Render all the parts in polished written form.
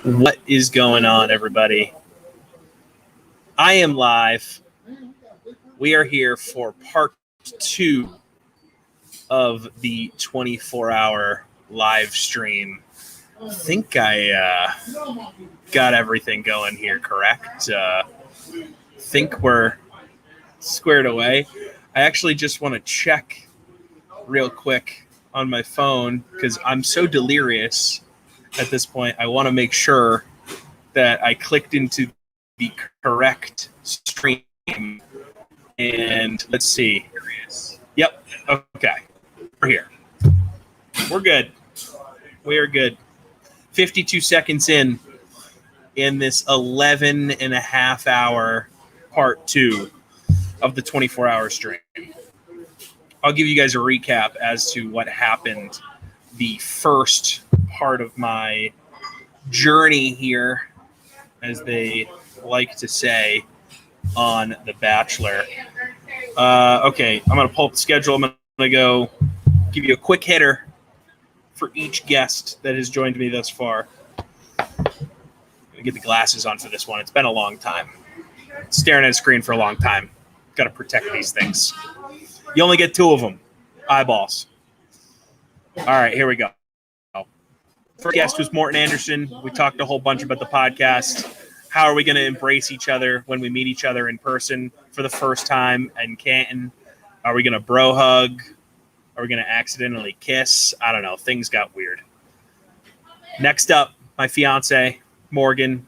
What is going on, everybody? I am live. We are here for part 2 of the 24-hour live stream. I think I got everything going here correct. Think we're squared away. I actually just want to check real quick on my phone because I'm so delirious at this point. I want to make sure that I clicked into the correct stream. And let's see. Yep. Okay. We're here. We're good. We are good. 52 seconds in this 11 and a half hour part 2 of the 24-hour stream. I'll give you guys a recap as to what happened the first part of my journey here, as they like to say on The Bachelor. Okay, I'm going to pull up the schedule. I'm going to go give you a quick hitter for each guest that has joined me thus far. I'm going to get the glasses on for this one. It's been a long time. Staring at a screen for a long time. Got to protect these things. You only get 2 of them. Eyeballs. All right, here we go. First guest was Morton Anderson. We talked a whole bunch about the podcast. How are we going to embrace each other when we meet each other in person for the first time in Canton? Are we going to bro hug? Are we going to accidentally kiss? I don't know. Things got weird. Next up, my fiance, Morgan.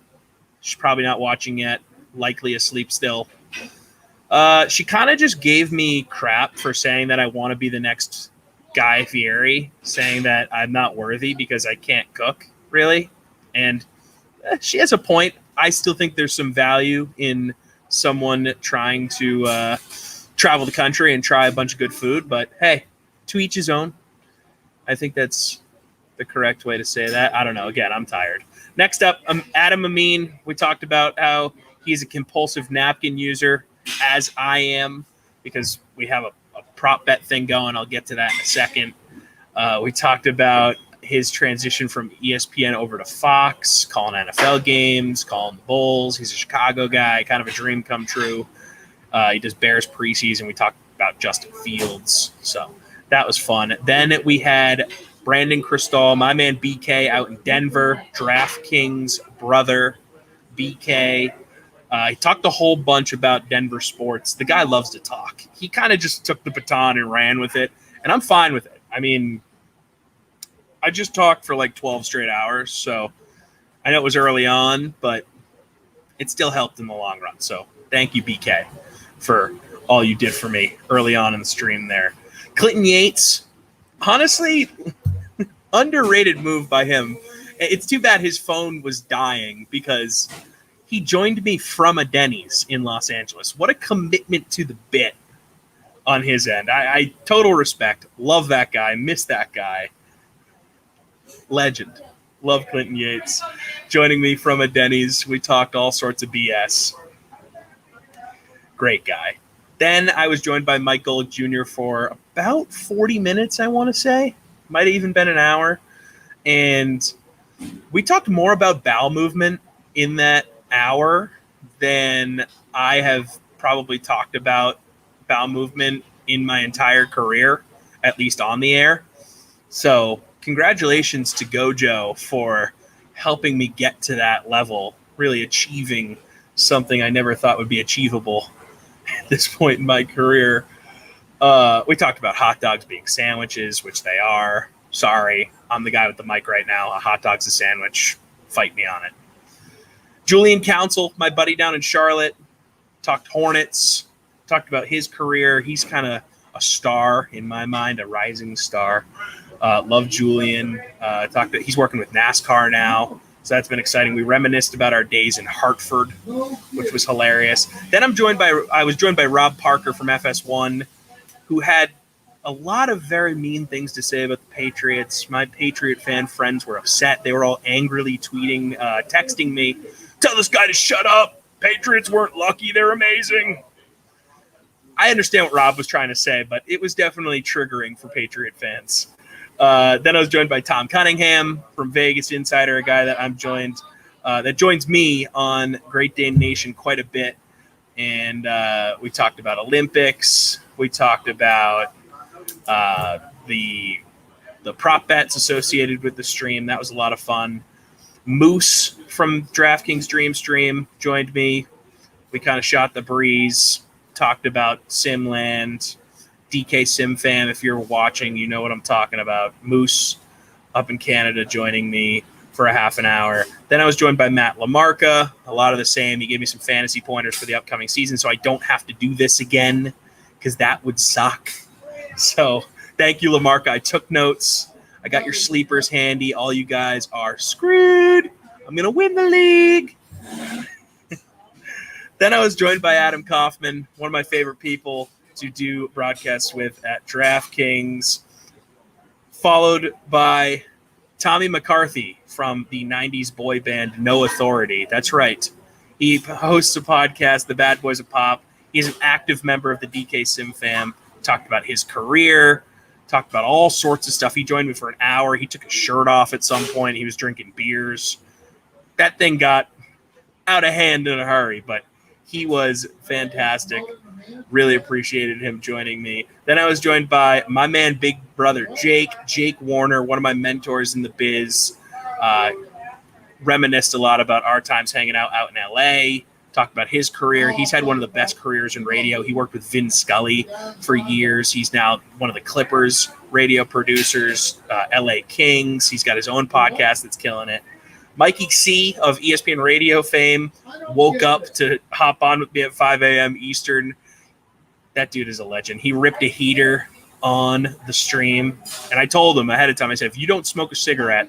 She's probably not watching yet. Likely asleep still. She kind of just gave me crap for saying that I want to be the next Guy Fieri, saying that I'm not worthy because I can't cook, really. And she has a point. I still think there's some value in someone trying to travel the country and try a bunch of good food. But, hey, to each his own. I think that's the correct way to say that. I don't know. Again, I'm tired. Next up, Adam Amin. We talked about how he's a compulsive napkin user, as I am, because we have a prop bet thing going. I'll get to that in a second. We talked about his transition from ESPN over to Fox, calling NFL games, calling the Bulls. He's a Chicago guy, kind of a dream come true. He does Bears preseason. We talked about Justin Fields. So that was fun. Then we had Brandon Cristal, my man BK out in Denver, DraftKings brother BK. He talked a whole bunch about Denver sports. The guy loves to talk. He kind of just took the baton and ran with it, and I'm fine with it. I mean, I just talked for like 12 straight hours, so I know it was early on, but it still helped in the long run. So thank you, BK, for all you did for me early on in the stream there. Clinton Yates, honestly, underrated move by him. It's too bad his phone was dying because he joined me from a Denny's in Los Angeles. What a commitment to the bit on his end. I total respect. Love that guy. Miss that guy. Legend. Love Clinton Yates. Joining me from a Denny's. We talked all sorts of BS. Great guy. Then I was joined by Mike Golick Jr. for about 40 minutes, I want to say. Might have even been an hour. And we talked more about bowel movement in that hour than I have probably talked about bowel movement in my entire career, at least on the air. So congratulations to Gojo for helping me get to that level, really achieving something I never thought would be achievable at this point in my career. We talked about hot dogs being sandwiches, which they are. Sorry, I'm the guy with the mic right now. A hot dog's a sandwich. Fight me on it. Julian Council, my buddy down in Charlotte, talked Hornets, talked about his career. He's kind of a star in my mind, a rising star. Love Julian. He's working with NASCAR now, so that's been exciting. We reminisced about our days in Hartford, which was hilarious. Then I was joined by Rob Parker from FS1, who had a lot of very mean things to say about the Patriots. My Patriot fan friends were upset. They were all angrily tweeting, texting me, "Tell this guy to shut up. Patriots weren't lucky. They're amazing." I understand what Rob was trying to say, but it was definitely triggering for Patriot fans. Then I was joined by Tom Cunningham from Vegas Insider, a guy that I'm joined that joins me on Great Dane Nation quite a bit. And we talked about Olympics. We talked about the prop bets associated with the stream. That was a lot of fun. Moose from DraftKings Dream Stream joined me. We kind of shot the breeze, talked about Simland, DK SimFam. If you're watching, you know what I'm talking about. Moose up in Canada joining me for a half an hour. Then I was joined by Matt LaMarca, a lot of the same. He gave me some fantasy pointers for the upcoming season, so I don't have to do this again because that would suck. So thank you, LaMarca. I took notes. I got your sleepers handy. All you guys are screwed. I'm going to win the league. Then I was joined by Adam Kaufman, one of my favorite people to do broadcasts with at DraftKings, followed by Tommy McCarthy from the 90s boy band No Authority. That's right. He hosts a podcast, The Bad Boys of Pop. He's an active member of the DK Sim fam. Talked about his career, talked about all sorts of stuff. He joined me for an hour. He took his shirt off at some point. He was drinking beers. That thing got out of hand in a hurry, but he was fantastic. Really appreciated him joining me. Then I was joined by my man, big brother Jake Warner, one of my mentors in the biz. Reminisced a lot about our times hanging out in LA. Talked about his career. He's had one of the best careers in radio. He worked with Vin Scully for years. He's now one of the Clippers radio producers, LA Kings. He's got his own podcast that's killing it. Mikey C of ESPN Radio fame woke up to hop on with me at 5 a.m. Eastern. That dude is a legend. He ripped a heater on the stream. And I told him ahead of time, I said, if you don't smoke a cigarette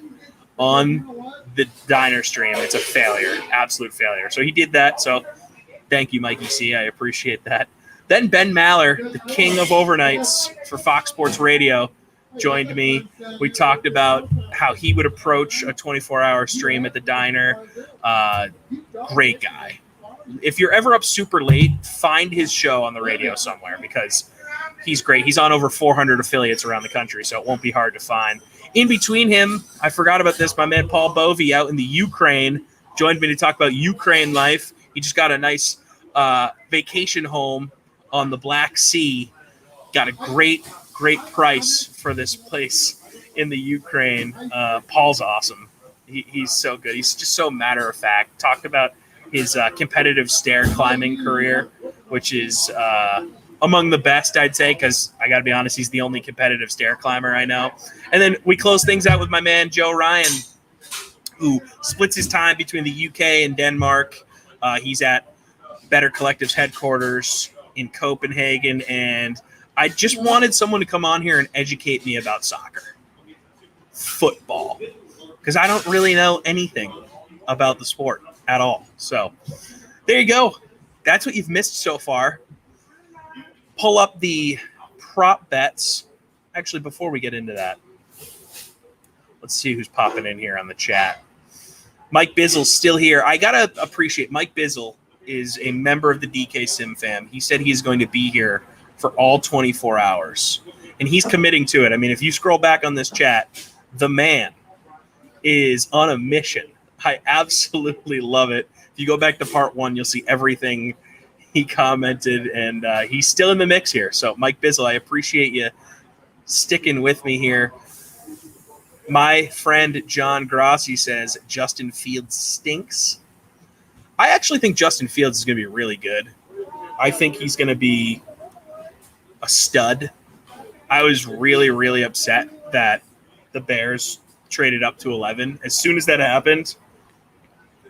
on the diner stream, it's a failure, absolute failure. So he did that. So thank you, Mikey C. I appreciate that. Then Ben Maller, the king of overnights for Fox Sports Radio, joined me. We talked about how he would approach a 24-hour stream at the diner. Great guy. If you're ever up super late, find his show on the radio somewhere because he's great. He's on over 400 affiliates around the country, so it won't be hard to find. In between him, I forgot about this, my man Paul Bovey out in the Ukraine joined me to talk about Ukraine life. He just got a nice vacation home on the Black Sea. Got a great price for this place in the Ukraine. Paul's awesome. He's so good. He's just so matter of fact. Talked about his competitive stair climbing career, which is among the best, I'd say, because I got to be honest, he's the only competitive stair climber I know. And then we close things out with my man Joe Ryan, who splits his time between the UK and Denmark. He's at Better Collective's headquarters in Copenhagen, and I just wanted someone to come on here and educate me about soccer, football, because I don't really know anything about the sport at all. So there you go. That's what you've missed so far. Pull up the prop bets. Actually, before we get into that, let's see who's popping in here on the chat. Mike Bizzle's still here. I got to appreciate Mike Bizzle is a member of the DK Sim fam. He said he's going to be here for all 24 hours, and he's committing to it. I mean, if you scroll back on this chat, the man is on a mission. I absolutely love it. If you go back to part 1, you'll see everything he commented, and he's still in the mix here. So, Mike Bizzle, I appreciate you sticking with me here. My friend John Grossi says Justin Fields stinks. I actually think Justin Fields is going to be really good. I think he's going to be a stud. I was really, really upset that the Bears traded up to 11. As soon as that happened,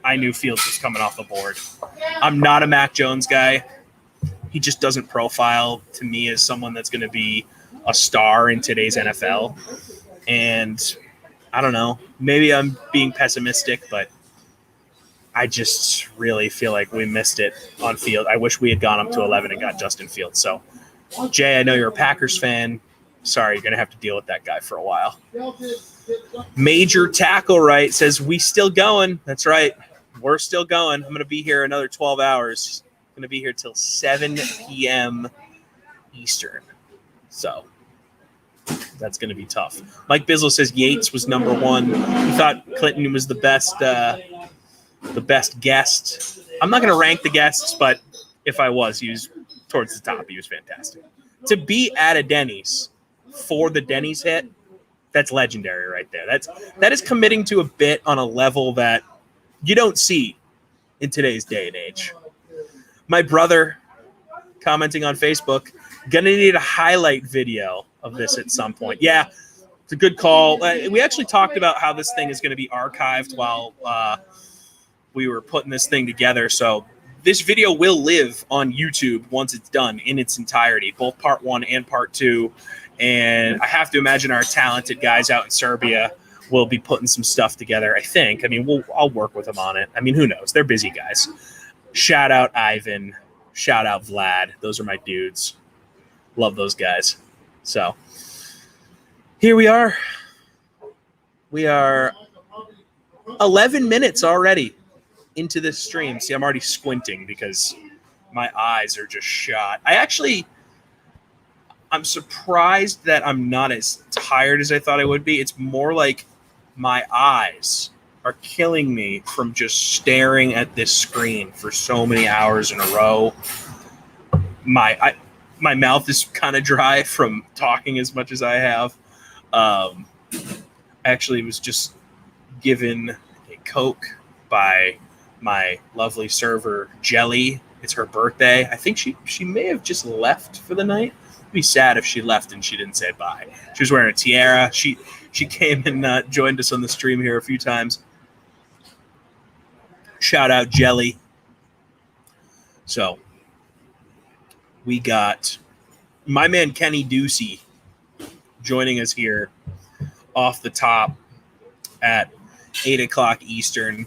I knew Fields was coming off the board. I'm not a Mac Jones guy. He just doesn't profile to me as someone that's going to be a star in today's NFL. And I don't know, maybe I'm being pessimistic, but I just really feel like we missed it on Field. I wish we had gone up to 11 and got Justin Fields. So, Jay, I know you're a Packers fan. Sorry, you're going to have to deal with that guy for a while. Major Tackle Right says, we still going. That's right. We're still going. I'm going to be here another 12 hours. I'm going to be here till 7 p.m. Eastern. So that's going to be tough. Mike Bizzle says Yates was number 1. He thought Clinton was the best the best guest. I'm not going to rank the guests, but if I was, he was towards the top. He was fantastic. To be at a Denny's for the Denny's hit, that's legendary right there. That is committing to a bit on a level that you don't see in today's day and age. My brother commenting on Facebook, gonna need a highlight video of this at some point. Yeah, it's a good call. We actually talked about how this thing is going to be archived while we were putting this thing together. So this video will live on YouTube once it's done in its entirety, both part 1 and part 2. And I have to imagine our talented guys out in Serbia will be putting some stuff together, I think. I mean, I'll work with them on it. I mean, who knows? They're busy guys. Shout out Ivan. Shout out Vlad. Those are my dudes. Love those guys. So here we are. We are 11 minutes already into this stream. See, I'm already squinting because my eyes are just shot. I'm surprised that I'm not as tired as I thought I would be. It's more like my eyes are killing me from just staring at this screen for so many hours in a row. My mouth is kind of dry from talking as much as I have. I actually was just given a Coke by my lovely server, Jelly. It's her birthday. I think she may have just left for the night. It'd be sad if she left and she didn't say bye. She was wearing a tiara. She came and joined us on the stream here a few times. Shout out Jelly. So we got my man Kenny Ducey joining us here off the top at 8 o'clock Eastern.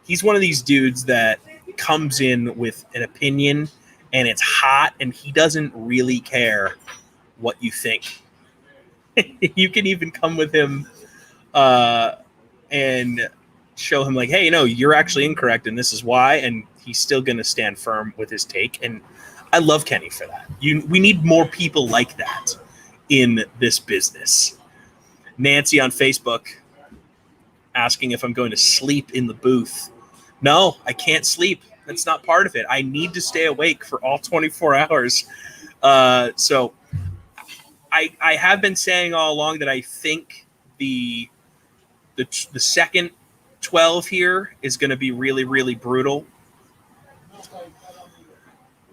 He's one of these dudes that comes in with an opinion and it's hot and he doesn't really care what you think. You can even come with him and show him like, hey, you're actually incorrect and this is why, and he's still going to stand firm with his take. And I love Kenny for that. We need more people like that in this business. Nancy on Facebook asking if I'm going to sleep in the booth. No, I can't sleep. That's not part of it. I need to stay awake for all 24 hours. So I have been saying all along that I think the second 12 here is going to be really, really brutal.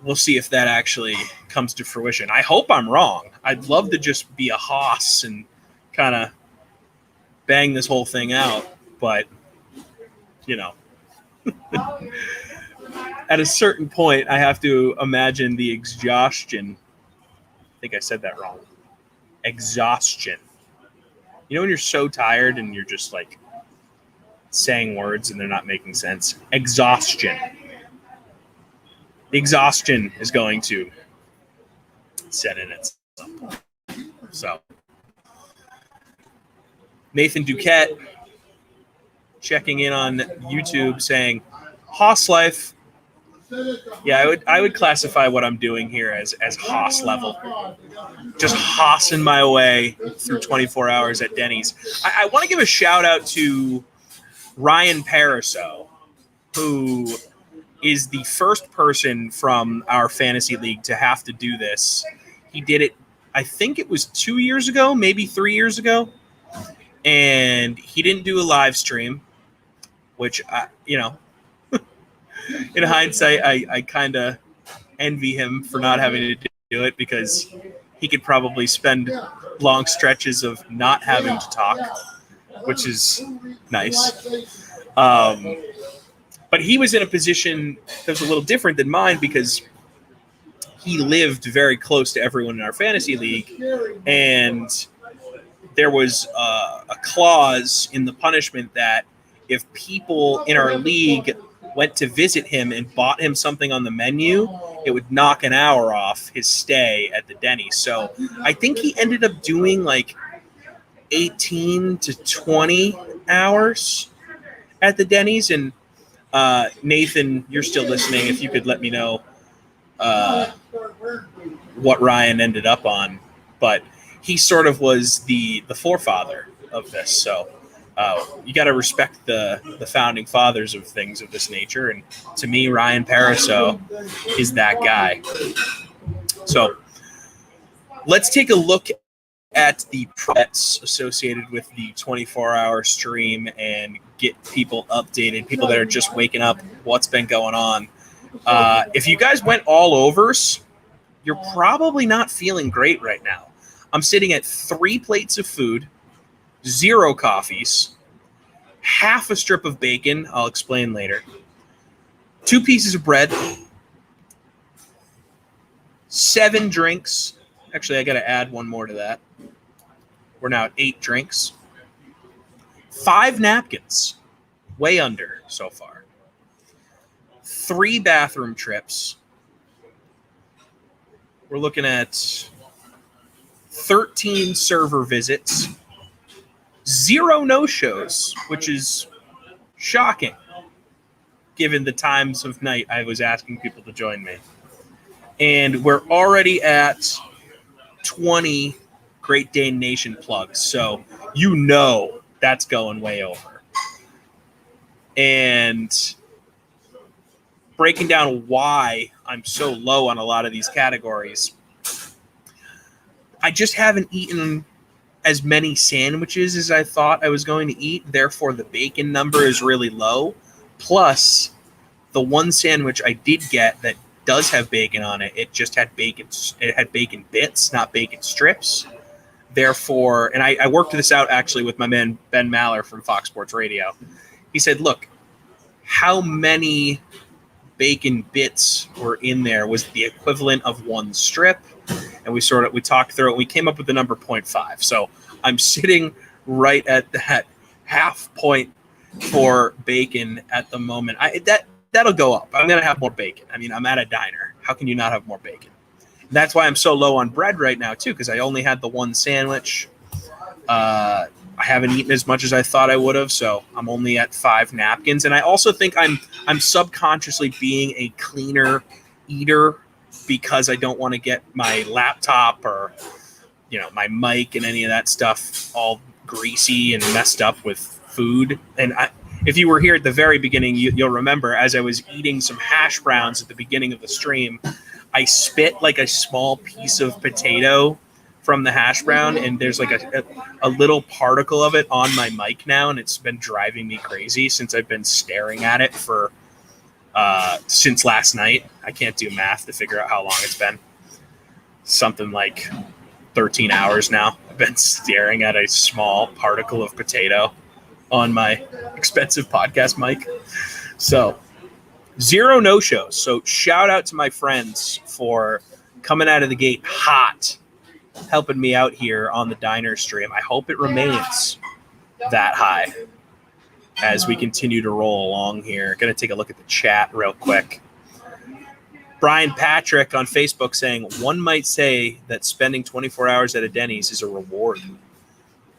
We'll see if that actually comes to fruition. I hope I'm wrong. I'd love to just be a hoss and kind of bang this whole thing out. But, at a certain point, I have to imagine the exhaustion. I think I said that wrong. Exhaustion. When you're so tired and you're just like saying words and they're not making sense. Exhaustion. The exhaustion is going to set in at some point. So, Nathan Duquette checking in on YouTube saying, Hoss life. Yeah, I would classify what I'm doing here as Hoss level. Just hossing my way through 24 hours at Denny's. I want to give a shout out to Ryan Paraso, who is the first person from our fantasy league to have to do this. He did it, I think it was 2 years ago, maybe 3 years ago. And he didn't do a live stream, which, in hindsight, I kind of envy him for not having to do it because he could probably spend long stretches of not having to talk, which is nice. But he was in a position that was a little different than mine because he lived very close to everyone in our fantasy league, and there was a clause in the punishment that if people in our league went to visit him and bought him something on the menu, it would knock an hour off his stay at the Denny's. So I think he ended up doing like 18 to 20 hours at the Denny's. And Nathan, you're still listening. If you could let me know what Ryan ended up on. But he sort of was the forefather of this. So You got to respect the founding fathers of things of this nature. And to me, Ryan Paraso is that guy. So let's take a look at the bets associated with the 24-hour stream and get people updated, people that are just waking up, what's been going on. If you guys went all overs, you're probably not feeling great right now. I'm sitting at 3 plates of food, 0 coffees, half a strip of bacon, I'll explain later, 2 pieces of bread, 7 drinks. Actually, I got to add one more to that. We're now at 8 drinks. 5 napkins, way under so far. 3 bathroom trips. We're looking at 13 server visits, 0 no-shows, which is shocking given the times of night I was asking people to join me. And we're already at 20 Great Dane Nation plugs, so you know that's going way over. And breaking down why I'm so low on a lot of these categories, I just haven't eaten as many sandwiches as I thought I was going to eat. Therefore, the bacon number is really low. Plus, the one sandwich I did get that does have bacon on it, it just had bacon. It had bacon bits, not bacon strips. Therefore, and I worked this out actually with my man Ben Maller from Fox Sports Radio. He said, look, how many bacon bits were in there was the equivalent of 1 strip. And we talked through it. We came up with the number 0.5. So I'm sitting right at that half point for bacon at the moment. That'll go up. I'm going to have more bacon. I mean, I'm at a diner. How can you not have more bacon? That's why I'm so low on bread right now, too, because I only had the 1 sandwich. I haven't eaten as much as I thought I would have, so I'm only at 5 napkins. And I also think I'm subconsciously being a cleaner eater because I don't want to get my laptop or, my mic and any of that stuff all greasy and messed up with food. And if you were here at the very beginning, you'll remember as I was eating some hash browns at the beginning of the stream, I spit like a small piece of potato from the hash brown, and there's like a little particle of it on my mic now, and it's been driving me crazy since I've been staring at it for since last night. I can't do math to figure out how long it's been. Something like 13 hours now. I've been staring at a small particle of potato on my expensive podcast mic. So 0 no-shows. So shout out to my friends for coming out of the gate hot, helping me out here on the diner stream. I hope it remains that high as we continue to roll along here. Going to take a look at the chat real quick. Brian Patrick on Facebook saying, one might say that spending 24 hours at a Denny's is a reward.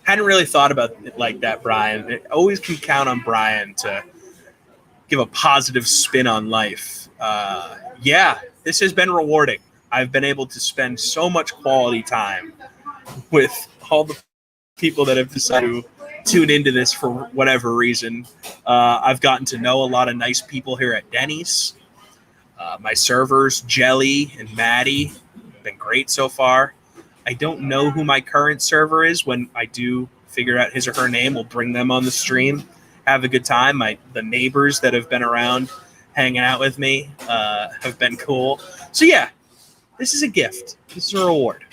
Hadn't really thought about it like that, Brian. It always can count on Brian to give a positive spin on life. Yeah, this has been rewarding. I've been able to spend so much quality time with all the people that have decided to tune into this for whatever reason. I've gotten to know a lot of nice people here at Denny's. My servers, Jelly and Maddie, have been great so far. I don't know who my current server is. When I do figure out his or her name, we'll bring them on the stream. Have a good time. The neighbors that have been around hanging out with me have been cool. So yeah, this is a gift. This is a reward.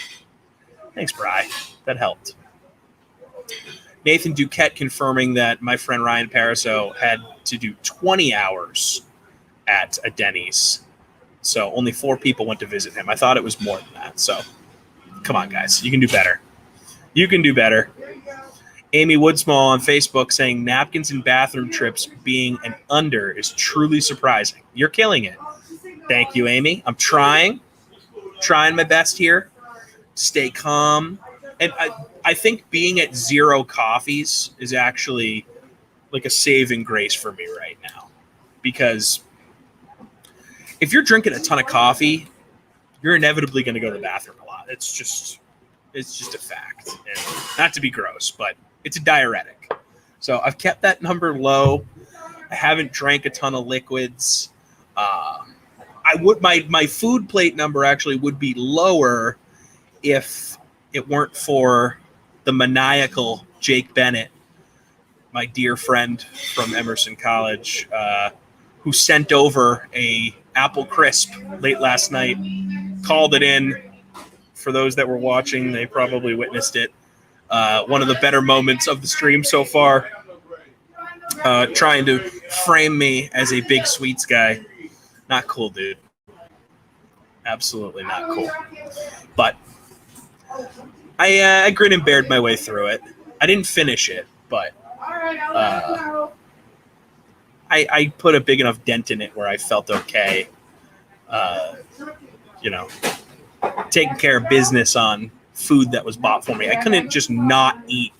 Thanks, Bri. That helped. Nathan Duquette confirming that my friend Ryan Paraso had to do 20 hours at a Denny's. So only 4 people went to visit him. I thought it was more than that. So come on, guys. You can do better. You can do better. Amy Woodsmall on Facebook saying napkins and bathroom trips being an under is truly surprising. You're killing it. Thank you, Amy. I'm trying my best here. Stay calm. And I think being at 0 coffees is actually like a saving grace for me right now. Because if you're drinking a ton of coffee, you're inevitably going to go to the bathroom a lot. It's just a fact. And not to be gross, but it's a diuretic. So I've kept that number low. I haven't drank a ton of liquids. I would my food plate number actually would be lower if it weren't for the maniacal Jake Bennett, my dear friend from Emerson College, who sent over a apple crisp late last night, called it in. For those that were watching, they probably witnessed it. One of the better moments of the stream so far. Trying to frame me as a big sweets guy. Not cool, dude. Absolutely not cool. But I grin and bared my way through it. I didn't finish it, but I put a big enough dent in it where I felt okay. Taking care of business on food that was bought for me. I couldn't just not eat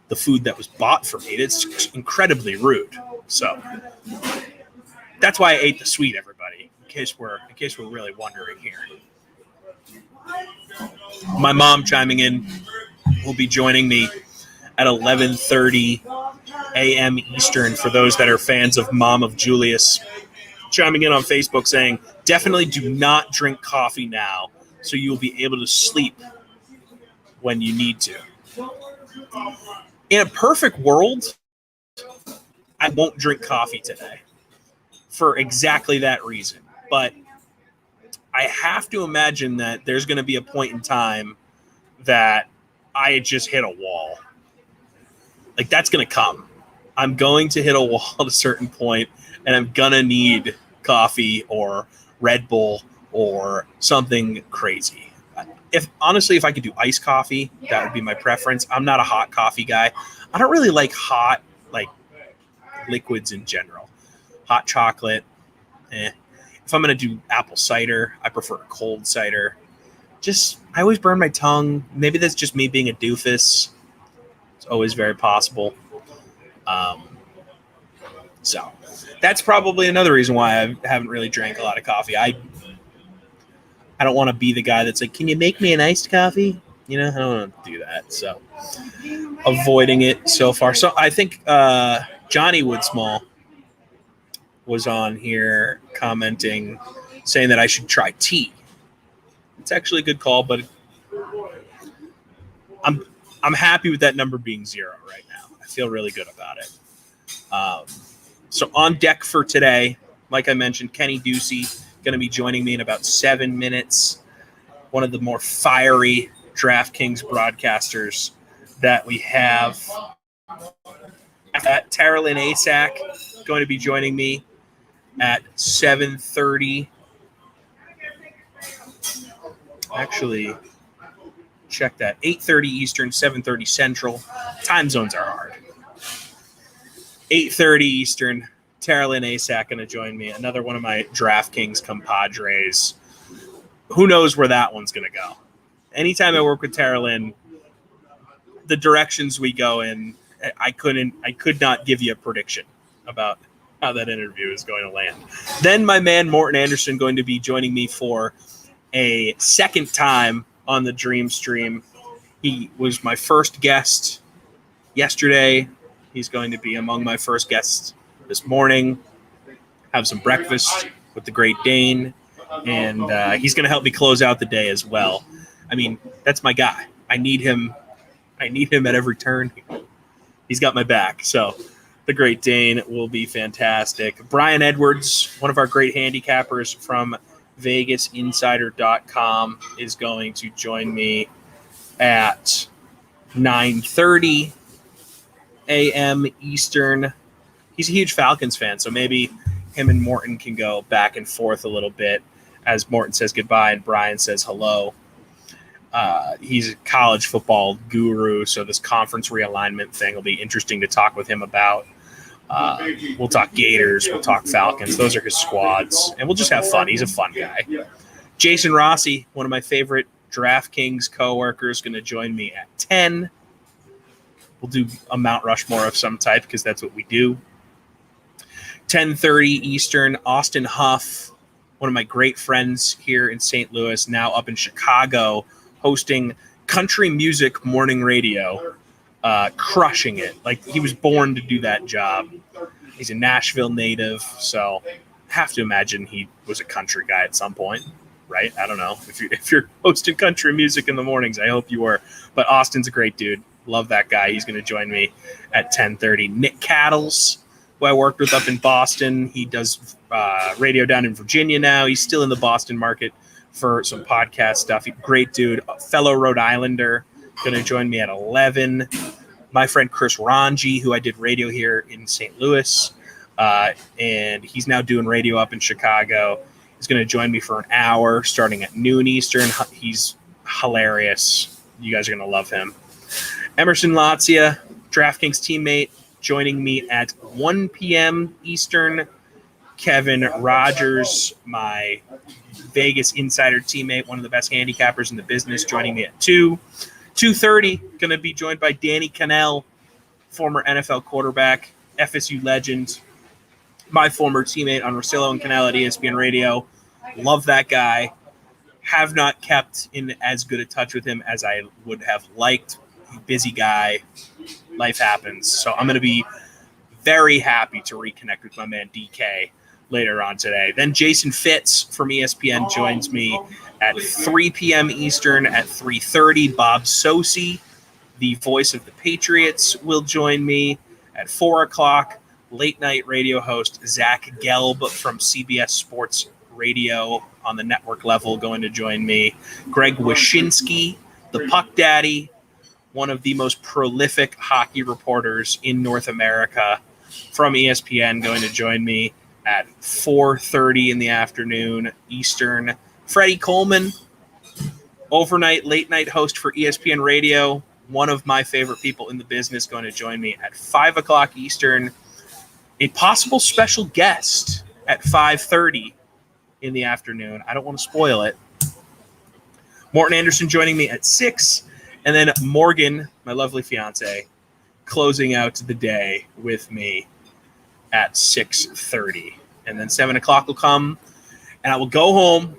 the food that was bought for me. It's incredibly rude. So that's why I ate the sweet, everybody, in case we're really wondering here. My mom chiming in will be joining me at 11:30 a.m. Eastern for those that are fans of Mom of Julius. Chiming in on Facebook saying, definitely do not drink coffee now so you'll be able to sleep when you need to. In a perfect world, I won't drink coffee today for exactly that reason. But I have to imagine that there's going to be a point in time that I just hit a wall. Like, that's going to come. I'm going to hit a wall at a certain point, and I'm going to need coffee or Red Bull or something crazy. If I could do iced coffee, that would be my preference. I'm not a hot coffee guy. I don't really like hot, liquids in general. Hot chocolate, If I'm going to do apple cider, I prefer cold cider. I always burn my tongue. Maybe that's just me being a doofus. It's always very possible. So that's probably another reason why I haven't really drank a lot of coffee. I don't want to be the guy that's like, can you make me an iced coffee? I don't want to do that. So avoiding it so far. So I think Johnny Woodsmall was on here commenting, saying that I should try tea. It's actually a good call, but I'm happy with that number being 0 right now. I feel really good about it. So on deck for today, like I mentioned, Kenny Ducey going to be joining me in about 7 minutes. One of the more fiery DraftKings broadcasters that we have. Tara Lynn Asak going to be joining me at 7:30. Actually, check that. 8:30 Eastern, 7:30 Central. Time zones are hard. 8:30 Eastern. Tara Lynn Asak going to join me. Another one of my DraftKings compadres. Who knows where that one's going to go? Anytime I work with Tara Lynn, the directions we go in, I could not give you a prediction about how that interview is going to land. Then my man Morton Anderson going to be joining me for a second time on the Dream Stream. He was my first guest yesterday. He's going to be among my first guests this morning. Have some breakfast with the Great Dane, and he's going to help me close out the day as well. I mean, that's my guy. I need him at every turn. He's got my back. So the Great Dane will be fantastic. Brian Edwards, one of our great handicappers from VegasInsider.com, is going to join me at 9:30 a.m. Eastern. He's a huge Falcons fan, so maybe him and Morton can go back and forth a little bit as Morton says goodbye and Brian says hello. He's a college football guru, so this conference realignment thing will be interesting to talk with him about. We'll talk Gators, we'll talk Falcons. Those are his squads, and we'll just have fun. He's a fun guy. Jason Rossi, one of my favorite DraftKings coworkers, going to join me at 10. We'll do a Mount Rushmore of some type because that's what we do. 10:30 Eastern, Austin Huff, one of my great friends here in St. Louis, now up in Chicago, hosting country music morning radio. crushing it. Like, he was born to do that job. He's a Nashville native, so have to imagine he was a country guy at some point, right? I don't know. If you're hosting country music in the mornings, I hope you were. But Austin's a great dude. Love that guy. He's going to join me at 10:30. Nick Cattles, who I worked with up in Boston. He does radio down in Virginia now. He's still in the Boston market for some podcast stuff. Great dude. A fellow Rhode Islander, going to join me at 11. My friend Chris Ranji, who I did radio here in St. Louis, and he's now doing radio up in Chicago. He's going to join me for an hour starting at noon Eastern. He's hilarious. You guys are going to love him. Emerson Latzia, DraftKings teammate, joining me at 1 p.m. Eastern. Kevin Rogers, my Vegas insider teammate, one of the best handicappers in the business, joining me at 2. 2:30, going to be joined by Danny Cannell, former NFL quarterback, FSU legend, my former teammate on Rosillo and Cannell at ESPN Radio. Love that guy. Have not kept in as good a touch with him as I would have liked. Busy guy. Life happens. So I'm going to be very happy to reconnect with my man DK later on today. Then Jason Fitz from ESPN joins me at 3 p.m. Eastern. At 3:30, Bob Sosi, the voice of the Patriots, will join me. At 4 o'clock, late-night radio host Zach Gelb from CBS Sports Radio on the network level going to join me. Greg Wyshynski, the Puck Daddy, one of the most prolific hockey reporters in North America from ESPN, going to join me at 4:30 in the afternoon Eastern. Freddie Coleman, overnight late-night host for ESPN Radio, one of my favorite people in the business, going to join me at 5 o'clock Eastern. A possible special guest at 5:30 in the afternoon. I don't want to spoil it. Morton Anderson joining me at 6. And then Morgan, my lovely fiance, closing out the day with me at 6:30. And then 7 o'clock will come, and I will go home,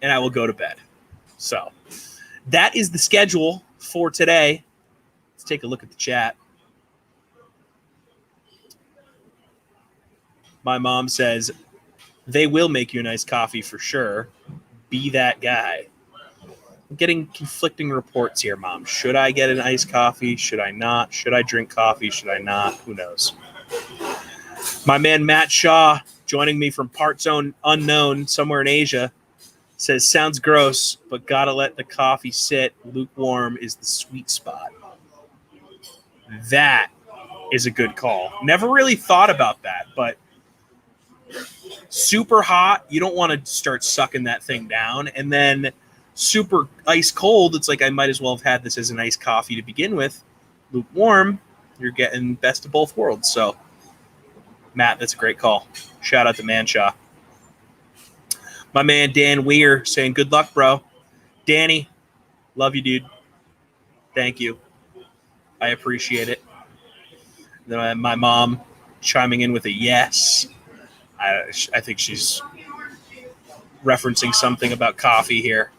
and I will go to bed. So that is the schedule for today. Let's take a look at the chat. My mom says, they will make you a nice coffee for sure. Be that guy. I'm getting conflicting reports here, Mom. Should I get an iced coffee? Should I not? Should I drink coffee? Should I not? Who knows? My man Matt Shaw, joining me from part zone unknown somewhere in Asia, says, sounds gross, but gotta let the coffee sit. Lukewarm is the sweet spot. That is a good call. Never really thought about that, but super hot, you don't want to start sucking that thing down. And then super ice cold, it's like I might as well have had this as an iced coffee to begin with. Lukewarm, you're getting best of both worlds. So, Matt, that's a great call. Shout out to Manshaw. My man Dan Weir saying, good luck, bro. Danny, love you, dude. Thank you. I appreciate it. Then my mom chiming in with a yes. I think she's referencing something about coffee here.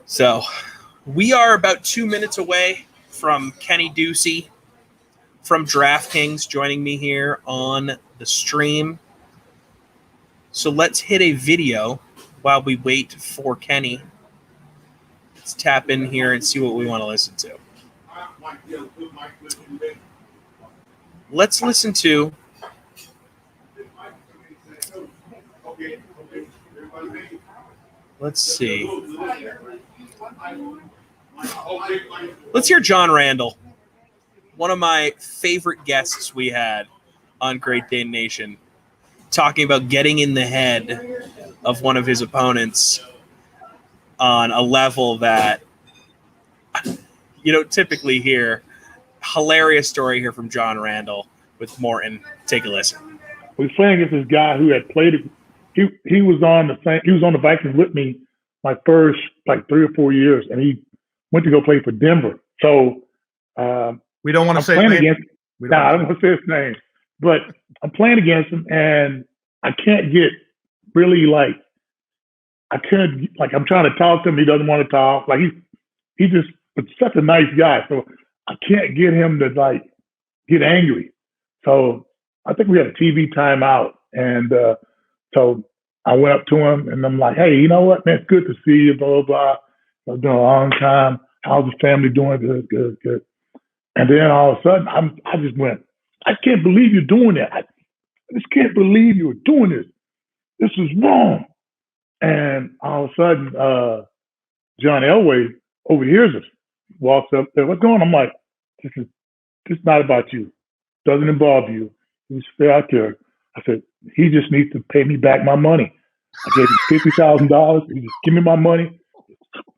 So we are about 2 minutes away from Kenny Ducey from DraftKings joining me here on the stream. So let's hit a video while we wait for Kenny. Let's tap in here and see what we want to listen to. Let's listen to let's see. Let's hear John Randall, one of my favorite guests we had on Great Dane Nation, talking about getting in the head of one of his opponents on a level that you don't typically hear. Hilarious story here from John Randall with Morton. Take a listen. We were playing against this guy who had played. He was on the Vikings with me my first 3 or 4 years, and he went to go play for Denver. So we don't want to say his name. I don't want to say his name, but I'm playing against him, and I can't get really I'm trying to talk to him. He doesn't want to talk. He's just such a nice guy. So I can't get him to like get angry. So I think we had a TV timeout, and so I went up to him and I'm like, hey, you know what, man, it's good to see you, blah, blah, blah. It's been a long time. How's the family doing? Good, good, good. And then all of a sudden, I just went, I can't believe you're doing that. I just can't believe you're doing this. This is wrong. And all of a sudden, John Elway overhears us, walks up there. What's going on? I'm like, this is not about you. Doesn't involve you. You stay out there. I said, he just needs to pay me back my money. I gave him $50,000. He just give me my money.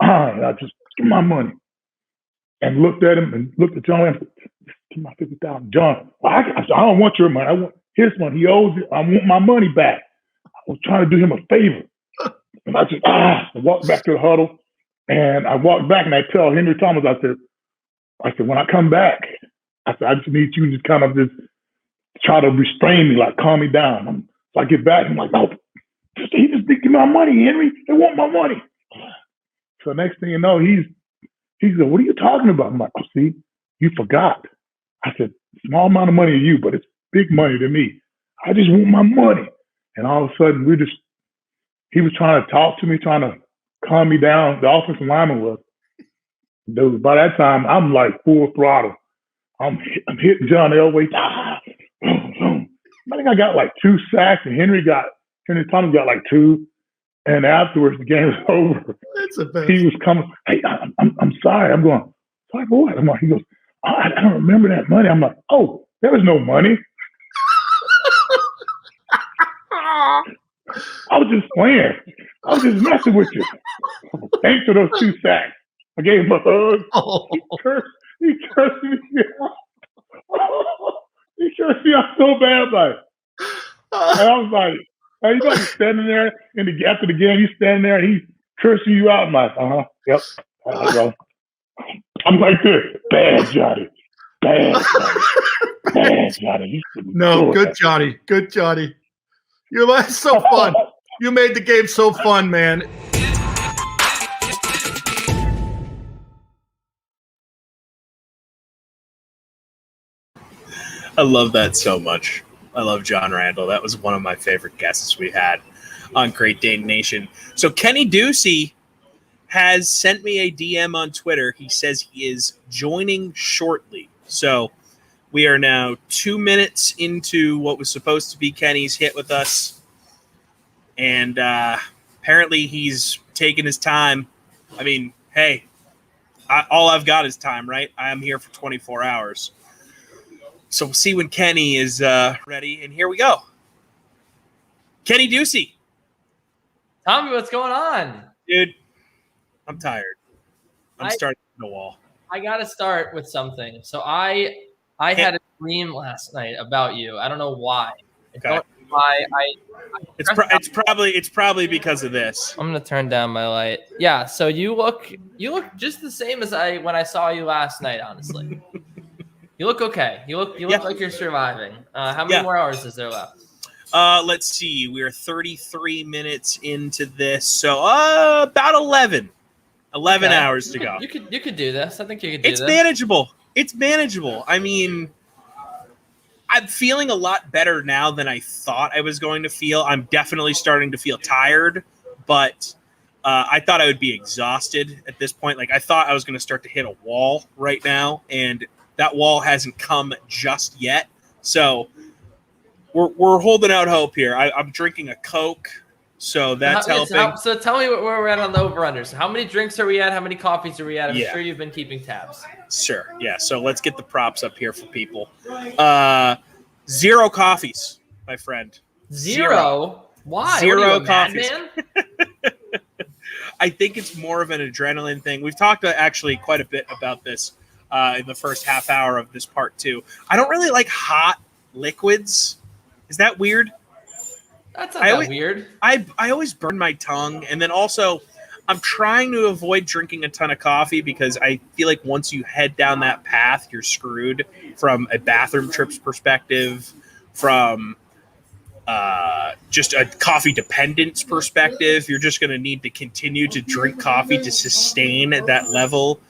I just give me my money. And looked at him and looked at John and said, give me my $50,000. John, I don't want your money. I want his money. He owes it. I want my money back. I was trying to do him a favor. And I just, I walked back to the huddle. And I walked back and I tell Henry Thomas, I said, when I come back, I said, I just need you to kind of just try to restrain me, like calm me down. So I get back and I'm like, no, he just give me my money, Henry. They want my money. So next thing you know, he said, what are you talking about? I'm like, oh, see, you forgot. I said, small amount of money to you, but it's big money to me. I just want my money. And all of a sudden, he was trying to talk to me, trying to calm me down. The offensive lineman was. Dude, by that time, I'm like full throttle. I'm hitting John Elway. I think I got like 2 sacks, and Henry Thomas got like 2. And afterwards, the game was over. That's the best. He was coming. Hey, I'm sorry. I'm going, sorry for what? I'm like, he goes, I don't remember that money. I'm like, oh, there was no money. I was just playing. I was just messing with you. Thanks for those 2 sacks. I gave him a hug. Oh. He cursed me out. He cursed me out so bad, like. And I was like, hey, you guys standing there after the game, he's standing there and he's cursing you out. I'm like, yep. I go. I'm like this. Bad Johnny. Bad Johnny. Bad Johnny. No, good Johnny. Good Johnny. It's so fun. You made the game so fun, man. I love that so much. I love John Randall. That was one of my favorite guests we had on Great Dane Nation. So Kenny Ducey has sent me a DM on Twitter. He says he is joining shortly. So we are now 2 minutes into what was supposed to be Kenny's hit with us. And apparently he's taking his time. I mean, hey, all I've got is time, right? I am here for 24 hours. So we'll see when Kenny is ready. And here we go. Kenny Ducey. Tommy, what's going on? Dude, I'm tired. I'm starting on the wall. I got to start with something. So I had a dream last night about you. I don't know why. Okay. I don't know why. It's probably because of this. I'm gonna turn down my light. Yeah. So you look just the same as when I saw you last night. Honestly, you look okay. You look like you're surviving. How many more hours is there left? Let's see. We are 33 minutes into this, so about 11 hours to go. You could do this. I think you could do this. It's manageable. I mean, I'm feeling a lot better now than I thought I was going to feel. I'm definitely starting to feel tired, but I thought I would be exhausted at this point. Like, I thought I was going to start to hit a wall right now, and that wall hasn't come just yet. So we're holding out hope here. I'm drinking a Coke, so that's helping. So tell me where we're at on the over-unders. How many drinks are we at? How many coffees are we at? I'm sure you've been keeping tabs. Sure. Yeah. So let's get the props up here for people. 0 coffees, my friend. Zero? Why? 0 coffees. Man? I think it's more of an adrenaline thing. We've talked actually quite a bit about this in the first half hour of this part 2. I don't really like hot liquids. Is that weird? That's not that weird. I always burn my tongue, and then also I'm trying to avoid drinking a ton of coffee because I feel like once you head down that path, you're screwed from a bathroom trips perspective, from just a coffee dependence perspective. You're just going to need to continue to drink coffee to sustain that level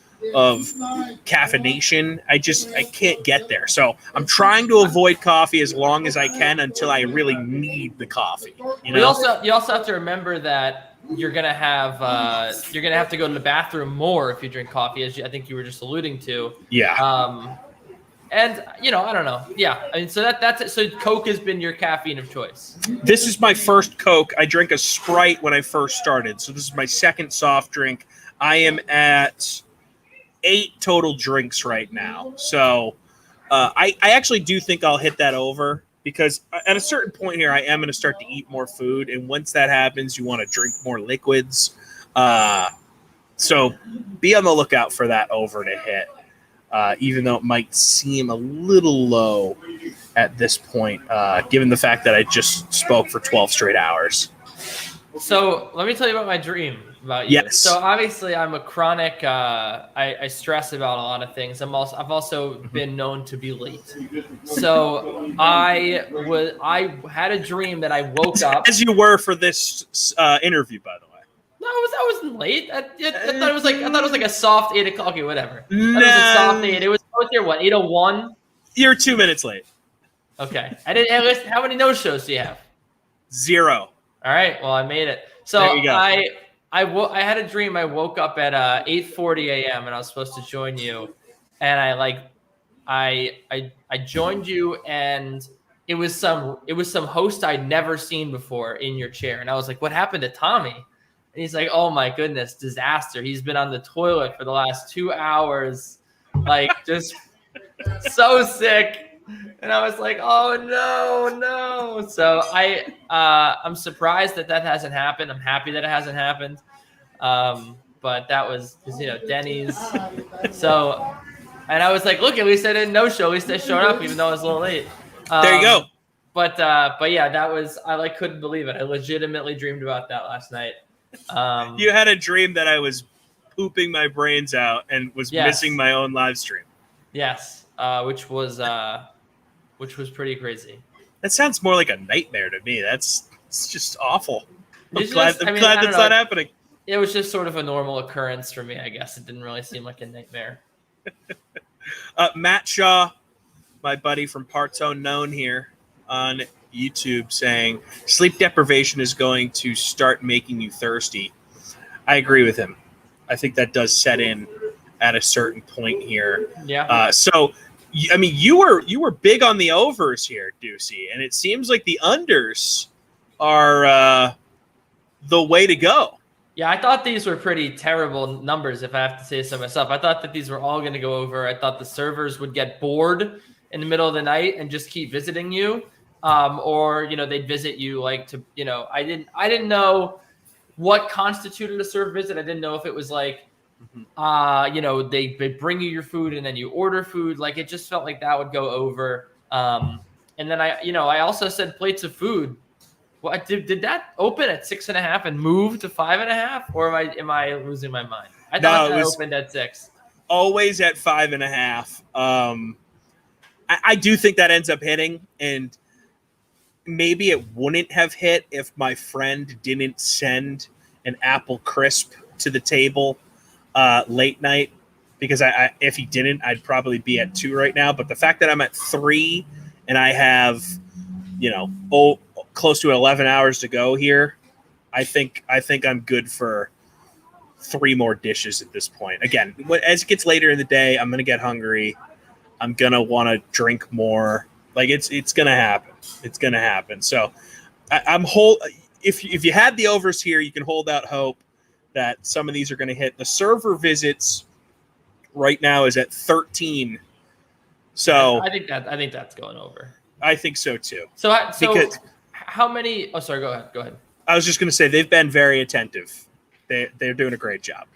caffeination. I can't get there. So I'm trying to avoid coffee as long as I can until I really need the coffee. You also have to remember that you're gonna have to go to the bathroom more if you drink coffee, as I think you were just alluding to. Yeah. And I don't know. Yeah, I mean, so that's it. So Coke has been your caffeine of choice. This is my first Coke. I drank a Sprite when I first started, so this is my second soft drink. I am at 8 total drinks right now. So I actually do think I'll hit that over because at a certain point here, I am going to start to eat more food. And once that happens, you want to drink more liquids. So be on the lookout for that over to hit, even though it might seem a little low at this point, given the fact that I just spoke for 12 straight hours. So let me tell you about my dream about you. Yes. So obviously I'm a chronic. I stress about a lot of things. I've also been known to be late. So I had a dream that I woke up. As you were for this interview, by the way. No, I wasn't late. I thought it was like a soft 8 o'clock. Okay, whatever. No. It was a soft 8. I was there. What, 8:01? You're 2 minutes late. Okay. I didn't. Listen, how many no shows do you have? 0. All right. Well, I made it. So there you go. I had a dream. I woke up at 8:40 a.m. and I was supposed to join you, and I joined you, and it was some host I'd never seen before in your chair, and I was like, "What happened to Tommy?" And he's like, "Oh my goodness, disaster! He's been on the toilet for the last 2 hours, like just so sick." And I was like, "Oh no!" So I'm surprised that hasn't happened. I'm happy that it hasn't happened. But that was because Denny's. So, and I was like, "Look, at least I didn't no show. At least I showed up, even though I was a little late." There you go. But yeah, that was I couldn't believe it. I legitimately dreamed about that last night. You had a dream that I was pooping my brains out and was missing my own live stream. Yes, which was pretty crazy. That sounds more like a nightmare to me. It's just awful. I'm glad that's not happening. It was just sort of a normal occurrence for me, I guess. It didn't really seem like a nightmare. Matt Shaw, my buddy from Parts Unknown here on YouTube, saying sleep deprivation is going to start making you thirsty. I agree with him. I think that does set in at a certain point here. Yeah. So, I mean, you were big on the overs here, Deucey, and it seems like the unders are the way to go. Yeah, I thought these were pretty terrible numbers, if I have to say so myself. I thought that these were all going to go over. I thought the servers would get bored in the middle of the night and just keep visiting you. Or they'd visit you like to I didn't know what constituted a server visit. I didn't know if it was like they bring you your food and then you order food. Like it just felt like that would go over. And then I also said plates of food. What did that open at 6.5 and move to 5.5, or am I losing my mind? I thought that opened at 6. Always at 5.5. I do think that ends up hitting, and maybe it wouldn't have hit if my friend didn't send an apple crisp to the table late night, because if he didn't, I'd probably be at 2 right now. But the fact that I'm at 3 and I have, close to 11 hours to go here, I think I'm good for 3 more dishes at this point. Again, as it gets later in the day, I'm going to get hungry. I'm going to want to drink more. Like it's going to happen. It's going to happen. So if you had the overs here, you can hold out hope that some of these are going to hit. The server visits right now is at 13. So I think that's going over. I think so too. So how many? Oh, sorry. Go ahead. I was just going to say they've been very attentive. They're doing a great job.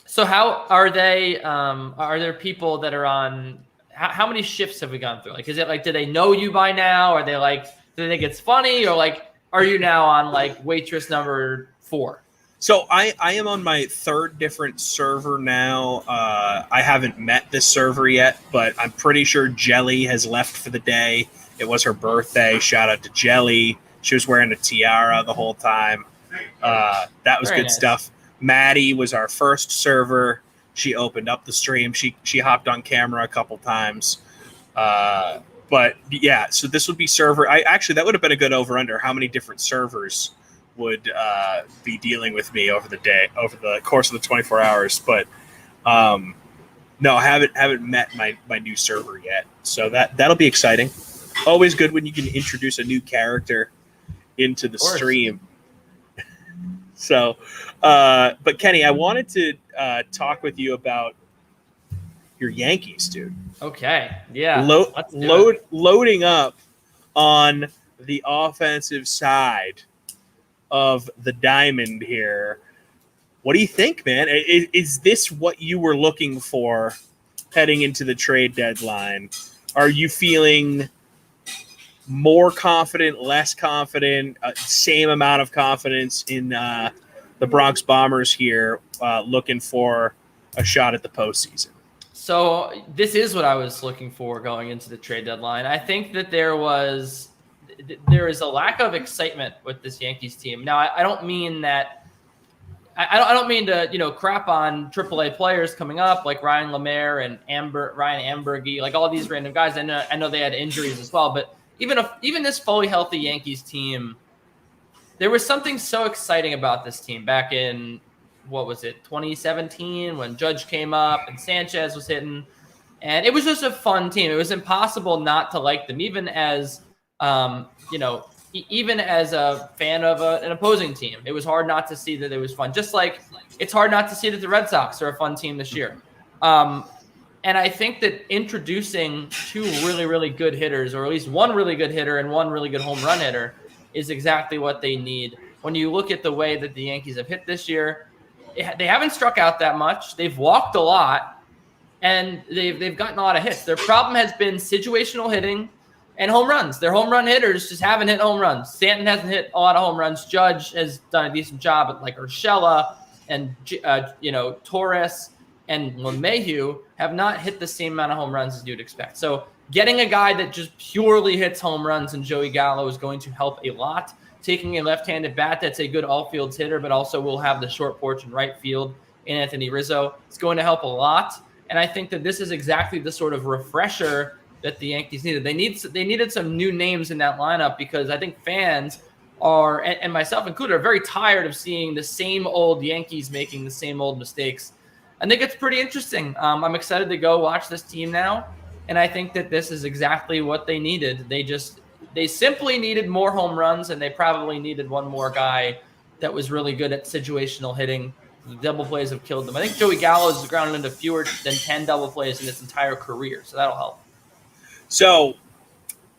So how are they? Are there people that are on? How many shifts have we gone through? Like, is it like, do they know you by now? Are they like, do they think it's funny, or like, are you now on like waitress number 4? So I am on my 3rd different server now. I haven't met this server yet, but I'm pretty sure Jelly has left for the day. It was her birthday. Shout out to Jelly. She was wearing a tiara the whole time. That was very good stuff. Maddie was our first server. she opened up the stream. She hopped on camera a couple times. But yeah, so this would be server. That would have been a good over under. How many different servers would be dealing with me over the course of the 24 hours? But no, I haven't met my new server yet. So that'll be exciting. Always good when you can introduce a new character into the stream. So, but Kenny, I wanted to talk with you about your Yankees, dude. Okay. Yeah. Loading up on the offensive side of the diamond here. What do you think, man? Is this what you were looking for heading into the trade deadline? Are you feeling more confident, less confident, same amount of confidence in the Bronx Bombers here, looking for a shot at the postseason? So this is what I was looking for going into the trade deadline. I think that there is a lack of excitement with this Yankees team. Now, I don't mean that. I don't mean to crap on AAA players coming up like Ryan Lemaire and Ryan Ambergy, like all these random guys. I know they had injuries as well, but even this fully healthy Yankees team, there was something so exciting about this team back in, what was it, 2017, when Judge came up and Sanchez was hitting, and it was just a fun team. It was impossible not to like them, even as even as a fan of an opposing team. It was hard not to see that it was fun. Just like it's hard not to see that the Red Sox are a fun team this year. And I think that introducing two really, really good hitters, or at least one really good hitter and one really good home run hitter, is exactly what they need. When you look at the way that the Yankees have hit this year, they haven't struck out that much. They've walked a lot, and they've gotten a lot of hits. Their problem has been situational hitting and home runs. Their home run hitters just haven't hit home runs. Stanton hasn't hit a lot of home runs. Judge has done a decent job at like Urshela and Torres and LeMahieu have not hit the same amount of home runs as you'd expect. So getting a guy that just purely hits home runs in Joey Gallo is going to help a lot. Taking a left-handed bat that's a good all-fields hitter, but also will have the short porch in right field in Anthony Rizzo, it's going to help a lot. And I think that this is exactly the sort of refresher that the Yankees needed. They needed some new names in that lineup, because I think fans are, and myself included, are very tired of seeing the same old Yankees making the same old mistakes. I think it's pretty interesting. I'm excited to go watch this team now, and I think that this is exactly what they needed. They simply needed more home runs, and they probably needed one more guy that was really good at situational hitting. The double plays have killed them. I think Joey Gallo has grounded into fewer than 10 double plays in his entire career, so that'll help. So,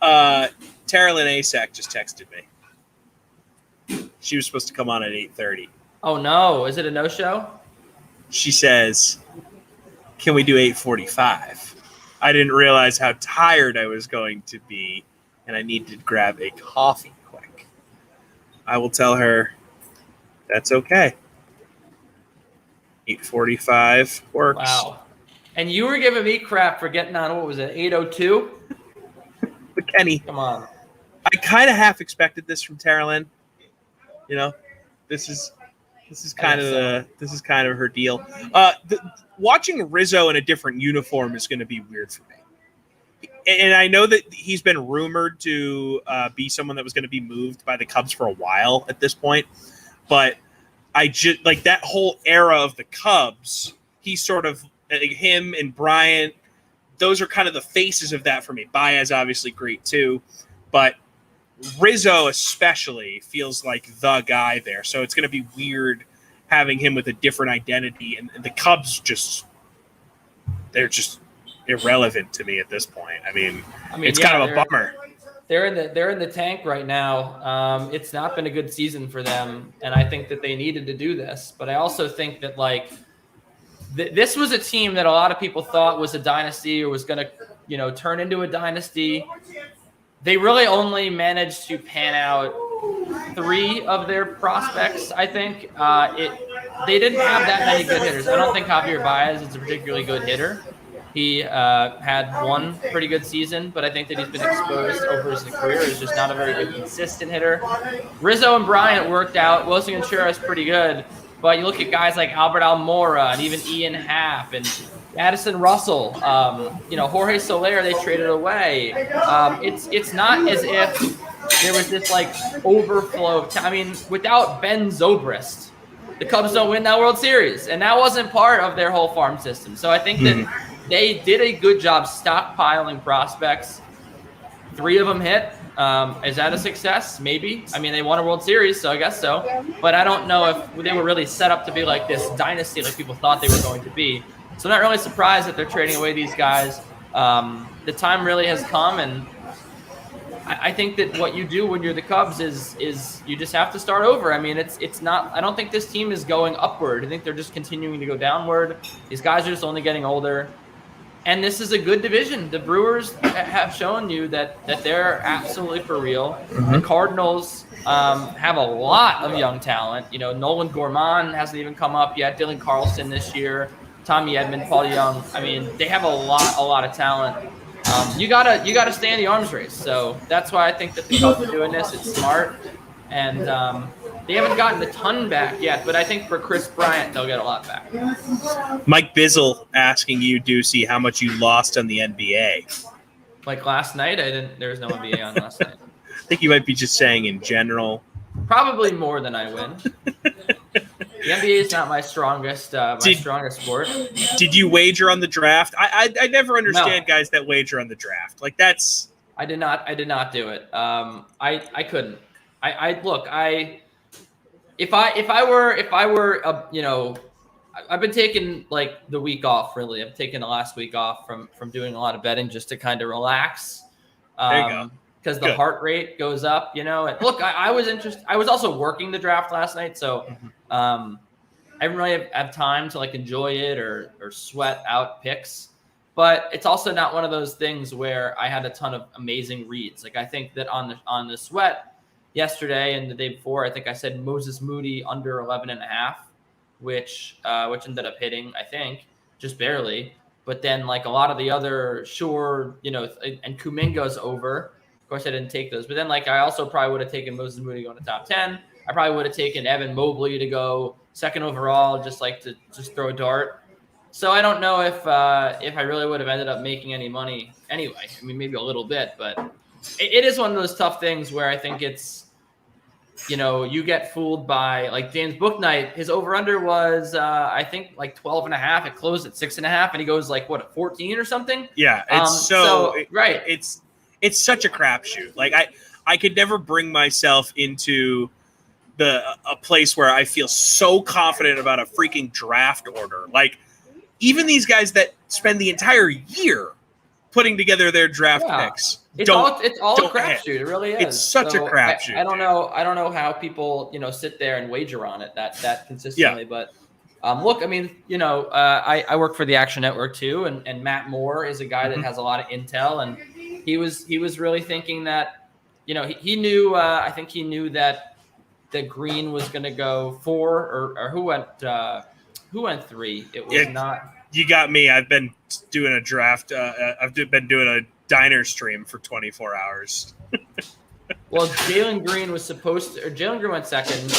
Tara-Lynn Asak just texted me. She was supposed to come on at 8:30. Oh, no. Is it a no-show? She says, can we do 8:45? I didn't realize how tired I was going to be, and I needed to grab a coffee quick. I will tell her that's okay. 8:45 works. Wow. And you were giving me crap for getting on, what was it, 8:02? But Kenny, come on. I kind of half expected this from Tara-Lynn. This is kind of her deal. Watching Rizzo in a different uniform is going to be weird for me. And I know that he's been rumored to be someone that was going to be moved by the Cubs for a while at this point. But I just like that whole era of the Cubs. He's sort of him and Bryant. Those are kind of the faces of that for me. Baez obviously great too, but Rizzo especially feels like the guy there. So it's going to be weird having him with a different identity. And the Cubs they're just irrelevant to me at this point. I mean it's kind of a bummer. They're in the tank right now. It's not been a good season for them, and I think that they needed to do this. But I also think that this was a team that a lot of people thought was a dynasty or was going to, turn into a dynasty. They really only managed to pan out 3 of their prospects, I think. They didn't have that many good hitters. I don't think Javier Baez is a particularly good hitter. He had one pretty good season, but I think that he's been exposed over his career as just not a very good consistent hitter. Rizzo and Bryant worked out. Wilson Contreras is pretty good, But you look at guys like Albert Almora and even Ian Happ and Addison Russell, Jorge Soler, they traded away. It's not as if there was this like overflow. I mean, without Ben Zobrist, the Cubs don't win that World Series, and that wasn't part of their whole farm system. So I think that they did a good job stockpiling prospects. 3 of them hit. Is that a success? Maybe. I mean, they won a World Series, so I guess so. But I don't know if they were really set up to be like this dynasty like people thought they were going to be. So I'm not really surprised that they're trading away these guys. The time really has come, and I think that what you do when you're the Cubs is you just have to start over. I mean, it's not. I don't think this team is going upward. I think they're just continuing to go downward. These guys are just only getting older, and this is a good division. The Brewers have shown you that they're absolutely for real. The Cardinals have a lot of young talent. You know, Nolan Gorman hasn't even come up yet. Dylan Carlson this year, Tommy Edman, Paul Young. I mean, they have a lot of talent. You gotta stay in the arms race. So that's why I think that the Cubs are doing this. It's smart, and they haven't gotten a ton back yet. But I think for Chris Bryant, they'll get a lot back. Mike Bizzle asking you, Deucey, how much you lost on the NBA. Like last night, there was no NBA on last night. I think you might be just saying in general. Probably more than I win. The NBA is not my strongest sport. Did you wager on the draft? I never understand guys that wager on the draft. Like that's. I did not do it. I couldn't. If I were I've been taking like the week off. Really, I've taken the last week off from doing a lot of betting just to kind of relax. There you go. Because the heart rate goes up, And look, I was interested. I was also working the draft last night, so I didn't really have time to like enjoy it or sweat out picks. But it's also not one of those things where I had a ton of amazing reads. Like I think that on the sweat yesterday and the day before, I think I said Moses Moody under 11.5, which ended up hitting, I think, just barely. But then like a lot of the other and Kuminga's over. Of course, I didn't take those. But then, like, I also probably would have taken Moses Moody going to top 10. I probably would have taken Evan Mobley to go second overall, just like to just throw a dart. So I don't know if I really would have ended up making any money anyway. I mean, maybe a little bit, but it is one of those tough things where I think it's, you get fooled by, like, James Bouknight. His over-under was, I think, like 12.5. It closed at 6.5, and he goes, like, what, a 14 or something? Yeah, it's right. It's such a crapshoot. Like I could never bring myself into a place where I feel so confident about a freaking draft order. Like even these guys that spend the entire year putting together their draft picks. It's all a crapshoot. It really is. It's such a crapshoot. I don't know how people sit there and wager on it that consistently. Yeah. But look, I mean, I work for the Action Network too, and Matt Moore is a guy that has a lot of intel, and he was really thinking that, he knew. I think he knew that Green was going to go 4 or who went 3. It was not. You got me. I've been doing a draft. I've been doing a diner stream for 24 hours. Well, Jalen Green was supposed to, or Jalen Green went second.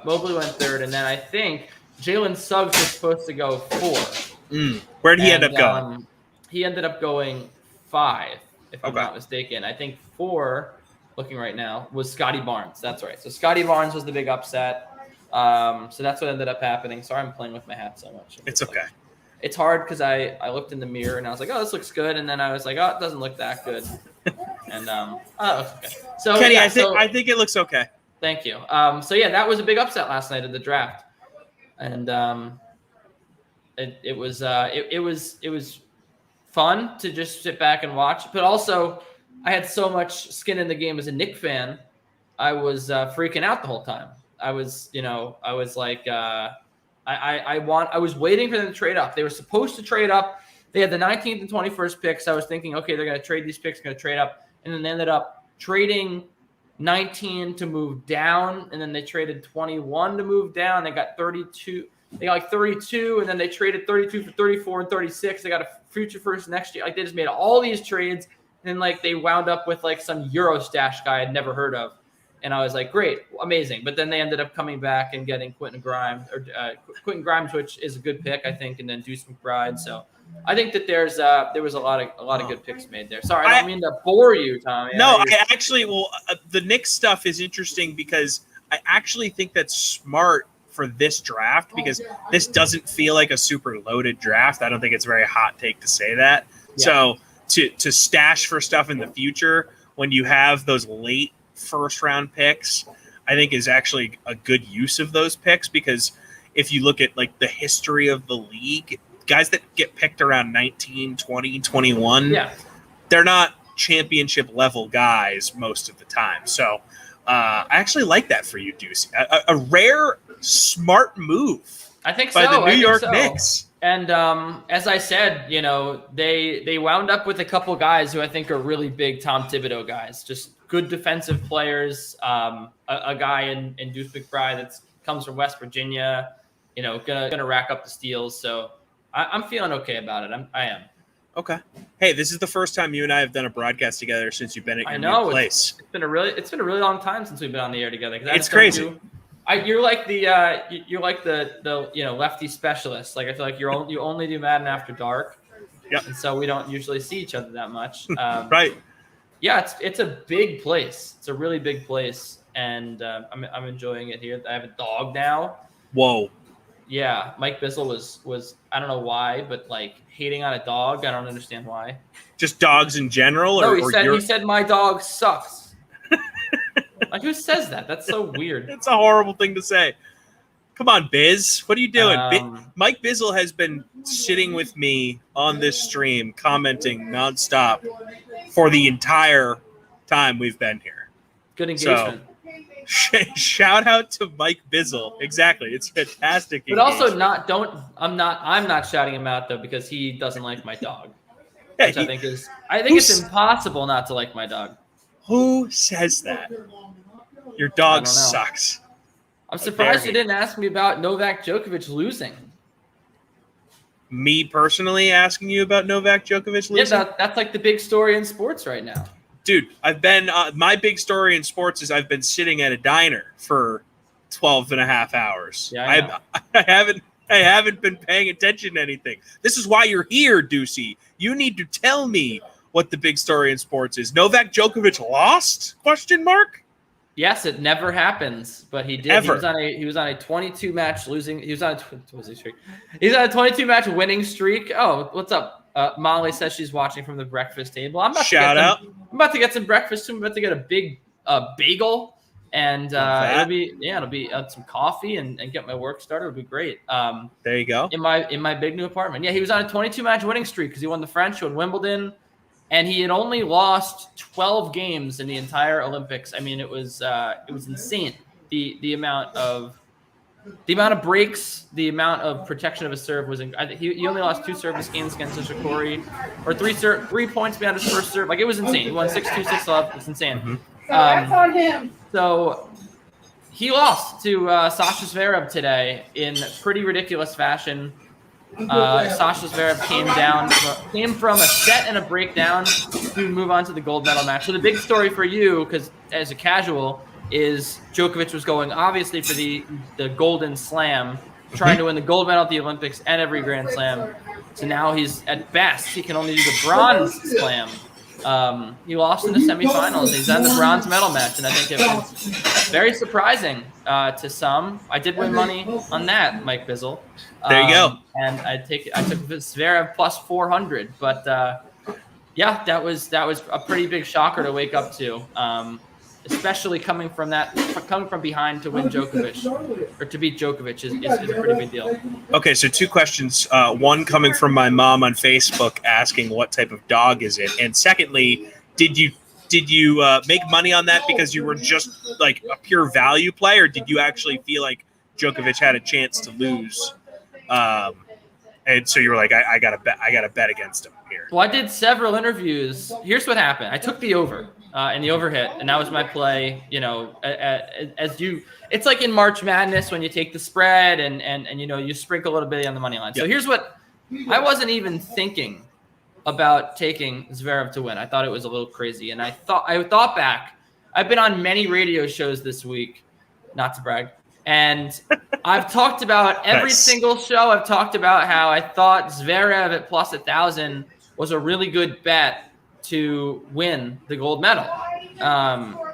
Mobley went third, and then I think Jalen Suggs was supposed to go 4. Where did he end up going? He ended up going 5, if I'm not mistaken. I think 4, looking right now, was Scotty Barnes. That's right. So Scotty Barnes was the big upset. So that's what ended up happening. Sorry, I'm playing with my hat so much. It's okay. It's hard because I looked in the mirror and I was like, oh, this looks good. And then I was like, oh, it doesn't look that good. And it looks okay. So Kenny, I think it looks okay. Thank you. So yeah, that was a big upset last night of the draft. And it was fun to just sit back and watch. But also, I had so much skin in the game as a Knicks fan. I was freaking out the whole time. I was like, I was waiting for them to trade up. They were supposed to trade up. They had the 19th and 21st picks. I was thinking, okay, they're going to trade these picks, going to trade up. And then they ended up trading 19 to move down. And then they traded 21 to move down. They got 32. They got like 32. And then they traded 32 for 34 and 36. They got a future first next year. Like they just made all these trades. And like they wound up with like some Euro stash guy I'd never heard of. And I was like, great, amazing. But then they ended up coming back and getting Quentin Grimes, which is a good pick, I think, and then Deuce McBride. So I think that there was a lot of good picks made there. Sorry, I don't mean to bore you, Tommy. No, I actually, the Knicks stuff is interesting because I actually think that's smart for this draft because this doesn't feel like a super loaded draft. I don't think it's a very hot take to say that. Yeah. So to stash for stuff in the future when you have those late first round picks, I think is actually a good use of those picks because if you look at like the history of the league, guys that get picked around 19, 20, 21, they're not championship level guys most of the time. So I actually like that for you, Deuce. A rare, smart move. I think by so. the New York Knicks. And as I said, they wound up with a couple guys who I think are really big Tom Thibodeau guys, just good defensive players. A guy in Deuce McBride that comes from West Virginia, gonna rack up the steals. So I'm feeling okay about it. I am. Okay. Hey, this is the first time you and I have done a broadcast together since you've been at your new place. It's been a really long time since we've been on the air together. It's crazy. You're like the lefty specialist. Like I feel like you only do Madden after dark. Yep. And so we don't usually see each other that much. Right. Yeah, it's a big place. It's a really big place, and I'm enjoying it here. I have a dog now. Whoa. Yeah, Mike Bizzle was I don't know why, but like hating on a dog. I don't understand why. Just dogs in general, no, he said my dog sucks. Like who says that? That's so weird. It's a horrible thing to say. Come on, Biz. What are you doing? Mike Bizzle has been sitting with me on this stream, commenting nonstop for the entire time we've been here. Good engagement. So, shout out to Mike Bizzle. Exactly. It's fantastic. But also I'm not shouting him out though because he doesn't like my dog. Yeah, which I think it's impossible not to like my dog. Who says that? Your dog sucks. I'm surprised you didn't ask me about Novak Djokovic losing. Me personally asking you about Novak Djokovic losing? Yeah, that's like the big story in sports right now. Dude, I've been my big story in sports is I've been sitting at a diner for 12 and a half hours. Yeah, I haven't been paying attention to anything. This is why you're here, Deucey. You need to tell me what the big story in sports is. Novak Djokovic lost? ? Yes, it never happens, but he did. Ever. He was on a 22 match losing. He was on a 22 match winning streak. Oh, what's up? Molly says she's watching from the breakfast table. I'm about to get some breakfast too. I'm about to get a big bagel, and it'll be some coffee and get my work started. It'll be great. There you go. In my big new apartment. Yeah, he was on a 22 match winning streak because he won the French, won Wimbledon, and he had only lost 12 games in the entire Olympics. I mean, it was insane. The amount of breaks, the amount of protection of his serve was. He only lost 2 service games against Nishikori, or 3 points behind his first serve. Like it was insane. He won 6-2, 6-love. It's insane. Mm-hmm. That's on him. So he lost to Sasha Zverev today in pretty ridiculous fashion. Sasha Zverev came from a set and a breakdown to move on to the gold medal match. So the big story for you, because as a casual, is Djokovic was going obviously for the Golden Slam, trying to win the gold medal at the Olympics and every Grand Slam. So now he can only do the Bronze Slam. He lost in the semifinals. He's on the bronze medal match, and I think it was very surprising to some. I did win money on that, Mike Bizzle. There you go. And I took Zverev plus 400, but that was a pretty big shocker to wake up to. Especially coming from behind to win Djokovic or to beat Djokovic is a pretty big deal. Okay, so 2 questions. One coming from my mom on Facebook asking what type of dog is it, and secondly, did you make money on that because you were just like a pure value play, or did you actually feel like Djokovic had a chance to lose? And so you were like, I gotta bet against him here. Well, I did several interviews. Here's what happened. I took the over. And the over hit, and that was my play. It's like in March Madness when you take the spread and you sprinkle a little bit on the money line. So here's what I wasn't even thinking about taking Zverev to win. I thought it was a little crazy, and I thought back I've been on many radio shows this week, not to brag, and I've talked about every single show. I've talked about how I thought Zverev at plus 1,000 was a really good bet to win the gold medal.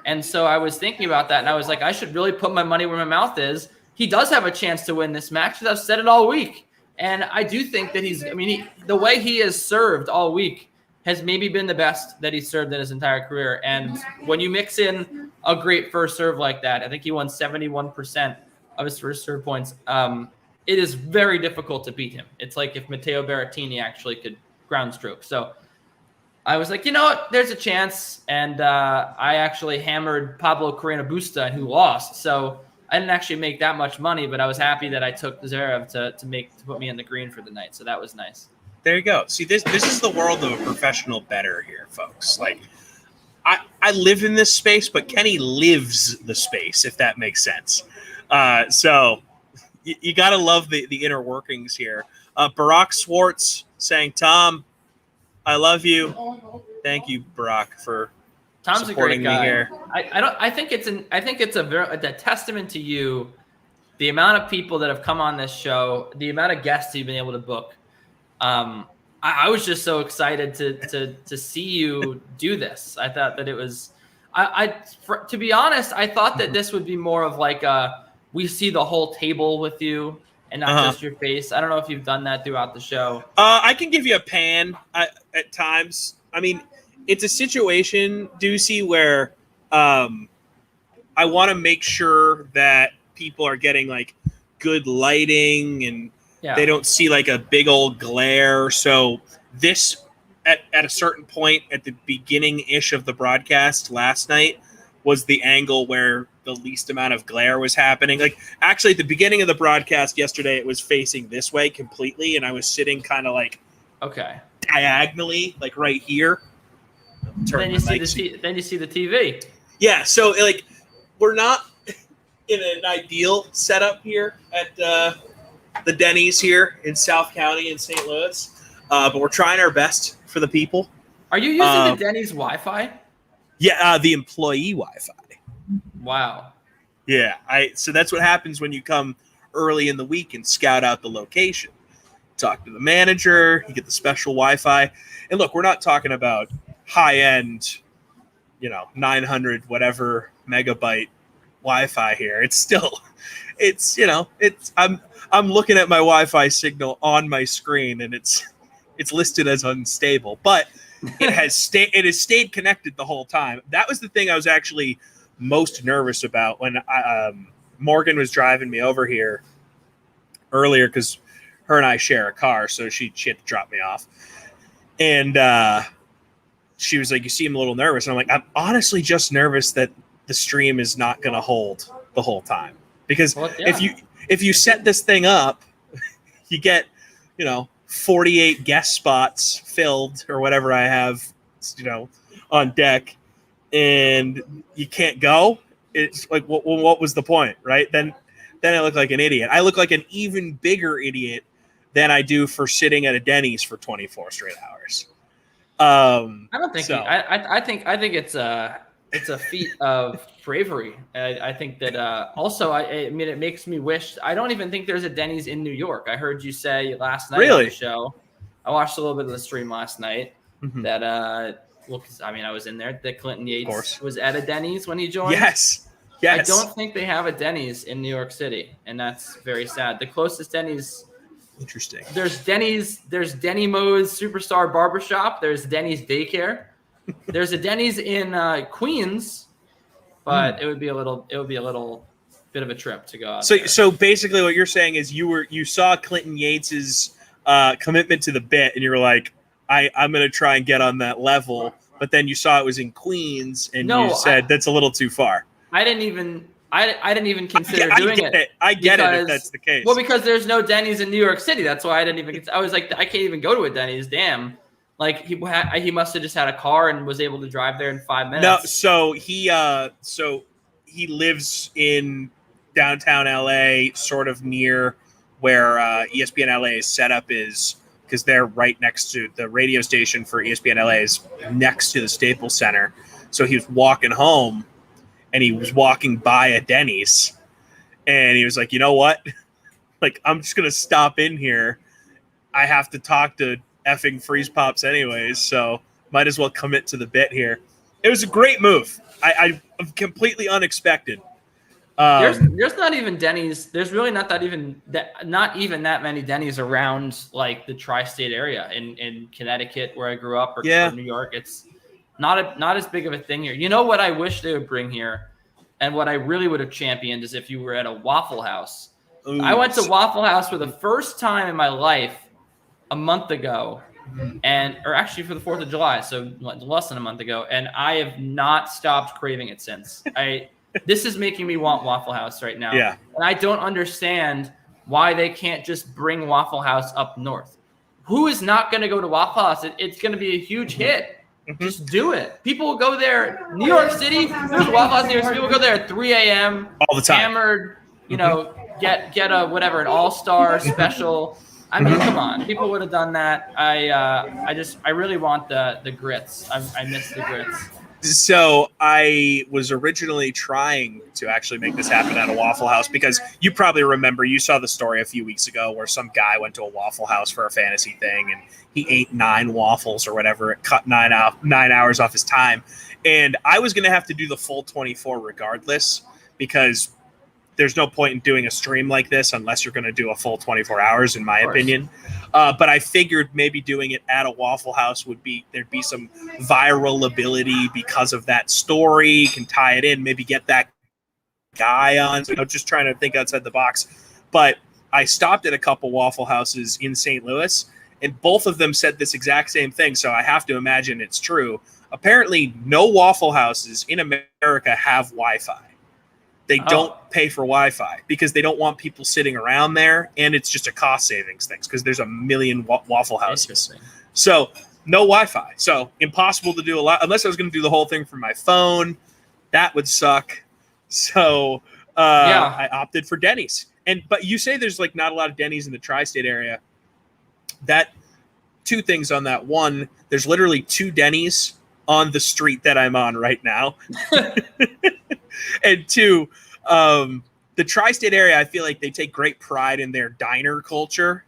And so I was thinking about that, and I was like, I should really put my money where my mouth is. He does have a chance to win this match, because I've said it all week. And I do think that the way he has served all week has maybe been the best that he's served in his entire career. And when you mix in a great first serve like that, I think he won 71% of his first serve points. It is very difficult to beat him. It's like if Matteo Berrettini actually could ground stroke. So I was like, you know what? There's a chance. And I actually hammered Pablo Carreno Busta, who lost. So I didn't actually make that much money, but I was happy that I took Zverev to put me in the green for the night. So that was nice. There you go. See, this is the world of a professional bettor here, folks. Like, I live in this space, but Kenny lives the space, if that makes sense. So you got to love the inner workings here. Barack Swartz saying, Tom, I love you. Thank you, Barack, for Tom's supporting a great guy. me here. I think it's a testament to you, the amount of people that have come on this show, the amount of guests you've been able to book. I was just so excited to see you do this. I thought that it was, to be honest, I thought that this would be more of like we see the whole table with you and not just your face. I don't know if you've done that throughout the show. I can give you a pan at times. I mean, it's a situation, Deucey, where I want to make sure that people are getting like good lighting and they don't see like a big old glare. So this at a certain point at the beginning-ish of the broadcast last night was the angle where the least amount of glare was happening. Like actually at the beginning of the broadcast yesterday, it was facing this way completely. And I was sitting kind of like diagonally, like right here. Then you see the TV. Yeah. So like we're not in an ideal setup here at the Denny's here in South County in St. Louis, but we're trying our best for the people. Are you using the Denny's Wi-Fi? Yeah, the employee Wi-Fi. Wow. Yeah, so that's what happens when you come early in the week and scout out the location. Talk to the manager, you get the special Wi-Fi. And look, we're not talking about high-end, 900 whatever megabyte Wi-Fi here. I'm looking at my Wi-Fi signal on my screen, and it's listed as unstable, but it has stayed connected the whole time. That was the thing I was actually most nervous about when Morgan was driving me over here earlier, because her and I share a car, so she had to drop me off, and she was like, "You seem a little nervous," and I'm like, "I'm honestly just nervous that the stream is not going to hold the whole time, because if you set this thing up, you get 48 guest spots filled or whatever I have on deck, and you can't go. It's like, what was the point, right? Then I look like an idiot. I look like an even bigger idiot than I do for sitting at a Denny's for 24 straight hours. I don't think so. I think it's a feat of bravery. I think that also, I mean, it makes me wish. I don't even think there's a Denny's in New York. I heard you say last night on the show. I watched a little bit of the stream last night that, because I was in there, that Clinton Yates was at a Denny's when he joined. Yes. I don't think they have a Denny's in New York City, and that's very sad. The closest Denny's. Interesting. There's Denny Mo's Superstar Barbershop. There's Denny's Daycare. There's a Denny's in Queens, but it would be a little bit of a trip to go out there. So basically what you're saying is you saw Clinton Yates's commitment to the bit, and you were like, I'm going to try and get on that level, but then you saw it was in Queens, and you said that's a little too far. I didn't even consider doing it. I get it if that's the case. Well, because there's no Denny's in New York City. That's why I didn't even. I was like, I can't even go to a Denny's. Damn. Like he must have just had a car and was able to drive there in 5 minutes. No, so he lives in downtown LA, sort of near where ESPN LA's setup is, because they're right next to the radio station for ESPN LA is next to the Staples Center. So he was walking home and he was walking by a Denny's, and he was like, you know what? Like, I'm just gonna stop in here. I have to talk to effing Freeze Pops anyways, so might as well commit to the bit here. It was a great move. I completely unexpected. There's not even Denny's. There's really not even that many Denny's around like the tri-state area in Connecticut where I grew up or New York. It's not as big of a thing here. You know what I wish they would bring here, and what I really would have championed is if you were at a Waffle House. Ooh. I went to Waffle House for the first time in my life a month ago, or actually for the 4th of July, so less than a month ago, and I have not stopped craving it since. This is making me want Waffle House right now. Yeah. And I don't understand why they can't just bring Waffle House up north. Who is not going to go to Waffle House? It's going to be a huge hit. Just do it. People will go there. New York City, there's Waffle House in New York City. People go there at 3 a.m. all the time. Hammered, get a whatever, an all-star special. I mean, come on. People would have done that. I really want the grits. I miss the grits. So I was originally trying to actually make this happen at a Waffle House because you probably remember, you saw the story a few weeks ago where some guy went to a Waffle House for a fantasy thing and he ate 9 waffles or whatever. It cut 9 hours off his time. And I was going to have to do the full 24 regardless because there's no point in doing a stream like this unless you're going to do a full 24 hours, in my opinion. But I figured maybe doing it at a Waffle House there'd be some viral ability because of that story. You can tie it in, maybe get that guy on. Just trying to think outside the box. But I stopped at a couple Waffle Houses in St. Louis, and both of them said this exact same thing. So I have to imagine it's true. Apparently, no Waffle Houses in America have Wi-Fi. They don't pay for Wi-Fi because they don't want people sitting around there, and it's just a cost savings thing because there's a million Waffle Houses. So no Wi-Fi. So impossible to do a lot unless I was going to do the whole thing from my phone. That would suck. So I opted for Denny's. But you say there's like not a lot of Denny's in the tri-state area. That 2 things on that. 1, there's literally 2 Denny's on the street that I'm on right now. And 2, the tri-state area, I feel like they take great pride in their diner culture.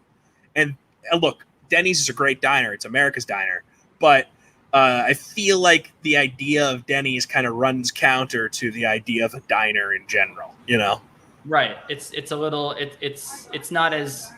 And look, Denny's is a great diner. It's America's diner. But I feel like the idea of Denny's kind of runs counter to the idea of a diner in general, Right. It's a little, it's not as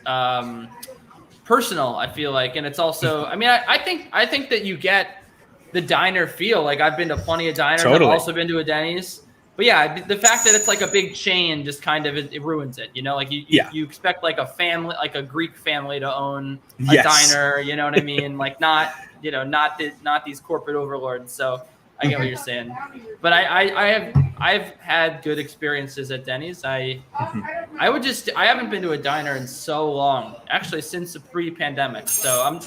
personal, I feel like. And it's also, I mean, I think that you get the diner feel. Like I've been to plenty of diners. Totally. I've also been to a Denny's. But yeah, the fact that it's like a big chain just kind of it ruins it. Like you expect like a family, like a Greek family to own a diner. You know what I mean? Like not these corporate overlords. So I get what you're saying. But I've had good experiences at Denny's. I haven't been to a diner in so long, actually since the pre-pandemic. So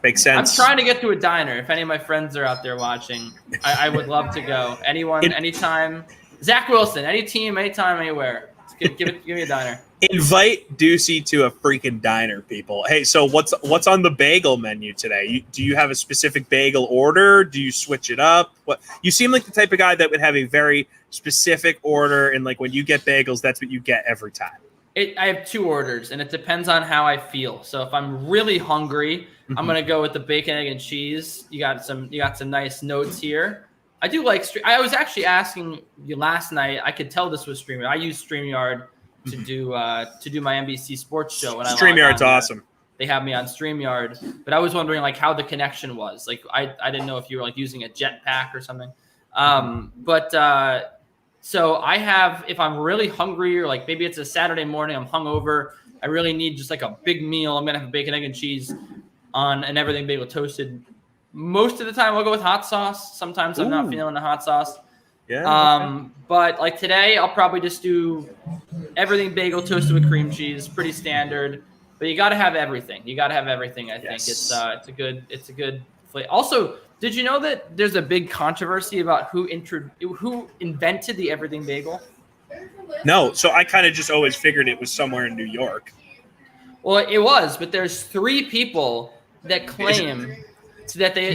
makes sense. I'm trying to get to a diner. If any of my friends are out there watching, I would love to go. Anyone, anytime. Zach Wilson, any team, anytime, anywhere. Give me a diner. Invite Ducey to a freaking diner, people. Hey, so what's on the bagel menu today? Do you have a specific bagel order? Do you switch it up? What you seem like the type of guy that would have a very specific order, and like when you get bagels, that's what you get every time. I have 2 orders, and it depends on how I feel. So if I'm really hungry, I'm gonna go with the bacon, egg, and cheese. You got some nice notes here. I do like. I was actually asking you last night. I could tell this was StreamYard. I use StreamYard to do my NBC sports show. And StreamYard's awesome. They have me on StreamYard, but I was wondering like how the connection was. Like I didn't know if you were like using a jetpack or something. So I have, if I'm really hungry or like maybe it's a Saturday morning, I'm hungover, I really need just like a big meal. I'm gonna have bacon, egg, and cheese on an everything bagel toasted. Most of the time I'll go with hot sauce. Sometimes I'm not feeling the hot sauce. Yeah. But like today I'll probably just do everything bagel toasted with cream cheese, pretty standard. But you got to have everything. I think it's a good flavor. Also, did you know that there's a big controversy about who invented the everything bagel? No, so I kind of just always figured it was somewhere in New York. Well, it was, but there's 3 people that claim that they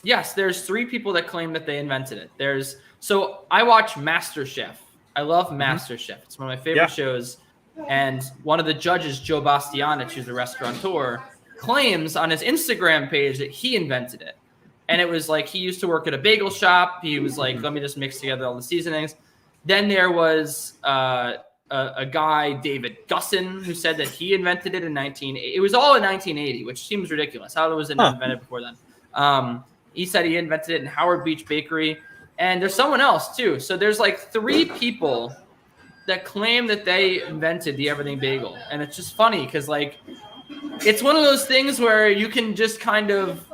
Yes, there's 3 people that claim that they invented it. So I watch MasterChef. I love MasterChef. It's one of my favorite shows. And one of the judges, Joe Bastianich, who's a restaurateur, claims on his Instagram page that he invented it. And it was like he used to work at a bagel shop. He was like, let me just mix together all the seasonings. Then there was a guy, David Gussin, who said that he invented it in 1980. It was all in 1980, which seems ridiculous. How was it not invented before then? He said he invented it in Howard Beach Bakery. And there's someone else, too. So there's like 3 people that claim that they invented the everything bagel. And it's just funny because, like, it's one of those things where you can just kind of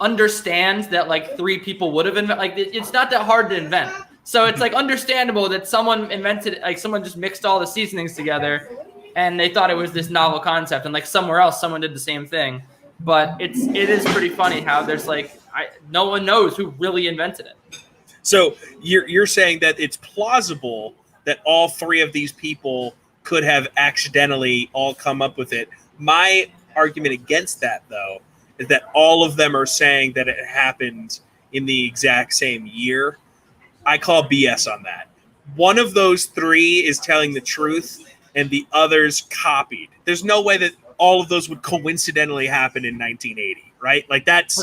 understand that, like, 3 people would have invented. Like, it's not that hard to invent. So it's, like, understandable that someone invented, like, someone just mixed all the seasonings together and they thought it was this novel concept. And, like, somewhere else, someone did the same thing. But it is pretty funny how there's, like, no one knows who really invented it. So you're saying that it's plausible that all 3 of these people could have accidentally all come up with it. My argument against that, though, is that all of them are saying that it happened in the exact same year. I call BS on that. One of those 3 is telling the truth, and the others copied. There's no way that all of those would coincidentally happen in 1980, right? Like that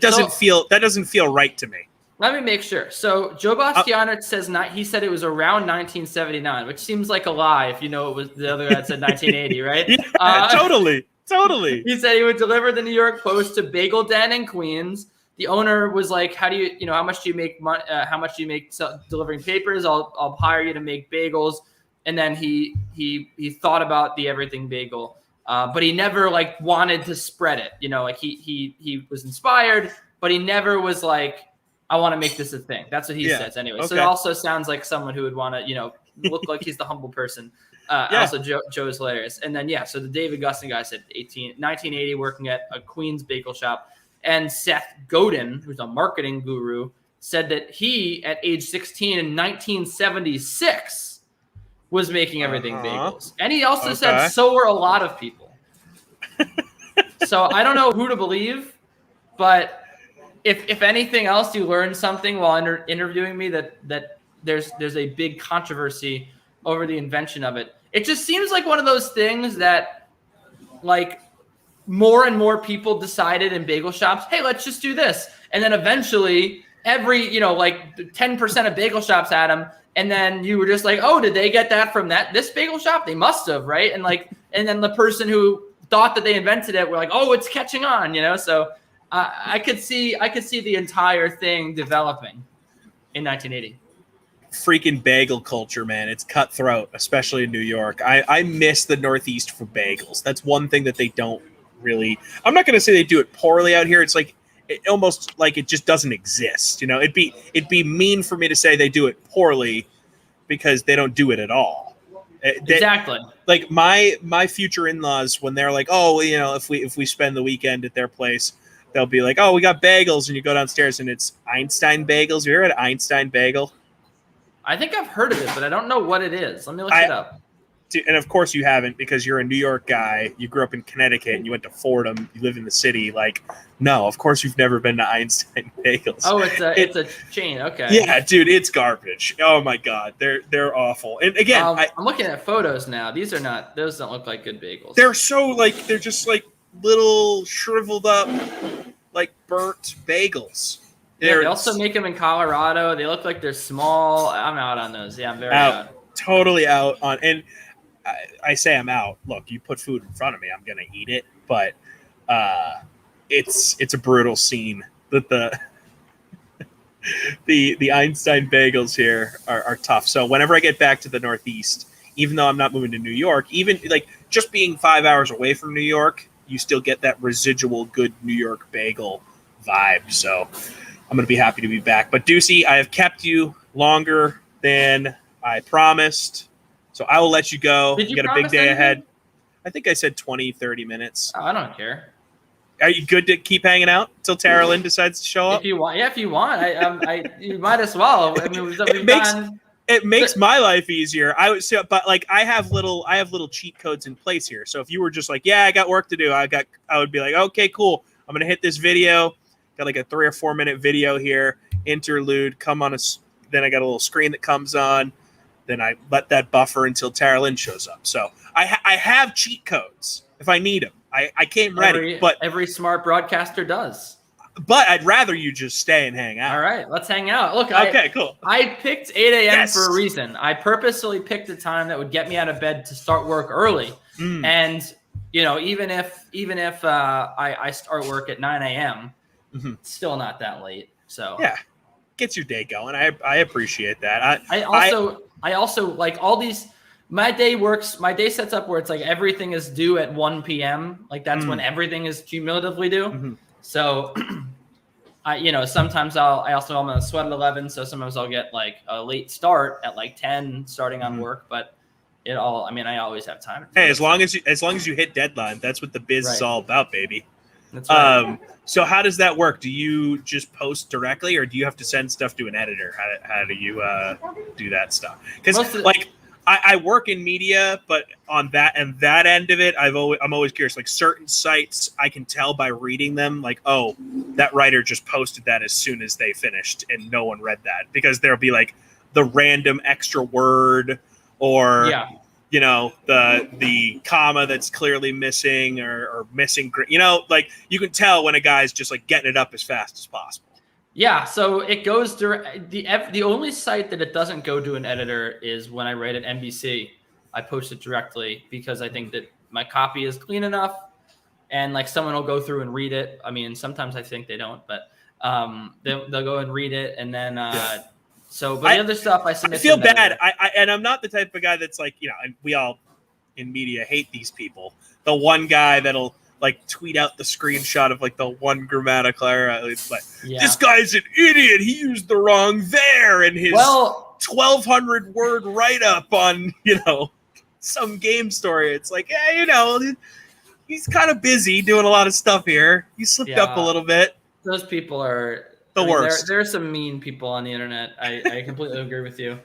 doesn't feel right to me. Let me make sure. So Joe Bastianich says he said it was around 1979, which seems like a lie if you know it was the other guy that said 1980, right? Yeah, totally. He said he would deliver the New York Post to Bagel Den in Queens. The owner was like, "How do you how much do you make money? How much do you make delivering papers? I'll hire you to make bagels." And then he thought about the everything bagel, but he never like wanted to spread it. Like he was inspired, but he never was like, I want to make this a thing. That's what he says anyway. Okay. So it also sounds like someone who would want to, look like he's the humble person. Also, Joe is hilarious. And then, so the David Gustin guy said 1980, working at a Queens bagel shop. And Seth Godin, who's a marketing guru, said that he, at age 16 in 1976, was making everything bagels. And he also said so were a lot of people. So I don't know who to believe, but if anything else, you learned something while interviewing me that there's a big controversy over the invention of it. It just seems like one of those things that, like, more and more people decided in bagel shops, hey, let's just do this. And then eventually every, 10% of bagel shops had them. And then you were just like, oh, did they get that from this bagel shop? They must have, right? And then the person who thought that they invented it were like, oh, it's catching on, So I could see the entire thing developing in 1980. Freaking bagel culture, man. It's cutthroat, especially in New York. I miss the Northeast for bagels. That's one thing that they don't really. I'm not going to say they do it poorly out here. It's like almost like it just doesn't exist. It'd be mean for me to say they do it poorly because they don't do it at all. Exactly. Like my future in-laws, when they're like, oh, if we spend the weekend at their place, they'll be like, oh, we got bagels, and you go downstairs and it's Einstein Bagels. Have you ever had Einstein Bagel? I think I've heard of it, but I don't know what it is. Let me look it up. And of course you haven't, because you're a New York guy. You grew up in Connecticut and you went to Fordham. You live in the city. Like, no, of course you've never been to Einstein Bagels. Oh, it's a chain. Okay. Yeah, dude, it's garbage. Oh my God, they're awful. And again, I'm looking at photos now. Those don't look like good bagels. They're they're just like little shriveled up, like burnt bagels. Yeah, they also make them in Colorado. They look like they're small. I'm out on those. Yeah, I'm very out. Totally out on. And I say I'm out. Look, you put food in front of me, I'm gonna eat it. But it's a brutal scene that the Einstein Bagels here are tough. So whenever I get back to the Northeast, even though I'm not moving to New York, even like just being 5 hours away from New York, you still get that residual good New York bagel vibe. So I'm going to be happy to be back. But Deucey, I have kept you longer than I promised, so I will let you go. Did you got a big day anything? ahead. I think I said 20, 30 minutes. Oh, I don't care. Are you good to keep hanging out until Tara Lynn decides to show up? If you want, you might as well. I mean, it makes my life easier. I would say, but like I have little cheat codes in place here. So if you were just like, yeah, I got work to do, I would be like, okay, cool. I'm gonna hit this video. Got like a 3 or 4 minute video here, interlude, then I got a little screen that comes on. Then I let that buffer until Tara Lynn shows up. So I have cheat codes if I need them. I came ready, but every smart broadcaster does. But I'd rather you just stay and hang out. All right, let's hang out. Look, okay, cool. I picked 8 a.m. for a reason. I purposely picked a time that would get me out of bed to start work early. And even if I start work at 9 a.m., it's still not that late. So yeah, gets your day going. I appreciate that. I also like all these. My day sets up where it's like everything is due at 1 p.m. Like that's when everything is cumulatively due. So, sometimes I'm gonna sweat at 11. So sometimes I'll get like a late start at like 10, starting on work. But I always have time. Hey, as long as you hit deadline, that's what the biz is all about, baby. That's right. So how does that work? Do you just post directly, or do you have to send stuff to an editor? How do you do that stuff? Because I work in media, but on that end of it, I'm always curious. Like certain sites, I can tell by reading them, like, oh, that writer just posted that as soon as they finished, and no one read that because there'll be like the random extra word or the comma that's clearly missing or missing. Like you can tell when a guy's just like getting it up as fast as possible. Yeah, so it goes direct. The only site that it doesn't go to an editor is when I write at NBC. I post it directly because I think that my copy is clean enough, and like someone will go through and read it. I mean, sometimes I think they don't, but they'll go and read it, and then the other stuff I submit. I feel bad. And I'm not the type of guy that's like and we all in media hate these people. The one guy that'll like tweet out the screenshot of like the one grammatical error. It's like, this guy's an idiot. He used the wrong there in his 1,200 word write up on, some game story. It's like, he's kind of busy doing a lot of stuff here. He slipped up a little bit. Those people are the worst. There are some mean people on the internet. I completely agree with you.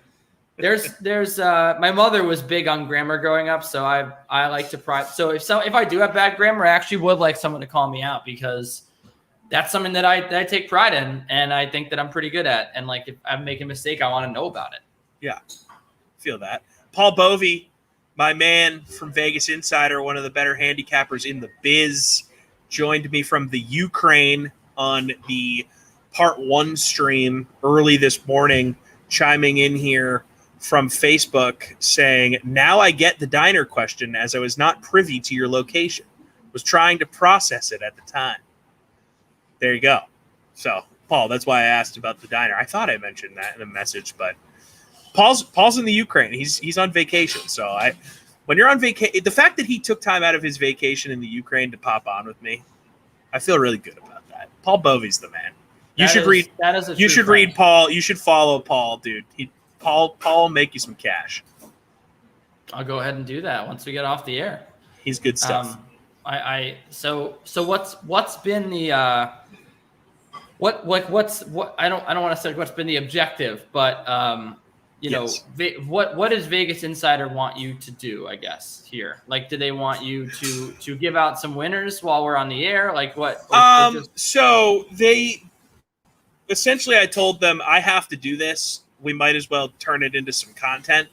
There's my mother was big on grammar growing up, so I like to pride. So if I do have bad grammar, I actually would like someone to call me out because that's something that I take pride in, and I think that I'm pretty good at. And like if I'm making a mistake, I want to know about it. Yeah, feel that. Paul Bovey, my man from Vegas Insider, one of the better handicappers in the biz, joined me from the Ukraine on the Part 1 stream early this morning, chiming in here from Facebook saying, now I get the diner question as I was not privy to your location. Was trying to process it at the time. There you go. So, Paul, that's why I asked about the diner. I thought I mentioned that in the message, but Paul's in the Ukraine. He's on vacation. So when you're on vacation, the fact that he took time out of his vacation in the Ukraine to pop on with me, I feel really good about that. Paul Bovey's the man. You should read Paul. You should follow Paul, dude. Paul will make you some cash. I'll go ahead and do that once we get off the air. He's good stuff. So what's been the I don't want to say what's been the objective, but what does Vegas Insider want you to do, I guess, here? Like, do they want you to give out some winners while we're on the air? Like what? So they essentially, I told them I have to do this. We might as well turn it into some content.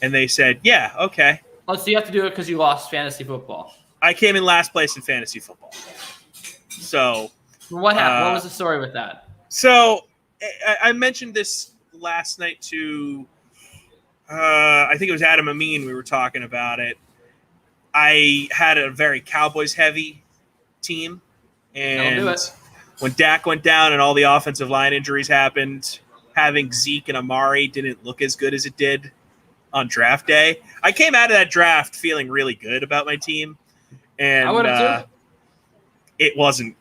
And they said, yeah, okay. Oh, so you have to do it because you lost fantasy football. I came in last place in fantasy football. So what happened? What was the story with that? So I mentioned this last night to, I think it was Adam Amin. We were talking about it. I had a very Cowboys heavy team. And when Dak went down and all the offensive line injuries happened, having Zeke and Amari didn't look as good as it did on draft day. I came out of that draft feeling really good about my team, and I would have too. It wasn't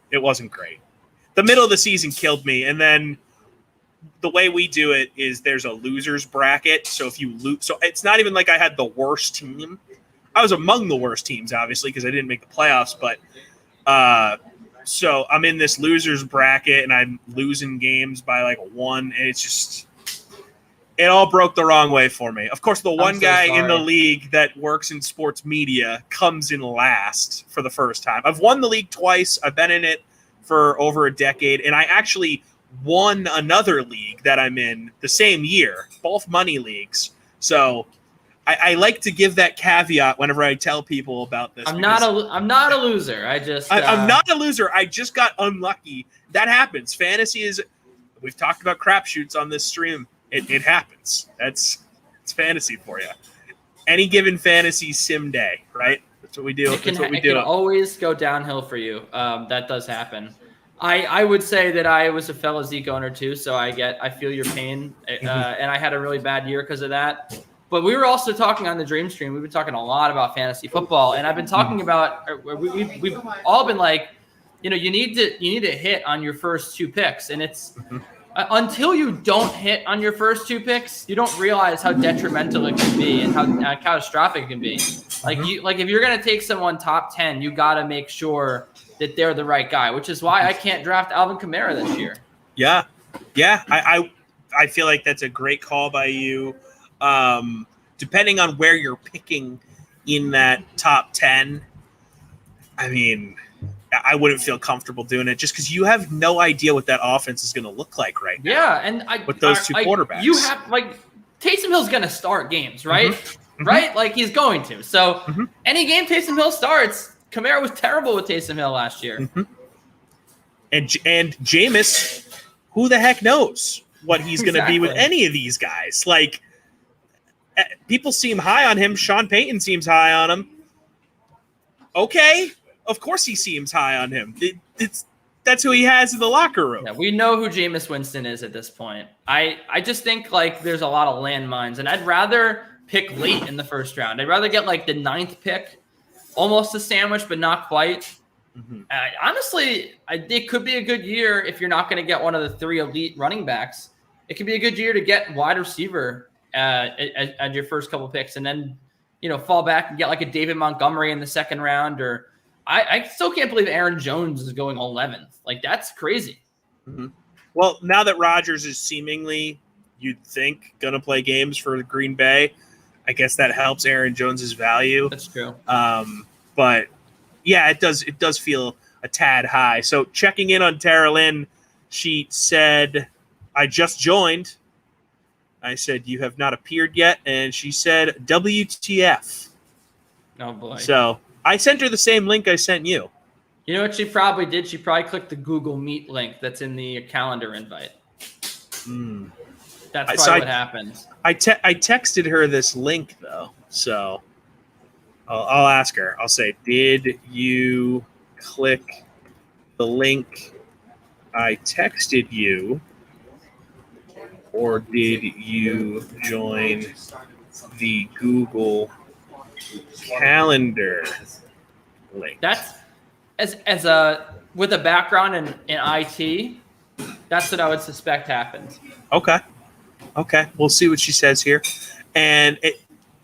great. The middle of the season killed me, and then the way we do it is there's a losers bracket. So if you lose, so it's not even like I had the worst team. I was among the worst teams, obviously, because I didn't make the playoffs, but so I'm in this losers bracket and I'm losing games by like 1, and it's just, it all broke the wrong way for me. Of course, the one guy in the league that works in sports media comes in last for the first time. I've won the league twice. I've been in it for over a decade, and I actually won another league that I'm in the same year, both money leagues. So I like to give that caveat whenever I tell people about this. I'm not a loser. I'm not a loser. I just got unlucky. That happens. Fantasy is. We've talked about crapshoots on this stream. It happens. It's fantasy for you. Any given fantasy sim day, right? That's what we do. That's what we do. It can always go downhill for you. That does happen. I would say that I was a fellow Zeke owner too, so I feel your pain, and I had a really bad year because of that. But we were also talking on the Dream Stream. We've been talking a lot about fantasy football, and I've been talking about. We've all been like, you need to hit on your first 2 picks, and it's until you don't hit on your first 2 picks, you don't realize how detrimental it can be and how catastrophic it can be. Like if you're gonna take someone top 10, you got to make sure that they're the right guy, which is why I can't draft Alvin Kamara this year. Yeah. I feel like that's a great call by you. Depending on where you're picking in that top 10, I mean, I wouldn't feel comfortable doing it just because you have no idea what that offense is going to look like right now. Yeah, and with those 2 quarterbacks, you have Taysom Hill's going to start games, right? Mm-hmm. Right, like he's going to. So any game Taysom Hill starts, Kamara was terrible with Taysom Hill last year. Mm-hmm. And Jameis, who the heck knows what he's going to be with any of these guys? Like. People seem high on him. Sean Payton seems high on him. Okay, of course he seems high on him. That's who he has in the locker room. Yeah, we know who Jameis Winston is at this point. I just think there's a lot of landmines, and I'd rather pick late in the first round. I'd rather get the 9th pick, almost a sandwich, but not quite. Mm-hmm. Honestly, it could be a good year if you're not going to get one of the 3 elite running backs. It could be a good year to get wide receiver at your first couple picks, and then fall back and get a David Montgomery in the 2nd round. Or I still can't believe Aaron Jones is going 11th. That's crazy. Mm-hmm. Well, now that Rodgers is seemingly, you'd think, gonna play games for Green Bay, I guess that helps Aaron Jones's value. That's true. But yeah, it does feel a tad high. So checking in on Tara Lynn, she said, "I just joined." I said, "You have not appeared yet." And she said, "WTF." Oh, boy. So I sent her the same link I sent you. You know what she probably did? She probably clicked the Google Meet link that's in the calendar invite. That's probably what happened. I texted her this link, though. So I'll ask her. I'll say, "Did you click the link I texted you? Or did you join the Google Calendar link?" That's with a background in IT. That's what I would suspect happened. Okay. We'll see what she says here. And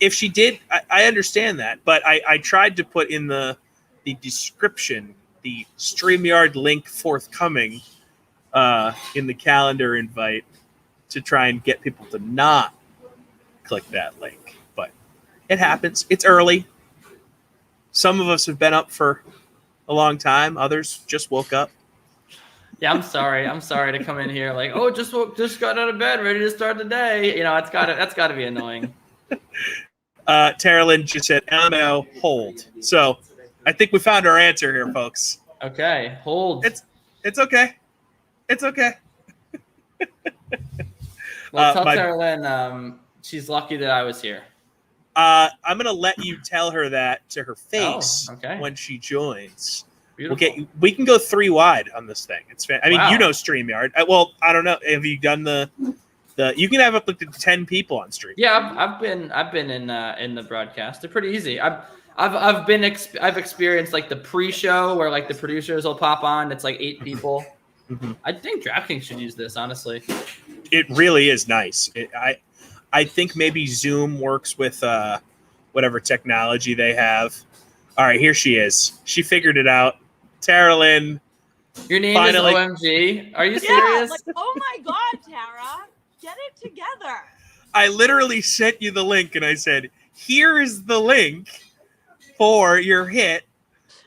if she did, I understand that. But I tried to put in the description the StreamYard link forthcoming in the calendar invite, to try and get people to not click that link. But it happens. It's early. Some of us have been up for a long time. Others just woke up. Yeah, I'm sorry. I'm sorry to come in here just got out of bed, ready to start the day. That's gotta be annoying. Tara Lynn just said, "LMO, hold." So I think we found our answer here, folks. Okay, hold. It's okay. It's okay. Well, tell Tara Lynn she's lucky that I was here. I'm going to let you tell her that to her face when she joins. Beautiful. We can go 3 wide on this thing. It's I mean, wow. StreamYard. Well, I don't know. Have you done the you can have up to 10 people on stream. Yeah, I've been in the broadcast. They're pretty easy. I've experienced the pre-show where the producers will pop on. It's 8 people. Mm-hmm. I think DraftKings should use this, honestly. It really is nice. I think maybe Zoom works with whatever technology they have. All right, here she is. She figured it out. Tara Lynn. Your name is OMG. Are you serious? Oh my God, Tara. Get it together. I literally sent you the link and I said, "Here is the link for your hit."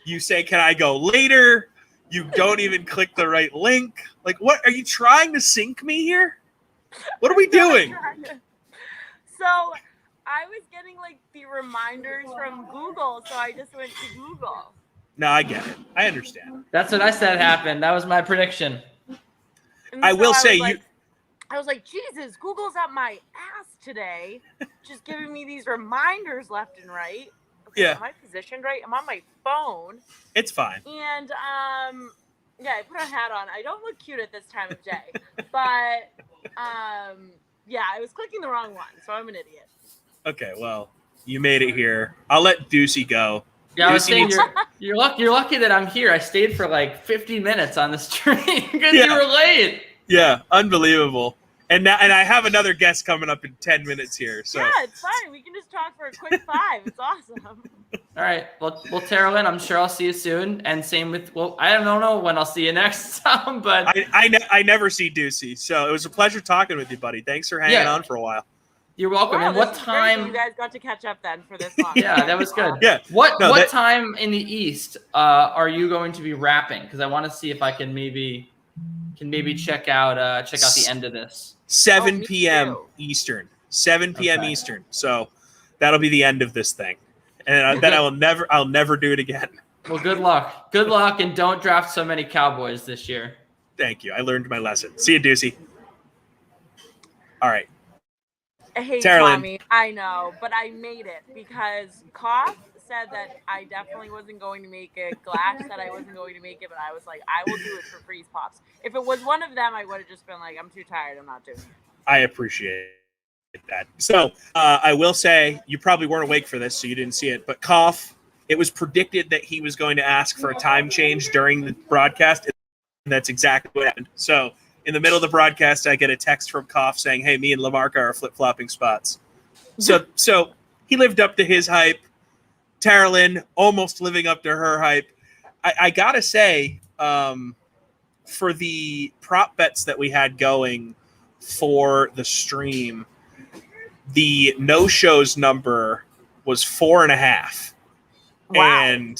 You say, "Can I go later?" You don't even click the right link. Like, what are you trying to sync me here? What are we doing? So I was getting like the reminders from Google, so I just went to Google. No, I get it. I understand. That's what I said happened. That was my prediction. And I will say I was like, Jesus, Google's up my ass today, just giving me these reminders left and right. Okay, Yeah. Am I positioned right? I'm on my phone. It's fine. And yeah, I put a hat on. I don't look cute at this time of day. But yeah, I was clicking the wrong one, so I'm an idiot. Okay, well, you made it here. I'll let Deucey go. Yeah, I was Deucey saying needs- you're lucky that I'm here. I stayed for like 50 minutes on the stream because Yeah. you were late. Yeah, unbelievable. And I have another guest coming up in 10 minutes here. So Yeah, it's fine. We can just talk for a quick 5. It's awesome. All right. Well, Terrellin, I'm sure I'll see you soon. And same with, well, I don't know when I'll see you next time, but I never see Deucey. So it was a pleasure talking with you, buddy. Thanks for hanging on for a while. you're welcome. Wow, and what this is great that time? you guys got to catch up then for this long. Yeah, that was good. Yeah. What No, time in the East are you going to be rapping? Because I want to see if I can maybe check out the end of this. 7 me p.m. too. Eastern. 7 p.m. Okay. Eastern. So that'll be the end of this thing. And then I'll never do it again. Well, good luck. Good luck, and don't draft so many Cowboys this year. Thank you. I learned my lesson. See you, Deucey. All right. Hey, Terrellin. Tommy, I know, but I made it because Koff said that I definitely wasn't going to make it. Glass said I wasn't going to make it, but I was like, I will do it for Freeze Pops. If it was one of them, I would have just been like, I'm too tired. I'm not doing it. I appreciate that. So I will say you probably weren't awake for this, so you didn't see it. But Koff, it was predicted that he was going to ask for a time change during the broadcast. And that's exactly what happened. So in the middle of the broadcast, I get a text from Koff saying, "Hey, me and Lamarca are flip-flopping spots." So he lived up to his hype. Terrellin almost living up to her hype. I gotta say, for the prop bets that we had going for the stream, the no-shows number was 4.5. Wow. And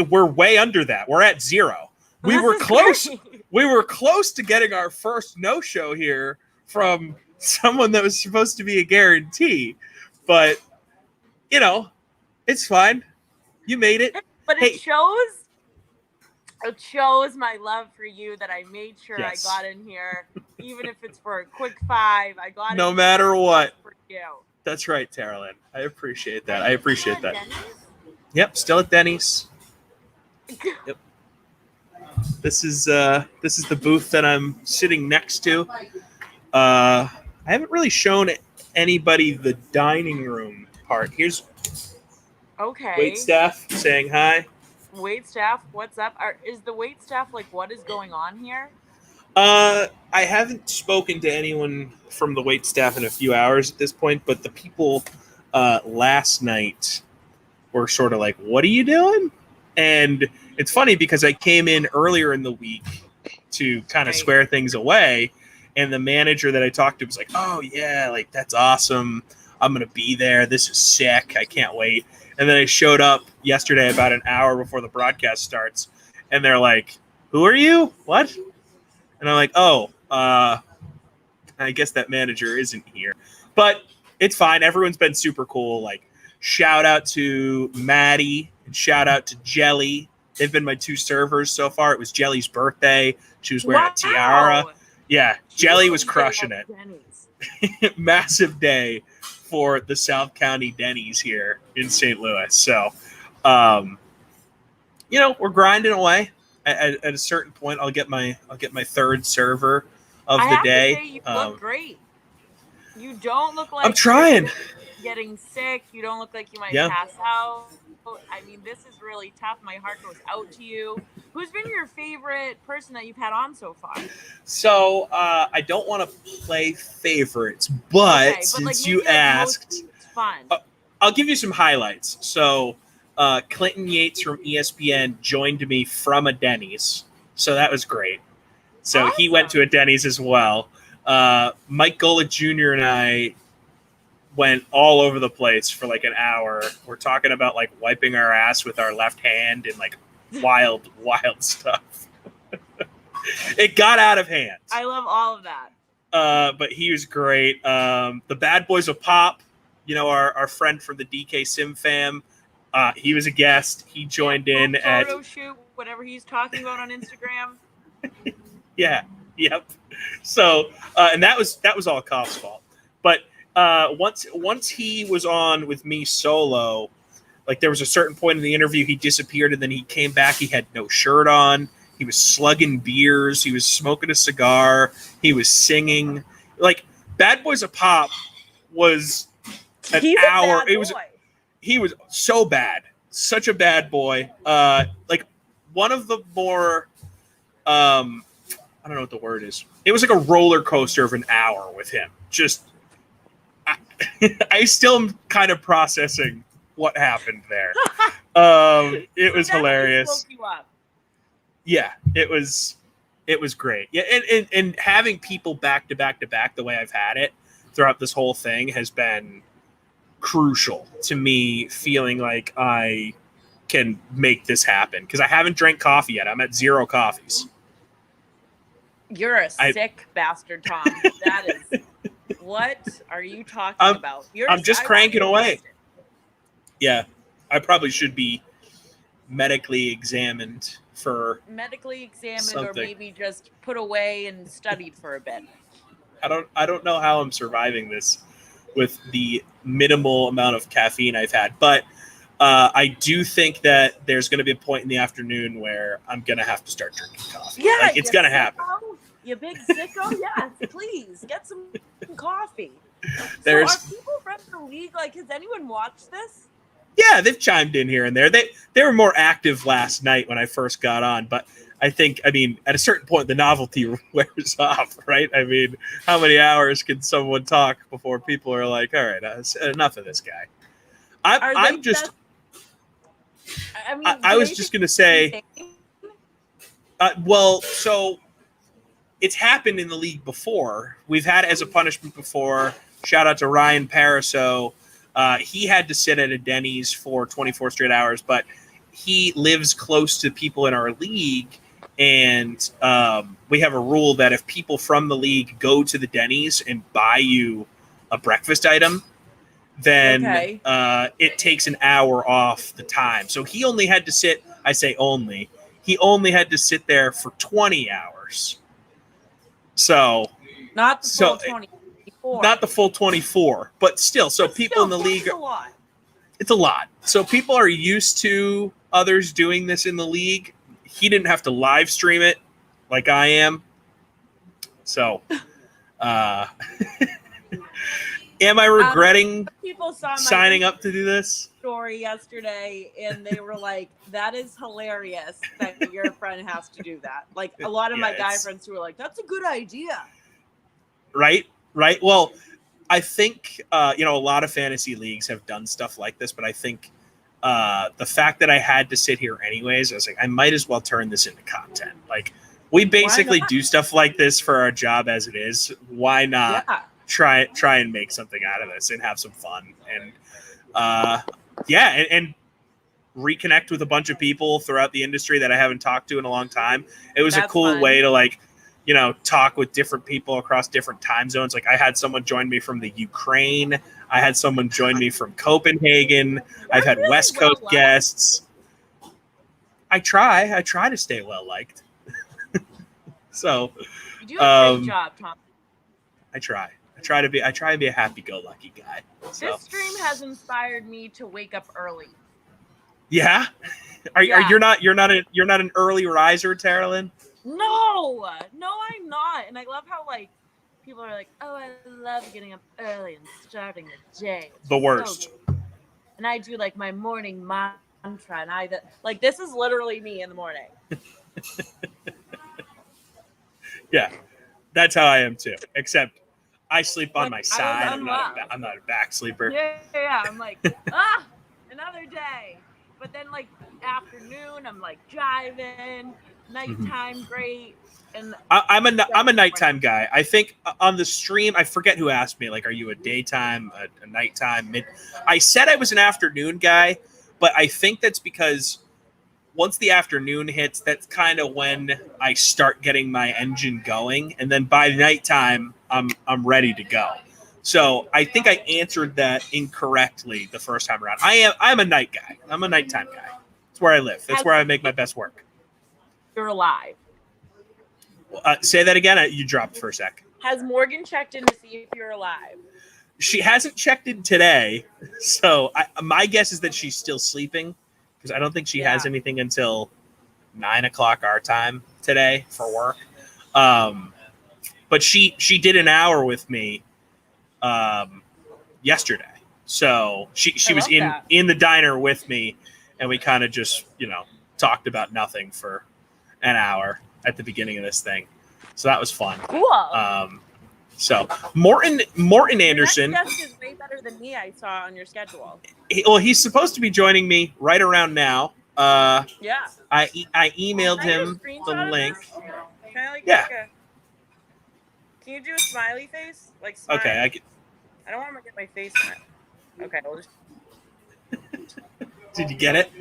we're way under that. We're at 0. We This were is close. great. We were close to getting our first no-show here from someone that was supposed to be a guarantee. But, it's fine. You made it. But Hey. it shows my love for you that I made sure Yes. I got in here, even if it's for a quick 5. I got No in matter what. for you. That's right, Terrellin. I appreciate that. I appreciate that. Denny's? Yep, still at Denny's. Yep. This is the booth that I'm sitting next to. I haven't really shown anybody the dining room part. Here's Okay. wait staff saying hi. Wait staff, what's up? Is the wait staff like, what is going on here? I haven't spoken to anyone from the wait staff in a few hours at this point, but the people last night were sort of like, "What are you doing?" And it's funny because I came in earlier in the week to kind of Right. square things away, and the manager that I talked to was like, "Oh yeah, like that's awesome. I'm gonna be there. This is sick. I can't wait." And then I showed up yesterday about an hour before the broadcast starts, and they're like, "Who are you? What?" And I'm like, "Oh, I guess that manager isn't here." But it's fine. Everyone's been super cool. Like, shout out to Maddie and shout out to Jelly. They've been my 2 servers so far. It was Jelly's birthday. She was wearing a tiara. Yeah, Jelly was crushing it. Denny's. Massive day for the South County Denny's here in St. Louis. So, we're grinding away. At a certain point, I'll get my 3rd server of I the have day. to say, you look great. You don't look like I'm trying. you're getting sick. You don't look like you might Yeah. pass out. I mean, this is really tough. My heart goes out to you. Who's been your favorite person that you've had on so far? So I don't want to play favorites, but Okay, since maybe, you asked, most fun. I'll give you some highlights. So Clinton Yates from ESPN joined me from a Denny's, so that was great. So he went to a Denny's as well. Mike Golick Jr. and I went all over the place for like an hour. We're talking about like wiping our ass with our left hand and like wild stuff. It got out of hand. I love all of that. But he was great. The Bad Boys of Pop, our friend from the DK Sim fam, he was a guest. He joined in at photo shoot, whatever he's talking about on Instagram. Yeah. Yep. So, and that was all Koff's fault. But once he was on with me solo, like there was a certain point in the interview he disappeared, and then he came back. He had no shirt on. He was slugging beers. He was smoking a cigar. He was singing. Like Bad Boys of Pop was an He's hour. A bad boy. He was so bad, such a bad boy. Like one of the more, I don't know what the word is. It was like a roller coaster of an hour with him. Just, I still am kind of processing what happened there. It was hilarious. Yeah, it was great. Yeah, and having people back to back the way I've had it throughout this whole thing has been crucial to me feeling like I can make this happen, because I haven't drank coffee yet. I'm at 0 coffees. You're a sick bastard, Tom. That is what are you talking about? I'm just cranking away. Yeah, I probably should be medically examined or maybe just put away and studied for a bit. I don't know how I'm surviving this with the minimal amount of caffeine I've had, but I do think that there's going to be a point in the afternoon where I'm going to have to start drinking coffee. Yeah, like, it's going to happen. You big sicko, yes, please get some coffee. So are people from the league, like, has anyone watched this? Yeah, they've chimed in here and there. They were more active last night when I first got on, but I mean, at a certain point, the novelty wears off, right? I mean, how many hours can someone talk before people are like, all right, enough of this guy? I was just going to say, so it's happened in the league before. We've had it as a punishment before. Shout out to Ryan Paraso. He had to sit at a Denny's for 24 straight hours, but he lives close to people in our league, and we have a rule that if people from the league go to the Denny's and buy you a breakfast item, then it takes an hour off the time. So he only had to sit, he only had to sit there for 20 hours. So not the full 24. Not the full 24, but still. So but people in the league, it's a lot. So people are used to others doing this in the league. He didn't have to live stream it like I am. So, am I regretting people saw signing up to do this? Story yesterday, and they were like, "That is hilarious that your friend has to do that." Like a lot of my guy friends who were like, "That's a good idea." Right. Well, I think, a lot of fantasy leagues have done stuff like this, but I think the fact that I had to sit here anyways, I was like, I might as well turn this into content. Like, we basically do stuff like this for our job as it is. Why not try and make something out of this and have some fun? And and reconnect with a bunch of people throughout the industry that I haven't talked to in a long time. It was a cool way to talk with different people across different time zones. Like I had someone join me from the Ukraine. I had someone join me from Copenhagen. I've had West Coast guests. I try to stay well liked. So you do a great job, Tom. I try to be a happy-go-lucky guy. So. This stream has inspired me to wake up early. Yeah? You're not an early riser, Terrelyn? No, I'm not. And I love how people are like, "Oh, I love getting up early and starting the day." The worst. So and I do my morning mantra, and this is literally me in the morning. Yeah, that's how I am too. Except I sleep on my side. I'm not a back sleeper. Yeah. I'm like, another day. But then afternoon, I'm driving. Nighttime, great. And I'm a nighttime guy. I think on the stream, I forget who asked me, are you a daytime, a nighttime, mid? I said I was an afternoon guy, but I think that's because once the afternoon hits, that's kind of when I start getting my engine going, and then by nighttime, I'm ready to go. So I think I answered that incorrectly the first time around. I'm a night guy. I'm a nighttime guy. That's where I live. That's where I make my best work. You're alive. Say that again. You dropped for a sec. Has Morgan checked in to see if you're alive? She hasn't checked in today, so my guess is that she's still sleeping because I don't think she has anything until 9 o'clock our time today for work. But she did an hour with me yesterday, so she was in the diner with me, and we kind of just talked about nothing for an hour at the beginning of this thing. So that was fun. Cool. So Morton Anderson. Your next guest is way better than me. I saw on your schedule. He's supposed to be joining me right around now. Yeah. I emailed him the link. Can you do a smiley face? Like smile. Okay, I don't want to get my face in it. Okay, we'll just. Did you get it?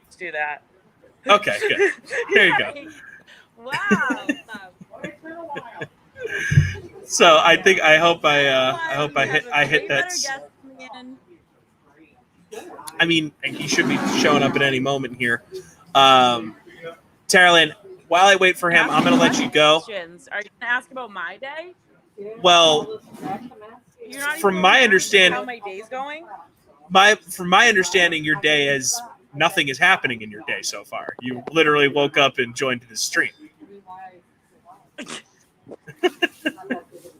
Let's do that. Okay, good. There you go. Wow. So I hope I hit that. I mean, he should be showing up at any moment here. Tara-Lynn, while I wait for him, I'm going to let you go. Are you going to ask about my day? Well, from my understanding, how my day's going? From my understanding, your day is nothing is happening in your day so far. You literally woke up and joined the stream.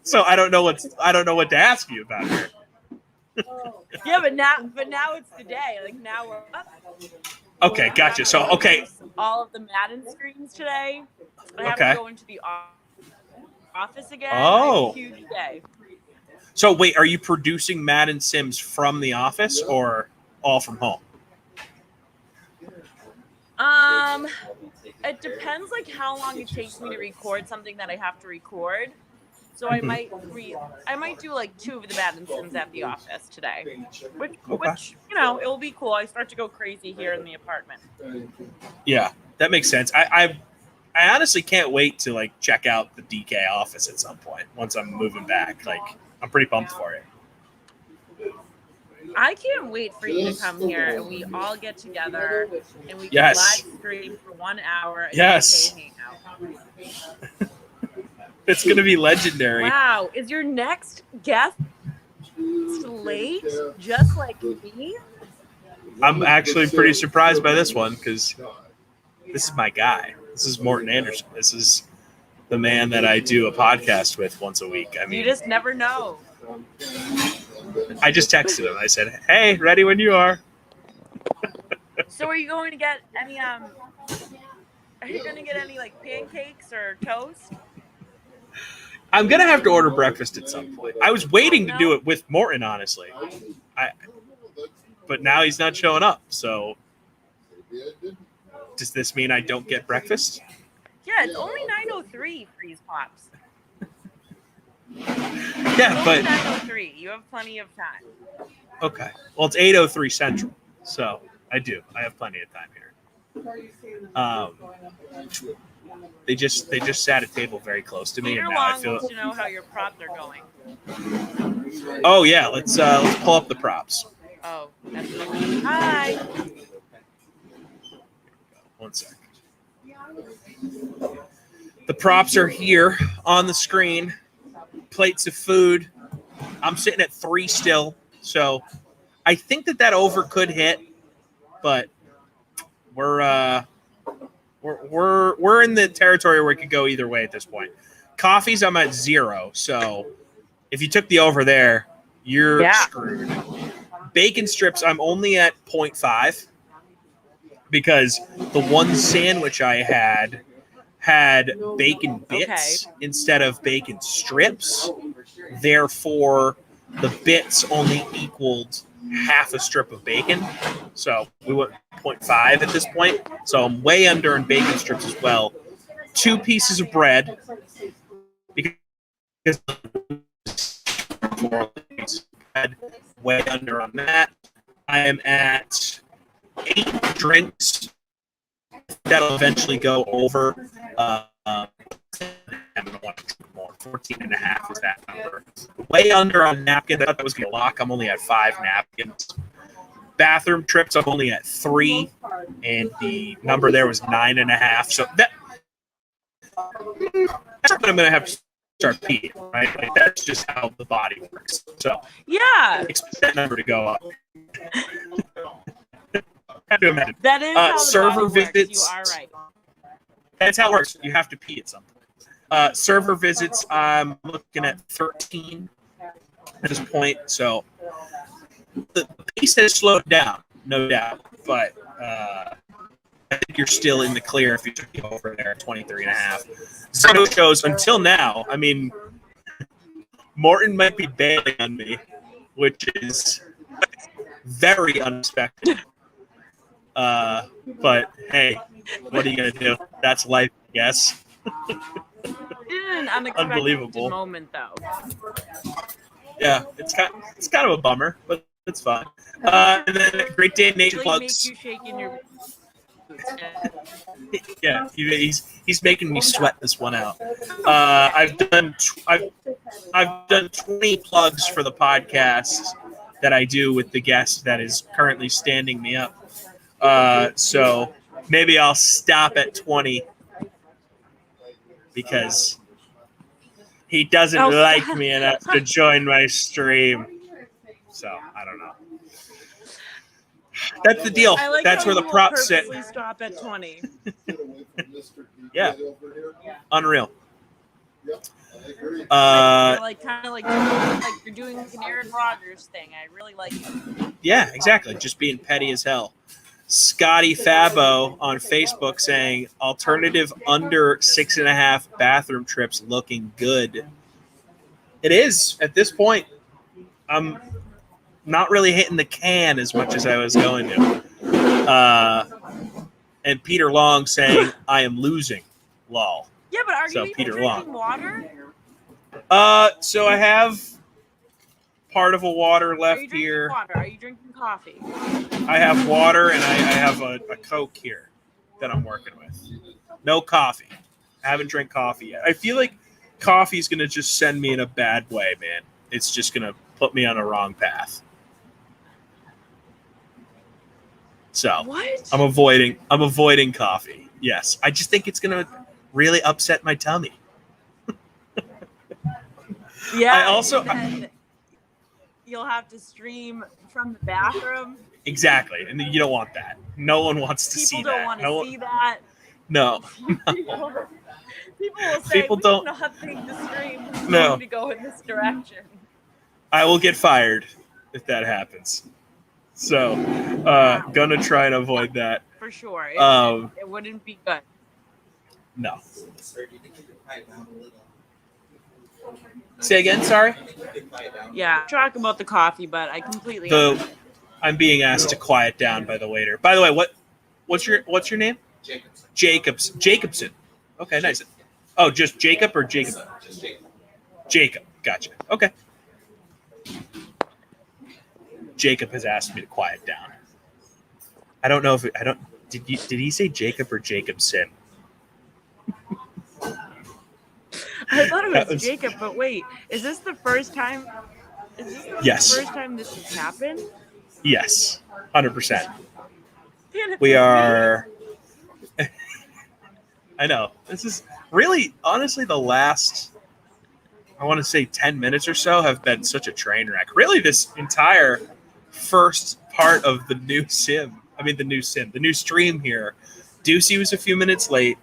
So I don't know what to ask you about here. Yeah, but now it's the day. Like now we're up. Okay, gotcha. So all of the Madden screens today. I have to go into the office again. Oh, huge day. So wait, are you producing Madden Sims from the office or all from home? It depends like how long it takes me to record something that I have to record. So I might do like 2 of the Madden Sims at the office today, which it will be cool. I start to go crazy here in the apartment. Yeah, that makes sense. I honestly can't wait to like check out the DK office at some point once I'm moving back. Like I'm pretty pumped for it. I can't wait for you to come here and we all get together and we can live stream for 1 hour. And hang out. It's going to be legendary. Wow. Is your next guest late, just like me? I'm actually pretty surprised by this one because this is my guy. This is Morton Anderson. This is the man that I do a podcast with once a week. I mean, you just never know. I just texted him. I said, "Hey, ready when you are." So are you going to get any like pancakes or toast? I'm gonna have to order breakfast at some point. I was waiting to do it with Morton, honestly. But now he's not showing up. So does this mean I don't get breakfast? Yeah, it's only 9:03. FreezePops. Yeah, but 9:03. You have plenty of time. Okay. Well, it's 8:03 Central, so I have plenty of time here. They just sat at a table very close to me, Peter and now I feel. Wants to know how your props are going. Oh yeah, let's pull up the props. Oh, that's hi. One sec. The props are here on the screen. Plates of food. I'm sitting at 3 still, so I think that over could hit, but we're in the territory where it could go either way at this point. Coffees, I'm at 0, so if you took the over there, you're screwed. Bacon strips, I'm only at 0.5 because the one sandwich I had bacon bits instead of bacon strips. Therefore, the bits only equaled half a strip of bacon. So we went 0.5 at this point. So I'm way under in bacon strips as well. 2 pieces of bread. Because 4 pieces of bread, way under on that. I am at 8 drinks. That'll eventually go over. I'm going to want to drink more. 14 and a half is that number. Way under on napkins. I thought that was going to lock. I'm only at 5 napkins. Bathroom trips, I'm only at 3. And the number there was 9.5. So that's what I'm going to have to start peeing, right? Like, that's just how the body works. So Yeah. expect that number to go up. Have to imagine. That is how the server body visits. works. You are right. That's how it works. You have to pee at something. Server visits, I'm looking at 13 at this point. So the pace has slowed down, no doubt. But I think you're still in the clear if you took me over there at 23.5. So shows until now, I mean, Morton might be bailing on me, which is very unexpected. But hey, what are you gonna do? That's life, I guess. It is an unexpected Unbelievable moment, though. Yeah, it's kind of a bummer, but it's fine. And then Great Day Nature Really Plugs. make you shake in your Yeah, he's making me sweat this one out. I've done 20 plugs for the podcast that I do with the guest that is currently standing me up. So maybe I'll stop at 20 because he doesn't like me enough to join my stream. So I don't know. That's the deal. I like That's how where the you will props sit. purposely stop at 20. Yeah. Unreal. You're like kind of like you're doing an Aaron Rodgers thing. I really like it. Yeah, exactly. Just being petty as hell. Scotty Fabo on Facebook saying alternative under 6.5 bathroom trips looking good. It is at this point. I'm not really hitting the can as much as I was going to. And Peter Long saying I am losing. Lol. Yeah, but are So you Peter even drinking water? So I have part of a water Are you left drinking here. water? Are you drinking coffee? I have water and I have a Coke here that I'm working with. No coffee. I haven't drank coffee yet. I feel like coffee is going to just send me in a bad way, man. It's just going to put me on a wrong path. So What? I'm avoiding coffee. Yes. I just think it's going to really upset my tummy. Yeah. You'll have to stream from the bathroom. Exactly. And you don't want that. No one wants to see that. People don't want to see that. No. People will say, People we don't- do not think the stream is No. going to go in this direction. I will get fired if that happens. So, gonna try and avoid that. For sure. It wouldn't be good. No. Say again, sorry? Yeah. Talk about the coffee, but I completely understand. I'm being asked to quiet down by the waiter. By the way, what's your name? Jacobson. Okay, nice. Oh, just Jacob or Jacob? Just Jacob. Jacob. Gotcha. Okay. Jacob has asked me to quiet down. I don't know if did he say Jacob or Jacobson? I thought it was Jacob, but wait, is this the first time? Yes. First time this has happened? Yes, 100%. Man, We are. I know. This is really, honestly, the last, I want to say 10 minutes or so have been such a train wreck. Really, this entire first part of the new stream here. Ducey was a few minutes late.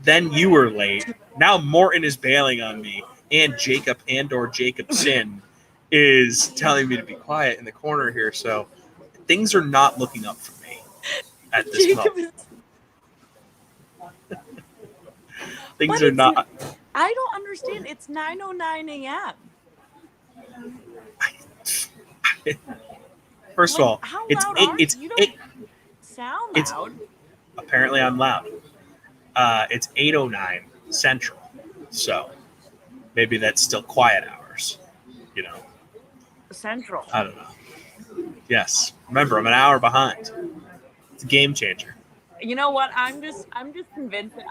Then you were late. Now Morton is bailing on me. And Jacob or Jacobson is telling me to be quiet in the corner here. So things are not looking up for me at this moment. Things are not. I don't understand. It's 9:09 a.m. First of all, how it's loud eight. are It's you? You eight. don't sound It's loud. apparently I'm loud. It's 8:09 Central, so maybe that's still quiet hours. You know, Central. I don't know. Yes, remember I'm an hour behind. It's a game changer. You know what? I'm just convinced that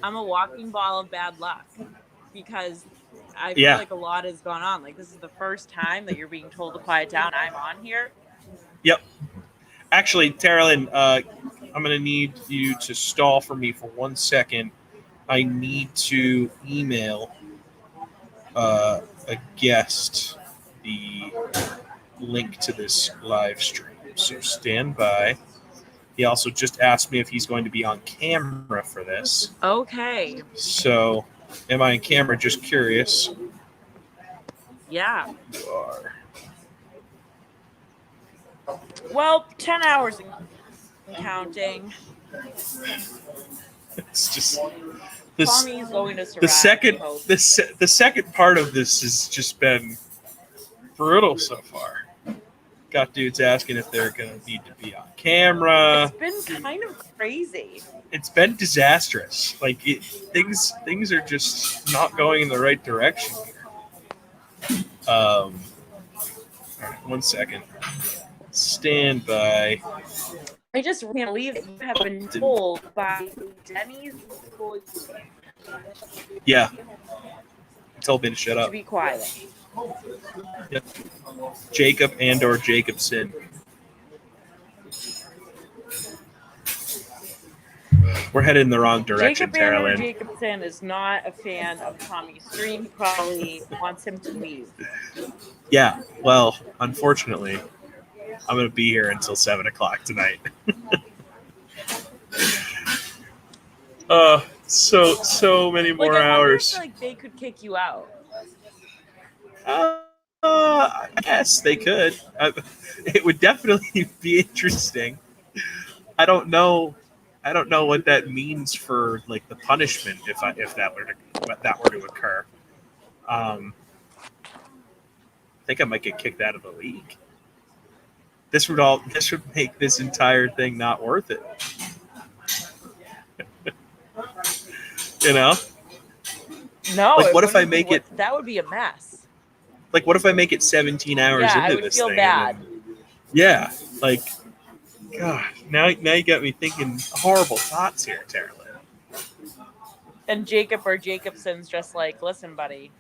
I'm a walking ball of bad luck because I feel Yeah. like a lot has gone on. Like this is the first time that you're being told to quiet down. I'm on here. Yep. Actually, Carolyn, I'm going to need you to stall for me for 1 second. I need to email a guest the link to this live stream. So stand by. He also just asked me if he's going to be on camera for this. Okay. So, am I on camera? Just curious. Yeah. You are. Well, 10 hours and counting. It's just this. Tommy's going to survive. The second, I hope. the second part of this has just been brutal so far. Got dudes asking if they're going to need to be on camera. It's been kind of crazy. It's been disastrous. Like things are just not going in the right direction here. All right, 1 second. Stand by. I just can't believe that you have been told by Denny's employees Yeah. He told me to shut to up. be quiet. Yep. Jacob and/or Jacobson. We're headed in the wrong direction, Jacob Andrew Carolyn. Jacobson is not a fan of Tommy's stream. He probably wants him to leave. Yeah. Well, unfortunately, I'm going to be here until 7 o'clock tonight. So many more I wonder hours. if, they could kick you out. I guess they could. It would definitely be interesting. I don't know what that means for like the punishment if that were to occur. I think I might get kicked out of the league. This would make this entire thing not worth it. You know? No. Like, what if I make it? That would be a mess. Like, what if I make it 17 hours Yeah, into I would this feel thing? bad. Yeah, like, God, now you got me thinking horrible thoughts here, Carolyn. And Jacob or Jacobson's just like, listen, buddy,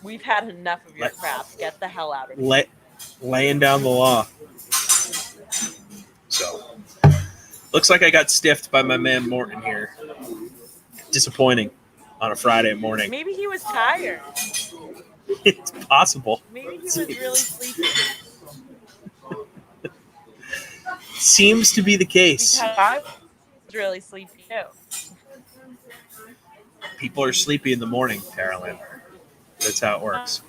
we've had enough of your crap. Get the hell out of here. Laying down the law. So, looks like I got stiffed by my man Morton here. Disappointing on a Friday morning. Maybe he was tired. It's possible. Maybe he was really sleepy. Seems to be the case. Because I was really sleepy too. People are sleepy in the morning, Carolyn. That's how it works.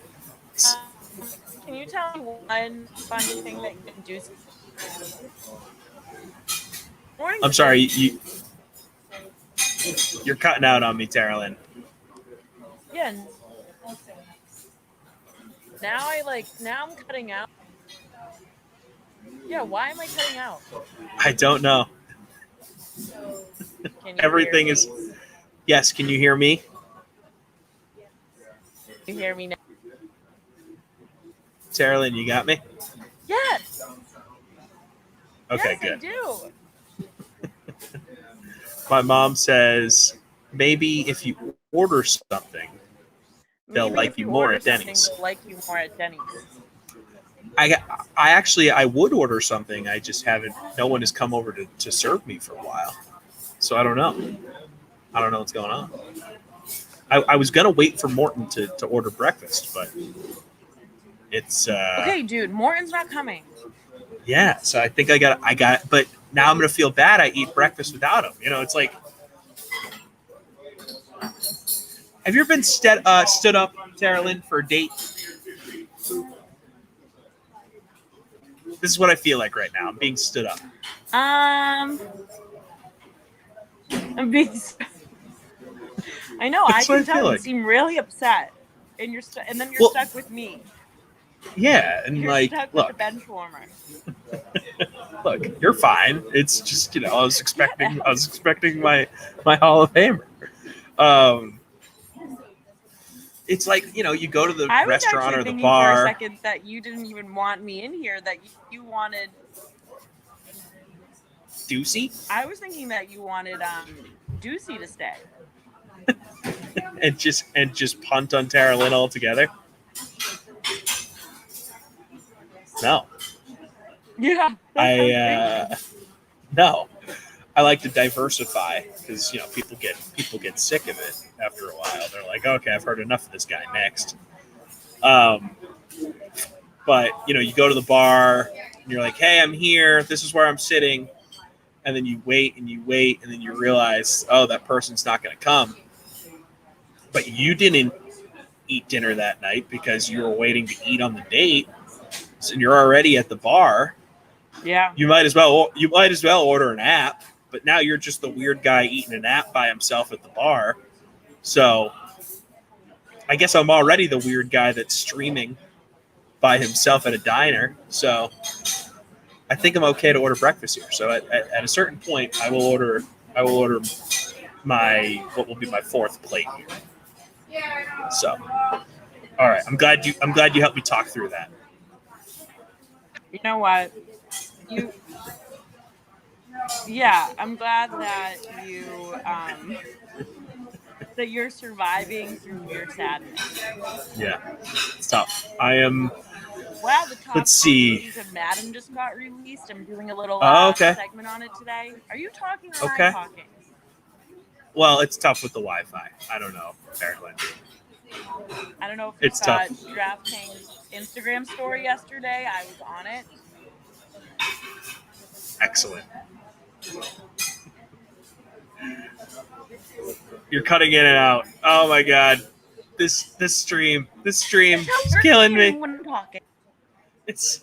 Can you tell me one funny thing that you can do? I'm sorry, you're cutting out on me, Carolyn. Yeah. Now I'm cutting out. Yeah, why am I cutting out? I don't know. Can you Everything hear is. me? Yes, can you hear me? Can you hear me now? Carolyn, you got me? Yes. Okay, Yes, good. I do. My mom says maybe if you order something, they'll Maybe like if you more order at Denny's. something, they'll like you more at Denny's. I would order something. I just haven't. No one has come over to serve me for a while, so I don't know. I don't know what's going on. I was gonna wait for Morton to order breakfast, but it's Okay, dude, Morton's not coming. yeah. So I think I got. But now I'm gonna feel bad. I eat breakfast without him. You know, it's like. Have you ever been stood up, Carolyn, for a date? This is what I feel like right now. I'm being stood up. I'm being. I know. That's I what can I tell feel you like. seem really upset, and then you're stuck with me. Yeah, and You're like, stuck look, with the bench warmer. look, you're fine. It's just I was expecting my Hall of Famer. It's like you go to the I was restaurant actually or the thinking bar. for a second that you didn't even want me in here. That you wanted. Stussy I was thinking that you wanted Ducey to stay. and just punt on Tara Lynn altogether. No, Yeah, that's what I'm thinking. no. I like to diversify because people get sick of it after a while. They're like, okay, I've heard enough of this guy. Next, but you go to the bar and you're like, hey, I'm here. This is where I'm sitting, and then you wait and you wait, and then you realize, oh, that person's not going to come. But you didn't eat dinner that night because you were waiting to eat on the date, so you're already at the bar. Yeah. You might as well order an app, but now you're just the weird guy eating an app by himself at the bar. So I guess I'm already the weird guy that's streaming by himself at a diner. So I think I'm okay to order breakfast here. So at a certain point, I will order what will be my fourth plate here. So, all right, I'm glad you helped me talk through that. You know what? Yeah, I'm glad that that you're surviving through your sadness. Yeah, it's tough. I am. Wow, the top Let's see. season of Madden just got released. I'm doing a little okay. segment on it today. Are you talking or Okay. am I talking? Well, it's tough with the Wi-Fi. I don't know, apparently. I don't know if you It's saw tough. DraftKings Instagram story yesterday. I was on it. Excellent. You're cutting in and out. Oh my god. This stream is killing me. When I'm talking. It's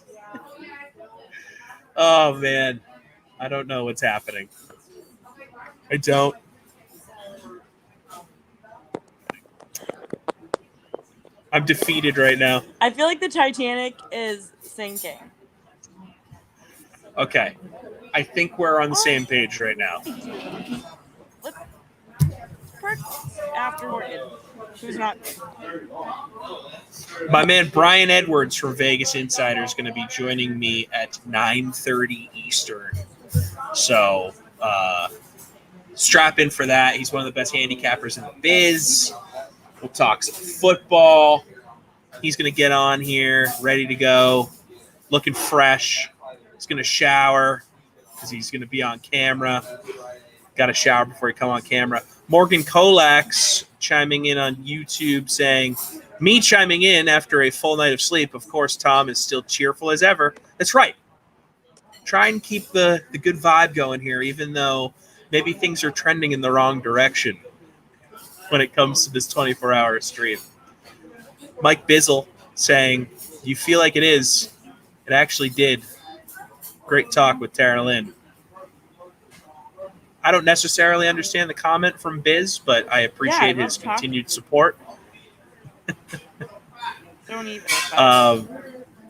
oh man. I don't know what's happening. I don't. I'm defeated right now. I feel like the Titanic is sinking. Okay. I think we're on the same page right now. Let's afterward. Who's not? My man Brian Edwards from Vegas Insider is going to be joining me at 9:30 Eastern. So strap in for that. He's one of the best handicappers in the biz. We'll talk some football. He's going to get on here, ready to go, looking fresh. He's going to shower because he's going to be on camera. Got to shower before he come on camera. Morgan Kolax chiming in on YouTube saying, me chiming in after a full night of sleep. Of course, Tom is still cheerful as ever. That's right. Try and keep the good vibe going here, even though maybe things are trending in the wrong direction when it comes to this 24-hour stream. Mike Bizzle saying, you feel like it is. It actually did. Great talk with Tara Lynn. I don't necessarily understand the comment from Biz, but I appreciate his continued support. Don't even.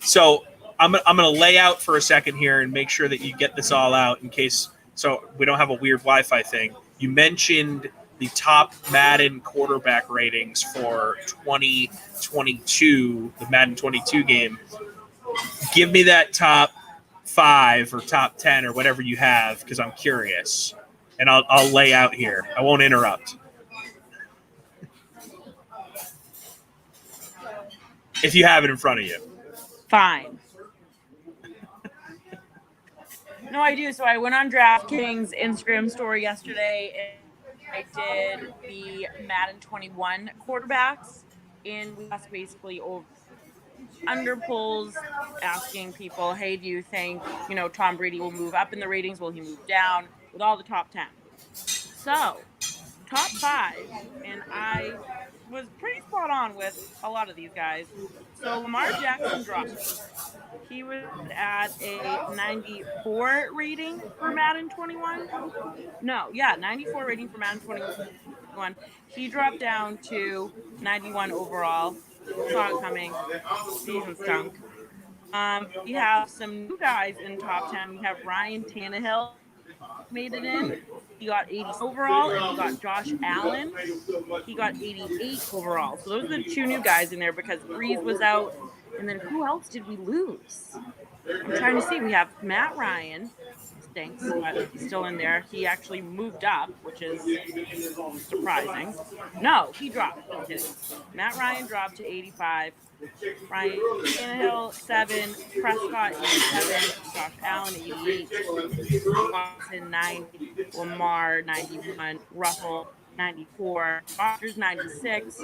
So I'm going to lay out for a second here and make sure that you get this all out in case so we don't have a weird Wi-Fi thing. You mentioned the top Madden quarterback ratings for 2022, the Madden 22 game. Give me that top 5 or top 10 or whatever you have because I'm curious. And I'll lay out here. I won't interrupt. If you have it in front of you. Fine. No, I do. So I went on DraftKings Instagram story yesterday and I did the Madden 21 quarterbacks and we asked basically over under polls asking people, hey, do you think, Tom Brady will move up in the ratings? Will he move down? With all the top 10. So, top 5, and I was pretty spot on with a lot of these guys. So, Lamar Jackson dropped. He was at a 94 rating for Madden 21. 94 rating for Madden 21. He dropped down to 91 overall. Saw it coming. Season stunk. We have some new guys in top 10. We have Ryan Tannehill made it in. He got 80 overall, and we got Josh Allen. He got 88 overall. So those are the 2 new guys in there because Breeze was out. And then who else did we lose? I'm trying to see. We have Matt Ryan, stinks, but he's still in there. He actually moved up, which is surprising. No, he dropped. I'm kidding. Matt Ryan dropped to 85. Ryan Tannehill 7, Prescott 87, Josh Allen 88, Watson 90, Lamar 91, Russell 94, Rodgers 96,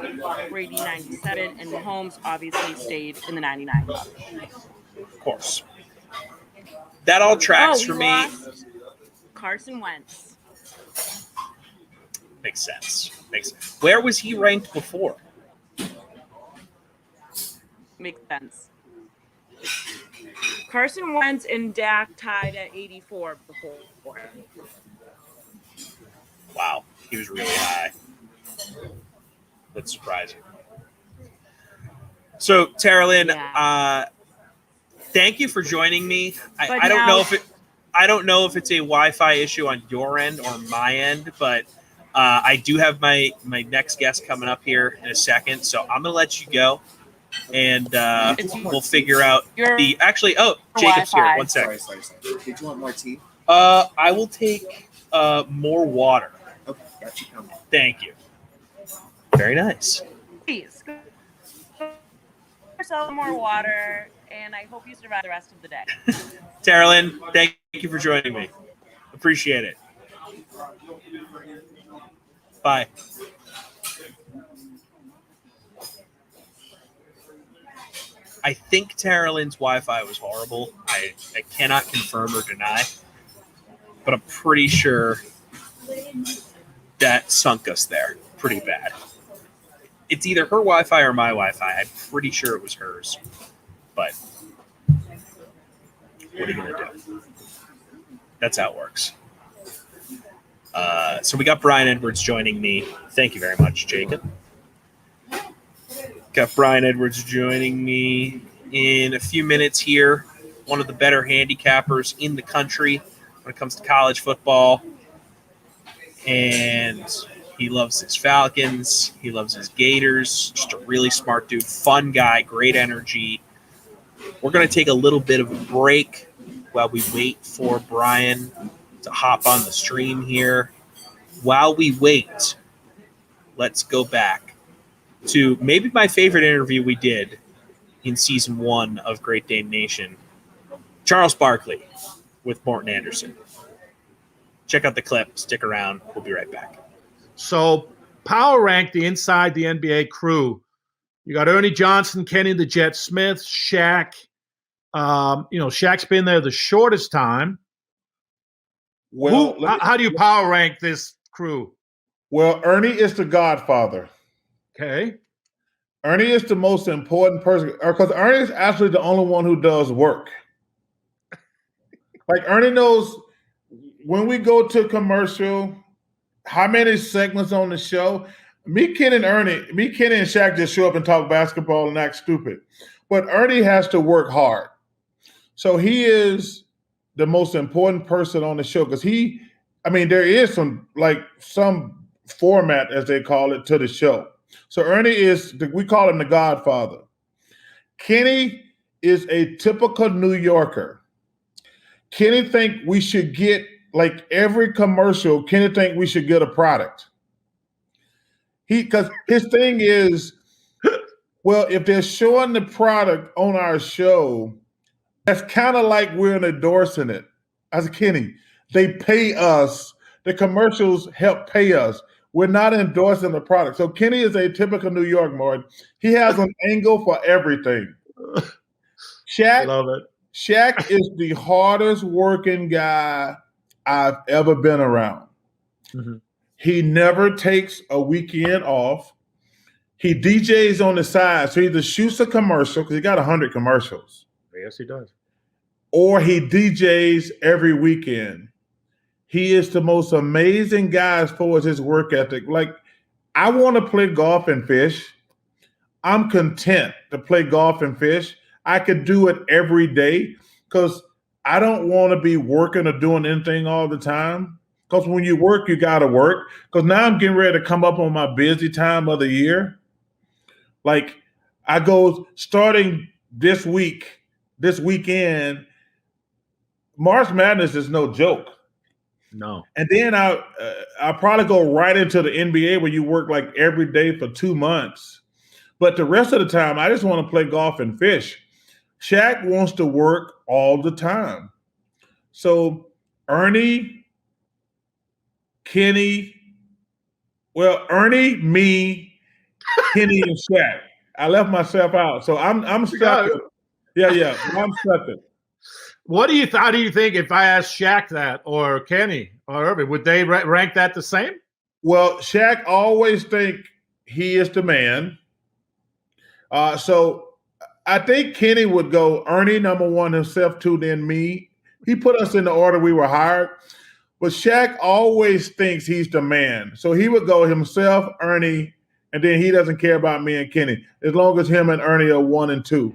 Brady 97, and Mahomes obviously stayed in the 99 club. Of course. That all tracks for me. Lost Carson Wentz. Makes sense. Where was he ranked before? Makes sense. Carson Wentz and Dak tied at 84 before. Wow, he was really high. That's surprising. So, Tara Lynn, thank you for joining me. I don't know if it's a Wi-Fi issue on your end or my end, but I do have my next guest coming up here in a second, so I'm gonna let you go, and we'll figure out the. Actually, Jacob's here. One second. Sorry. Did you want more tea? I will take more water. Okay, got you coming. Thank you. Very nice. Please. Yourself more water, and I hope you survive the rest of the day. Tara Lynn, thank you for joining me. Appreciate it. Bye. I think Tara Lynn's Wi-Fi was horrible. I cannot confirm or deny, but I'm pretty sure that sunk us there pretty bad. It's either her Wi-Fi or my Wi-Fi. I'm pretty sure it was hers, but what are you going to do? That's how it works. So we got Brian Edwards joining me. Thank you very much, Jacob. Got Brian Edwards joining me in a few minutes here. One of the better handicappers in the country when it comes to college football. And he loves his Falcons. He loves his Gators. Just a really smart dude, fun guy, great energy. We're going to take a little bit of a break while we wait for Brian to hop on the stream here. While we wait, let's go back to maybe my favorite interview we did in season 1 of Great Dane Nation. Charles Barkley with Morton Anderson. Check out the clip. Stick around. We'll be right back. So power rank the inside the NBA crew. You got Ernie Johnson, Kenny the Jet Smith, Shaq. Shaq's been there the shortest time. Well, how do you power rank this crew? Well, Ernie is the godfather. Okay. Ernie is the most important person because Ernie is actually the only one who does work. Like Ernie knows when we go to commercial, how many segments on the show. Me, Ken, and Shaq just show up and talk basketball and act stupid. But Ernie has to work hard. So he is the most important person on the show because there is some format, as they call it, to the show. So Ernie we call him the godfather. Kenny is a typical New Yorker. Kenny think we should get, like every commercial, Kenny think we should get a product. Because his thing is, well, if they're showing the product on our show, that's kind of like we're endorsing it. As Kenny, they pay us. The commercials help pay us. We're not endorsing the product. So Kenny is a typical New York Morton. He has an angle for everything. Shaq, Love it. Shaq is the hardest working guy I've ever been around. Mm-hmm. He never takes a weekend off. He DJs on the side. So he either shoots a commercial, because he got 100 commercials. Yes, he does. Or he DJs every weekend. He is the most amazing guy as far as his work ethic. Like, I want to play golf and fish. I'm content to play golf and fish. I could do it every day because I don't want to be working or doing anything all the time. Because when you work, you got to work. Because now I'm getting ready to come up on my busy time of the year. Like, I go starting this weekend, March Madness is no joke. No. And then I'll probably go right into the NBA where you work like every day for 2 months. But the rest of the time, I just want to play golf and fish. Shaq wants to work all the time. So Ernie, Kenny, Ernie, me, Kenny, and Shaq. I left myself out. So I'm stuck. Yeah. I'm stuck. How do you think if I asked Shaq that or Kenny or Irving, would they rank that the same? Well, Shaq always think he is the man. So I think Kenny would go Ernie number one, himself two, then me. He put us in the order we were hired. But Shaq always thinks he's the man. So he would go himself, Ernie, and then he doesn't care about me and Kenny, as long as him and Ernie are 1 and 2.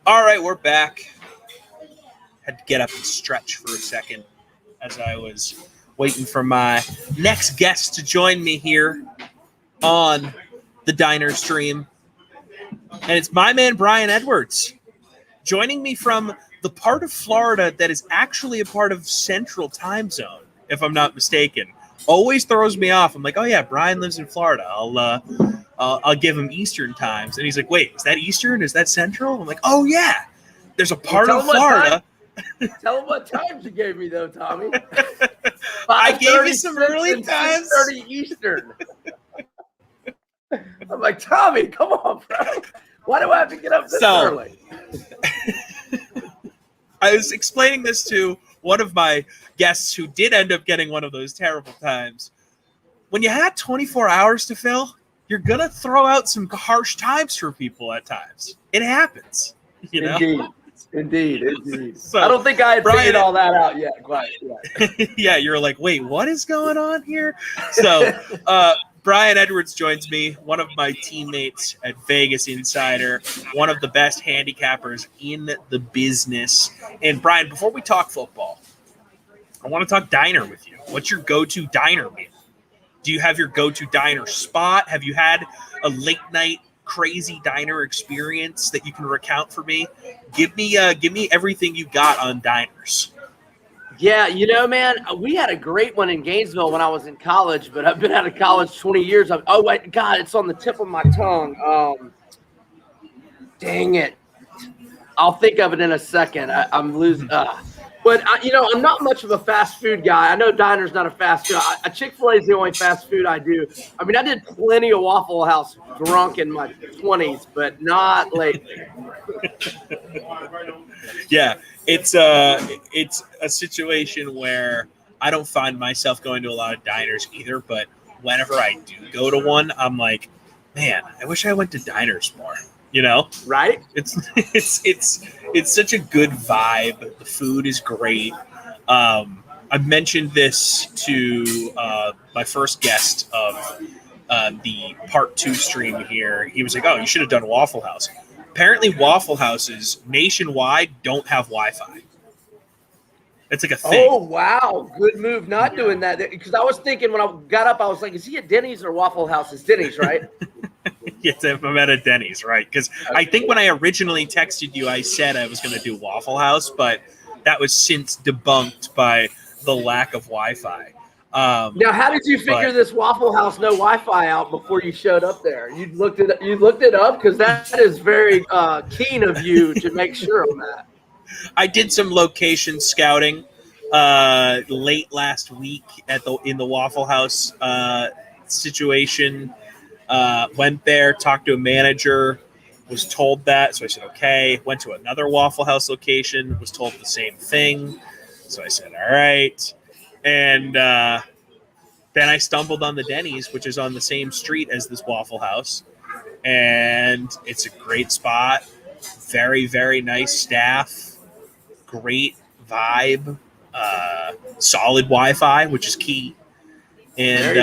All right, we're back. Had to get up and stretch for a second as I was waiting for my next guest to join me here on the Diner stream. And it's my man, Brian Edwards, joining me from the part of Florida that is actually a part of Central Time Zone, if I'm not mistaken. Always throws me off. I'm like, oh yeah, Brian lives in Florida. I'll give him Eastern times. And he's like, wait, is that Eastern? Is that Central? I'm like, oh yeah, there's a part of Florida. Tell him what times you gave me, though, Tommy. I gave you some early times. 6:30 Eastern. I'm like, Tommy, come on, bro. Why do I have to get up this early? I was explaining this to one of my guests who did end up getting one of those terrible times. When you had 24 hours to fill, you're going to throw out some harsh times for people at times. It happens. You know? Indeed. So, I don't think I had figured all that out yet. Quite yet. Yeah, you're like, wait, what is going on here? So, Brian Edwards joins me, one of my teammates at Vegas Insider, one of the best handicappers in the business. And Brian, before we talk football, I want to talk diner with you. What's your go-to diner meal? Do you have your go-to diner spot? Have you had a late night crazy diner experience that you can recount for me? Give me everything you got on diners. Yeah, man, we had a great one in Gainesville when I was in college, but I've been out of college 20 years. Oh, wait, God, it's on the tip of my tongue. Dang it. I'll think of it in a second. I'm losing. But I'm not much of a fast food guy. I know diner's not a fast food. Chick-fil-A is the only fast food I do. I mean, I did plenty of Waffle House drunk in my 20s, but not lately. Yeah, it's a situation where I don't find myself going to a lot of diners either, but whenever I do go to one, I'm like, man, I wish I went to diners more. Right? It's such a good vibe. The food is great. I've mentioned this to my first guest of the part 2 stream here. He was like, "Oh, you should have done Waffle House." Apparently, Waffle Houses nationwide don't have Wi-Fi. It's like a thing. Oh, wow. Good move not doing that. Because I was thinking when I got up, I was like, is he at Denny's or Waffle House? It's Denny's, right? Yes, I'm at a Denny's, right? Because I think when I originally texted you, I said I was going to do Waffle House, but that was since debunked by the lack of Wi-Fi. Now, how did you figure this Waffle House no Wi-Fi out before you showed up there? You looked it up because that is very keen of you to make sure on that. I did some location scouting late last week in the Waffle House situation. Went there, talked to a manager, was told that, so I said okay. Went to another Waffle House location, was told the same thing, so I said all right. And then I stumbled on the Denny's, which is on the same street as this Waffle House, and it's a great spot. Very, very nice staff, great vibe, solid Wi-Fi, which is key. And very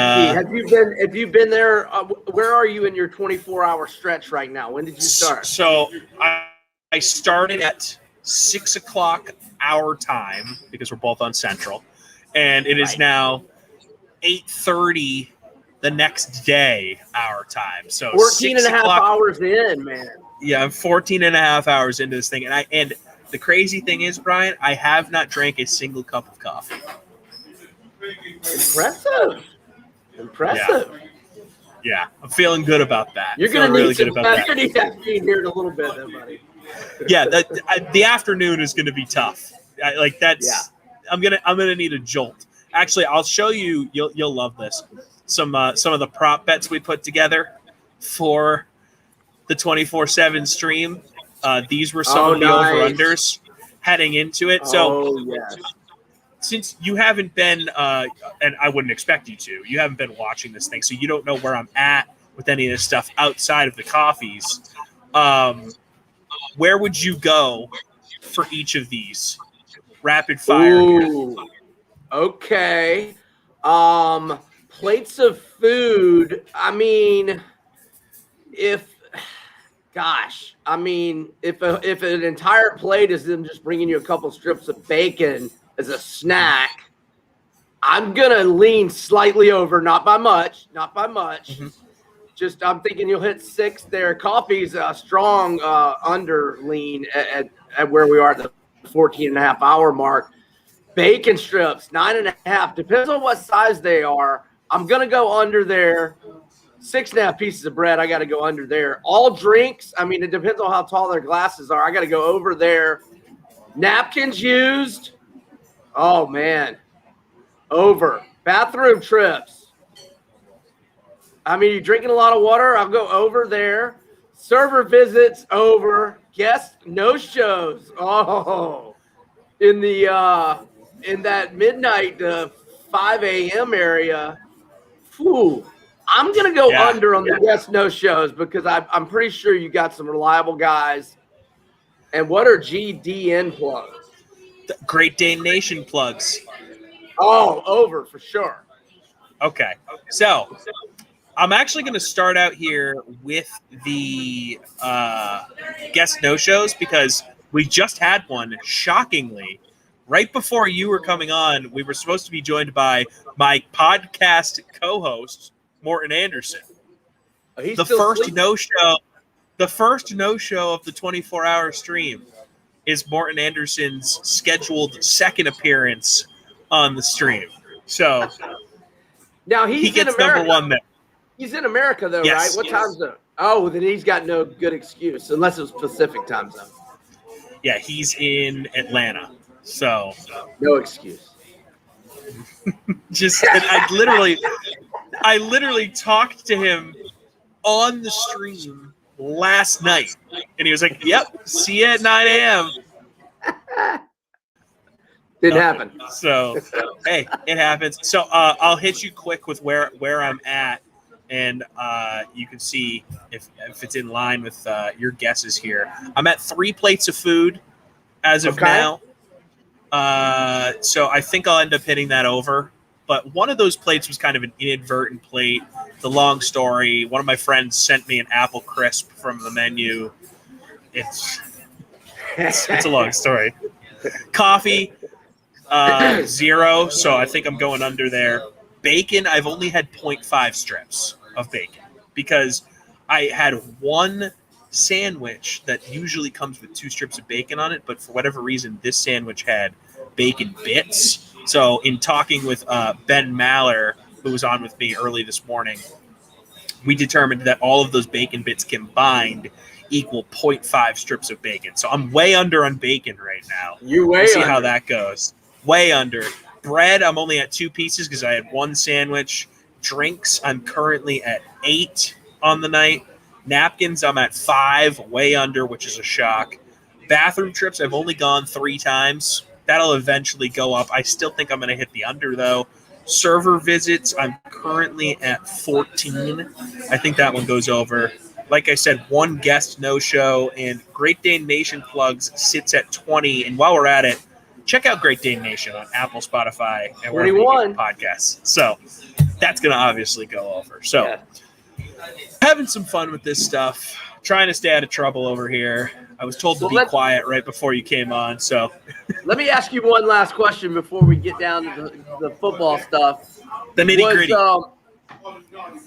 key. Have you been there? Where are you in your 24-hour stretch right now? When did you start? So I started at 6 o'clock our time because we're both on Central, and it is now 8:30 the next day our time. So 14 and a half hours in, man. Yeah, I'm 14 and a half hours into this thing, and the crazy thing is, Brian, I have not drank a single cup of coffee. Impressive. Yeah, I'm feeling good about that. You're going to need caffeine here in a little bit, though, buddy. Yeah, the afternoon is going to be tough. I'm gonna need a jolt. Actually, I'll show you. You'll love this. Some of the prop bets we put together for the 24/7 stream. These were some of the over-unders heading into it. So, since you haven't been, and I wouldn't expect you haven't been watching this thing, so you don't know where I'm at with any of this stuff outside of the coffees. Where would you go for each of these? Rapid fire. Ooh, okay. Plates of food. I mean, if an entire plate is them just bringing you a couple strips of bacon as a snack, I'm gonna lean slightly over, not by much. Mm-hmm. Just I'm thinking you'll hit 6 there. Coffee's a strong under lean at where we are at the 14 and a half hour mark. Bacon strips, 9.5. Depends on what size they are. I'm gonna go under there. 6.5 pieces of bread. I got to go under there. All drinks. I mean, it depends on how tall their glasses are. I got to go over there. Napkins used. Oh man, over. Bathroom trips. I mean, you're drinking a lot of water. I'll go over there. Server visits over. Guest no shows. Oh, in that midnight 5 a.m. area. Whew. I'm going to go under on the guest no shows because I'm pretty sure you got some reliable guys. And what are GDN plugs? The Great Dane Nation plugs. Oh, over for sure. Okay. So I'm actually going to start out here with the guest no shows because we just had one, shockingly. Right before you were coming on, we were supposed to be joined by my podcast co-host, Morton Anderson. The first no-show of the 24-hour stream is Morton Anderson's scheduled second appearance on the stream. So now he gets number one there. He's in America, though, yes, right? What time zone? Oh, then he's got no good excuse, unless it's Pacific time zone. Yeah, he's in Atlanta. So No excuse. and I literally talked to him on the stream last night, and he was like, "Yep, see you at 9 a.m." Didn't happen. So, hey, it happens. So, I'll hit you quick with where I'm at, and you can see if it's in line with your guesses here. I'm at 3 plates of food as of now. So I think I'll end up hitting that over. But one of those plates was kind of an inadvertent plate. The long story. One of my friends sent me an apple crisp from the menu. It's a long story. Coffee, 0. So I think I'm going under there. Bacon, I've only had 0.5 strips of bacon because I had one sandwich that usually comes with 2 strips of bacon on it, but for whatever reason, this sandwich had bacon bits. So in talking with Ben Maller, who was on with me early this morning, we determined that all of those bacon bits combined equal 0.5 strips of bacon. So I'm way under on bacon right now. We'll see how that goes. Way under. Bread, I'm only at 2 pieces because I had one sandwich. Drinks, I'm currently at 8 on the night. Napkins, I'm at 5, way under, which is a shock. Bathroom trips, I've only gone 3 times. That'll eventually go up. I still think I'm going to hit the under, though. Server visits, I'm currently at 14. I think that one goes over. Like I said, 1 guest no-show, and Great Dane Nation plugs sits at 20. And while we're at it, check out Great Dane Nation on Apple, Spotify, and wherever you get podcasts. So that's going to obviously go over. So having some fun with this stuff, trying to stay out of trouble over here. I was told to be quiet right before you came on. So let me ask you one last question before we get down to the football stuff. The nitty-gritty.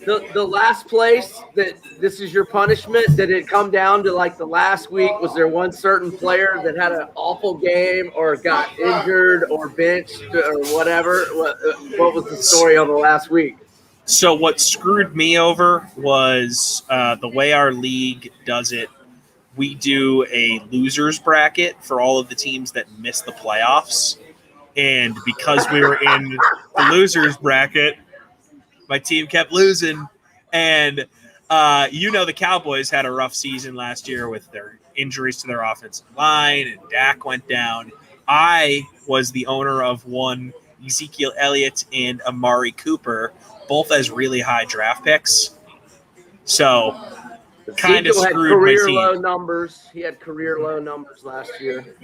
The last place that this is your punishment, did it come down to like the last week? Was there one certain player that had an awful game or got injured or benched or whatever? What was the story on the last week? So what screwed me over was the way our league does it. We do a losers bracket for all of the teams that miss the playoffs. And because we were in the losers bracket, my team kept losing. And, the Cowboys had a rough season last year with their injuries to their offensive line, and Dak went down. I was the owner of one Ezekiel Elliott and Amari Cooper, both as really high draft picks. So kind of screwed my team. Low numbers. He had career low numbers last year.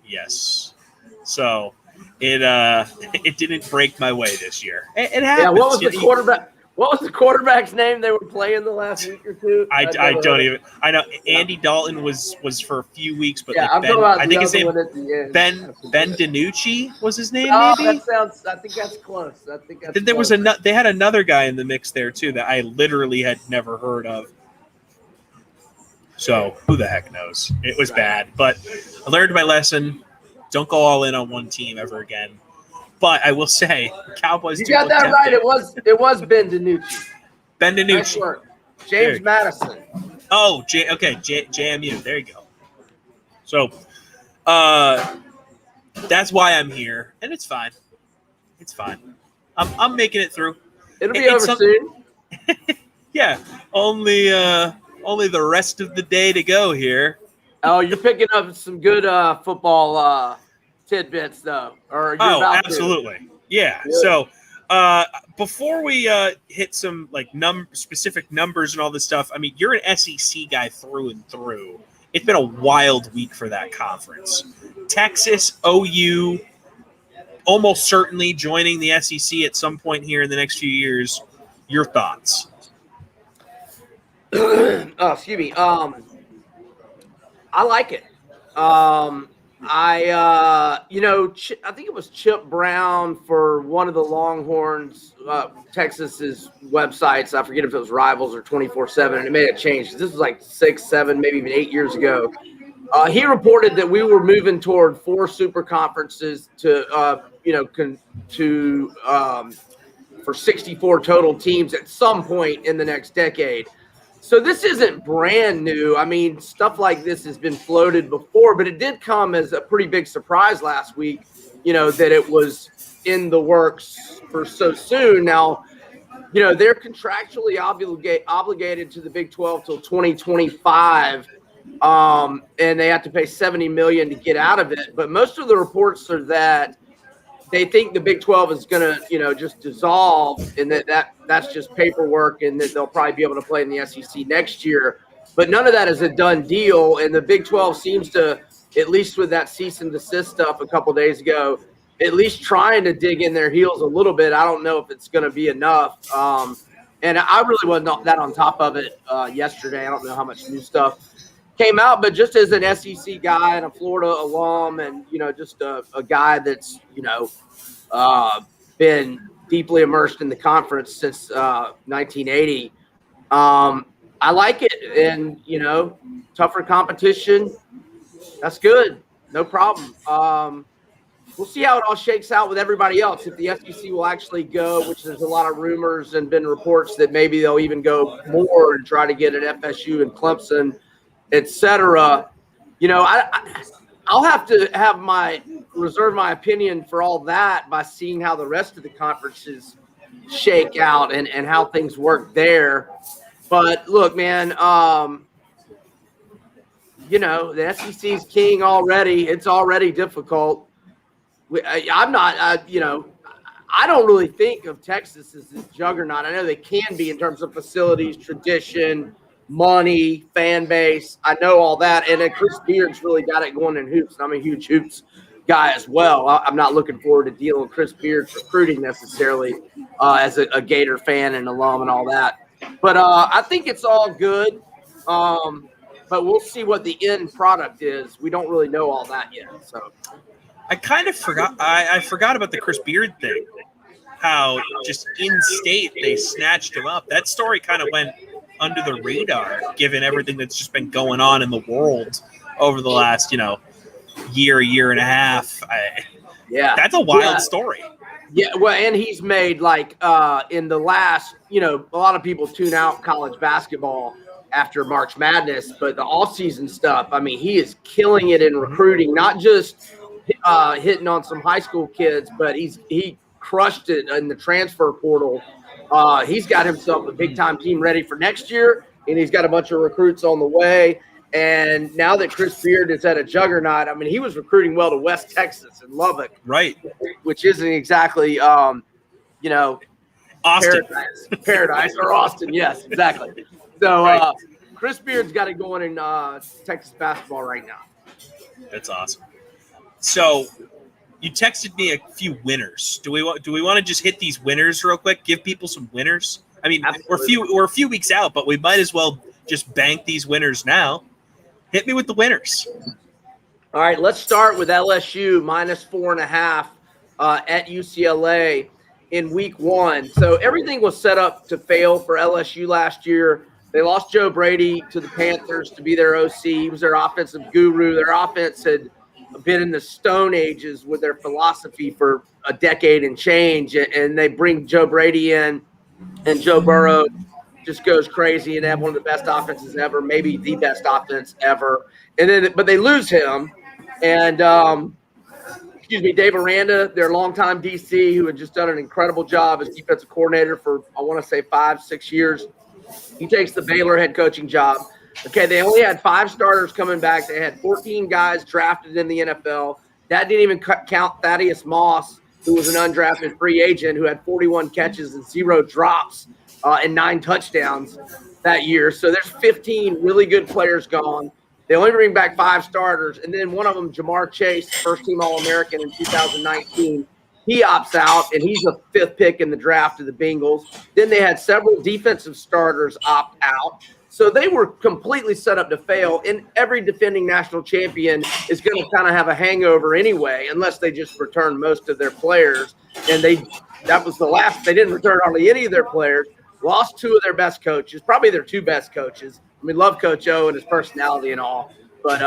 Yes. So it didn't break my way this year. It happens. Yeah, what was the quarterback? What was the quarterback's name they were playing the last week or two? I don't even. I know Andy Dalton was for a few weeks, but I think his name Ben DiNucci was his name. Oh, maybe? I think that's close. Then there was they had another guy in the mix there too that I literally had never heard of. So who the heck knows? It was bad, but I learned my lesson. Don't go all in on one team ever again. But I will say, Cowboys. You got that right. It was Ben DiNucci. Ben DiNucci. Nice work. James Madison. Oh, JMU. There you go. So, that's why I'm here, and it's fine. It's fine. I'm making it through. It'll be over soon. Yeah. Only the rest of the day to go here. Oh, you're picking up some good football tidbits, though. Or you're absolutely. Yeah. So before we hit some specific numbers and all this stuff, I mean, you're an SEC guy through and through. It's been a wild week for that conference. Texas, OU, almost certainly joining the SEC at some point here in the next few years. Your thoughts? Excuse me. I like it. I think it was Chip Brown for one of the Longhorns, Texas's websites. I forget if it was Rivals or 24/7, and it may have changed. This was like 6, 7, maybe even 8 years ago. He reported that we were moving toward 4 super conferences for 64 total teams at some point in the next decade. So this isn't brand new. I mean, stuff like this has been floated before, but it did come as a pretty big surprise last week, that it was in the works for so soon. Now, they're contractually obligated to the Big 12 till 2025, and they have to pay $70 million to get out of it. But most of the reports are that they think the Big 12 is going to, just dissolve, and that's just paperwork, and that they'll probably be able to play in the SEC next year. But none of that is a done deal, and the Big 12 seems to, at least with that cease and desist stuff a couple days ago, at least trying to dig in their heels a little bit. I don't know if it's going to be enough. And I really wasn't that on top of it yesterday. I don't know how much new stuff came out, but just as an SEC guy and a Florida alum, and just a guy that's been deeply immersed in the conference since 1980, I like it. And tougher competition, that's good, no problem. We'll see how it all shakes out with everybody else. If the SEC will actually go, which there's a lot of rumors and been reports that maybe they'll even go more and try to get an FSU and Clemson, etc. I'll have to reserve my opinion for all that by seeing how the rest of the conferences shake out and how things work there. But look, man, the SEC's king already. It's already difficult. I don't really think of Texas as this juggernaut. I know they can be in terms of facilities, tradition, money, fan base. I know all that. And then Chris Beard's really got it going in hoops. And I'm a huge hoops guy as well. I'm not looking forward to dealing with Chris Beard's recruiting necessarily as a Gator fan and alum and all that. But I think it's all good. But we'll see what the end product is. We don't really know all that yet. So I kind of forgot. I forgot about the Chris Beard thing. How just in state they snatched him up. That story kind of went under the radar, given everything that's just been going on in the world over the last, year and a half. That's a wild story. Yeah, well, and he's made in the last, a lot of people tune out college basketball after March Madness, but the off-season stuff, I mean, he is killing it in recruiting, not just hitting on some high school kids, but he crushed it in the transfer portal. He's got himself a big-time team ready for next year, and he's got a bunch of recruits on the way. And now that Chris Beard is at a juggernaut, I mean, he was recruiting well to West Texas and Lubbock, right? Which isn't exactly, Austin. Paradise or Austin. Yes, exactly. So right. Chris Beard's got it going in Texas basketball right now. That's awesome. So you texted me a few winners. Do we want to just hit these winners real quick? Give people some winners. I mean, we're a few weeks out, but we might as well just bank these winners now. Hit me with the winners. All right, let's start with LSU -4.5 at UCLA in week 1. So everything was set up to fail for LSU last year. They lost Joe Brady to the Panthers to be their OC. He was their offensive guru. Their offense had been in the Stone Ages with their philosophy for a decade and change, and they bring Joe Brady in, and Joe Burrow just goes crazy, and they have one of the best offenses ever, maybe the best offense ever. But they lose him, and Dave Aranda, their longtime DC, who had just done an incredible job as defensive coordinator for, I want to say, 5-6 years. He takes the Baylor head coaching job. Okay, they only had 5 starters coming back. They had 14 guys drafted in the NFL. That didn't even count Thaddeus Moss, who was an undrafted free agent who had 41 catches and 0 drops and 9 touchdowns that year. So there's 15 really good players gone. They only bring back 5 starters, and then one of them, Jamar Chase, first-team All-American in 2019, he opts out, and he's a 5th pick in the draft of the Bengals. Then they had several defensive starters opt out. So they were completely set up to fail, and every defending national champion is going to kind of have a hangover anyway, unless they just return most of their players. And that was the last. They didn't return hardly any of their players, lost 2 of their best coaches, probably their 2 best coaches. I mean, love Coach O and his personality and all, but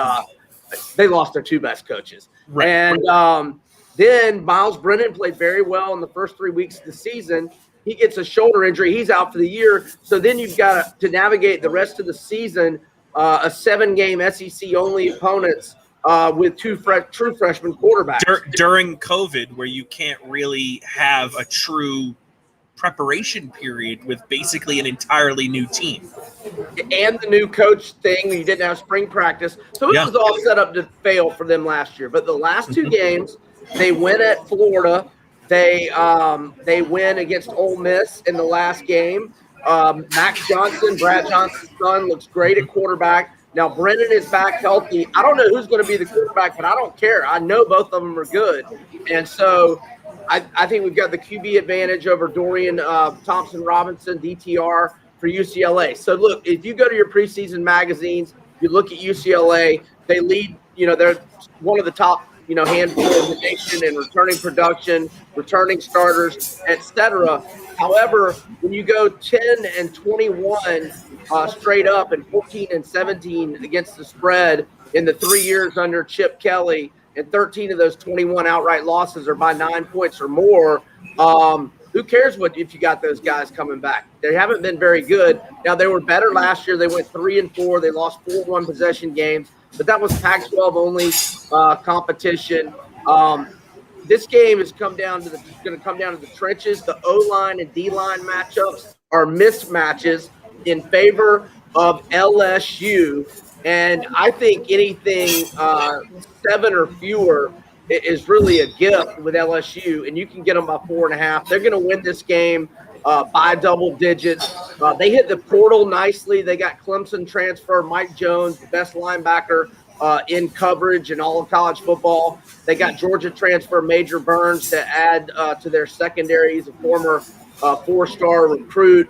they lost their 2 best coaches. Right. And then Miles Brennan played very well in the first 3 weeks of the season. he gets a shoulder injury. He's out for the year. So then you've got to navigate the rest of the season, a 7-game SEC-only opponents with two true freshman quarterbacks. During COVID, where you can't really have a true preparation period with basically an entirely new team. And the new coach thing, you didn't have spring practice. So it was all set up to fail for them last year. But the last two games, they win at Florida. They win against Ole Miss in the last game. Max Johnson, Brad Johnson's son, looks great at quarterback. Now Brennan is back healthy. I don't know who's going to be the quarterback, but I don't care. I know both of them are good. And so I think we've got the QB advantage over Dorian Thompson-Robinson, DTR, for UCLA. So, look, if you go to your preseason magazines, you look at UCLA, they lead, they're one of the top, handful in the nation in returning production, returning starters, etc. However, when you go 10-21 straight up and 14-17 against the spread in the 3 years under Chip Kelly, and 13 of those 21 outright losses are by 9 points or more, who cares if you got those guys coming back? They haven't been very good. Now, they were better last year. They went 3-4. They lost 4 one-possession games, but that was Pac-12 only competition. This game is going to come down to the trenches. The O-line and D-line matchups are mismatches in favor of LSU, and I think anything 7 or fewer is really a gift with LSU, and you can get them by 4.5. They're going to win this game by double digits. They hit the portal nicely. They got Clemson transfer Mike Jones, the best linebacker in coverage in all of college football. They got Georgia transfer Major Burns to add to their secondary. He's a former 4-star recruit.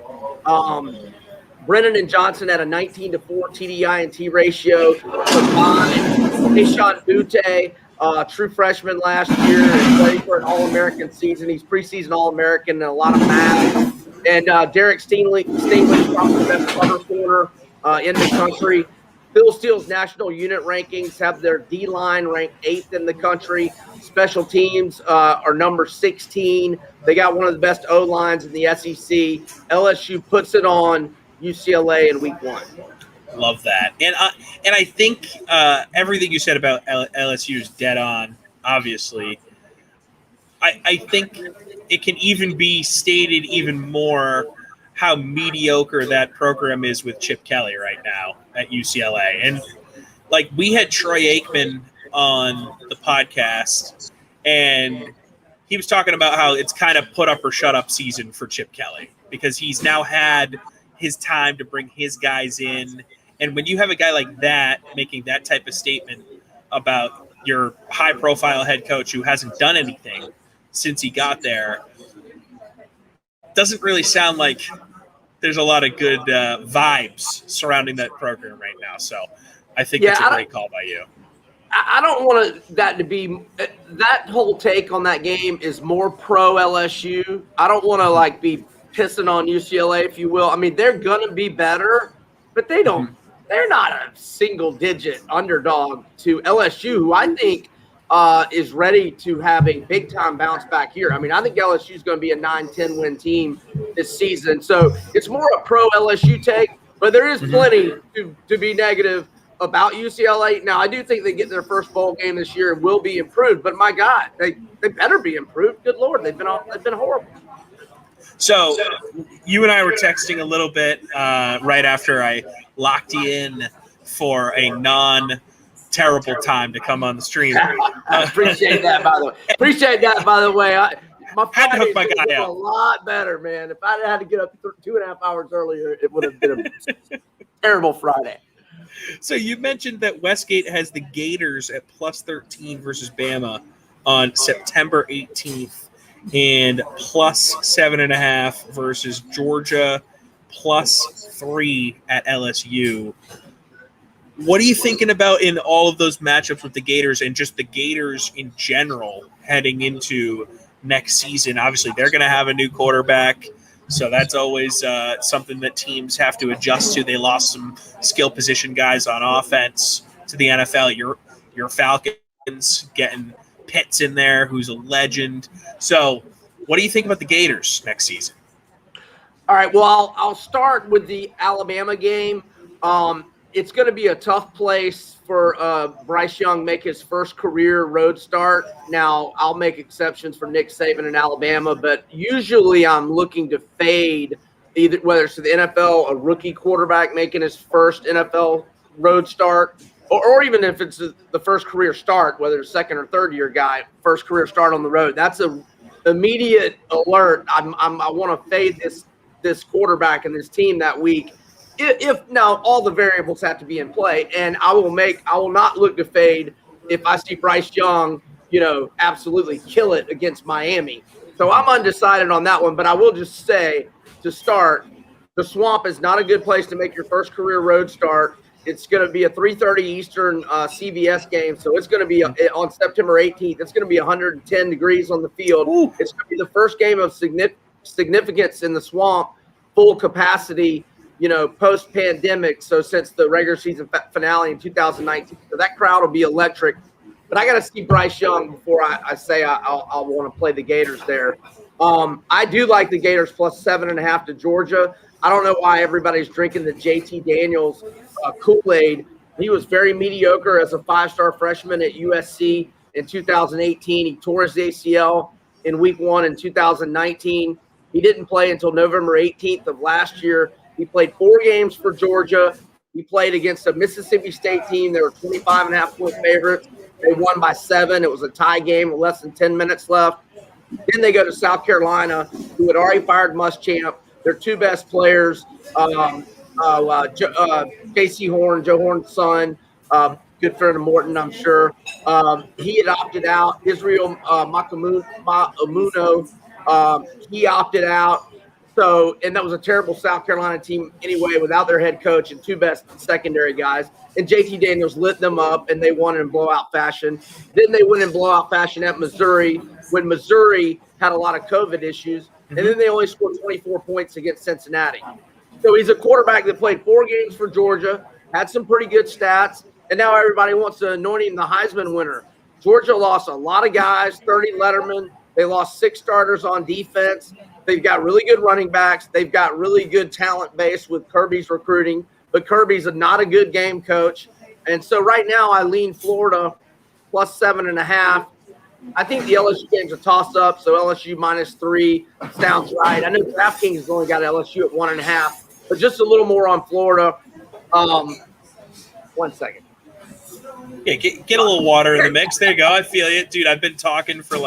Brennan and Johnson had a 19-4 TDI&T ratio. Deshaun Butte, true freshman last year, played for an All-American season. He's preseason All-American and a lot of math. And Derek Stingley, probably the best cover corner in the country. Phil Steele's national unit rankings have their D-line ranked 8th in the country. Special teams are number 16. They got one of the best O-lines in the SEC. LSU puts it on UCLA in week 1. Love that. And I think everything you said about LSU is dead on, obviously. I think it can even be stated even more how mediocre that program is with Chip Kelly right now at UCLA. And, we had Troy Aikman on the podcast, and he was talking about how it's kind of put up or shut up season for Chip Kelly because he's now had his time to bring his guys in. And when you have a guy like that making that type of statement about your high-profile head coach who hasn't done anything since he got there, doesn't really sound like there's a lot of good vibes surrounding that program right now. So I think it's a great call by you. I don't want that to be – that whole take on that game is more pro-LSU. I don't want to, be pissing on UCLA, if you will. I mean, they're going to be better, but they don't – they're not a single-digit underdog to LSU, who I think is ready to have a big-time bounce back here. I mean, I think LSU is going to be a 9-10 win team this season. So it's more a pro-LSU take, but there is plenty to be negative about UCLA. Now, I do think they get their first bowl game this year and will be improved, but my God, they better be improved. Good Lord, they've been horrible. So you and I were texting a little bit right after I locked you in for a non-terrible time to come on the stream. I appreciate that, by the way. My Friday my guy a lot better, man. If I had to get up 2.5 hours earlier, it would have been a terrible Friday. So you mentioned that Westgate has the Gators at +13 versus Bama on September 18th. And +7.5 versus Georgia, +3 at LSU. What are you thinking about in all of those matchups with the Gators and just the Gators in general heading into next season? Obviously, they're going to have a new quarterback, so that's always something that teams have to adjust to. They lost some skill position guys on offense to the NFL. Your Falcons getting Pitts in there, who's a legend. So what do you think about the Gators next season? All right. Well, I'll start with the Alabama game. It's going to be a tough place for Bryce Young make his first career road start. Now, I'll make exceptions for Nick Saban in Alabama, but usually I'm looking to fade either whether it's to the NFL, a rookie quarterback making his first NFL road start, or even if it's the first career start, whether it's second or third year guy, first career start on the road. That's a immediate alert. I want to fade this quarterback and this team that week. If now all the variables have to be in play, and I will not look to fade if I see Bryce Young, absolutely kill it against Miami. So I'm undecided on that one, but I will just say to start, the Swamp is not a good place to make your first career road start. It's going to be a 3:30 Eastern CBS game, so it's going to be on September 18th. It's going to be 110 degrees on the field. Ooh. It's going to be the first game of significance in the Swamp, full capacity, post-pandemic. So since the regular season finale in 2019, so that crowd will be electric. But I got to see Bryce Young before I say I'll want to play the Gators there. I do like the Gators plus 7.5 to Georgia. I don't know why everybody's drinking the JT Daniels Kool-Aid. He was very mediocre as a 5-star freshman at USC in 2018. He tore his ACL in week 1 in 2019. He didn't play until November 18th of last year. He played 4 games for Georgia. He played against a Mississippi State team. They were 25.5-point favorites. They won by 7. It was a tie game with less than 10 minutes left. Then they go to South Carolina, who had already fired Muschamp. Their 2 best players, J.C. Horn, Joe Horn's son, good friend of Morton, I'm sure. He had opted out. Israel Makamuno, he opted out. So, and that was a terrible South Carolina team anyway, without their head coach and 2 best secondary guys. And JT Daniels lit them up, and they won in blowout fashion. Then they went in blowout fashion at Missouri when Missouri had a lot of COVID issues. And then they only scored 24 points against Cincinnati. So he's a quarterback that played 4 games for Georgia, had some pretty good stats, and now everybody wants to anoint him the Heisman winner. Georgia lost a lot of guys, 30 lettermen. They lost 6 starters on defense. They've got really good running backs. They've got really good talent base with Kirby's recruiting, but Kirby's not a good game coach. And so right now I lean Florida plus 7.5. I think the LSU game's a toss-up, so LSU -3 sounds right. I know DraftKings has only got LSU at 1.5, but just a little more on Florida. 1 second. Yeah, get a little water in the mix. There you go. I feel it, dude. I've been talking for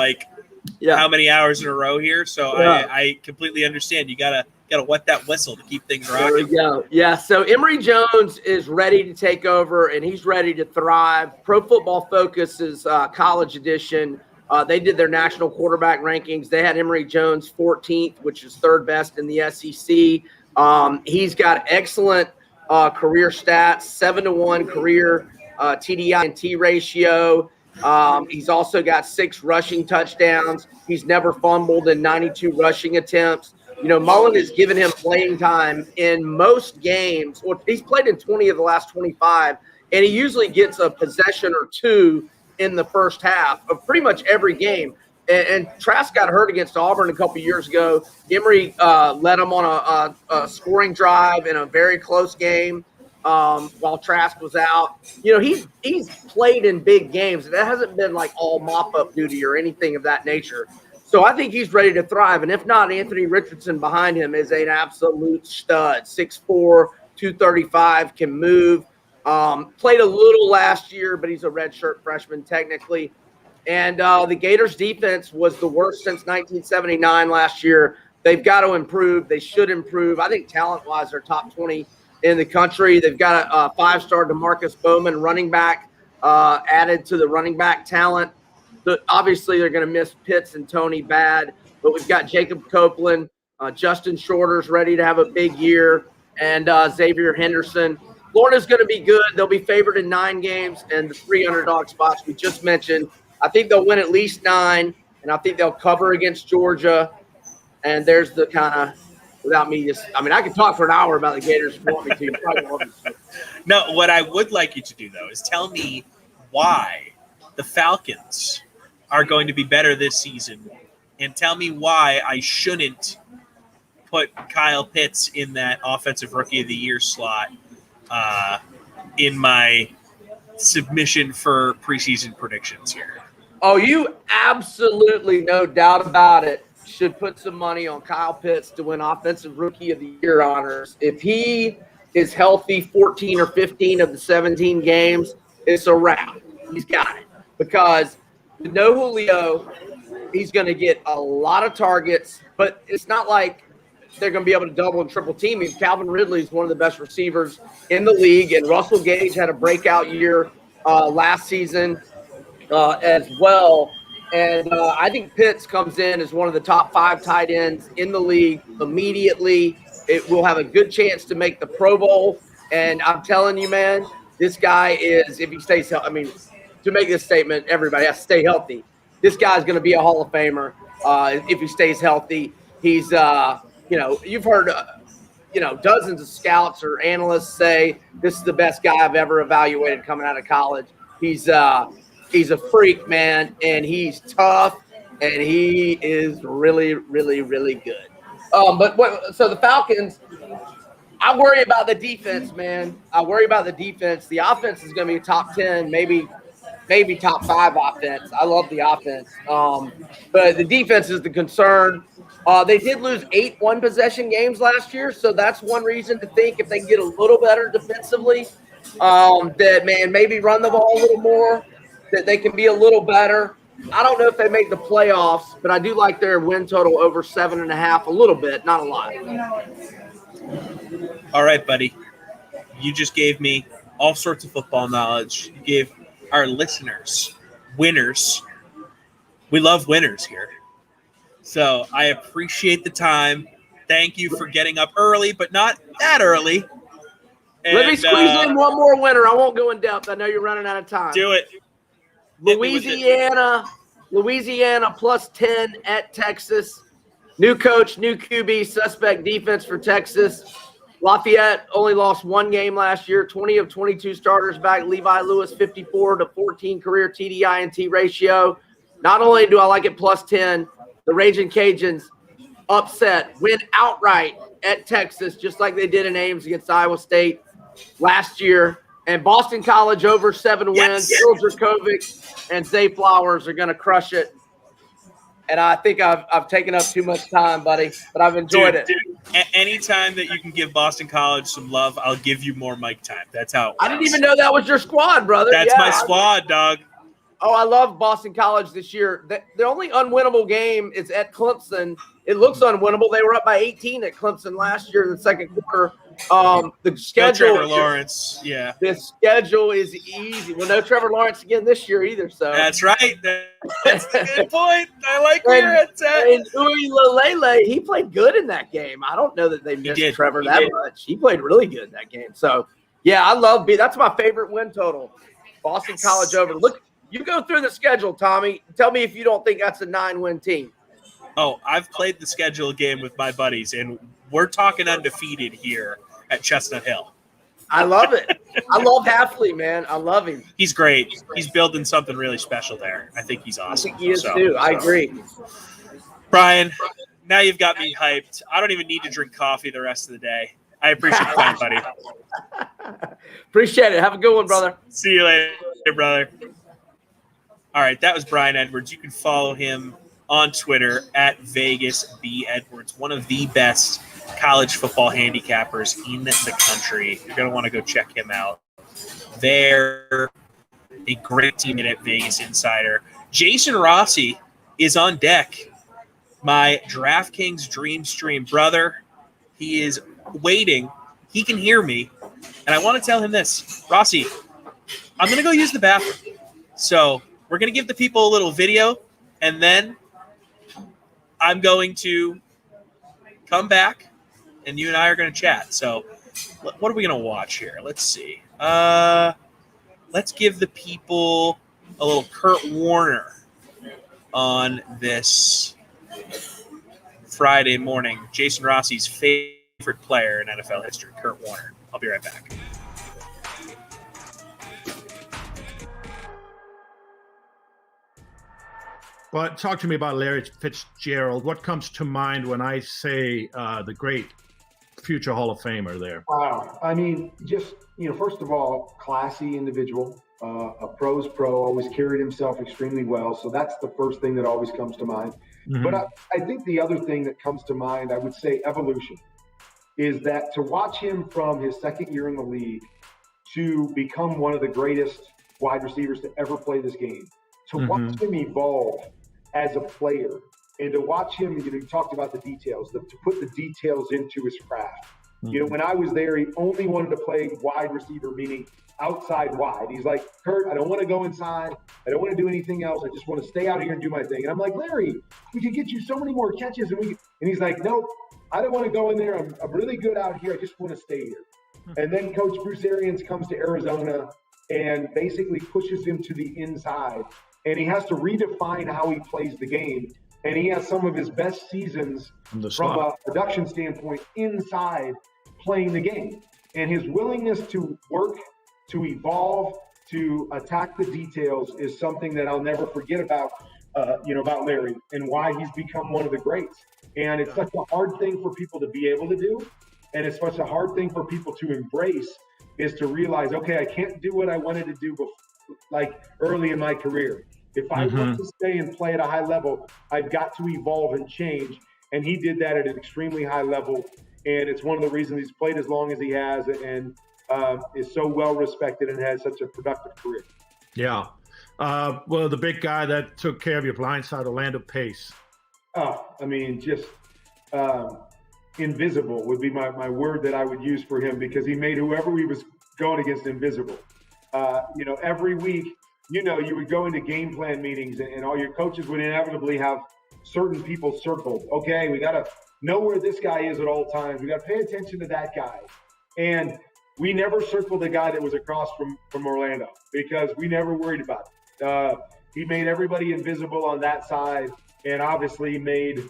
how many hours in a row here, so yeah. I completely understand. You gotta wet that whistle to keep things rocking. There we go. Yeah, so Emory Jones is ready to take over, and he's ready to thrive. Pro Football Focus's college edition, they did their national quarterback rankings. They had Emory Jones 14th, which is 3rd best in the SEC. He's got excellent career stats, 7-to-1 career TDI and T ratio. He's also got 6 rushing touchdowns. He's never fumbled in 92 rushing attempts. Mullen has given him playing time in most games. Well, he's played in 20 of the last 25, and he usually gets a possession or 2 in the first half of pretty much every game. And Trask got hurt against Auburn a couple years ago. Emory led him on a scoring drive in a very close game while Trask was out. He's played in big games. That hasn't been all mop-up duty or anything of that nature. So I think he's ready to thrive. And if not, Anthony Richardson behind him is an absolute stud. 6'4", 235, can move. Played a little last year, but he's a redshirt freshman technically. And the Gators defense was the worst since 1979 last year. They've got to improve. They should improve. I think talent-wise, they're top 20 in the country. They've got a 5-star DeMarcus Bowman running back added to the running back talent. Obviously, they're going to miss Pitts and Tony bad, but we've got Jacob Copeland, Justin Shorter's ready to have a big year, and Xavier Henderson. Florida's going to be good. They'll be favored in 9 games, and the 3 underdog spots we just mentioned. I think they'll win at least 9, and I think they'll cover against Georgia. And there's the kind of, without me just, I could talk for an hour about the Gators if you want me to. You probably won't. No, what I would like you to do, though, is tell me why the Falcons are going to be better this season, and tell me why I shouldn't put Kyle Pitts in that offensive rookie of the year slot in my submission for preseason predictions here. Oh, you absolutely, no doubt about it, should put some money on Kyle Pitts to win Offensive Rookie of the Year honors. If he is healthy 14 or 15 of the 17 games, it's a wrap. He's got it. Because with no Julio, he's going to get a lot of targets, but it's not like they're going to be able to double and triple team him. Calvin Ridley is one of the best receivers in the league, and Russell Gage had a breakout year last season as well. And I think Pitts comes in as one of the top 5 tight ends in the league immediately. It will have a good chance to make the Pro Bowl. And I'm telling you, man, this guy is, if he stays healthy, I mean, to make this statement, everybody has to stay healthy. This guy's going to be a Hall of Famer if he stays healthy. He's, you've heard, dozens of scouts or analysts say this is the best guy I've ever evaluated coming out of college. He's a freak, man, and he's tough, and he is really, really, really good. So the Falcons, I worry about the defense, man. I worry about the defense. The offense is going to be a top 10, maybe top 5 offense. I love the offense. But the defense is the concern. They did lose 8 one-possession games last year, so that's one reason to think if they can get a little better defensively, that, man, maybe run the ball a little more, that they can be a little better. I don't know if they make the playoffs, but I do like their win total over 7.5 a little bit, not a lot. All right, buddy. You just gave me all sorts of football knowledge. You gave our listeners winners. We love winners here. So I appreciate the time. Thank you for getting up early, but not that early. And, let me squeeze in one more winner. I won't go in depth. I know you're running out of time. Do it. Louisiana plus 10 at Texas. New coach, new QB, suspect defense for Texas. Lafayette only lost 1 game last year. 20 of 22 starters back. Levi Lewis, 54-14 career TDI&T ratio. Not only do I like it plus 10, the Raging Cajuns upset, win outright at Texas, just like they did in Ames against Iowa State last year. And Boston College over 7 wins. Phil Dracovic and Zay Flowers are going to crush it. And I think I've taken up too much time, buddy, but I've enjoyed it. Dude, anytime that you can give Boston College some love, I'll give you more mic time. That's how it works. I didn't even know that was your squad, brother. That's my squad, dog. Oh, I love Boston College this year. The only unwinnable game is at Clemson. It looks unwinnable. They were up by 18 at Clemson last year in the second quarter. The schedule. No Trevor Lawrence, yeah. The schedule is easy. Well, no Trevor Lawrence again this year either. So that's right. That's a good point. I like where it's at. And Uiagalelei, he played good in that game. I don't know that they missed Trevor that much. He played really good in that game. So yeah, I love that's my favorite win total. Boston College over. Look, you go through the schedule, Tommy. Tell me if you don't think that's a 9-win team. Oh, I've played the schedule game with my buddies, and we're talking undefeated here at Chestnut Hill. I love it. I love Halfley, man. I love him. He's great. He's building something really special there. I think he's awesome. I think he is too. I agree. Brian, now you've got me hyped. I don't even need to drink coffee the rest of the day. I appreciate your time, buddy. Appreciate it. Have a good one, brother. See you later, brother. All right, that was Brian Edwards. You can follow him on Twitter at VegasBEdwards, one of the best college football handicappers in the country. You're going to want to go check him out. They're a great team at Vegas Insider. Jason Rossi is on deck. My DraftKings Dream Stream brother. He is waiting. He can hear me. And I want to tell him this. Rossi, I'm going to go use the bathroom. So we're going to give the people a little video, and then I'm going to come back, and you and I are going to chat. So what are we going to watch here? Let's see. Let's give the people a little Kurt Warner on this Friday morning. Jason Rossi's favorite player in NFL history, Kurt Warner. I'll be right back. But talk to me about Larry Fitzgerald. What comes to mind when I say the great future Hall of Famer there? Wow. I mean, just, first of all, classy individual, a pro's pro, always carried himself extremely well. So that's the first thing that always comes to mind. Mhm. But I think the other thing that comes to mind, I would say evolution, is that to watch him from his second year in the league to become one of the greatest wide receivers to ever play this game, to watch him evolve as a player, and to watch him, you talked about the details, to put the details into his craft. When I was there, he only wanted to play wide receiver, meaning outside wide. He's like, Kurt, I don't want to go inside. I don't want to do anything else. I just want to stay out here and do my thing. And I'm like, Larry, we could get you so many more catches. And he's like, nope, I don't want to go in there. I'm really good out here. I just want to stay here. And then Coach Bruce Arians comes to Arizona and basically pushes him to the inside. And he has to redefine how he plays the game. And he has some of his best seasons from a production standpoint inside playing the game. And his willingness to work, to evolve, to attack the details is something that I'll never forget about Larry and why he's become one of the greats. And it's such a hard thing for people to be able to do. And it's such a hard thing for people to embrace, is to realize, okay, I can't do what I wanted to do early in my career. If I want to stay and play at a high level, I've got to evolve and change. And he did that at an extremely high level. And it's one of the reasons he's played as long as he has and is so well respected and has such a productive career. Yeah. Well, the big guy that took care of your blind side, Orlando Pace. Oh, I mean, just invisible would be my word that I would use for him, because he made whoever he was going against invisible. Every week, you would go into game plan meetings and all your coaches would inevitably have certain people circled. Okay, we got to know where this guy is at all times. We got to pay attention to that guy. And we never circled the guy that was across from Orlando, because we never worried about it. He made everybody invisible on that side, and obviously made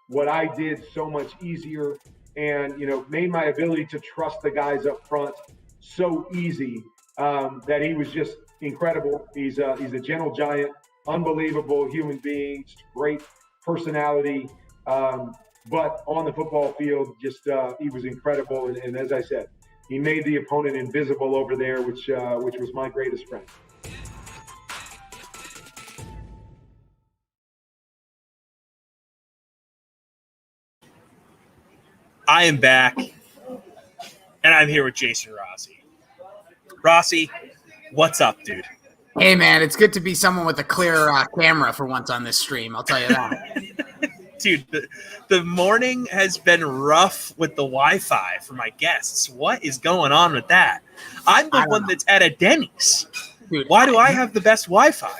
what I did so much easier, and made my ability to trust the guys up front so easy, that he was just incredible. He's a gentle giant, unbelievable human being, just great personality. But on the football field, just he was incredible. And as I said, he made the opponent invisible over there, which was my greatest friend. I am back, and I'm here with Jason Rossi. Rossi, what's up, dude? Hey, man, it's good to be someone with a clear camera for once on this stream. I'll tell you that. Dude, the morning has been rough with the Wi-Fi for my guests. What is going on with that? I'm the one that's at a Denny's. Dude, why do I have the best Wi-Fi?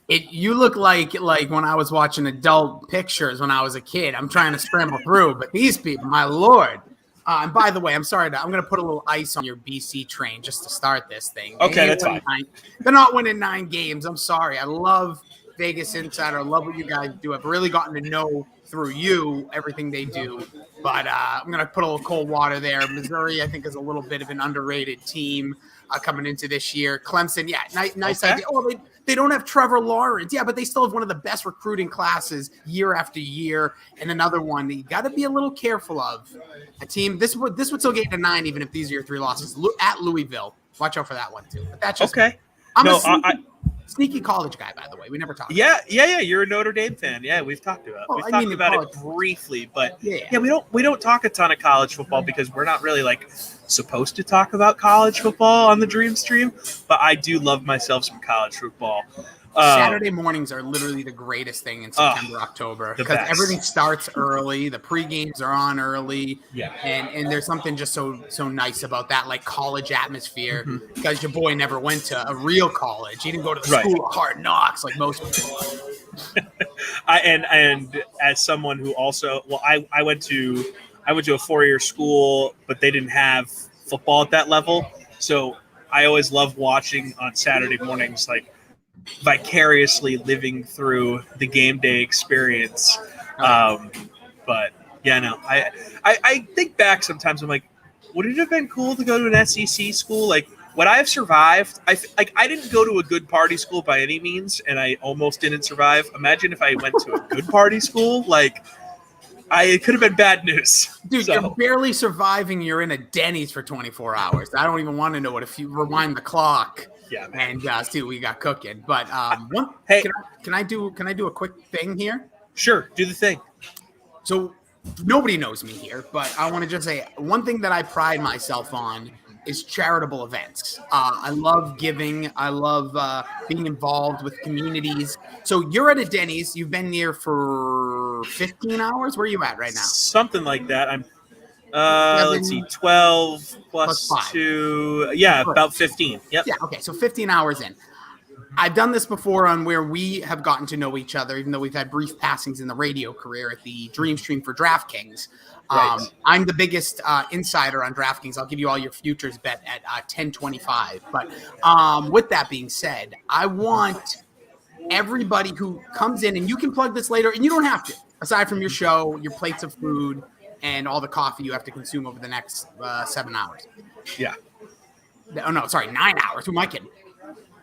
You look like when I was watching adult pictures when I was a kid. I'm trying to scramble through, but these people, my Lord. And by the way, I'm sorry, I'm going to put a little ice on your BC train just to start this thing. Okay, that's fine. They're not winning 9 games. I'm sorry. I love Vegas Insider. I love what you guys do. I've really gotten to know through you everything they do. But I'm going to put a little cold water there. Missouri, I think, is a little bit of an underrated team coming into this year. Clemson, yeah, nice idea. Oh, they don't have Trevor Lawrence. Yeah, but they still have one of the best recruiting classes year after year. And another one that you got to be a little careful of. A team, this would still get to 9 even if these are your 3 losses. At Louisville. Watch out for that one, too. But that's just okay. I'm a sneaky college guy, by the way. We never talked about it. Yeah. You're a Notre Dame fan. Yeah, we've talked about it. Well, we've talked about it briefly, but yeah, we don't talk a ton of college football because we're not really supposed to talk about college football on the Dream Stream. But I do love myself some college football. Saturday mornings are literally the greatest thing in September, October, because everything starts early. The pre-games are on early. Yeah. And there's something just so nice about that, like college atmosphere, because your boy never went to a real college. He didn't go to the school of hard knocks like most people. And as someone who also, I went to a 4-year school, but they didn't have football at that level. So I always love watching on Saturday mornings, vicariously living through the game day experience. But yeah, no, I think back sometimes, I'm like, would it have been cool to go to an SEC school? What I've survived, I didn't go to a good party school by any means, and I almost didn't survive. Imagine if I went to a good party school, it could have been bad news. Dude, So. you're barely surviving. You're in a Denny's for 24 hours. I don't even want to know if you rewind the clock. Yeah, man. And see what we got cooking. But hey, can I do a quick thing here? Sure, do the thing. So nobody knows me here, but I want to just say one thing that I pride myself on is charitable events. I love giving. I love being involved with communities. So you're at a Denny's. You've been here for 15 hours. Where are you at right now? Something like that. I'm. Let's see, 12 plus 2. Yeah, about 15. Yep. Yeah. Okay. So 15 hours in. I've done this before on where we have gotten to know each other, even though we've had brief passings in the radio career at the Dream Stream for DraftKings. Right. I'm the biggest insider on DraftKings. I'll give you all your futures bet at 10.25. But with that being said, I want everybody who comes in, and you can plug this later, and you don't have to, aside from your show, your plates of food, and all the coffee you have to consume over the next 7 hours. Yeah. Oh, no, sorry, 9 hours. Who am I kidding?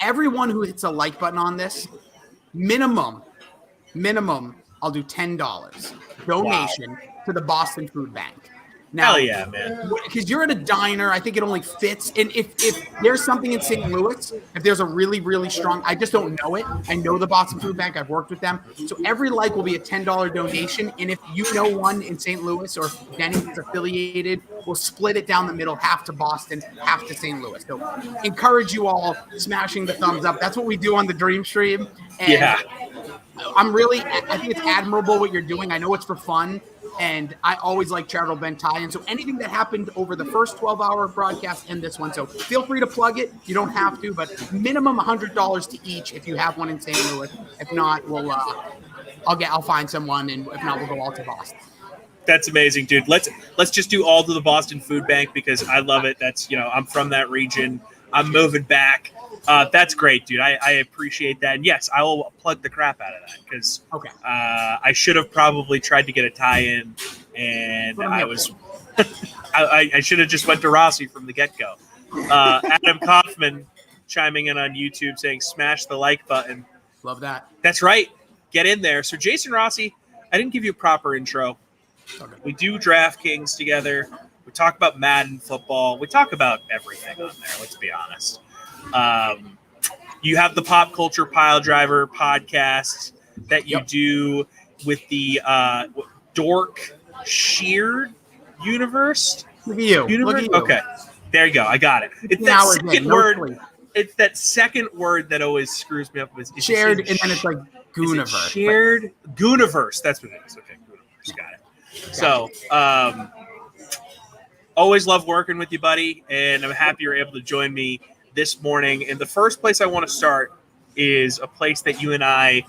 Everyone who hits a like button on this, minimum, I'll do $10 donation to the Boston Food Bank. Now, hell yeah, man. Because you're at a diner, I think it only fits. And if there's something in St. Louis, if there's a really, really strong, I just don't know it. I know the Boston Food Bank. I've worked with them. So every like will be a $10 donation. And if you know one in St. Louis or if Denny is affiliated, we'll split it down the middle, half to Boston, half to St. Louis. So encourage you all smashing the thumbs up. That's what we do on the Dream Stream. And yeah. I think it's admirable what you're doing. I know it's for fun. And I always like charitable event tie-in. So anything that happened over the first 12-hour broadcast and this one. So feel free to plug it. You don't have to, but minimum $100 to each if you have one in St. Louis. If not, I'll find someone, and if not, we'll go all to Boston. That's amazing, dude. Let's just do all to the Boston Food Bank because I love it. That's I'm from that region. I'm moving back. That's great, dude. I appreciate that. And yes, I will plug the crap out of that because I should have probably tried to get a tie-in, and I should have just went to Rossi from the get-go. Adam Kaufman chiming in on YouTube saying, smash the like button. Love that. That's right. Get in there. So Jason Rossi, I didn't give you a proper intro. Okay. We do DraftKings together. We talk about Madden football. We talk about everything on there, let's be honest. You have the Pop Culture Pile Driver podcast that you do with the Dork Sheared Universe. Look at you. Look at you. Okay, there you go. I got it. It's that second word. It's that second word that always screws me up. Is shared, and then it's like Gooniverse. Shared Gooniverse. That's what it is. Okay, Gooniverse. Got it. So, always love working with you, buddy, and I'm happy you're able to join me this morning. And the first place I want to start is a place that you and I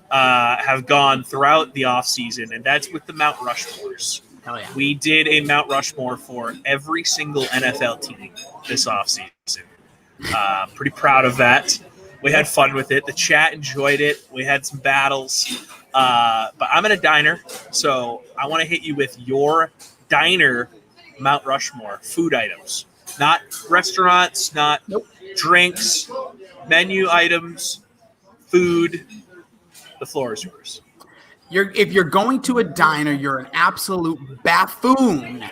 have gone throughout the off season, and that's with the Mount Rushmores. Hell yeah. We did a Mount Rushmore for every single NFL team this off season. Pretty proud of that. We had fun with it. The chat enjoyed it. We had some battles. But I'm at a diner, so I want to hit you with your diner Mount Rushmore food items. Not restaurants, not drinks, menu items, food. The floor is yours. If you're going to a diner, you're an absolute buffoon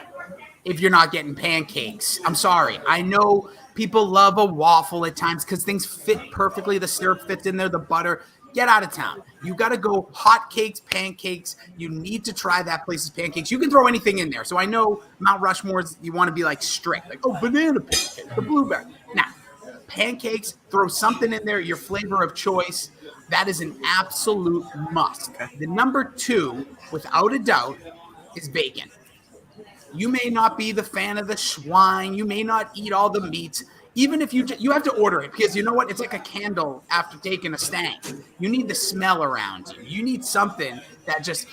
if you're not getting pancakes. I'm sorry. I know people love a waffle at times because things fit perfectly. The syrup fits in there, the butter. Get out of town. You got to go hot cakes, pancakes. You need to try that place's pancakes. You can throw anything in there. So I know Mount Rushmore's, you want to be like strict, like, oh, banana pancake, the blueberry. Now, pancakes, throw something in there, your flavor of choice. That is an absolute must. The number 2, without a doubt, is bacon. You may not be the fan of the swine. You may not eat all the meats. Even if you have to order it because you know what? It's like a candle after taking a stank. You need the smell around you. You need something that just,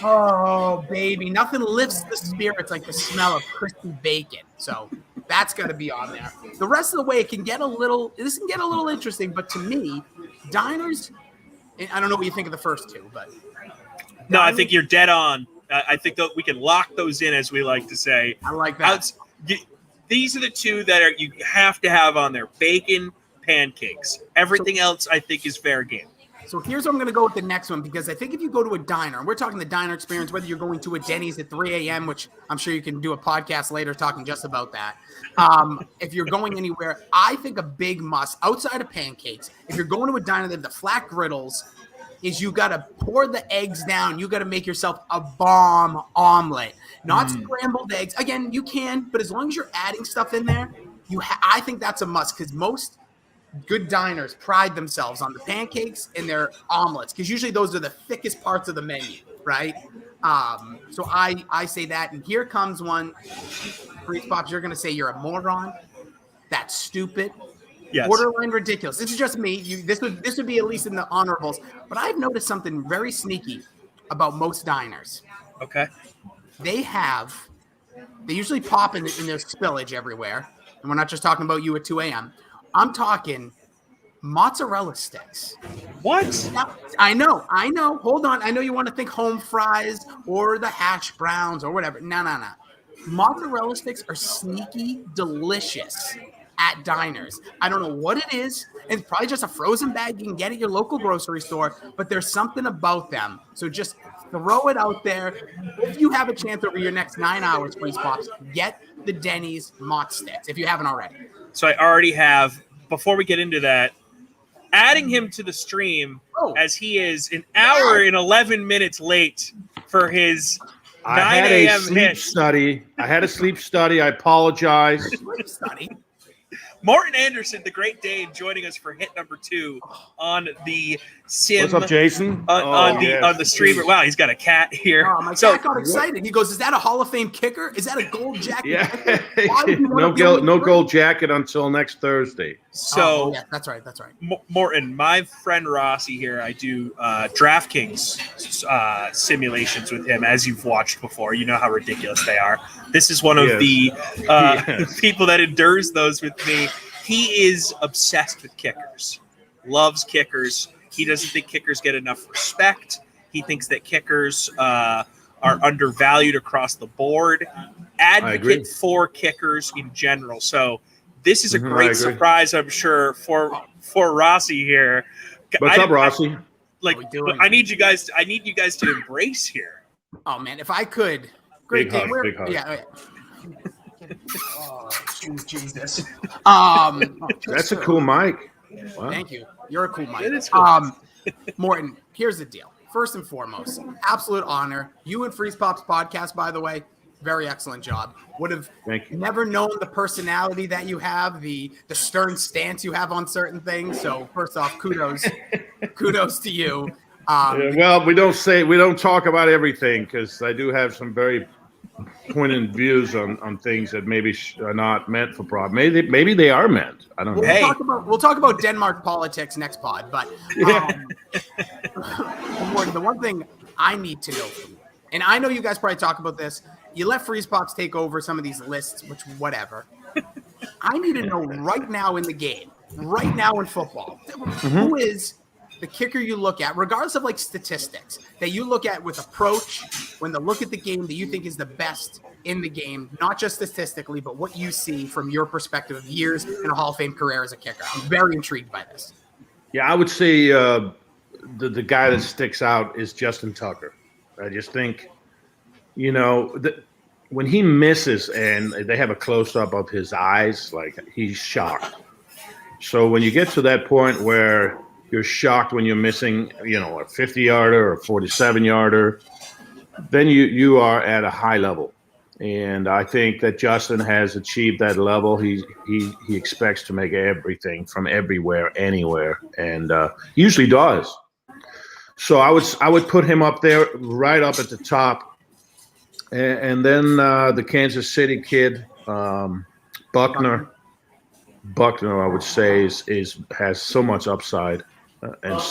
oh, baby. Nothing lifts the spirits like the smell of crispy bacon. So that's got to be on there. The rest of the way, this can get a little interesting. But to me, diners, I don't know what you think of the first two, but. No, I think you're dead on. I think that we can lock those in, as we like to say. I like that. these are the two that you have to have on there: bacon, pancakes. Everything else, I think, is fair game. So here's what I'm going to go with the next one, because I think if you go to a diner, and we're talking the diner experience, whether you're going to a Denny's at 3 a.m., which I'm sure you can do a podcast later talking just about that. If you're going anywhere, I think a big must outside of pancakes, if you're going to a diner, they have the flat griddles, is you got to pour the eggs down. You got to make yourself a bomb omelet, not scrambled eggs. Again, you can, but as long as you're adding stuff in there, I think that's a must, because most good diners pride themselves on the pancakes and their omelets, because usually those are the thickest parts of the menu, right? So I say that, and here comes one. FreezePops, you're going to say you're a moron. That's stupid. Yes. Borderline ridiculous. This is just me. This would be at least in the honorables. But I've noticed something very sneaky about most diners. Okay. They usually pop in their spillage everywhere. And we're not just talking about you at 2 a.m. I'm talking mozzarella sticks. What? Now, I know. Hold on. I know you want to think home fries or the hash browns or whatever. No. Mozzarella sticks are sneaky delicious at diners. I don't know what it is. It's probably just a frozen bag you can get at your local grocery store, but there's something about them. So just throw it out there. If you have a chance over your next 9 hours, FreezePops, get the Denny's Mozz sticks if you haven't already. So I already have, before we get into that, adding him to the stream as he is an hour and 11 minutes late for his 9 a.m. hit. I had a sleep study. I apologize. Sleep study? Morton Anderson, the Great Dane, joining us for hit number 2 on the sim. What's up, Jason? On the streamer. Wow, he's got a cat here. Oh, my cat got excited. He goes, "Is that a Hall of Fame kicker? Is that a gold jacket?" Yeah. no gold jacket until next Thursday. So yeah, that's right. Morton, my friend Rossi here, I do DraftKings simulations with him, as you've watched before. You know how ridiculous they are. This is one of the people that endures those with me. He is obsessed with kickers, loves kickers. He doesn't think kickers get enough respect. He thinks that kickers are undervalued across the board. Advocate for kickers in general. So this is a great surprise, I'm sure, for Rossi here. What's up, Rossi? I need you guys to embrace here. Oh man, if I could, great big day. Hug, big hug. Yeah. Oh, Jesus. That's a cool mic. Wow. Thank you. You're a cool mic. It is cool. Morton, here's the deal. First and foremost, absolute honor. You and FreezePops podcast, by the way, very excellent job. Would have never known the personality that you have, the stern stance you have on certain things. So first off, kudos to you. Well, we don't talk about everything, because I do have some very pointed views on things that maybe are not meant for profit. Maybe they are meant. I don't know. We'll talk about Denmark politics next pod. But Morton, the one thing I need to know from you, and I know you guys probably talk about this, you let FreezePops take over some of these lists, which whatever. I need to know right now in the game, right now in football, who is the kicker you look at, regardless of like statistics, that you look at with approach, when they look at the game that you think is the best in the game, not just statistically, but what you see from your perspective of years in a Hall of Fame career as a kicker. I'm very intrigued by this. Yeah, I would say the guy that sticks out is Justin Tucker. I just think, when he misses and they have a close-up of his eyes, like he's shocked. So when you get to that point where you're shocked when you're missing, a 50-yarder or a 47-yarder, then you are at a high level. And I think that Justin has achieved that level. He expects to make everything from everywhere, anywhere, and usually does. So I would put him up there, right up at the top. And then the Kansas City kid, Buckner, I would say, has so much upside and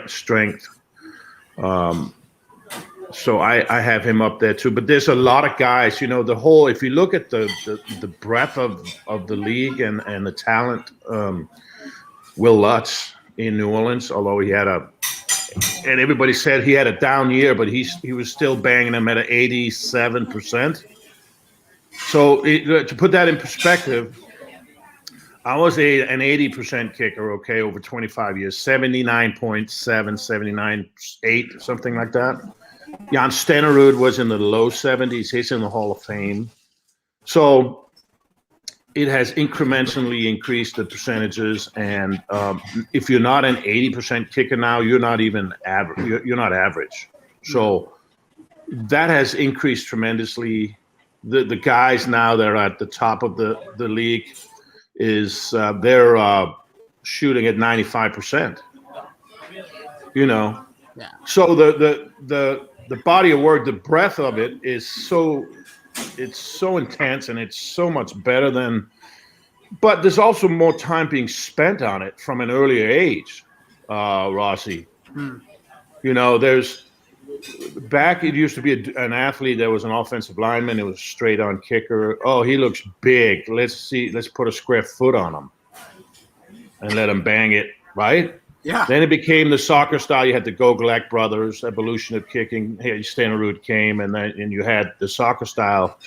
strength. So I have him up there too. But there's a lot of guys, if you look at the breadth of the league and the talent, Will Lutz in New Orleans, although and everybody said he had a down year, but he was still banging them at an 87%. So to put that in perspective, I was an 80% kicker, okay, over 25 years, 79.7, 79.8, something like that. Jan Stenerud was in the low 70s. He's in the Hall of Fame. So it has incrementally increased the percentages. And if you're not an 80% kicker now, you're not even average. You're not average. So that has increased tremendously. The guys now that are at the top of the league is they're shooting at 95%. You know, so the body of work, the breadth of it is so intense, and it's so much better than. But there's also more time being spent on it from an earlier age, Rossi. You know, there's. Back, it used to be an athlete that was an offensive lineman. It was a straight-on kicker. Oh, he looks big. Let's put a square foot on him and let him bang it, right? Yeah. Then it became the soccer style. You had the Gogolak brothers, evolution of kicking. Hey, Stenerud came, and you had the soccer style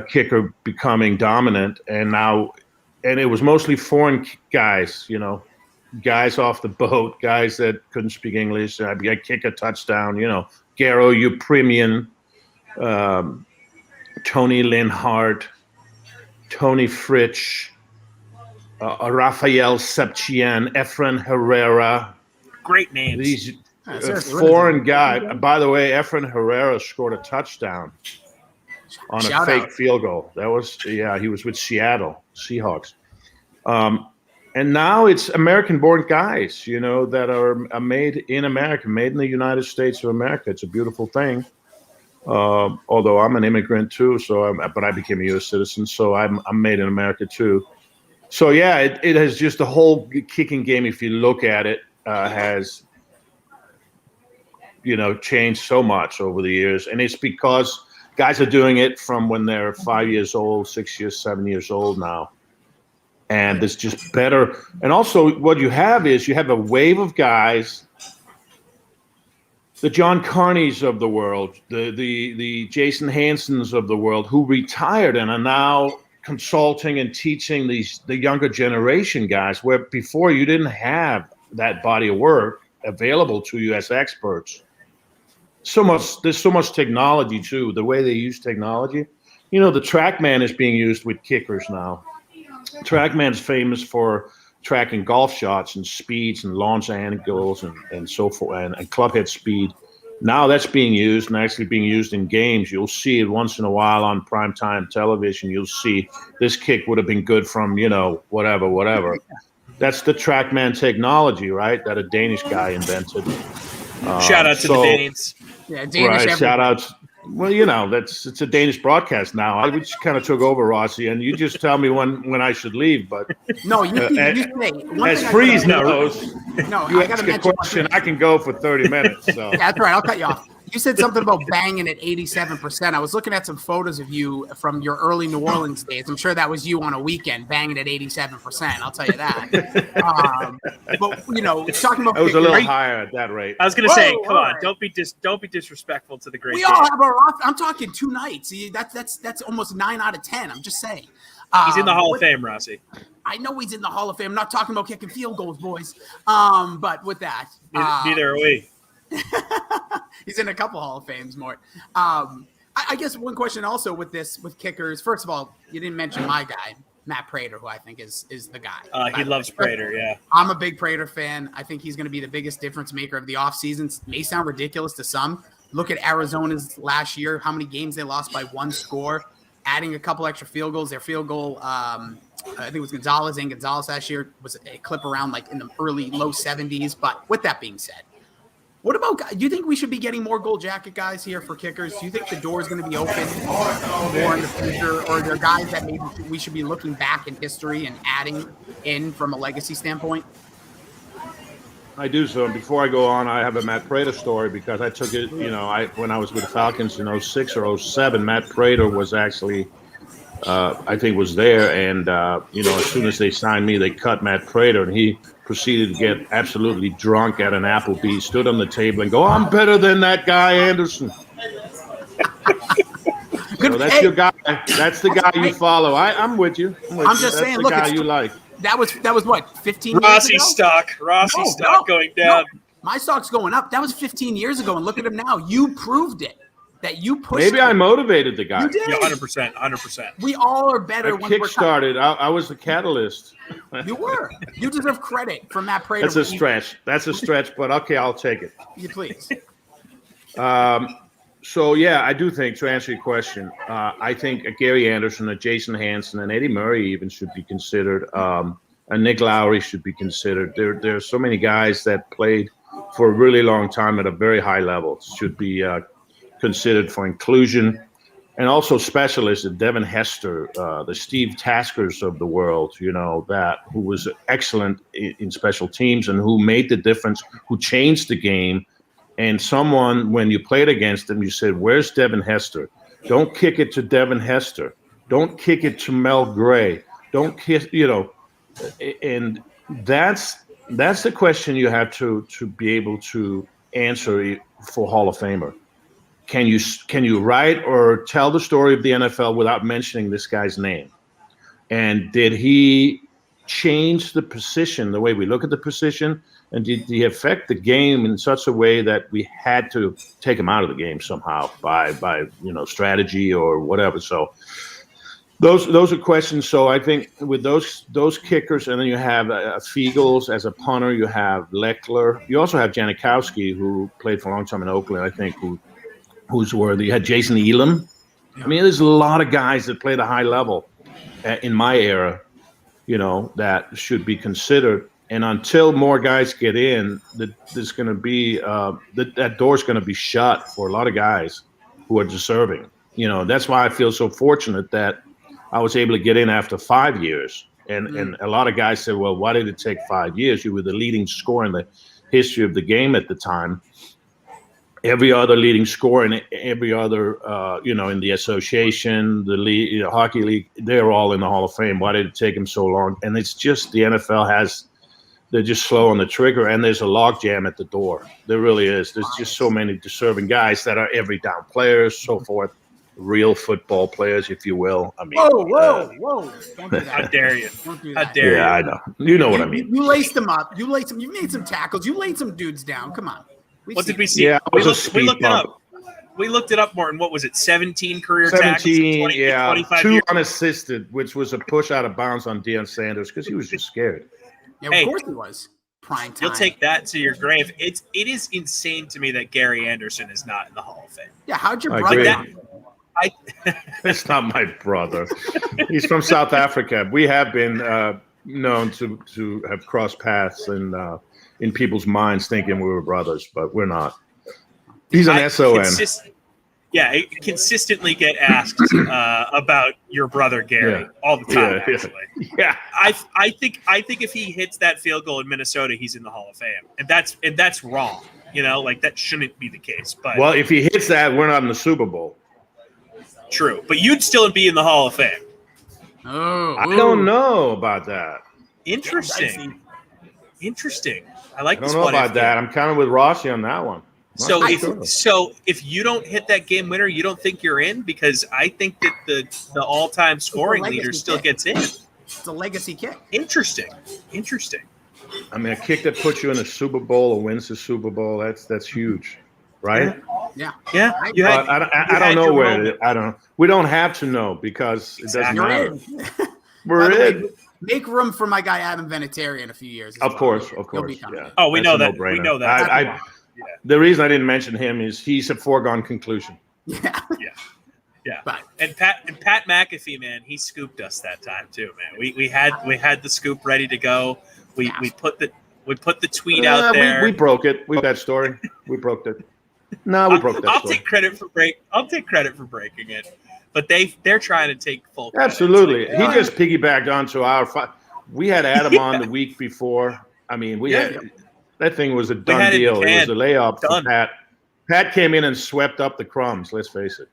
kicker becoming dominant. And it was mostly foreign guys, you know. Guys off the boat, guys that couldn't speak English. I kick a touchdown, you know. Carroll, Upremian, Tony Linhart, Tony Fritsch, Rafael Septien, Efren Herrera. Great names. These foreign guys. By the way, Efren Herrera scored a touchdown on a fake field goal. That was, he was with Seattle Seahawks. And now it's American-born guys, you know, that are made in America, made in the United States of America. It's a beautiful thing. Although I'm an immigrant too, but I became a U.S. citizen, so I'm made in America too. So yeah, it has just the whole kicking game. If you look at it, has changed so much over the years, and it's because guys are doing it from when they're 5 years old, 6 years, 7 years old now. And it's just better. And also what you have is you have a wave of guys, the John Carneys of the world, the Jason Hansons of the world, who retired and are now consulting and teaching the younger generation guys, where before you didn't have that body of work available to you as experts. There's so much technology too, the way they use technology. You know, the TrackMan is being used with kickers now. TrackMan's famous for tracking golf shots and speeds and launch angles and so forth, and clubhead speed. Now that's being used and actually being used in games. You'll see it once in a while on primetime television. You'll see this kick would have been good from, whatever. That's the TrackMan technology, right? That a Danish guy invented. Shout out to the Danes. Yeah, Danish. Right, shout outs. Well, it's a Danish broadcast now. I just kind of took over, Rossi, and you just tell me when I should leave. But no, you say. As Freeze knows, no, you ask a question, I can go for 30 minutes. So. Yeah, that's right. I'll cut you off. You said something about banging at 87%. I was looking at some photos of you from your early New Orleans days. I'm sure that was you on a weekend banging at 87%. I'll tell you that. But talking about I was a little higher at that rate. I was going to say, come on, don't be disrespectful to the great. We all have our. I'm talking 2 nights. That's almost 9 out of 10. I'm just saying. He's in the Hall of Fame, Rossi. I know he's in the Hall of Fame. I'm not talking about kicking field goals, boys. But with that, neither are we. He's in a couple Hall of Fames, Mort. I guess one question also with kickers. First of all, you didn't mention my guy, Matt Prater, who I think is the guy. He loves Prater, yeah. I'm a big Prater fan. I think he's going to be the biggest difference maker of the offseason. May sound ridiculous to some. Look at Arizona's last year, how many games they lost by 1 score, adding a couple extra field goals. Their field goal, I think it was Gonzalez last year, was a clip around like in the early low 70s. But with that being said, what about – do you think we should be getting more gold jacket guys here for kickers? Do you think the door is going to be open more in the future? Or are there guys that maybe we should be looking back in history and adding in from a legacy standpoint? I do. So before I go on, I have a Matt Prater story because I took it, when I was with the Falcons in 06 or 07, Matt Prater was actually I think was there. And, as soon as they signed me, they cut Matt Prater, and he proceeded to get absolutely drunk at an Applebee's, stood on the table and go, "I'm better than that guy Anderson." Good. So that's hey, your guy. That's the guy you follow. I'm with you. I'm just saying, the look, guy it's- you like. that was what 15 Rossi years ago. stock. Rossi stock going down. No, my stock's going up. That was 15 years ago, and look at him now. You proved it. That you pushed. Maybe I him. motivated the guy. You did. Yeah, 100%. 100%. We all are I better when we're kickstarted. I was the catalyst. You were. You deserve credit for Matt Prater. That's a stretch. That's a stretch, but okay, I'll take it. You please. So yeah, I do think, to answer your question, I think a Gary Anderson, a Jason Hansen, and Eddie Murray even should be considered. And Nick Lowry should be considered. There are so many guys that played for a really long time at a very high level. Should be considered for inclusion, and also specialists. Devin Hester, the Steve Taskers of the world, who was excellent in special teams and who made the difference, who changed the game. And someone, when you played against him, you said, "Where's Devin Hester? Don't kick it to Devin Hester. Don't kick it to Mel Gray. Don't kick, And that's the question you have to be able to answer for Hall of Famer. Can you write or tell the story of the NFL without mentioning this guy's name? And did he change the position, the way we look at the position? And did he affect the game in such a way that we had to take him out of the game somehow by strategy or whatever? So those are questions. So I think with those kickers, and then you have Fiegels as a punter, you have Leckler, you also have Janikowski, who played for a long time in Oakland, I think, who's worthy. You had Jason Elam. I mean, there's a lot of guys that played a high level in my era, that should be considered. And until more guys get in, there's going to be that door's going to be shut for a lot of guys who are deserving. That's why I feel so fortunate that I was able to get in after 5 years. And a lot of guys said, "Well, why did it take 5 years? You were the leading scorer in the history of the game at the time." Every other leading scorer and every other, in the association, the league, hockey league, they're all in the Hall of Fame. Why did it take them so long? And it's just the NFL they're just slow on the trigger, and there's a logjam at the door. There really is. There's just so many deserving guys that are every down players, so forth, real football players, if you will. I mean, whoa! Don't do that. How dare you? Don't do How that. dare you? I know. You know what I mean. You laced them up. You made some tackles. You laid some dudes down. Come on. What did we see? Yeah, we it was a looked speed it up. bump. We looked it up, Morton. What was it? 17 career tackles? 17, 25 2 years? unassisted, which was a push out of bounds on Deion Sanders because he was just scared. Yeah, Hey. of course he was. Prime time. You'll take that to your grave. It is insane to me that Gary Anderson is not in the Hall of Fame. Yeah, how'd your I brother? agree. That's not my brother. He's from South Africa. We have been known to have crossed paths and in people's minds thinking we were brothers, but we're not. He's an SON. I consistently get asked about your brother Gary all the time. Actually, yeah. I think if he hits that field goal in Minnesota, he's in the Hall of Fame, and that's wrong. That shouldn't be the case. But Well, if he hits that, we're not in the Super Bowl. true. But you'd still be in the Hall of Fame. Oh, I don't know about that. Interesting. I like. I don't know about that. I'm kind of with Rossi on that one. So Not if sure. you don't hit that game winner, you don't think you're in, because I think that the all-time scoring leader still gets in. It's a legacy kick. Interesting. I mean, a kick that puts you in the Super Bowl or wins the Super Bowl, that's huge, right? Yeah. Yeah. But I don't know where it is. I don't. We don't have to know because it doesn't You're matter. in. We're By the in. way, make room for my guy Adam Vinatieri in a few years. as Of well. course. He'll be coming. Yeah. Oh, we That's know a that. no-brainer. We know that. The reason I didn't mention him is he's a foregone conclusion. Yeah. Yeah. But And Pat McAfee, man, he scooped us that time too, man. We had the scoop ready to go. We put the tweet out there. We broke it. We that story. We broke it. No, we broke that I'll story. take credit for breaking it. But they're trying to take full credit. Absolutely. It's like, He just piggybacked onto our. We had Adam on the week before. I mean, that thing was a done had it in deal. the It was can. a layup for Done. Pat. Pat came in and swept up the crumbs. Let's face it.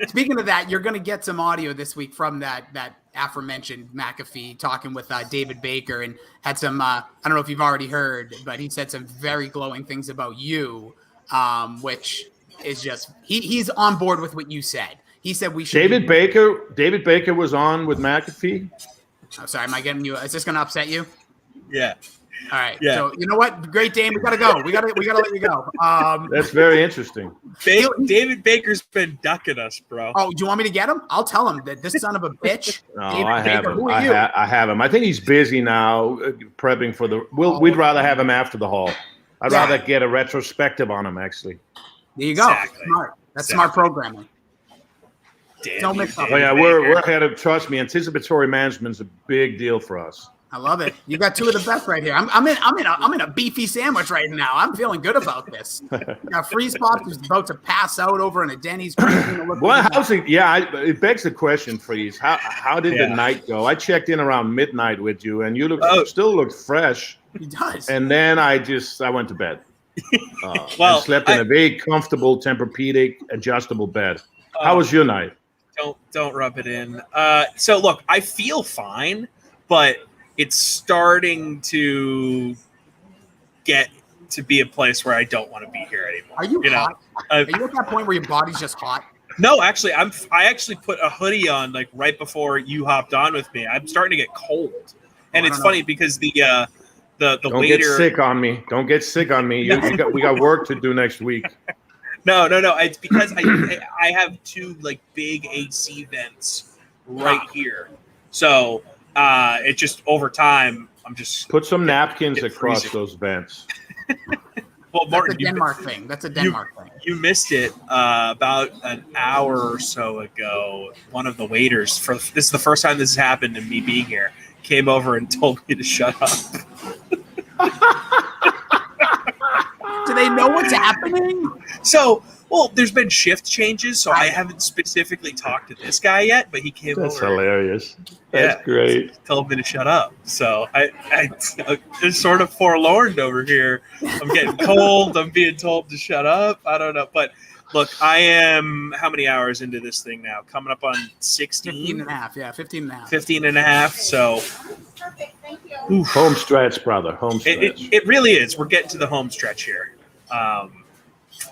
speaking of that, you're going to get some audio this week from that aforementioned McAfee talking with David Baker, and had some. I don't know if you've already heard, but he said some very glowing things about you, which is just he's on board with what you said. He said we should. David Baker was on with McAfee. Oh, sorry, am I getting you? Is this going to upset you? Yeah. All right. Yeah. So you know what? Great Dane. We gotta go. We gotta let you go. That's very interesting. David Baker's been ducking us, bro. Oh, do you want me to get him? I'll tell him that this son of a bitch. No, David I have Baker, him. who are you? I have him. I think he's busy now, prepping for the. We'd rather have him after the Hall. I'd rather get a retrospective on him. Actually. There you go. Exactly. Smart. That's smart programming. Don't mix up. Oh yeah, we're ahead of. Trust me, anticipatory management's a big deal for us. I love it. You got two of the best right here. I'm in a beefy sandwich right now. I'm feeling good about this. Got Freeze Pops who's about to pass out over in a Denny's. Well, how's it? Yeah, it begs the question, Freeze. How did the night go? I checked in around midnight with you, and you still looked fresh. He does. And then I went to bed. Well, I slept in a very comfortable Tempur-Pedic adjustable bed. How was your night? Don't rub it in. So look, I feel fine, but it's starting to get to be a place where I don't want to be here anymore. Are you hot? Are you at that point where your body's just hot? No, actually, I actually put a hoodie on like right before you hopped on with me. I'm starting to get cold, and it's funny because the don't waiter. Get sick on me. Don't get sick on me. We got work to do next week. No. It's because I have two like big AC vents right here, so. It just over time, I'm just put some napkins across those vents. Well, Martin, that's a Denmark thing. That's a Denmark thing. You missed it about an hour or so ago. One of the waiters, this is the first time this has happened and me being here, came over and told me to shut up. Do they know what's happening? Well, there's been shift changes, so I haven't specifically talked to this guy yet, but he came over. That's hilarious. That's great. Told me to shut up. So I'm sort of forlorn over here. I'm getting cold. I'm being told to shut up. I don't know. But look, I am how many hours into this thing now? Coming up on 16? 15 and a half. Yeah, 15 and a half. 15 and a half. So oof. Home stretch, brother. Home stretch. It really is. We're getting to the home stretch here.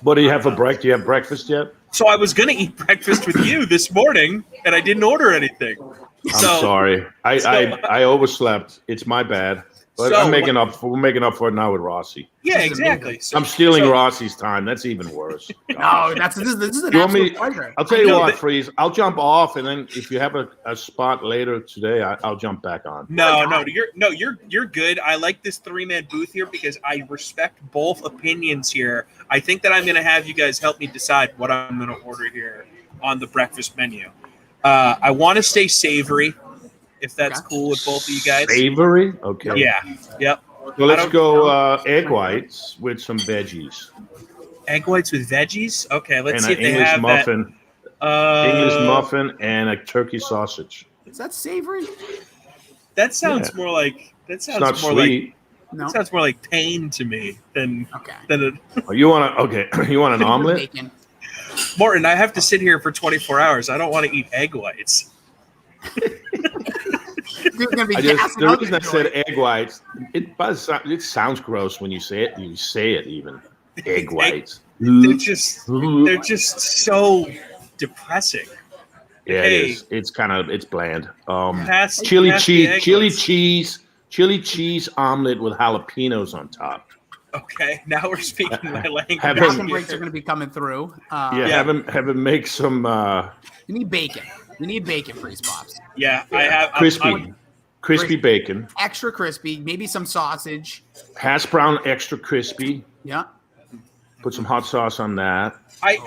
What do you have for breakfast? Do you have breakfast yet? So I was going to eat breakfast with you this morning, and I didn't order anything. I'm sorry. I overslept. It's my bad. But we're making up for it now with Rossi. Yeah, exactly. I'm stealing Rossi's time. That's even worse. No, this is an absolute pleasure. I'll tell you what, Freeze. I'll jump off, and then if you have a spot later today, I'll jump back on. No, you're good. I like this 3-man booth here because I respect both opinions here. I think that I'm going to have you guys help me decide what I'm going to order here on the breakfast menu. I want to stay savory, if that's cool with both of you guys. Savory? Okay. Yeah. Yep. So let's go egg whites with some veggies. Egg whites with veggies? Okay, let's see if they English have muffin, that. English muffin and a turkey sausage. Is that savory? That sounds more like it's not sweet. No. That sounds more like pain to me than You want an omelet? Bacon. Martin, I have to sit here for 24 hours. I don't want to eat egg whites. The reason I said egg whites, it sounds gross when you say it. You say it even. Egg whites. They're just so depressing. Yeah, it is. It's bland. Chili cheese omelet with jalapenos on top. Okay, now we're speaking my language. Bathroom breaks are going to be coming through. Have him make some. You need bacon. You need bacon, Freeze Pops. Yeah, I have crispy bacon, extra crispy. Maybe some sausage. Hash brown, extra crispy. Yeah. Put some hot sauce on that.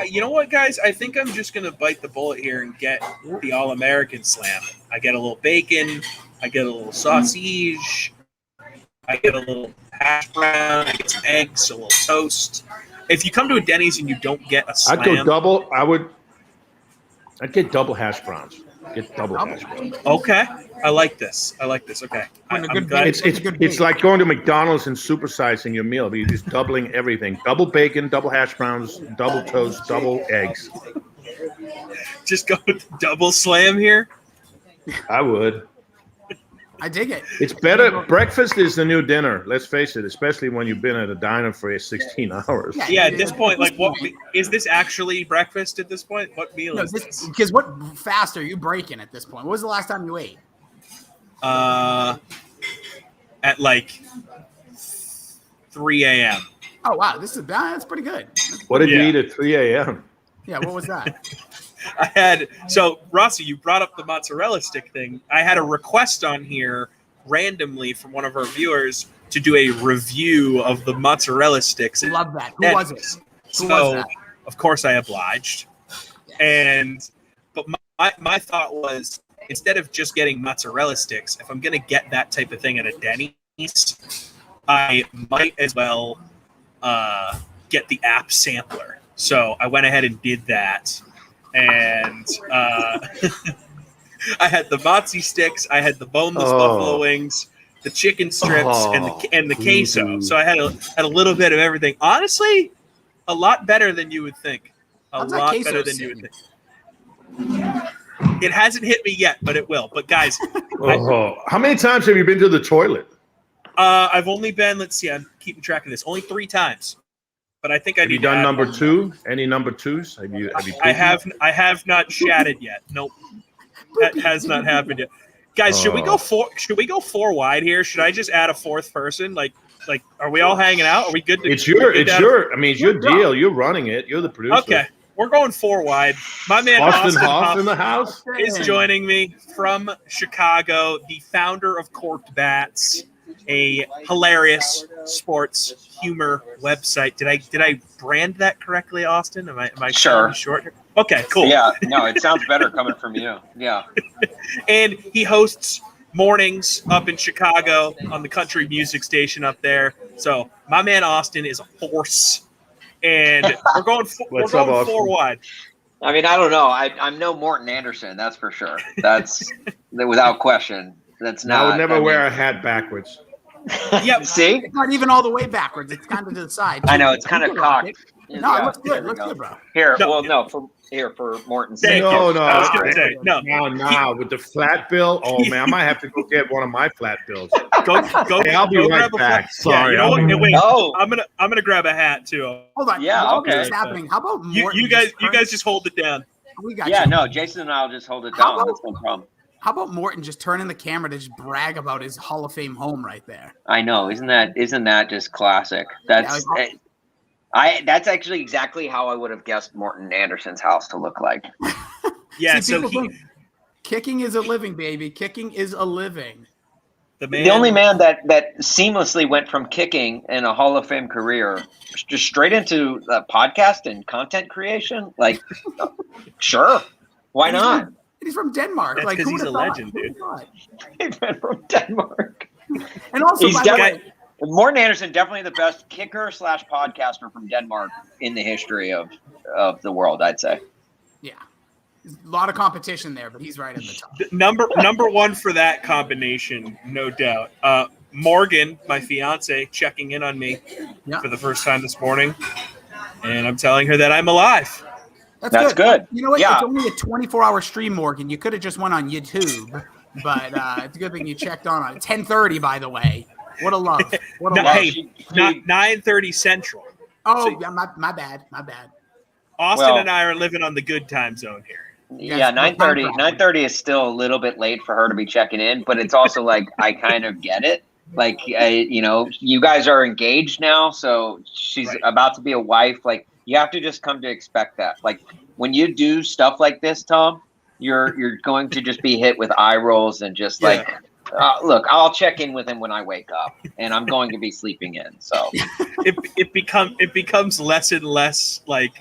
You know what, guys? I think I'm just gonna bite the bullet here and get the All-American Slam. I get a little bacon. I get a little sausage. I get a little hash brown. I get some eggs, a little toast. If you come to a Denny's and you don't get a Slam, I'd go double. I'd get double hash browns. Get double hash browns. Okay, I like this. Okay, I'm glad. It's like going to McDonald's and supersizing your meal, but you're just doubling everything. Double bacon, double hash browns, double toast, double eggs. Just go with the double Slam here. I would. I dig it. It's better. Breakfast is the new dinner. Let's face it, especially when you've been at a diner for 16 hours. Yeah, at this point, like, what is this actually breakfast at this point? What meal is this? Because what fast are you breaking at this point? What was the last time you ate? At like 3 a.m. Oh wow, that's pretty good. What did you eat at 3 a.m.? Yeah, what was that? I had Rossi, you brought up the mozzarella stick thing. I had a request on here randomly from one of our viewers to do a review of the mozzarella sticks. Love that. Who was it? Of course, I obliged. But my thought was, instead of just getting mozzarella sticks, if I'm going to get that type of thing at a Denny's, I might as well get the app sampler. So I went ahead and did that. And I had the mozzie sticks, I had the boneless buffalo wings, the chicken strips, and the queso. So I had a little bit of everything. Honestly, a lot better than you would think. A lot better than you would think. It hasn't hit me yet, but it will. But guys, how many times have you been to the toilet? I've only been. Let's see. I'm keeping track of this. Only 3 times. But I think have you done number 2? Any number 2s? Have you? I have not chatted yet. Nope, that has not happened yet. Guys, should we go 4 wide here? Should I just add a 4th person? Like, are we all hanging out? Are we good? It's your deal. You're running it. You're the producer. Okay, we're going 4 wide. My man Austin Hoff in the house is joining me from Chicago. The founder of Corked Bats, a hilarious sports humor website. Did I brand that correctly, Austin? Am I sure? Short? Okay, cool. Yeah, no, it sounds better coming from you. Yeah. And he hosts mornings up in Chicago on the country music station up there. So my man Austin is a force, and we're going 4 wide. I mean, I don't know. I'm no Morton Anderson, that's for sure. That's without question. That's not. I would never wear a hat backwards. Yep. See? It's not even all the way backwards. It's kind of to the side. I know. It's kind of cocked. No, it looks good. Looks good, bro. Here, for Morton's sake. No. I was gonna say, no. With the flat bill. Oh man, I might have to go get one of my flat bills. Go. Hey, I'll be right back. Sorry. Yeah, you know what? Hey, wait. Oh. I'm gonna grab a hat too. Hold on. Yeah. Okay. What's happening? How about Morton? You guys just hold it down. We got Yeah. you. No, Jason and I'll just hold it down. That's no problem. How about Morton just turning the camera to just brag about his Hall of Fame home right there? I know. Isn't that just classic? That's that's actually exactly how I would have guessed Morton Anderson's house to look like. Yeah. See, so kicking is a living, baby. Kicking is a living. The only man that seamlessly went from kicking in a Hall of Fame career just straight into podcast and content creation. Like, sure, why not? He's from Denmark. That's because he's a legend, dude. He's from Denmark. And also, Morten Andersen, definitely the best kicker / podcaster from Denmark in the history of the world, I'd say. Yeah. There's a lot of competition there, but he's right in the top. Number 1 for that combination, no doubt. Morgan, my fiance, checking in on me for the first time this morning. And I'm telling her that I'm alive. That's good. You know what? Yeah. It's only a 24-hour stream, Morgan. You could have just went on YouTube, but it's a good thing you checked on it. 10:30, by the way. What a love. What a love. Hey, 9:30 Central. Oh, yeah, my bad. Austin and I are living on the good time zone here. Yeah, 9:30. 9:30 is still a little bit late for her to be checking in, but it's also like I kind of get it. Like, you guys are engaged now, so she's about to be a wife. Like, you have to just come to expect that. Like, when you do stuff like this, Tom, you're going to just be hit with eye rolls and just look, I'll check in with him when I wake up, and I'm going to be sleeping in. So it becomes less and less like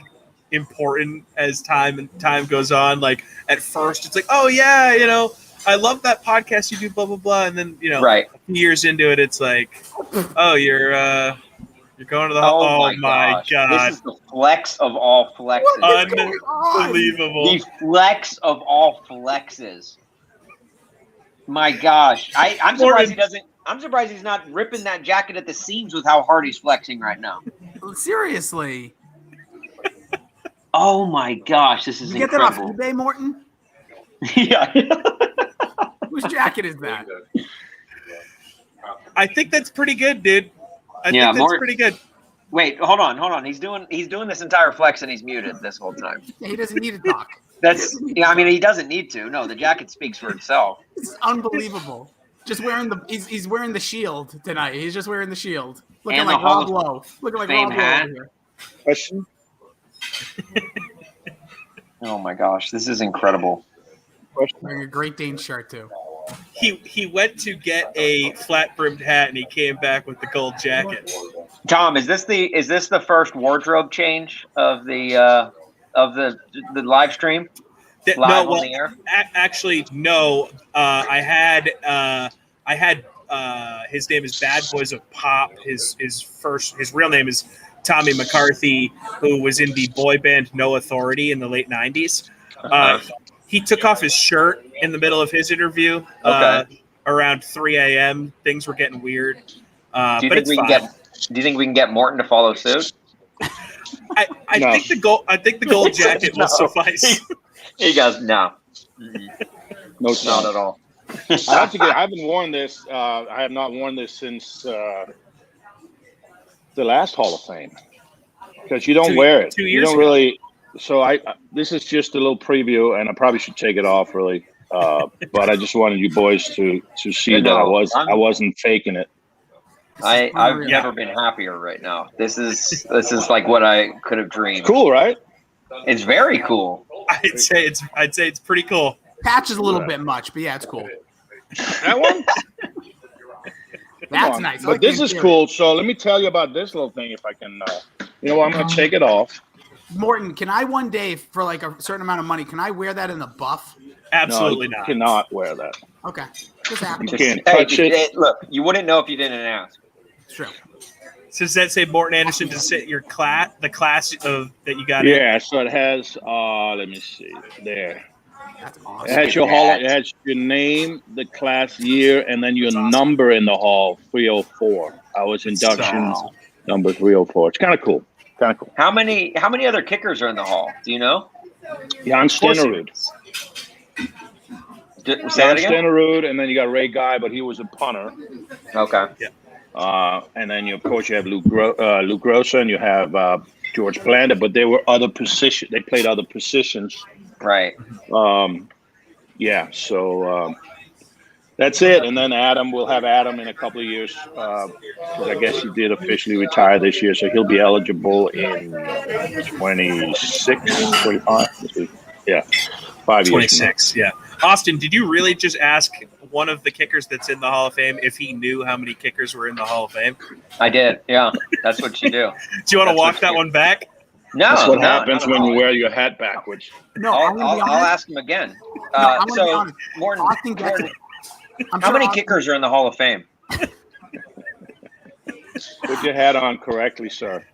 important as time goes on. Like, at first, it's like, oh yeah, I love that podcast you do, blah blah blah, and then a few years into it, it's like, oh, you're going to the oh my god! This is the flex of all flexes. Unbelievable. The flex of all flexes. My gosh, I'm surprised he doesn't. I'm surprised he's not ripping that jacket at the seams with how hard he's flexing right now. Seriously. Oh my gosh, this is incredible. Get that off eBay, Morton? Yeah. Whose jacket is that? I think that's pretty good, dude. I Yeah, think that's pretty good. Wait, hold on. He's doing this entire flex and he's muted this whole time. Yeah, he doesn't need to talk. I mean, he doesn't need to. No, the jacket speaks for itself. It's unbelievable. Just wearing he's wearing the shield tonight. He's just wearing the shield. Looking And like the Hall Rob of Lowe. Looking like Fame Rob Lowe hat. over here. Question? Oh my gosh, this is incredible. Wearing a Great Dane shirt too. He went to get a flat brimmed hat and he came back with the gold jacket. Tom, is this the first wardrobe change of the live stream? Live on the air? Actually, no. I had his name is Bad Boys of Pop. His real name is Tommy McCarthy, who was in the boy band No Authority in the late 90s. He took off his shirt in the middle of his interview around 3 a.m. Things were getting weird. Do you think we can get Morton to follow suit? I think the gold jacket will suffice. He goes, no. No, Not at all. I haven't worn this. I have not worn this since the last Hall of Fame because you don't wear it. 2 years you don't ago. really. So this is just a little preview, and I probably should take it off really. But I just wanted you boys to see that I wasn't faking it. I've never been happier right now. This is like what I could have dreamed. Cool, right? It's very cool. I'd say it's pretty cool. Patch is a little bit much, but yeah, it's cool. That one? That's nice. I But like this the is interior. cool. So let me tell you about this little thing if I can. I'm going to take it off. Morton, can I one day for like a certain amount of money? Can I wear that in the buff? Absolutely No, you not. cannot wear that. Okay, just happen. You can't Hey, touch it. look, you wouldn't know if you didn't ask. It's true. So does that say Morton Anderson to sit your the class of that you got in? Yeah, so it has. Let me see. There. That's It awesome. has your hall. It has your name, the class year, and then your number in the hall, 304. I was induction number 304. It's kind of cool. How many other kickers are in the hall? Do you know? Jan Stenerud. Say Jan that again. Stenerud, and then you got Ray Guy, but he was a punter. Okay. And then of course you have Luke Grossa, and you have George Blanda, but they were other positions. They played other positions. Right. Yeah. So that's it. And then Adam, we'll have Adam in a couple of years. 'Cause I guess he did officially retire this year, so he'll be eligible in 26, 25. Yeah, 5 years. 26. Yeah. Austin, did you really just ask one of the kickers that's in the Hall of Fame if he knew how many kickers were in the Hall of Fame? I did. Yeah. That's what you do. Do you want to walk that one back? No. That's what no, happens not at when all. you wear your hat backwards. No, I'm gonna be I'll honest. ask him again. I'm gonna be So, honest. Morton, Austin gets it. I'm how sure many Austin- kickers are in the Hall of Fame? Put your hat on correctly, sir.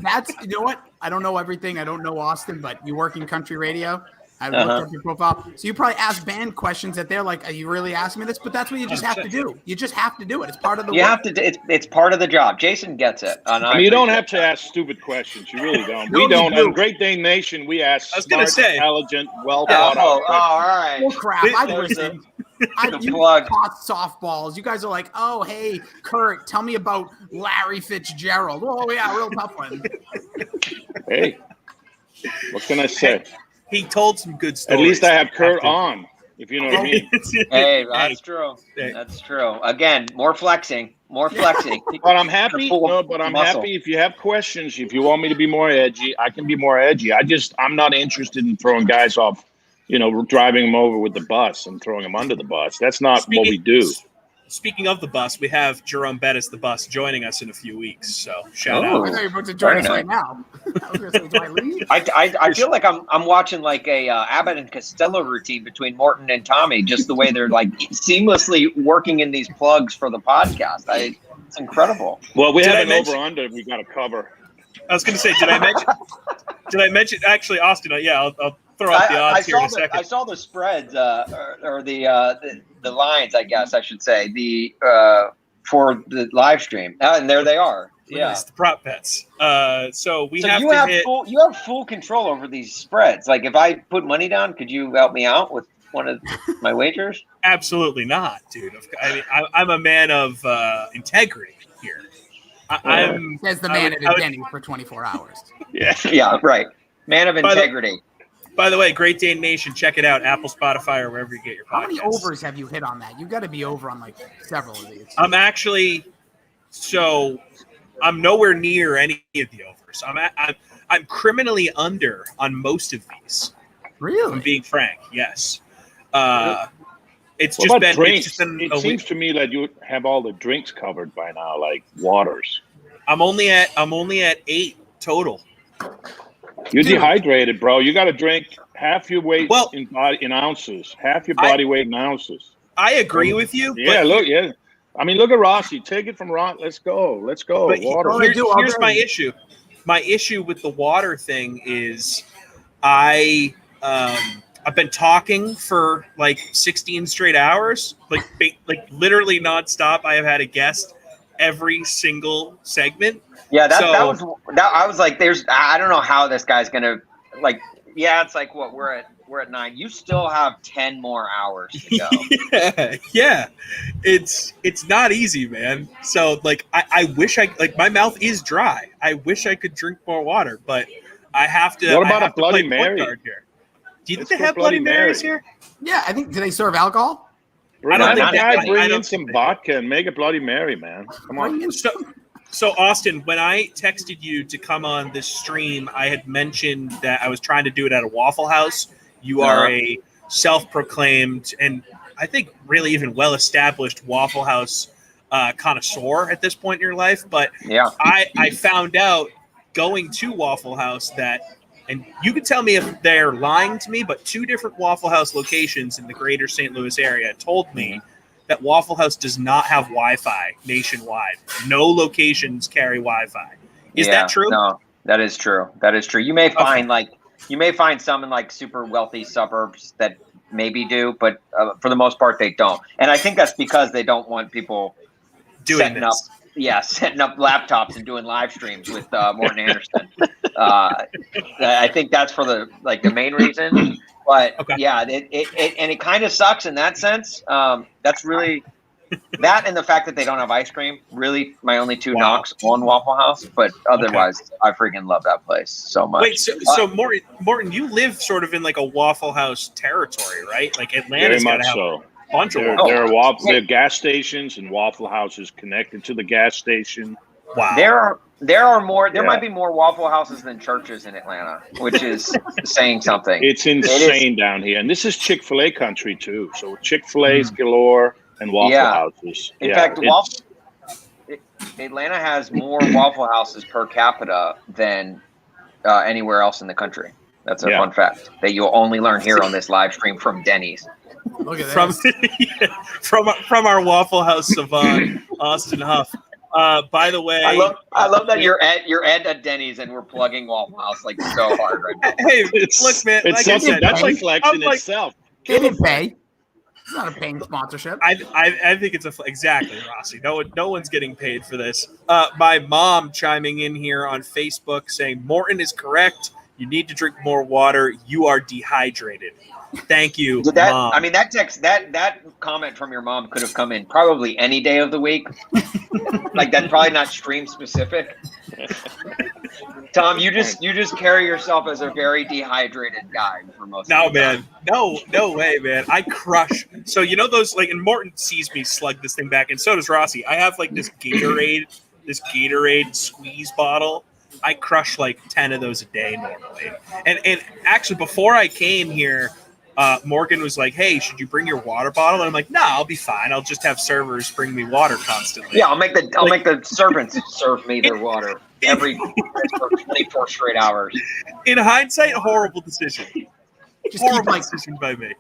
That's, you know what? I don't know everything. I don't know Austin, but you work in country radio. I looked up your profile. So you probably ask band questions that they're like, are you really asking me this? But that's what you just have to do. You just have to do it. It's part of the You work. have to. It's part of the job. Jason gets it. And I mean, you don't have to ask stupid questions. You really don't. No, We you don't. do. In Great Dane Nation, we ask I was gonna smart, say. intelligent, well Oh, thought out all questions. right. Oh crap! I've There's listened. the You plug. toss softballs. You guys are like, oh hey, Kurt, tell me about Larry Fitzgerald. Oh yeah, real tough one. Hey, what can I say? He told some good stories. At least I have Kurt on, if you know what I mean. Hey, that's true. That's true. Again, more flexing. More flexing. But I'm happy. Full No, but I'm muscle. happy if you have questions. If you want me to be more edgy, I can be more edgy. I'm not interested in throwing guys off, driving them over with the bus and throwing them under the bus. That's not what we do. Speaking of the bus, we have Jerome Bettis, the bus, joining us in a few weeks. So shout Oh. I out. thought you were about to join us Very right now. I was gonna say, do I leave? I feel like I'm watching like a Abbott and Costello routine between Morton and Tommy, just the way they're like seamlessly working in these plugs for the podcast. It's incredible. Well, we Did have I an mention- over-under we got to cover. I was going to say, did I mention? Actually, Austin, I'll throw out the odds here in a second. I saw the spreads or the lines, I guess I should say, for the live stream, and there they are. Yeah. Nice, the prop bets. So we So have you to have hit. full control over these spreads. Like if I put money down, could you help me out with one of my wagers? Absolutely not, dude. I mean, I'm a man of integrity here. I'm Says the man at a Denny for 24 hours. Yeah, right. Man of integrity. By the way, Great Dane Nation, check it out. Apple, Spotify, or wherever you get your podcasts. How many overs have you hit on that? You've got to be over on like several of these. I'm nowhere near any of the overs. I'm criminally under on most of these. Really? I'm being frank. Yes. It's What just about been. drinks? It's just been It a seems week. to me that you have all the drinks covered by now, like waters. I'm only at 8 total. You're Dude. dehydrated, bro. You got to drink half your weight in ounces, half your body weight in ounces. I agree with you. Yeah, look, I mean, look at Rossi. Take it from Ron. Let's go. But Water. here's my issue. My issue with the water thing is I've been talking for like 16 straight hours, like literally nonstop. I have had a guest every single segment. Yeah, I was like, I don't know how this guy's gonna like. Yeah, it's like what we're at 9. You still have 10 more hours to go. yeah, it's not easy, man. So like, I wish my mouth is dry. I wish I could drink more water, but I have to. What about a Bloody play Mary? Point guard here. Do you think they have Bloody Marys here? Yeah, I think. Do they serve alcohol? I don't think bring in some vodka and make a Bloody Mary, man. Come on. So Austin, when I texted you to come on this stream, I had mentioned that I was trying to do it at a Waffle House. You are a self-proclaimed and I think really even well-established Waffle House connoisseur at this point in your life. But I found out going to Waffle House that, and you can tell me if they're lying to me, but 2 different Waffle House locations in the greater St. Louis area told me that Waffle House does not have Wi-Fi nationwide. No locations carry Wi-Fi. Is that true? No, that is true. That is true. You may find some in like super wealthy suburbs that maybe do, but for the most part they don't. And I think that's because they don't want people setting up laptops and doing live streams with Morton Anderson. I think that's for the main reason. But it kind of sucks in that sense. That's really that, and the fact that they don't have ice cream. Really, my only 2 knocks on Waffle House. But otherwise, I freaking love that place so much. Wait, so Morton, you live sort of in like a Waffle House territory, right? Like Atlanta's got to have a bunch of Waffle There are gas stations and Waffle Houses connected to the gas station. Wow. There are more. There might be more Waffle Houses than churches in Atlanta, which is saying something. It's insane down here, and this is Chick-fil-A country too. So Chick-fil-A's galore and Waffle Houses. In fact, Atlanta has more Waffle Houses per capita than anywhere else in the country. That's a fun fact that you'll only learn here on this live stream from Denny's. Look at from our Waffle House savant, Austin Huff. By the way, I love that you're at Denny's and we're plugging Waffle House like so hard right now. Hey, look, man, that's a flex in itself. They didn't pay. It's not a paying sponsorship. I think it's exactly, Rossi. No one's getting paid for this. My mom chiming in here on Facebook saying Morton is correct. You need to drink more water. You are dehydrated. Thank you, Mom. I mean, that comment from your mom could have come in probably any day of the week. Like that's probably not stream specific. Tom, you just carry yourself as a very dehydrated guy for most. No, man, no way, man. I crush. So you know those and Morton sees me slug this thing back, and so does Rossi. I have like this Gatorade squeeze bottle. I crush like 10 of those a day normally. And actually, before I came here, Morgan was like, "Hey, should you bring your water bottle?" And I'm like, "No, I'll be fine. I'll just have servers bring me water constantly." Yeah, I'll make the servants serve me their water every 24 straight hours. In hindsight, a horrible decision. Horrible decision by me.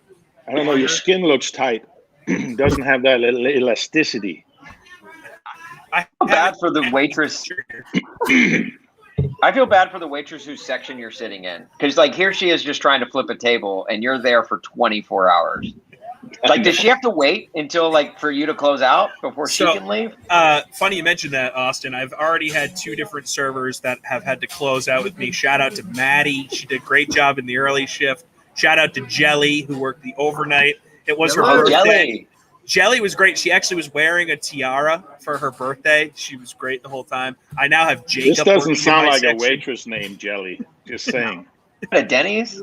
I don't know. Your skin looks tight. Doesn't have that elasticity. I feel bad for the waitress. I feel bad for the waitress whose section you're sitting in, because like here she is just trying to flip a table, and you're there for 24 hours. Like, does she have to wait until like for you to close out before she can leave? Funny you mentioned that, Austin. I've already had 2 different servers that have had to close out with me. Shout out to Maddie. She did a great job in the early shift. Shout out to Jelly, who worked the overnight. It was her Oh, birthday. Jelly. Jelly was great. She actually was wearing a tiara for her birthday. She was great the whole time. I now have Jacob. This doesn't working in sound my like section. a waitress named Jelly. Just saying. At Denny's?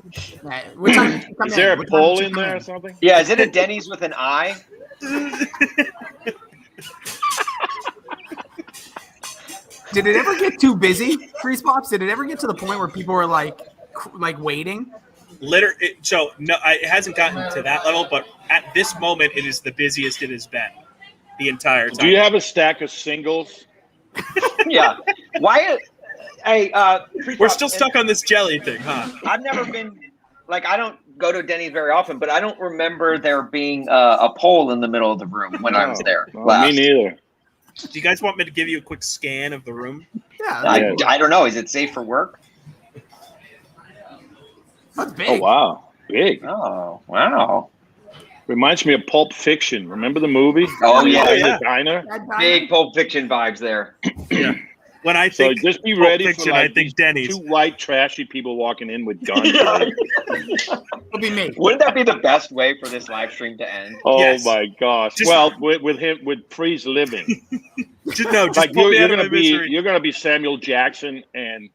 What time did you come Is there in? a What time pole did you in come there or something? Yeah, is it a Denny's with an I? Did it ever get too busy, Freeze Pops? Did it ever get to the point where people were like waiting? So no, it hasn't gotten to that level, but at this moment, it is the busiest it has been the entire time. Do you have a stack of singles? Yeah. Why? Hey, We're still stuck on this Jelly thing, huh? I've never been like I don't go to Denny's very often, but I don't remember there being a pole in the middle of the room when I was there. No, last. me neither. Do you guys want me to give you a quick scan of the room? Yeah. I don't know. Is it safe for work? That's big. Oh wow, big. Oh wow. Reminds me of Pulp Fiction. Remember the movie? Oh yeah, The diner. Big Pulp Fiction vibes there. Yeah. When I So think just be Pulp ready Fiction, for like I think Denny's. two white trashy people walking in with guns. It'll be me. Wouldn't that be the best way for this live stream to end? Oh Yes. my gosh! Just- Well, with Freeze living, Just like pull me you're out of gonna my misery. you're gonna be Samuel Jackson and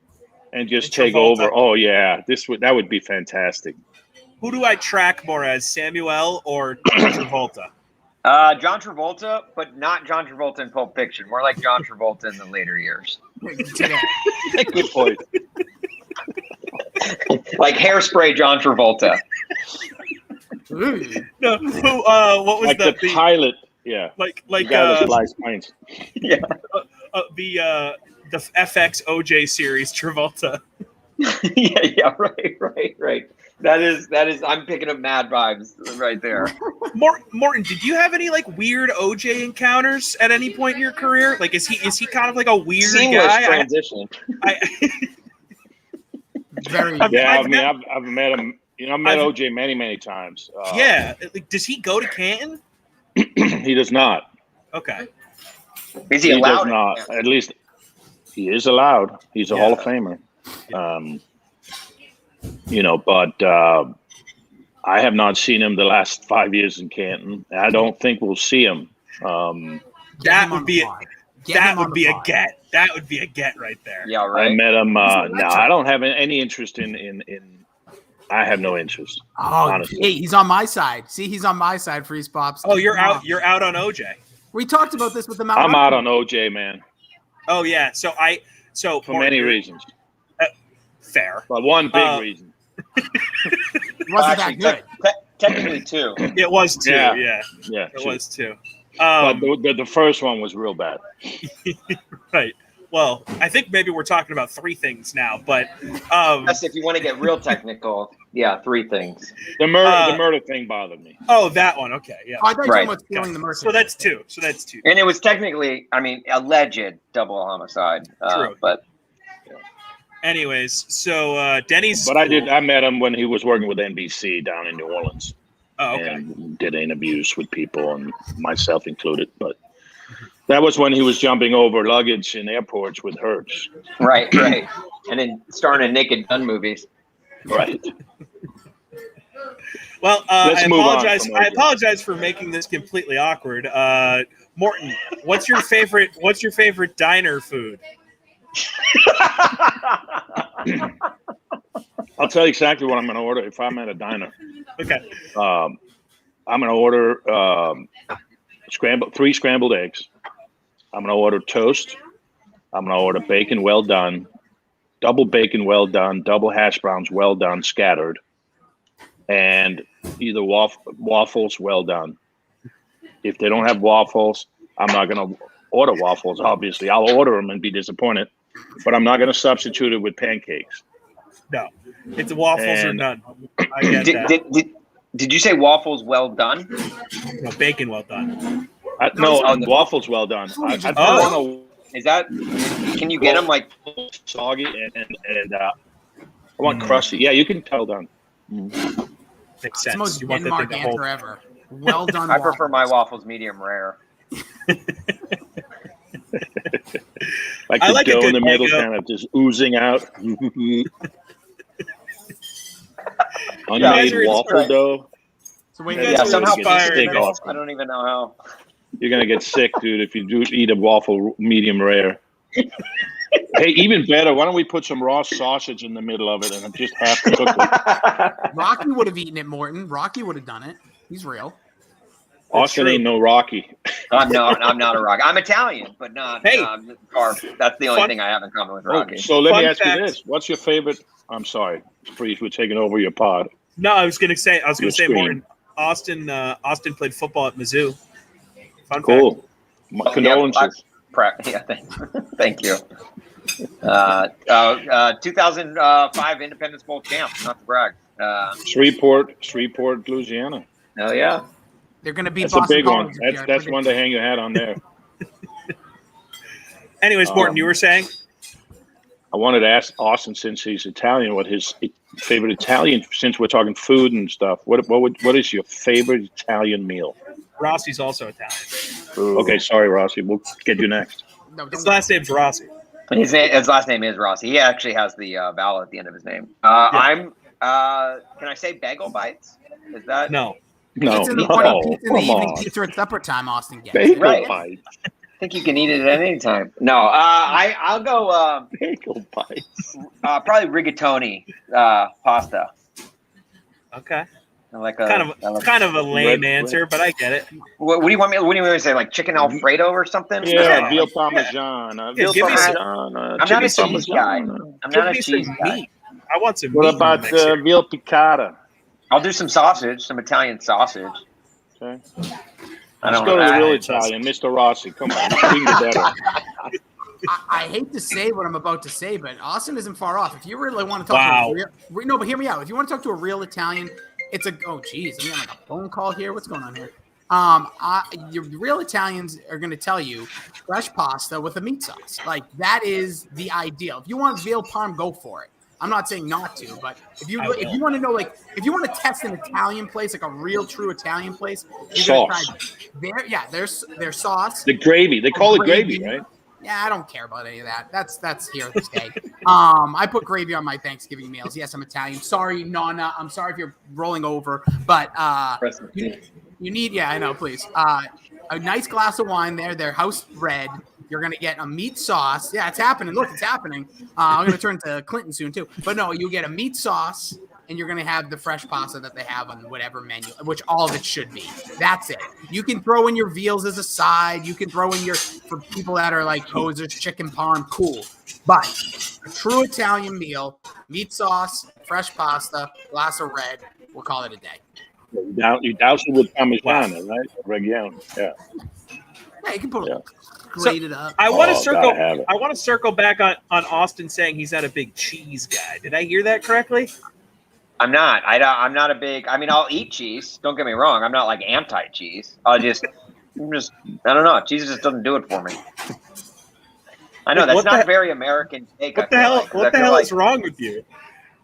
just And take Travolta. over. Oh yeah, that would be fantastic. Who do I track more as, Samuel or Travolta? John Travolta, but not John Travolta in Pulp Fiction. More like John Travolta in the later years. Good point. Like Hairspray John Travolta. No, who? What was Like the pilot? Yeah, like the guy that flies planes. Yeah. the FX OJ series Travolta? yeah, right. That is I'm picking up mad vibes right there. Morton, did you have any like weird OJ encounters at any point in your career? Like, is he kind of like a weird Seamless guy? transition. Very. Yeah, I've met him. I've met OJ many times. Yeah, like, does he go to Canton? He does not. Okay. Is he He allowed? does not. At least he is allowed. He's a Hall of Famer. But I have not seen him the last 5 years in Canton. I don't think we'll see him. That would be a get. That would be a get right there. Yeah, right. I met him. No, I don't have any interest in. I have no interest. Oh, honestly. hey, he's on my side. See, he's on my side, Freeze Pops. Oh, you're out. You're out on OJ. We talked about this with the Mount. I'm out on OJ, man. Oh yeah. So for many reasons. Fair. But one big reason. Wasn't that good? Technically two. It was two. Yeah. It was two. But the first one was real bad. Right. Well, I think maybe we're talking about three things now, but yes, if you want to get real technical, yeah, three things. The murder thing bothered me. Oh, that one. Okay, yeah. I thought you were stealing the merchandise. So that's two. And it was technically, alleged double homicide. True. But anyways, so Denny's. But I met him when he was working with NBC down in New Orleans. Oh, okay. And did interviews with people, and myself included. But that was when he was jumping over luggage in airports with Hertz. Right. And then starring in Naked Gun movies. Right. Well, Let's move on from I apologize for making this completely awkward. Morton, what's your favorite diner food? I'll tell you exactly what I'm going to order if I'm at a diner. Okay. I'm going to order 3 scrambled eggs. I'm going to order toast. I'm going to order bacon well done, double bacon well done, double hash browns well done, scattered, and either waffles well done. If they don't have waffles, I'm not going to order waffles, obviously. I'll order them and be disappointed, but I'm not going to substitute it with pancakes. No, it's waffles or none. I get that. Did you say waffles well done? No, bacon well done. Waffles well done. Is that? Can you get them like soggy and I want crusty? Yeah, you can tell done. Makes It's sense. the most You want that Denmark thing to hold. answer ever. Well done. I prefer my waffles medium rare. Like I the like a dough good in the middle Eggo. kind of just oozing out. Unmade are waffle inspired. dough. So wait, You guys Yeah, are somehow inspired. pieces in the middle. Austin. I don't even know how. You're gonna get sick, dude, if you do eat a waffle medium rare. Hey, even better. Why don't we put some raw sausage in the middle of it and just half cook it? Rocky would have eaten it, Morton. Rocky would have done it. He's real. Austin true. ain't no Rocky. I'm not a Rocky. I'm Italian, but not Hey. carb. That's the only Fun- thing I have in common with Oh, Rocky. so let me Fun ask fact. you this: what's your favorite? I'm sorry, Freeze. We're taking over your pod. No, I was gonna say Your screen. Morton. Austin played football at Mizzou. Fun fact. Cool. My condolences. Yeah, thank you. 2005 Independence Bowl champ. Not to brag. Shreveport, Louisiana. Hell yeah. They're going to be That's a Boston big one. College this year, I That's predict. one to hang your hat on there. Anyways, Morton, you were saying? I wanted to ask Austin, since he's Italian, what his favorite Italian. Since we're talking food and stuff, what is your favorite Italian meal? Rossi's also Italian. Okay, sorry, Rossi. We'll get you next. No, His last name's Rossi. His last name is Rossi. He actually has the vowel at the end of his name. Can I say bagel bites? Is that No, It's in the morning, pizza in the evening, pizza at supper time, Austin gets. Bagel Right. bites. I think you can eat it at any time. No, I'll go Bagel bites. probably rigatoni pasta. Okay. I like Kind of a lame answer, but I get it. What do you want me? What do you want me to say? Like chicken Alfredo or something? Yeah, veal parmesan. Veal give me some- parmesan. I'm not a cheese guy. I'm Give not a me cheese some guy. meat. I want some What meat. about next year. veal piccata? I'll do some sausage, some Italian sausage. Okay. I Let's don't go to know. the real Italian, Mr. Rossi. Come on, we can do better. I hate to say what I'm about to say, but Austin isn't far off. If you really want to talk Wow. to a real, no, but hear me out. If you want to talk to a real Italian, it's a geez, I'm like a phone call here. What's going on here? Your real Italians are going to tell you fresh pasta with a meat sauce. Like that is the ideal. If you want veal parm, go for it. I'm not saying not to, but if you want to know, like if you want to test an Italian place, like a real true Italian place, you're gonna try their sauce. The gravy. They call it gravy, right? Yeah, I don't care about any of that. That's here to stay. I put gravy on my Thanksgiving meals. Yes, I'm Italian. Sorry, Nonna. I'm sorry if you're rolling over, but you need. Yeah, I know. Please, a nice glass of wine there. Their house red. You're gonna get a meat sauce. Yeah, it's happening. Look, it's happening. I'm gonna turn to Clinton soon too. But no, you get a meat sauce, and you're gonna have the fresh pasta that they have on whatever menu, which all of it should be. That's it. You can throw in your veals as a side. You can throw in for people that are like posers, chicken parm, cool. But a true Italian meal, meat sauce, fresh pasta, glass of red. We'll call it a day. You douse it with parmesan, right? Reggiano. Yeah. Yeah, you can put Yeah. grate it up. I want to gotta have it. I want to circle back on Austin saying he's not a big cheese guy. Did I hear that correctly? I'm not. I'm not a big. I mean, I'll eat cheese. Don't get me wrong. I'm not like anti-cheese. I don't know. Cheese just doesn't do it for me. I know that's What not the- very American take. What the hell? What the hell is wrong with you?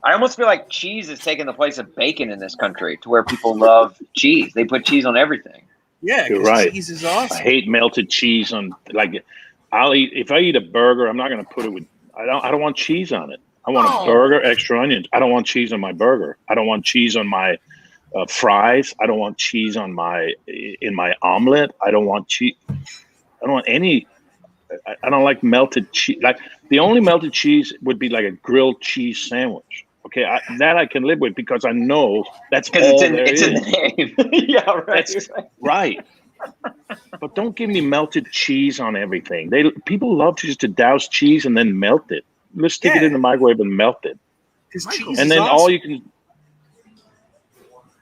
I almost feel like cheese is taking the place of bacon in this country, to where people love cheese. They put cheese on everything. Yeah, You're 'cause right. cheese is I awesome. hate melted cheese on if I eat a burger, I'm not going to put it with. I don't want cheese on it. I want a burger, extra onions. I don't want cheese on my burger. I don't want cheese on my fries. I don't want cheese on my omelet. I don't want cheese. I don't want any. I don't like melted cheese. Like the only melted cheese would be like a grilled cheese sandwich. Okay, that I can live with because I know that's all Because there it's is. in the name. Yeah, right. That's right. But don't give me melted cheese on everything. People love just to douse cheese and then melt it. Let's stick it in the microwave and melt it. Because cheese And is then awesome. all you can.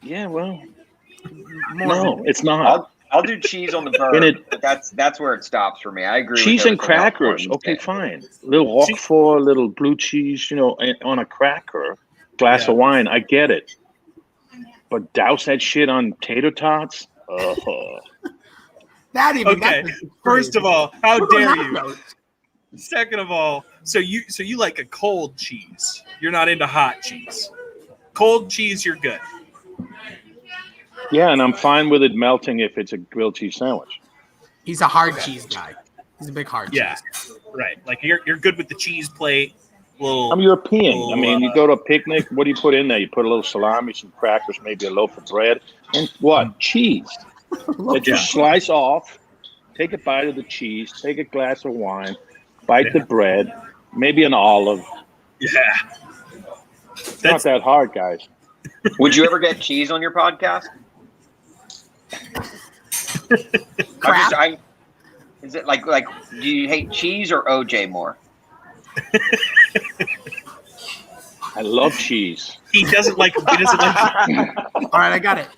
Yeah, well, no, it's not. I'll do cheese on the burger, but that's where it stops for me. I agree. Cheese with and everything else crackers. Morgan Okay, said. fine. Little Roquefort, little blue cheese, on a cracker, glass of wine. I get it. But douse that shit on tater tots? That even. Okay. That's First of all, how We're going dare that you? route. Second of all, so you like a cold cheese. You're not into hot cheese. Cold cheese, you're good. Yeah, and I'm fine with it melting if it's a grilled cheese sandwich. He's a hard cheese guy. He's a big hard Yeah, cheese. right. Like you're good with the cheese plate. Little, I'm European. little, I mean, you go to a picnic. What do you put in there? You put a little salami, some crackers, maybe a loaf of bread, and what? Cheese that you slice off. Take a bite of the cheese. Take a glass of wine. Bite the bread. Maybe an olive. Yeah. It's not that hard, guys. Would you ever get cheese on your podcast? Is it like do you hate cheese or OJ more? I love cheese. He doesn't like. He doesn't like. All right, I got it.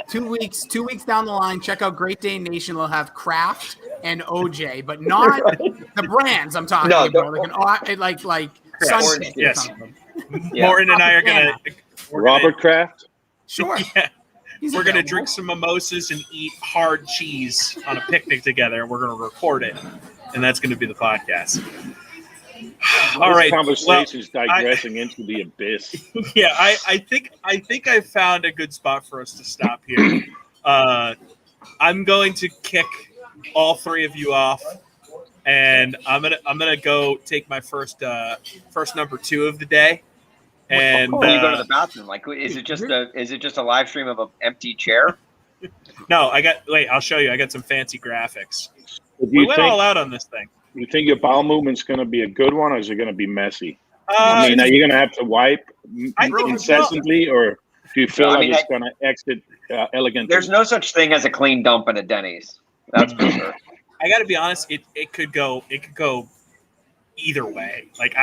2 weeks. 2 weeks down the line, check out Great Dane Nation. Will have Kraft and OJ, but not the brands I'm talking about. Like Sunkick or something. Yeah. Morton and I are gonna. Robert Kraft. Sure. Yeah. We're gonna drink some mimosas and eat hard cheese on a picnic together, and we're gonna record it, and that's gonna be the podcast. All right. Conversation's digressing into the abyss. Yeah, I think I found a good spot for us to stop here. I'm going to kick all three of you off, and I'm gonna go take my first number 2 of the day. And when you go to the bathroom, like, is it just a live stream of an empty chair? No, I'll show you. I got some fancy graphics. We went all out on this thing. You think your bowel movement's going to be a good one, or is it going to be messy? I mean, are you going to have to wipe incessantly, or do you feel it's going to exit elegantly? There's no such thing as a clean dump in a Denny's. That's for sure. I got to be honest. It could go either way. Like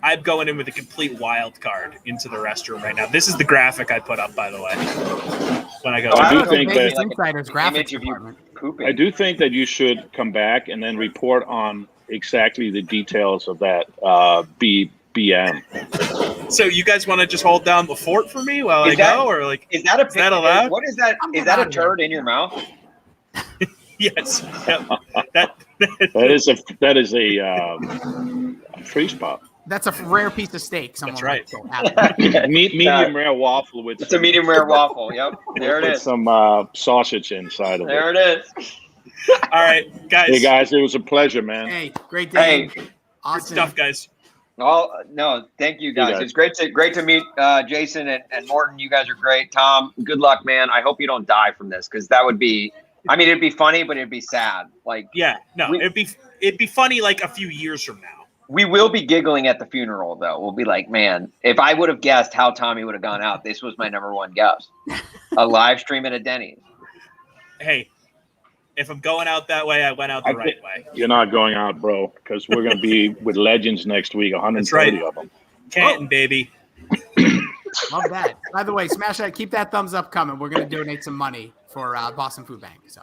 I'm going in with a complete wild card into the restroom right now. This is the graphic I put up, by the way. When I go, I do think that Insider's graphics department. I do think that you should come back and then report on exactly the details of that BM. So you guys want to just hold down the fort for me while I go, or like is that allowed? What is that? Is that a turd in your mouth? Yes. Yep. That is a freeze pop. That's a rare piece of steak. That's right. Medium rare waffle with. It's a medium rare waffle. Yep, there it is. Some sausage inside of it. There it is. All right, guys. Hey guys, it was a pleasure, man. Hey, great day. Hey, awesome. Good stuff, guys. No, thank you guys. It's great to meet Jason and Morton. You guys are great. Tom, good luck, man. I hope you don't die from this, because that would be. I mean, it'd be funny, but it'd be sad. Like, yeah, no, it'd be funny like a few years from now. We will be giggling at the funeral, though. We'll be like, man, if I would have guessed how Tommy would have gone out, this was my number one guess. A live stream at a Denny's. Hey, if I'm going out that way, I went out the right way. You're not going out, bro, because we're going to be with legends next week, 130 of them. Canton, baby. Love that. By the way, smash that. Keep that thumbs up coming. We're going to donate some money for Boston Food Bank. So,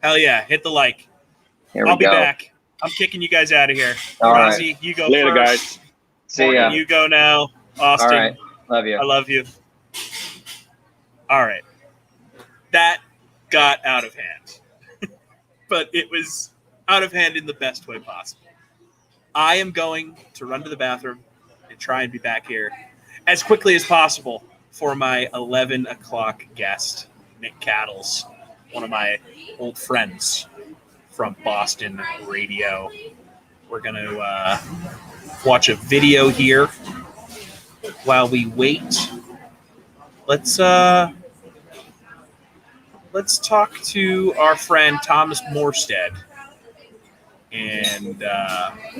hell yeah. Hit the like. I'll be back. I'm kicking you guys out of here. All Rozzy, right. you go later, first. guys. See ya. You go now. Austin. All right. Love you. I love you. All right. That got out of hand. But it was out of hand in the best way possible. I am going to run to the bathroom and try and be back here as quickly as possible for my 11 o'clock guest, Nick Cattles, one of my old friends from Boston radio. We're going to watch a video here while we wait. Let's talk to our friend Thomas Morstead. And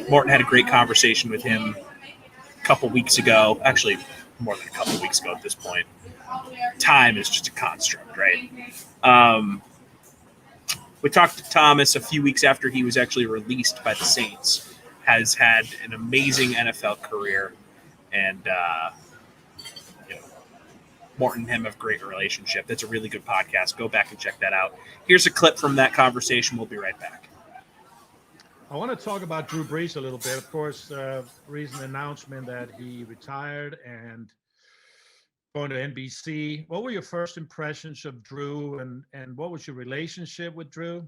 Morton had a great conversation with him a couple weeks ago. Actually, more than a couple weeks ago at this point. Time is just a construct, right? We talked to Thomas a few weeks after he was actually released by the Saints. Has had an amazing NFL career, and Morton and him have a great relationship. That's a really good podcast. Go back and check that out. Here's a clip from that conversation. We'll be right back. I want to talk about Drew Brees a little bit. Of course, recent announcement that he retired and going to NBC. What were your first impressions of Drew, and what was your relationship with Drew?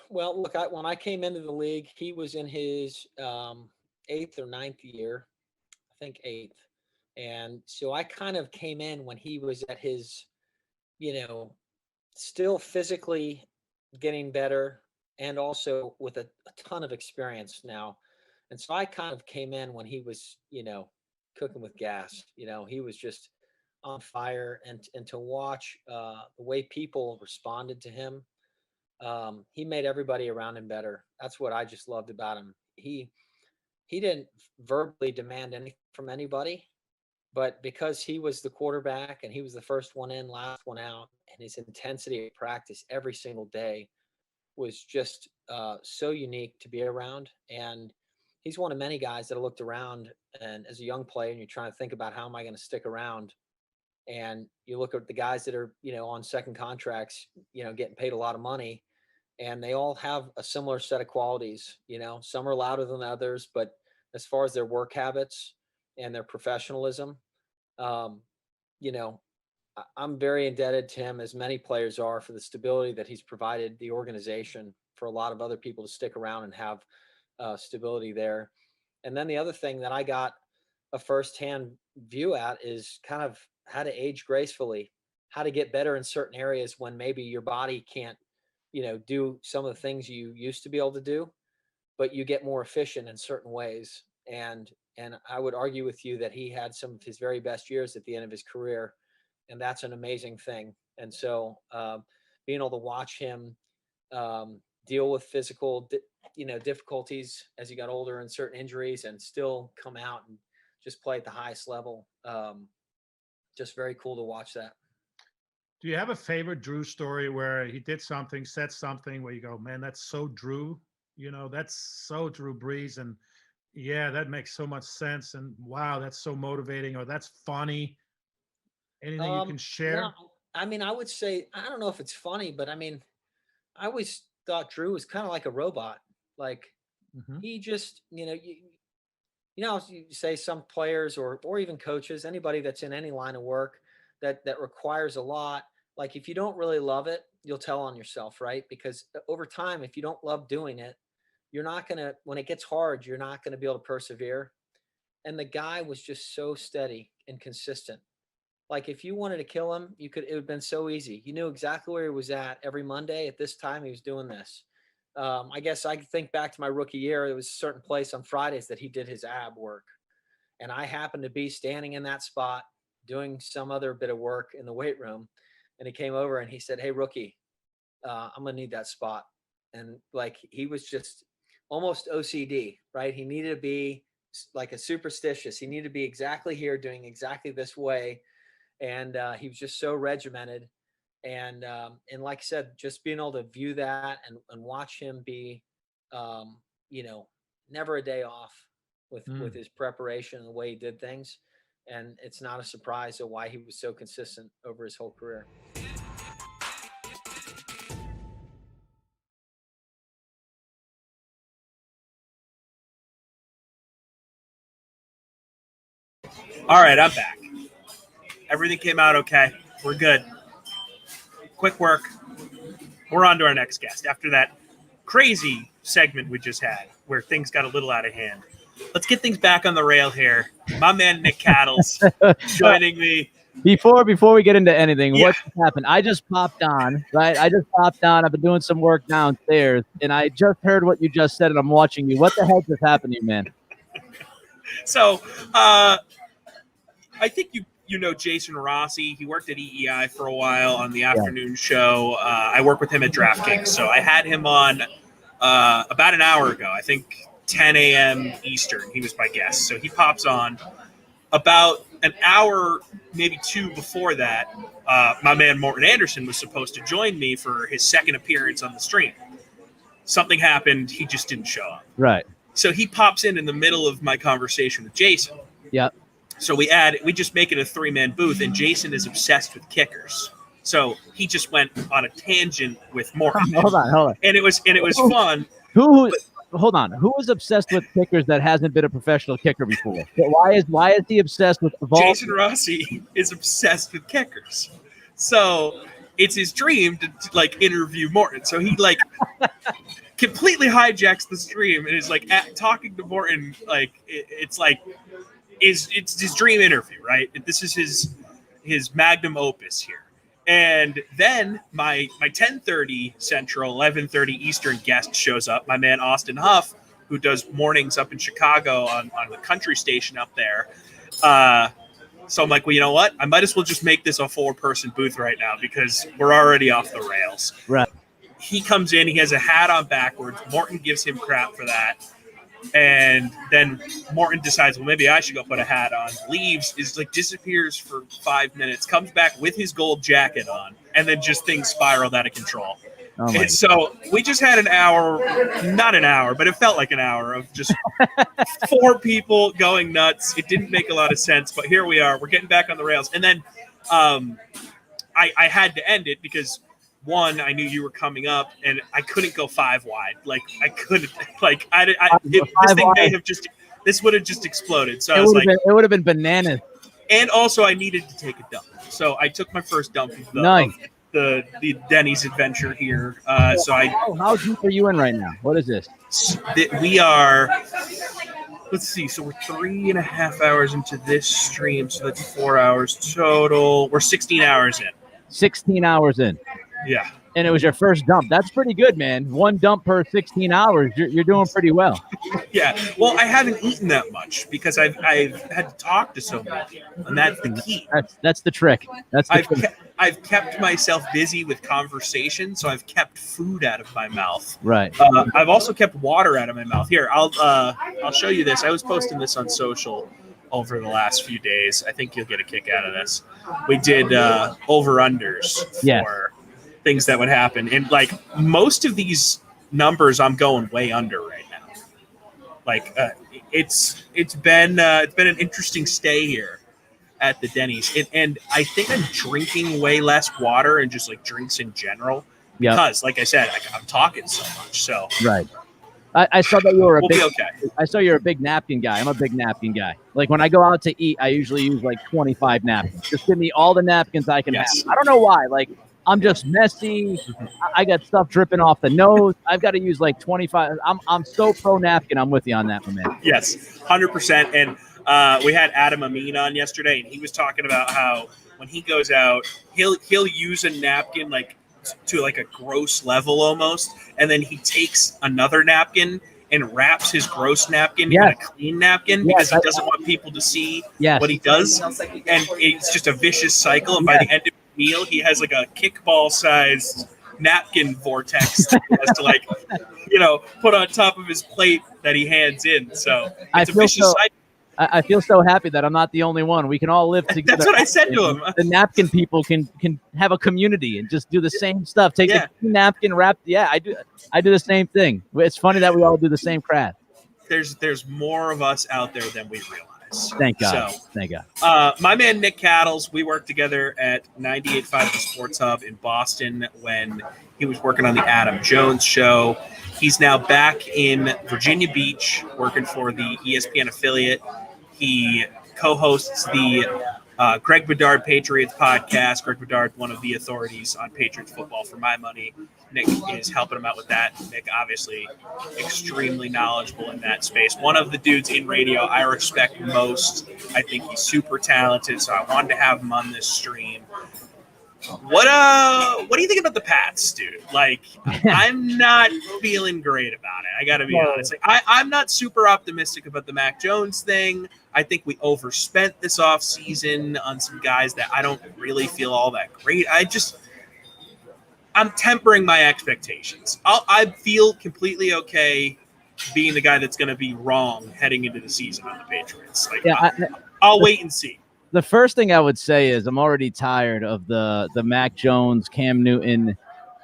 Well, look, when I came into the league, he was in his 8th or 9th year, I think 8th. And so I kind of came in when he was at his, still physically getting better and also with a ton of experience now. And so I kind of came in when he was, cooking with gas. He was just on fire, and to watch the way people responded to him, he made everybody around him better. That's what I just loved about him. He didn't verbally demand anything from anybody, but because he was the quarterback and he was the first one in, last one out, and his intensity of practice every single day was just so unique to be around. And he's one of many guys that I looked around, and as a young player, and you're trying to think about how am I going to stick around, and you look at the guys that are on second contracts, getting paid a lot of money, and they all have a similar set of qualities. Some are louder than others, but as far as their work habits and their professionalism, I'm very indebted to him, as many players are, for the stability that he's provided the organization for a lot of other people to stick around and have stability there. And then the other thing that I got a firsthand view at is kind of how to age gracefully, how to get better in certain areas when maybe your body can't, do some of the things you used to be able to do, but you get more efficient in certain ways. And I would argue with you that he had some of his very best years at the end of his career, and that's an amazing thing. And so being able to watch him deal with physical, difficulties as he got older and certain injuries, and still come out and just play at the highest level, just very cool to watch that. Do you have a favorite Drew story where he did something, said something where you go, man, that's so Drew, that's so Drew Brees, and yeah, that makes so much sense, and wow, that's so motivating, or that's funny? Anything you can share? No, I would say, I don't know if it's funny, but I always thought Drew was kind of like a robot. Like he just, you say some players or even coaches, anybody that's in any line of work that requires a lot. Like if you don't really love it, you'll tell on yourself, right? Because over time, if you don't love doing it, you're not going to, when it gets hard, you're not going to be able to persevere. And the guy was just so steady and consistent. Like if you wanted to kill him, it would have been so easy. You knew exactly where he was at every Monday at this time. He was doing this. I guess I think back to my rookie year. There was a certain place on Fridays that he did his ab work. And I happened to be standing in that spot doing some other bit of work in the weight room. And he came over and he said, "Hey, rookie, I'm going to need that spot." And like, he was just almost OCD, right? He needed to be like a superstitious. He needed to be exactly here doing exactly this way. And he was just so regimented. And like I said, just being able to view that and watch him be, never a day off with his preparation and the way he did things. And it's not a surprise of why he was so consistent over his whole career. All right, I'm back. Everything came out okay. We're good. Quick work. We're on to our next guest. After that crazy segment we just had where things got a little out of hand, let's get things back on the rail here. My man Nick Cattles joining me. Before we get into anything, what happened? I just popped on, right? I've been doing some work downstairs, and I just heard what you just said, and I'm watching you. What the heck is happening, man? So, I think you know Jason Rossi. He worked at EEI for a while on the afternoon show. I work with him at DraftKings, so I had him on about an hour ago. I think 10 a.m. Eastern. He was my guest, so he pops on. About an hour, maybe two before that, my man Morton Anderson was supposed to join me for his second appearance on the stream. Something happened. He just didn't show up. Right. So he pops in the middle of my conversation with Jason. Yep. So we just make it a 3-man booth, and Jason is obsessed with kickers. So he just went on a tangent with Morton. Hold on. And it was fun. Hold on. Who is obsessed with kickers that hasn't been a professional kicker before? Why is he obsessed with Jason Rossi is obsessed with kickers. So it's his dream to like interview Morton. So he like completely hijacks the stream and is like talking to Morton like it's his dream interview, right? This is his magnum opus here. And then my 10:30 Central, 11:30 Eastern guest shows up, my man Austin Huff, who does mornings up in Chicago on the country station up there. So I'm like, well, you know what? I might as well just make this a 4-person booth right now because we're already off the rails. Right. He comes in, he has a hat on backwards. Morton gives him crap for that. And then Morton decides, well, maybe I should go put a hat on. Leaves, disappears for 5 minutes, comes back with his gold jacket on, and then just things spiraled out of control. Oh And so we just had an hour, not an hour, but it felt like an hour of just 4 people going nuts. It didn't make a lot of sense, but here we are. We're getting back on the rails. And then I had to end it because, one, I knew you were coming up, and I couldn't go 5 wide. Like, I couldn't. Like, this would have just exploded. So I was like, it would have been bananas. And also, I needed to take a dump. So I took my first dump of the Denny's adventure here. How deep are you in right now? What is this? We are. Let's see. So we're 3.5 hours into this stream. So that's 4 hours total. We're 16 hours in. 16 hours in. Yeah. And it was your first dump. That's pretty good, man. 1 dump per 16 hours. You're doing pretty well. Yeah. Well, I haven't eaten that much because I've had to talk to so many people, and that's the key. That's the trick. I've kept myself busy with conversation, so I've kept food out of my mouth. Right. I've also kept water out of my mouth. Here, I'll show you this. I was posting this on social over the last few days. I think you'll get a kick out of this. We did over-unders for things that would happen. And like most of these numbers I'm going way under right now. Like it's been an interesting stay here at the Denny's. And I think I'm drinking way less water and just like drinks in general. Because like I said, I'm talking so much. So right. I saw that you were be okay. I saw you're a big napkin guy. I'm a big napkin guy. Like when I go out to eat, I usually use like 25 napkins. Just give me all the napkins I can have. I don't know why. Like I'm just messy. I got stuff dripping off the nose. I've got to use like 25. I'm so pro napkin. I'm with you on that one, man. Yes, 100%. And we had Adam Amin on yesterday, and he was talking about how when he goes out, he'll use a napkin like to like a gross level almost, and then he takes another napkin and wraps his gross napkin in a clean napkin because he doesn't want people to see what he does. And it's just a vicious cycle. And by the end of the meal, he has like a kickball-sized napkin vortex that he has to like, put on top of his plate that he hands in. So it's a vicious cycle. I feel so happy that I'm not the only one. We can all live together. That's what I said to him. The napkin people can have a community and just do the same stuff. Take the napkin, wrap. Yeah, I do the same thing. It's funny that we all do the same craft. There's more of us out there than we realize. Thank God. So, thank God. My man Nick Cattles, we worked together at 98.5 The Sports Hub in Boston when he was working on the Adam Jones show. He's now back in Virginia Beach working for the ESPN affiliate. He co-hosts the Greg Bedard Patriots podcast. Greg Bedard, one of the authorities on Patriots football for my money. Nick is helping him out with that. Nick, obviously, extremely knowledgeable in that space. One of the dudes in radio I respect most. I think he's super talented, so I wanted to have him on this stream. What do you think about the Pats, dude? Like, I'm not feeling great about it. I got to be honest. Like, I'm not super optimistic about the Mac Jones thing. I think we overspent this offseason on some guys that I don't really feel all that great. I'm tempering my expectations. I feel completely okay being the guy that's going to be wrong heading into the season on the Patriots. Like, I'll wait and see. The first thing I would say is I'm already tired of the Mac Jones, Cam Newton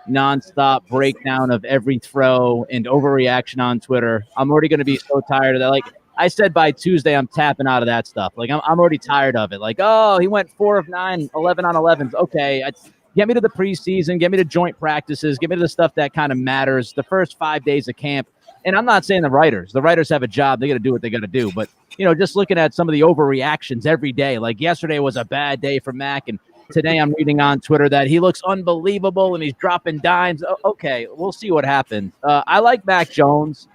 nonstop breakdown of every throw and overreaction on Twitter. I'm already going to be so tired of that. Like I said, by Tuesday, I'm tapping out of that stuff. Like I'm already tired of it. Like, oh, he went 4 of 9, 11 on 11s. Okay, get me to the preseason, get me to joint practices, get me to the stuff that kind of matters. The first 5 days of camp. And I'm not saying the writers have a job. They got to do what they got to do. But, just looking at some of the overreactions every day, like yesterday was a bad day for Mac. And today I'm reading on Twitter that he looks unbelievable and he's dropping dimes. Okay, we'll see what happens. I like Mac Jones.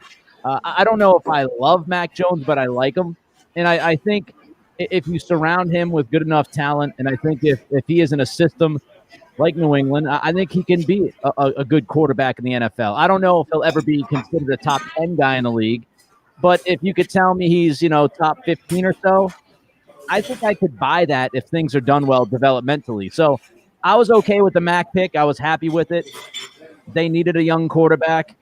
I don't know if I love Mac Jones, but I like him. And I think if you surround him with good enough talent, and I think if he is in a system like New England, I think he can be a good quarterback in the NFL. I don't know if he'll ever be considered a top 10 guy in the league, But if you could tell me he's, top 15 or so, I think I could buy that if things are done well developmentally. So I was okay with the Mac pick. I was happy with it. They needed a young quarterback.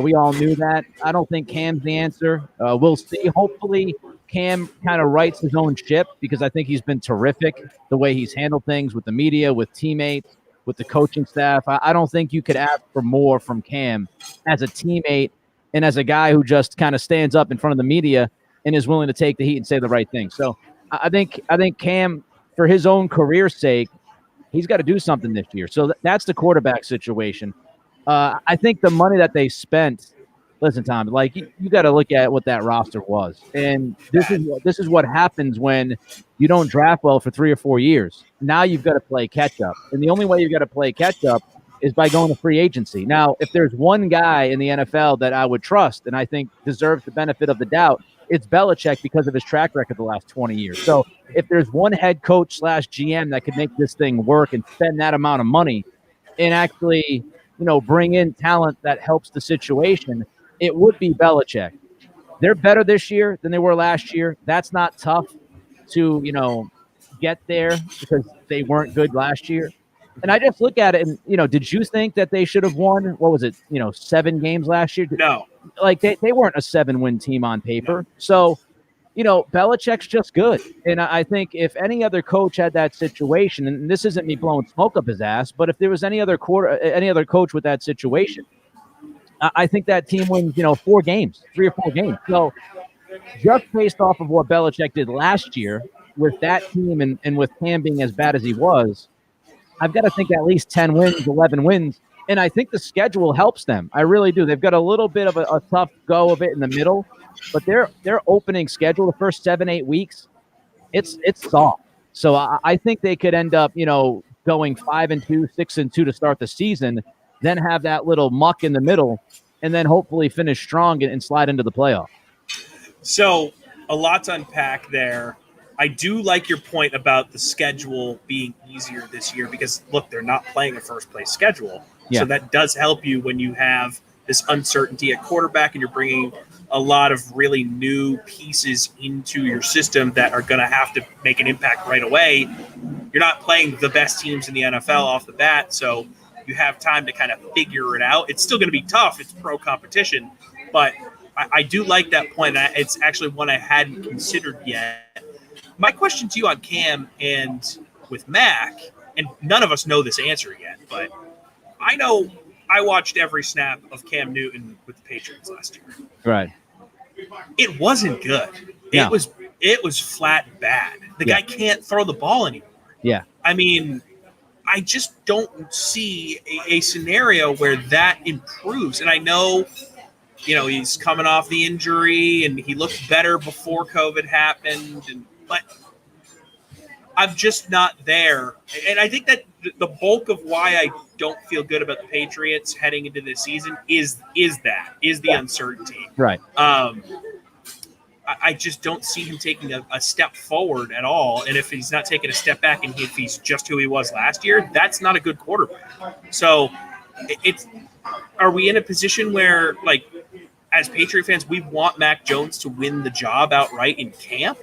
We all knew that. I don't think Cam's the answer. We'll see. Hopefully, Cam kind of rights his own ship because I think he's been terrific the way he's handled things with the media, with teammates, with the coaching staff. I don't think you could ask for more from Cam as a teammate and as a guy who just kind of stands up in front of the media and is willing to take the heat and say the right thing. So I think Cam, for his own career's sake, he's got to do something this year. So that's the quarterback situation. I think the money that they spent. Listen, Tom, like you got to look at what that roster was, and this is what happens when you don't draft well for 3 or 4 years. Now you've got to play catch up, and the only way you've got to play catch up is by going to free agency. Now, if there's one guy in the NFL that I would trust and I think deserves the benefit of the doubt, it's Belichick because of his track record the last 20 years. So if there's one head coach / GM that could make this thing work and spend that amount of money and actually, bring in talent that helps the situation, it would be Belichick. They're better this year than they were last year. That's not tough to, get there because they weren't good last year. And I just look at it and, did you think that they should have won, what was it, 7 games last year? No. Like they weren't a 7-win team on paper. So, Belichick's just good. And I think if any other coach had that situation, and this isn't me blowing smoke up his ass, but if there was any other coach with that situation, I think that team wins, 4 games, 3 or 4 games. So just based off of what Belichick did last year with that team and with Cam being as bad as he was, I've got to think at least 10 wins, 11 wins. And I think the schedule helps them. I really do. They've got a little bit of a tough go of it in the middle, but their opening schedule, the first 7-8 weeks, it's soft. So I think they could end up, going 5-2, 6-2 to start the season, then have that little muck in the middle, and then hopefully finish strong and slide into the playoff. So a lot to unpack there. I do like your point about the schedule being easier this year because, look, they're not playing a first-place schedule. Yeah. So that does help you when you have this uncertainty at quarterback and you're bringing a lot of really new pieces into your system that are going to have to make an impact right away. You're not playing the best teams in the NFL off the bat, so you have time to kind of figure it out. It's still going to be tough. It's pro competition, but I do like that point. It's actually one I hadn't considered yet. My question to you on Cam and with Mac, and none of us know this answer yet, but I know I watched every snap of Cam Newton with the Patriots last year. Right. It wasn't good. No. It was flat bad. The guy can't throw the ball anymore. Yeah. I mean, I just don't see a scenario where that improves. And I know, he's coming off the injury and he looked better before COVID happened. But I'm just not there. And I think that the bulk of why I don't feel good about the Patriots heading into this season is the uncertainty. Right. I just don't see him taking a step forward at all. And if he's not taking a step back and if he's just who he was last year, that's not a good quarterback. So are we in a position where, like, as Patriot fans, we want Mac Jones to win the job outright in camp?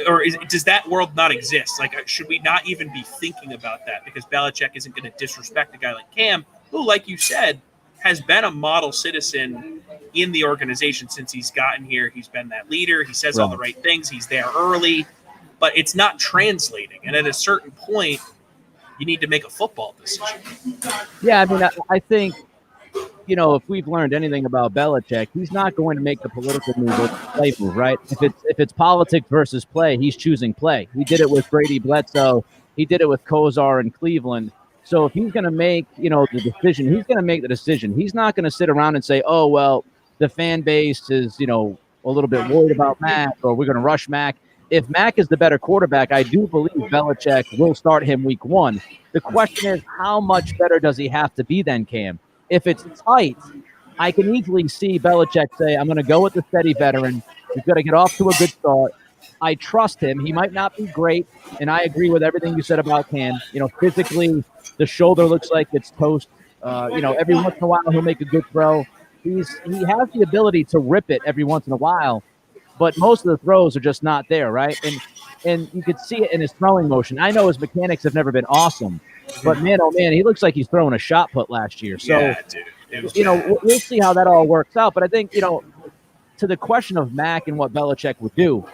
Or does that world not exist? Like, should we not even be thinking about that? Because Belichick isn't going to disrespect a guy like Cam, who, like you said, has been a model citizen in the organization since he's gotten here. He's been that leader. He says all the right things. He's there early, but it's not translating. And at a certain point, you need to make a football decision. Yeah, I mean, I think, if we've learned anything about Belichick, he's not going to make the political move or the play move, right? If it's politics versus play, he's choosing play. He did it with Brady Bledsoe. He did it with Kosar in Cleveland. So if he's going to make, the decision, he's going to make the decision. He's not going to sit around and say, oh, well, the fan base is, a little bit worried about Mac or we're going to rush Mac. If Mac is the better quarterback, I do believe Belichick will start him week 1. The question is, how much better does he have to be than Cam? If it's tight, I can easily see Belichick say, I'm going to go with the steady veteran. He's got to get off to a good start. I trust him. He might not be great, and I agree with everything you said about Cam. Physically, the shoulder looks like it's toast. Every once in a while he'll make a good throw. he has the ability to rip it every once in a while, but most of the throws are just not there, right? And you could see it in his throwing motion. I know his mechanics have never been awesome, but man, oh man, he looks like he's throwing a shot put last year. So, Yeah, dude. It was we'll see how that all works out. But I think, to the question of Mac and what Belichick would do,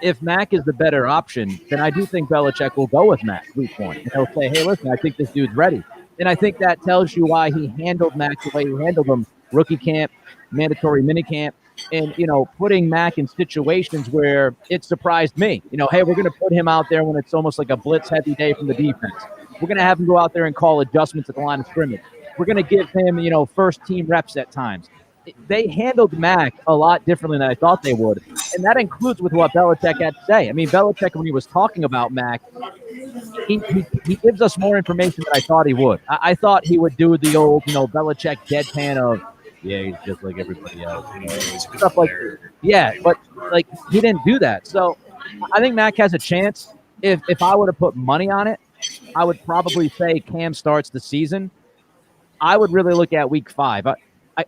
if Mac is the better option, then I do think Belichick will go with Mac week one. And he'll say, hey, listen, I think this dude's ready. And I think that tells you why he handled Mac the way he handled him, rookie camp, mandatory minicamp, and, putting Mac in situations where it surprised me. Hey, we're going to put him out there when it's almost like a blitz-heavy day from the defense. We're going to have him go out there and call adjustments at the line of scrimmage. We're going to give him, first-team reps at times. They handled Mac a lot differently than I thought they would, and that includes with what Belichick had to say. I mean, Belichick, when he was talking about Mac, he gives us more information than I thought he would. I thought he would do the old, Belichick deadpan of, yeah, he's just like everybody else. Stuff like that. Yeah, but he didn't do that. So I think Mac has a chance. If I were to put money on it, I would probably say Cam starts the season. I would really look at week 5.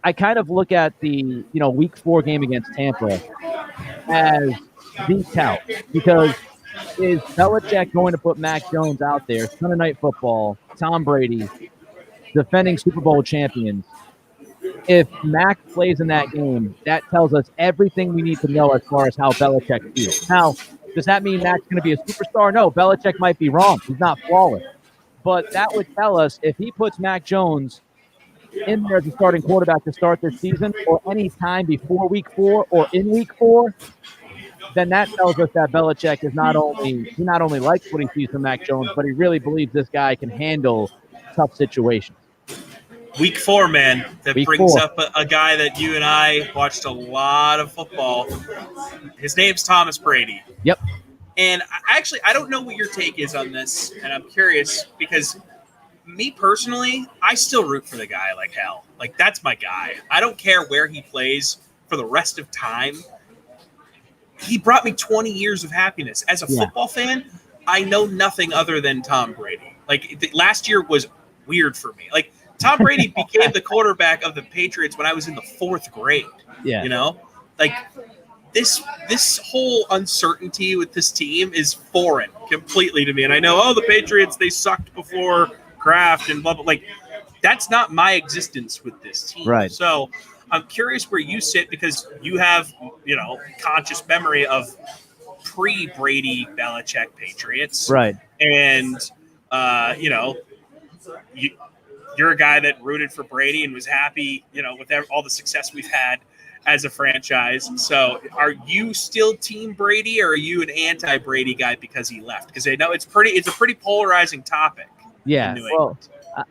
I kind of look at the week 4 game against Tampa as the tout, because is Belichick going to put Mac Jones out there, Sunday Night Football, Tom Brady, defending Super Bowl champions? If Mac plays in that game, that tells us everything we need to know as far as how Belichick feels. Now, does that mean Mac's going to be a superstar? No, Belichick might be wrong. He's not flawless. But that would tell us if he puts Mac Jones in there as a starting quarterback to start this season, or any time before week 4 or in week 4, then that tells us that Belichick is not only likes what he sees from Mac Jones, but he really believes this guy can handle tough situations. Week 4, man. That Week brings 4. up a guy that you and I watched a lot of football. His name's Thomas Brady. Yep. And I don't know what your take is on this, and I'm curious because me personally, I still root for the guy like hell. Like, that's my guy. I don't care where he plays for the rest of time. He brought me 20 years of happiness. As a football fan, I know nothing other than Tom Brady. Like, last year was weird for me. Like, Tom Brady became the quarterback of the Patriots when I was in the 4th grade. Yeah. Like, this whole uncertainty with this team is foreign completely to me. And I know, the Patriots, they sucked before Kraft and blah, blah. Like, that's not my existence with this team. Right. So I'm curious where you sit, because you have, conscious memory of pre-Brady Belichick Patriots. Right. And, you're a guy that rooted for Brady and was happy, with all the success we've had as a franchise. So are you still Team Brady, or are you an anti-Brady guy because he left? Because I know it's a pretty polarizing topic. Yeah. Well,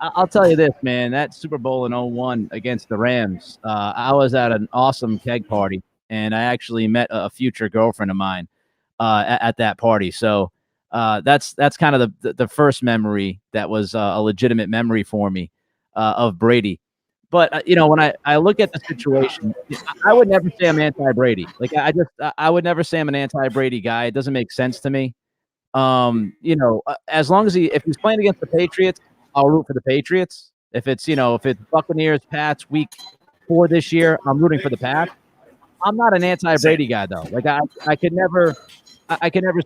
I'll tell you this, man. That Super Bowl in 2001 against the Rams, I was at an awesome keg party, and I actually met a future girlfriend of mine at that party. So that's kind of the first memory that was a legitimate memory for me of Brady. But when I look at the situation, I would never say I'm anti-Brady. Like, I would never say I'm an anti-Brady guy. It doesn't make sense to me. As long as if he's playing against the Patriots, I'll root for the Patriots. If it's Buccaneers, Pats, week 4 this year, I'm rooting for the Pats. I'm not an anti-Brady guy though. Like, I could never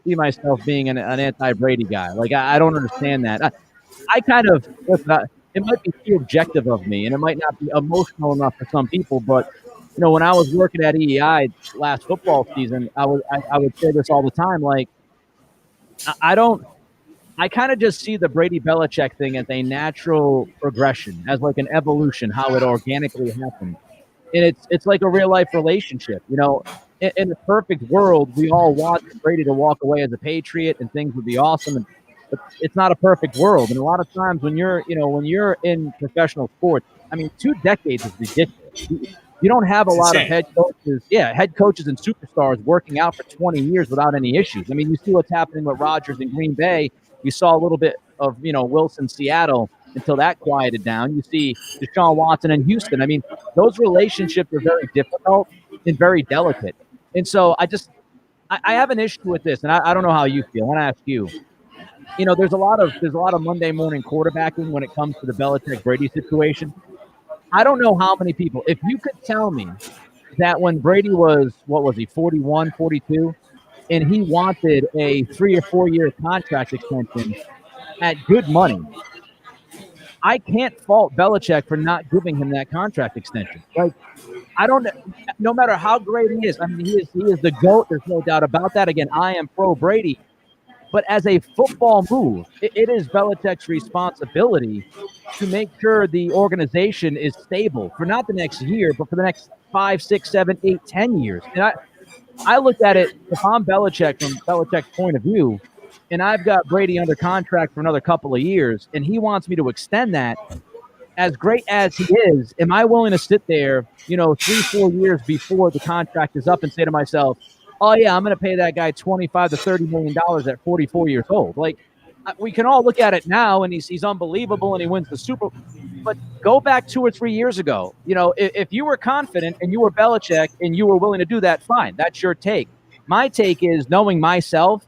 see myself being an anti-Brady guy. Like, I don't understand that. I kind of listen. It might be too objective of me, and it might not be emotional enough for some people. But when I was working at EEI last football season, I would say this all the time. Like, I kind of just see the Brady Belichick thing as a natural progression, as like an evolution, how it organically happened. And it's like a real life relationship. In a perfect world, we all want Brady to walk away as a Patriot and things would be awesome. But it's not a perfect world. And a lot of times when you're in professional sports, I mean, 2 decades is ridiculous. You don't have a lot of head coaches and superstars working out for 20 years without any issues. I mean, you see what's happening with Rodgers in Green Bay. You saw a little bit of, Wilson, Seattle, until that quieted down. You see Deshaun Watson in Houston. I mean, those relationships are very difficult and very delicate. And so I have an issue with this, and I don't know how you feel. I want to ask you. There's a lot of Monday morning quarterbacking when it comes to the Belichick Brady situation. I don't know how many people, if you could tell me that when Brady was, what was he, 41, 42, and he wanted a 3 or 4 year contract extension at good money, I can't fault Belichick for not giving him that contract extension. Like, I don't, no matter how great he is, I mean, he is the GOAT. There's no doubt about that. Again, I am pro Brady. But as a football move, it is Belichick's responsibility to make sure the organization is stable for not the next year, but for the next 5, 6, 7, 8, 10 years. And I look at it, if I'm Belichick, from Belichick's point of view, and I've got Brady under contract for another couple of years, and he wants me to extend that, as great as he is, am I willing to sit there, 3, 4 years before the contract is up and say to myself, oh, yeah, I'm going to pay that guy $25 to $30 million at 44 years old? Like, we can all look at it now, and he's unbelievable, and he wins the Super Bowl. But go back 2 or 3 years ago. If you were confident and you were Belichick and you were willing to do that, fine. That's your take. My take is, knowing myself,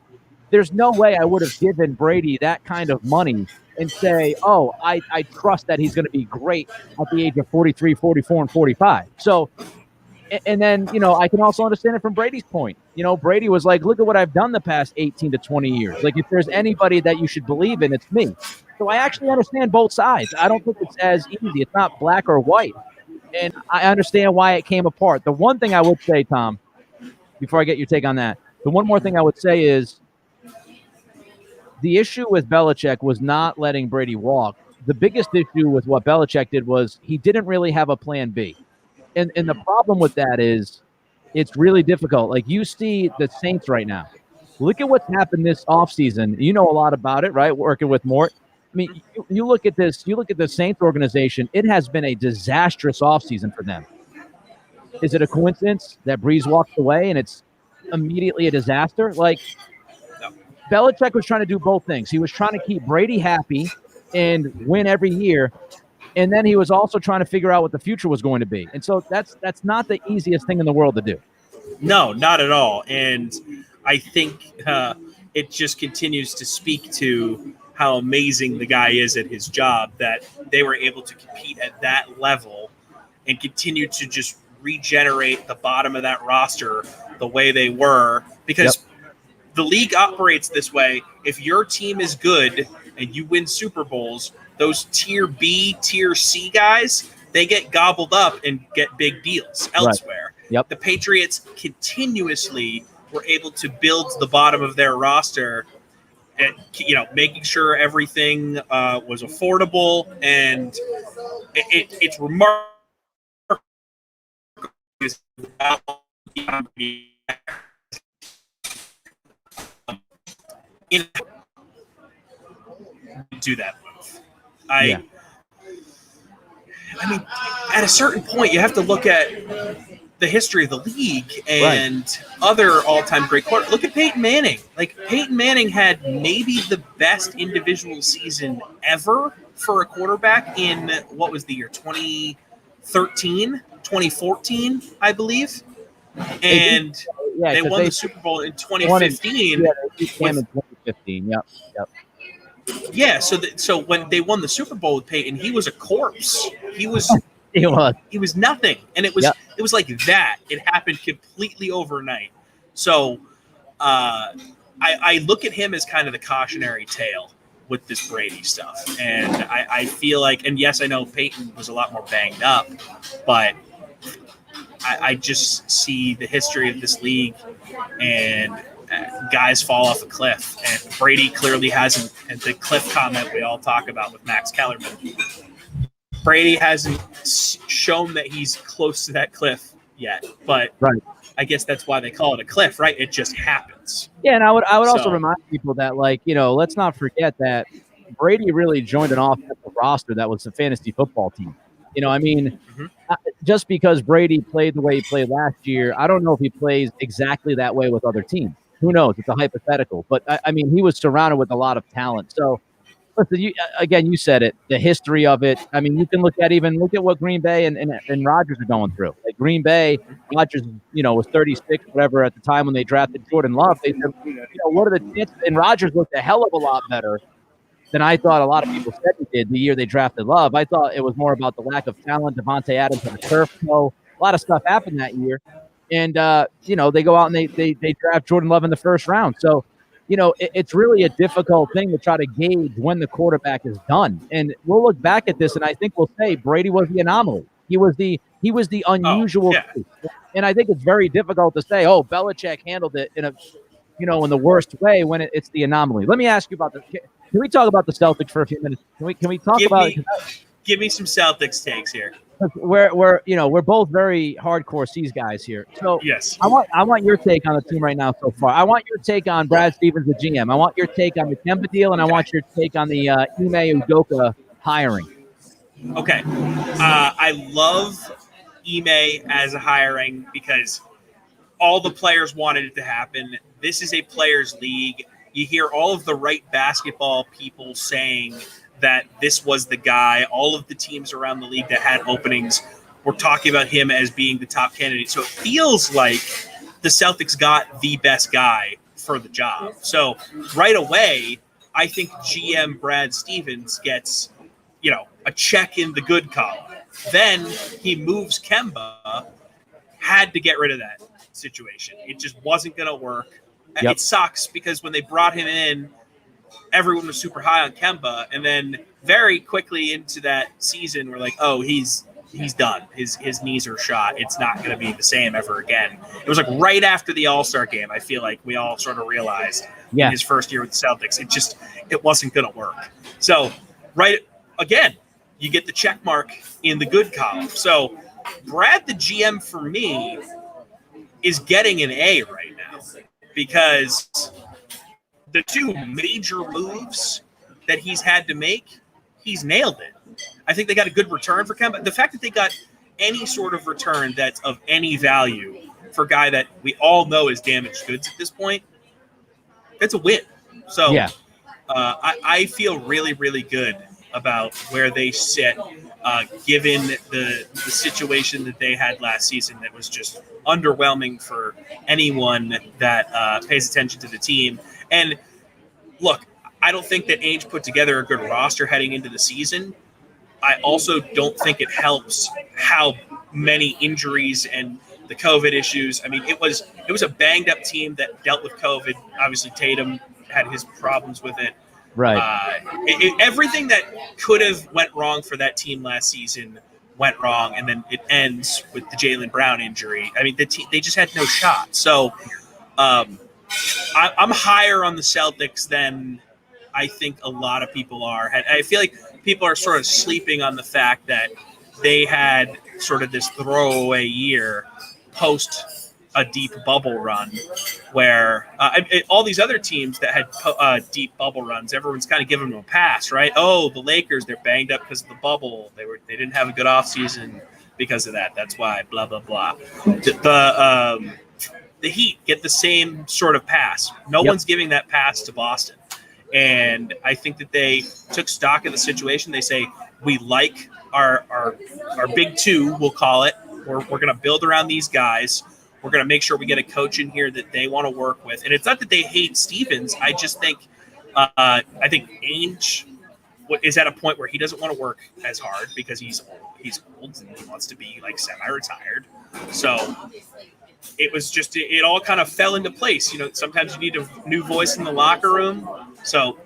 there's no way I would have given Brady that kind of money and say, oh, I trust that he's going to be great at the age of 43, 44, and 45. So, and then, I can also understand it from Brady's point. Brady was like, look at what I've done the past 18 to 20 years. Like, if there's anybody that you should believe in, it's me. So I actually understand both sides. I don't think it's as easy. It's not black or white. And I understand why it came apart. The one thing I would say, Tom, before I get your take on that, the one more thing I would say is, the issue with Belichick was not letting Brady walk. The biggest issue with what Belichick did was he didn't really have a plan B. And the problem with that is it's really difficult. Like, you see the Saints right now. Look at what's happened this offseason. You know a lot about it, right? Working with Mort. I mean, you look at this. You look at the Saints organization. It has been a disastrous offseason for them. Is it a coincidence that Breeze walked away and it's immediately a disaster? Like, Belichick was trying to do both things. He was trying to keep Brady happy and win every year, and then he was also trying to figure out what the future was going to be. And so that's not the easiest thing in the world to do. No, not at all. And I think it just continues to speak to how amazing the guy is at his job, that they were able to compete at that level and continue to just regenerate the bottom of that roster the way they were. Because the league operates this way. If your team is good and you win Super Bowls, those tier B, tier C guys, they get gobbled up and get big deals elsewhere. Right. Yep. The Patriots continuously were able to build the bottom of their roster and, making sure everything was affordable. And it's remarkable. Do that move. I mean, at a certain point, you have to look at the history of the league and other all-time great quarterbacks. Look at Peyton Manning. Like, Peyton Manning had maybe the best individual season ever for a quarterback in, what was the year, 2013, 2014, I believe. And they won the Super Bowl in 2015. Yeah, they beat them in 2015. Yep. Yeah, so when they won the Super Bowl with Peyton, he was a corpse. He was nothing, and it was like that. It happened completely overnight. So I look at him as kind of the cautionary tale with this Brady stuff, and I feel like, and yes, I know Peyton was a lot more banged up, but I just see the history of this league, and guys fall off a cliff, and Brady clearly hasn't. And the cliff comment we all talk about with Max Kellerman, Brady hasn't shown that he's close to that cliff yet. But I guess that's why they call it a cliff, right? It just happens. Yeah, and I would also remind people that, like, let's not forget that Brady really joined an offensive roster that was a fantasy football team. Just because Brady played the way he played last year, I don't know if he plays exactly that way with other teams. Who knows? It's a hypothetical. But, he was surrounded with a lot of talent. So, listen, you said it, the history of it. I mean, you can look at what Green Bay and Rodgers are going through. Like, Green Bay, Rodgers, was 36, whatever, at the time when they drafted Jordan Love. They said, what are the chances? And Rodgers looked a hell of a lot better than I thought a lot of people said he did the year they drafted Love. I thought it was more about the lack of talent. Devontae Adams had a turf toe. A lot of stuff happened that year. And, they go out and they draft Jordan Love in the first round. So, it's really a difficult thing to try to gauge when the quarterback is done. And we'll look back at this, and I think we'll say Brady was the anomaly. He was the unusual case. And I think it's very difficult to say, oh, Belichick handled it in the worst way when it's the anomaly. Let me ask you about this. Can we talk about the Celtics for a few minutes? Can we talk about it? Give me some Celtics takes here. We're both very hardcore C's guys here. So yes, I want your take on the team right now so far. I want your take on Brad Stevens, the GM. I want your take on the Kemba deal, and I want your take on the Ime Udoka hiring. Okay, I love Ime as a hiring because all the players wanted it to happen. This is a players' league. You hear all of the right basketball people saying that this was the guy. All of the teams around the league that had openings were talking about him as being the top candidate. So it feels like the Celtics got the best guy for the job. So right away, I think GM Brad Stevens gets, a check in the good column. Then he moves Kemba, had to get rid of that situation. It just wasn't going to work. Yep. It sucks because when they brought him in, everyone was super high on Kemba, and then very quickly into that season, we're like, oh, he's done. His knees are shot. It's not going to be the same ever again. It was like right after the All-Star game, I feel like we all sort of realized in his first year with the Celtics, it wasn't going to work. So right again, you get the check mark in the good column. So Brad, the GM for me, is getting an A right now because the two major moves that he's had to make, he's nailed it. I think they got a good return for Kemba. The fact that they got any sort of return that's of any value for a guy that we all know is damaged goods at this point, that's a win. So I feel really, really good about where they sit, given the situation that they had last season that was just underwhelming for anyone that pays attention to the team. And look, I don't think that Ainge put together a good roster heading into the season. I also don't think it helps how many injuries and the COVID issues. I mean, it was a banged up team that dealt with COVID. Obviously, Tatum had his problems with it. Right. Everything that could have went wrong for that team last season went wrong, and then it ends with the Jaylen Brown injury. I mean, they just had no shot. So I'm higher on the Celtics than I think a lot of people are. I feel like people are sort of sleeping on the fact that they had sort of this throwaway year post a deep bubble run where all these other teams that had deep bubble runs, everyone's kind of giving them a pass, right? Oh, the Lakers, they're banged up because of the bubble. They didn't have a good offseason because of that. That's why, blah, blah, blah. The Heat get the same sort of pass. No one's giving that pass to Boston. And I think that they took stock of the situation. They say, we like our big two, we'll call it. We're going to build around these guys. We're going to make sure we get a coach in here that they want to work with. And it's not that they hate Stevens. I just think Ainge is at a point where he doesn't want to work as hard because he's old and he wants to be like semi-retired. So it was just, it all kind of fell into place. Sometimes you need a new voice in the locker room. So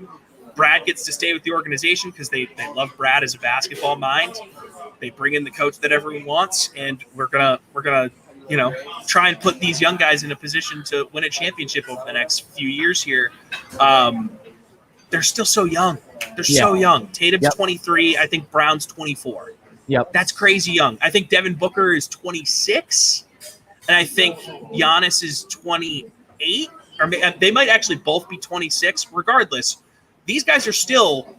Brad gets to stay with the organization because they love Brad as a basketball mind. They bring in the coach that everyone wants, and we're gonna try and put these young guys in a position to win a championship over the next few years here. They're still so young. They're so young. Tatum's 23. I think Brown's 24. Yep. That's crazy young. I think Devin Booker is 26. And I think Giannis is 28. Or they might actually both be 26. Regardless, these guys are still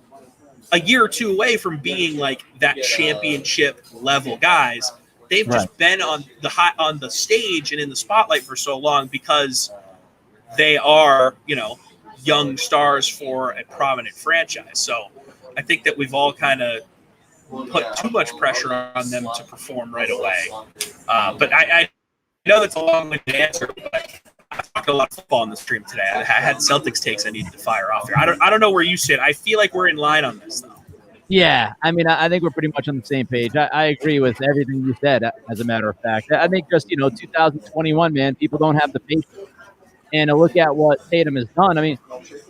a year or two away from being like that championship level guys. They've just been on the stage and in the spotlight for so long because they are, young stars for a prominent franchise. So I think that we've all kind of put too much pressure on them to perform right away. But I know that's a long-winded answer, but I talked talked a lot of football on the stream today. I had Celtics takes I needed to fire off here. I don't know where you sit. I feel like we're in line on this, though. Yeah, I mean, I think we're pretty much on the same page. I agree with everything you said, as a matter of fact. I think just, 2021, man, people don't have the patience. And to look at what Tatum has done, I mean,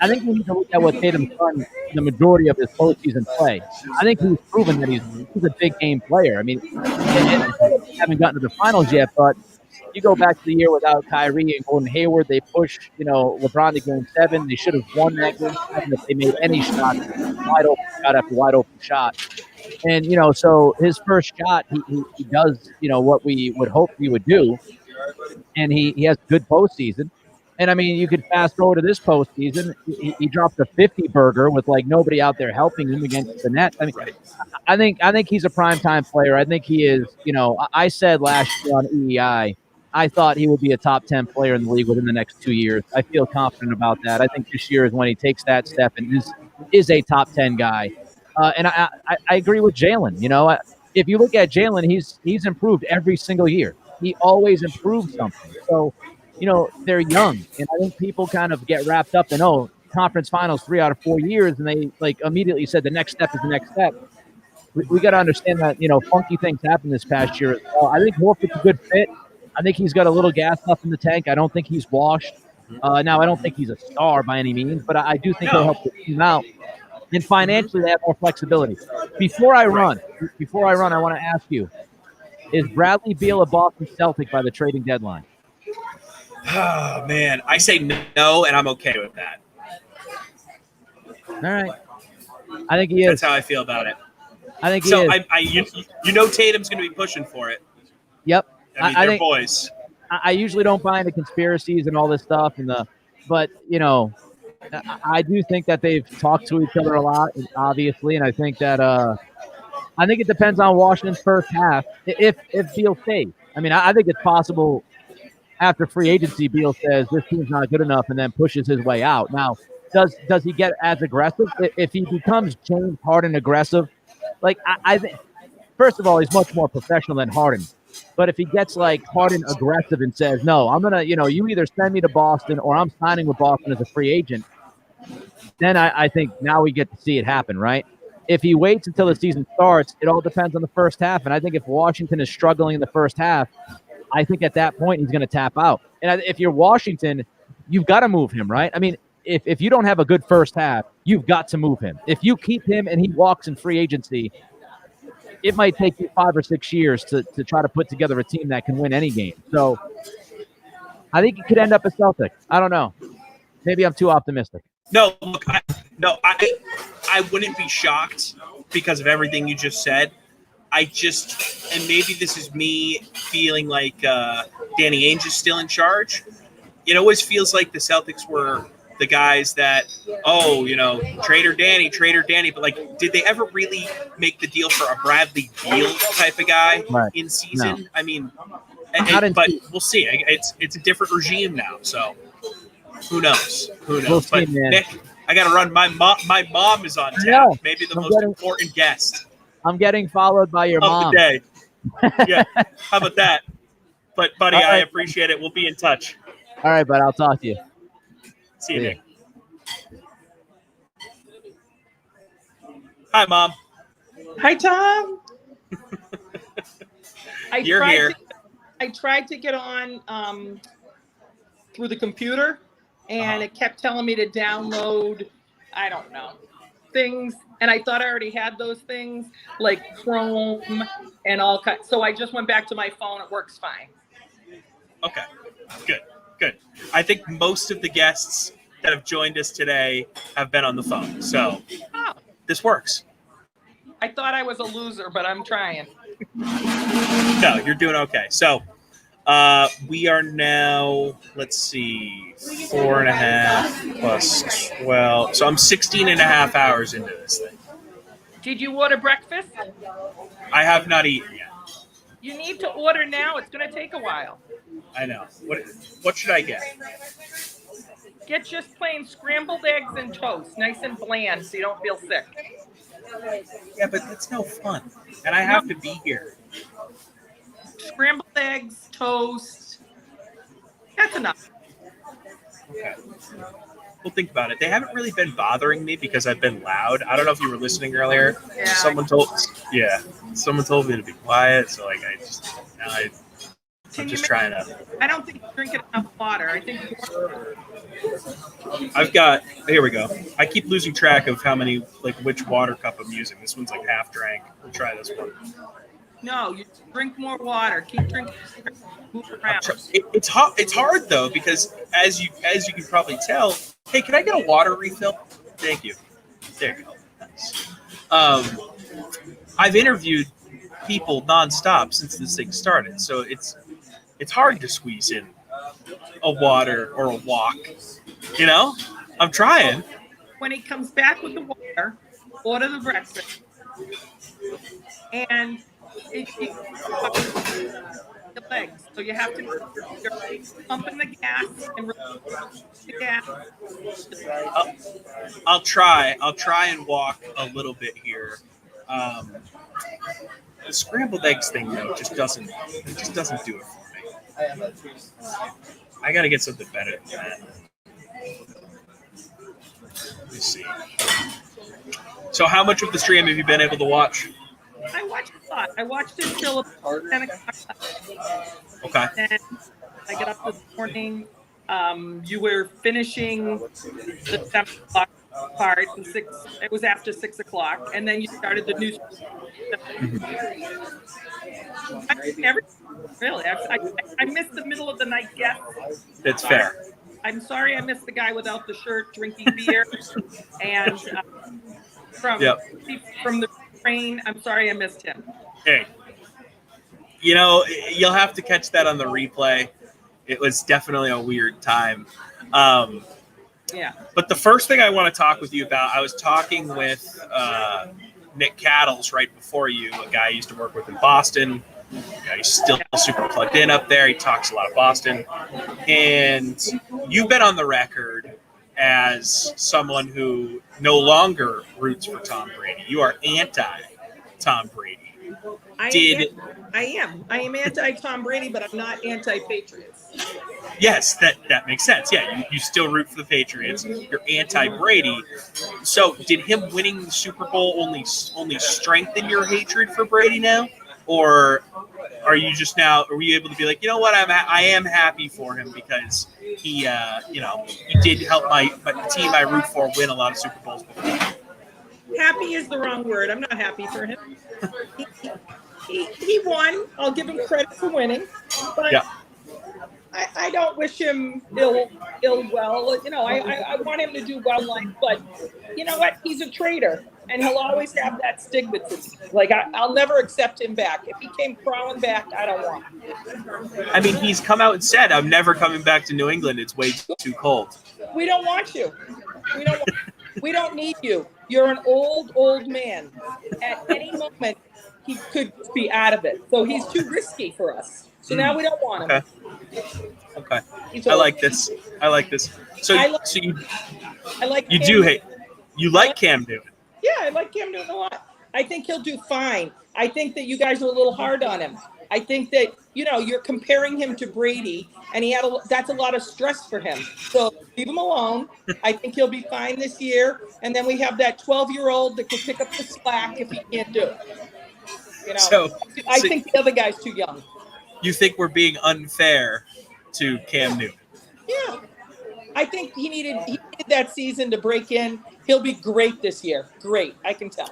I think we need to look at what Tatum's done the majority of his postseason play. I think he's proven that he's a big game player. I mean, and we haven't gotten to the finals yet, but you go back to the year without Kyrie and Gordon Hayward, they pushed, LeBron to game 7. They should have won that game 7 if they made any shot, wide open shot after wide open shot. And, so his first shot, he does, what we would hope he would do. And he has a good postseason. And, I mean, you could fast forward to this postseason. He dropped a 50 burger with, nobody out there helping him against the net. I mean, I think he's a primetime player. I think he is, I said last year on EEI, I thought he would be a top 10 player in the league within the next 2 years. I feel confident about that. I think this year is when he takes that step and is a top 10 guy. And I agree with Jalen. If you look at Jalen, he's improved every single year. He always improves something. So, they're young, and I think people kind of get wrapped up in, conference finals 3 out of 4 years, and they immediately said the next step is the next step. We got to understand that, funky things happened this past year as well. I think Horford's a good fit. I think he's got a little gas left in the tank. I don't think he's washed. Now, I don't think he's a star by any means, but I do think he'll help the team out. And financially, they have more flexibility. Before I run, I want to ask you, is Bradley Beal a Boston Celtic by the trading deadline? Oh, man. I say no, and I'm okay with that. All right. I think he is. That's how I feel about it. I think he is. Tatum's going to be pushing for it. Yep. I mean, they're boys. I usually don't buy into conspiracies and all this stuff, but I do think that they've talked to each other a lot, obviously, and I think that I think it depends on Washington's first half if Beal stays. I mean, I think it's possible after free agency, Beal says this team's not good enough and then pushes his way out. Now, does he get as aggressive? If he becomes James Harden aggressive, I think, first of all, he's much more professional than Harden. But if he gets Harden aggressive and says, no, I'm going to, you either send me to Boston or I'm signing with Boston as a free agent, then I think now we get to see it happen, right? If he waits until the season starts, it all depends on the first half. And I think if Washington is struggling in the first half, I think at that point he's going to tap out. And if you're Washington, you've got to move him, right? I mean, if you don't have a good first half, you've got to move him. If you keep him and he walks in free agency, it might take you 5 or 6 years to try to put together a team that can win any game. So I think it could end up a Celtic. I don't know. Maybe I'm too optimistic. No, look, I wouldn't be shocked because of everything you just said. And maybe this is me feeling like Danny Ainge is still in charge. It always feels like the Celtics were the guys that, Trader Danny. But, did they ever really make the deal for a Bradley Beal type of guy in season? No. I mean, but we'll see. It's a different regime now, so who knows? We'll see, but, man. Nick, I got to run. My mom is on tap. Maybe the most important guest. I'm getting followed by your mom. Of the day. Yeah, how about that? But, buddy, I appreciate it. We'll be in touch. All right, bud. I'll talk to you. See you, Nick. Hi, Mom. Hi, Tom. You're here. I tried to get on through the computer, and it kept telling me to download, I don't know, things. And I thought I already had those things, like Chrome and all kinds. So I just went back to my phone. It works fine. Okay, good. I think most of the guests that have joined us today have been on the phone. So this works. I thought I was a loser, but I'm trying. No, you're doing okay. So we are now, let's see, 4.5 plus 12. So I'm 16 and a half hours into this thing. Did you order breakfast? I have not eaten yet. You need to order now. It's going to take a while. I know. What should I get? Get just plain scrambled eggs and toast, nice and bland, so you don't feel sick. Yeah, but it's no fun, and I have to be here. Scrambled eggs, toast. That's enough. Okay. We'll think about it. They haven't really been bothering me because I've been loud. I don't know if you were listening earlier. Yeah. Someone told me to be quiet. So like I'm just trying to. I don't think you're drinking enough water. I think Here we go. I keep losing track of how many, like which water cup I'm using. This one's like half drank. We'll try this one. no, you drink more water. Keep drinking. Move around. It's hard though because as you can probably tell. Hey, can I get a water refill? Thank you. There you go. Nice. I've interviewed people nonstop since this thing started, so it's hard to squeeze in a water or a walk. You know, I'm trying. When he comes back with the water, order the breakfast, and the legs. So you have to pumping the gas and the gas. I'll try and walk a little bit here. The scrambled eggs thing though just doesn't do it for me. I gotta get something better than that. Let me see. So how much of the stream have you been able to watch? I watched a lot. I watched it till about 10 o'clock. Okay. And I got up this morning. You were finishing the 7 o'clock part. It was after 6 o'clock, and then you started the news. Really, I missed the middle of the night guest. It's fair. I'm sorry I missed the guy without the shirt drinking beer, and from the train. I'm sorry I missed him. Hey, you'll have to catch that on the replay. It was definitely a weird time. Yeah. But the first thing I want to talk with you about, I was talking with Nick Cattles right before you, a guy I used to work with in Boston. Yeah, he's still super plugged in up there. He talks a lot of Boston. And you've been on the record as someone who no longer roots for Tom Brady. You are anti-Tom Brady. I am anti-Tom Brady, but I'm not anti-Patriots. Yes, that makes sense. Yeah, you still root for the Patriots. You're anti-Brady. So did him winning the Super Bowl only strengthen your hatred for Brady now? Or are you you able to be like, you know what, I am happy for him because he did help the team I root for win a lot of Super Bowls before. Happy is the wrong word. I'm not happy for him. He won. I'll give him credit for winning. But yeah. I don't wish him ill well. I want him to do well in life, but you know what? He's a traitor, and he'll always have that stigma to me. Like, I'll never accept him back. If he came crawling back, I don't want him. I mean, he's come out and said, I'm never coming back to New England. It's way too cold. We don't want you. We don't need you. You're an old man. At any moment, he could be out of it. So he's too risky for us. So now we don't want him. Okay. I like this. So you like Cam Newton? Yeah, I like Cam Newton a lot. I think he'll do fine. I think that you guys are a little hard on him. I think that, you're comparing him to Brady, and that's a lot of stress for him. So leave him alone. I think he'll be fine this year. And then we have that 12-year-old that can pick up the slack if he can't do it. I think the other guy's too young. You think we're being unfair to Cam Newton? Yeah. I think he needed that season to break in. He'll be great this year. Great. I can tell.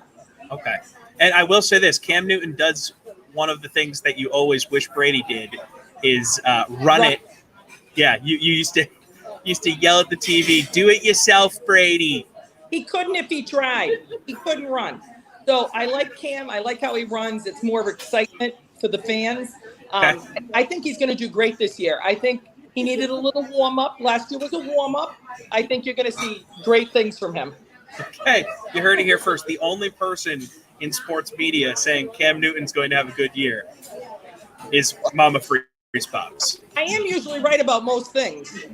Okay. And I will say this, Cam Newton does one of the things that you always wish Brady did is run it. Yeah, you used to yell at the TV, do it yourself, Brady. He couldn't if he tried. He couldn't run. So I like Cam. I like how he runs. It's more of excitement for the fans. I think he's going to do great this year. I think he needed a little warm-up. Last year was a warm-up. I think you're going to see great things from him. Okay, you heard it here first. The only person in sports media saying Cam Newton's going to have a good year is TommyFreezePops. I am usually right about most things.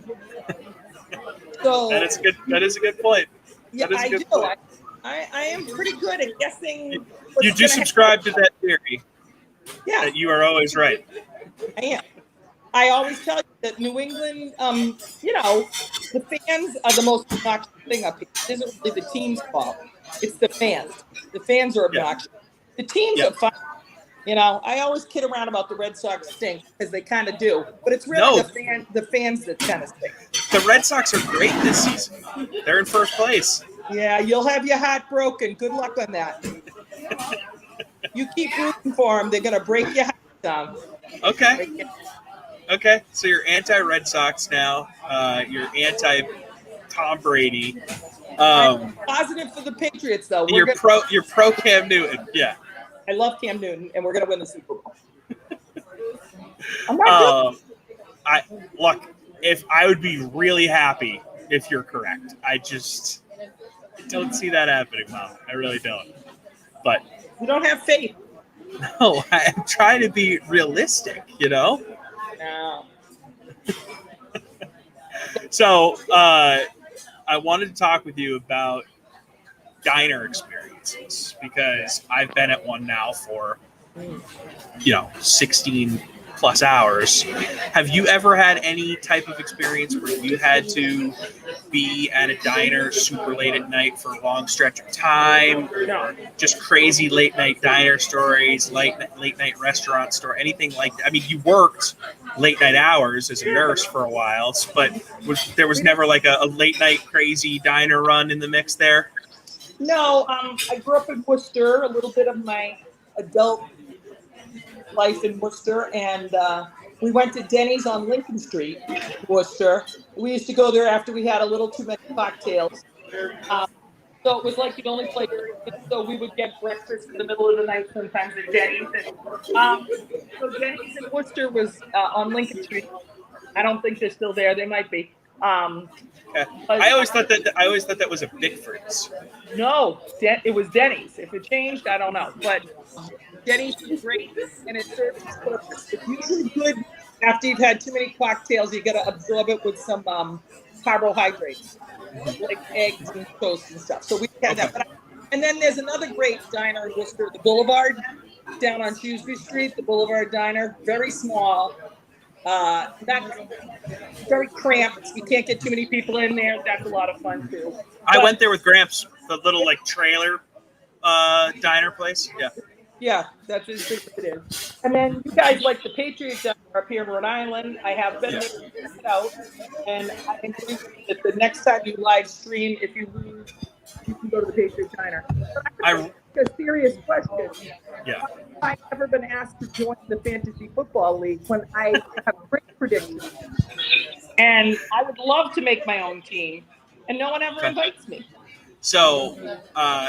So that is a good point. Yeah, I do. I am pretty good at guessing. You do subscribe to that theory. Yeah. That you are always right. I am. I always tell you that New England, The fans are the most obnoxious thing up here. It isn't really the team's fault. It's the fans. The fans are obnoxious. The teams are fine. You know, I always kid around about the Red Sox stink because they kind of do, but it's really the fans that kind of stink. The Red Sox are great this season. They're in first place. Yeah, you'll have your heart broken. Good luck on that. You keep rooting for them, they're going to break your heart down. Okay. Okay, so you're anti-Red Sox now. You're anti-Tom Brady. I'm positive for the Patriots, though. You're pro Cam Newton. Yeah. I love Cam Newton, and we're going to win the Super Bowl. If I would be really happy if you're correct. I just don't see that happening, Mom. I really don't. But you don't have faith. No, I'm trying to be realistic, you know? No. So I wanted to talk with you about diner experiences because I've been at one now for 16 plus hours. Have you ever had any type of experience where you had to be at a diner super late at night for a long stretch of time, or just crazy late night diner stories, late night restaurant store, anything like that? I mean, you worked late night hours as a nurse for a while, but there was never like a late night crazy diner run in the mix there? No, I grew up in Worcester, a little bit of my adult life in Worcester, and we went to Denny's on Lincoln Street, Worcester. We used to go there after we had a little too many cocktails. So it was like you'd only play. So we would get breakfast in the middle of the night sometimes at Denny's. So Denny's in Worcester was on Lincoln Street. I don't think they're still there. They might be. I always thought that was a Bickford's. No, it was Denny's. If it changed, I don't know. But Denny's is great, and it serves its purpose. It's usually good after you've had too many cocktails. You got to absorb it with some carbohydrates, like eggs and toast and stuff. So we had that. And then there's another great diner in Worcester, the Boulevard, down on Shrewsbury Street. The Boulevard Diner, very small, not very cramped. You can't get too many people in there. That's a lot of fun too. I went there with Gramps, the little like trailer diner place. Yeah. Yeah, that's what it is. And then you guys like the Patriots are up here in Rhode Island. I have been there to check it out. And I encourage you that the next time you live stream, if you lose, you can go to the Patriots Diner. But I have a serious question. Yeah. I've never been asked to join the Fantasy Football League when I have great predictions. And I would love to make my own team, and no one ever invites me. So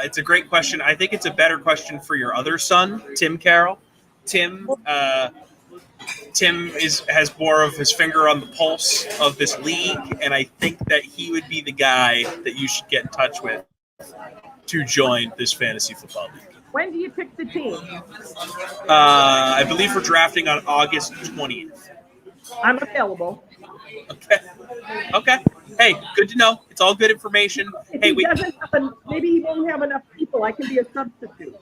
it's a great question. I think it's a better question for your other son, Tim Carroll. Tim has more of his finger on the pulse of this league, and I think that he would be the guy that you should get in touch with to join this fantasy football league. When do you pick the team? I believe we're drafting on August 20th. I'm available. Okay. Hey, good to know. It's all good information. Maybe he won't have enough people. I can be a substitute.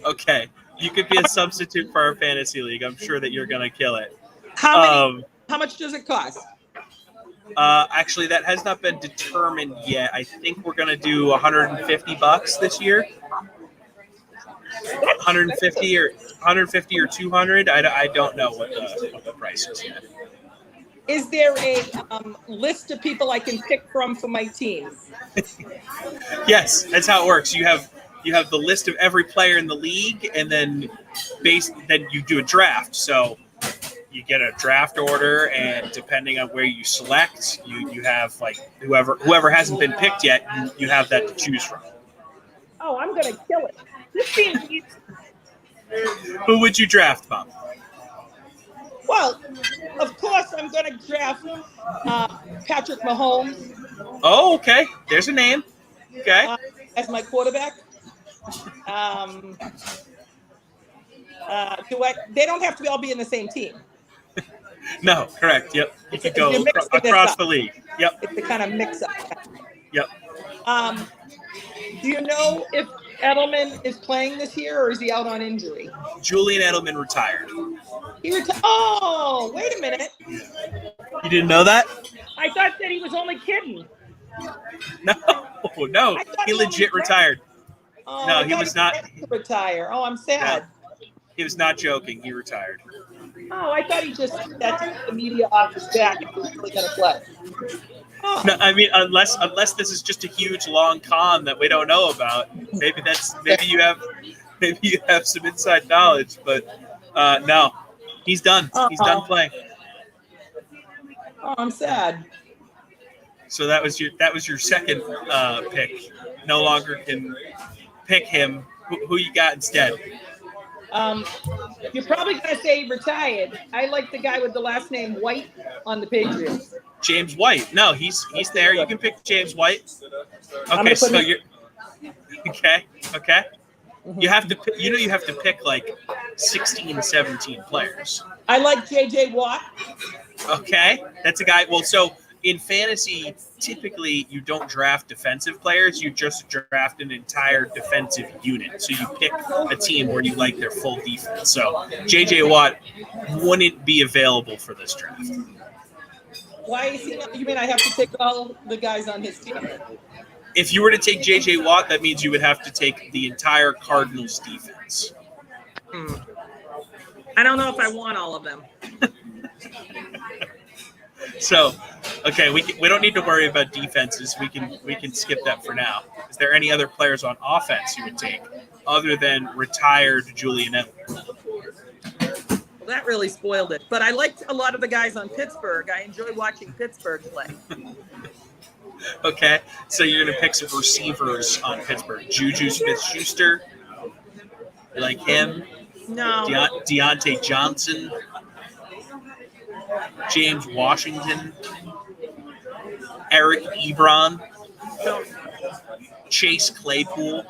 Okay. You could be a substitute for our fantasy league. I'm sure that you're going to kill it. How much does it cost? Actually, that has not been determined yet. I think we're going to do $150 this year. 150 or 200. I don't know what the price is yet. Is there a list of people I can pick from for my team? Yes, that's how it works. You have the list of every player in the league, and then you do a draft. So you get a draft order, and depending on where you select, you have like whoever hasn't been picked yet, you have that to choose from. Oh, I'm gonna kill it. This seems easy. Who would you draft, Bob? Well, of course, I'm going to draft Patrick Mahomes. Oh, okay. There's a name. Okay. As my quarterback. They don't have to all be in the same team. No, correct. Yep. You could go across the league. Yep. It's the kind of mix-up. Yep. Do you know if Edelman is playing this year, or is he out on injury? Julian Edelman retired. Oh, wait a minute. You didn't know that? I thought that he was only kidding. No. I thought He he only legit retired. Oh, No, I he thought was not. meant to retire. Oh, I'm sad. He was not joking. He retired. Oh, I thought he just did that to get the media off his back and he was really going to play. Oh. No, I mean, unless this is just a huge long con that we don't know about. Maybe you have some inside knowledge, but no, he's done. He's done playing. Oh, I'm sad. So that was your second pick. No longer can pick him. Who you got instead? You're probably going to say he retired. I like the guy with the last name White on the Patriots. James White. No, he's there. You can pick James White. Okay, so you're okay. You have to pick, you have to pick like 16, 17 players. I like JJ Watt. Okay, that's a guy. Well, so in fantasy, typically you don't draft defensive players. You just draft an entire defensive unit. So you pick a team where you like their full defense. So JJ Watt wouldn't be available for this draft. Why is he not? You mean I have to take all the guys on his team? If you were to take JJ Watt, that means you would have to take the entire Cardinals defense. I don't know if I want all of them. So, okay, we don't need to worry about defenses. We can skip that for now. Is there any other players on offense you would take other than retired Julian Edelman? Well, that really spoiled it. But I liked a lot of the guys on Pittsburgh. I enjoy watching Pittsburgh play. Okay, so you're going to pick some receivers on Pittsburgh. Juju Smith-Schuster, you like him? No. Deontay Johnson, James Washington, Eric Ebron, Chase Claypool.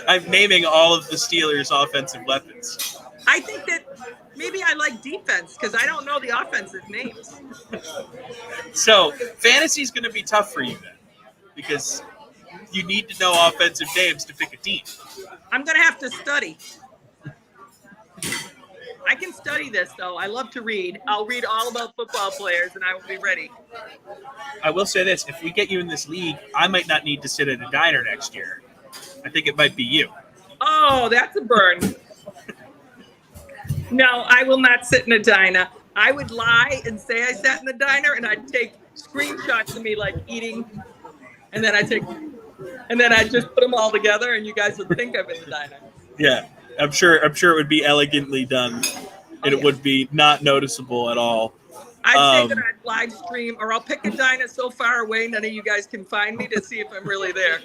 I'm naming all of the Steelers' offensive weapons. I think that maybe I like defense because I don't know the offensive names. So fantasy is going to be tough for you then, because you need to know offensive names to pick a team. I'm going to have to study. I can study this, though. I love to read. I'll read all about football players, and I will be ready. I will say this. If we get you in this league, I might not need to sit at a diner next year. I think it might be you. Oh, that's a burn. No, I will not sit in a diner. I would lie and say I sat in the diner, and I'd take screenshots of me, like, eating, and then I just put them all together, and you guys would think I'm in the diner. Yeah, I'm sure it would be elegantly done, and it would be not noticeable at all. I'd say that I'd live stream, or I'll pick a diner so far away none of you guys can find me to see if I'm really there.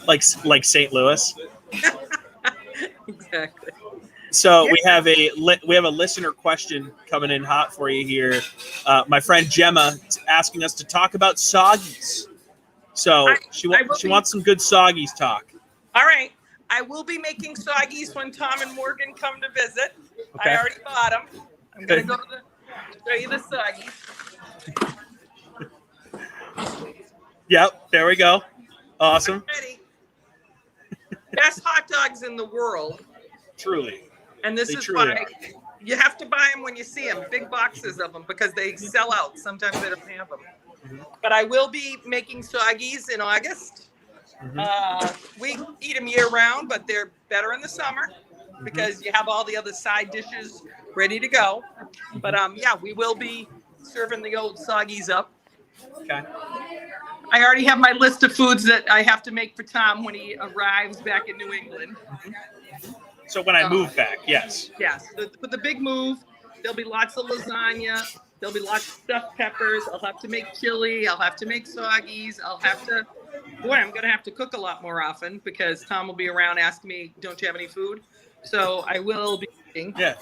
Like St. Louis. Exactly. So we have a listener question coming in hot for you here. My friend Gemma is asking us to talk about soggies. So she wants some good soggies talk. All right. I will be making soggies when Tom and Morgan come to visit. Okay. I already bought them. I'm going to show you the soggies. Yep, there we go. Awesome. Ready. Best hot dogs in the world. Truly. And this They is truly why are. you have to buy them when you see them, big boxes of them, because they sell out. Sometimes they don't have them. But I will be making soggies in August. We eat them year round, but they're better in the summer because you have all the other side dishes ready to go. But yeah, we will be serving the old soggies up. Okay. I already have my list of foods that I have to make for Tom when he arrives back in New England. So when I move back, yes. Yes, with the big move, there'll be lots of lasagna. There'll be lots of stuffed peppers. I'll have to make chili. I'll have to make soggies. I'm going to have to cook a lot more often because Tom will be around asking me, don't you have any food? So I will be cooking. Yeah.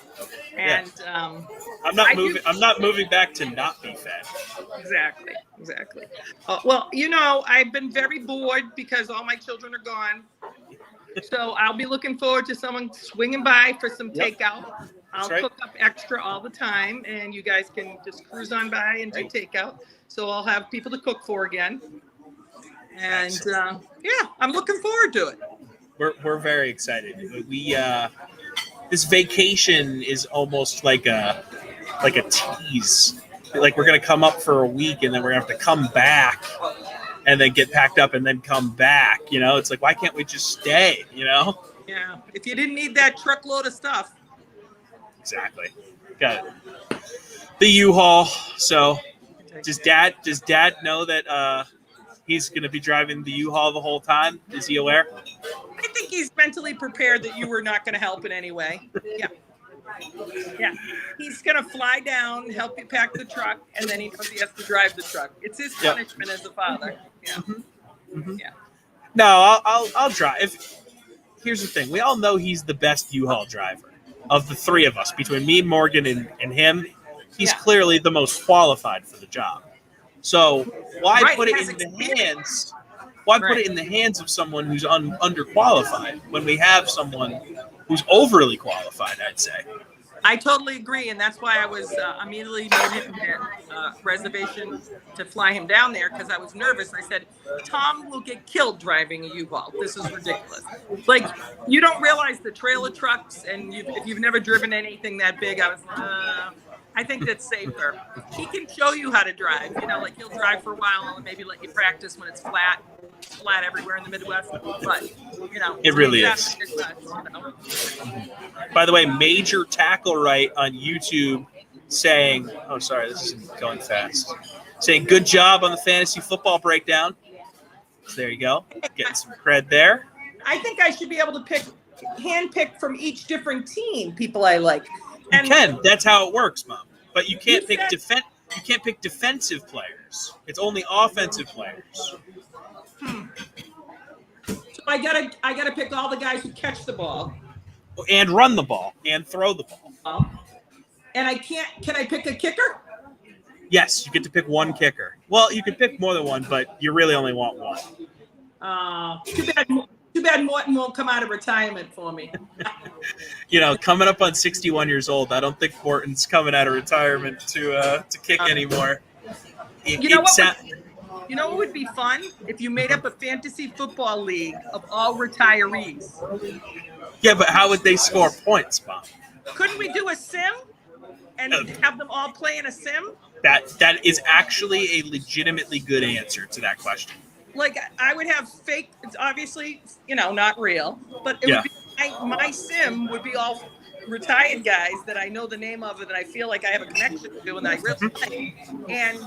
And I'm not moving back to not be fed. Exactly. Well, I've been very bored because all my children are gone. So I'll be looking forward to someone swinging by for some takeout. I'll cook up extra all the time, and you guys can just cruise on by and do takeout. So I'll have people to cook for again. And yeah, I'm looking forward to it. We're very excited. We this vacation is almost like like a tease. Like we're gonna come up for a week and then we're gonna have to come back and then get packed up and then come back. You know, it's like why can't we just stay? You know? Yeah. If you didn't need that truckload of stuff. Exactly. Got it. The U-Haul. So does Dad know that he's gonna be driving the U-Haul the whole time? Is he aware? I think he's mentally prepared that you were not going to help in any way. Yeah. Yeah. He's going to fly down, help you pack the truck, and then he knows he has to drive the truck. It's his punishment as a father. Yeah. Mm-hmm. Yeah. No, I'll drive. Here's the thing. We all know he's the best U-Haul driver of the three of us. Between me, Morgan, and him, he's clearly the most qualified for the job. So why put it in the hands? Why put it in the hands of someone who's underqualified when we have someone who's overly qualified? I'd say. I totally agree, and that's why I was immediately made him a reservation to fly him down there because I was nervous. I said, Tom will get killed driving a U-Haul. This is ridiculous. Like, you don't realize the trailer trucks, and if you've never driven anything that big, I was I think that's safer. He can show you how to drive. You know, like he'll drive for a while and maybe let you practice when it's flat everywhere in the Midwest. But, you know. It really is. You know? By the way, Major Tackle Right on YouTube saying, oh, sorry, this isn't going fast. Saying, good job on the fantasy football breakdown. So there you go. Getting some cred there. I think I should be able to handpick from each different team people I like. You can. That's how it works, Mom. But you can't pick You can't pick defensive players. It's only offensive players. So I gotta pick all the guys who catch the ball and run the ball and throw the ball. And I can't. Can I pick a kicker? Yes, you get to pick one kicker. Well, you can pick more than one, but you really only want one. Too bad Morton won't come out of retirement for me. You know, coming up on 61 years old, I don't think Morton's coming out of retirement to kick anymore. You know what would be fun? If you made up a fantasy football league of all retirees. Yeah, but how would they score points, Bob? Couldn't we do a sim and have them all play in a sim? That is actually a legitimately good answer to that question. Like, I would have fake, it's obviously, you know, not real, but it would be my sim would be all retired guys that I know the name of and that I feel like I have a connection to and that I really like. And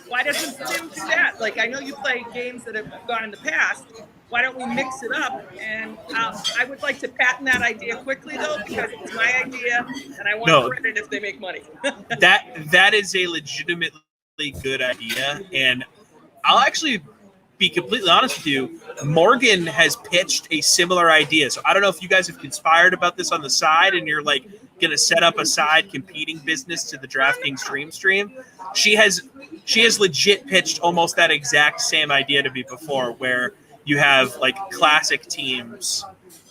why doesn't sim do that? Like, I know you play games that have gone in the past. Why don't we mix it up? And I would like to patent that idea quickly, though, because it's my idea, and I want credit if they make money. that is a legitimately good idea, and I'll actually be completely honest with you. Morgan has pitched a similar idea, so I don't know if you guys have conspired about this on the side, and you're like going to set up a side competing business to the DraftKings Dream Stream. She has legit pitched almost that exact same idea to me before, where you have like classic teams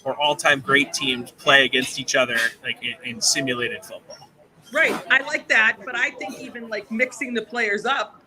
or all-time great teams play against each other like in simulated football. Right. I like that, but I think even like mixing the players up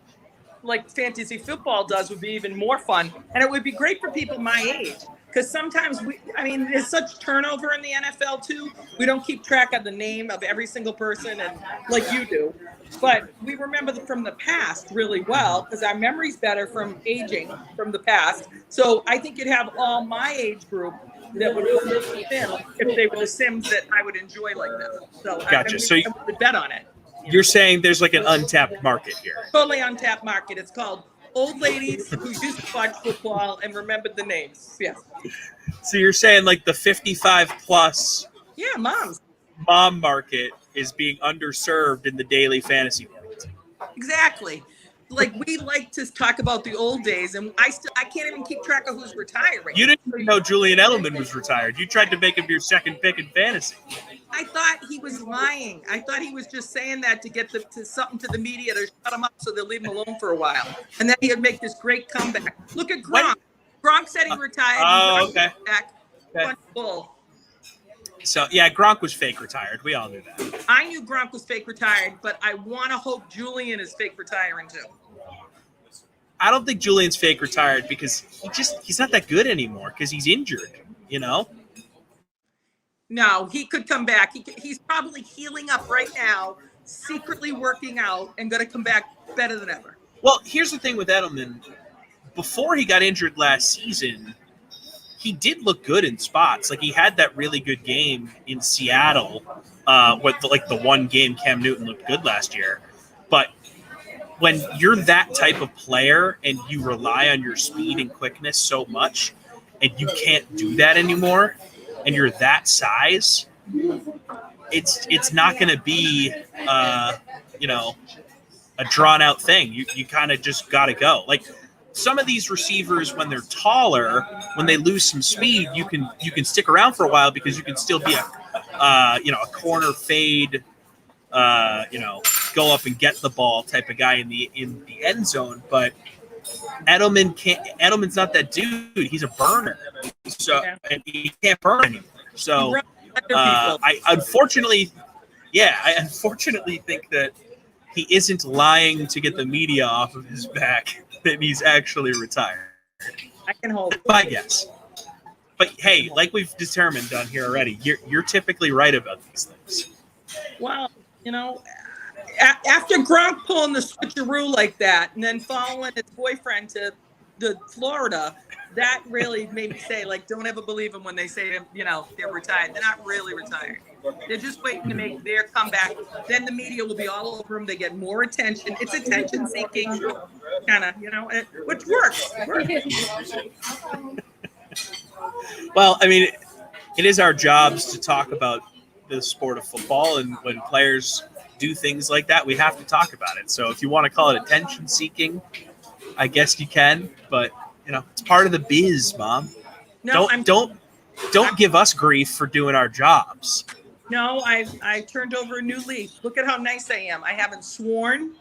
like fantasy football does would be even more fun. And it would be great for people my age. Because sometimes there's such turnover in the NFL too. We don't keep track of the name of every single person, and like you do. But we remember from the past really well because our memory's better from aging from the past. So I think you'd have all my age group that would go with the sim if they were the Sims that I would enjoy like that. So gotcha. I would bet on it. You're saying there's like an untapped market here. Totally untapped market. It's called old ladies who used to watch football and remembered the names. Yes. So you're saying like the 55 plus mom market is being underserved in the daily fantasy world. Exactly. Like we like to talk about the old days, and I can't even keep track of who's retiring. You didn't even know Julian Edelman was retired. You tried to make him your second pick in fantasy. I thought he was lying. I thought he was just saying that to get something to the media to shut him up so they'll leave him alone for a while. And then he'd make this great comeback. Look at Gronk. Gronk said he retired. Oh, okay. Back. Bull. So, yeah, Gronk was fake retired. We all knew that. I knew Gronk was fake retired, but I want to hope Julian is fake retiring too. I don't think Julian's fake retired because he's not that good anymore because he's injured, you know? No, he could come back. He's probably healing up right now secretly working out and going to come back better than ever. Well, here's the thing with Edelman. Before he got injured last season, he did look good in spots. Like he had that really good game in Seattle, with the one game Cam Newton looked good last year. But when you're that type of player and you rely on your speed and quickness so much, and you can't do that anymore, and you're that size, it's not going to be a drawn out thing. You kind of just got to go. Like some of these receivers, when they're taller, when they lose some speed, you can stick around for a while because you can still be a corner fade, go up and get the ball type of guy in the end zone. But Edelman's not that dude. He's a burner. So and he can't burn anymore. So I unfortunately think that he isn't lying to get the media off of his back, that he's actually retired. I can hold. My guess. But hey, like we've determined on here already, you're typically right about these things. Well, after Gronk pulling the switcheroo like that and then following his boyfriend to Florida, that really made me say, like, don't ever believe them when they say, they're retired. They're not really retired. They're just waiting to make their comeback. Then the media will be all over them. They get more attention. It's attention-seeking, kind of, which works. Well, I mean, it is our jobs to talk about the sport of football, and when players do things like that, we have to talk about it. So if you want to call it attention-seeking, I guess you can, but it's part of the biz, Mom. No, don't give us grief for doing our jobs. No, I turned over a new leaf. Look at how nice I am. I haven't sworn.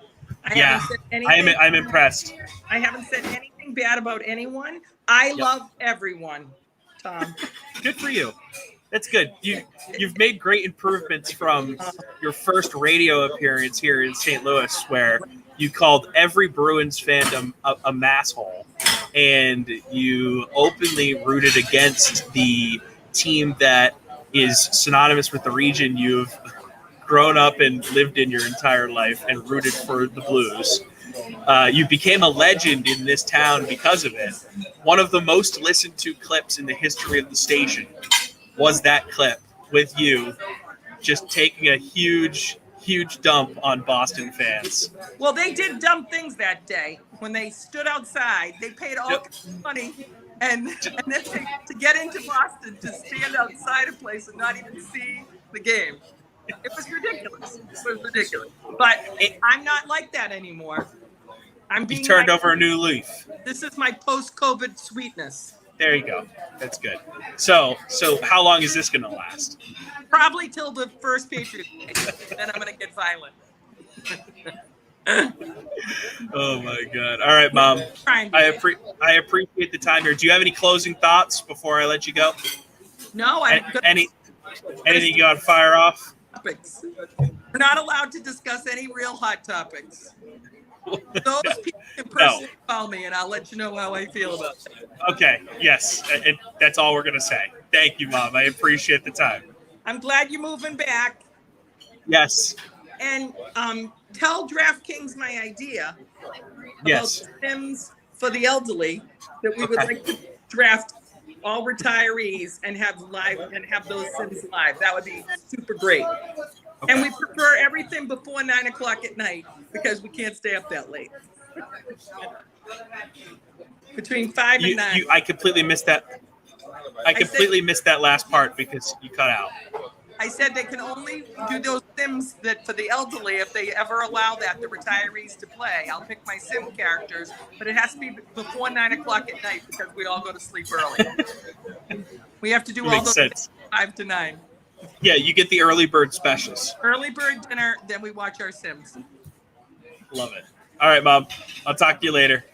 I haven't said anything. I'm impressed. I haven't said anything bad about anyone. I love everyone, Tom. Good for you. That's good. You've made great improvements from your first radio appearance here in St. Louis, where you called every Bruins fandom a masshole, and you openly rooted against the team that is synonymous with the region you've grown up and lived in your entire life, and rooted for the Blues. You became a legend in this town because of it. One of the most listened to clips in the history of the station was that clip with you just taking a huge dump on Boston fans. Well, they did dumb things that day when they stood outside. They paid all kinds of money and then to get into Boston, to stand outside a place and not even see the game. It was ridiculous. But I'm not like that anymore. You've turned over a new leaf. This is my post-COVID sweetness. There you go. That's good. So how long is this going to last? Probably till the first Patriot game. Then I'm going to get violent. Oh my God! All right, Mom. I appreciate the time here. Do you have any closing thoughts before I let you go? No, anything you got to fire off? Topics. We're not allowed to discuss any real hot topics. Those people in person call me, and I'll let you know how I feel about it. Okay. Yes, that's all we're gonna say. Thank you, Mom. I appreciate the time. I'm glad you're moving back. Yes. And tell DraftKings my idea about Sims for the elderly, that we would like to draft all retirees and have those Sims live. That would be super great. Okay. And we prefer everything before 9 o'clock at night because we can't stay up that late. Between 5 and 9. I completely missed that. I completely missed that last part because you cut out. I said they can only do those Sims that for the elderly if they ever allow the retirees to play. I'll pick my Sim characters, but it has to be before 9 o'clock at night because we all go to sleep early. We have to do all those things 5 to 9. Yeah, you get the early bird specials. Early bird dinner, then we watch our Sims. Love it. All right, Mom. I'll talk to you later.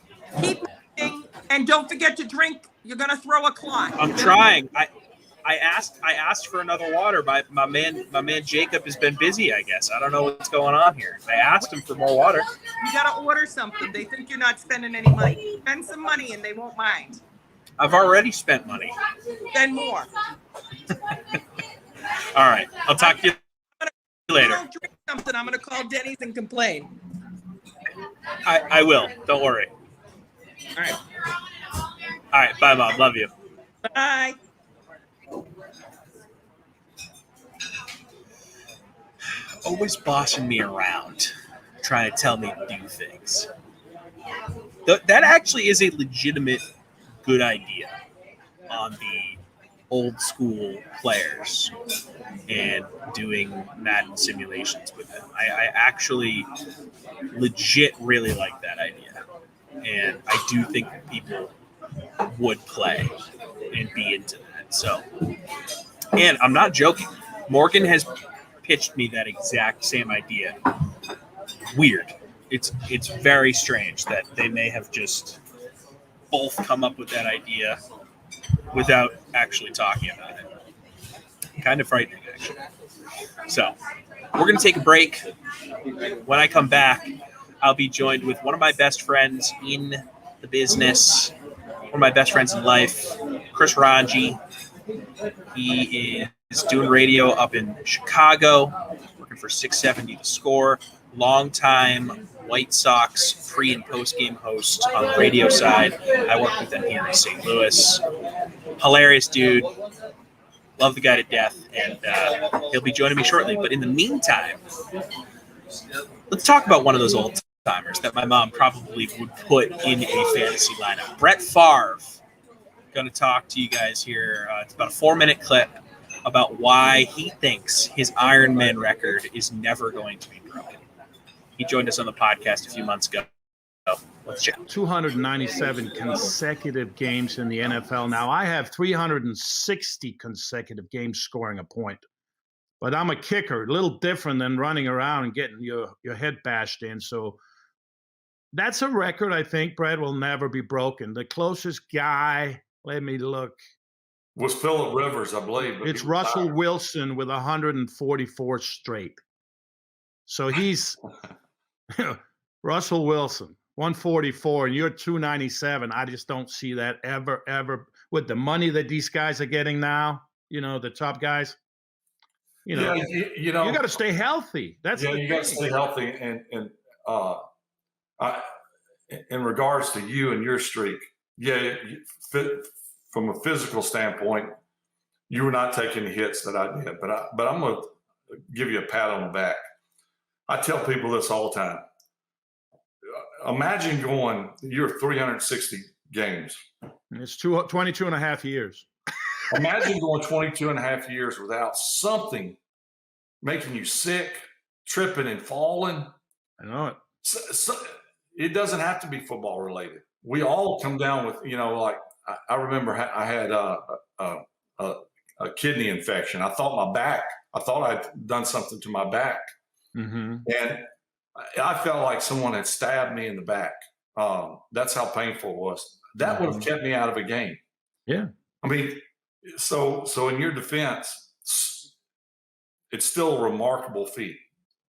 Keep moving, and don't forget to drink. You're gonna throw a clot. I'm trying. I asked for another water, but my man Jacob has been busy, I guess. I don't know what's going on here. I asked him for more water. You gotta order something. They think you're not spending any money. Spend some money and they won't mind. I've already spent money. Spend more. All right. I'll talk to you later. You don't drink something, I'm gonna call Denny's and complain. I will. Don't worry. All right. All right. Bye, Mom. Love you. Bye. Always bossing me around, trying to tell me to do things. That actually is a legitimate good idea on the old school players and doing Madden simulations with them. I actually legit really like that idea. And I do think that people would play and be into that. So, and I'm not joking. Morgan has pitched me that exact same idea. Weird. It's very strange that they may have just both come up with that idea without actually talking about it. Kind of frightening, actually. So, we're going to take a break. When I come back, I'll be joined with one of my best friends in the business, one of my best friends in life, Chris Ranji. He is doing radio up in Chicago, working for 670 The Score. Longtime White Sox pre- and post-game host on the radio side. I work with him here in St. Louis. Hilarious dude. Love the guy to death, and he'll be joining me shortly. But in the meantime, let's talk about one of those old timers that my mom probably would put in a fantasy lineup. Brett Favre. Going to talk to you guys here. It's about a 4-minute clip about why he thinks his Ironman record is never going to be broken. He joined us on the podcast a few months ago. Let's chat. 297 consecutive games in the NFL. Now, I have 360 consecutive games scoring a point. But I'm a kicker, a little different than running around and getting your head bashed in. So that's a record I think, Brett, will never be broken. The closest guy, let me look. Was Phillip Rivers, I believe. It's Russell Wilson with 144 straight. So he's Russell Wilson, 144, and you're 297. I just don't see that ever. With the money that these guys are getting now, the top guys, you got to stay healthy. That's you got to stay healthy. And in regards to you and your streak, from a physical standpoint, you were not taking the hits that I did. But I'm going to give you a pat on the back. I tell people this all the time. Imagine going your 360 games. It's 22 and a half years. Imagine going 22 and a half years without something making you sick, tripping and falling. I know it. So it doesn't have to be football related. We all come down with, like I remember I had a kidney infection. I thought I'd done something to my back. Mm-hmm. And I felt like someone had stabbed me in the back. That's how painful it was. That would have kept me out of a game. Yeah. I mean, so in your defense, it's still a remarkable feat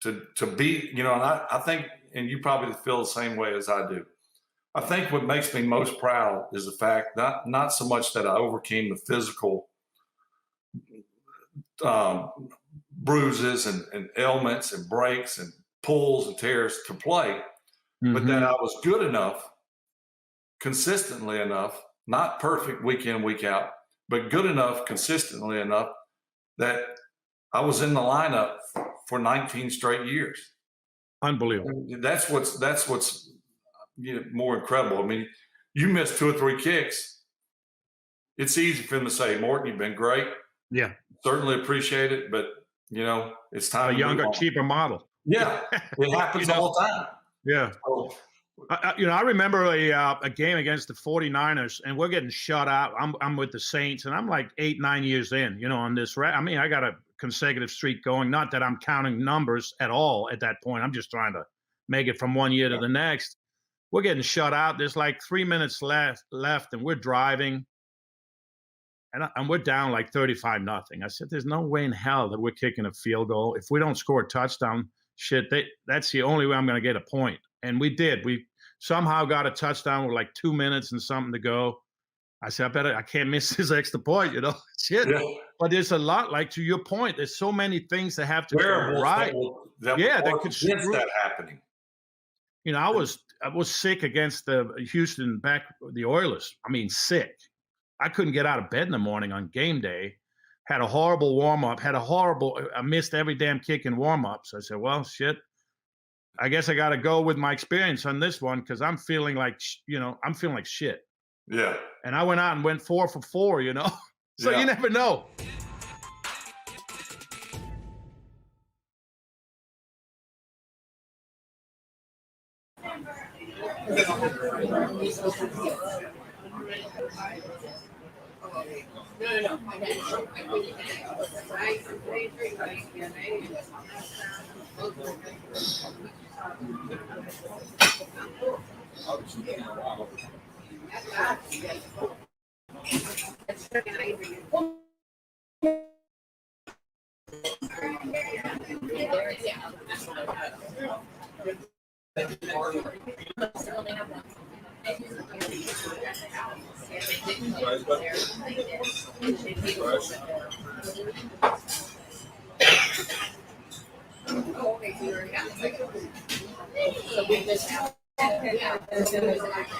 to be, and I think, and you probably feel the same way as I do. I think what makes me most proud is the fact not so much that I overcame the physical bruises and ailments and breaks and pulls and tears to play, but that I was good enough, consistently enough, not perfect week in, week out, but good enough, consistently enough that I was in the lineup for 19 straight years. Unbelievable. That's what's more incredible. I mean, you missed 2 or 3 kicks. It's easy for them to say, Morton, you've been great. Yeah. Certainly appreciate it, but it's time. A younger, cheaper model. Yeah, it happens all the time. Yeah. So, I remember a game against the 49ers, and we're getting shut out. I'm with the Saints, and I'm like 8-9 years in, on this. I mean, I got a consecutive streak going. Not that I'm counting numbers at all at that point. I'm just trying to make it from one year to the next. We're getting shut out. There's like 3 minutes left, and we're driving. And we're down like 35-0. I said, there's no way in hell that we're kicking a field goal. If we don't score a touchdown, that's the only way I'm going to get a point. And we did. We somehow got a touchdown with like 2 minutes and something to go. I said, I can't miss this extra point, shit. Yeah. But there's a lot, like to your point, there's so many things that have to go Variables right. that that could against screw. that happening. I was sick against the Houston the Oilers. I mean, sick. I couldn't get out of bed in the morning on game day. Had a horrible warm up. I missed every damn kick in warm ups. I said, well, shit. I guess I got to go with my experience on this one because I'm feeling like shit. Yeah. And I went out and went 4 for 4. So you never know.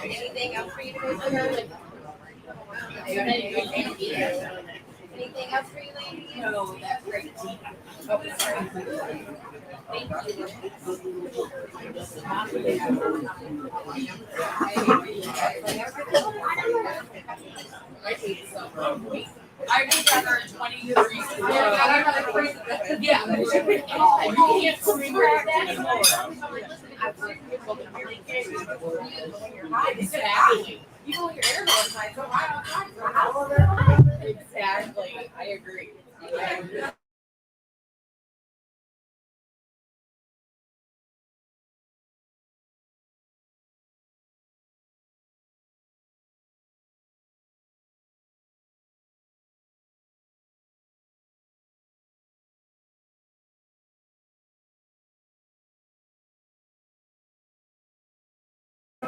Anything else for you to go through? Anything else for you, lady? No, that's great. Oh, sorry. Thank you. I would rather 20 degrees. Yeah. You can't scream that anymore. Exactly. You know your air outside, so right outside. Exactly. I agree.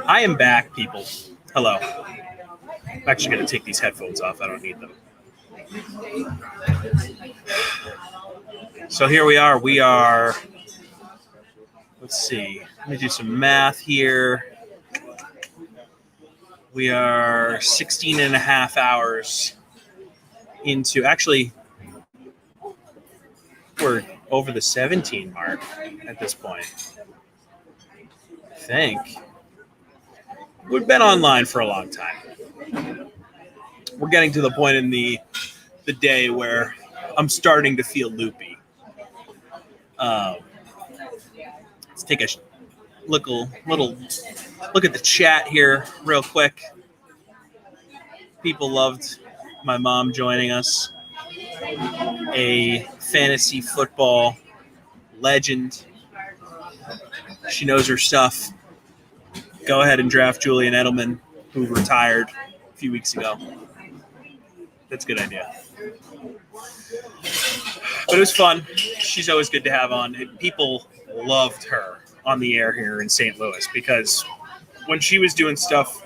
I am back, people. Hello. I'm actually going to take these headphones off. I don't need them. So here we are. Let's see. Let me do some math here. We are 16 and a half hours into, actually, we're over the 17 mark at this point. I think. We've been online for a long time. We're getting to the point in the day where I'm starting to feel loopy. Let's take a little look at the chat here real quick. People loved my mom joining us. A fantasy football legend. She knows her stuff. Go ahead and draft Julian Edelman, who retired a few weeks ago. That's a good idea. But it was fun. She's always good to have on. And people loved her on the air here in St. Louis because when she was doing stuff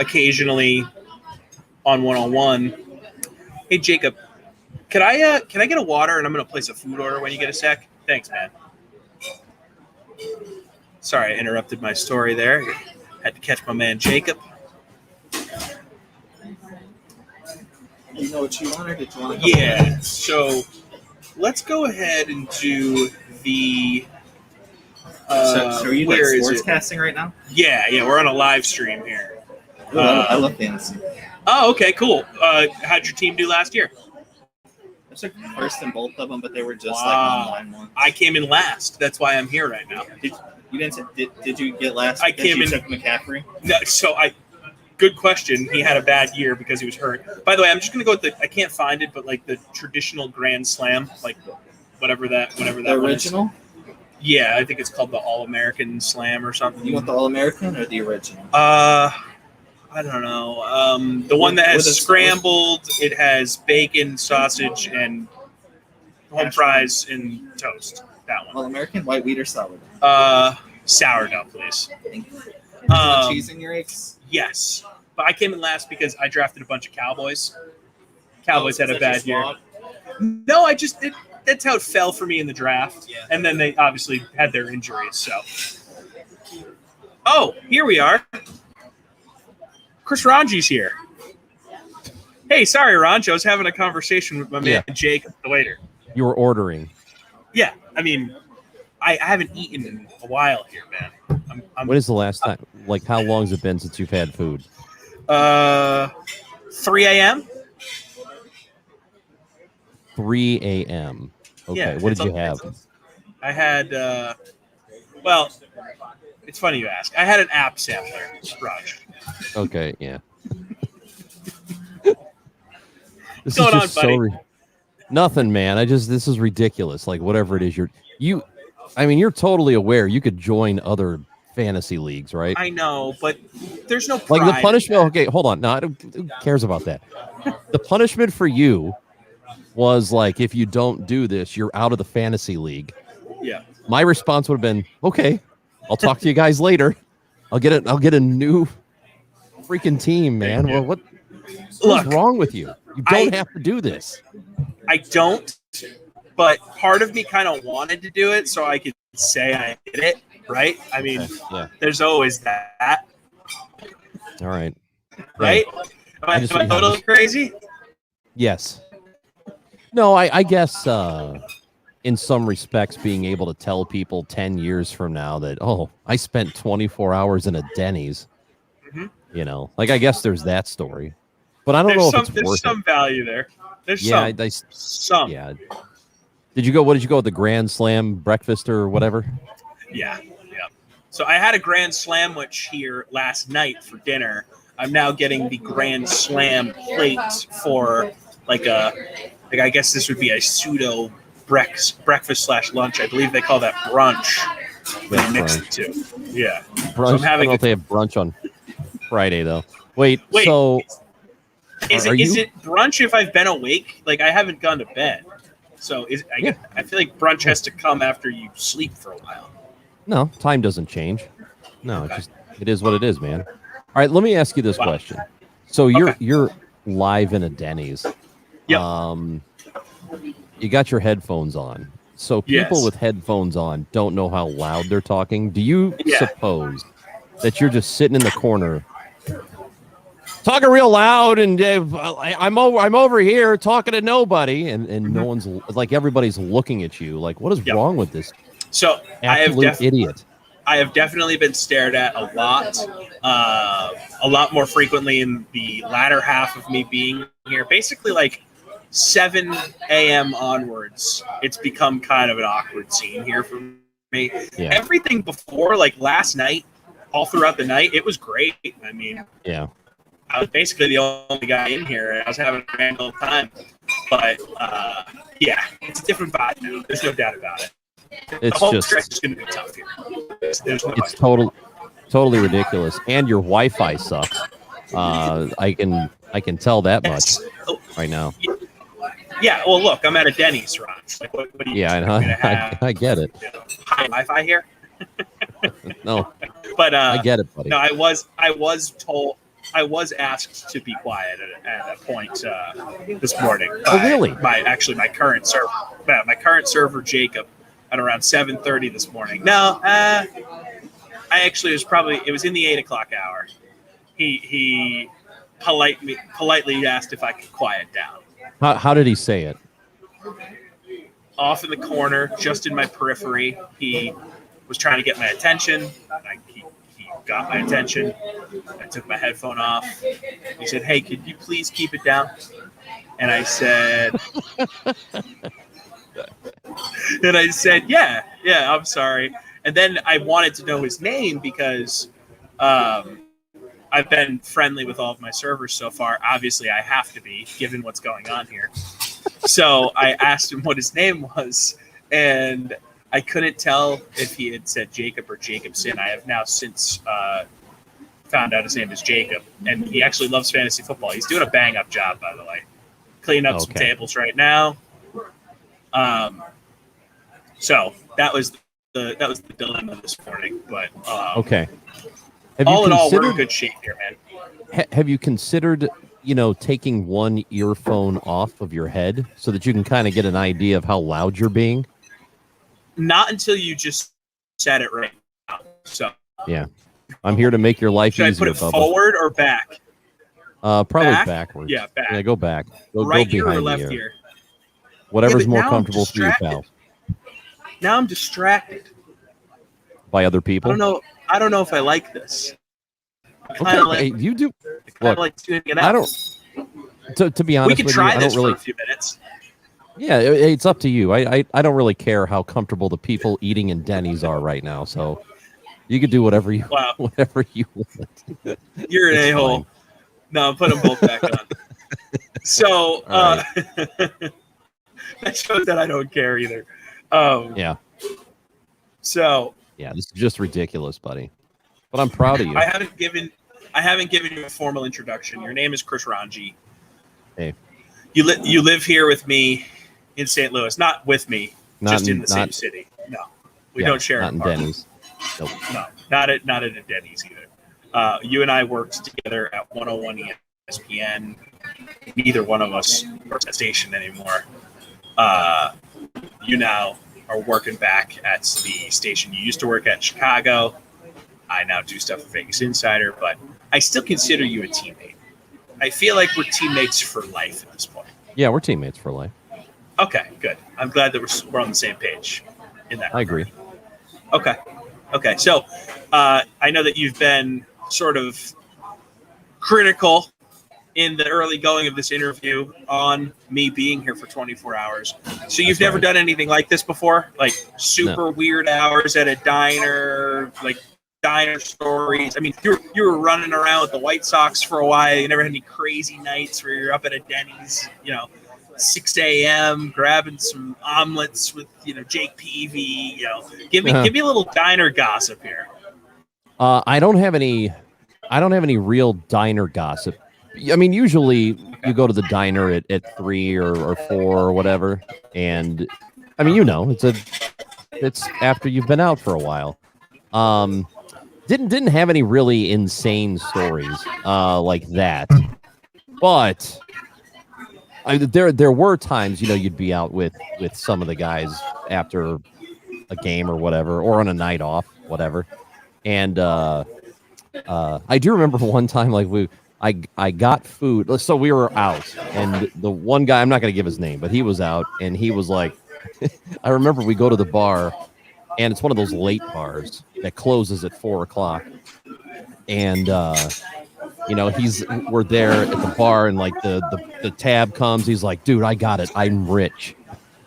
occasionally on 101, hey, Jacob, can I get a water and I'm going to place a food order when you get a sec? Thanks, man. Sorry, I interrupted my story there. Had to catch my man Jacob. You know what you want, or did you want to? Yeah, so let's go ahead and do the. So are you like sportscasting right now? Yeah, we're on a live stream here. Ooh, I love fantasy. Oh, okay, cool. How'd your team do last year? I took first in both of them, but they were just like online ones. I came in last. That's why I'm here right now. Did you get last? I came in. Took McCaffrey. No, good question. He had a bad year because he was hurt. By the way, I'm just gonna go with I can't find it, but like the traditional Grand Slam, like whatever that the original. Yeah, I think it's called the All-American Slam or something. You want the All-American or the original? I don't know. The one that has scrambled. It has bacon, sausage, and home fries and toast. That one. All-American, white wheat or sourdough? Sourdough, please. Cheese in your eggs? Yes. But I came in last because I drafted a bunch of Cowboys. Cowboys had a bad year. No, that's how it fell for me in the draft. Yeah. And then they obviously had their injuries. So, here we are. Chris Ranji's here. Hey, sorry, Ranji. I was having a conversation with my man Jake, the waiter. You were ordering. Yeah, I mean, I haven't eaten in a while here, man. When is the last time? Like, how long has it been since you've had food? 3 a.m. 3 a.m. Okay, Yeah, what did you have? I had, well, it's funny you ask. I had an app sampler, Raj. Okay, yeah. What's going on, buddy? Nothing, man. This is ridiculous. Like, whatever it is, you're totally aware you could join other fantasy leagues, right? I know, but there's no pride. Like the punishment. Okay, hold on. No, who cares about that? The punishment for you was like, if you don't do this, you're out of the fantasy league. Yeah. My response would have been, okay, I'll talk to you guys later. I'll get a new freaking team, man. Well, what's wrong with you? You don't have to do this. I don't, but part of me kind of wanted to do it so I could say I did it, right? I mean, there's always that. All right. Right? Am I a little crazy? Yes. No, I guess in some respects, being able to tell people 10 years from now that, I spent 24 hours in a Denny's, like, I guess there's that story. But I don't know if it's worth it. There's some value there. There's some. Yeah. What did you go with the Grand Slam breakfast or whatever? Yeah. So I had a Grand Slamwich here last night for dinner. I'm now getting the Grand Slam plate for I guess this would be a pseudo breakfast / lunch. I believe they call that brunch. They mix the two. Yeah. Brunch. So I'm having I don't know if they have brunch on Friday though. Wait. So is it brunch if I've been awake? Like, I haven't gone to bed. So I feel like brunch has to come after you sleep for a while. No, time doesn't change. No, it is what it is, man. All right, let me ask you this question. So you're live in a Denny's. Yep. You got your headphones on. So people with headphones on don't know how loud they're talking. Do you suppose that you're just sitting in the corner talking real loud and I'm over here talking to nobody and no one's like, everybody's looking at you like, what is wrong with this? So idiot. I have definitely been stared at a lot more frequently in the latter half of me being here. Basically, like 7 a.m. onwards, it's become kind of an awkward scene here for me. Yeah. Everything before, like last night, all throughout the night, it was great. I mean, I was basically the only guy in here, and I was having a grand old time. But it's a different vibe now. There's no doubt about it. It's the whole just stretch is going to be tough here. It's totally ridiculous, and your Wi-Fi sucks. I can tell that much right now. Yeah, well, look, I'm at a Denny's, Ron. Like, what do you I get it. High Wi-Fi here? No, but I get it, buddy. No, I was told. I was asked to be quiet at a point this morning. Really? My current server, Jacob, at around 7:30 this morning. No, it was in the 8 o'clock hour. He politely asked if I could quiet down. How did he say it? Off in the corner, just in my periphery. He was trying to get my attention. He got my attention. I took my headphone off. He said, "Hey, could you please keep it down?" And I said, "Yeah, I'm sorry." And then I wanted to know his name because I've been friendly with all of my servers so far. Obviously, I have to be, given what's going on here. So I asked him what his name was, and I couldn't tell if he had said Jacob or Jacobson. I have now since found out his name is Jacob, and he actually loves fantasy football. He's doing a bang-up job, by the way. Cleaning up some tables right now. So that was the dilemma this morning. But okay. all in all, we're in good shape here, man. Have you considered, taking one earphone off of your head so that you can kind of get an idea of how loud you're being? Not until you just said it right now. So yeah, I'm here to make your life should easier. I put it Bubba. forward or back? Probably back? backwards. Yeah, back. Yeah, go back. Go Right go ear or behind left the ear. ear? Whatever's Yeah, but more now I'm comfortable for you, distracted. pal. Now I'm distracted. By other people. I don't know if I like this. Okay, you do. Look, like tuning it I out. don't. To be honest We can with try you, I this don't really. for a few minutes. Yeah, it's up to you. I don't really care how comfortable the people eating in Denny's are right now. So you could do whatever you whatever you want. You're an It's a-hole. fine. No, put them both back on. So that shows that I don't care either. Yeah. So yeah, this is just ridiculous, buddy. But I'm proud of you. I haven't given you a formal introduction. Your name is Chris Ranji. Hey. You live here with me in St. Louis, not with me, just in the same city. No, we don't share. Not in Denny's. Nope. No, not at a Denny's either. You and I worked together at 101 ESPN. Neither one of us works at station anymore. You now are working back at the station you used to work at in Chicago. I now do stuff with Vegas Insider, but I still consider you a teammate. I feel like we're teammates for life at this point. Yeah, we're teammates for life. Okay, good. I'm glad that we're on the same page in that. I agree. Okay. So I know that you've been sort of critical in the early going of this interview on me being here for 24 hours. So you've never done anything like this before? Like super weird hours at a diner, like diner stories. I mean, you were running around with the White Sox for a while. You never had any crazy nights where you're up at a Denny's, 6 a.m. grabbing some omelets with, Jake Peavy. Give me a little diner gossip here. I don't have any real diner gossip. I mean, usually you go to the diner at 3 or 4 or whatever, and I mean, it's after you've been out for a while. Didn't have any really insane stories like that, but there were times you'd be out with some of the guys after a game or whatever, or on a night off, whatever, and I do remember one time I got food. So we were out, and the one guy, I'm not going to give his name, but he was out, and he was like, I remember we go to the bar, and it's one of those late bars that closes at 4:00, and we're there at the bar, and like the tab comes. He's like, "Dude, I got it. I'm rich."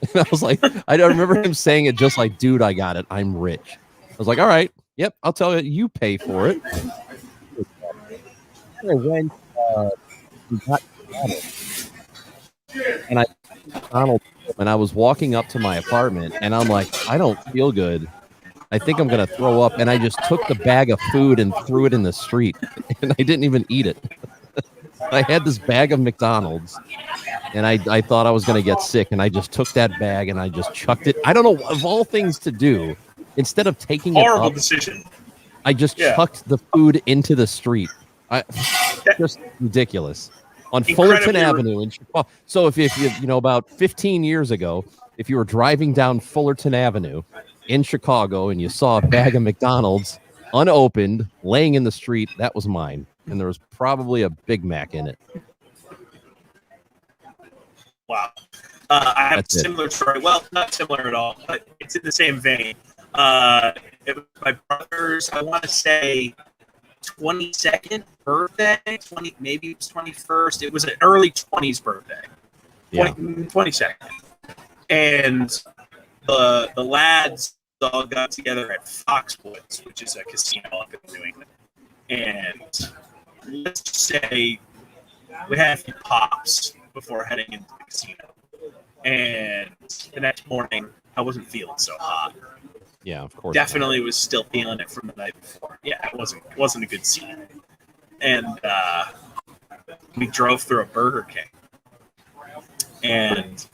And I was like, I remember him saying it just like, "Dude, I got it. I'm rich." I was like, "All right, yep, I'll tell you. You pay for it." I went, we got and I was walking up to my apartment, and I'm like, I don't feel good. I think I'm gonna throw up, and I just took the bag of food and threw it in the street, and I didn't even eat it. I had this bag of McDonald's, and I thought I was gonna get sick, and I just took that bag and I just chucked it. I don't know, of all things to do, instead of taking Horrible it up, decision. I just chucked the food into the street. Just ridiculous. On Fullerton Avenue in Chicago. So if you about 15 years ago, if you were driving down Fullerton Avenue in Chicago and you saw a bag of McDonald's unopened laying in the street, that was mine, and there was probably a Big Mac in it. Wow. I have a similar story. Well, not similar at all, but it's in the same vein. It was my brother's, I want to say, 22nd birthday, maybe it was 21st. It was an early 20s birthday. 22nd. And the lads all got together at Foxwoods, which is a casino up in New England. And let's just say we had a few pops before heading into the casino. And the next morning, I wasn't feeling so hot. Yeah, of course. Definitely was still feeling it from the night before. Yeah, it wasn't a good scene. And we drove through a Burger King. And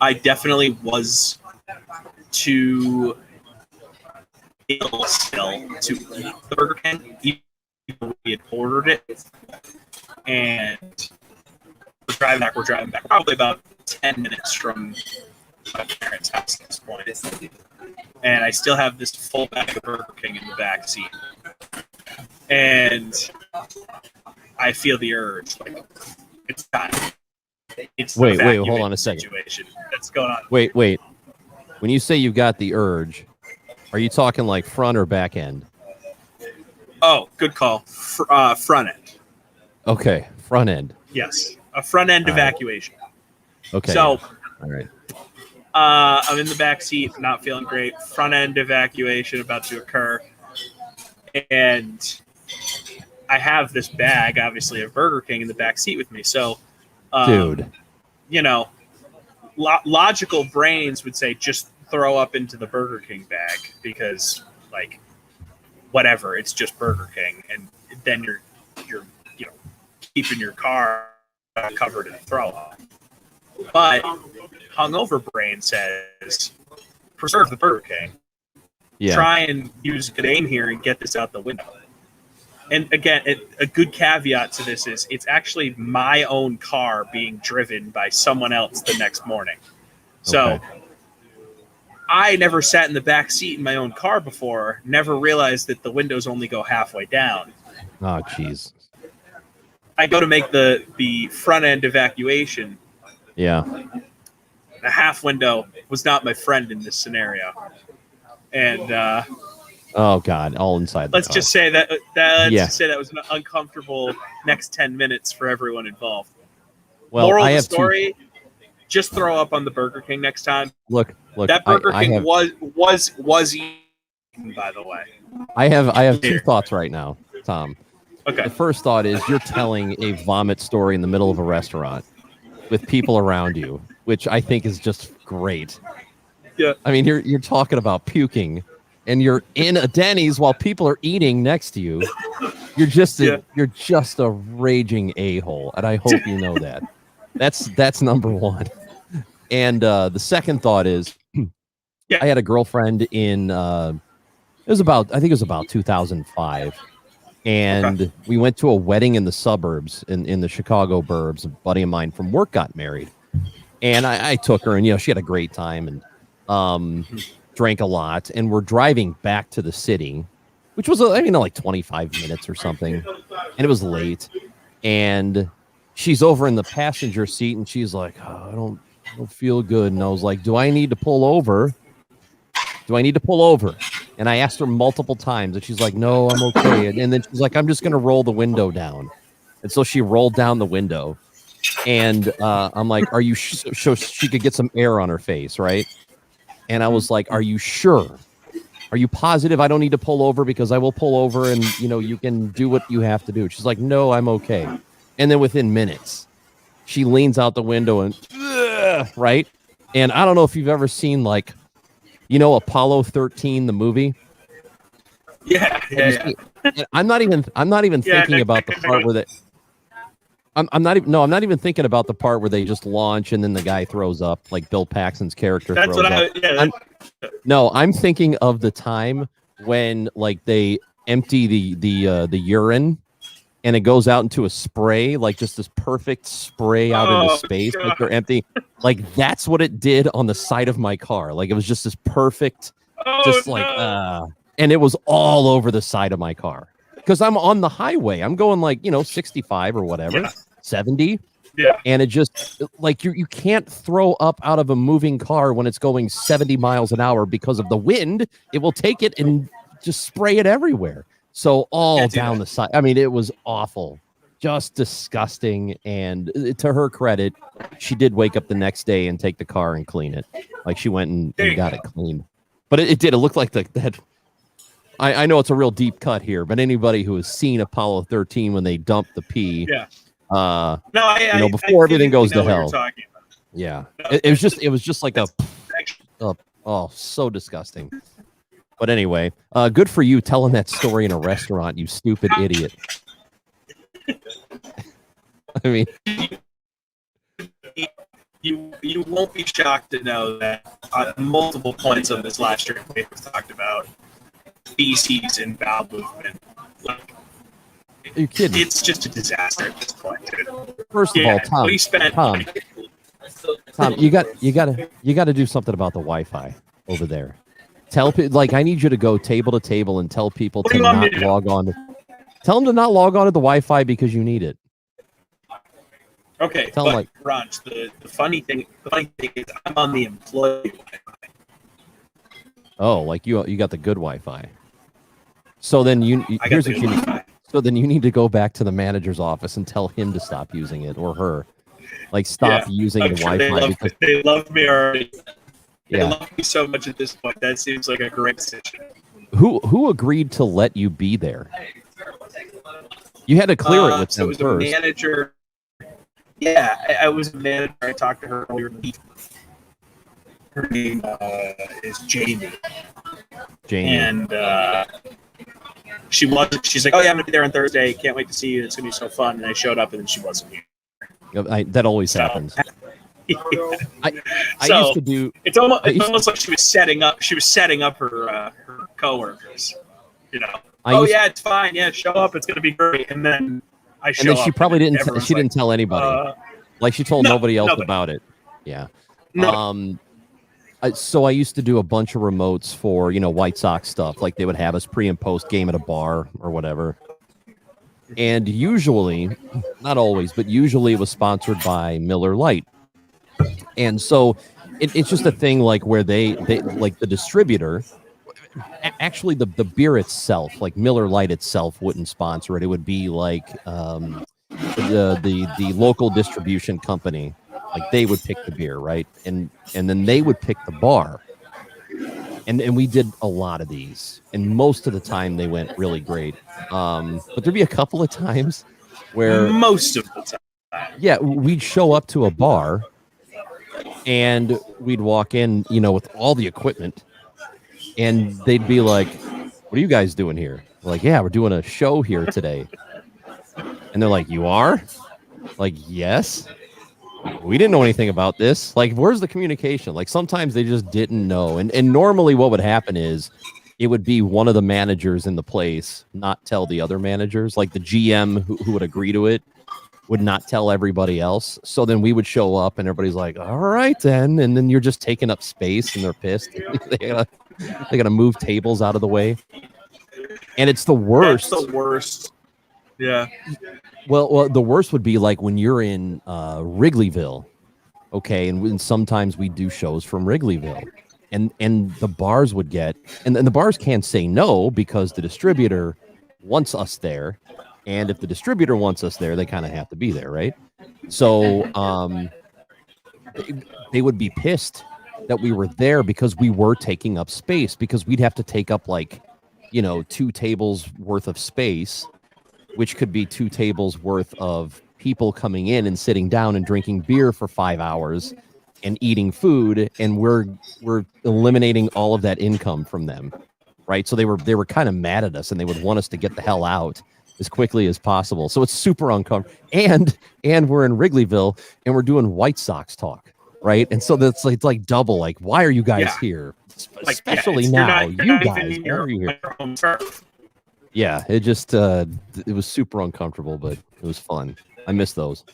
I definitely was too ill still to eat the Burger King, even we had ordered it, and we're driving back probably about 10 minutes from my parents' house at this point. And I still have this full bag of Burger King in the back seat. And I feel the urge. Like, it's time. It's Wait, hold on a second. Situation that's going on. Wait. When you say you got the urge, are you talking like front or back end? Oh, good call. Front end. Okay, front end. Yes, a front end evacuation. Okay. So, all right. I'm in the back seat, not feeling great. Front end evacuation about to occur, and I have this bag, obviously, of Burger King in the back seat with me. So, Dude, you know, logical brains would say just throw up into the Burger King bag because, like, whatever, it's just Burger King, and then you're keeping your car covered in throw up. But hungover brain says preserve the Burger King. Yeah. Try and use good aim here and get this out the window. And again, a good caveat to this is it's actually my own car being driven by someone else the next morning. So I never sat in the back seat in my own car before, never realized that the windows only go halfway down. Oh, jeez. I go to make the front end evacuation. Yeah. The half window was not my friend in this scenario. And oh God, all inside. Let's the car. just say that Yeah. that was an uncomfortable next 10 minutes for everyone involved. Well, Moral I of the have story: just throw up on the Burger King next time. Look. That Burger I King have, was eaten, by the way. I have two thoughts right now, Tom. Okay. The first thought is you're telling a vomit story in the middle of a restaurant with people around you, which I think is just great. Yeah. I mean, you're talking about puking, and you're in a Denny's while people are eating next to you. You're just a raging a-hole, and I hope you know that. That's number one. And the second thought is, I had a girlfriend in I think it was about 2005. And we went to a wedding in the suburbs in the Chicago burbs. A buddy of mine from work got married, and I took her, and she had a great time and drank a lot. And we're driving back to the city, which was like 25 minutes or something, and it was late. And she's over in the passenger seat, and she's like, oh, I don't feel good. And I was like, do I need to pull over? And I asked her multiple times, and she's like, no, I'm okay. And then she's like, I'm just going to roll the window down. And so she rolled down the window. And I'm like, are you so she could get some air on her face, right? And I was like, are you sure? Are you positive I don't need to pull over? Because I will pull over and, you can do what you have to do. She's like, no, I'm okay. And then within minutes, she leans out the window and, right? And I don't know if you've ever seen, like, Apollo 13, the movie. Yeah. And I'm not even thinking about the part where I'm not even thinking about the part where they just launch and then the guy throws up, like Bill Paxton's character throws up. I'm thinking of the time when, like, they empty the urine and it goes out into a spray, like just this perfect spray out into space. Like they're empty. Like that's what it did on the side of my car. Like it was just this perfect, and it was all over the side of my car because I'm on the highway. I'm going like 65 or whatever, 70. Yeah. And it just like you can't throw up out of a moving car when it's going 70 miles an hour because of the wind. It will take it and just spray it everywhere. So all down the side. I mean, it was awful, just disgusting. And to her credit, she did wake up the next day and take the car and clean it. Like she went and got it cleaned. But it did. It looked like that. I know it's a real deep cut here, but anybody who has seen Apollo 13 when they dump the pee, before everything goes to hell. Yeah, it was just like so disgusting. But anyway, good for you telling that story in a restaurant, you stupid idiot. I mean, you won't be shocked to know that on multiple points of this last year, we've talked about feces and bowel movement. Like, You're kidding. It's just a disaster at this point, dude. First of all, Tom, we spent Tom, you got to do something about the Wi-Fi over there. Tell people, like, I need you to go table to table and tell people to not log on. Tell them to not log on to the Wi-Fi because you need it. Okay, tell but them, like, Raj, the funny thing is I'm on the employee Wi-Fi. Oh, like you got the good Wi-Fi. So then here's what you need. So then you need to go back to the manager's office and tell him to stop using it, or her. Like, stop using the Wi-Fi because they love me already. They Yeah. love me so much at this point. That seems like a great decision. who agreed to let you be there? You had to clear it with So it them was first. a manager. Yeah, I was a manager. I talked to her earlier in the week. Her name is Jamie. Jamie. And she's like, oh yeah, I'm gonna be there on Thursday. Can't wait to see you. It's gonna be so fun. And I showed up, and then she wasn't here. That always happens. I So, used to do. It's almost like she was setting up. She was setting up her coworkers. You know. Yeah, it's fine. Yeah, show up. It's gonna be great. And then I And show then up. she probably didn't. everyone's She like, didn't tell anybody. Like, she told nobody else about it. Yeah. So I used to do a bunch of remotes for White Sox stuff. Like, they would have us pre and post game at a bar or whatever. And usually, not always, but usually it was sponsored by Miller Lite. And so it's just a thing like where they like the distributor. Actually, the beer itself, like Miller Lite itself, wouldn't sponsor it. It would be like the local distribution company, like they would pick the beer, right? And then they would pick the bar. And we did a lot of these, and most of the time they went really great. But there'd be a couple of times where most of the time, yeah, we'd show up to a bar, and we'd walk in, with all the equipment, and they'd be like, "What are you guys doing here?" We're like, "Yeah, we're doing a show here today." And they're like, "You are?" Like, "Yes." We didn't know anything about this. Like, where's the communication? Like, sometimes they just didn't know. And normally what would happen is it would be one of the managers in the place not tell the other managers. Like, the GM who would agree to it would not tell everybody else. So then we would show up and everybody's like, all right then. And then you're just taking up space and they're pissed. they gotta move tables out of the way. And it's the worst. That's the worst. Yeah. Well, the worst would be like when you're in Wrigleyville, okay, and sometimes we do shows from Wrigleyville, and the bars would get, and the bars can't say no because the distributor wants us there, and if the distributor wants us there, they kind of have to be there, right? So they would be pissed that we were there because we were taking up space, because we'd have to take up like 2 tables worth of space, which could be 2 tables worth of people coming in and sitting down and drinking beer for 5 hours and eating food, and we're eliminating all of that income from them, right? So they were kind of mad at us, and they would want us to get the hell out as quickly as possible. So it's super uncomfortable, and we're in Wrigleyville and we're doing White Sox talk, right? And so it's like double. Like, why are you guys here? Especially now, you guys, why are you here? Yeah, it just it was super uncomfortable, but it was fun. I miss those.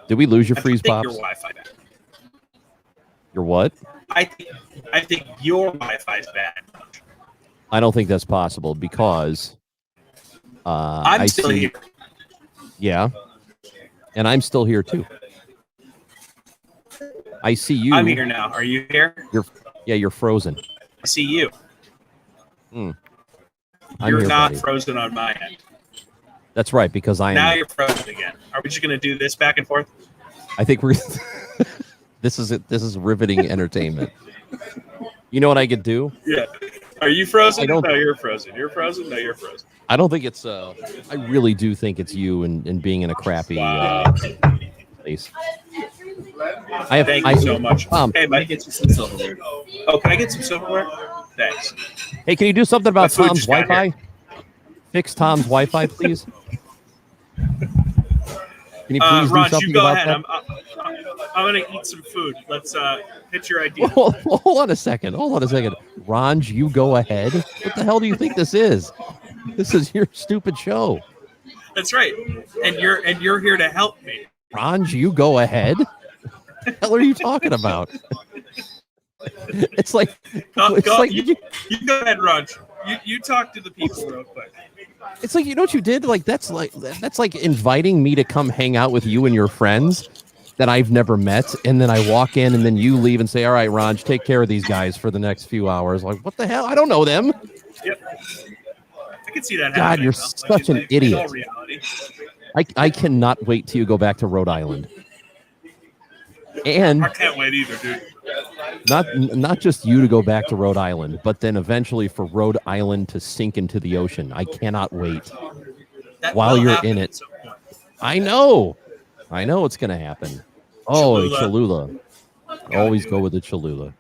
Did we lose your freeze pops? Your Wi-Fi bad. Your what? I think your Wi-Fi is bad. I don't think that's possible because I'm still here. Yeah, and I'm still here too. I see you. I'm here now. Are you here? You're frozen. I see you. I'm You're here, not buddy. frozen on my end. That's right, because I Now am. you're frozen again. Are we just going to do this back and forth? I think we're. This is it. This is riveting entertainment. You know what I could do? Yeah. Are you frozen? I don't- No, you're frozen. You're frozen? No, you're frozen. I don't think it's. I really do think it's you and being in a crappy place. Thank you so much. Hey, Mike, get you some silverware. Oh, can I get some silverware? Thanks. Hey, can you do something about food Tom's just got Wi-Fi? Fix Tom's Wi-Fi, please. Can you please do Raj, something you go about ahead. that? I'm gonna eat some food. Let's pitch your idea. Hold on a second. Ranj, you go ahead. What the hell do you think this is? This is your stupid show. That's right. And you're here to help me. Ranj, you go ahead. What the hell are you talking about? It's like, you go ahead, Raj. You talk to the people real quick. It's like, you know what you did? That's like inviting me to come hang out with you and your friends that I've never met, and then I walk in, and then you leave and say, "All right, Raj, take care of these guys for the next few hours." Like, what the hell? I don't know them. Yep. I can see that. God, you're such an idiot. I cannot wait till you go back to Rhode Island. And I can't wait either, dude. Not just you to go back to Rhode Island, but then eventually for Rhode Island to sink into the ocean. I cannot wait. While you're in it. I know it's going to happen. Oh, Cholula. Always go with the Cholula.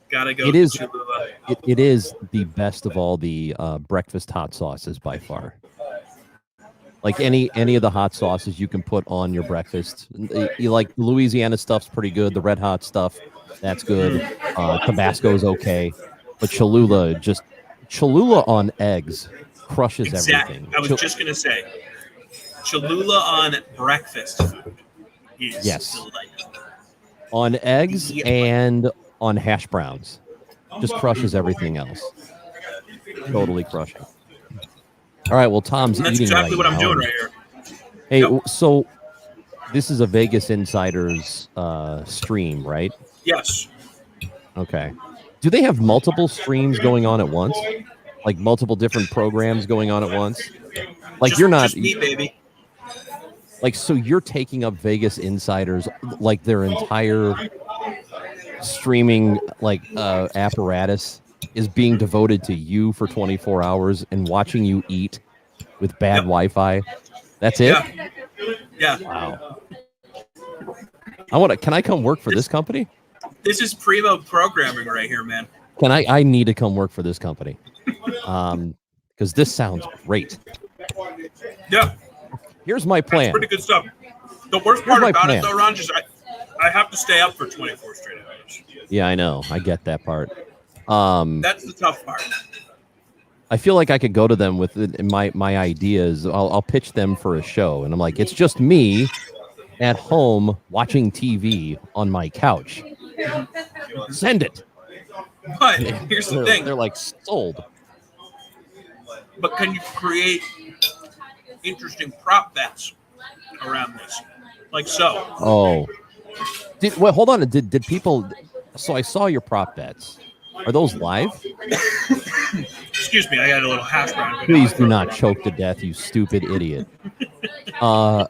Gotta go. It is the best of all the breakfast hot sauces by far. Like any of the hot sauces you can put on your breakfast. You like Louisiana stuff's pretty good. The red hot stuff, that's good. Tabasco's okay, but Cholula on eggs crushes everything. I was just gonna say, Cholula on breakfast food is delightful. On eggs and on hash browns, just crushes everything else. Totally crushing. All right, well, Tom's That's eating exactly right what now. I'm doing right here. Hey, so this is a Vegas Insiders stream, right? Yes. Okay. Do they have multiple streams going on at once? Like multiple different programs going on at once? Like you're not just me, baby. Like, so you're taking up Vegas Insiders, like their entire streaming apparatus is being devoted to you for 24 hours and watching you eat with bad Wi-Fi. That's it? Yeah. Wow. Can I come work for this company? This is primo programming right here, man. I need to come work for this company. Because this sounds great. Yeah. Here's my plan. That's pretty good stuff. The worst part my about plan. it, though, Ron, is I have to stay up for 24 straight hours. Yeah, I know. I get that part. That's the tough part. I feel like I could go to them with my ideas. I'll pitch them for a show, and I'm like, it's just me at home watching TV on my couch. Send it. But here's the thing. They're like sold. But can you create interesting prop bets around this? Like so. Oh. Hold on. Did people... So I saw your prop bets. Are those live? Excuse me, I got a little hash brown. Please do not choke to death, you stupid idiot. Yeah.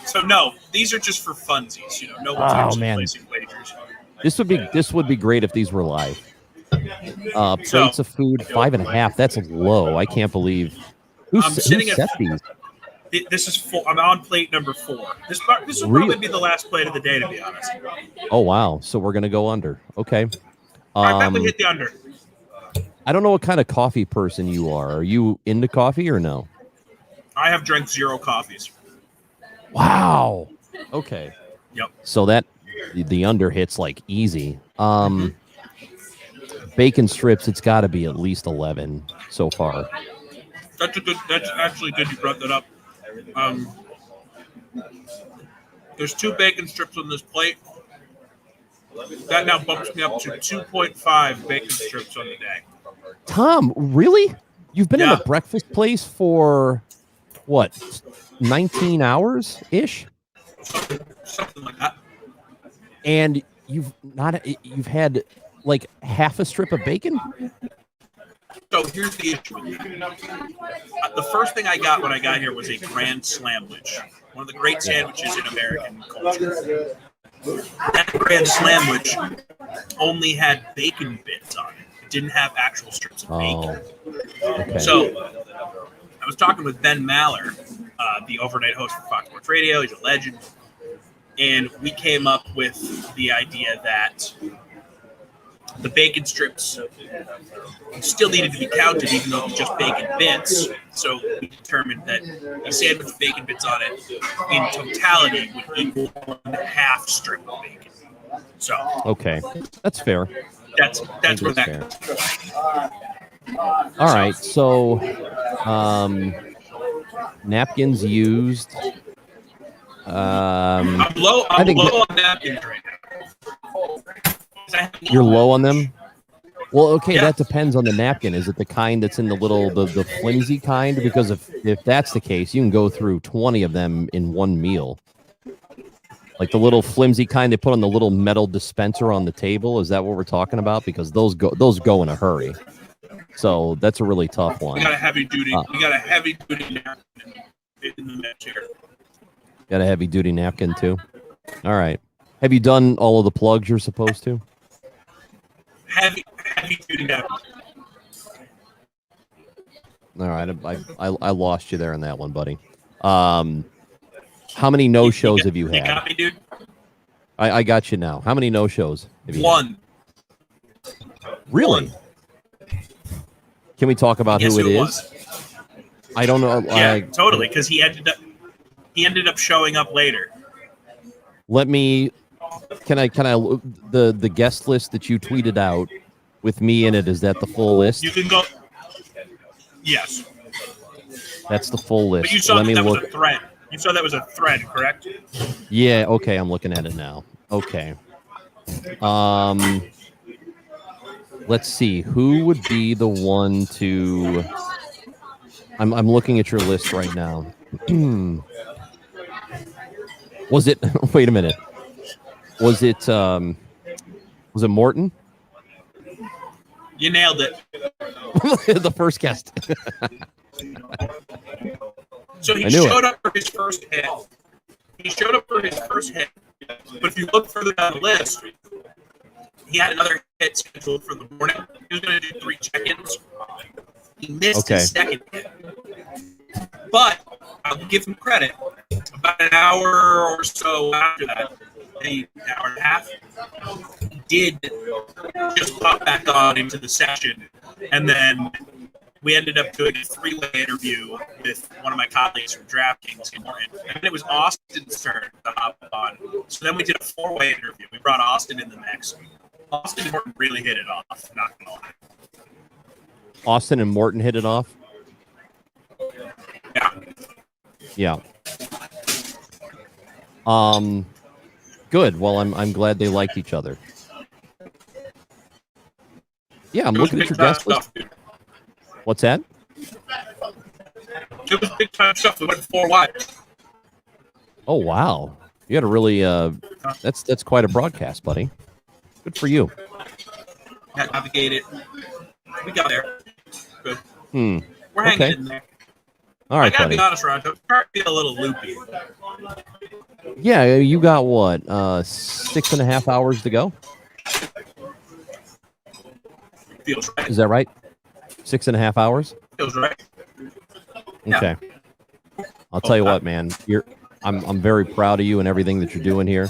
So no, these are just for funsies. No one's actually placing wagers. This would be great if these were live. Plates of food, 5.5. That's low. I can't believe. Who set these? This is full. I'm on plate number 4. This will probably be the last plate of the day, to be honest. Oh wow! So we're gonna go under. Okay. I bet we hit the under. I don't know what kind of coffee person you are. Are you into coffee or no? I have drank 0 coffees. Wow. Okay. Yep. So that the under hits like easy. Bacon strips, it's got to be at least 11 so far. That's actually good you brought that up. There's 2 bacon strips on this plate. That now bumps me up to 2.5 bacon strips on the day. Tom, really? You've been in a breakfast place for what? 19 hours ish? Something like that. And you've had like half a strip of bacon? So here's the issue with that. The first thing I got when I got here was a Grand Slamwich, one of the great sandwiches in American culture. That Grand Slamwich only had bacon bits on it. It didn't have actual strips of bacon. Okay. So I was talking with Ben Maller, the overnight host for Fox Sports Radio. He's a legend. And we came up with the idea that the bacon strips still needed to be counted, even though it was just bacon bits. So we determined that a sandwich with bacon bits on it in totality would equal 1.5 strip of bacon. So Okay, that's fair. That's where that fair. All right, so napkins used. I'm low on napkins right now. You're low on them? Well, okay, that depends on the napkin. Is it the kind that's in the little, the flimsy kind? Because if that's the case, you can go through 20 of them in one meal. Like the little flimsy kind they put on the little metal dispenser on the table. Is that what we're talking about? Because those go in a hurry. So that's a really tough one. We got a heavy duty. We got a heavy duty napkin in the net chair. Got a heavy duty napkin too. All right. Have you done all of the plugs you're supposed to? Heavy duty napkin. All right. I lost you there on that one, buddy. How many no-shows have you had? You got me, dude? I got you now. How many no-shows have you One. had? Really? Can we talk about who it is? I don't know. Yeah, totally, because he ended up showing up later. Let me. Can I? The guest list that you tweeted out with me in it, is that the full list? You can go. Yes. That's the full list. But you saw Let me that look. was a thread. You saw that was a thread, correct? Yeah. Okay. I'm looking at it now. Okay. Let's see. Who would be the one to? I'm looking at your list right now. Was it? Wait a minute. Was it? Was it Morton? You nailed it. The first guest. So he showed up for his first hit. But if you look further down the list, he had another hit scheduled for the morning. He was going to do 3 check-ins. He missed his second hit. But I'll give him credit. About an hour or so after that, maybe an hour and a half, he did just pop back on into the session. And then we ended up doing a 3-way interview with one of my colleagues from DraftKings in Morton. And it was Austin's turn to hop on. So then we did a 4-way interview. We brought Austin in the mix. Austin and Morton really hit it off, not gonna lie. Austin and Morton hit it off? Yeah. Good. Well, I'm glad they liked each other. Yeah, I'm looking at your guest list. What's that? It was big time stuff. We went 4 wide. Oh wow, you had a really that's quite a broadcast, buddy. Good for you. Had to navigate it. We got there. Good. We're hanging in there. All right, I gotta buddy. be honest, Ron. I'm starting to feel a little loopy. Yeah, you got what? 6.5 hours to go. Feels right. Is that right? 6.5 hours. Feels right. Okay. I'll tell you what, man. I'm very proud of you and everything that you're doing here.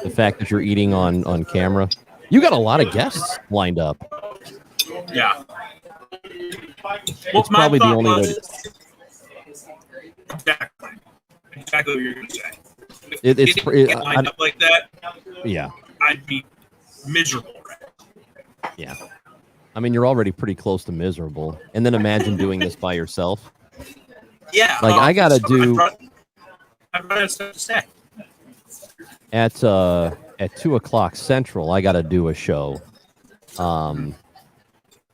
The fact that you're eating on camera. You got a lot of guests lined up. Yeah. It's probably the only way to. Exactly what you're going to say. If It's we didn't get lined up like that, Yeah. I'd be miserable. Yeah. I mean, you're already pretty close to miserable. And then imagine doing this by yourself. Yeah. Like, I got to do. I've got stuff to say. At 2:00 Central, I got to do a show, for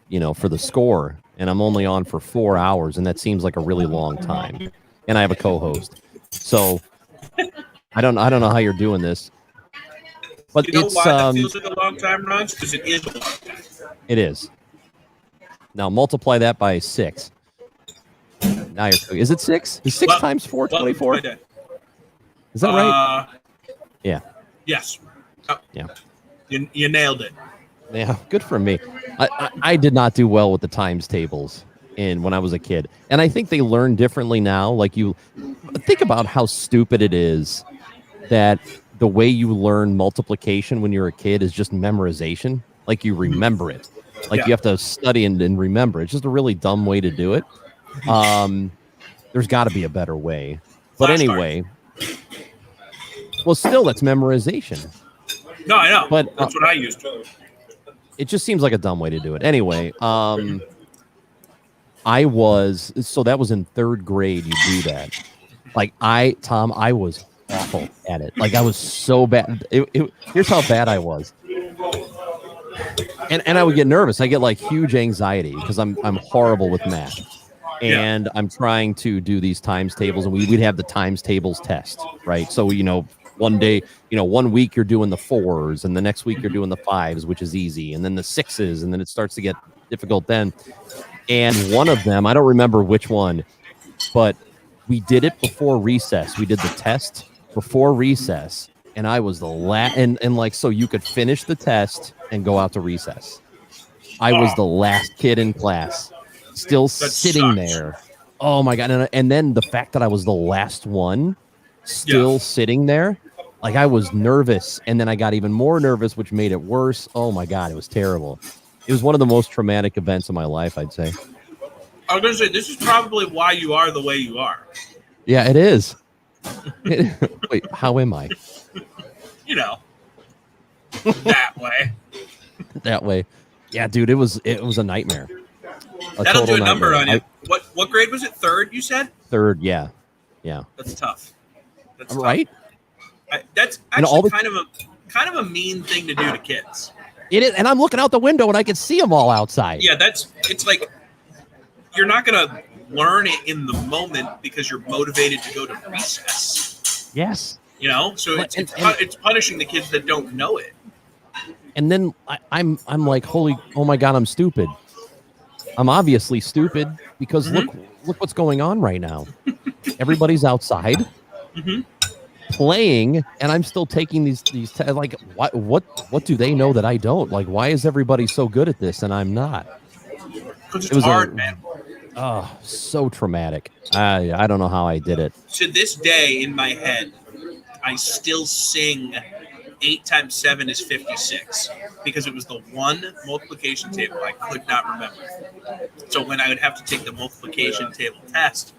the score, and I'm only on for 4 hours, and that seems like a really long time. And I have a co-host, so I don't know how you're doing this, but You know it's why that feels like a long time, Ron? Because it is a long time. it is. Now multiply that by 6. Now is it 6? Is 6 times 4 24? Is that right? Yeah. Yes. Yeah. You nailed it. Yeah, good for me. I did not do well with the times tables when I was a kid. And I think they learn differently now. Like, you think about how stupid it is that the way you learn multiplication when you're a kid is just memorization. like you remember it. Like Yeah. you have to study and remember. It's just a really dumb way to do it. There's got to be a better way. But anyway, well, still, that's memorization. No, I know. But that's what I used to. It just seems like a dumb way to do it. Anyway, so that was in 3rd grade. You do that. Like I was awful at it. Like I was so bad. Here's how bad I was. And I would get nervous. I get like huge anxiety because I'm horrible with math. And I'm trying to do these times tables, and we'd have the times tables test, right? So, one day, 1 week you're doing the 4s, and the next week you're doing the 5s, which is easy, and then the 6s, and then it starts to get difficult then. And one of them, I don't remember which one, but we did it before recess. We did the test before recess, and I was the last, and like, so you could finish the test and go out to recess. I was the last kid in class, still sitting there. Oh my God. And then the fact that I was the last one still sitting there, like I was nervous. And then I got even more nervous, which made it worse. Oh my God. It was terrible. It was one of the most traumatic events of my life, I'd say. I was going to say, this is probably why you are the way you are. Yeah, it is. Wait, how am I? That way. That way. Yeah, dude, it was a nightmare. That'll do a number on you. What grade was it? 3rd, you said? 3rd, yeah. That's tough. That's right. Tough. That's actually kind of a mean thing to do to kids. It is, and I'm looking out the window and I can see them all outside. Yeah, it's like you're not gonna learn it in the moment because you're motivated to go to recess. Yes. So it's punishing the kids that don't know it. And then I'm like, oh my God, I'm stupid. I'm obviously stupid because look what's going on right now. Everybody's outside playing, and I'm still taking these like what do they know that I don't? Like, why is everybody so good at this and I'm not? Because it's hard, man. Oh, so traumatic. I don't know how I did it. To this day, in my head, I still sing 8 times 7 is 56 because it was the one multiplication table I could not remember. So when I would have to take the multiplication table test,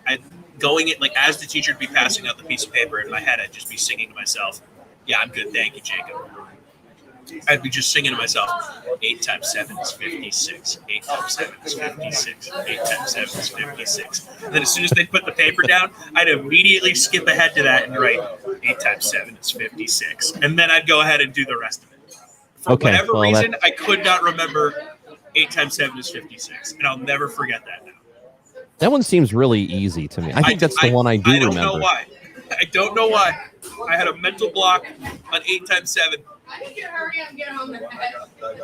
as the teacher would be passing out the piece of paper in my head, I'd just be singing to myself, "Yeah, I'm good, thank you, Jacob." I'd be just singing to myself, 8 times 7 is 56. 8 times 7 is 56. 8 times 7 is 56. And then as soon as they put the paper down, I'd immediately skip ahead to that and write 8 times 7 is 56. And then I'd go ahead and do the rest of it. For whatever reason, I could not remember 8 times 7 is 56. And I'll never forget that now. That one seems really easy to me. I think that's the one I do remember. I don't know why. I don't know why. I had a mental block on 8 times 7. I need to hurry up and get home.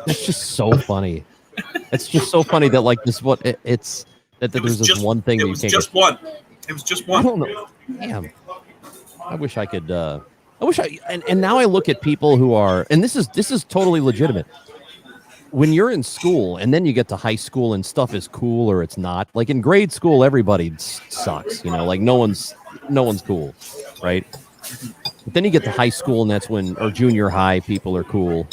That's just so funny. It's just so funny that like this there's this one thing that you can't. It was just one. It was just one. I don't know. Damn. I wish I could. And now I look at people who are, and this is totally legitimate. When you're in school and then you get to high school and stuff is cool or it's not. Like in grade school, everybody sucks. Like no one's cool, right? But then you get to high school, and that's when, or junior high, people are cool.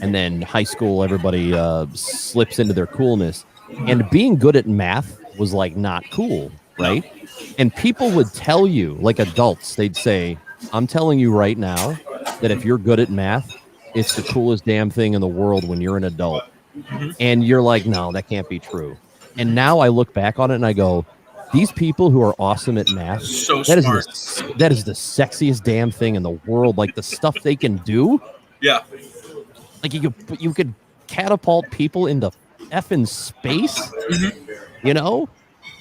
And then high school, everybody slips into their coolness. And being good at math was like not cool, right? And people would tell you, like adults, they'd say, I'm telling you right now that if you're good at math, it's the coolest damn thing in the world when you're an adult. And you're like, no, that can't be true. And now I look back on it and I go, these people who are awesome at math, that is the sexiest damn thing in the world. Like the stuff they can do. Yeah. Like you could catapult people into effing space,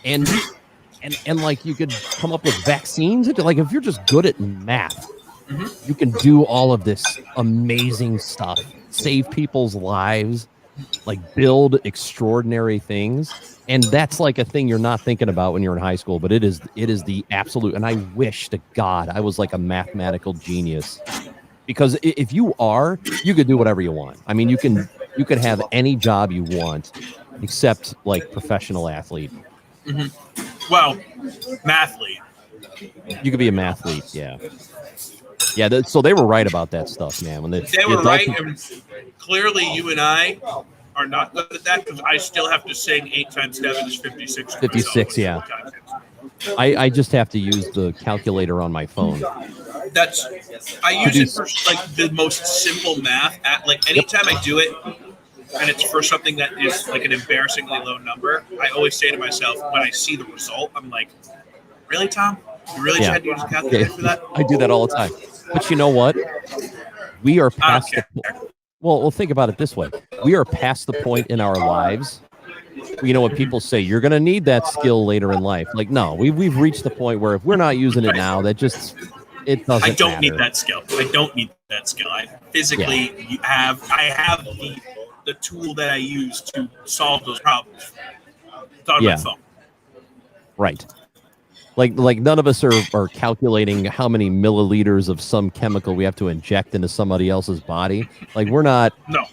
and like you could come up with vaccines. Like if you're just good at math, you can do all of this amazing stuff, save people's lives, like build extraordinary things. And that's like a thing you're not thinking about when you're in high school, but it is the absolute. And I wish to God I was like a mathematical genius, because if you are, you could do whatever you want. I mean, you could have any job you want, except like professional athlete. Well, mathlete. You could be a mathlete, yeah. Yeah, so they were right about that stuff, man. When They the were adult right. people- And clearly, you and I are not good at that because I still have to sing 8 times 7 is 56. 56, yeah. I just have to use the calculator on my phone. That's I use it for like the most simple math. Like anytime I do it, and it's for something that is like an embarrassingly low number, I always say to myself when I see the result, I'm like, "Really, Tom? You really Yeah. tried to use a calculator for that?" I do that all the time. But you know what? We are past the well, think about it this way. We are past the point in our lives. You know what people say, you're going to need that skill later in life. Like, no, we've reached the point where if we're not using it now, that just it doesn't I don't matter. need that skill. I don't need that skill. I physically have the tool that I use to solve those problems. It's on my phone. Right. Like none of us are calculating how many milliliters of some chemical we have to inject into somebody else's body. Like we're not. No.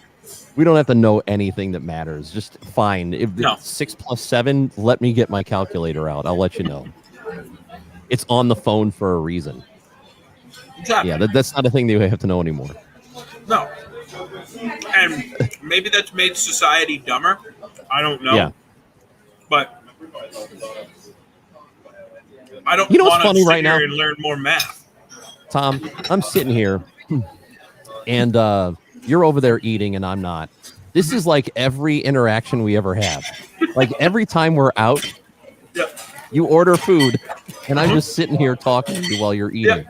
We don't have to know anything that matters. Just fine. If 6 + 7, let me get my calculator out. I'll let you know. It's on the phone for a reason. Exactly. Yeah, that's not a thing that you have to know anymore. No. And maybe that's made society dumber. I don't know. Yeah. But I don't You know what's want to funny sit right here now? and learn more math. Tom, I'm sitting here, and you're over there eating, and I'm not. This is like every interaction we ever have. Like every time we're out, you order food, and I'm just sitting here talking to you while you're eating.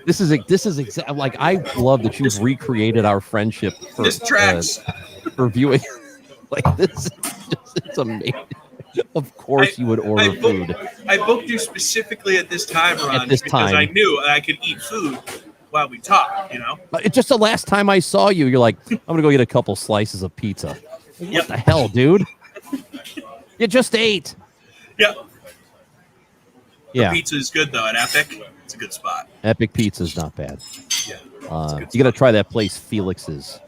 This is exactly like I love that you've recreated our friendship for This tracks. For viewing. Like this, it's amazing. Of course, you would order food. I booked you specifically at this time, Ron, this because time. I knew I could eat food while we talk, you know? But it's just the last time I saw you, you're like, I'm gonna go get a couple slices of pizza. What the hell, dude? You just ate. Yep. Yeah. The pizza is good, though, at Epic. It's a good spot. Epic Pizza's not bad. Yeah. You got to try that place, Felix's.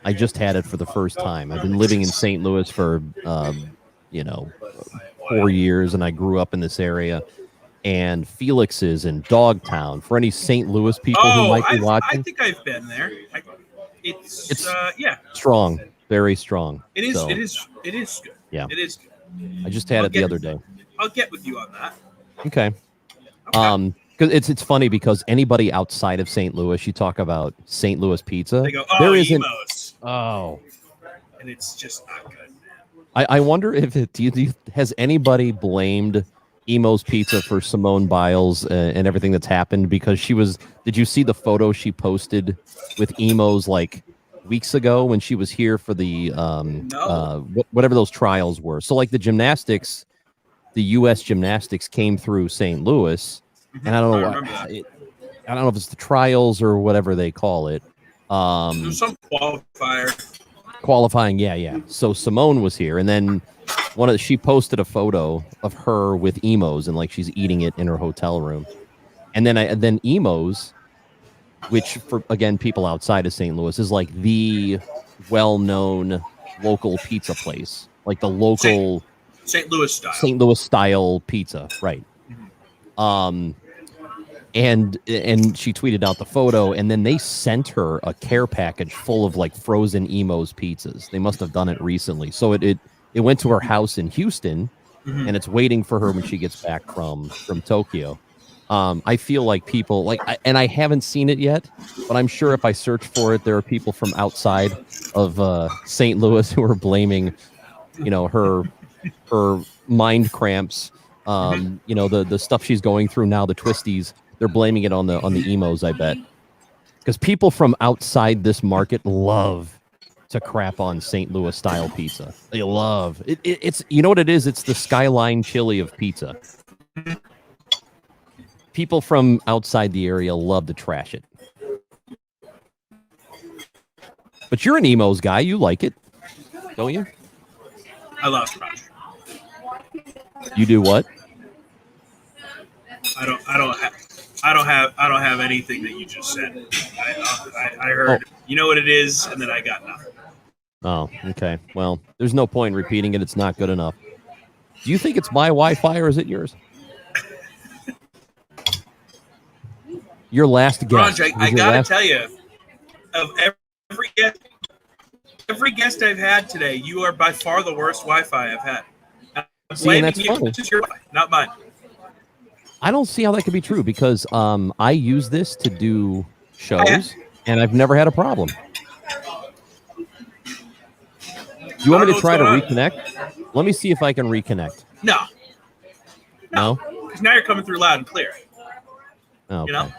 I just had it for the first time. I've been living in St. Louis for, 4 years, and I grew up in this area. And Felix's in Dogtown. For any St. Louis people who might be watching, I think I've been there. It's strong, very strong. It is. So, It is good. Yeah. It is good. I just had it the other day. I'll get with you on that. Okay. Because it's funny because anybody outside of St. Louis, you talk about St. Louis pizza. They go, there isn't. Emos. Oh. And it's just not good. I wonder if has anybody blamed Emo's Pizza for Simone Biles and everything that's happened, because she was. Did you see the photo she posted with Emo's like weeks ago when she was here for the whatever those trials were? So like the gymnastics, the U.S. gymnastics came through St. Louis, and I don't know I don't know if it's the trials or whatever they call it. There's some Qualifying, yeah. So Simone was here, and then she posted a photo of her with Emo's, and like she's eating it in her hotel room, and then Emo's, which for again people outside of St. Louis is like the well-known local pizza place, like the local St. Louis style pizza, right? And she tweeted out the photo, and then they sent her a care package full of like frozen Emo's pizzas. They must have done it recently. So it went to her house in Houston, and it's waiting for her when she gets back from Tokyo. I feel like people and I haven't seen it yet, but I'm sure if I search for it, there are people from outside of St. Louis who are blaming, her mind cramps, the stuff she's going through now, the twisties. They're blaming it on the Emos, I bet, because people from outside this market love to crap on St. Louis style pizza. They love it. It's what it is. It's the skyline chili of pizza. People from outside the area love to trash it. But you're an Emos guy. You like it, don't you? I love trash. You do what? I don't have anything that you just said. I heard. You know what it is, and then I got nothing. Oh, okay. Well, there's no point in repeating it. It's not good enough. Do you think it's my Wi-Fi or is it yours? Your last guest. Raj, I gotta tell you, of every guest I've had today, you are by far the worst Wi-Fi I've had. I'm See, and blaming that's you. funny. This is your Wi-Fi, not mine. I don't see how that could be true because I use this to do shows, and I've never had a problem. Do you want me to try to reconnect? Let me see if I can reconnect. No. No? Because now you're coming through loud and clear. Oh, You know?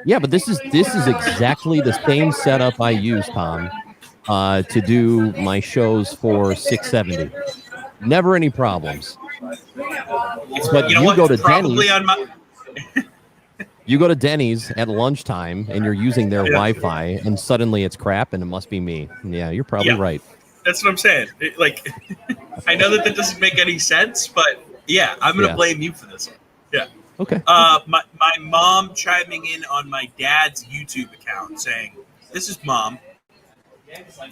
yeah, but this is exactly the same setup I use, Tom, to do my shows for 670. Never any problems. But You know what? go to Probably Denny's. on my. You go to Denny's at lunchtime and you're using their Wi-Fi, and suddenly it's crap, and it must be me. Yeah, you're probably right. That's what I'm saying. I know that doesn't make any sense, but yeah, I'm gonna blame you for this one. Yeah. Okay. My mom chiming in on my dad's YouTube account saying, "This is Mom.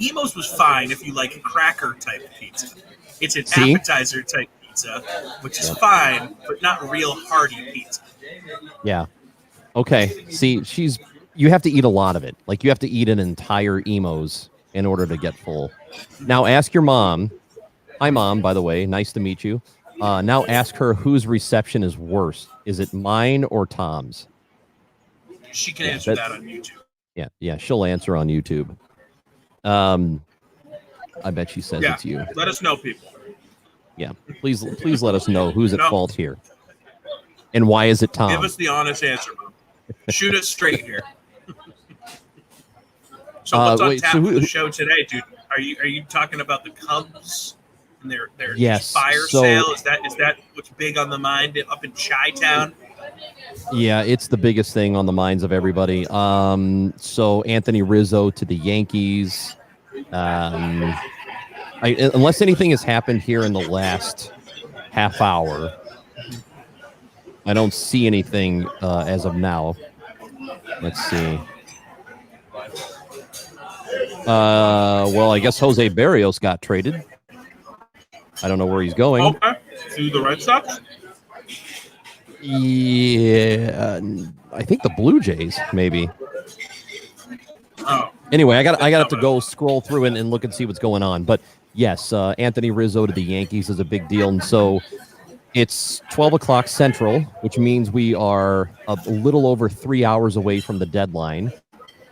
Emos was fine if you like cracker type pizza. It's an appetizer type pizza, which is fine, but not real hearty pizza." Yeah. Okay. See, you have to eat a lot of it. Like you have to eat an entire Emos in order to get full. Now ask your mom. Hi, Mom, by the way. Nice to meet you. Now ask her whose reception is worse. Is it mine or Tom's? She can answer that on YouTube. Yeah, she'll answer on YouTube. I bet she says it's you. Let us know, people. Yeah, please let us know who's at fault here. And why is it Tom? Give us the honest answer, Mom. Shoot us straight here. So what's on tap for the show today, dude? Are you talking about the Cubs and their fire sale? Is that what's big on the mind up in Chi-Town? Yeah, it's the biggest thing on the minds of everybody. So Anthony Rizzo to the Yankees. Unless anything has happened here in the last half hour, I don't see anything as of now. Let's see. Well, I guess Jose Barrios got traded. I don't know where he's going. Okay, to the Red Sox? Yeah, I think the Blue Jays, maybe. Oh. Anyway, I got to go scroll through and look and see what's going on. But yes, Anthony Rizzo to the Yankees is a big deal. And so it's 12 o'clock Central, which means we are a little over 3 hours away from the deadline.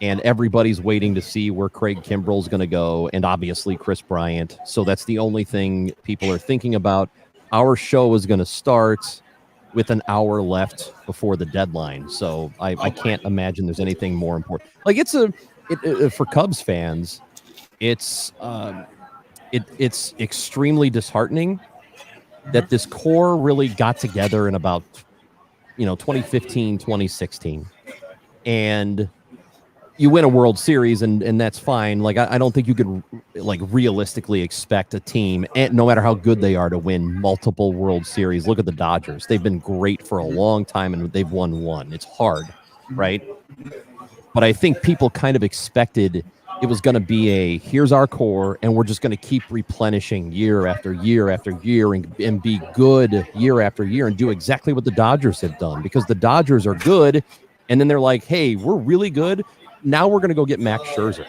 And everybody's waiting to see where Craig Kimbrell's going to go, and obviously Chris Bryant. So that's the only thing people are thinking about. Our show is going to start with an hour left before the deadline. So I can't imagine there's anything more important. Like for Cubs fans, it's extremely disheartening that this core really got together in about 2015, 2016, and you win a World Series, and that's fine. Like I don't think you could realistically expect a team, and no matter how good they are, to win multiple World Series. Look at the Dodgers; they've been great for a long time, and they've won one. It's hard, right? But I think people kind of expected it was going to be here's our core, and we're just going to keep replenishing year after year after year, and be good year after year, and do exactly what the Dodgers have done, because the Dodgers are good, and then they're like, hey, we're really good. Now we're going to go get Max Scherzer.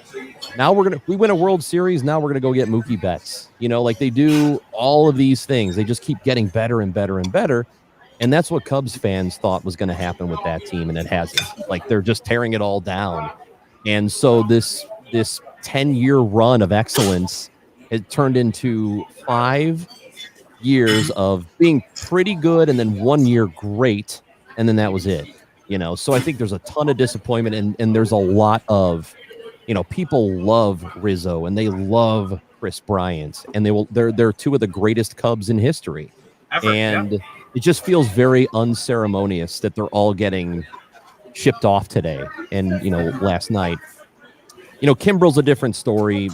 Now we win a World Series. Now we're going to go get Mookie Betts. They do all of these things. They just keep getting better and better and better. And that's what Cubs fans thought was going to happen with that team, and it hasn't. They're just tearing it all down. And so this 10-year run of excellence has turned into 5 years of being pretty good, and then 1 year great, and then that was it. So I think there's a ton of disappointment, and there's a lot of, people love Rizzo and they love Chris Bryant, and they're two of the greatest Cubs in history. Ever, and it just feels very unceremonious that they're all getting shipped off today. And, last night, Kimbrell's a different story.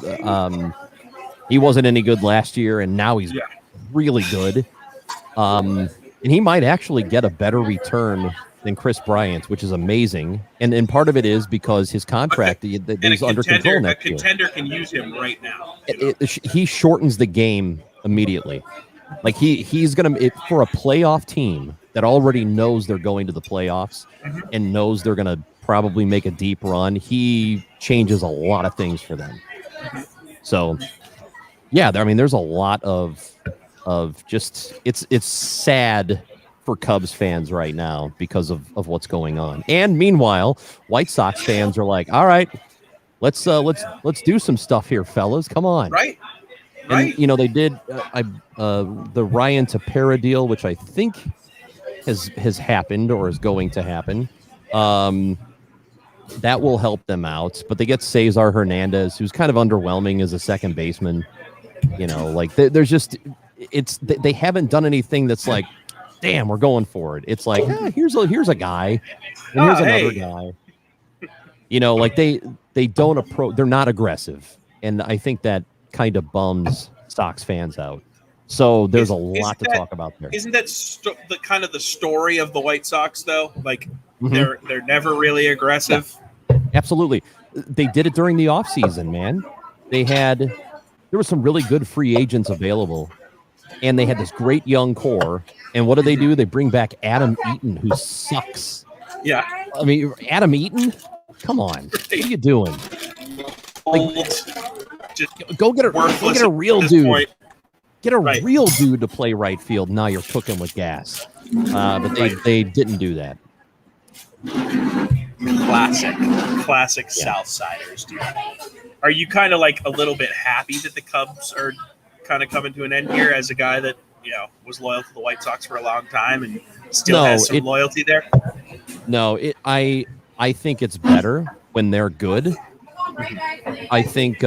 He wasn't any good last year, and now he's really good. And he might actually get a better return than Chris Bryant, which is amazing. And part of it is because his contract is under control next year. A contender can use him right now. He shortens the game immediately. Like he's going to, for a playoff team that already knows they're going to the playoffs and knows they're going to probably make a deep run, he changes a lot of things for them. So, yeah, I mean, there's a lot of just it's sad for Cubs fans right now because of what's going on. And meanwhile, White Sox fans are like, all right, let's do some stuff here, fellas. Come on. Right. And they did the Ryan Tepera deal, which I think has happened or is going to happen. That will help them out. But they get Cesar Hernandez, who's kind of underwhelming as a second baseman. Like there's just they haven't done anything that's like, damn, we're going for it. It's like, here's a guy, and here's another guy. Like they don't approach. They're not aggressive, and I think that kind of bums Sox fans out. So there's a lot to talk about there. Isn't that the kind of the story of the White Sox, though? Like they're never really aggressive. Yeah. Absolutely, they did it during the offseason, man. There were some really good free agents available, and they had this great young core. And what do? They bring back Adam Eaton, who sucks. Yeah, I mean, Adam Eaton, come on, what are you doing? Like, go get a real dude. Get a real dude to play right field. Now you're cooking with gas. But they didn't do that. Classic Southsiders, dude. Are you kind of like a little bit happy that the Cubs are kind of coming to an end here as a guy that, was loyal to the White Sox for a long time and still has some loyalty there? No, I think it's better when they're good. I think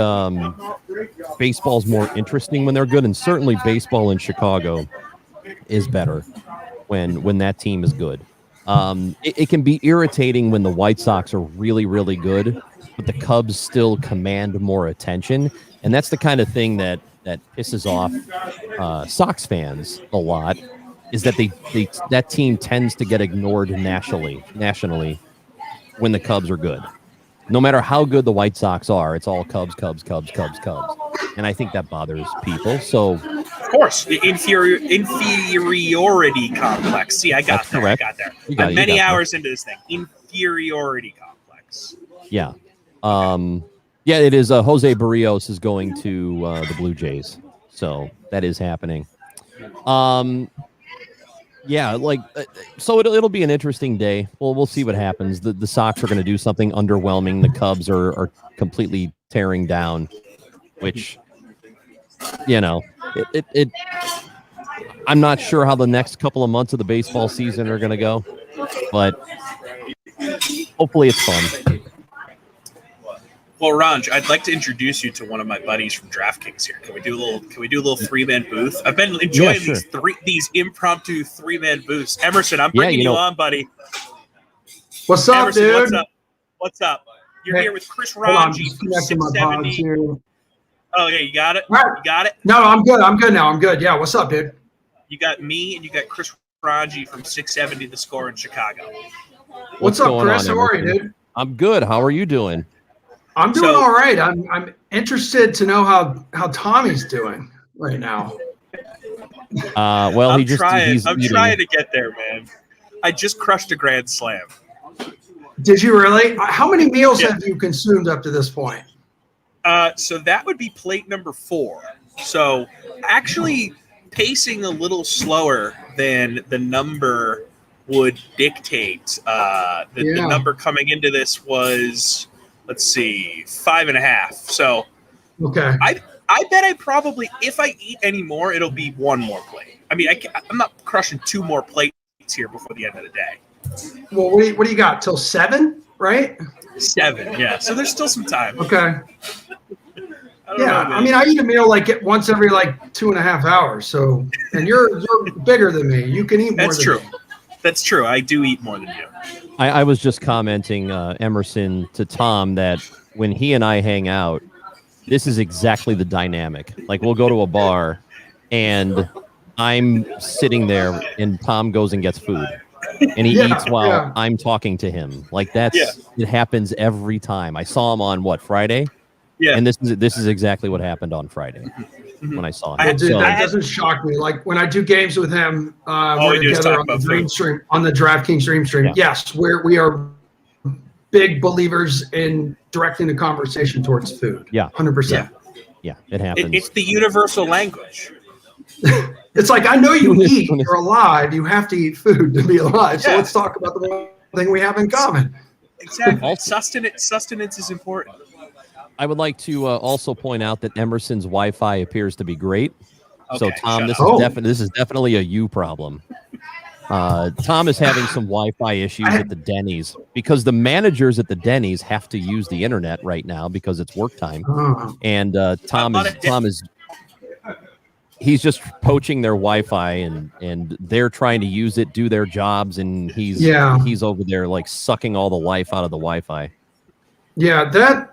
baseball's more interesting when they're good, and certainly baseball in Chicago is better when that team is good. It can be irritating when the White Sox are really, really good, but the Cubs still command more attention, and that's the kind of thing that pisses off Sox fans a lot, is that that team tends to get ignored nationally when the Cubs are good. No matter how good the White Sox are, it's all Cubs. And I think that bothers people. So, of course, the inferiority complex. See, I got there. Correct. I got there. I'm many hours into this thing. Inferiority complex. Yeah. Yeah, it is. Jose Barrios is going to the Blue Jays. So that is happening. Yeah, so it'll be an interesting day. We'll see what happens. The Sox are going to do something underwhelming. The Cubs are completely tearing down, which, I'm not sure how the next couple of months of the baseball season are going to go, but hopefully it's fun. Well, Ranj, I'd like to introduce you to one of my buddies from DraftKings here. Can we do a little 3-man booth? I've been enjoying these impromptu 3-man booths. Emerson, I'm bringing you on, buddy. What's up, Emerson, dude? What's up? You're here with Chris Ranji from 670. Oh, yeah, you got it? Right. You got it? No, I'm good. I'm good now. I'm good. Yeah, what's up, dude? You got me and you got Chris Ranji from 670 The Score in Chicago. What's up, Chris? How are you, dude? I'm good. How are you doing? I'm doing all right. I'm interested to know how Tommy's doing right now. Well, I'm trying to get there, man. I just crushed a grand slam. Did you really? How many meals have you consumed up to this point? So that would be plate number 4. So actually pacing a little slower than the number would dictate. The number coming into this was, let's see, 5.5. So okay, I bet I probably, if I eat any more, it'll be 1 more plate. I mean, I'm not crushing 2 more plates here before the end of the day. Well, what do you got till 7, right? 7, yeah. So there's still some time. Okay. I mean, I eat a meal once every 2.5 hours. So, and you're bigger than me. You can eat more. That's true. That's true. I do eat more than you. I was just commenting, Emerson, to Tom, that when he and I hang out, this is exactly the dynamic. Like, we'll go to a bar, and I'm sitting there, and Tom goes and gets food. And he eats while I'm talking to him. Like, it happens every time. I saw him on, Friday? Yeah. And this is exactly what happened on Friday when I saw him. Dude, that doesn't shock me. Like when I do games with him, we're we do is together talk on the about dream food. stream, on the DraftKings dream stream. Yeah. Yes, we are big believers in directing the conversation towards food. Yeah. 100%. Yeah, it happens. It's the universal language. It's like, I know you eat, you're alive, you have to eat food to be alive. So Yeah. let's talk about the one thing we have in common. Exactly. Sustenance is important. I would like to also point out that Emerson's Wi-Fi appears to be great. So Okay, Tom, shut this is definitely a you problem. Tom is having some Wi-Fi issues at the Denny's because the managers at the Denny's have to use the internet right now because it's work time, and Tom is he's just poaching their Wi-Fi and they're trying to use it, do their jobs, and he's over there like sucking all the life out of the Wi-Fi. Yeah,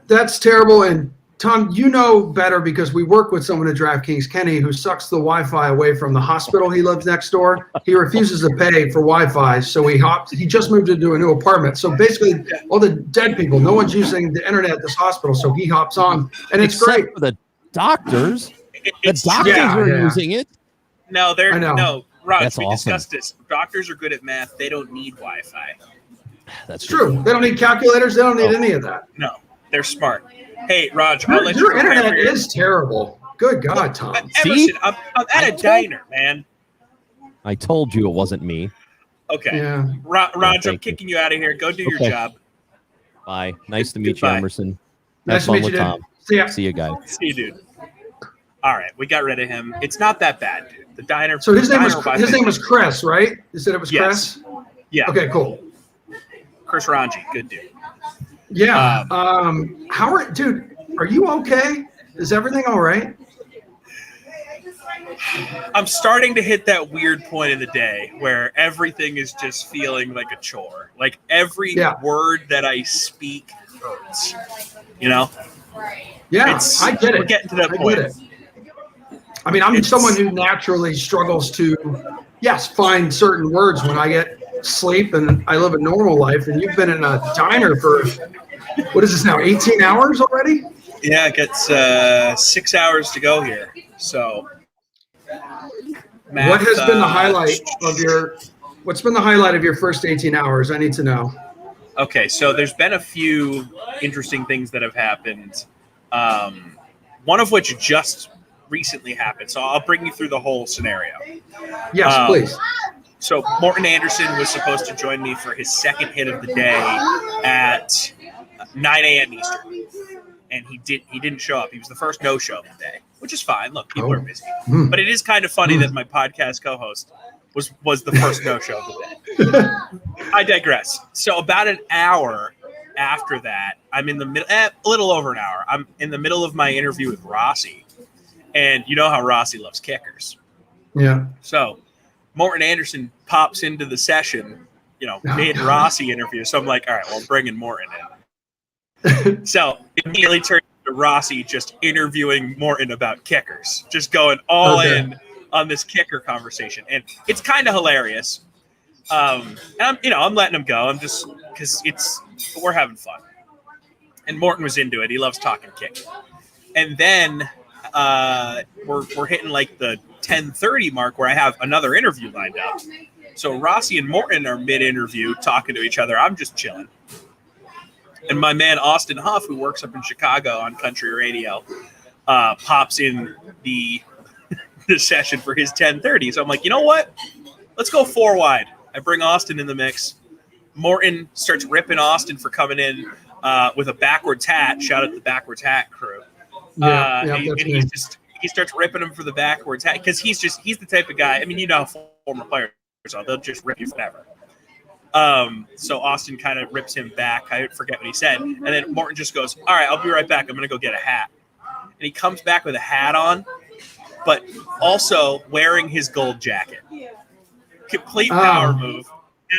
that's terrible. And Tom, you know better because we work with someone at DraftKings, Kenny, who sucks the Wi-Fi away from the hospital he lives next door. He refuses to pay for Wi-Fi, so he just moved into a new apartment. So basically, all the dead people, no one's using the internet at this hospital, so he hops on, and it's Except great. for the doctors. The doctors are using it. No, I know. no, Raj, That's we awesome. discussed this. Doctors are good at math. They don't need Wi-Fi. That's true. They don't need calculators. They don't need any of that. No, they're smart. Hey, Raj, I'll let you Your prepare internet for your- is terrible. Good God, Tom. Emerson, I'm at a diner, man. I told you it wasn't me. Okay. Yeah. Raj, I'm thank you. kicking you out of here. Go do your Okay. job. Bye. Nice to meet Goodbye. you, Emerson. Nice Have to fun meet with you, Tom. dude. See ya. See you guys. See you, dude. All right, we got rid of him. It's not that bad, dude. The diner. So his name was diner his name was Chris, right? You said it was Yes. Chris? Yeah. Okay, cool. Chris Ranji, good dude. Yeah. Dude, are you okay? Is everything all right? I'm starting to hit that weird point in the day where everything is just feeling like a chore. Like every word that I speak hurts. You know? Yeah, I get it. We're getting to that I point. get it. I mean, I'm someone who naturally struggles to, find certain words when I get sleep and I live a normal life. And you've been in a diner for, what is this now, 18 hours already? Yeah, it gets 6 hours to go here. So, What has been the highlight of what's been the highlight of your first 18 hours? I need to know. Okay, so there's been a few interesting things that have happened. One of which just recently happened. So I'll bring you through the whole scenario. Yes, please. So Morton Anderson was supposed to join me for his second hit of the day at 9 a.m. Eastern. And he didn't show up. He was the first no-show of the day, which is fine. Look, people are busy. But it is kind of funny that my podcast co-host was the first no-show of the day. I digress. So about an hour after that, I'm in the middle, a little over an hour. I'm in the middle of my interview with Rossi. And you know how Rossi loves kickers. Yeah. So Morton Anderson pops into the session, mid Rossi interview. So I'm like, all right, well, I'm bringing Morton in. So immediately turned to Rossi just interviewing Morton about kickers, just going all in on this kicker conversation. And it's kind of hilarious. And I'm letting him go. I'm just, because we're having fun. And Morton was into it. He loves talking kick. And then we're hitting like the 10:30 mark where I have another interview lined up. So Rossi and Morton are mid-interview talking to each other. I'm just chilling. And my man Austin Huff, who works up in Chicago on country radio, pops in the session for his 10:30. So I'm like, you know what? Let's go 4 wide. I bring Austin in the mix. Morton starts ripping Austin for coming in with a backwards hat. Shout out to the backwards hat crew. He starts ripping him for the backwards hat because he's the type of guy. I mean, you know how former players are; they'll just rip you forever. So Austin kind of rips him back. I forget what he said, and then Morton just goes, "All right, I'll be right back. I'm gonna go get a hat." And he comes back with a hat on, but also wearing his gold jacket. Complete power move.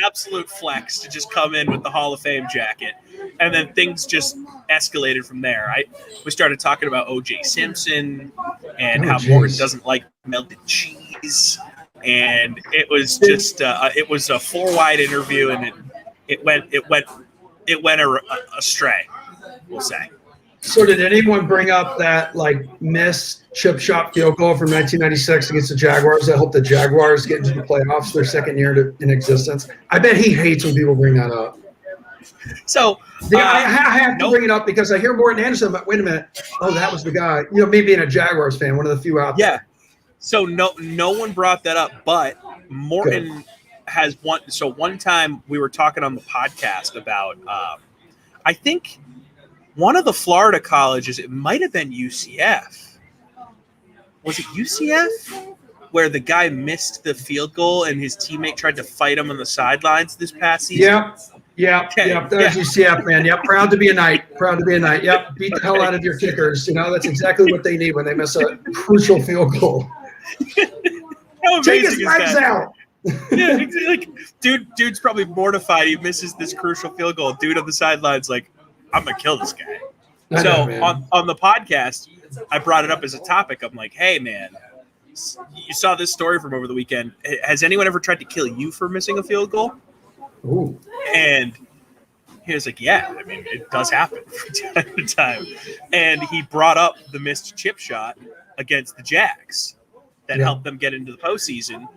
Absolute flex to just come in with the Hall of Fame jacket. And then things just escalated from there. We started talking about O.J. Simpson and how Morton doesn't like melted cheese. And it was just it was a 4 wide interview, and it went astray, we'll say. So did anyone bring up that missed chip shot field goal from 1996 against the Jaguars? I hope the Jaguars get into the playoffs their second year in existence. I bet he hates when people bring that up. So I have to bring it up because I hear Morton Anderson, but wait a minute. Oh, that was the guy. Me being a Jaguars fan, one of the few out there. Yeah. So no one brought that up, but Morton has one. So one time we were talking on the podcast about, I think one of the Florida colleges, it might have been UCF. Was it UCF? Where the guy missed the field goal and his teammate tried to fight him on the sidelines this past season? Yep. There's UCF, man. Yep. Proud to be a Knight. Yep. Beat the hell out of your kickers. That's exactly what they need when they miss a crucial field goal. Take his legs out. Yeah, dude's probably mortified. He misses this crucial field goal. Dude on the sidelines, like, I'm gonna kill this guy. On the podcast, I brought it up as a topic. I'm like, hey man, you saw this story from over the weekend. Has anyone ever tried to kill you for missing a field goal? Ooh. And he was like, yeah, I mean, it does happen from time to time. And he brought up the missed chip shot against the Jags that helped them get into the postseason.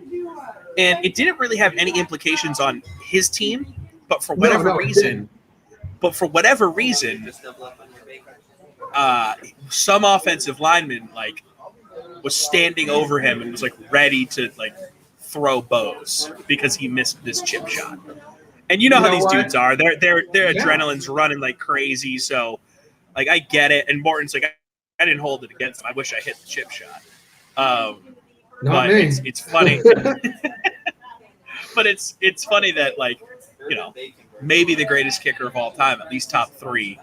And it didn't really have any implications on his team, but for whatever reason, some offensive lineman was standing over him and was ready to throw bows because he missed this chip shot. And you know how these dudes are. Their adrenaline's running like crazy. So I get it. And Morton's like, I didn't hold it against him. I wish I hit the chip shot. But it's funny. But it's funny that maybe the greatest kicker of all time, at least top three.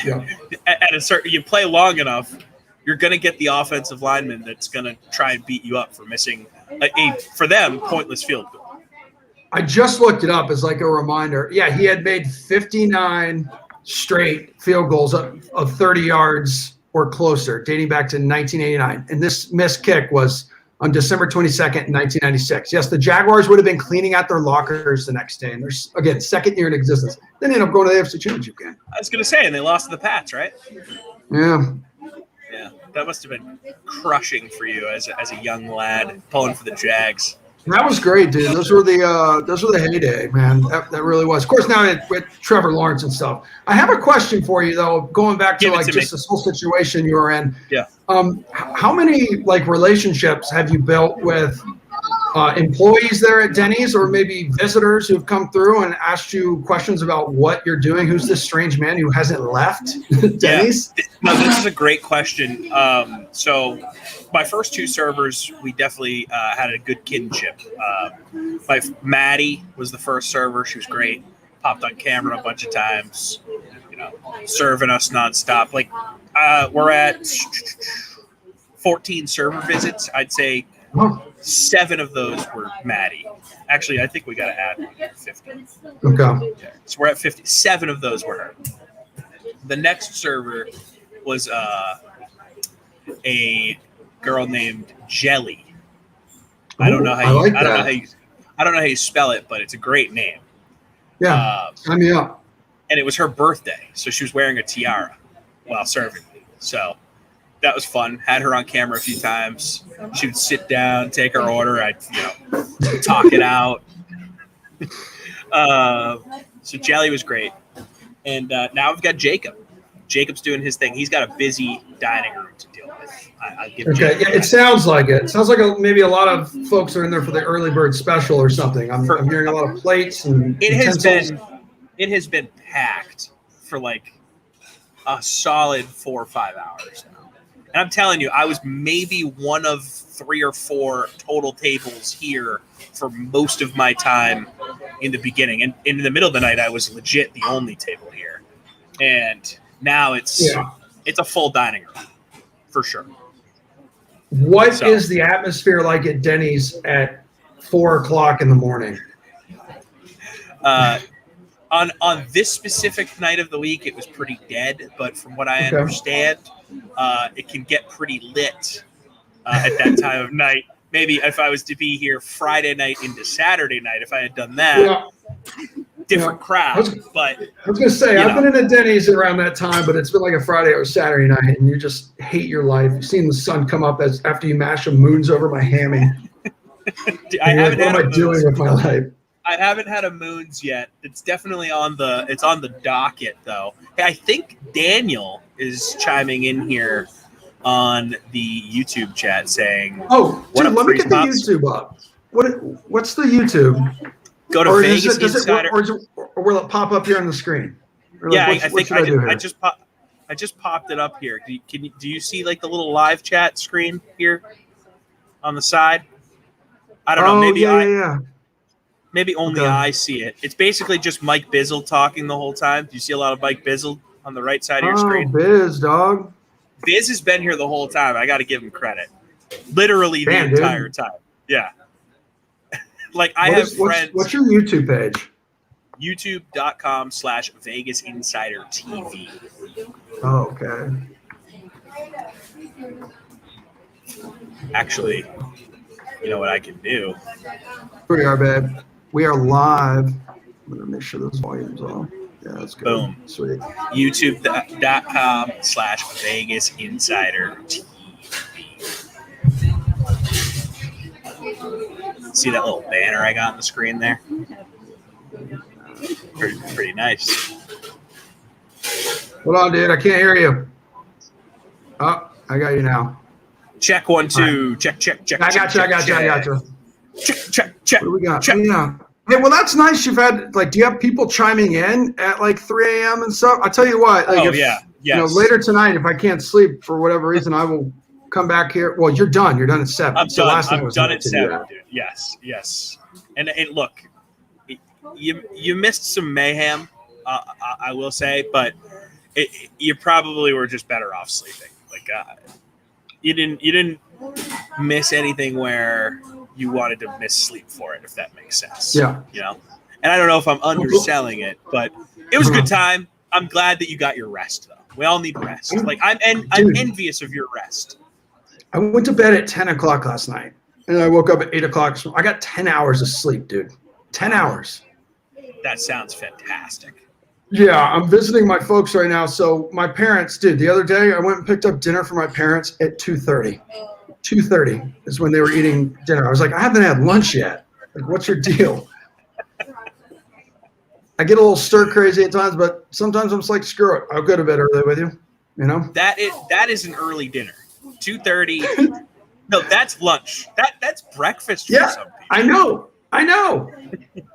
Yeah. At a certain, you play long enough, you're gonna get the offensive lineman that's gonna try and beat you up for missing for them pointless field goal. I just looked it up as a reminder. Yeah, he had made 59 straight field goals of 30 yards or closer, dating back to 1989. And this missed kick was on December 22nd, 1996. Yes, the Jaguars would have been cleaning out their lockers the next day. And there's, again, second year in existence. Then they end up going to the AFC Championship game. I was going to say, and they lost to the Pats, right? Yeah. Yeah, that must have been crushing for you as a young lad pulling for the Jags. That was great, dude. Those were the heyday, man. That really was. Of course, now with Trevor Lawrence and stuff. I have a question for you, though, going back to just this whole situation you were in. Yeah. How many relationships have you built with employees there at Denny's, or maybe visitors who've come through and asked you questions about what you're doing? Who's this strange man who hasn't left Denny's? Yeah. No, this is a great question. So my first two servers, we definitely had a good kinship. Maddie was the first server. She was great. Popped on camera a bunch of times, serving us nonstop. We're at 14 server visits. I'd say 7 of those were Maddie. Actually, I think we got to add 50. Okay. Yeah. So we're at 50. 7 of those were her. The next server was a girl named Jelly. I don't know how you spell it, but it's a great name. Yeah. Sign me up. And it was her birthday, so she was wearing a tiara while serving me. So that was fun. Had her on camera a few times. She would sit down, take her order. I'd talk it out. So Jelly was great. And now we've got Jacob. Jacob's doing his thing. He's got a busy dining room to deal with. I'll give Okay, yeah, it sounds like it. It sounds like maybe a lot of folks are in there for the early bird special or something. I'm hearing a lot of plates and utensils. It has been packed for a solid 4 or 5 hours now. And I'm telling you, I was maybe one of 3 or 4 total tables here for most of my time in the beginning. And in the middle of the night, I was legit the only table here. And now it's a full dining room for sure. What is the atmosphere like at Denny's at 4 o'clock in the morning? On this specific night of the week, it was pretty dead. But from what I understand, it can get pretty lit at that time of night. Maybe if I was to be here Friday night into Saturday night, if I had done that, different crowd. But I was gonna say I've been in a Denny's around that time, but it's been like a Friday or Saturday night, and you just hate your life. You've seen the sun come up as after you mash a moons over my hammy. I haven't had what am I doing with my life? I haven't had a Moons yet. It's definitely on the docket though. Hey, I think Daniel is chiming in here on the YouTube chat saying, "Oh, what dude, up, let me get the Freeze Pops? YouTube up. What's the YouTube? Go to Vegas Insider. Or will it pop up here on the screen? Or Yeah, like, I what think should I do here? I just popped it up here. Do you see like the little live chat screen here on the side? I don't know. Maybe yeah. Maybe only I see it. It's basically just Mike Bizzle talking the whole time. Do you see a lot of Mike Bizzle on the right side of your screen? Biz, dog. Biz has been here the whole time. I got to give him credit. Literally the entire time. Yeah. Like I have friends. What's your YouTube page? YouTube.com/Vegas Insider TV. Oh, okay. Actually, you know what I can do? Here we are, babe. We are live. I'm gonna make sure those volumes off. Yeah, that's good. Boom. Sweet. YouTube.com/Vegas Insider TV. See that little banner I got on the screen there? Pretty nice. Hold on, dude. I can't hear you. Oh, I got you now. Check 1 2. Right. Check. I got you. Check. What do we got? Yeah. Hey, well, that's nice. You've had do you have people chiming in at like 3 a.m. and stuff? I tell you what. Yes. Later tonight, if I can't sleep for whatever reason, I will come back here. Well, you're done. You're done at 7. I'm done at 7, dude. Yes. And look, you missed some mayhem, I will say, but you probably were just better off sleeping. Like you didn't miss anything where you wanted to miss sleep for it, if that makes sense. Yeah. You know, and I don't know if I'm underselling it, but it was a good time. I'm glad that you got your rest, though. We all need rest. Like I'm envious of your rest. I went to bed at 10 o'clock last night, and I woke up at 8 o'clock. So I got 10 hours of sleep, dude. 10 hours. That sounds fantastic. Yeah, I'm visiting my folks right now. So my parents, dude, the other day I went and picked up dinner for my parents at 2:30. 2:30 is when they were eating dinner. I was like, I haven't had lunch yet. Like, what's your deal? I get a little stir crazy at times, but sometimes I'm just like, screw it. I'll go to bed early with you. You know? That is an early dinner. 2:30. No, that's lunch. That's breakfast. Yeah, for some people. I know.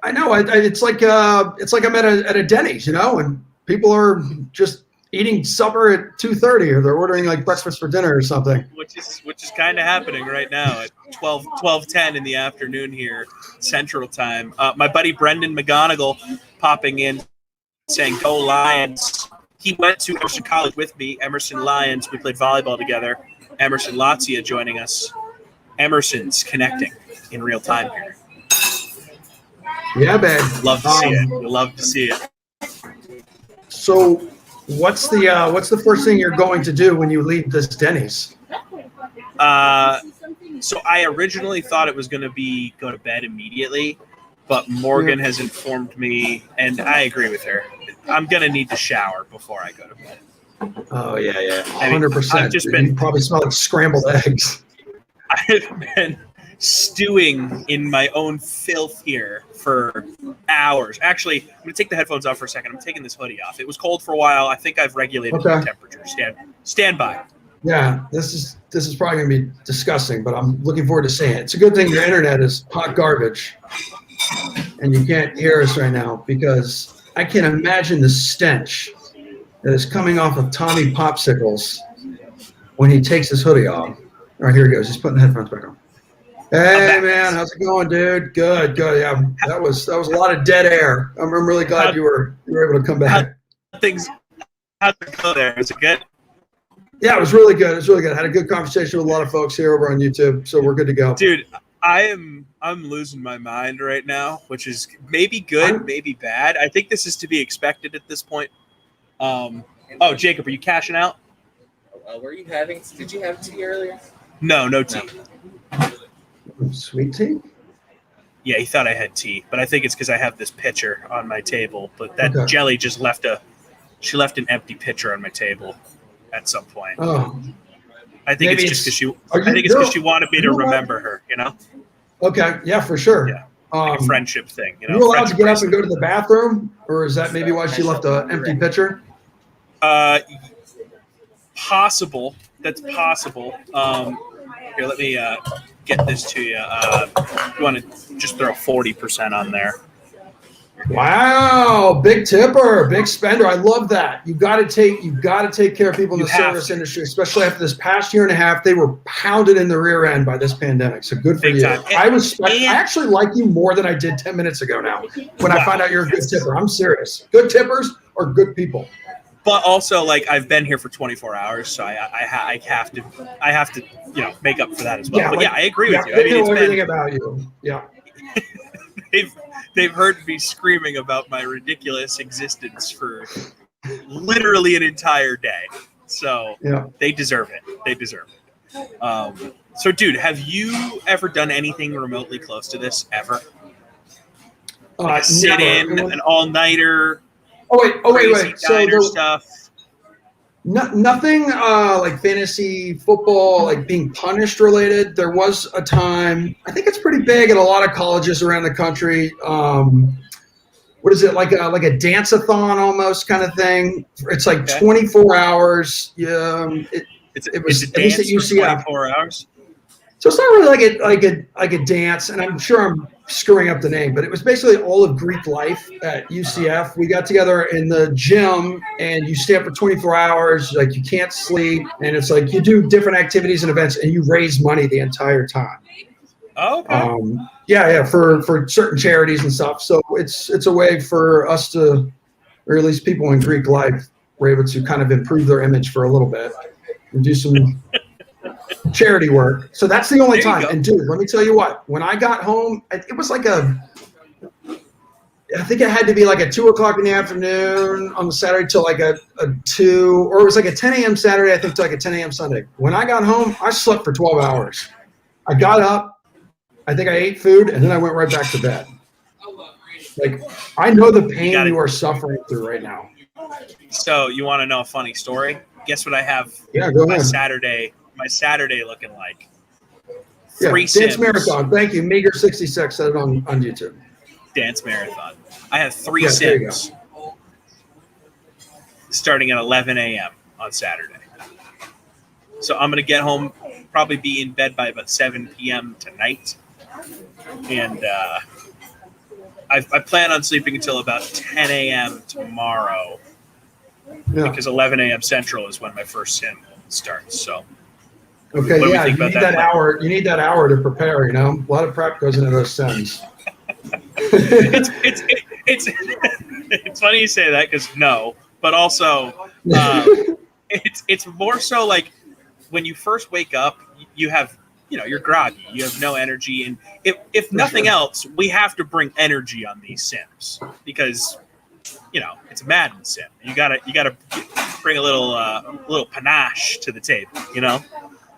It's like I'm at a Denny's, you know, and people are just eating supper at 2:30, or they're ordering like breakfast for dinner or something. Which is kind of happening right now at 12:10 in the afternoon here, Central Time. My buddy Brendan McGonigal popping in saying, "Go Lions." He went to Emerson College with me, Emerson Lions. We played volleyball together. Emerson Latzia joining us. Emerson's connecting in real time here. Yeah, man. Love to see it. Love to see it. So, what's the first thing you're going to do when you leave this Denny's? So I originally thought it was going to be go to bed immediately, but Morgan has informed me, and I agree with her. I'm going to need to shower before I go to bed. Oh yeah, 100%. You probably smell like scrambled eggs. I've been stewing in my own filth here for hours. Actually, I'm going to take the headphones off for a second. I'm taking this hoodie off. It was cold for a while. I think I've regulated the temperature. Stand by. Yeah, this is probably going to be disgusting, but I'm looking forward to seeing it. It's a good thing your internet is hot garbage, and you can't hear us right now because I can imagine the stench that is coming off of Tommy Popsicles when he takes his hoodie off. All right, here he goes. He's putting the headphones back on. Hey man, how's it going, dude? Good. Yeah, that was a lot of dead air. I'm really glad you were able to come back. How'd it go there? Is it good? Yeah, it was really good. I had a good conversation with a lot of folks here over on YouTube, so we're good to go. Dude, I'm losing my mind right now, which is maybe good, maybe bad. I think this is to be expected at this point. Oh, Jacob, are you cashing out? Were you having? Did you have tea earlier? No tea. Sweet tea? Yeah, he thought I had tea, but I think it's because I have this pitcher on my table. But that Okay. jelly just left an empty pitcher on my table at some point. Oh, I think maybe it's just because are I think it's because she wanted me you to know what? remember her. You know, Okay, yeah, for sure. Yeah. Like a friendship thing. You know, you allowed to friendship get up and bracelet. go to the bathroom, or is that maybe why she left an empty pitcher? Possible. That's possible. Here, let me get this to you. You want to just throw 40% on there? Wow, big tipper, big spender. I love that. You've got to take care of people in the service industry, especially after this past year and a half. They were pounded in the rear end by this pandemic. So good for Big you. time. I actually like you more than I did 10 minutes ago now. When I find out you're a good tipper, I'm serious. Good tippers are good people. But also, like, I've been here for 24 hours, so I have to make up for that as well. But I agree with you. I mean, they know it's everything about you. Yeah. They've heard me screaming about my ridiculous existence for literally an entire day. So they deserve it. They deserve it. So, dude, have you ever done anything remotely close to this ever? Like a sit-in, an all-nighter. Oh wait. So stuff. Nothing like fantasy football, like being punished related. There was a time, I think it's pretty big at a lot of colleges around the country. What is it, like a dance-a-thon almost kind of thing? It's like 24 hours. Yeah, it was it's a at least at dance for UCF. 24 hours. So it's not really like a dance, and I'm sure I'm screwing up the name, but it was basically all of Greek life at UCF. We got together in the gym, and you stay up for 24 hours, like you can't sleep, and it's like you do different activities and events, and you raise money the entire time. Oh, okay. For certain charities and stuff. So it's a way for us to, or at least people in Greek life, were able to kind of improve their image for a little bit and do some charity work. So that's the only time. And dude, let me tell you what, when I got home, it was like I think it had to be like a 2 o'clock in the afternoon on the Saturday till like a 2, or it was like a 10 a.m. Saturday, I think, to like a 10 a.m. Sunday. When I got home, I slept for 12 hours. I got up, I think I ate food, and then I went right back to bed. Like, I know the pain you are suffering through right now. So you want to know a funny story? Guess what I have Go my ahead. Saturday looking like? Yeah, 3 Dance Sims. Marathon. Thank you. Meager66 said it on YouTube. Dance Marathon. I have 3 Yeah, there you Sims starting at 11 a.m. on Saturday. So I'm going to get home, probably be in bed by about 7 p.m. tonight. And I plan on sleeping until about 10 a.m. tomorrow. Because 11 a.m. Central is when my first sim starts. So, Okay, what do we yeah, think you about need that plan? hour. You need that hour to prepare. You know, a lot of prep goes into those sims. It's funny you say that because no, but also it's more so like when you first wake up, you have you're groggy, you have no energy, and if nothing else, we have to bring energy on these sims because it's a Madden sim. You gotta bring a little panache to the table,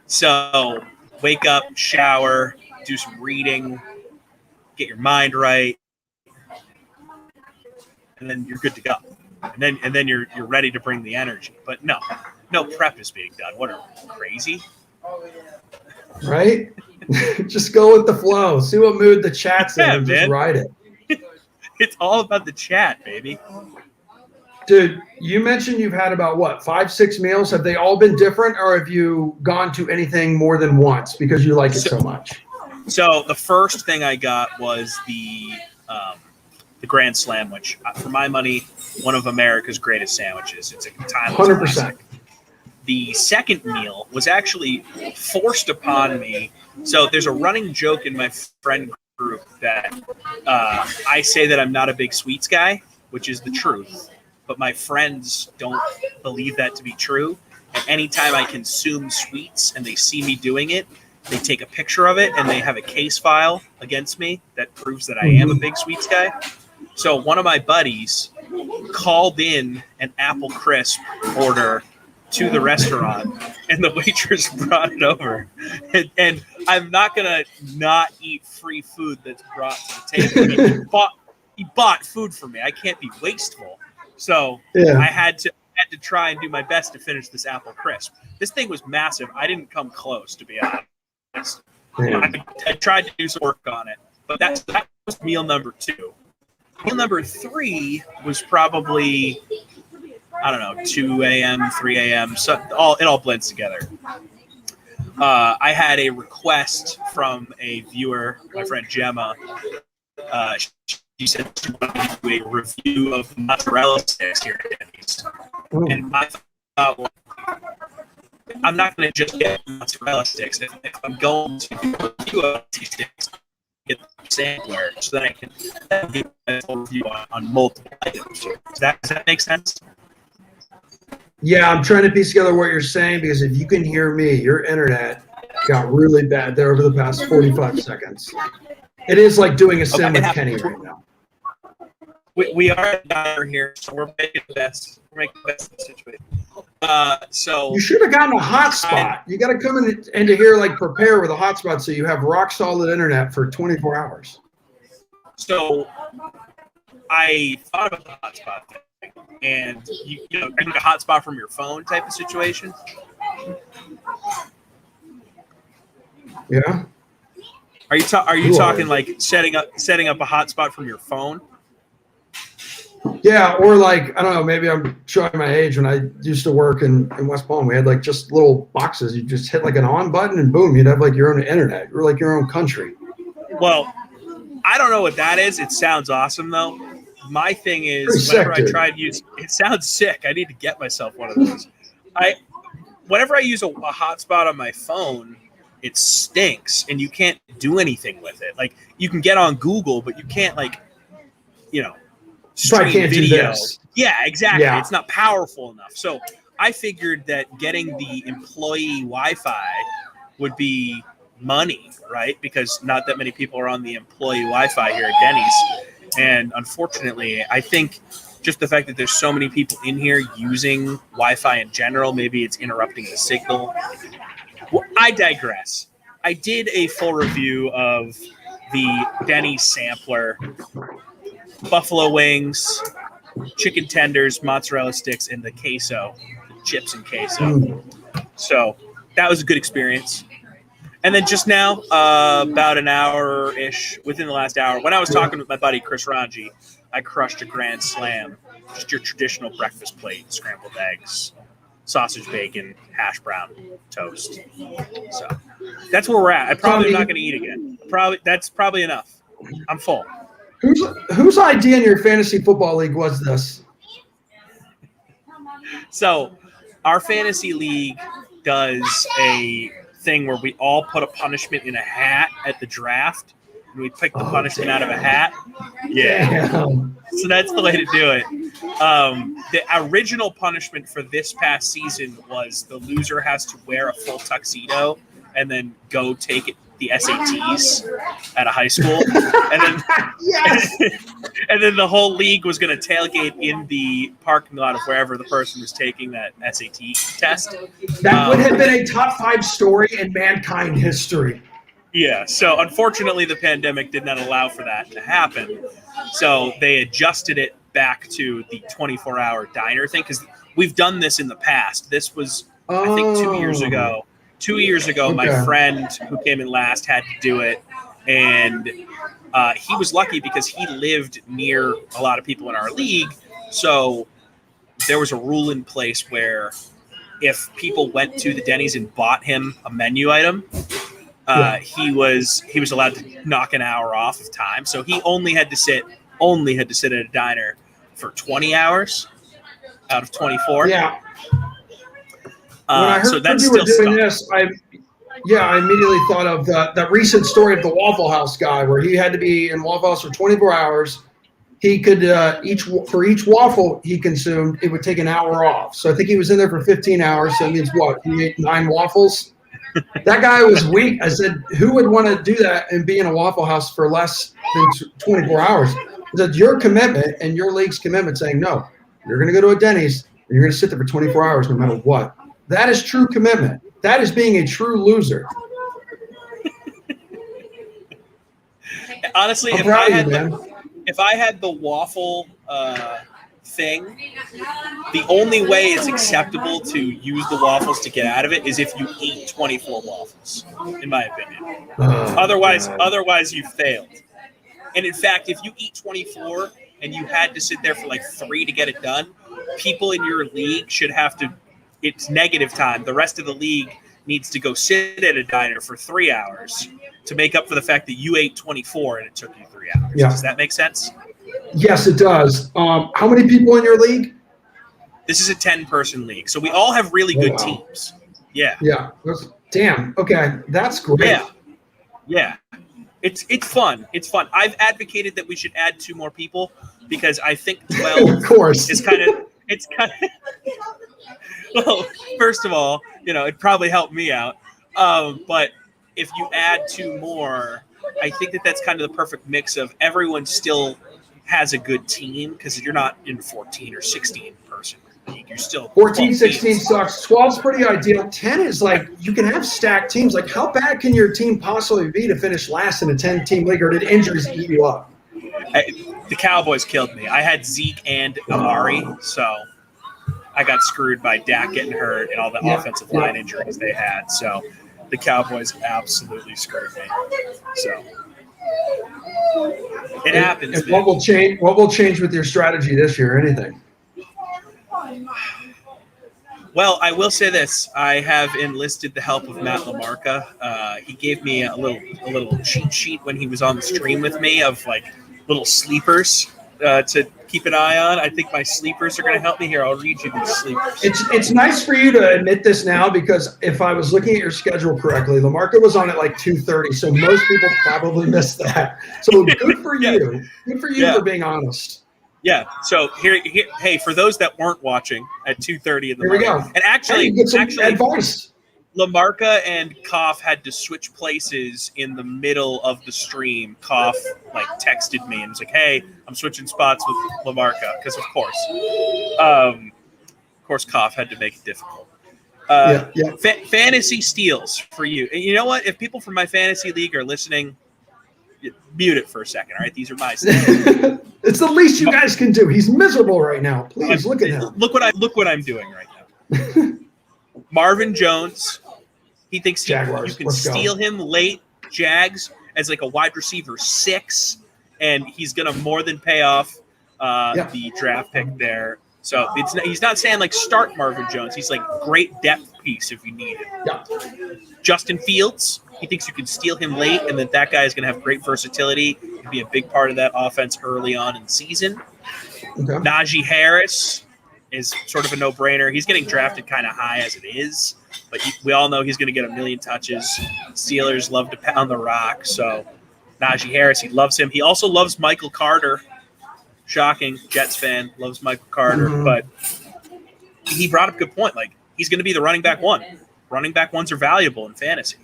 So wake up, shower, do some reading, get your mind right, and then you're good to go. And then you're ready to bring the energy. But no prep is being done. What are we, crazy? Right? Just go with the flow. See what mood the chat's in and just ride it. It's all about the chat, baby. Dude, you mentioned you've had about what, 5-6 meals? Have they all been different, or have you gone to anything more than once because you like it so much? So the first thing I got was the Grand Slam, which for my money, one of America's greatest sandwiches. It's a timeless 100%. classic. The second meal was actually forced upon me. So there's a running joke in my friend group that I say that I'm not a big sweets guy, which is the truth. But my friends don't believe that to be true. And anytime I consume sweets and they see me doing it, they take a picture of it and they have a case file against me that proves that I am a big sweets guy. So one of my buddies called in an apple crisp order to the restaurant, and the waitress brought it over. And I'm not gonna not eat free food that's brought to the table. I mean, he bought food for me. I can't be wasteful. So I had to try and do my best to finish this apple crisp. This thing was massive. I didn't come close, to be honest. I tried to do some work on it, but that was meal number 2. Meal number 3 was probably, I don't know, 2 a.m., 3 a.m. So it all blends together. I had a request from a viewer, my friend Gemma. She said she wanted to do a review of mozzarella sticks here at Denny's. And I thought, well, I'm not going to just get mozzarella sticks. If I'm going to do a review of these sticks, get the sampler so that I can do a full review on multiple items. Does that make sense? Yeah, I'm trying to piece together what you're saying, because if you can hear me, your internet got really bad there over the past 45 seconds. It is like doing a sim with Kenny right now. We are at diner here, so we're making the best. We're making the best of the situation. So you should have gotten a hotspot. You got to come into here like prepare with a hotspot, so you have rock solid internet for 24 hours. So I thought about the hotspot thing, and you know, getting a hotspot from your phone type of situation. Yeah. Are you talking like setting up a hotspot from your phone? Yeah, or like, I don't know, maybe I'm showing my age. When I used to work in West Palm, we had like just little boxes. You just hit like an on button and boom, you'd have like your own internet. You were like your own country. Well, I don't know what that is. It sounds awesome though. My thing is, whenever I try to use, it sounds sick. I need to get myself one of those. Whenever I use a hotspot on my phone, it stinks and you can't do anything with it. Like you can get on Google, but you can't stream video. Yeah, exactly. Yeah. It's not powerful enough. So I figured that getting the employee Wi-Fi would be money, right? Because not that many people are on the employee Wi-Fi here at Denny's. And unfortunately, I think just the fact that there's so many people in here using Wi-Fi in general, maybe it's interrupting the signal. Well, I digress. I did a full review of the Denny's sampler, buffalo wings, chicken tenders, mozzarella sticks, and the queso, chips and queso. So that was a good experience. And then just now, about an hour-ish, within the last hour, when I was talking with my buddy Chris Ranji, I crushed a grand slam. Just your traditional breakfast plate, scrambled eggs, sausage, bacon, hash brown, toast. So that's where we're at. I probably am not going to eat again. That's probably enough. I'm full. Whose idea in your fantasy football league was this? So our fantasy league does a thing where we all put a punishment in a hat at the draft, and we pick the punishment out of a hat. Yeah. Damn. So that's the way to do it. The original punishment for this past season was the loser has to wear a full tuxedo and then go take the SATs at a high school. And then, yes. And then the whole league was going to tailgate in the parking lot of wherever the person was taking that SAT test. That would have been a top 5 story in mankind history. Yeah, so unfortunately the pandemic did not allow for that to happen. So they adjusted it back to the 24-hour diner thing, because we've done this in the past. This was, I think, 2 years ago. 2 years ago, okay. My friend who came in last had to do it, and he was lucky because he lived near a lot of people in our league. So there was a rule in place where if people went to the Denny's and bought him a menu item, he was allowed to knock an hour off of time. So he only had to sit at a diner for 20 hours out of 24. Yeah. When I heard so that's you were still doing this, I immediately thought of that recent story of the Waffle House guy, where he had to be in Waffle House for 24 hours. He could for each waffle he consumed, it would take an hour off. So I think he was in there for 15 hours. So that means what? He ate 9 waffles. That guy was weak. I said, who would want to do that and be in a Waffle House for less than 24 hours? I said, your commitment and your league's commitment saying, no, you're going to go to a Denny's and you're going to sit there for 24 hours no matter what. That is true commitment. That is being a true loser. Honestly, I'm if proud I of you, had man. if I had the waffle thing, the only way it's acceptable to use the waffles to get out of it is if you eat 24 waffles, in my opinion. Otherwise you failed. And in fact, if you eat 24 and you had to sit there for like 3 to get it done, people in your league should have to. It's negative time. The rest of the league needs to go sit at a diner for 3 hours to make up for the fact that you ate 24 and it took you 3 hours. Yeah. Does that make sense? Yes, it does. How many people in your league? This is a 10-person league, so we all have really good teams. Yeah. Yeah. Damn. Okay, that's great. Yeah. Yeah. It's fun. It's fun. I've advocated that we should add 2 more people because I think 12 of course. is kind of well, first of all, it'd probably help me out. But if you add 2 more, I think that's kind of the perfect mix of everyone still has a good team because you're not in 14 or 16 person league. You're still 14, 16 teams. sucks. 12 is pretty ideal. 10 is like you can have stacked teams. Like how bad can your team possibly be to finish last in a 10-team league, or did injuries eat you up? The Cowboys killed me. I had Zeke and Amari, so I got screwed by Dak getting hurt and all the offensive line injuries they had. So the Cowboys absolutely screwed me. So it happens. And what will change? What will change with your strategy this year? Anything? Well, I will say this: I have enlisted the help of Matt LaMarca. He gave me a little cheat sheet when he was on the stream with me of like little sleepers to keep an eye on. I think my sleepers are going to help me here. I'll read you these sleepers. It's nice for you to admit this now because if I was looking at your schedule correctly, LaMarca was on at like 2:30, so most people probably missed that. So good for you. Good for you for being honest. Yeah. So here, hey, for those that weren't watching at 2:30 in the Here we morning, go. and actually, Get some advice. LaMarca and Koff had to switch places in the middle of the stream. Koff texted me and was like, "Hey, I'm switching spots with LaMarca," because of course, Koff had to make it difficult. Fantasy steals for you. And you know what? If people from my fantasy league are listening, mute it for a second. All right, these are my steals. It's the least you guys can do. He's miserable right now. Please look at him. Look what I'm doing right now. Marvin Jones. He thinks you can steal him late. Jags as like a wide receiver 6, and he's gonna more than pay off the draft pick there. So he's not saying like start Marvin Jones. He's like great depth piece if you need it. Yeah. Justin Fields. He thinks you can steal him late, and that guy is going to have great versatility and be a big part of that offense early on in the season. Okay. Najee Harris is sort of a no-brainer. He's getting drafted kind of high as it is, but we all know he's going to get a million touches. Steelers love to pound the rock, so Najee Harris, he loves him. He also loves Michael Carter. Shocking, Jets fan, loves Michael Carter, but he brought up a good point. Like, he's going to be the running back 1. Running back 1s are valuable in fantasy.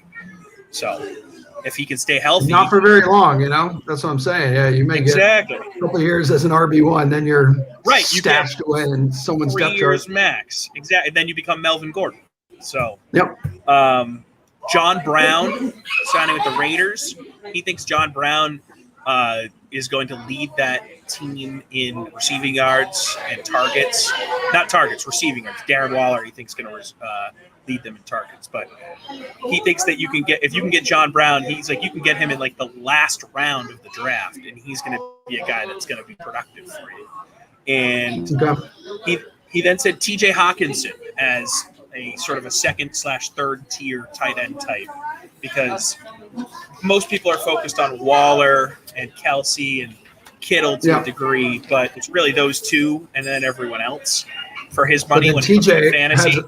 So if he can stay healthy. Not for very long, That's what I'm saying. Yeah, you may get a couple of years as an RB1, then you're stashed away in someone's depth chart. 3 years max. Exactly. Then you become Melvin Gordon. So John Brown signing with the Raiders. He thinks John Brown is going to lead that team in receiving yards and targets. Not targets, receiving yards. Darren Waller, he thinks, going to lead them in targets. But he thinks that if you can get John Brown, he's like, you can get him in like the last round of the draft, and he's going to be a guy that's going to be productive for you. And he then said TJ Hawkinson as a sort of a 2nd/3rd tier tight end type, because most people are focused on Waller and Kelsey and Kittle to a degree, but it's really those 2 and then everyone else for his money when it comes to fantasy.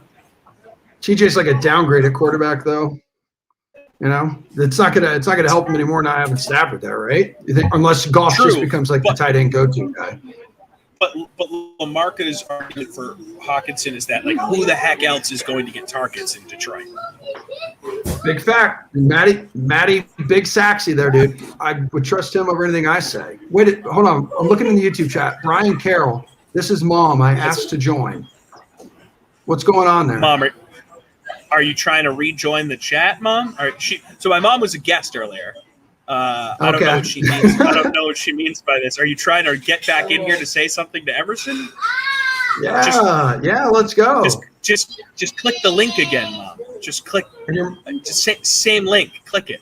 TJ's like a downgrade at quarterback, though. It's not gonna help him anymore not having Stafford there, right? You think, unless Goff just becomes like the tight end go-to guy. But LaMarca's argument for Hawkinson is that, like, who the heck else is going to get targets in Detroit? Big fact. Matty, big Saxy there, dude. I would trust him over anything I say. Wait, hold on. I'm looking in the YouTube chat. Brian Carroll, this is Mom. I asked to join. What's going on there? Are you trying to rejoin the chat, Mom? So my mom was a guest earlier. I don't know what she means. I don't know what she means by this. Are you trying to get back in here to say something to Everson? Yeah, let's go. Just click the link again, Mom. Just click. Just same link. Click it.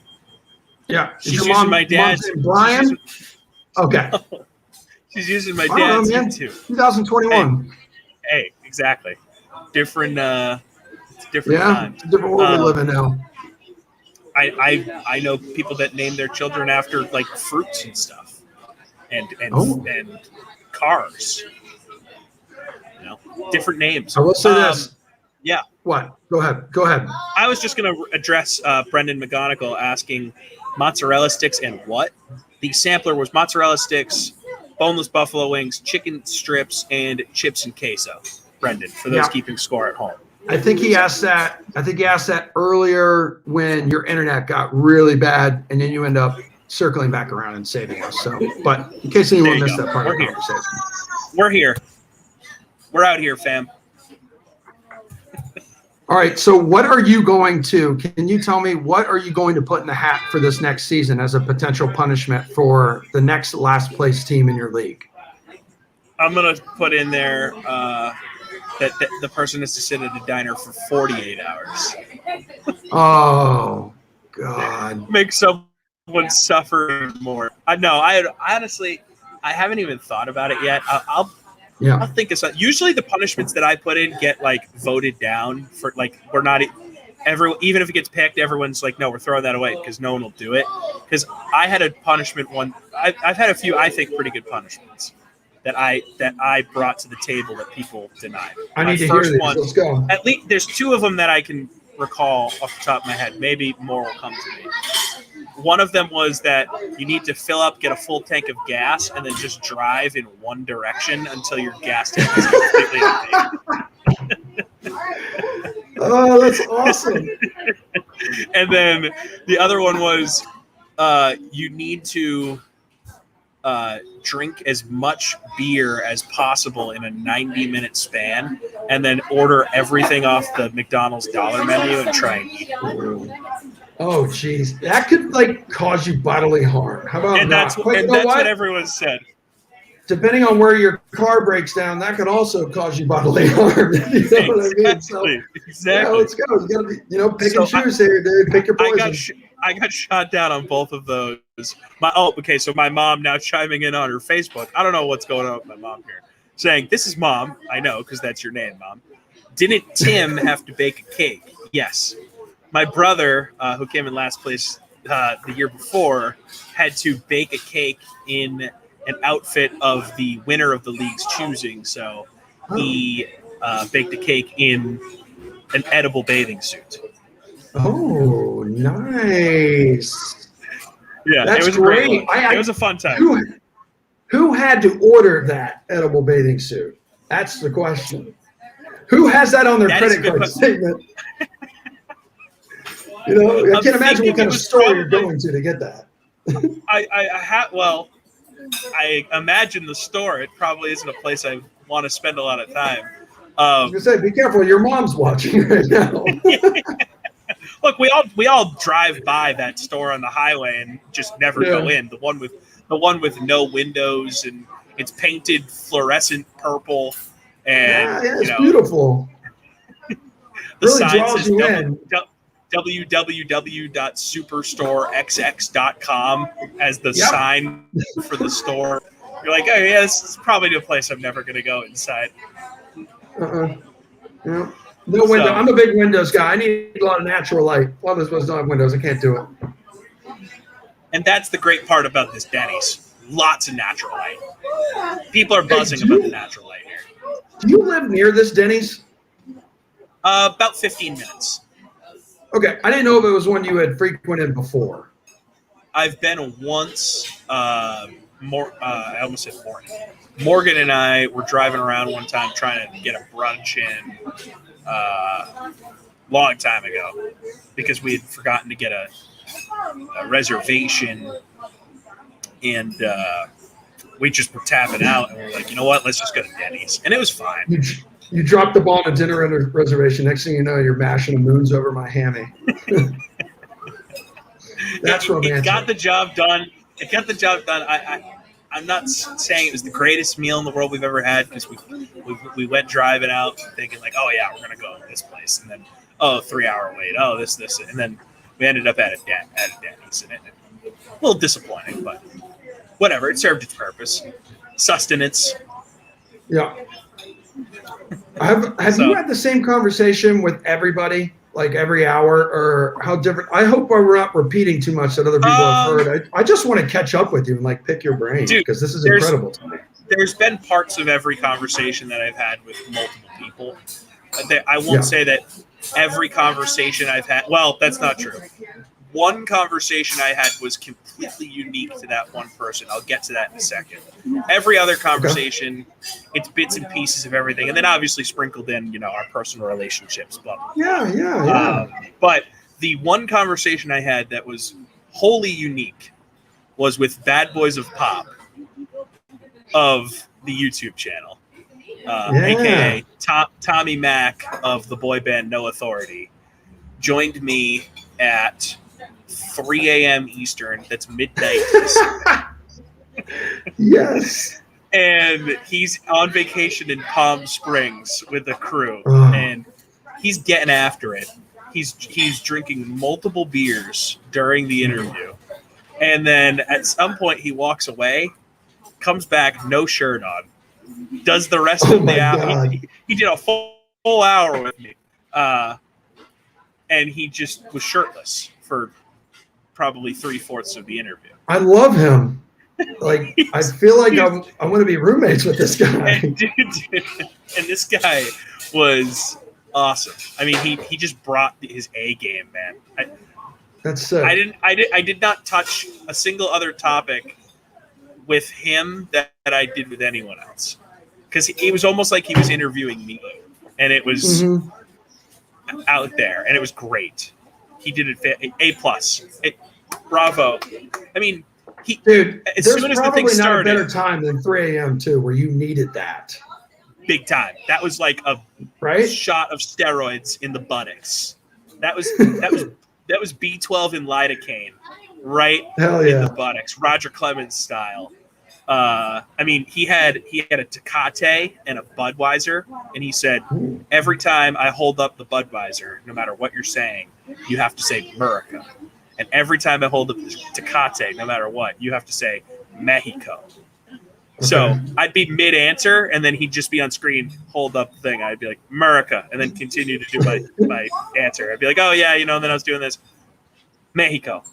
Yeah. She's using my dad's. Brian. Okay. She's using my dad's YouTube. 2021. Hey, exactly. Different different time. Different world we live in now. I know people that name their children after like fruits and stuff, and cars. Different names. I will say this. Yeah. What? Go ahead. I was just going to address Brendan McGonigal asking mozzarella sticks and what? The sampler was mozzarella sticks, boneless buffalo wings, chicken strips, and chips and queso. Brendan, for those keeping score at home. I think he asked that. Earlier when your internet got really bad, and then you end up circling back around and saving us. So, but in case anyone missed that part of the conversation, we're here. We're out here, fam. All right. So, what are you going to? Can you tell me what are you going to put in the hat for this next season as a potential punishment for the next last place team in your league? I'm gonna put in there. That the person has to sit at a diner for 48 hours. Oh, God. Make someone suffer more. I honestly, I haven't even thought about it yet. I'll think of something. Usually the punishments that I put in get like voted down for like, we're not even if it gets picked, everyone's like, no, we're throwing that away because no one will do it. Because I had a punishment I've had a few, I think, pretty good punishments that I brought to the table that people denied. I need to hear this. Let's go. At least there's two of them that I can recall off the top of my head. Maybe more will come to me. One of them was that you need to fill up, get a full tank of gas, and then just drive in one direction until your gas tank is completely empty. Oh, that's awesome. And then the other one was you need to drink as much beer as possible in a 90-minute span, and then order everything off the McDonald's dollar menu and try and eat it. Oh, geez, that could like cause you bodily harm. How about and that's what everyone said. Depending on where your car breaks down, that could also cause you bodily harm. You know what I mean? So, exactly. Yeah, let's go. You gotta be, pick and choose here, dude. Pick your poison. I got shot down on both of those. So my mom now chiming in on her Facebook. I don't know what's going on with my mom here. Saying, this is Mom. I know, because that's your name, Mom. Didn't Tim have to bake a cake? Yes. My brother, who came in last place the year before, had to bake a cake in an outfit of the winner of the league's choosing. So he baked a cake in an edible bathing suit. Oh, nice. Yeah, that's it was great. It was a fun time. Who had to order that edible bathing suit? That's the question. Who has that on their credit card statement? I can't imagine what kind of store you're going to get that. I imagine the store. It probably isn't a place I want to spend a lot of time. I was gonna say, be careful. Your mom's watching right now. Look, we all drive by that store on the highway and just never go in. The one with no windows, and it's painted fluorescent purple, and it's beautiful. The really sign draws says you in. www.superstorexx.com as the sign for the store. You're like, oh yeah, this is probably a place I'm never going to go inside. Yeah. No window. I'm a big windows guy. I need a lot of natural light. A lot of those ones don't have windows. I can't do it. And that's the great part about this Denny's. Lots of natural light. People are buzzing about the natural light here. Do you live near this Denny's? About 15 minutes. Okay, I didn't know if it was one you had frequented before. I've been once. I almost said Morgan. Morgan and I were driving around one time trying to get a brunch in long time ago because we had forgotten to get a reservation, and we just were tapping out, and we were like, you know what? Let's just go to Denny's, and it was fine. You dropped the ball on a dinner reservation. Next thing you know, you're mashing the moons over my hammy. That's romantic. It got the job done. It got the job done. I'm not saying it was the greatest meal in the world we've ever had because we went driving out thinking like, oh yeah, we're gonna go to this place, and then 3-hour wait, this, and then we ended up at a Denny's, and a little disappointing, but whatever. It served its purpose, sustenance. Yeah. Have you had the same conversation with everybody, like every hour, or how different? I hope we're not repeating too much that other people have heard. I just want to catch up with you and like pick your brain because this is incredible to me. There's been parts of every conversation that I've had with multiple people. I won't say that every conversation I've had. Well, that's not true. One conversation I had was completely unique to that one person. I'll get to that in a second. Every other conversation, it's bits and pieces of everything, and then obviously sprinkled in, our personal relationships. But but the one conversation I had that was wholly unique was with Bad Boys of Pop of the YouTube channel, aka Tommy Mac of the boy band No Authority, joined me at 3 a.m. Eastern. That's midnight. Yes. And he's on vacation in Palm Springs with a crew, and he's getting after it. He's drinking multiple beers during the interview, and then at some point he walks away, comes back, no shirt on, does the rest of the hour. He did a full hour with me, and he just was shirtless for probably 3/4 of the interview. I love him. Like, I feel like I want to be roommates with this guy. And this guy was awesome. I mean, he just brought his A game, man. That's sick. I did not touch a single other topic with him that I did with anyone else, because it was almost like he was interviewing me, and it was out there, and it was great. He did it A+. Bravo. I mean, as soon as the thing started, not a better time than 3 a.m. too, where you needed that. Big time. That was like a shot of steroids in the buttocks. That was B12 and lidocaine, right in the buttocks, Roger Clemens style. I mean, he had a Tecate and a Budweiser, and he said, every time I hold up the Budweiser, no matter what you're saying, you have to say America. And every time I hold up the Tecate, no matter what, you have to say Mexico. So I'd be mid-answer, and then he'd just be on screen, hold up the thing. I'd be like, America, and then continue to do my answer. I'd be like, oh, yeah, and then I was doing this. Mexico,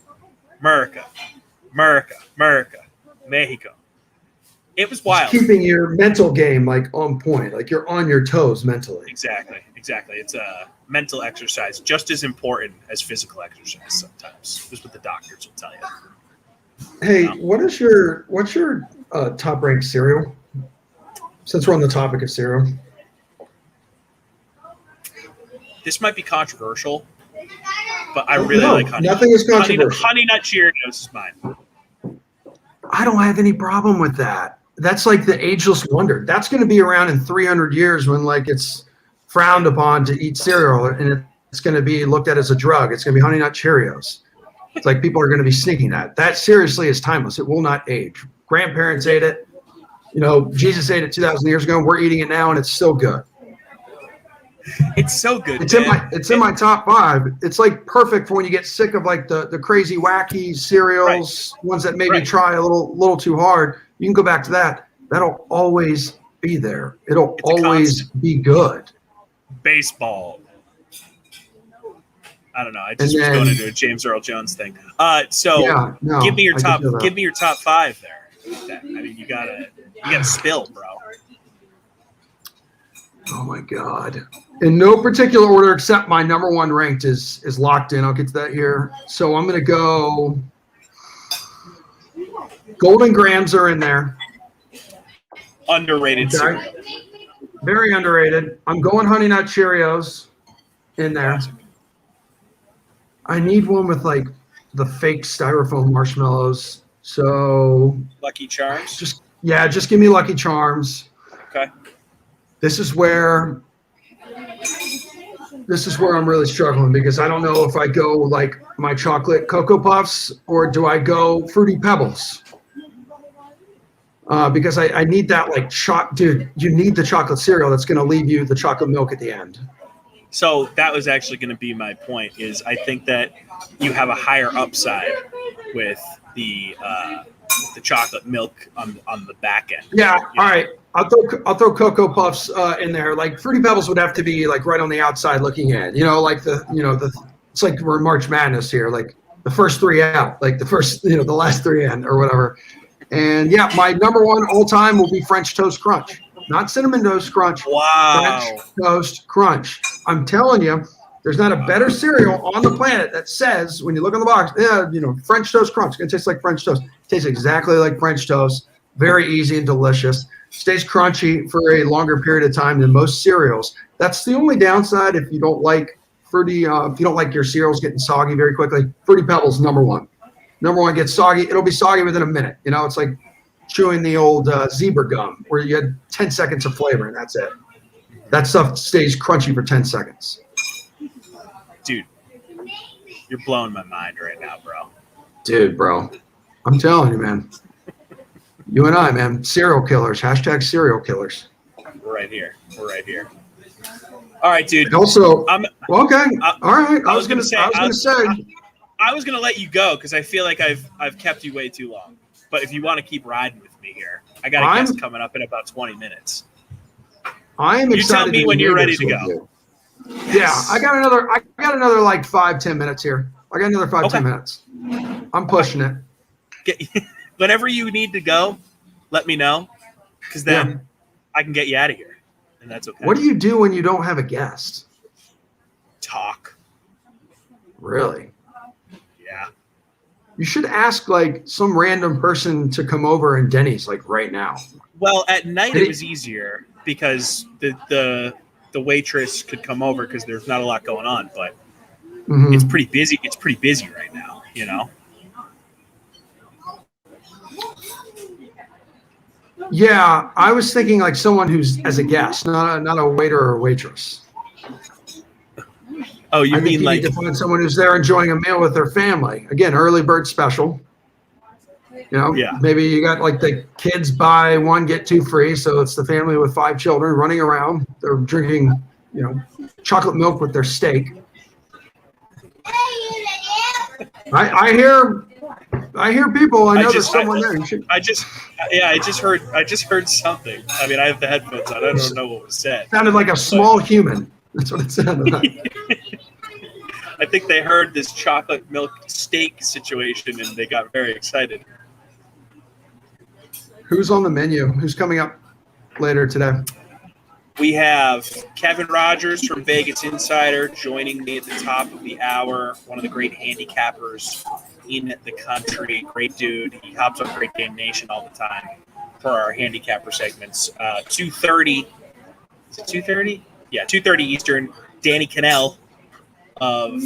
America, America, America, Mexico. It was wild. Just keeping your mental game like on point, like you're on your toes mentally. Exactly. It's a mental exercise, just as important as physical exercise sometimes. That's what the doctors will tell you. Hey, what's your top ranked cereal? Since we're on the topic of cereal. This might be controversial, but I really like honey. Nothing is controversial. Honey Nut Cheerios is mine. I don't have any problem with that. That's like the ageless wonder. That's going to be around in 300 years when like it's frowned upon to eat cereal, and it's going to be looked at as a drug. It's going to be Honey Nut Cheerios. It's like people are going to be sneaking that. That seriously is timeless. It will not age. Grandparents ate it. Jesus ate it 2,000 years ago, and we're eating it now, and it's still good. It's so good. It's in my top 5. It's like perfect for when you get sick of like the crazy wacky cereals, ones that maybe try a little too hard. You can go back to that. That'll always be there. It'll always be good. Baseball. I don't know. I just was going into a James Earl Jones thing. Give me your top. Give me your top 5 there. I mean, you gotta spill, bro. Oh my God. In no particular order except my number 1 ranked is locked in. I'll get to that here. So I'm gonna go. Golden Grams are in there. Underrated cereal. Very underrated. I'm going Honey Nut Cheerios in there. I need one with like the fake styrofoam marshmallows. So Lucky Charms. Just give me Lucky Charms. Okay. This is where This is where I'm really struggling because I don't know if I go like my chocolate Cocoa Puffs or do I go Fruity Pebbles? Because I need that like dude, you need the chocolate cereal that's going to leave you the chocolate milk at the end. So that was actually going to be my point. Is I think that you have a higher upside with the chocolate milk on the back end. Yeah. All right. I'll throw Cocoa Puffs in there. Like Fruity Pebbles would have to be like right on the outside looking in. Like it's like we're March Madness here. Like the first three out, like the first the last three in or whatever. And yeah, my number one all time will be French Toast Crunch, not Cinnamon Toast Crunch. Wow. French Toast Crunch. I'm telling you, there's not a better cereal on the planet that says when you look on the box, French Toast Crunch. It's gonna taste like French toast. It tastes exactly like French toast. Very easy and delicious. Stays crunchy for a longer period of time than most cereals. That's the only downside if you don't like fruity. If you don't like your cereals getting soggy very quickly. Fruity Pebbles number one. Number one gets soggy. It'll be soggy within a minute. It's like chewing the old zebra gum where you had 10 seconds of flavor and that's it. That stuff stays crunchy for 10 seconds. Dude, you're blowing my mind right now, bro. Dude, bro. I'm telling you, man. You and I, man. Serial killers. Hashtag serial killers. We're right here. All right, dude. And also, okay. All right. I was gonna say. I was gonna let you go because I feel like I've kept you way too long. But if you want to keep riding with me here, I got a guest coming up in about 20 minutes. I am excited. You tell me when you're ready to go. Yeah, I got another like 5-10 minutes here. I got another 5-10 minutes. I'm pushing it. Whenever you need to go, let me know because then I can get you out of here, and that's okay. What do you do when you don't have a guest? Talk. Really? Yeah. You should ask like some random person to come over in Denny's like right now. Well, at night it was easier because the waitress could come over because there's not a lot going on, but it's pretty busy. It's pretty busy right now, Yeah, I was thinking like someone who's as a guest, not a waiter or a waitress. Oh, you mean like need to find someone who's there enjoying a meal with their family? Again, early bird special. Maybe you got like the kids buy one get two free, so it's the family with 5 children running around. They're drinking, chocolate milk with their steak. I hear people. I know there's someone there. I just heard something. I mean, I have the headphones on. I don't know what was said. Sounded like a small human. That's what it sounded like. I think they heard this chocolate milk steak situation and they got very excited. Who's on the menu? Who's coming up later today? We have Kevin Rogers from Vegas Insider joining me at the top of the hour. One of the great handicappers in the country. Great dude. He hops on Great Game Nation all the time for our handicapper segments. 2:30. Is it 2:30? Yeah, 2:30 Eastern. Danny Cannell of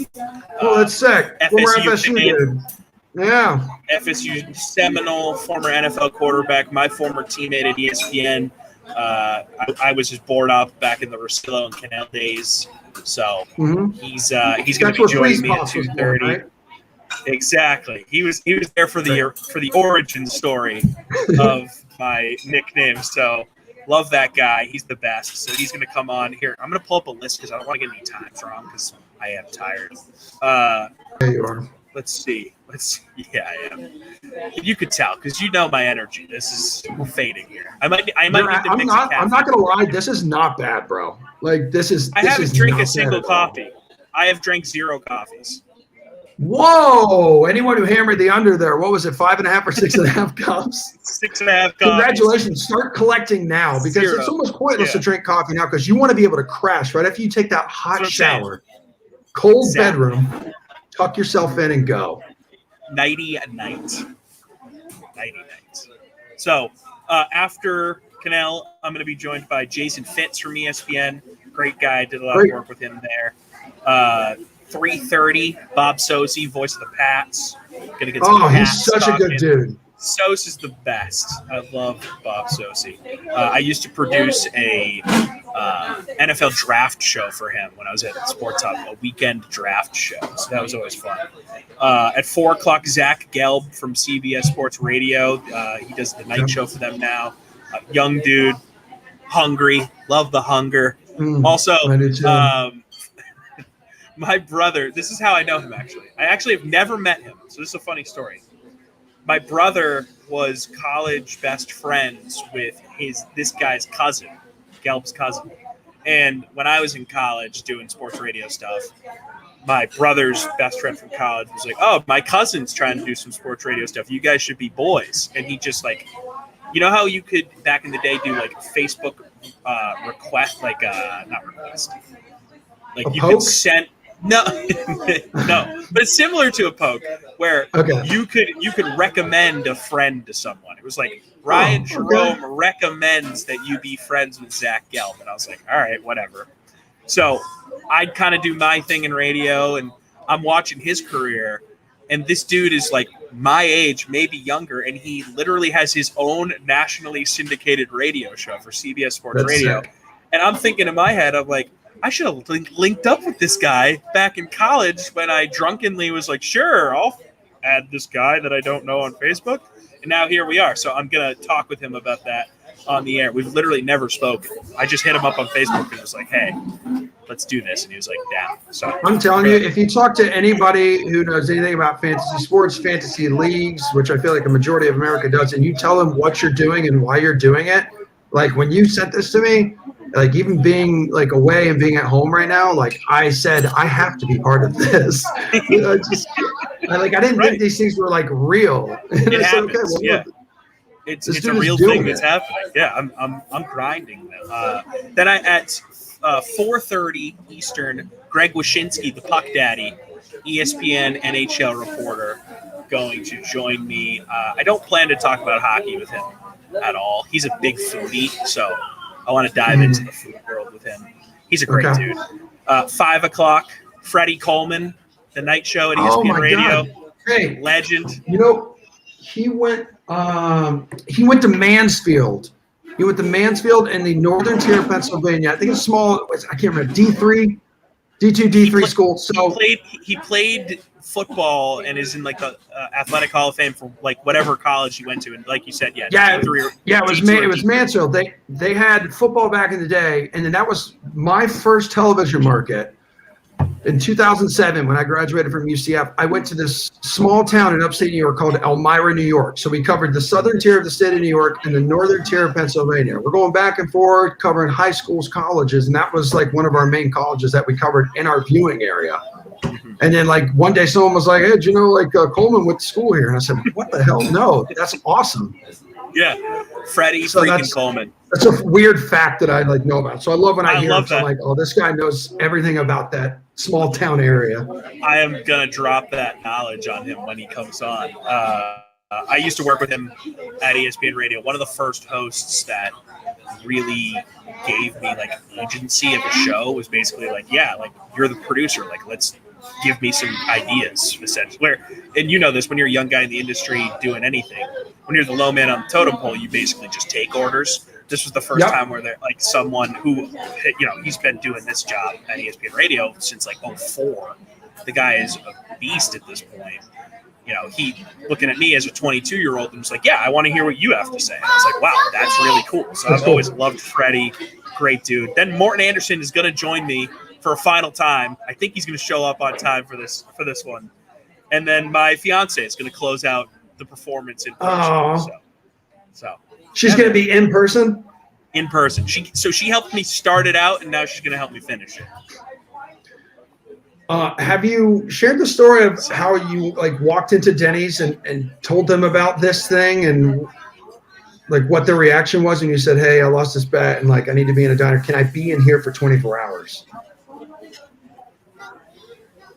that's sick. Former FSU dude. Yeah. FSU Seminole, former NFL quarterback, my former teammate at ESPN. I was just bored up back in the Rosillo and Cannell days. So he's going to be joining me at 2:30. Right? Exactly. He was there for the origin story of my nickname. So love that guy. He's the best. So he's going to come on here. I'm going to pull up a list because I don't want to get any times wrong because I am tired. There you are. Let's see. Yeah, I am. You could tell because you know my energy. We're fading here. I might need to mix I'm not gonna lie. This is not bad, bro. Like this is. I haven't drank a single coffee. I have drank 0 coffees. Whoa! Anyone who hammered the under there, what was it? 5.5 or 6.5 cups? 6.5 cups. Congratulations! Start collecting now because 0. it's almost pointless to drink coffee now because you want to be able to crash right after you take that hot shower, cold bedroom, tuck yourself in and go. Nighty night. So after Cannell, I'm going to be joined by Jason Fitz from ESPN. Great guy. Did a lot of work with him there. 3:30, Bob Sosi, voice of the Pats. Gonna get some he's such a good dude. Sos is the best. I love Bob Sosi. I used to produce a NFL draft show for him when I was at Sports Hub, a weekend draft show. So that was always fun. At 4 o'clock, Zach Gelb from CBS Sports Radio. He does the night show for them now. Young dude, hungry, love the hunger. Also, my brother, this is how I know him, actually. I actually have never met him, so this is a funny story. My brother was college best friends with this guy's cousin, Gelb's cousin. And when I was in college doing sports radio stuff, my brother's best friend from college was like, oh, my cousin's trying to do some sports radio stuff. You guys should be boys. And he just like, you know how you could back in the day do like Facebook request, like not request, like you could send no, but it's similar to a poke where you could recommend a friend to someone. It was like Ryan Jerome recommends that you be friends with Zach Gelb, and I was like, all right, whatever. So I'd kind of do my thing in radio, and I'm watching his career, and this dude is like my age, maybe younger, and he literally has his own nationally syndicated radio show for CBS Sports Radio. Sick. And I'm thinking in my head, I'm like, I should have linked up with this guy back in college when I drunkenly was like, sure, I'll add this guy that I don't know on Facebook. And now here we are. So I'm going to talk with him about that on the air. We've literally never spoken. I just hit him up on Facebook and was like, hey, let's do this. And he was like, down. So I'm telling you, if you talk to anybody who knows anything about fantasy sports, fantasy leagues, which I feel like a majority of America does, and you tell them what you're doing and why you're doing it, like when you sent this to me, like even being like away and being at home right now, like I said, I have to be part of this. I didn't think these things were like real. It happens. Okay, well, Yeah. It's a real thing that's happening. Yeah, I'm grinding. Then at 4:30 Eastern, Greg Wyshynski, the Puck Daddy, ESPN NHL reporter, going to join me. I don't plan to talk about hockey with him at all. He's a big foodie, so I want to dive into the food world with him. He's a great dude. 5 o'clock, Freddie Coleman, the night show at ESPN Radio. God. Hey, legend. You know, he went to Mansfield. He went to Mansfield in the northern tier of Pennsylvania. I think it's small. I can't remember. D2, D3 school. So he played football and is in like the athletic hall of fame for like whatever college he went to. And like you said, it was Mansfield. They had football back in the day, and then that was my first television market. In 2007, when I graduated from UCF, I went to this small town in upstate New York called Elmira, New York. So we covered the southern tier of the state of New York and the northern tier of Pennsylvania. We're going back and forth, covering high schools, colleges, and that was like one of our main colleges that we covered in our viewing area. And then like one day someone was like, hey, did you know like Coleman went to school here? And I said, what the hell? No, that's awesome. Yeah, Freddie Coleman. That's a weird fact that I like know about. So I love when I hear him. So I'm like, oh, this guy knows everything about that small town area. I am gonna drop that knowledge on him when he comes on. I used to work with him at ESPN Radio. One of the first hosts that really gave me like agency of a show was basically like, yeah, like you're the producer. Like let's give me some ideas, essentially. And you know this, when you're a young guy in the industry doing anything, when you're the low man on the totem pole, you basically just take orders. This was the first time where they're like someone who, you know, he's been doing this job at ESPN Radio since like 2004. The guy is a beast at this point. You know, he looking at me as a 22-year-old and was like, yeah, I want to hear what you have to say. And I was like, wow, that's really cool. So I've always loved Freddie. Great dude. Then Morton Anderson is going to join me for a final time. I think he's going to show up on time for this one. And then my fiance is going to close out the performance in person. So she's going to be in person? In person. She helped me start it out, and now she's going to help me finish it. Have you shared the story of how you like walked into Denny's and told them about this thing and like what the reaction was when you said, hey, I lost this bet and like I need to be in a diner. Can I be in here for 24 hours?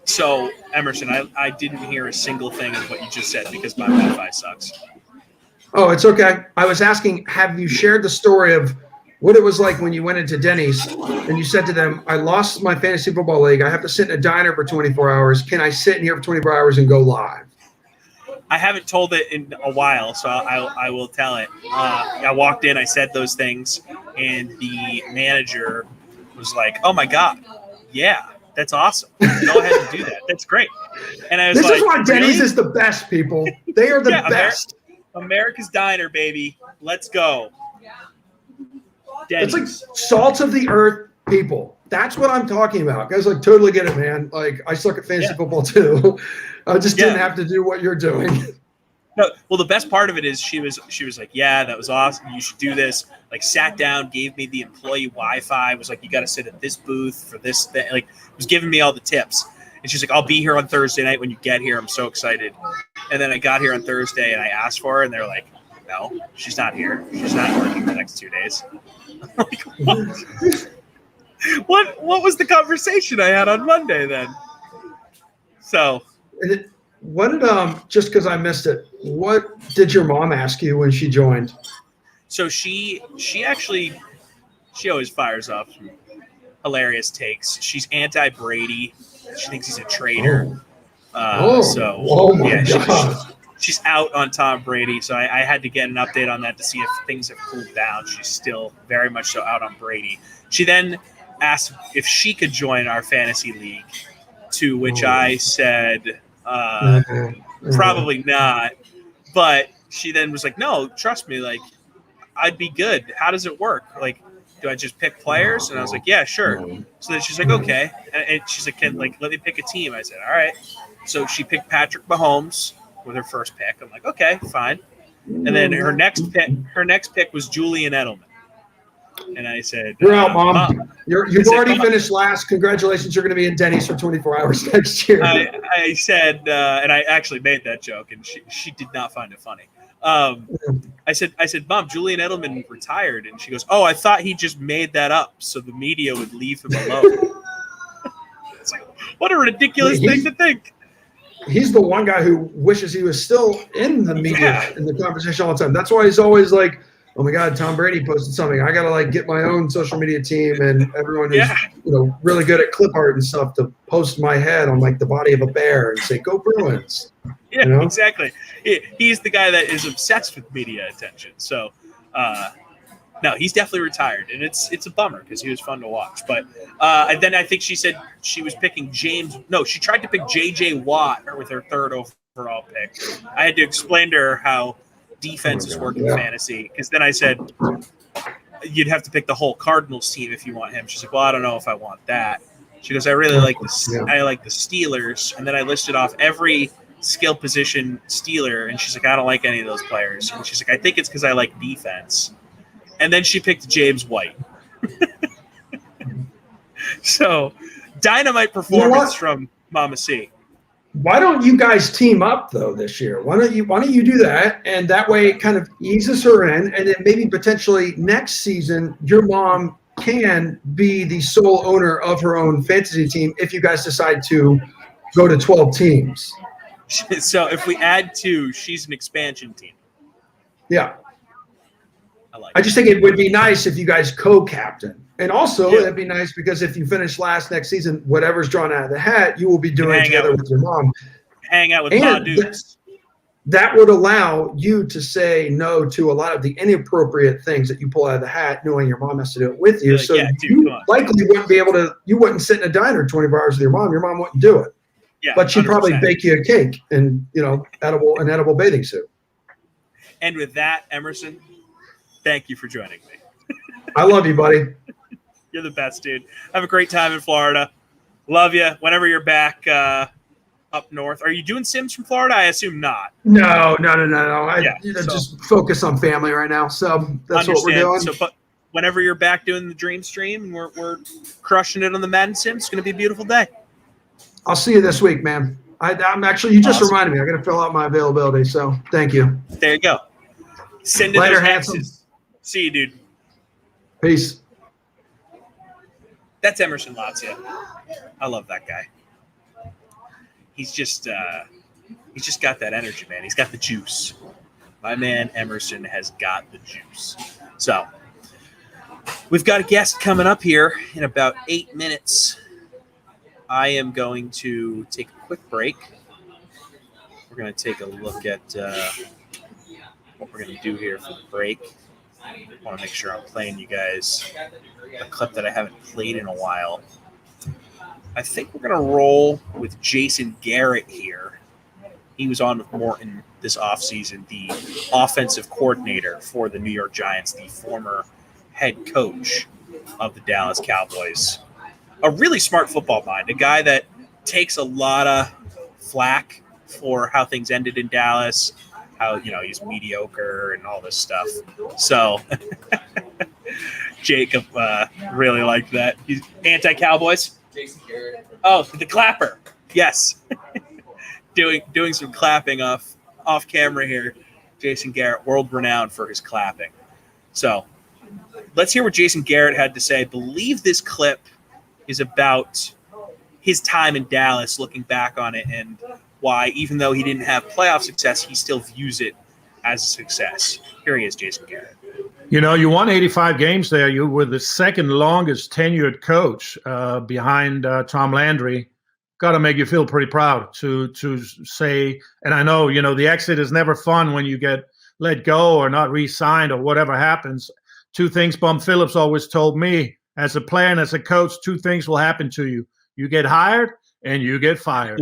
So, Emerson, I didn't hear a single thing of what you just said because my Wi-Fi sucks. Oh, it's okay. I was asking, have you shared the story of what it was like when you went into Denny's and you said to them, I lost my fantasy football league. I have to sit in a diner for 24 hours. Can I sit in here for 24 hours and go live? I haven't told it in a while, so I will tell it. I walked in, I said those things, and the manager was like, "Oh my god, yeah, that's awesome. Go ahead and do that. That's great." And I was This like, is why Denny's really? is the best, people. They are the Yeah, best. America's Diner, baby. Let's go. It's like Denny's. salt of the earth people. That's what I'm talking about. Guys, like, totally get it, man. Like, I suck at fantasy football too. I just didn't have to do what you're doing. No, well, the best part of it is she was like, "Yeah, that was awesome. You should do this." Like, sat down, gave me the employee Wi-Fi. Was like, "You got to sit at this booth for this thing." Like, was giving me all the tips. And she's like, "I'll be here on Thursday night when you get here. I'm so excited." And then I got here on Thursday and I asked for her, and they're like, "No, she's not here. She's not working the next 2 days." I'm like, what was the conversation I had on Monday then? So, what did just because I missed it, what did your mom ask you when she joined? so she always fires up some hilarious takes. She's anti-Brady. She thinks he's a traitor. Oh my God. She's out on Tom Brady. So I had to get an update on that to see if things have cooled down. She's still very much so out on Brady. She then asked if she could join our fantasy league, to which I said, probably not. But she then was like, "No, trust me, like, I'd be good. How does it work? Like, do I just pick players?" And I was like, "Yeah, sure." So then she's like, "Okay." And she's like, let me pick a team." I said, "All right." So she picked Patrick Mahomes with her first pick. I'm like, "Okay, fine." And then her next pick was Julian Edelman. And I said, "You're out, Mom. You've already Mom, finished last. Congratulations. You're going to be in Denny's for 24 hours next year." I said, and I actually made that joke, and she did not find it funny. I said, "Mom, Julian Edelman retired," and she goes, "Oh, I thought he just made that up so the media would leave him alone." It's like, what a ridiculous thing to think. He's the one guy who wishes he was still in the media, in the conversation all the time. That's why he's always like, "Oh my God, Tom Brady posted something. I got to like get my own social media team and everyone who's really good at clip art and stuff to post my head on like the body of a bear and say, 'Go Bruins.'" Yeah, exactly. He's the guy that is obsessed with media attention. So, no, he's definitely retired, and it's a bummer because he was fun to watch. But and then I think she said she was picking James. No, she tried to pick J.J. Watt with her third overall pick. I had to explain to her how defenses work in fantasy, because then I said you'd have to pick the whole Cardinals team if you want him. She's like, "Well, I don't know if I want that." She goes, "I really like I like the Steelers," and then I listed off every skill position Steeler, and she's like, "I don't like any of those players." And she's like, "I think it's because I like defense." And then she picked James White. So, dynamite performance from Mama C. Why don't you guys team up though this year? Why don't you do that, and that way it kind of eases her in, and then maybe potentially next season your mom can be the sole owner of her own fantasy team if you guys decide to go to 12 teams. So if we add 2, she's an expansion team. Yeah. I just think it would be nice if you guys co-captain. And also, it'd be nice because if you finish last next season, whatever's drawn out of the hat, you will be doing it together with your mom. Hang out with Ma Dukes. That would allow you to say no to a lot of the inappropriate things that you pull out of the hat, knowing your mom has to do it with you. Like, so dude, you likely wouldn't be able to, you wouldn't sit in a diner 24 hours with your mom. Your mom wouldn't do it. Yeah, but she'd probably 100%. bake you a cake and, an edible bathing suit. And with that, Emerson, thank you for joining me. I love you, buddy. You're the best, dude. Have a great time in Florida. Love you. Whenever you're back up north. Are you doing Sims from Florida? I assume not. No. I just focus on family right now. So that's what we're doing. So, but whenever you're back doing the Dream Stream and we're crushing it on the Madden Sims, it's going to be a beautiful day. I'll see you this week, man. I'm actually, you just reminded me. I got to fill out my availability. So thank you. There you go. Send it Later, those handsome. X's. See you, dude. Peace. That's Emerson Lazio. I love that guy. He's just got that energy, man. He's got the juice. My man Emerson has got the juice. So we've got a guest coming up here in about 8 minutes. I am going to take a quick break. we're going to take a look at what we're going to do here for the break. I want to make sure I'm playing you guys a clip that I haven't played in a while. I think we're going to roll with Jason Garrett here. He was on with Morton this offseason, the offensive coordinator for the New York Giants, the former head coach of the Dallas Cowboys. A really smart football mind, a guy that takes a lot of flack for how things ended in Dallas, how, he's mediocre and all this stuff. So Jacob really liked that. He's anti-Cowboys. Jason Garrett. Oh, the clapper. Yes. doing some clapping off camera here. Jason Garrett, world renowned for his clapping. So let's hear what Jason Garrett had to say. I believe this clip is about his time in Dallas, looking back on it, and why, even though he didn't have playoff success, he still views it as a success. Here he is, Jason Garrett. You won 85 games there. You were the second longest tenured coach behind Tom Landry. Got to make you feel pretty proud to say, and I know, the exit is never fun when you get let go or not re-signed or whatever happens. Two things Bum Phillips always told me, as a player and as a coach, two things will happen to you. You get hired and you get fired.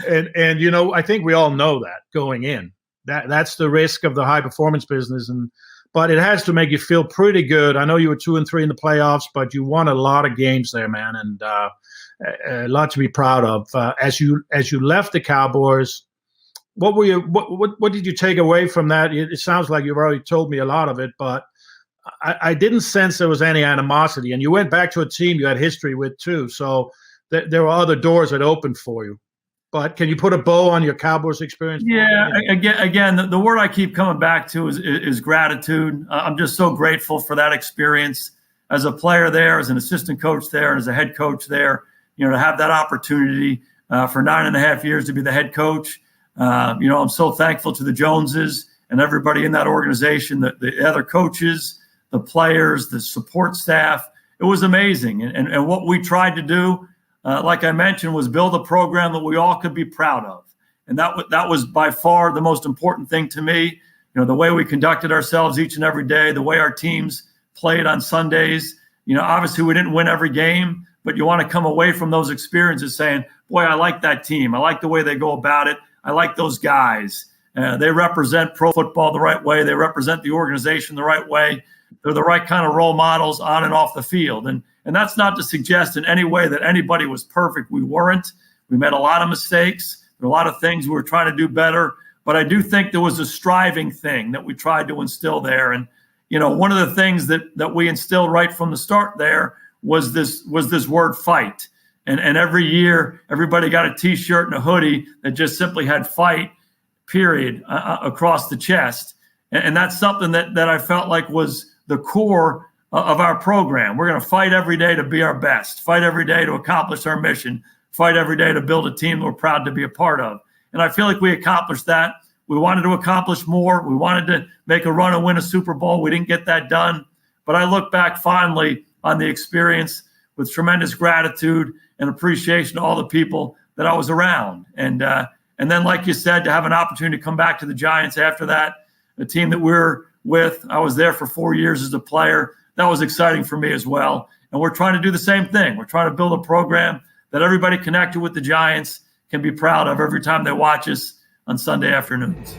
and I think we all know that going in. That's the risk of the high performance business. But it has to make you feel pretty good. I know you were 2-3 in the playoffs, but you won a lot of games there, man, and a lot to be proud of. As you left the Cowboys, what did you take away from that? It sounds like you've already told me a lot of it, but I didn't sense there was any animosity. And you went back to a team you had history with too, so there were other doors that opened for you. But can you put a bow on your Cowboys experience? Yeah, again, the word I keep coming back to is gratitude. I'm just so grateful for that experience as a player there, as an assistant coach there, and as a head coach there. To have that opportunity for 9.5 years to be the head coach. I'm so thankful to the Joneses and everybody in that organization, the other coaches, the players, the support staff. It was amazing. And what we tried to do, like I mentioned, was build a program that we all could be proud of. And that was by far the most important thing to me. The way we conducted ourselves each and every day, the way our teams played on Sundays. Obviously we didn't win every game, but you want to come away from those experiences saying, boy, I like that team. I like the way they go about it. I like those guys. They represent pro football the right way. They represent the organization the right way. They're the right kind of role models on and off the field. And that's not to suggest in any way that anybody was perfect. We weren't. We made a lot of mistakes. There were a lot of things we were trying to do better. But I do think there was a striving thing that we tried to instill there. And, one of the things that we instilled right from the start there was this word fight. And every year, everybody got a T-shirt and a hoodie that just simply had fight, period, across the chest. And that's something that I felt like was the core of our program. We're going to fight every day to be our best, fight every day to accomplish our mission, fight every day to build a team that we're proud to be a part of. And I feel like we accomplished that. We wanted to accomplish more. We wanted to make a run and win a Super Bowl. We didn't get that done. But I look back fondly on the experience with tremendous gratitude and appreciation to all the people that I was around. And then, like you said, to have an opportunity to come back to the Giants after that, the team that we're with, I was there for 4 years as a player. That was exciting for me as well. And we're trying to do the same thing. We're trying to build a program that everybody connected with the Giants can be proud of every time they watch us on Sunday afternoons.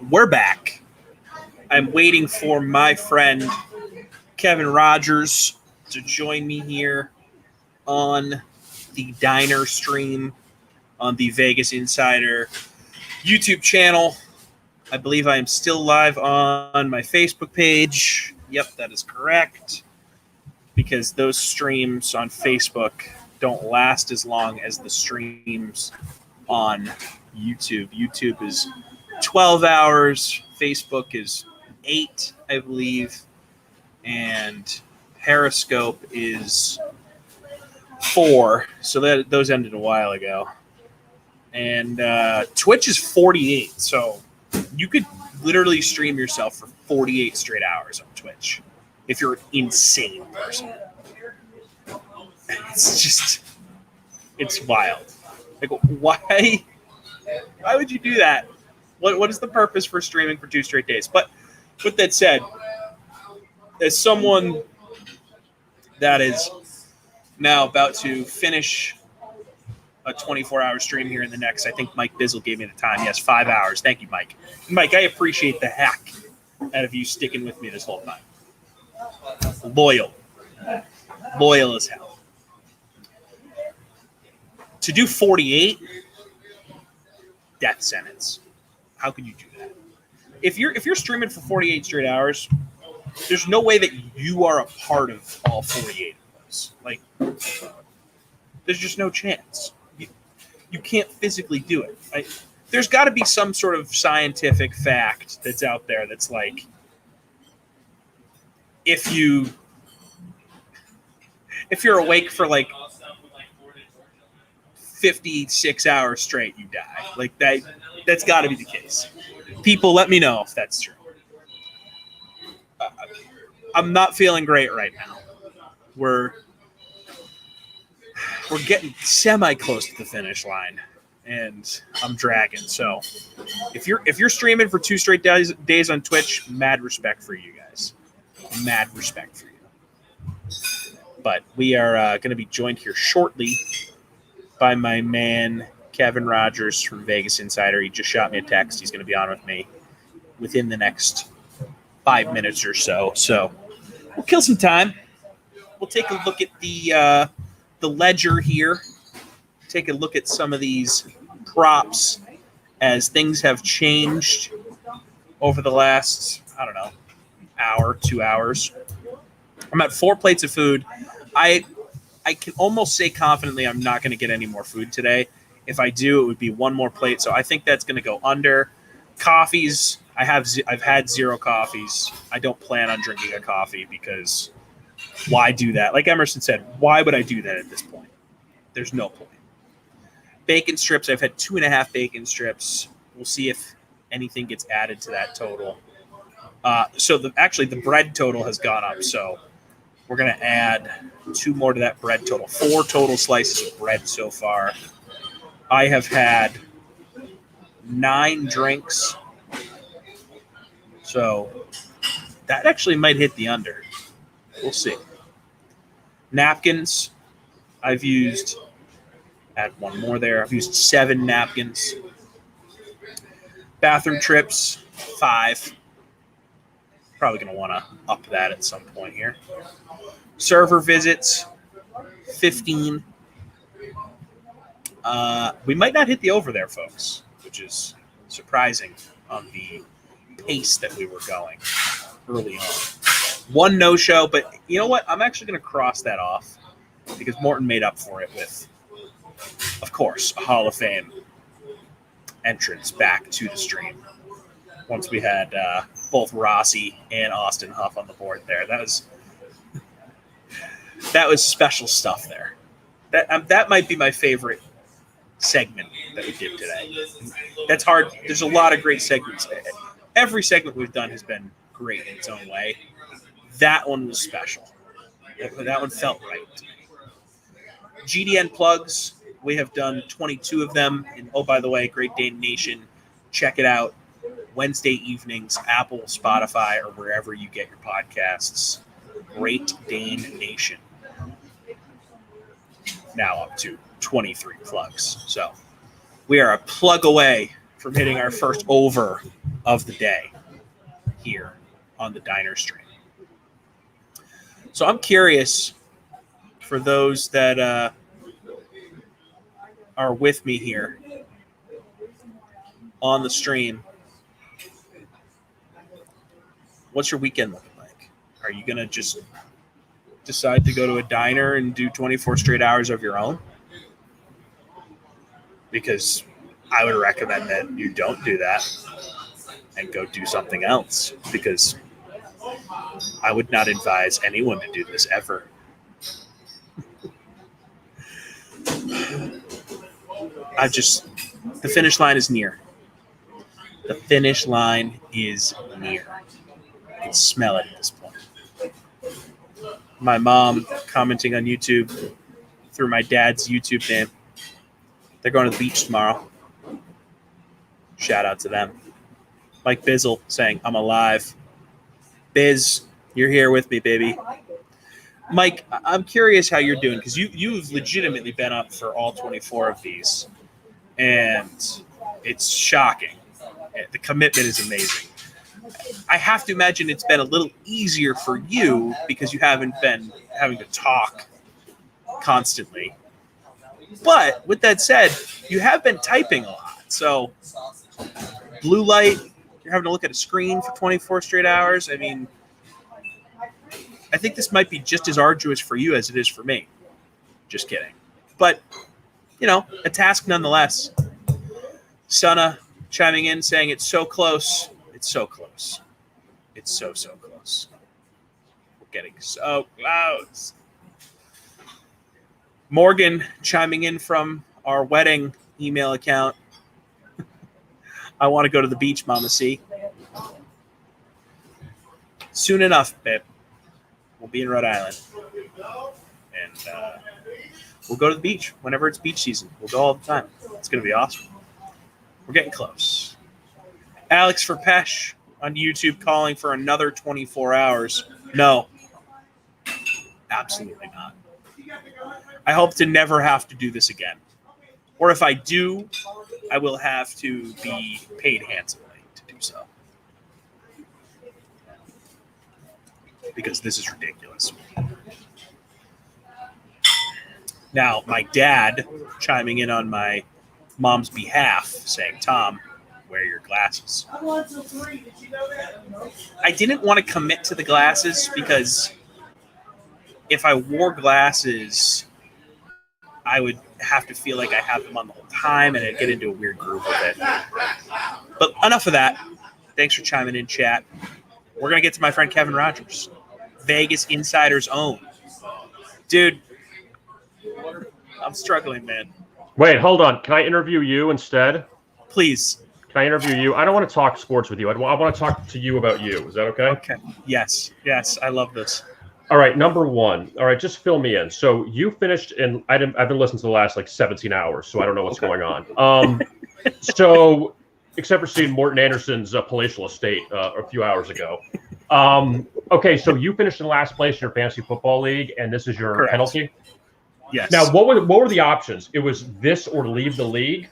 We're back. I'm waiting for my friend Kevin Rogers to join me here on the Diner stream on the Vegas Insider YouTube channel. I believe I am still live on my Facebook page. Yep, that is correct. Because those streams on Facebook don't last as long as the streams on YouTube. YouTube is 12 hours. Facebook is 8, I believe. And Periscope is 4. So those ended a while ago. And Twitch is 48. So you could literally stream yourself for 48 straight hours on Twitch if you're an insane person. It's wild. Like, why would you do that? What is the purpose for streaming for 2 straight days? But with that said, as someone that is now about to finish a 24-hour stream here in the next, I think Mike Bizzle gave me the time. Yes, 5 hours. Thank you, Mike. Mike, I appreciate the heck out of you sticking with me this whole time. Loyal as hell. To do 48, death sentence. How could you do that? If you're streaming for 48 straight hours, there's no way that you are a part of all 48 of those. Like, there's just no chance. You can't physically do it. There's got to be some sort of scientific fact that's out there that's like, if you're awake for like 56 hours straight, you die. Like that's got to be the case. People, let me know if that's true. I'm not feeling great right now. We're getting semi close to the finish line, and I'm dragging. So if you're streaming for 2 straight days on Twitch, mad respect for you guys. Mad respect for you. But we are going to be joined here shortly by my man Kevin Rogers from Vegas Insider. He just shot me a text. He's going to be on with me within the next 5 minutes or so. So we'll kill some time. We'll take a look at the ledger here. Take a look at some of these props as things have changed over the last, I don't know, hour, 2 hours. I'm at 4 plates of food. I can almost say confidently I'm not going to get any more food today. If I do, it would be 1 more plate. So I think that's going to go under. Coffees, I've had 0 coffees. I don't plan on drinking a coffee because why do that? Like Emerson said, why would I do that at this point? There's no point. Bacon strips, I've had 2.5 bacon strips. We'll see if anything gets added to that total. So the bread total has gone up. So we're going to add 2 more to that bread total. 4 total slices of bread so far. I have had 9 drinks. So that actually might hit the under. We'll see. Napkins, I've used, add 1 more there. I've used 7 napkins. Bathroom trips, 5. Probably going to want to up that at some point here. Server visits, 15. We might not hit the over there, folks, which is surprising on the pace that we were going early on. 1 no-show, but you know what? I'm actually going to cross that off because Morton made up for it with, of course, a Hall of Fame entrance back to the stream. Once we had both Rossi and Austin Huff on the board there. That was special stuff there. That might be my favorite segment that we did today. That's hard. There's a lot of great segments. Every segment we've done has been great in its own way. That one was special. That one felt right to me. GDN plugs, we have done 22 of them. And oh, by the way, Great Dane Nation, check it out. Wednesday evenings, Apple, Spotify, or wherever you get your podcasts. Great Dane Nation. Now up to 23 plugs. So We are a plug away from hitting our first over of the day here on the Diner Stream. So I'm curious for those that are with me here on the stream. What's your weekend looking like? Are you going to just decide to go to a diner and do 24 straight hours of your own? Because I would recommend that you don't do that and go do something else, because I would not advise anyone to do this ever. The finish line is near. The finish line is near. I can smell it at this point. My mom commenting on YouTube through my dad's YouTube name. They're going to the beach tomorrow. Shout out to them. Mike Bizzle saying, I'm alive. Biz, you're here with me, baby. Mike, I'm curious how you're doing, because you've legitimately been up for all 24 of these, and it's shocking. The commitment is amazing. I have to imagine it's been a little easier for you because you haven't been having to talk constantly. But with that said, you have been typing a lot. So blue light, you're having to look at a screen for 24 straight hours. I mean, I think this might be just as arduous for you as it is for me. Just kidding. But, a task nonetheless. Sana chiming in saying it's so close. It's so close. It's so close. We're getting so close. Morgan chiming in from our wedding email account. I want to go to the beach, Mama C. Soon enough, babe. We'll be in Rhode Island. And we'll go to the beach whenever it's beach season. We'll go all the time. It's going to be awesome. We're getting close. Alex Verpesh on YouTube calling for another 24 hours. No. Absolutely not. I hope to never have to do this again. Or if I do, I will have to be paid handsomely to do so. Because this is ridiculous. Now, my dad chiming in on my mom's behalf, saying, Tom, wear your glasses. I didn't want to commit to the glasses because if I wore glasses, I would have to feel like I have them on the whole time, and I'd get into a weird groove with it. But enough of that. Thanks for chiming in, chat. We're going to get to my friend Kevin Rogers, Vegas Insider's own. Dude, I'm struggling, man. Wait, hold on. Can I interview you instead? Please. Can I interview you? I don't want to talk sports with you. I want to talk to you about you. Is that okay? Okay. Yes. I love this. All right, number one. All right, just fill me in. So you finished in. I've been listening to the last 17 hours, so I don't know what's going on. So except for seeing Morton Anderson's palatial estate a few hours ago. Okay, so you finished in last place in your fantasy football league, and this is your Correct. penalty. Yes. Now, what were the options? It was this or leave the league.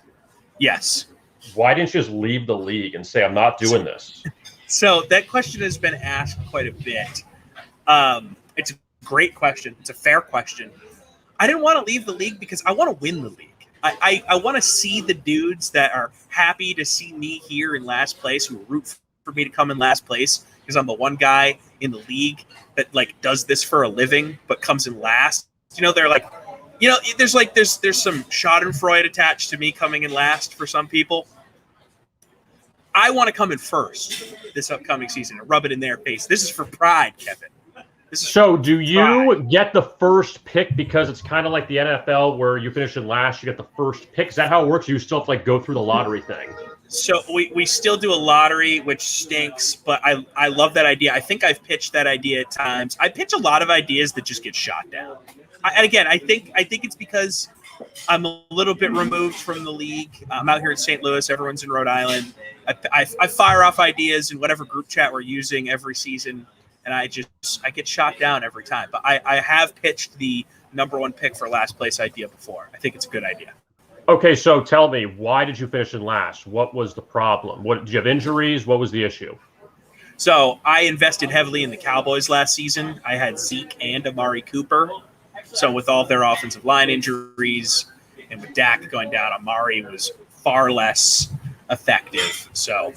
Yes. Why didn't you just leave the league and say I'm not doing this? So that question has been asked quite a bit. It's a great question. It's a fair question. I didn't want to leave the league because I want to win the league. I want to see the dudes that are happy to see me here in last place, who root for me to come in last place because I'm the one guy in the league that does this for a living but comes in last. They're like, there's some Schadenfreude attached to me coming in last for some people. I want to come in first this upcoming season and rub it in their face. This is for pride, Kevin. So do you get the first pick because it's kind of like the NFL where you finish in last, you get the first pick? Is that how it works? You still have to go through the lottery thing? So we still do a lottery, which stinks, but I love that idea. I think I've pitched that idea at times. I pitch a lot of ideas that just get shot down. I think it's because I'm a little bit removed from the league. I'm out here in St. Louis. Everyone's in Rhode Island. I fire off ideas in whatever group chat we're using every season, and I get shot down every time. But I have pitched the number one pick for last place idea before. I think it's a good idea. Okay, so tell me, why did you finish in last? What was the problem? What did you have injuries? What was the issue? So I invested heavily in the Cowboys last season. I had Zeke and Amari Cooper. So with all their offensive line injuries and with Dak going down, Amari was far less effective. So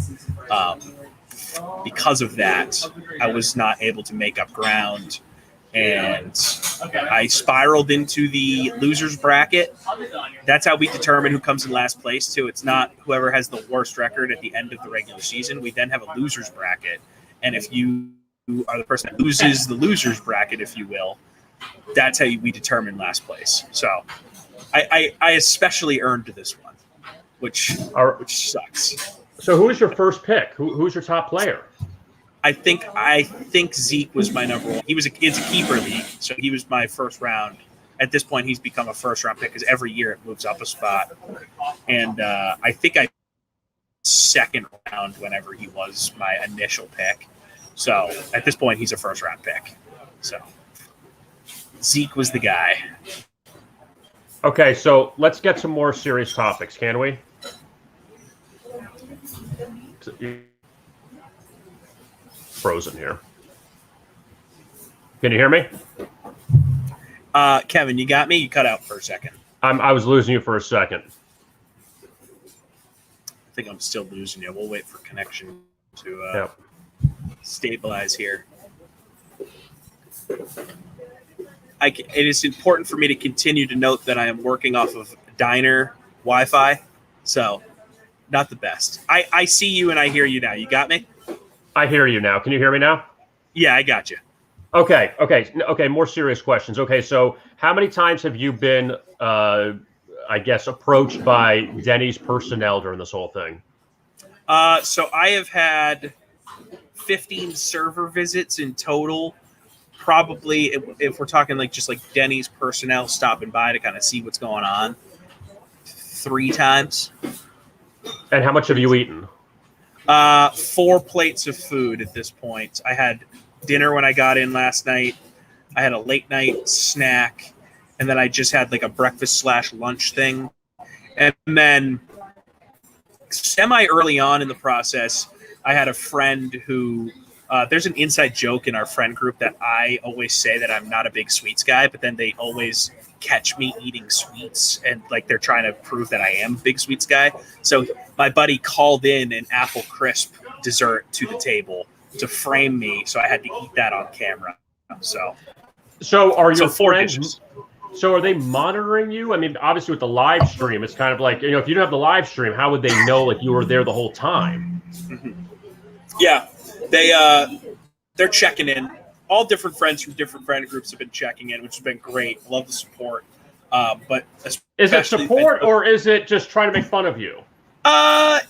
because of that, I was not able to make up ground. And I spiraled into the losers bracket. That's how we determine who comes in last place, too. It's not whoever has the worst record at the end of the regular season. We then have a losers bracket. And if you are the person that loses the losers bracket, if you will, that's how we determine last place. So I especially earned this one, which sucks. So who was your first pick? Who's your top player? I think Zeke was my number one. It's a keeper league, so he was my first round. At this point, he's become a first round pick because every year it moves up a spot. And I think I second round whenever he was my initial pick. So at this point, he's a first round pick. So Zeke was the guy. Okay, so let's get some more serious topics, can we? Frozen here. Can you hear me? Kevin, you got me? You cut out for a second. I was losing you for a second. I think I'm still losing you. We'll wait for connection to stabilize here. It is important for me to continue to note that I am working off of Diner Wi-Fi, so not the best. I see you and I hear you now. You got me? I hear you now. Can you hear me now? Yeah, I got you. Okay. More serious questions. Okay, so how many times have you been, I guess, approached by Denny's personnel during this whole thing? So I have had 15 server visits in total. Probably, if we're talking just like Denny's personnel stopping by to kind of see what's going on, 3 times. And how much have you eaten? 4 plates of food at this point. I had dinner when I got in last night. I had a late night snack, and then I just had like a breakfast/lunch thing. And then semi early on in the process, I had a friend who there's an inside joke in our friend group that I always say that I'm not a big sweets guy, but then they always catch me eating sweets and like they're trying to prove that I am a big sweets guy. So my buddy called in an apple crisp dessert to the table to frame me, so I had to eat that on camera. So are your 4 friends? dishes. So are they monitoring you? I mean, obviously with the live stream, it's kind of like, if you didn't have the live stream, how would they know like you were there the whole time? Mm-hmm. Yeah, they're checking in. All different friends from different friend groups have been checking in, which has been great. Love the support. But is it support or is it just trying to make fun of you? Yeah,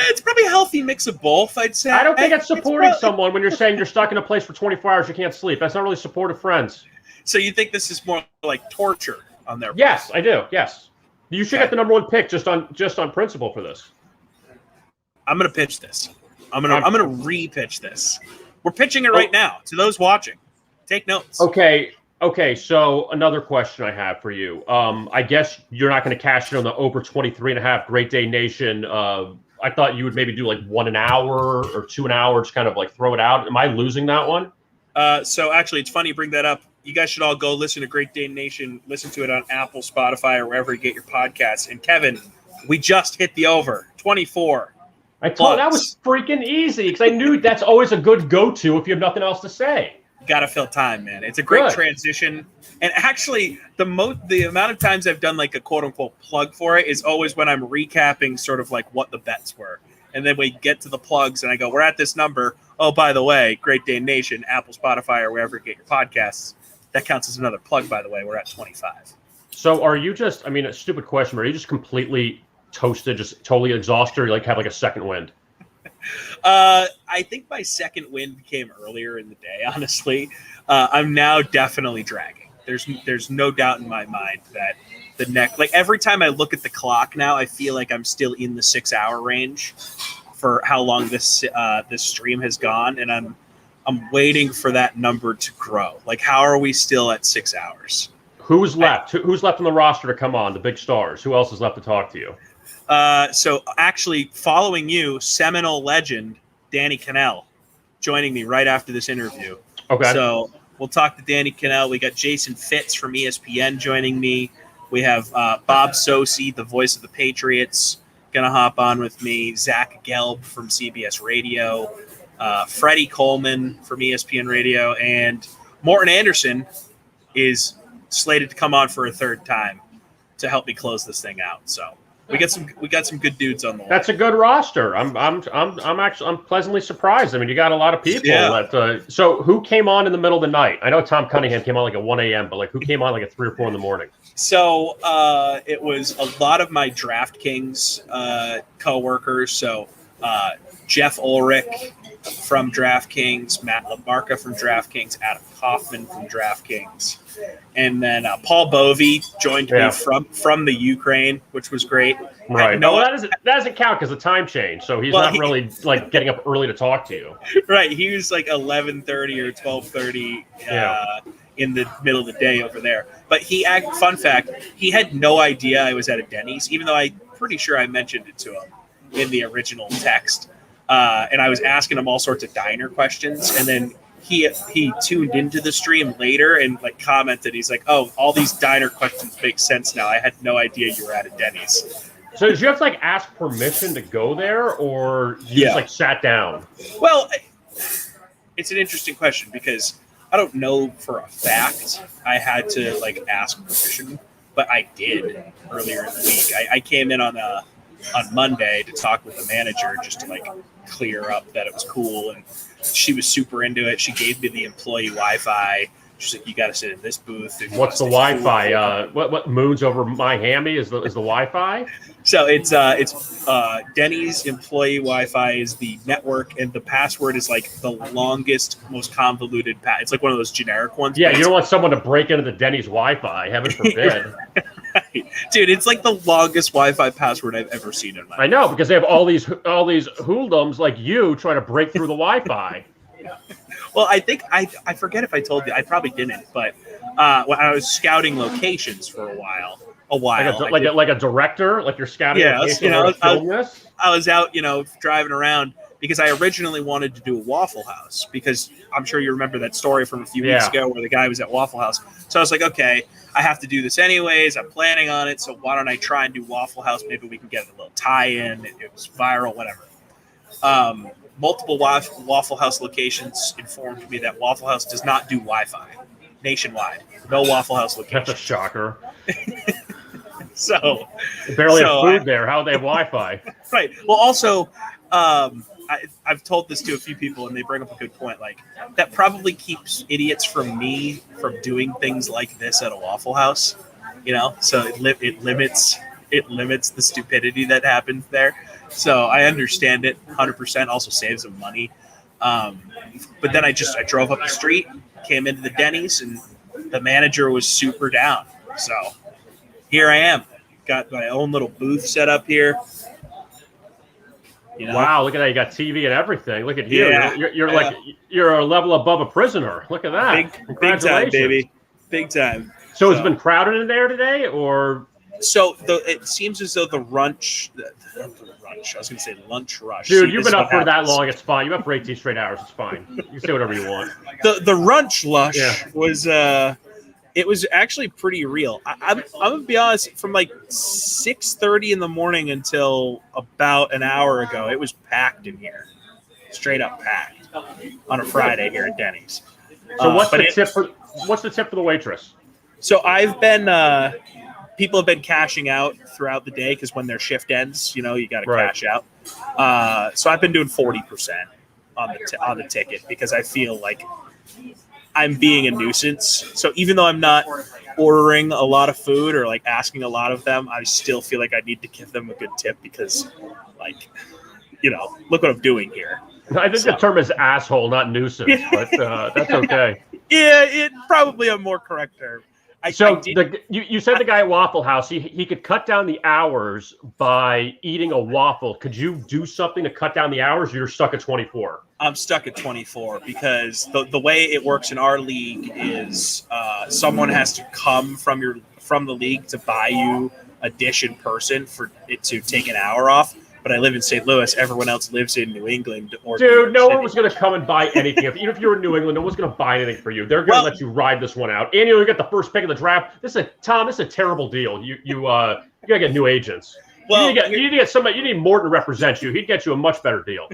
it's probably a healthy mix of both, I'd say. I don't think it's supporting someone when you're saying you're stuck in a place for 24 hours, you can't sleep. That's not really supportive friends. So you think this is more like torture on their part? Yes, I do. Yes. You should get the number 1 pick just on principle for this. I'm gonna pitch this. I'm gonna re-pitch this. We're pitching it right now to those watching. Take notes. Okay. So another question I have for you. I guess you're not going to cash in on the over 23.5 Great Day Nation. I thought you would maybe do like 1 an hour or 2 an hour, just kind of like throw it out. Am I losing that one? So actually, it's funny you bring that up. You guys should all go listen to Great Day Nation. Listen to it on Apple, Spotify, or wherever you get your podcasts. And Kevin, we just hit the over 24. I told that was freaking easy because I knew that's always a good go-to if you have nothing else to say. Got to fill time, man. It's a great transition. And actually, the amount of times I've done like a quote-unquote plug for it is always when I'm recapping sort of like what the bets were. And then we get to the plugs and I go, we're at this number. Oh, by the way, Great Day Nation, Apple, Spotify, or wherever you get your podcasts. That counts as another plug, by the way. We're at 25. So are you just, a stupid question, but are you just completely toasted, just totally exhausted, or you have like a second wind? I think my second wind came earlier in the day, honestly. I'm now definitely dragging. There's no doubt in my mind that the neck, like every time I look at the clock now, I feel like I'm still in the 6-hour range for how long this stream has gone. And I'm waiting for that number to grow. Like, how are we still at 6 hours? Who's left? Who's left on the roster to come on? The big stars. Who else is left to talk to you? So actually, following you, Seminole legend Danny Cannell joining me right after this interview. Okay. So we'll talk to Danny Cannell. We got Jason Fitz from ESPN joining me. We have Bob Sosi, the voice of the Patriots, gonna hop on with me. Zach Gelb from CBS Radio, Freddie Coleman from ESPN Radio, and Morton Anderson is slated to come on for a third time to help me close this thing out. So we got some good dudes on the line. That's a good roster. I'm pleasantly surprised. I mean, you got a lot of people. Yeah. That, so who came on in the middle of the night? I know Tom Cunningham came on like at 1 a.m., but like who came on like at 3 or 4 in the morning? So it was a lot of my DraftKings coworkers. So Jeff Ulrich from DraftKings, Matt LaMarca from DraftKings, Adam Kaufman from DraftKings, and then Paul Bovey joined me from the Ukraine, which was great. Right. No, that doesn't count because the time change. So he's not really like getting up early to talk to you. Right. He was like 11:30 or 12:30 in the middle of the day over there. But fun fact, he had no idea I was at a Denny's, even though I'm pretty sure I mentioned it to him in the original text. And I was asking him all sorts of diner questions, and then he tuned into the stream later and like commented. He's like, "Oh, all these diner questions make sense now. I had no idea you were at a Denny's." So did you have to like ask permission to go there, or you just like sat down? Well, it's an interesting question because I don't know for a fact I had to like ask permission, but I did earlier in the week. I came in on Monday to talk with the manager just to like clear up that it was cool, and she was super into it. She gave me the employee Wi-Fi. She's like, "You got to sit in this booth." What's the Wi-Fi? What moons over Miami is the Wi-Fi? So it's Denny's employee Wi-Fi is the network, and the password is like the longest, most convoluted. It's like one of those generic ones. Yeah, you don't want someone to break into the Denny's Wi-Fi. Heaven forbid. Right. Dude, it's like the longest Wi-Fi password I've ever seen in my life. I know, because they have all these hoodlums like you trying to break through the Wi-Fi. Well, I think I forget if I told you. I probably didn't, but when I was scouting locations for a while, like a director, like you're scouting. Yeah, I was out, driving around because I originally wanted to do a Waffle House because I'm sure you remember that story from a few weeks ago where the guy was at Waffle House. So I was like, okay, I have to do this anyways. I'm planning on it, so why don't I try and do Waffle House? Maybe we can get a little tie-in. It was viral, whatever. Multiple Waffle House locations informed me that Waffle House does not do Wi-Fi nationwide. No Waffle House location. That's a shocker. So they barely have food there. How would they have Wi-Fi? Right. Well, also, I've told this to a few people, and they bring up a good point. Like that probably keeps idiots from me from doing things like this at a Waffle House. So it limits the stupidity that happens there. So I understand it 100%. Also saves them money. But then I drove up the street, came into the Denny's, and the manager was super down. So here I am. Got my own little booth set up here. Wow, look at that. You got TV and everything. Look at you. Yeah. You're a level above a prisoner. Look at that. Big time, baby. Big time. So it's been crowded in there today, or? So it seems as though the lunch. I was going to say lunch rush. Dude, you've been up for that long. It's fine. You've been up for 18 straight hours. It's fine. You can say whatever you want. The lunch lush was it was actually pretty real. I'm gonna be honest. From like 6:30 in the morning until about an hour ago, it was packed in here. Straight up packed on a Friday here at Denny's. So what's the tip for the waitress? So I've been people have been cashing out throughout the day because when their shift ends, you got to cash out. So I've been doing 40% on the ticket because I feel like I'm being a nuisance. So even though I'm not ordering a lot of food or like asking a lot of them, I still feel like I need to give them a good tip because, like, look what I'm doing here. I think the term is asshole, not nuisance, but that's okay. Yeah, it's probably a more correct term. You said the guy at Waffle House, he could cut down the hours by eating a waffle. Could you do something to cut down the hours, or you're stuck at 24? I'm stuck at 24 because the way it works in our league is someone has to come from the league to buy you a dish in person for it to take an hour off. But I live in St. Louis. Everyone else lives in New England. Dude, no one was going to come and buy anything. Even if you were in New England, no one's going to buy anything for you. They're going to let you ride this one out. And you get the first pick of the draft. This is a terrible deal. You got to get new agents. Well, you need to get somebody. You need Morton to represent you. He'd get you a much better deal.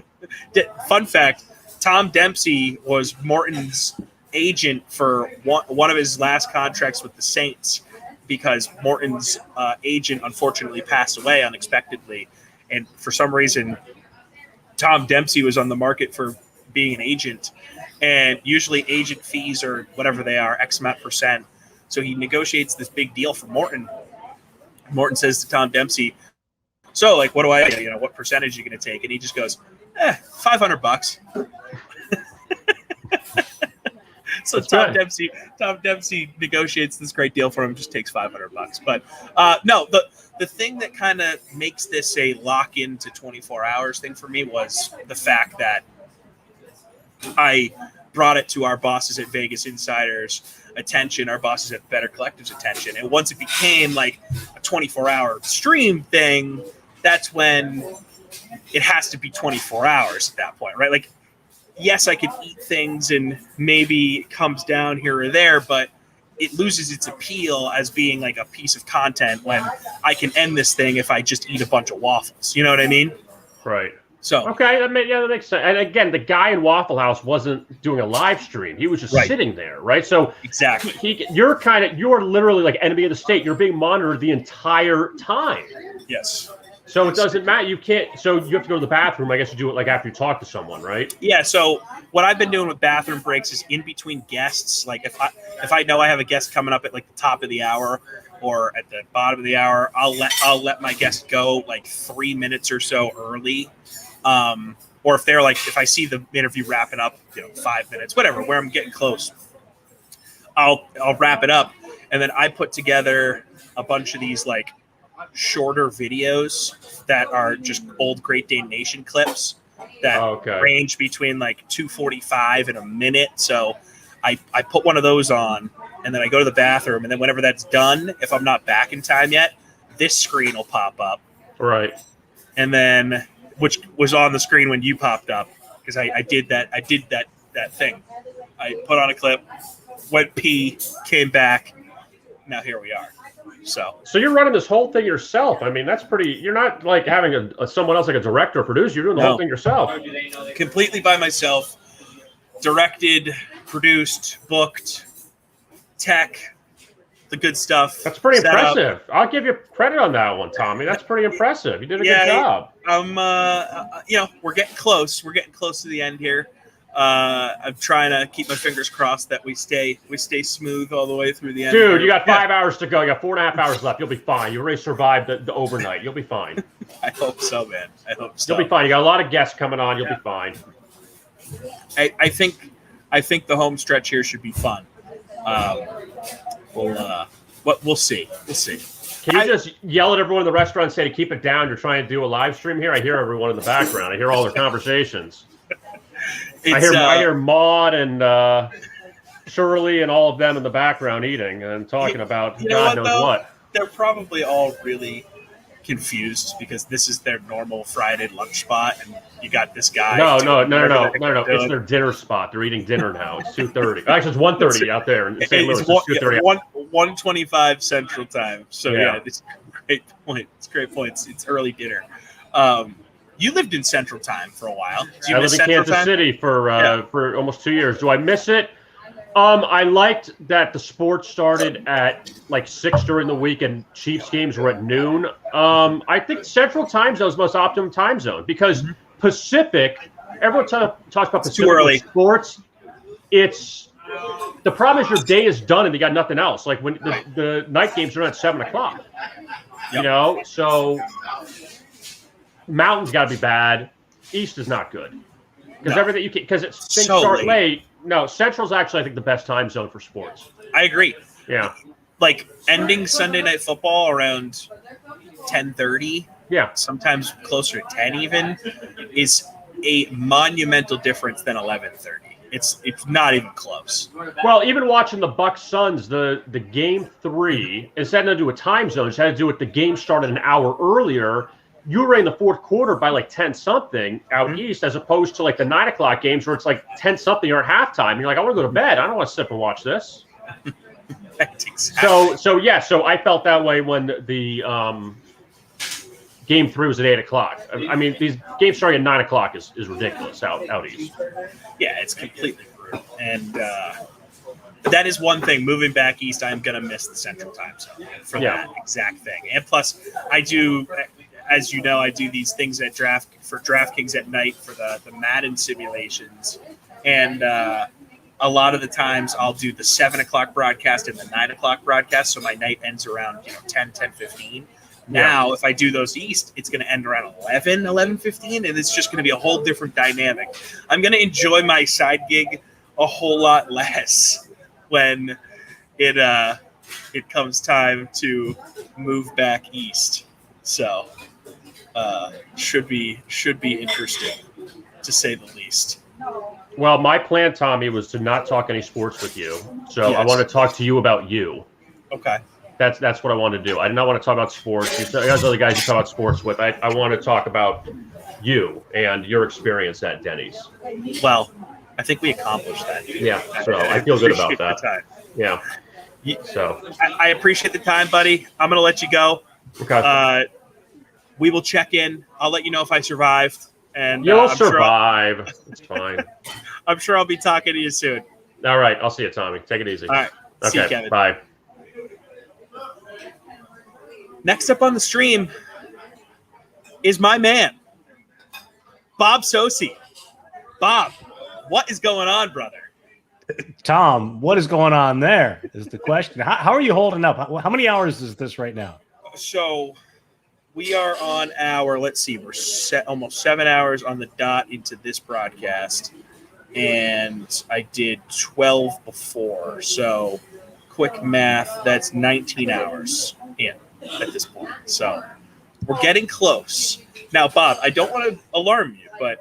Fun fact: Tom Dempsey was Morton's agent for one of his last contracts with the Saints because Morton's agent unfortunately passed away unexpectedly. And for some reason, Tom Dempsey was on the market for being an agent. And usually agent fees are whatever they are, X amount %. So he negotiates this big deal for Morton. Morton says to Tom Dempsey, so, like, what do I, what percentage are you going to take? And he just goes, $500. So Tom Dempsey negotiates this great deal for him, just takes $500. But no, the thing that kind of makes this a lock into 24 hours thing for me was the fact that I brought it to our bosses at Vegas Insider's attention, our bosses at Better Collective's attention. And once it became like a 24-hour stream thing, that's when it has to be 24 hours at that point, right? Like, yes, I could eat things and maybe it comes down here or there, but it loses its appeal as being like a piece of content when I can end this thing if I just eat a bunch of waffles. You know what I mean? Right. So okay, that makes sense. And again, the guy in Waffle House wasn't doing a live stream; he was just sitting there, right? So exactly, you're literally like enemy of the state. You're being monitored the entire time. Yes. So it doesn't matter. You can't. So you have to go to the bathroom. I guess you do it like after you talk to someone, right? Yeah. So what I've been doing with bathroom breaks is in between guests. Like if I know I have a guest coming up at like the top of the hour or at the bottom of the hour, I'll let my guest go like 3 minutes or so early. Or if I see the interview wrapping up, 5 minutes, whatever, where I'm getting close, I'll wrap it up, and then I put together a bunch of these like shorter videos that are just old Great Dane Nation clips that range between like 2:45 and a minute. So I put one of those on, and then I go to the bathroom, and then whenever that's done, if I'm not back in time yet, this screen will pop up. Right. And then, which was on the screen when you popped up, because I did that thing. I put on a clip, went pee, came back. Now here we are. So you're running this whole thing yourself. I mean, that's pretty. You're not like having someone else like a director or producer. You're doing the whole thing yourself. Completely by myself. Directed, produced, booked, tech, the good stuff. That's pretty impressive. I'll give you credit on that one, Tommy. That's pretty impressive. You did a good job. We're getting close. We're getting close to the end here. I'm trying to keep my fingers crossed that we stay smooth all the way through the end. Dude, you got 5 hours to go. You got 4.5 hours left. You'll be fine. You already survived the overnight. You'll be fine. I hope so, man. I hope so. You'll be fine. You got a lot of guests coming on. You'll be fine. I think the home stretch here should be fun. We'll see. We'll see. Can you just yell at everyone in the restaurant and say to keep it down? You're trying to do a live stream here. I hear everyone in the background. I hear all their conversations. I hear Maud and Shirley and all of them in the background eating and talking about God knows what. They're probably all really confused because this is their normal Friday lunch spot, and you got this guy. No. It's their dinner spot. They're eating dinner now. It's 2:30. Actually, it's 1:30 out there in St. Louis. It's 2:30. 1:25 Central Time. So it's a great point. It's a great point. It's early dinner. You lived in Central Time for a while. I lived in Kansas City for almost 2 years. Do I miss it? I liked that the sports started at like 6 during the week and Chiefs games were at noon. I think Central Time Zone is the most optimum time zone because Pacific, everyone talks about Pacific too early. Sports. It's the problem is your day is done and you got nothing else. Like when the night games are at 7 o'clock. Yep. So Mountain's got to be bad. East is not good because everything you can because things start late. No, Central's actually I think the best time zone for sports. I agree. Yeah. like ending Sunday Night Football around 10:30. Yeah, sometimes closer to 10 even, is a monumental difference than 11:30. It's not even close. Well, even watching the Bucks Suns, the game 3, it had nothing to do with time zones. It had to do with the game started an hour earlier. You were in the fourth quarter by like 10-something out east, as opposed to like the 9 o'clock games where it's like 10-something or at halftime. You're like, I want to go to bed. I don't want to sit and watch this. Exactly. So I felt that way when the game 3 was at 8 o'clock. I mean, these games starting at 9 o'clock is ridiculous out east. Yeah, it's completely brutal. And that is one thing. Moving back east, I'm going to miss the Central Time Zone for that exact thing. And plus, I do, as you know, I do these things at DraftKings at night for the Madden simulations. And a lot of the times I'll do the 7 o'clock broadcast and the 9 o'clock broadcast. So my night ends around 10:15. Now, if I do those east, it's going to end around 11:15, and it's just going to be a whole different dynamic. I'm going to enjoy my side gig a whole lot less when it comes time to move back east. So, should be interesting, to say the least. Well, my plan, Tommy, was to not talk any sports with you. So I want to talk to you about you. Okay. That's what I want to do. I do not want to talk about sports. There's other guys you talk about sports with. I want to talk about you and your experience at Denny's. Well, I think we accomplished that. Yeah, so I feel good about that. Yeah. So I appreciate the time, buddy. I'm going to let you go. Okay. We will check in. I'll let you know if I survived. And you'll survive. It's fine. I'm sure I'll be talking to you soon. All right. I'll see you, Tommy. Take it easy. All right. Okay. See you, Kevin. Bye. Next up on the stream is my man, Bob Sosi. Bob, what is going on, brother? Tom, what is going on there is the question. How are you holding up? How many hours is this right now? So we are on let's see, we're almost 7 hours on the dot into this broadcast. And I did 12 before. So quick math, that's 19 hours in at this point. So we're getting close. Now, Bob, I don't want to alarm you, but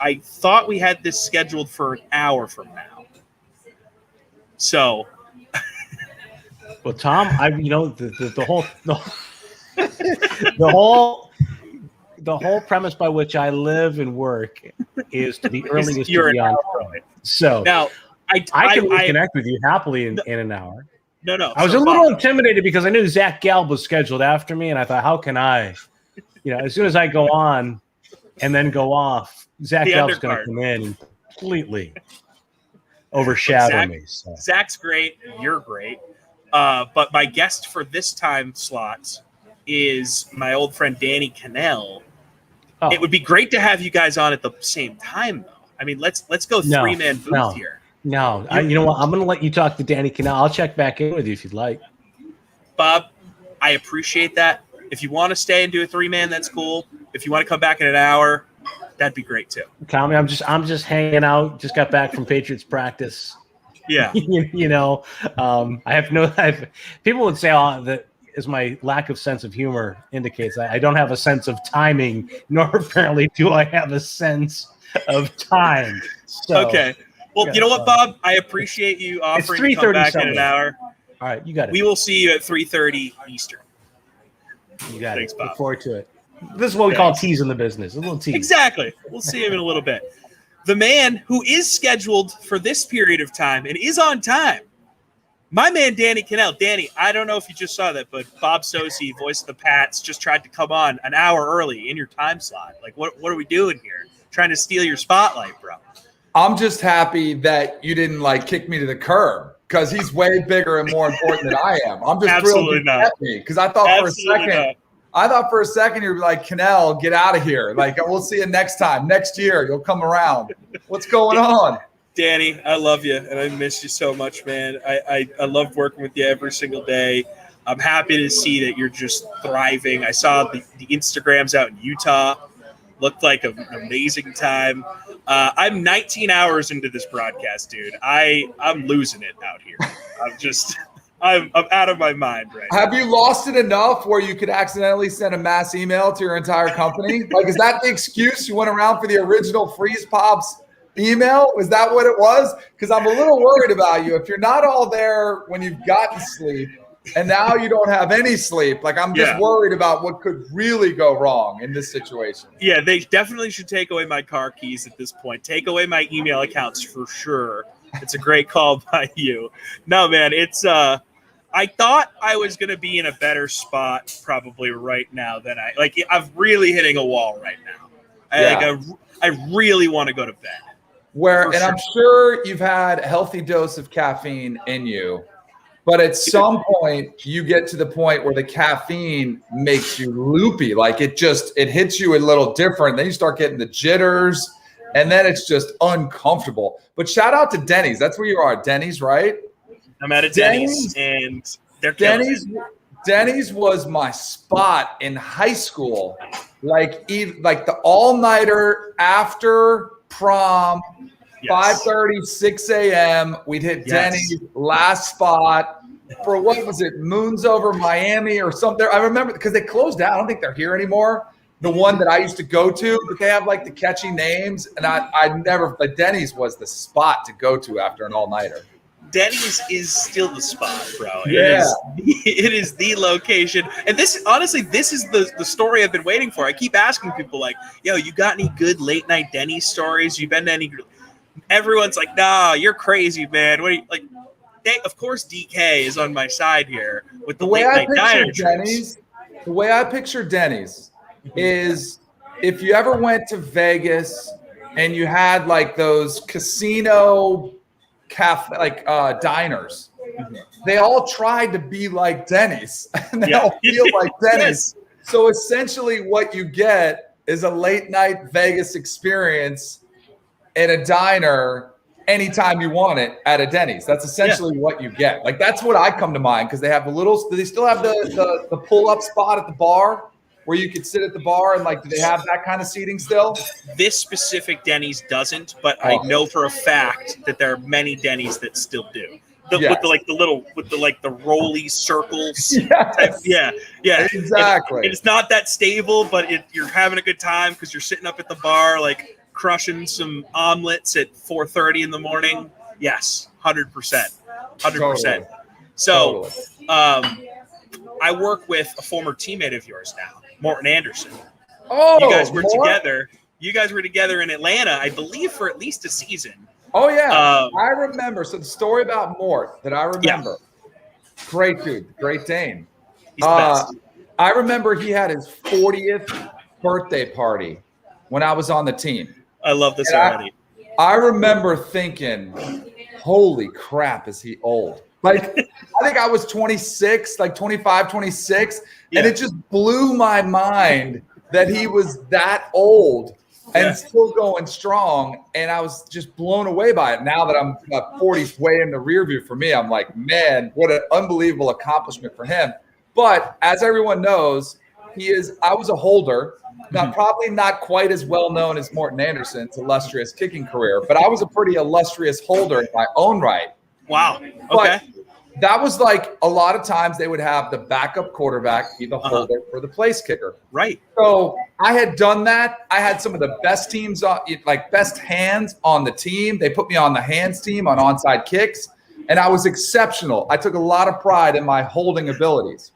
I thought we had this scheduled for an hour from now. So, well, Tom, the whole premise by which I live and work is to be earliest to be on time. So now I can reconnect with you happily in an hour. No. I was a little intimidated because I knew Zach Galb was scheduled after me, and I thought, how can I? As soon as I go on and then go off, Zach Galb's going to come in and completely overshadow me. So. Zach's great. You're great. But my guest for this time slot is my old friend Danny Cannell. Oh. It would be great to have you guys on at the same time, though. I mean, let's go three-man booth here. No, you know what? I'm going to let you talk to Danny Cannell. I'll check back in with you if you'd like. Bob, I appreciate that. If you want to stay and do a three-man, that's cool. If you want to come back in an hour, that'd be great too. Tommy, I'm just hanging out. Just got back from Patriots practice. Yeah. People would say that as my lack of sense of humor indicates. I don't have a sense of timing, nor apparently do I have a sense of time. So, okay. Well, you know what, Bob? I appreciate you offering to come back in an hour. All right, you got it. We will see you at 3:30 Eastern. You got Thanks, it. Bob. Look forward to it. This is what we call teasing the business. A little tease. Exactly. We'll see him in a little bit. The man who is scheduled for this period of time and is on time, my man Danny Cannell. Danny, I don't know if you just saw that, but Bob Sosi, voice of the Pats, just tried to come on an hour early in your time slot. Like, what are we doing here? Trying to steal your spotlight, bro. I'm just happy that you didn't kick me to the curb because he's way bigger and more important than I am. I'm just thrilled you met me because I thought for a second you'd be like, Cannell, get out of here. We'll see you next time. Next year, you'll come around. What's going on? Danny, I love you, and I miss you so much, man. I love working with you every single day. I'm happy to see that you're just thriving. I saw the Instagrams out in Utah. Looked like an amazing time. I'm 19 hours into this broadcast, dude. I'm losing it out here. I'm out of my mind right Have you lost it enough where you could accidentally send a mass email to your entire company? Like, is that the excuse you went around for the original Freeze Pops email? Was that what it was? Because I'm a little worried about you. If you're not all there when you've gotten sleep and now you don't have any sleep, like I'm just worried about what could really go wrong in this situation. Yeah, they definitely should take away my car keys at this point. Take away my email accounts for sure. It's a great call by you. No, man, it's I thought I was going to be in a better spot probably right now than I'm really hitting a wall right now. I really want to go to bed. I'm sure you've had a healthy dose of caffeine in you, but at some point you get to the point where the caffeine makes you loopy. Like it hits you a little different. Then you start getting the jitters and then it's just uncomfortable. But shout out to Denny's. That's where you are. Denny's, right? I'm at a Denny's and they're Denny's was my spot in high school. Like the all-nighter after prom, 5:30, 6 a.m. We'd hit Denny's last spot for what was it? Moons Over Miami or something. I remember because they closed down. I don't think they're here anymore. The one that I used to go to, but they have like the catchy names. And but Denny's was the spot to go to after an all-nighter. Denny's is still the spot, bro. Yeah. It is the location. And this is the story I've been waiting for. I keep asking people like, yo, you got any good late night Denny's stories? You been to any? Everyone's like, nah, you're crazy, man. What are you like? Of course, DK is on my side here with the late night diner trips. The way I picture Denny's is if you ever went to Vegas and you had like those casino diners, they all tried to be like Denny's and they all feel like Denny's. So essentially what you get is a late night Vegas experience in a diner anytime you want it at a Denny's. That's essentially what you get. Like that's what I come to mind because they have do they still have the pull-up spot at the bar where you could sit at the bar and like, do they have that kind of seating still? This specific Denny's doesn't, but I know for a fact that there are many Denny's that still do. With the rolly circles. Yeah. Exactly. And it's not that stable, but you're having a good time because you're sitting up at the bar, like crushing some omelets at 4:30 in the morning. Yes, 100%. 100%. So, I work with a former teammate of yours now, Morton Anderson. Oh, you guys were together. You guys were together in Atlanta, I believe, for at least a season. Oh yeah, I remember. So the story about Mort that I remember. Great dude, great Dane. He's the best. I remember he had his 40th birthday party when I was on the team. I love this already. I remember thinking, "Holy crap, is he old?" Like, I think I was 26, like 25, 26. And it just blew my mind that he was that old and still going strong. And I was just blown away by it. Now that I'm 40's way in the rear view for me, I'm like, man, what an unbelievable accomplishment for him. But as everyone knows, I was a holder. Now, probably not quite as well known as Morton Anderson's illustrious kicking career, but I was a pretty illustrious holder in my own right. Wow. Okay. But that was like a lot of times they would have the backup quarterback be the holder for the place kicker. Right. So I had done that. I had some of the best teams, best hands on the team. They put me on the hands team on onside kicks, and I was exceptional. I took a lot of pride in my holding abilities.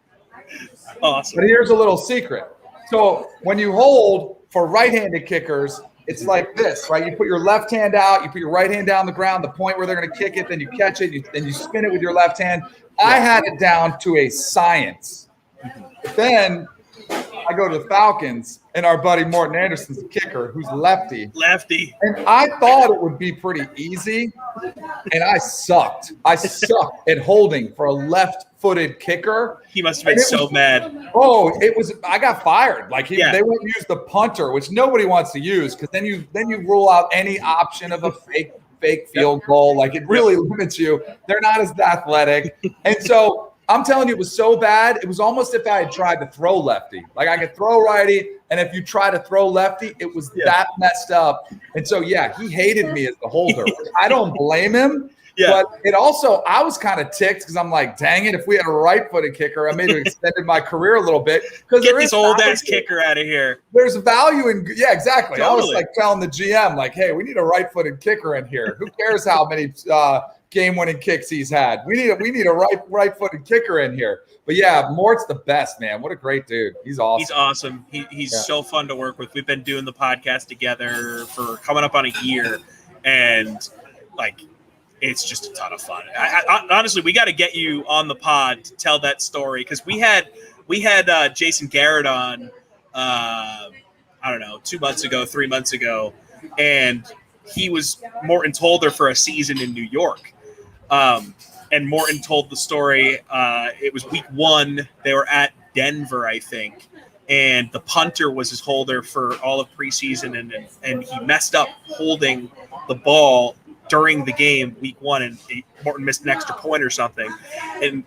Awesome. But here's a little secret. So when you hold for right-handed kickers, it's like this, right? You put your left hand out, you put your right hand down the ground, the point where they're going to kick it, then you catch it, then you spin it with your left hand. I had it down to a science. But then I go to the Falcons, and our buddy Morton Anderson's the kicker, who's lefty. And I thought it would be pretty easy, and I sucked. I sucked at holding for a left-footed kicker. He must have been so mad. Oh, I got fired. Like they wouldn't use the punter, which nobody wants to use because then you rule out any option of a fake field goal. Like it really limits you. They're not as athletic. And so I'm telling you, it was so bad. It was almost if I had tried to throw lefty. Like I could throw righty, and if you try to throw lefty, it was that messed up. And so, he hated me as the holder. I don't blame him. But it also, I was kind of ticked because I'm like, dang it, if we had a right-footed kicker, I may have extended my career a little bit. Get this old-ass kicker out of here. There's value in, yeah, exactly. Totally. I was like telling the GM, like, hey, we need a right-footed kicker in here. Who cares how many game-winning kicks he's had? We need a right-footed kicker in here. But yeah, Mort's the best, man. What a great dude. He's awesome. He's awesome. He's so fun to work with. We've been doing the podcast together for coming up on a year, and like, it's just a ton of fun. I honestly, we got to get you on the pod to tell that story, because we had Jason Garrett on, I don't know, 2 months ago, 3 months ago, and he was Morton Tolder for a season in New York. And Morton told the story. It was week 1. They were at Denver, I think, and the punter was his holder for all of preseason, and he messed up holding the ball during the game, week 1, and Morton missed an extra point or something. And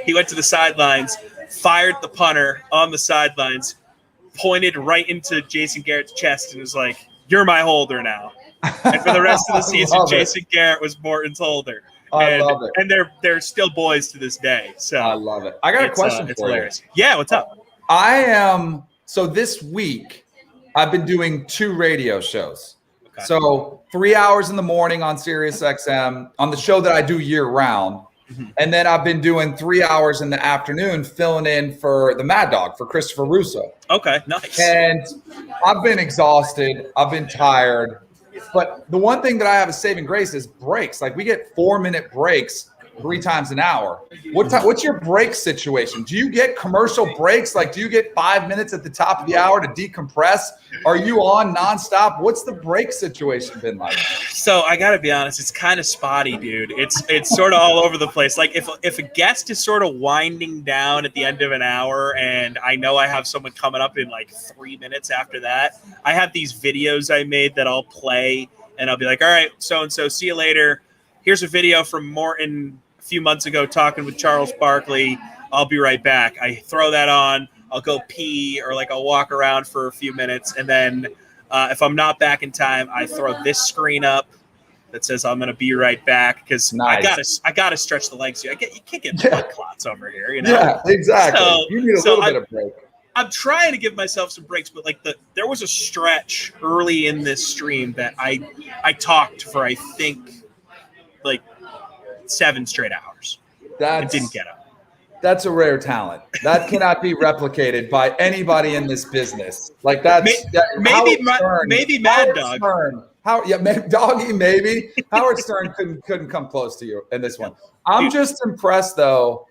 he went to the sidelines, fired the punter on the sidelines, pointed right into Jason Garrett's chest, and was like, "You're my holder now." And for the rest of the season, Jason Garrett was Morton's holder. I love it. And they're still boys to this day. So I love it. I got a question it's for hilarious. you. Yeah, what's up? So this week, I've been doing 2 radio shows. Okay. So 3 hours in the morning on Sirius XM on the show that I do year round. Mm-hmm. And then I've been doing 3 hours in the afternoon filling in for the Mad Dog, for Christopher Russo. Okay, nice. And I've been exhausted. I've been tired. But the one thing that I have a saving grace is breaks. Like, we get 4-minute breaks 3 times an hour. What's your break situation? Do you get commercial breaks? Like, do you get 5 minutes at the top of the hour to decompress? Are you on nonstop? What's the break situation been like? So I gotta be honest, it's kind of spotty, dude. It's sort of all over the place. Like, if a guest is sort of winding down at the end of an hour, and I know I have someone coming up in like 3 minutes after that, I have these videos I made that I'll play, and I'll be like, all right, so-and-so, see you later. Here's a video from Morton a few months ago talking with Charles Barkley. I'll be right back. I throw that on. I'll go pee, or like I'll walk around for a few minutes. And then if I'm not back in time, I throw this screen up that says I'm going to be right back, because I gotta stretch the legs here. You can't get blood clots over here, you know? Yeah, exactly. So, you need a little bit of break. I'm trying to give myself some breaks, but like there was a stretch early in this stream that I talked for, I think, like 7 straight hours. It didn't get up. That's a rare talent. That cannot be replicated by anybody in this business. Like, that's maybe Mad Dog. Doggy, maybe. Howard Stern couldn't come close to you in this one. I'm just impressed, though,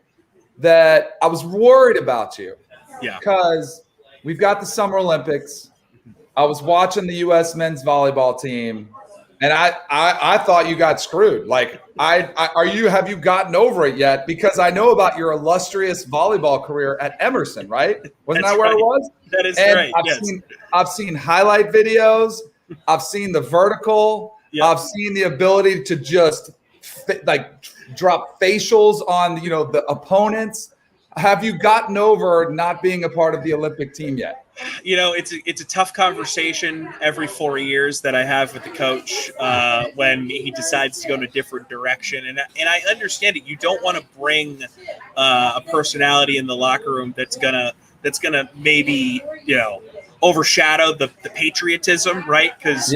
that I was worried about you. Yeah. Because we've got the Summer Olympics. I was watching the U.S. men's volleyball team, and I thought you got screwed. Like, have you gotten over it yet? Because I know about your illustrious volleyball career at Emerson, right? Wasn't that where it was? That is and right. I've seen highlight videos. I've seen the vertical. Yep. I've seen the ability to just drop facials on the opponents. Have you gotten over not being a part of the Olympic team yet? It's a tough conversation every 4 years that I have with the coach when he decides to go in a different direction. And I understand it. You don't want to bring a personality in the locker room that's gonna maybe overshadow the patriotism, right? Because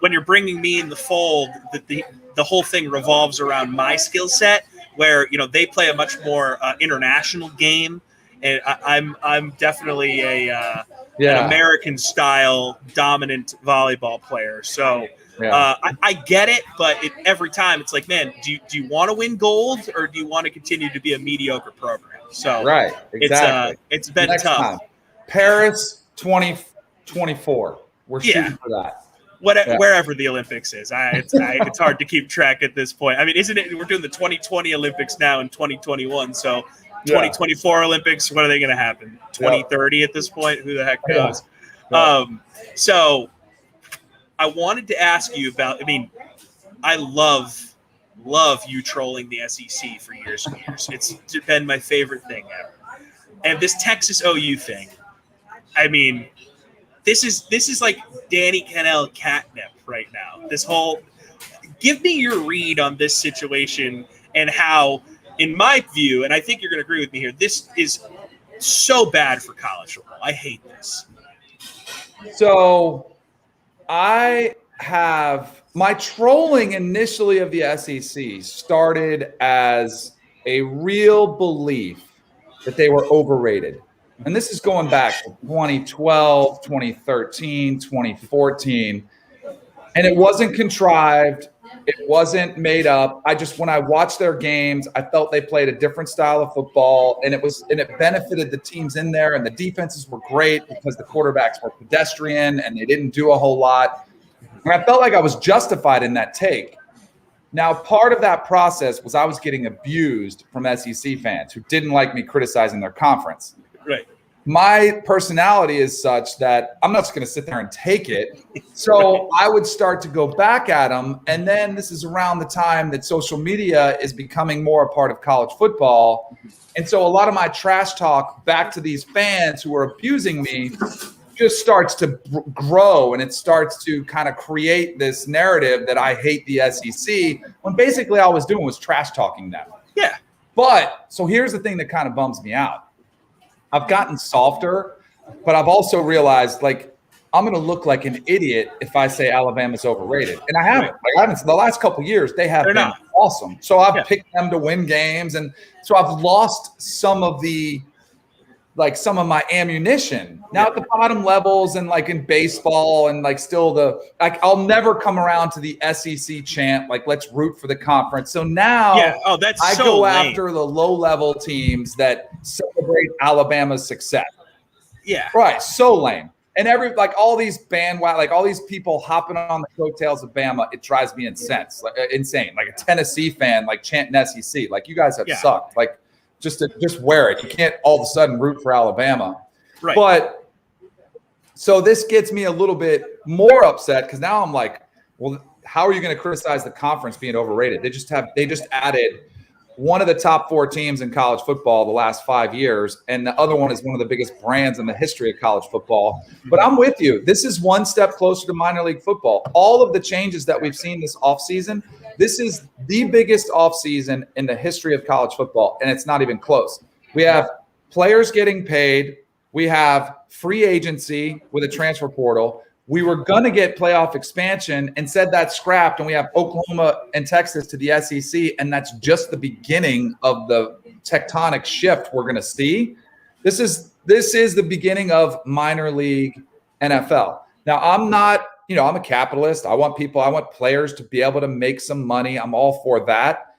when you're bringing me in the fold, the whole thing revolves around my skill set, where they play a much more international game, and I'm definitely an American style dominant volleyball player. So I get it, but every time it's like, man, do you want to win gold, or do you want to continue to be a mediocre program? So exactly. It's been Next tough. Time. Paris 2024. We're shooting for that. Wherever the Olympics is, it's hard to keep track at this point. I mean, isn't it? We're doing the 2020 Olympics now in 2021, so 2024 Olympics. What are they going to happen? 2030 at this point? Who the heck knows? So I wanted to ask you about. I mean, I love you trolling the SEC for years and years. It's been my favorite thing ever. And this Texas OU thing. I mean, this is like Danny Cannell catnip right now. This whole Give me your read on this situation and how, in my view, and I think you're going to agree with me here, this is so bad for college football. I hate this. So I have my trolling initially of the SEC started as a real belief that they were overrated. And this is going back to 2012, 2013, 2014. And it wasn't contrived. It wasn't made up. When I watched their games, I felt they played a different style of football, and it benefited the teams in there, and the defenses were great because the quarterbacks were pedestrian and they didn't do a whole lot. And I felt like I was justified in that take. Now, part of that process was I was getting abused from SEC fans who didn't like me criticizing their conference. Right. My personality is such that I'm not just going to sit there and take it. So I would start to go back at them. And then this is around the time that social media is becoming more a part of college football. And so a lot of my trash talk back to these fans who are abusing me just starts to grow, and it starts to kind of create this narrative that I hate the SEC, when basically all I was doing was trash talking them. Yeah. But so here's the thing that kind of bums me out. I've gotten softer, but I've also realized, like, I'm going to look like an idiot if I say Alabama's overrated. And I haven't. Like, I haven't. The last couple of years, they have been awesome. So I've picked them to win games. And so I've lost some of my ammunition now at the bottom levels, and like in baseball, and like still I'll never come around to the SEC chant, like, let's root for the conference. So now I go after the low level teams that celebrate Alabama's success. Yeah. Right. So lame. And all these bandwagon, like all these people hopping on the coattails of Bama, it drives me insane. Like a Tennessee fan, like chanting SEC, like, you guys have sucked. Like, just wear it. You can't all of a sudden root for Alabama. Right. But so this gets me a little bit more upset, because now I'm like, well, how are you going to criticize the conference being overrated? They just added one of the top 4 teams in college football the last 5 years, and the other one is one of the biggest brands in the history of college football. But I'm with you. This is one step closer to minor league football. All of the changes that we've seen this offseason, this is the biggest offseason in the history of college football, and it's not even close. We have players getting paid. We have free agency with a transfer portal. We were going to get playoff expansion and said that's scrapped, and we have Oklahoma and Texas to the SEC, and that's just the beginning of the tectonic shift we're going to see. This is the beginning of minor league NFL. Now, I'm a capitalist. I want players to be able to make some money. I'm all for that.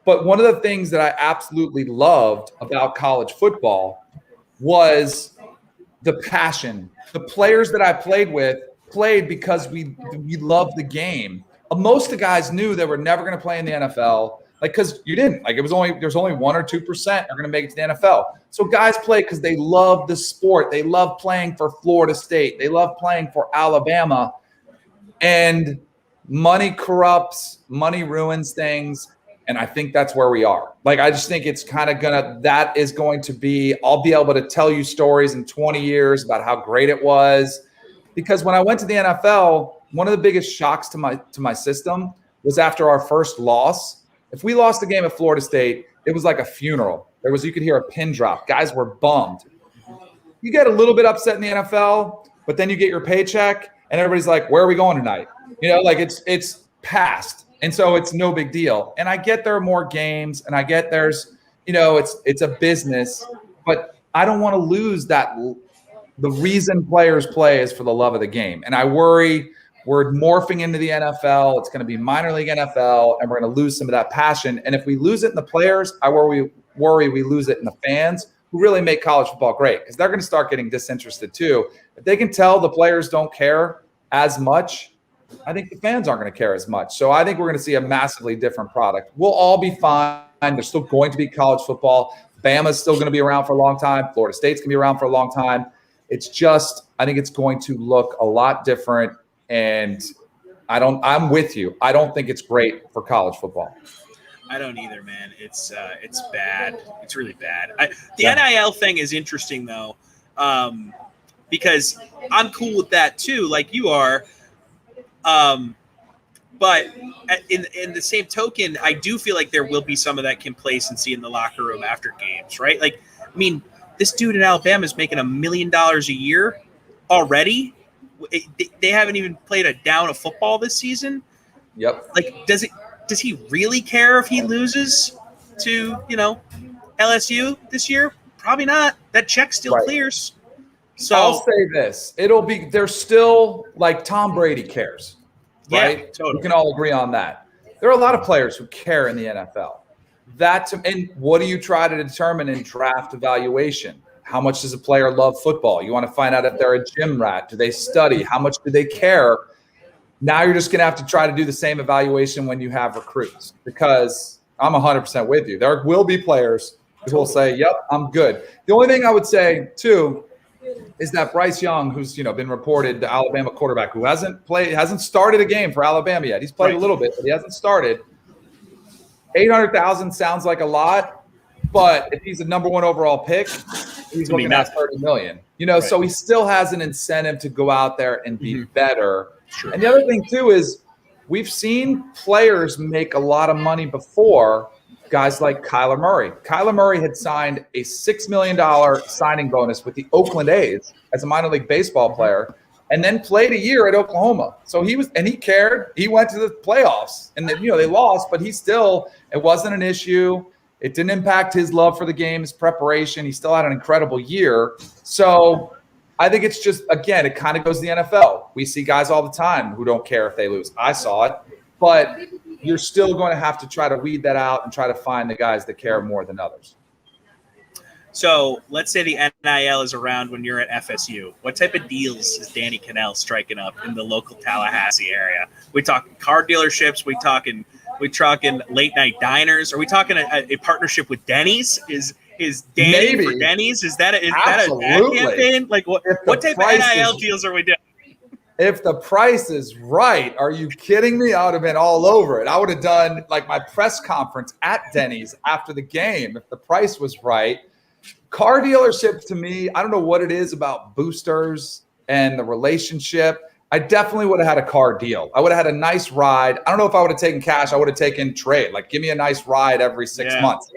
But one of the things that I absolutely loved about college football was the passion. The players that I played with played because we loved the game. Most of the guys knew they were never going to play in the NFL, because you didn't. There's only 1 or 2% are going to make it to the NFL. So guys play because they love the sport. They love playing for Florida State. They love playing for Alabama. And money corrupts, money ruins things. And I think that's where we are. I just think it's kind of I'll be able to tell you stories in 20 years about how great it was. Because when I went to the NFL, one of the biggest shocks to my system was after our first loss. If we lost the game at Florida State, it was like a funeral. You could hear a pin drop. Guys were bummed. You get a little bit upset in the NFL, but then you get your paycheck and everybody's like, where are we going tonight? It's past. And so it's no big deal. And I get there are more games, and I get it's a business, but I don't want to lose that. The reason players play is for the love of the game. And I worry we're morphing into the NFL. It's going to be minor league NFL, and we're going to lose some of that passion. And if we lose it in the players, I worry we lose it in the fans who really make college football great, because they're going to start getting disinterested too. If they can tell the players don't care as much, I think the fans aren't going to care as much. So I think we're going to see a massively different product. We'll all be fine. There's still going to be college football. Bama's still going to be around for a long time. Florida State's going to be around for a long time. It's just, I think it's going to look a lot different. And I'm with you. I don't think it's great for college football. I don't either, man. It's bad. It's really bad. The NIL thing is interesting though, because I'm cool with that too, like you are. But in the same token, I do feel like there will be some of that complacency in the locker room after games, right? Like, I mean, this dude in Alabama is making $1 million a year already. They haven't even played a down of football this season. Yep. Like, does he really care if he loses to, LSU this year? Probably not. That check still clears. So I'll say this. There's still, like, Tom Brady cares, right? Yeah, totally. We can all agree on that. There are a lot of players who care in the NFL. And what do you try to determine in draft evaluation? How much does a player love football? You want to find out if they're a gym rat. Do they study? How much do they care? Now you're just going to have to try to do the same evaluation when you have recruits, because I'm 100% with you. There will be players who will say, yep, I'm good. The only thing I would say, too, is that Bryce Young, who's been reported, the Alabama quarterback, who hasn't started a game for Alabama yet. He's played a little bit, but he hasn't started. 800,000 sounds like a lot, but if he's a number 1 overall pick, he's looking at 30 million. So he still has an incentive to go out there and be better. Sure. And the other thing too is we've seen players make a lot of money before. Guys like Kyler Murray. Kyler Murray had signed a $6 million signing bonus with the Oakland A's as a minor league baseball player, and then played a year at Oklahoma. So he cared. He went to the playoffs, and they lost, but it wasn't an issue. It didn't impact his love for the game, his preparation. He still had an incredible year. So I think it's just, again, it kind of goes to the NFL. We see guys all the time who don't care if they lose. I saw it, but you're still going to have to try to weed that out and try to find the guys that care more than others. So let's say the NIL is around when you're at FSU. What type of deals is Danny Cannell striking up in the local Tallahassee area? We talking car dealerships? We talking late night diners? Are we talking a partnership with Denny's? Is Danny for Denny's? Is that an ad campaign? Like what type of NIL deals are we doing? If the price is right, are you kidding me? I would have been all over it. I would have done like my press conference at Denny's after the game if the price was right. Car dealerships, to me, I don't know what it is about boosters and the relationship. I definitely would have had a car deal. I would have had a nice ride. I don't know if I would have taken cash. I would have taken trade. Like, give me a nice ride every 6 months.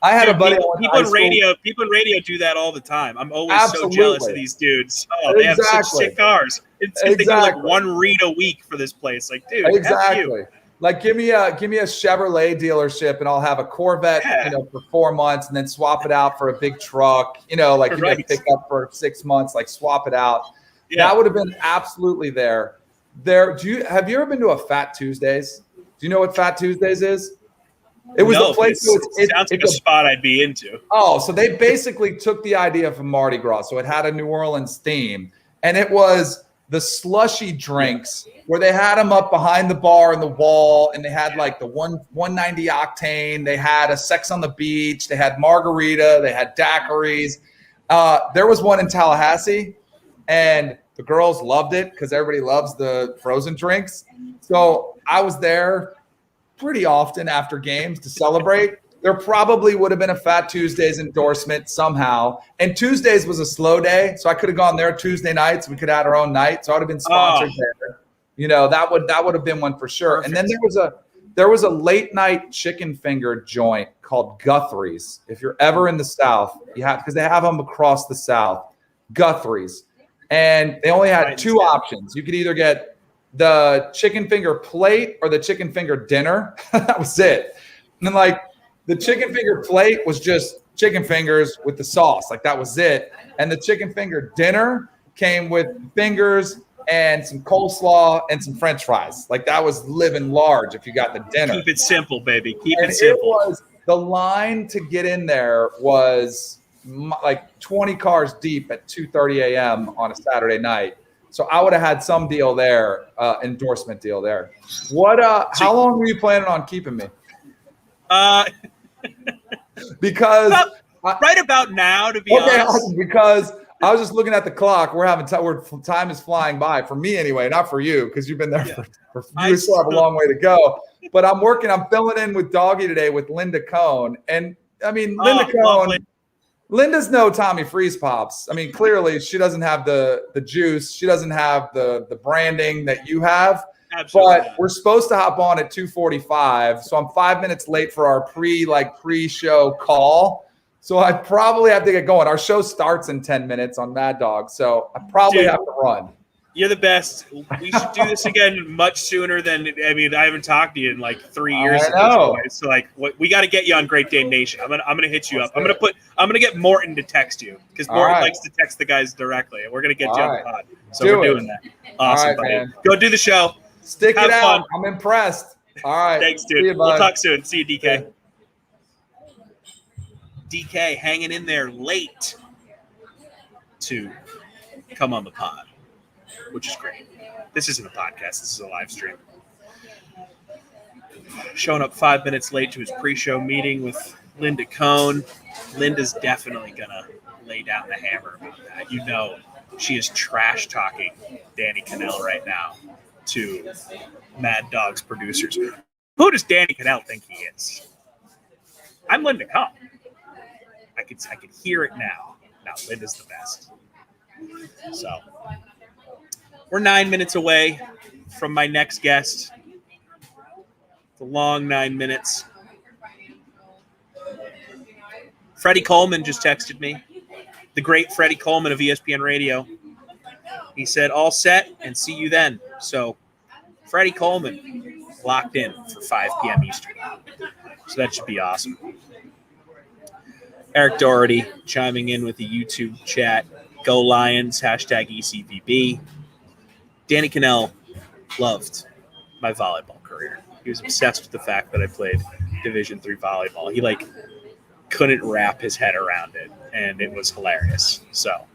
I had a buddy. People in radio do that all the time. I'm always so jealous of these dudes. Oh, they have such sick cars. They do like one read a week for this place. Like, dude, exactly. Like, give me a Chevrolet dealership, and I'll have a Corvette, for 4 months, and then swap it out for a big truck. Like, give me a pickup for 6 months. Like, swap it out. Yeah. That would have been absolutely there. Have you ever been to a Fat Tuesdays? Do you know what Fat Tuesdays is? It was a place. It sounds like a spot I'd be into. Oh, so they basically took the idea from Mardi Gras. So it had a New Orleans theme, and it was the slushy drinks where they had them up behind the bar in the wall, and they had like the 190 octane. They had a Sex on the Beach. They had margarita. They had daiquiris. There was one in Tallahassee. And the girls loved it because everybody loves the frozen drinks. So I was there pretty often after games to celebrate. There probably would have been a Fat Tuesdays endorsement somehow. And Tuesdays was a slow day, so I could have gone there Tuesday nights. We could have had our own night. So I would have been sponsored there. That would have been one for sure. Perfect. And then there was a late night chicken finger joint called Guthrie's. If you're ever in the South, because they have them across the South. Guthrie's. And they only had 2 options. You could either get the chicken finger plate or the chicken finger dinner. That was it. And then, the chicken finger plate was just chicken fingers with the sauce. Like, that was it. And the chicken finger dinner came with fingers and some coleslaw and some French fries. Like, that was living large if you got the dinner. Keep it simple, baby. Keep it simple. The line to get in there was like 20 cars deep at 2:30 a.m. on a Saturday night. So I would have had some deal there, endorsement deal there. How long were you planning on keeping me? Because right about now, to be honest. Because I was just looking at the clock. Time is flying by for me anyway, not for you, because you've been there for you still have a long way to go. But I'm filling in with Doggy today with Linda Cohn. And I mean, Linda Cohn. Linda's no TommyFreezePops. I mean, clearly she doesn't have the juice. She doesn't have the branding that you have. Absolutely. But we're supposed to hop on at 2:45, so I'm 5 minutes late for our pre-show call. So I probably have to get going. Our show starts in 10 minutes on Mad Dog, so I probably have to run. You're the best. We should do this again much sooner than, I mean, I haven't talked to you in like 3 years. I know. So like, we got to get you on Great Dane Nation. I'm gonna hit you up. I'm gonna get Morton to text you because Morton likes to text the guys directly, and we're gonna get you on the pod. So we're doing that. Awesome, buddy. Man. Go do the show. Stick Have it out. fun. I'm impressed. All right. Thanks, dude. See you, We'll bud. talk soon. See you, DK. DK hanging in there late to come on the pod, which is great. This isn't a podcast. This is a live stream. Showing up 5 minutes late to his pre-show meeting with Linda Cohn. Linda's definitely going to lay down the hammer about that. You know, she is trash talking Danny Cannell right now to Mad Dog's producers. Who does Danny Cannell think he is? I'm Linda Cohn. I could hear it now. Now Linda's the best. So we're 9 minutes away from my next guest. It's a long 9 minutes. Freddie Coleman just texted me. The great Freddie Coleman of ESPN Radio. He said, all set and see you then. So Freddie Coleman locked in for 5 p.m. Eastern. So that should be awesome. Eric Doherty chiming in with the YouTube chat. Go Lions, hashtag ECVB. Danny Cannell loved my volleyball career. He was obsessed with the fact that I played Division III volleyball. He couldn't wrap his head around it, and it was hilarious. So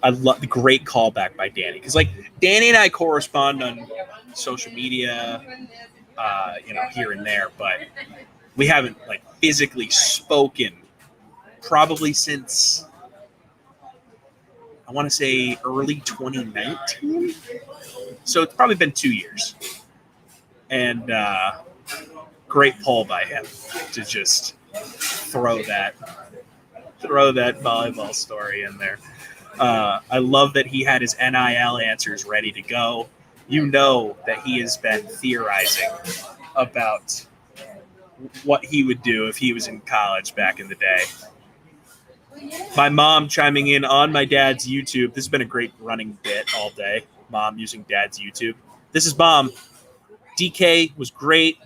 I love the great callback by Danny, because Danny and I correspond on social media, here and there, but we haven't physically spoken probably since I want to say early 2019. So it's probably been 2 years. And great pull by him to just throw that volleyball story in there. I love that he had his NIL answers ready to go. You know that he has been theorizing about what he would do if he was in college back in the day. My mom chiming in on my dad's YouTube. This has been a great running bit all day. Mom using dad's YouTube. This is Mom. DK was great.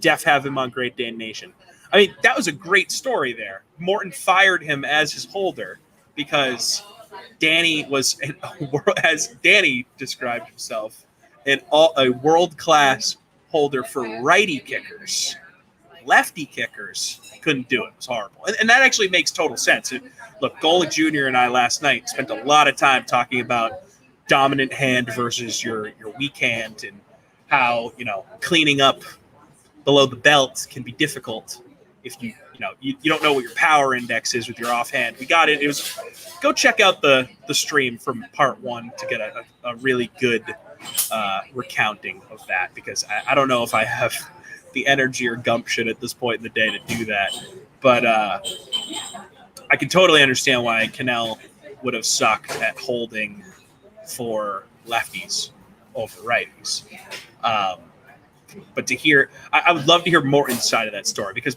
Def have him on Great Dane Nation. I mean, that was a great story there. Morton fired him as his holder because Danny was, as Danny described himself, a world-class holder for righty kickers. Lefty kickers couldn't do it. It was horrible. And that actually makes total sense. Look, Gola Jr. and I last night spent a lot of time talking about dominant hand versus your weak hand and how, cleaning up below the belt can be difficult if you don't know what your power index is with your offhand. We got it. It was, go check out the stream from part 1 to get a really good recounting of that, because I don't know if I have the energy or gumption at this point in the day to do that. But I can totally understand why Cannell would have sucked at holding for lefties over righties. But to hear, I would love to hear more inside of that story, because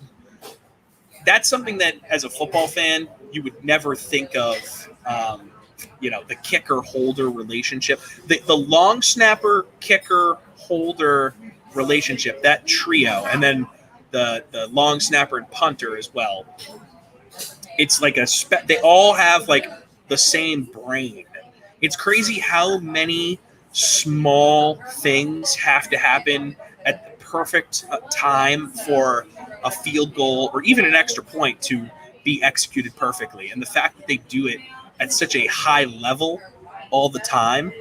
that's something that, as a football fan, you would never think of, the kicker-holder relationship. The long snapper, kicker, holder relationship, that trio, and then the long snapper and punter as well. It's like they all have the same brain. It's crazy how many small things have to happen at the perfect time for a field goal or even an extra point to be executed perfectly. And the fact that they do it at such a high level all the time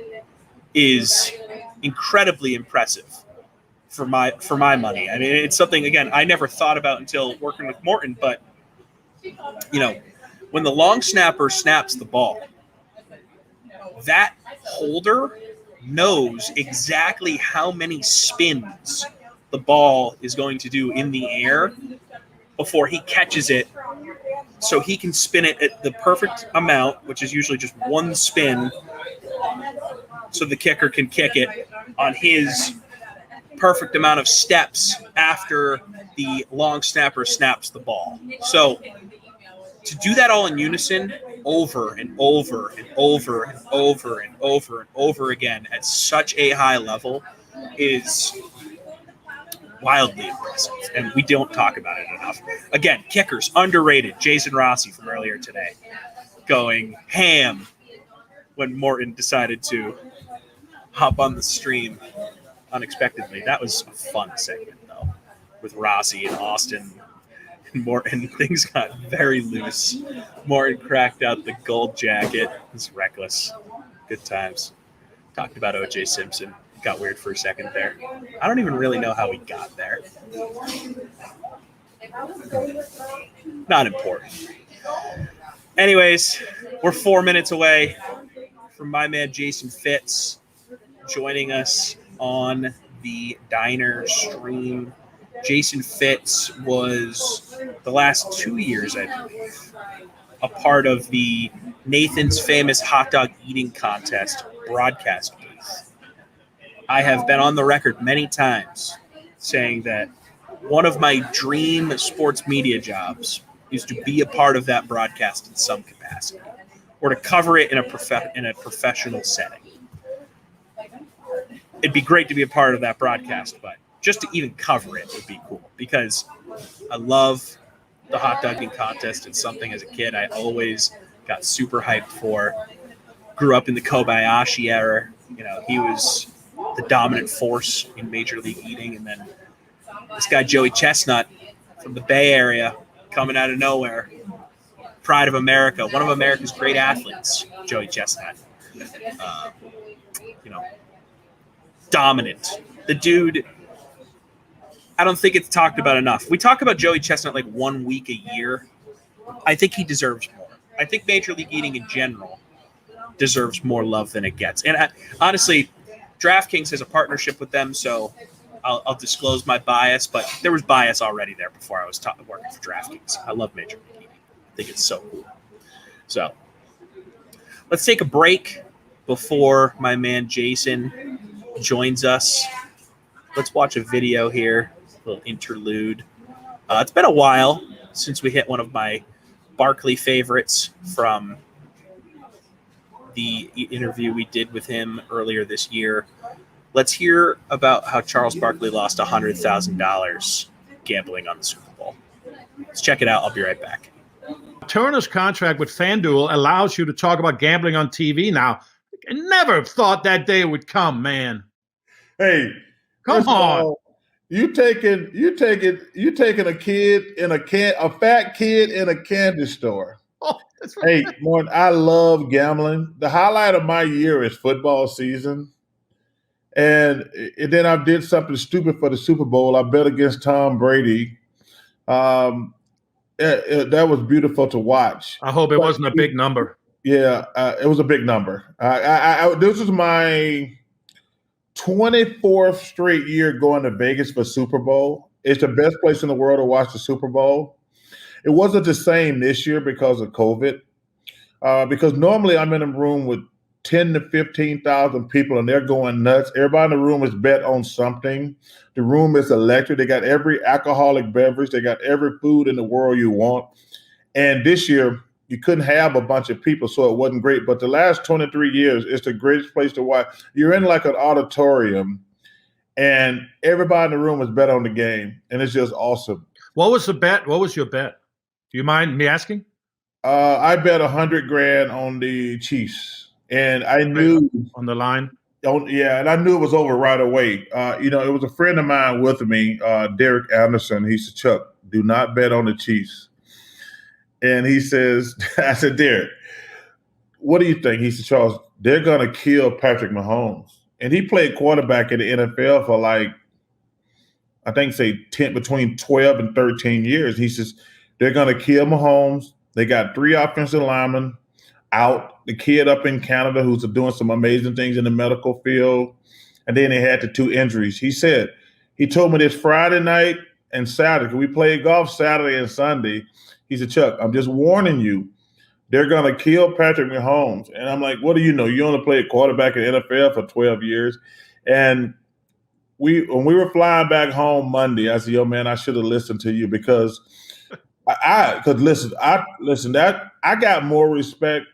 is incredibly impressive for my money. I mean, it's something, again, I never thought about until working with Morton, but when the long snapper snaps the ball, that holder knows exactly how many spins the ball is going to do in the air before he catches it, so he can spin it at the perfect amount, which is usually just one spin, so the kicker can kick it on his perfect amount of steps after the long snapper snaps the ball. So to do that all in unison over and over and over and over and over and over again at such a high level is wildly impressive, and we don't talk about it enough. Again, kickers, underrated. Jason Rossi from earlier today going ham when Morton decided to hop on the stream unexpectedly. That was a fun segment, though, with Rossi and Austin and Morton. Things got very loose. Morton cracked out the gold jacket. It was reckless. Good times. Talked about O.J. Simpson. Got weird for a second there. I don't even really know how he got there. Not important. Anyways, we're 4 minutes away from my man Jason Fitz joining us on the Diner stream. Jason Fitz was the last 2 years, I believe, a part of the Nathan's Famous Hot Dog Eating Contest broadcast booth. I have been on the record many times saying that one of my dream sports media jobs is to be a part of that broadcast in some capacity, or to cover it in a professional setting. It'd be great to be a part of that broadcast, but just to even cover it would be cool, because I love the hot dogging contest. It's something as a kid I always got super hyped for. Grew up in the Kobayashi era. You know, he was the dominant force in Major League Eating, and then this guy Joey Chestnut from the Bay Area coming out of nowhere. Pride of America, one of America's great athletes, Joey Chestnut. Dominant. The dude, I don't think it's talked about enough. We talk about Joey Chestnut like 1 week a year. I think he deserves more. I think Major League Eating in general deserves more love than it gets. And honestly, DraftKings has a partnership with them, so I'll disclose my bias, but there was bias already there before I was working for DraftKings. I love Major League Eating. I think it's so cool. So let's take a break before my man Jason joins us. Let's watch a video here, a little interlude. It's been a while since we hit one of my Barkley favorites from the interview we did with him earlier this year. Let's hear about how Charles Barkley lost $100,000 gambling on the Super Bowl. Let's check it out. I'll be right back. Turner's contract with FanDuel allows you to talk about gambling on TV now. I never thought that day would come, man. Hey, come on. All, you taking a fat kid in a candy store. Oh, that's right. Hey, Morton, I love gambling. The highlight of my year is football season. And then I did something stupid for the Super Bowl. I bet against Tom Brady. That was beautiful to watch. I hope it wasn't a big number. Yeah, it was a big number. This was my 24th straight year going to Vegas for Super Bowl. It's the best place in the world to watch the Super Bowl. It wasn't the same this year because of COVID. Because normally I'm in a room with 10 to 15,000 people and they're going nuts. Everybody in the room is bet on something. The room is electric. They got every alcoholic beverage. They got every food in the world you want. And this year, you couldn't have a bunch of people, so it wasn't great. But the last 23 years, it's the greatest place to watch. You're in like an auditorium, and everybody in the room is bet on the game, and it's just awesome. What was the bet? What was your bet? Do you mind me asking? I bet $100,000 on the Chiefs. And I knew on the line. And I knew it was over right away. It was a friend of mine with me, Derek Anderson. He said, "Chuck, do not bet on the Chiefs." And he says, I said, "Derek, what do you think?" He said, "Charles, they're gonna kill Patrick Mahomes." And he played quarterback in the NFL for between 12 and 13 years. He says, "They're gonna kill Mahomes. They got 3 offensive linemen out, the kid up in Canada who's doing some amazing things in the medical field. And then they had the 2 injuries." He told me this Friday night and Saturday. We played golf Saturday and Sunday. He said, "Chuck, I'm just warning you, they're going to kill Patrick Mahomes." And I'm like, "What do you know? You only played quarterback in the NFL for 12 years. And when we were flying back home Monday, I said, "Yo, man, I should have listened to you because I got more respect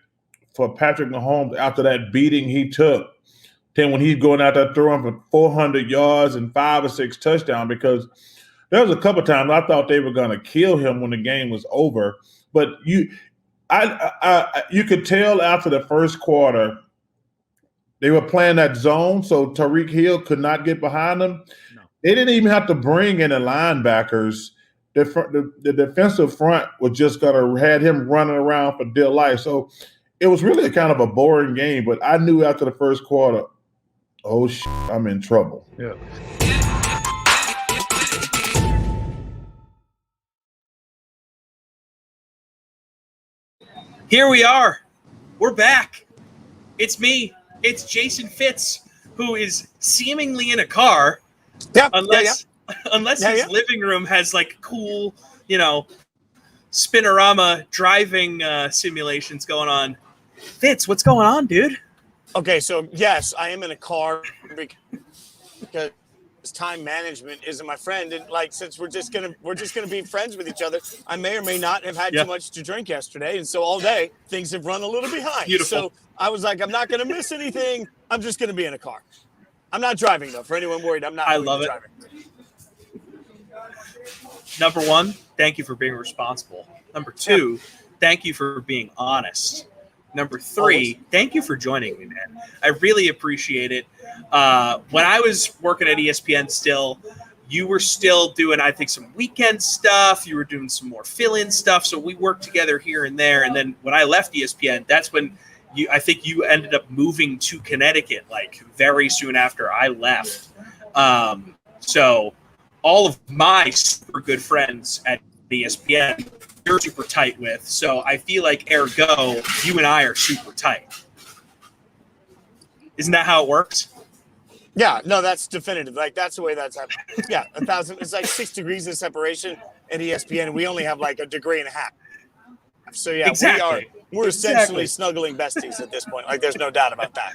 for Patrick Mahomes after that beating he took than when he's going out there throwing for 400 yards and 5 or 6 touchdowns, because there was a couple of times I thought they were going to kill him when the game was over. But you could tell after the first quarter they were playing that zone, so Tyreek Hill could not get behind them. No. They didn't even have to bring in the linebackers. The defensive front was just going to had him running around for dear life. So it was really a kind of a boring game. But I knew after the first quarter, oh, I'm in trouble. Yeah. Here we are. We're back. It's me. It's Jason Fitz, who is seemingly in a car. Yep. Unless his living room has like cool, spinorama driving simulations going on. Fitz, what's going on, dude? Okay, so yes, I am in a car because time management isn't my friend, and like since we're just gonna be friends with each other, I may or may not have had too much to drink yesterday, and so all day things have run a little behind. Beautiful. So I was like, I'm not gonna miss anything. I'm just gonna be in a car. I'm not driving though. For anyone worried, I'm not. I love it. Driving. Number one, thank you for being responsible. Number two, thank you for being honest. Number three, thank you for joining me, man. I really appreciate it. When I was working at ESPN still, you were still doing, I think, some weekend stuff. You were doing some more fill-in stuff. So we worked together here and there. And then when I left ESPN, that's when I think you ended up moving to Connecticut, like very soon after I left. So all of my super good friends at ESPN, you're super tight with. So I feel like, ergo, you and I are super tight. Isn't that how it works? Yeah, no, that's definitive. Like that's the way that's happening. Yeah, 1,000. It's like 6 degrees of separation at ESPN. We only have like a degree and a half. So yeah, exactly. We're essentially snuggling besties at this point. Like there's no doubt about that.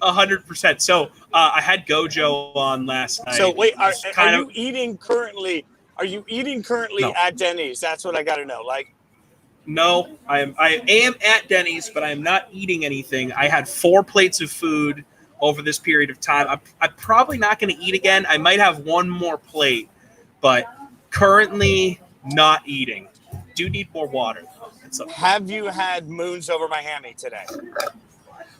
100%. So I had Gojo on last night. So wait, are you eating currently? Are you eating currently at Denny's? That's what I got to know. Like, no, I am at Denny's, but I am not eating anything. I had 4 plates of food over this period of time. I'm probably not going to eat again. I might have one more plate, but currently not eating. Do need more water. Have you had moons over my hammy today?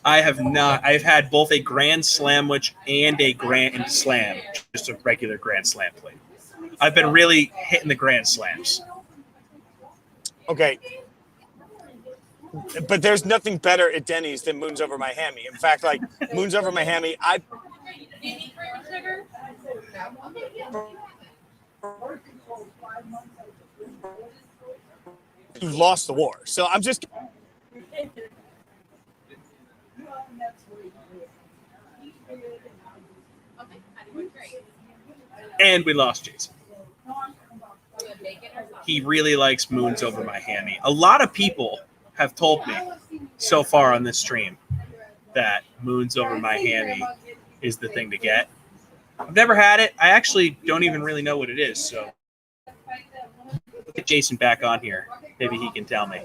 I have not. I've had both a Grand Slamwich and a Grand Slam, just a regular Grand Slam plate. I've been really hitting the Grand Slams. Okay. But there's nothing better at Denny's than moons over my hammy. In fact, like moons over my hammy, you lost the war. So I'm just and we lost Jason. He really likes moons over my hammy. A lot of people have told me so far on this stream that moons over my hammy is the thing to get. I've never had it. I actually don't even really know what it is. So look at Jason back on here. Maybe he can tell me.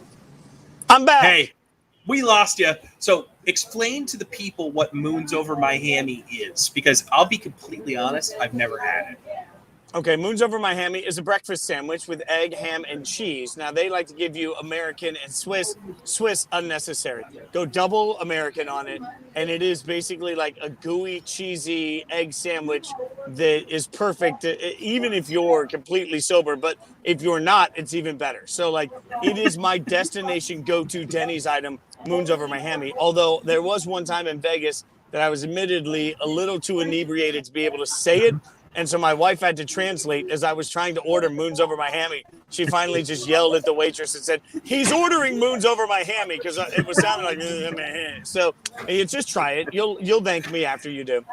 I'm back. Hey, we lost you. So explain to the people what moons over my hammy is, because I'll be completely honest, I've never had it. Okay, moons over my hammy is a breakfast sandwich with egg, ham, and cheese. Now, they like to give you American and Swiss unnecessary. Go double American on it, and it is basically like a gooey, cheesy egg sandwich that is perfect, even if you're completely sober. But if you're not, it's even better. So, like, it is my destination go-to Denny's item, moons over my hammy. Although there was one time in Vegas that I was admittedly a little too inebriated to be able to say it. And so my wife had to translate as I was trying to order moons over my hammy. She finally just yelled at the waitress and said, "He's ordering moons over my hammy," because it was sounding like. So you just try it. You'll thank me after you do.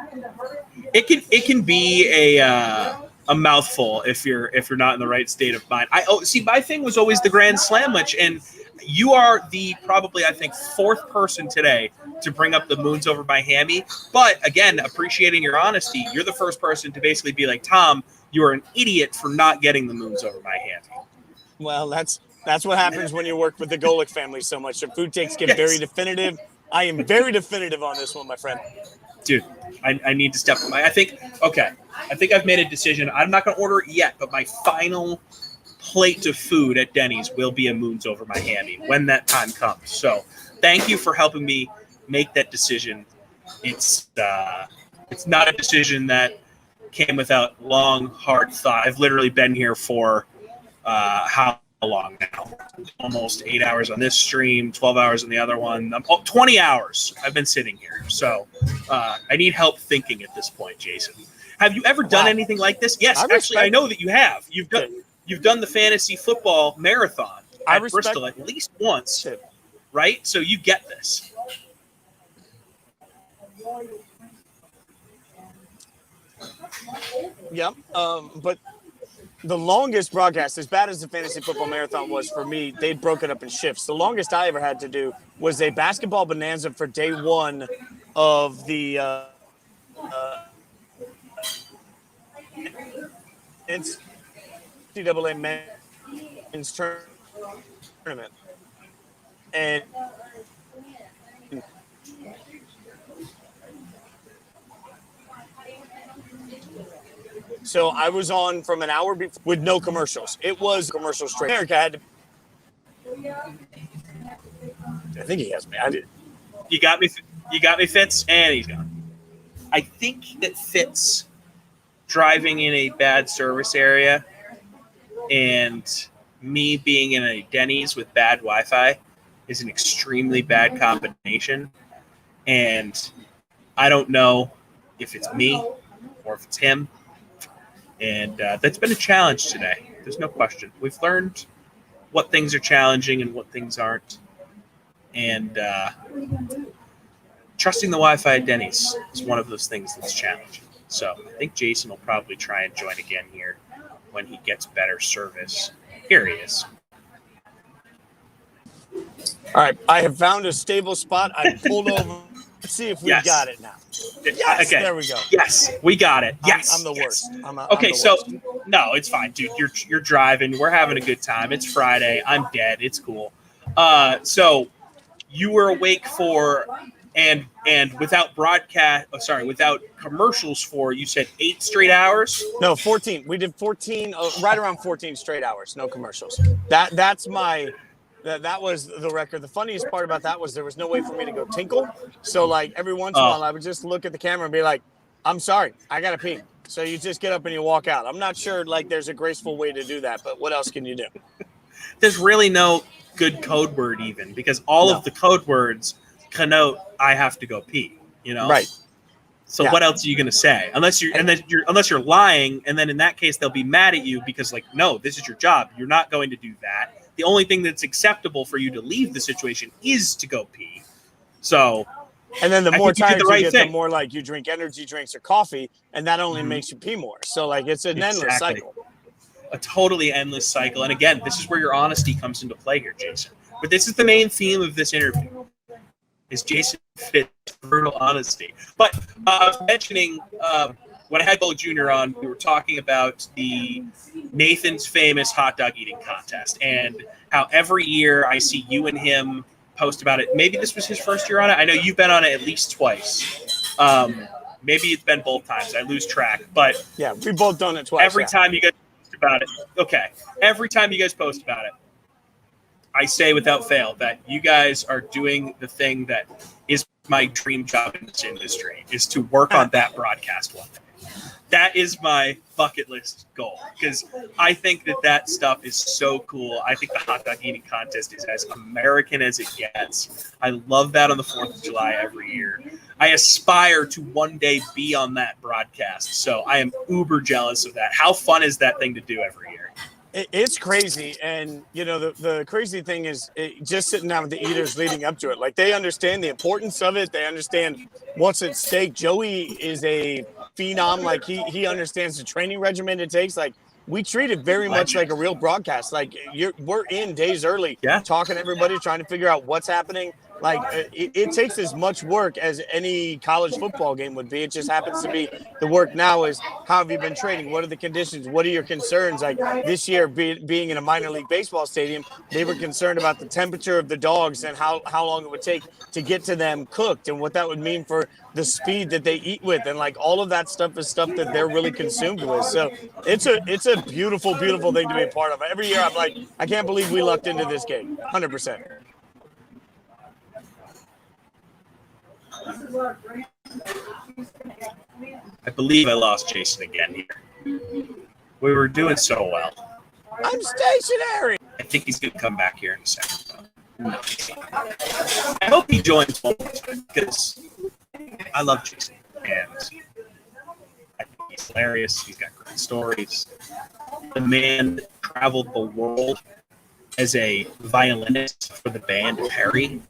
It can be a mouthful if you're not in the right state of mind. See, my thing was always the Grand Slamwich, and you are the probably, I think, fourth person today to bring up the moons over my hammy. But again, appreciating your honesty, you're the first person to basically be like, Tom, you are an idiot for not getting the moons over my hammy. Well, that's what happens when you work with the Golick family so much. The food takes get very definitive. I am very definitive on this one, my friend. Dude, I need to step. I think I've made a decision. I'm not going to order it yet, but my final plate of food at Denny's will be a moons over my hammy when that time comes. So thank you for helping me make that decision. It's not a decision that came without long, hard thought. I've literally been here for how long now? Almost 8 hours on this stream, 12 hours on the other one. 20 hours I've been sitting here. So I need help thinking at this point, Jason. Have you ever done anything like this? Yes, actually, I know that you have. You've done the fantasy football marathon at Bristol at least once, right? So you get this. Yep. But the longest broadcast, as bad as the fantasy football marathon was for me, they'd broken up in shifts. The longest I ever had to do was a basketball bonanza for day one of the NCAA men's tournament. And so I was on from an hour before with no commercials. It was commercial straight. America had to. I think he has me. I did. You got me, Fitz, and he's gone. I think that Fitz driving in a bad service area and me being in a Denny's with bad Wi-Fi is an extremely bad combination. And I don't know if it's me or if it's him. And that's been a challenge today. There's no question. We've learned what things are challenging and what things aren't. And trusting the Wi-Fi at Denny's is one of those things that's challenging. So I think Jason will probably try and join again here when he gets better service. Here he is. All right. I have found a stable spot. I pulled over. Let's see if we got it now. Yes, okay. There we go. Yes, we got it. Yes, I'm the worst. Okay, so no, it's fine, dude. You're driving. We're having a good time. It's Friday. I'm dead. It's cool. So you were awake for and without without commercials for, you said 8 straight hours? No, 14. We did 14, right around 14 straight hours. No commercials. That's my. That was the record. The funniest part about that was there was no way for me to go tinkle. So, like, every once in a while, I would just look at the camera and be like, I'm sorry, I got to pee. So you just get up and you walk out. I'm not sure, like, there's a graceful way to do that, but what else can you do? There's really no good code word even, because all of the code words connote I have to go pee, you know? Right. So what else are you going to say? Unless you're lying, and then in that case, they'll be mad at you because, like, no, this is your job. You're not going to do that. The only thing that's acceptable for you to leave the situation is to go pee. So, and then the more tired you get, the more like you drink energy drinks or coffee, and that only makes you pee more. So, like, it's an endless cycle. A totally endless cycle. And again, this is where your honesty comes into play here, Jason. But this is the main theme of this interview: is Jason Fitz brutal honesty. But I was mentioning when I had Bo Jr. on, we were talking about the Nathan's famous hot dog eating contest and how every year I see you and him post about it. Maybe this was his first year on it. I know you've been on it at least twice. Maybe it's been both times. I lose track. But yeah, we've both done it twice. Every time you guys post about it. Okay. Every time you guys post about it, I say without fail that you guys are doing the thing that is my dream job in this industry, is to work on that broadcast one day. That is my bucket list goal, because I think that stuff is so cool. I think the hot dog eating contest is as American as it gets. I love that on the 4th of July every year. I aspire to one day be on that broadcast, so I am uber jealous of that. How fun is that thing to do every year? It's crazy. And, you know, the crazy thing is just sitting down with the eaters leading up to it. Like, they understand the importance of it. They understand what's at stake. Joey is a phenom. Like, he understands the training regimen it takes. Like, we treat it very much like a real broadcast. Like we're in days early, talking to everybody, trying to figure out what's happening. Like it takes as much work as any college football game would be. It just happens to be the work now is how have you been training? What are the conditions? What are your concerns? Like this year being in a minor league baseball stadium, they were concerned about the temperature of the dogs and how long it would take to get to them cooked and what that would mean for the speed that they eat with. And like all of that stuff is stuff that they're really consumed with. So it's a beautiful, beautiful thing to be a part of. Every year I'm like, I can't believe we lucked into this game. 100%. I believe I lost Jason again here. We were doing so well. I'm stationary. I think he's going to come back here in a second. I hope he joins one more time because I love Jason. And I think he's hilarious. He's got great stories. The man traveled the world as a violinist for the band Perry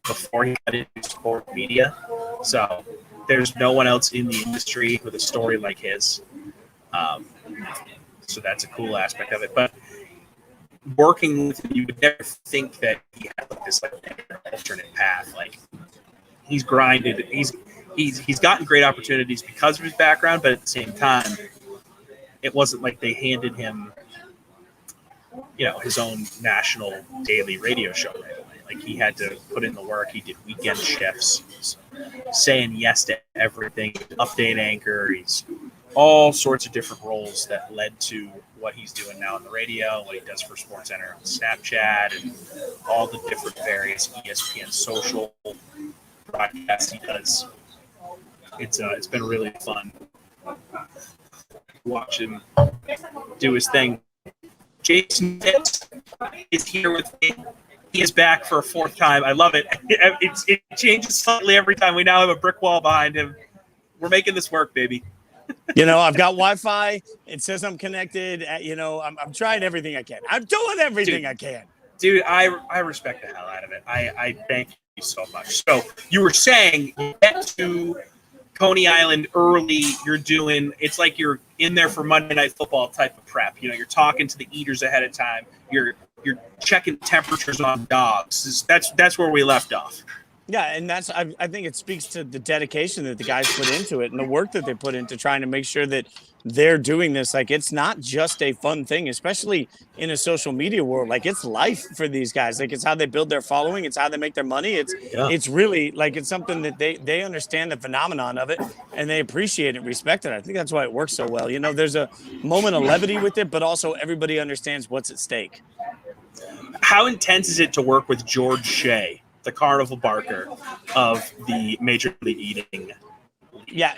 before he got into sport media. So there's no one else in the industry with a story like his. So that's a cool aspect of it. But working with him, you would never think that he had like this alternate path. Like he's grinded. He's gotten great opportunities because of his background, but at the same time, it wasn't like they handed him, his own national daily radio show right away. Like he had to put in the work. He did weekend shifts, saying yes to everything. Update anchor. He's all sorts of different roles that led to what he's doing now on the radio, what he does for SportsCenter on Snapchat, and all the different various ESPN social broadcasts he does. It's been really fun watch him do his thing. Jason Pitts is here with me. He is back for a fourth time. I love it. It changes slightly every time. We now have a brick wall behind him. We're making this work, baby. I've got Wi-Fi. It says I'm connected. I'm trying everything I can. I'm doing everything I can. Dude, I respect the hell out of it. I thank you so much. So you were saying you get to Coney Island early. It's like you're in there for Monday Night Football type of prep. You're talking to the eaters ahead of time. You're checking temperatures on dogs. That's where we left off. Yeah, and I think it speaks to the dedication that the guys put into it and the work that they put into trying to make sure that they're doing this. Like, it's not just a fun thing, especially in a social media world. Like, it's life for these guys. Like, it's how they build their following. It's how they make their money. It's really, like, it's something that they understand the phenomenon of it, and they appreciate it, respect it. I think that's why it works so well. There's a moment of levity with it, but also everybody understands what's at stake. How intense is it to work with George Shea, the carnival barker of the Major League Eating? Yeah,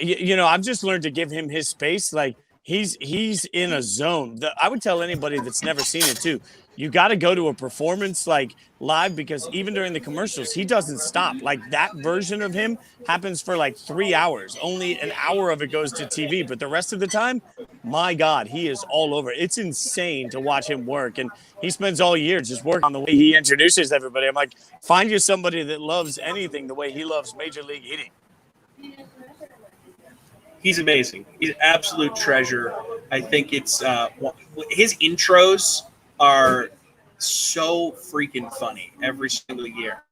I've just learned to give him his space. Like, he's in a zone. I would tell anybody that's never seen it too, you got to go to a performance like live, because even during the commercials, he doesn't stop. Like, that version of him happens for like 3 hours. Only an hour of it goes to TV, but the rest of the time, my God, he is all over. It's insane to watch him work. And he spends all year just working on the way he introduces everybody. I'm like, find you somebody that loves anything the way he loves Major League Eating. He's amazing. He's an absolute treasure. I think it's his intros are so freaking funny every single year.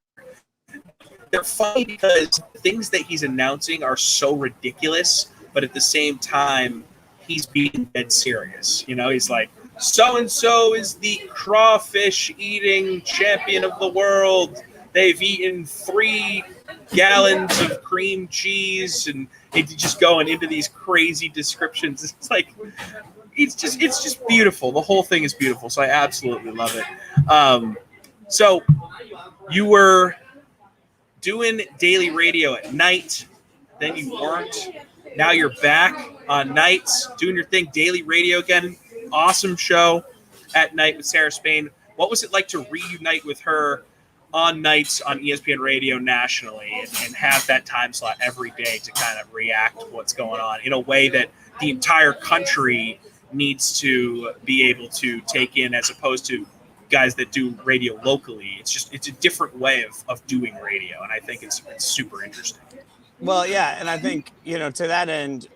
They're funny because the things that he's announcing are so ridiculous, but at the same time, he's being dead serious. He's like, so-and-so is the crawfish eating champion of the world. They've eaten 3 gallons of cream cheese, and it's just going into these crazy descriptions. It's like, it's just beautiful. The whole thing is beautiful. So I absolutely love it. So you were doing daily radio at night, then you weren't. Now you're back on nights doing your thing, daily radio again. Awesome show at night with Sarah Spain. What was it like to reunite with her on nights on ESPN Radio nationally and have that time slot every day to kind of react to what's going on in a way that the entire country needs to be able to take in, as opposed to guys that do radio locally? It's a different way of doing radio, and I think it's super interesting. Well, yeah, and I think, to that end,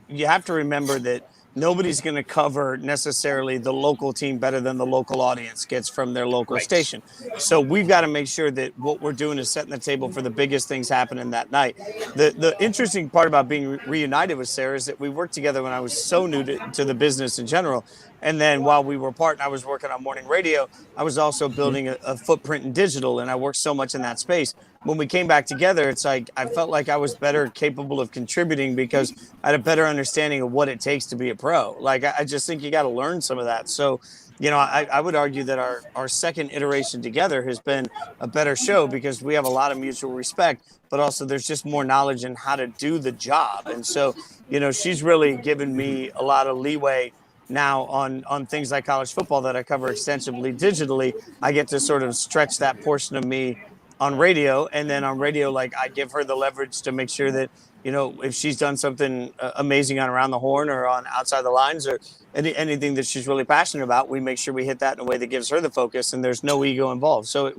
you have to remember that nobody's going to cover necessarily the local team better than the local audience gets from their local station. So we've got to make sure that what we're doing is setting the table for the biggest things happening that night. The interesting part about being reunited with Sarah is that we worked together when I was so new to the business in general. And then while we were apart and I was working on morning radio, I was also building a footprint in digital, and I worked so much in that space. When we came back together, it's like I felt like I was better capable of contributing because I had a better understanding of what it takes to be a pro. Like, I just think you got to learn some of that. So, you know, I would argue that our second iteration together has been a better show because we have a lot of mutual respect, but also there's just more knowledge in how to do the job. And so, you know, she's really given me a lot of leeway now on things like college football that I cover extensively digitally. I get to sort of stretch that portion of me on radio, and then on radio, like, I give her the leverage to make sure that, you know, if she's done something amazing on Around the Horn or on Outside the Lines or anything that she's really passionate about, we make sure we hit that in a way that gives her the focus and there's no ego involved. So it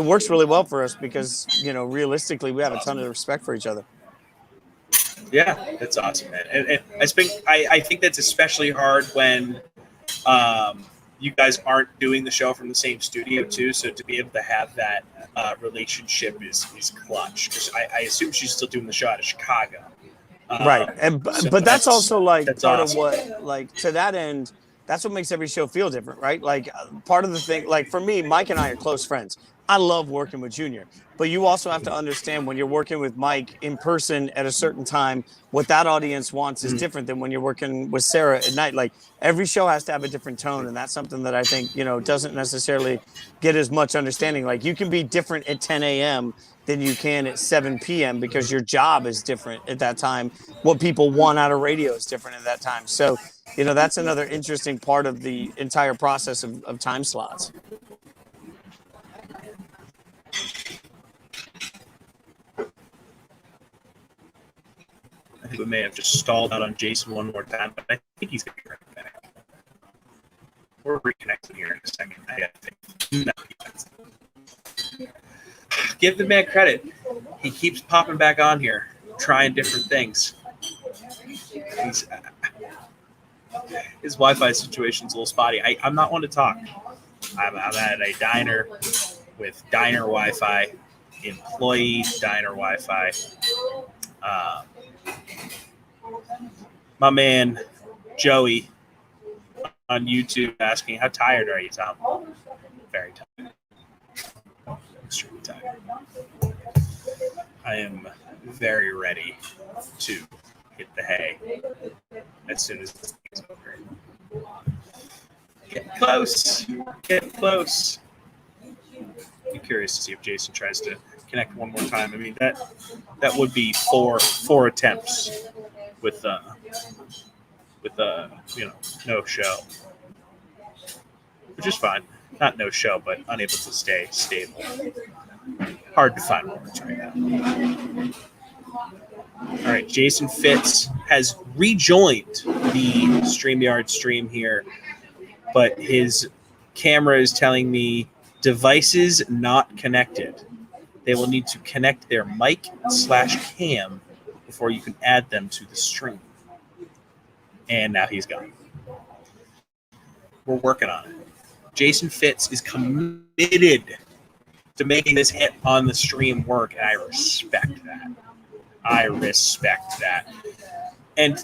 works really well for us because, you know, realistically, we have a ton of respect for each other. Yeah, that's awesome, man. And I think that's especially hard when you guys aren't doing the show from the same studio too. So to be able to have that relationship is clutch. Because I assume she's still doing the show out of Chicago. Right. But that's also like part awesome. of what, like, to that end, that's what makes every show feel different, right? Like, part of the thing, like, for me, Mike and I are close friends. I love working with Junior, but you also have to understand when you're working with Mike in person at a certain time, what that audience wants is different than when you're working with Sarah at night. Like, every show has to have a different tone, and that's something that I think, you know, doesn't necessarily get as much understanding. Like, you can be different at 10 a.m. than you can at 7 p.m. because your job is different at that time. What people want out of radio is different at that time. So, you know, that's another interesting part of the entire process of time slots. I think we may have just stalled out on Jason one more time, but I think he's going to be right back. We're reconnecting here in a second. I got to give the man credit. He keeps popping back on here, trying different things. His Wi-Fi situation's a little spotty. I'm not one to talk. I'm at a diner with diner Wi-Fi, employee diner Wi-Fi. My man Joey on YouTube asking, "How tired are you, Tom?" Very tired. Extremely tired. I am very ready to hit the hay as soon as this thing's over. Get close. Get close. I'm curious to see if Jason tries to connect one more time. I mean, that would be four attempts with you know, no show, which is fine. Not no show, but unable to stay stable. Hard to find words right now. All right, Jason Fitz has rejoined the StreamYard stream here, but his camera is telling me devices not connected. They will need to connect their mic/cam before you can add them to the stream. And now he's gone. We're working on it. Jason Fitz is committed to making this hit on the stream work, and I respect that. And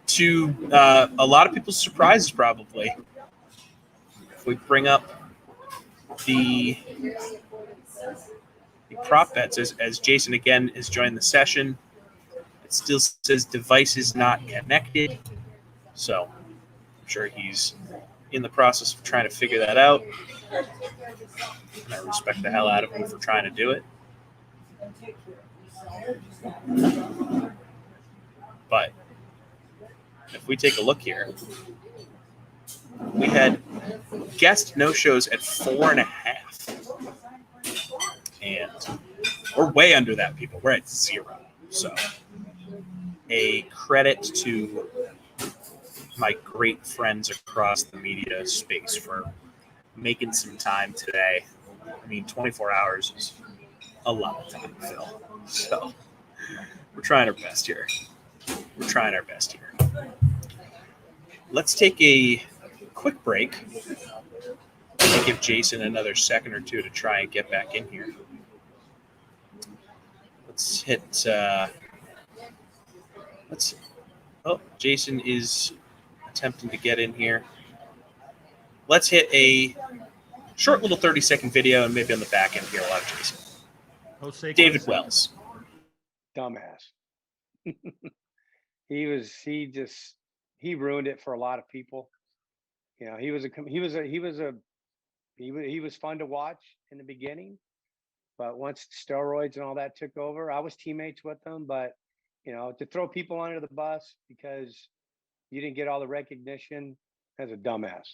to a lot of people's surprises, probably, if we bring up the prop bets as Jason again has joined the session, it still says devices not connected. So I'm sure he's in the process of trying to figure that out. And I respect the hell out of him for trying to do it. But if we take a look here, we had guest no-shows at 4.5. And we're way under that, people. We're at 0. So a credit to my great friends across the media space for making some time today. I mean, 24 hours is a lot of time to fill. So we're trying our best here. let's take a quick break. And give Jason another second or two to try and get back in here. Let's hit. Oh, Jason is attempting to get in here. Let's hit a short little 30-second video, and maybe on the back end here, we'll have Jason. David Wells. Dumbass. he ruined it for a lot of people. You know, he was fun to watch in the beginning, but once steroids and all that took over, I was teammates with them. But you know, to throw people under the bus because you didn't get all the recognition, as a dumbass.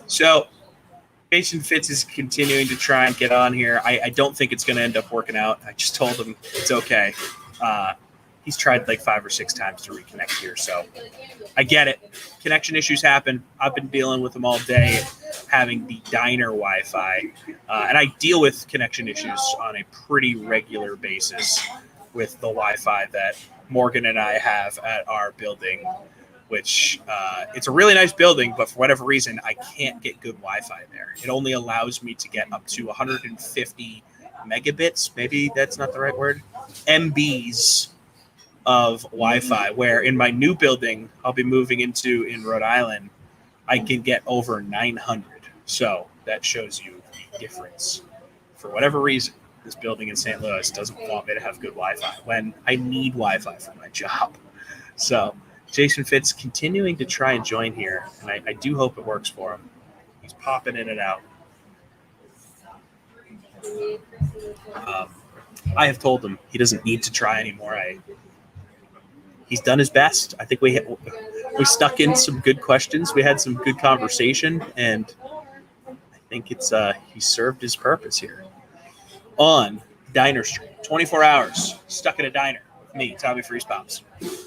So Jason Fitz is continuing to try and get on here. I don't think it's going to end up working out. I just told him it's okay. He's tried like 5 or 6 times to reconnect here, so I get it. Connection issues happen. I've been dealing with them all day, having the diner Wi-Fi, and I deal with connection issues on a pretty regular basis with the Wi-Fi that Morgan and I have at our building, which it's a really nice building, but for whatever reason, I can't get good Wi-Fi there. It only allows me to get up to 150 megabits, maybe that's not the right word, MBs of Wi-Fi, where in my new building I'll be moving into in Rhode Island, I can get over 900. So that shows you the difference. For whatever reason, this building in St. Louis doesn't want me to have good Wi-Fi when I need Wi-Fi for my job. So Jason Fitz continuing to try and join here, and I do hope it works for him. He's popping in and out. I have told him he doesn't need to try anymore. He's done his best. I think we stuck in some good questions. We had some good conversation, and I think it's he served his purpose here. On Diner Street, 24 hours, stuck in a diner with me, TommyFreezePops.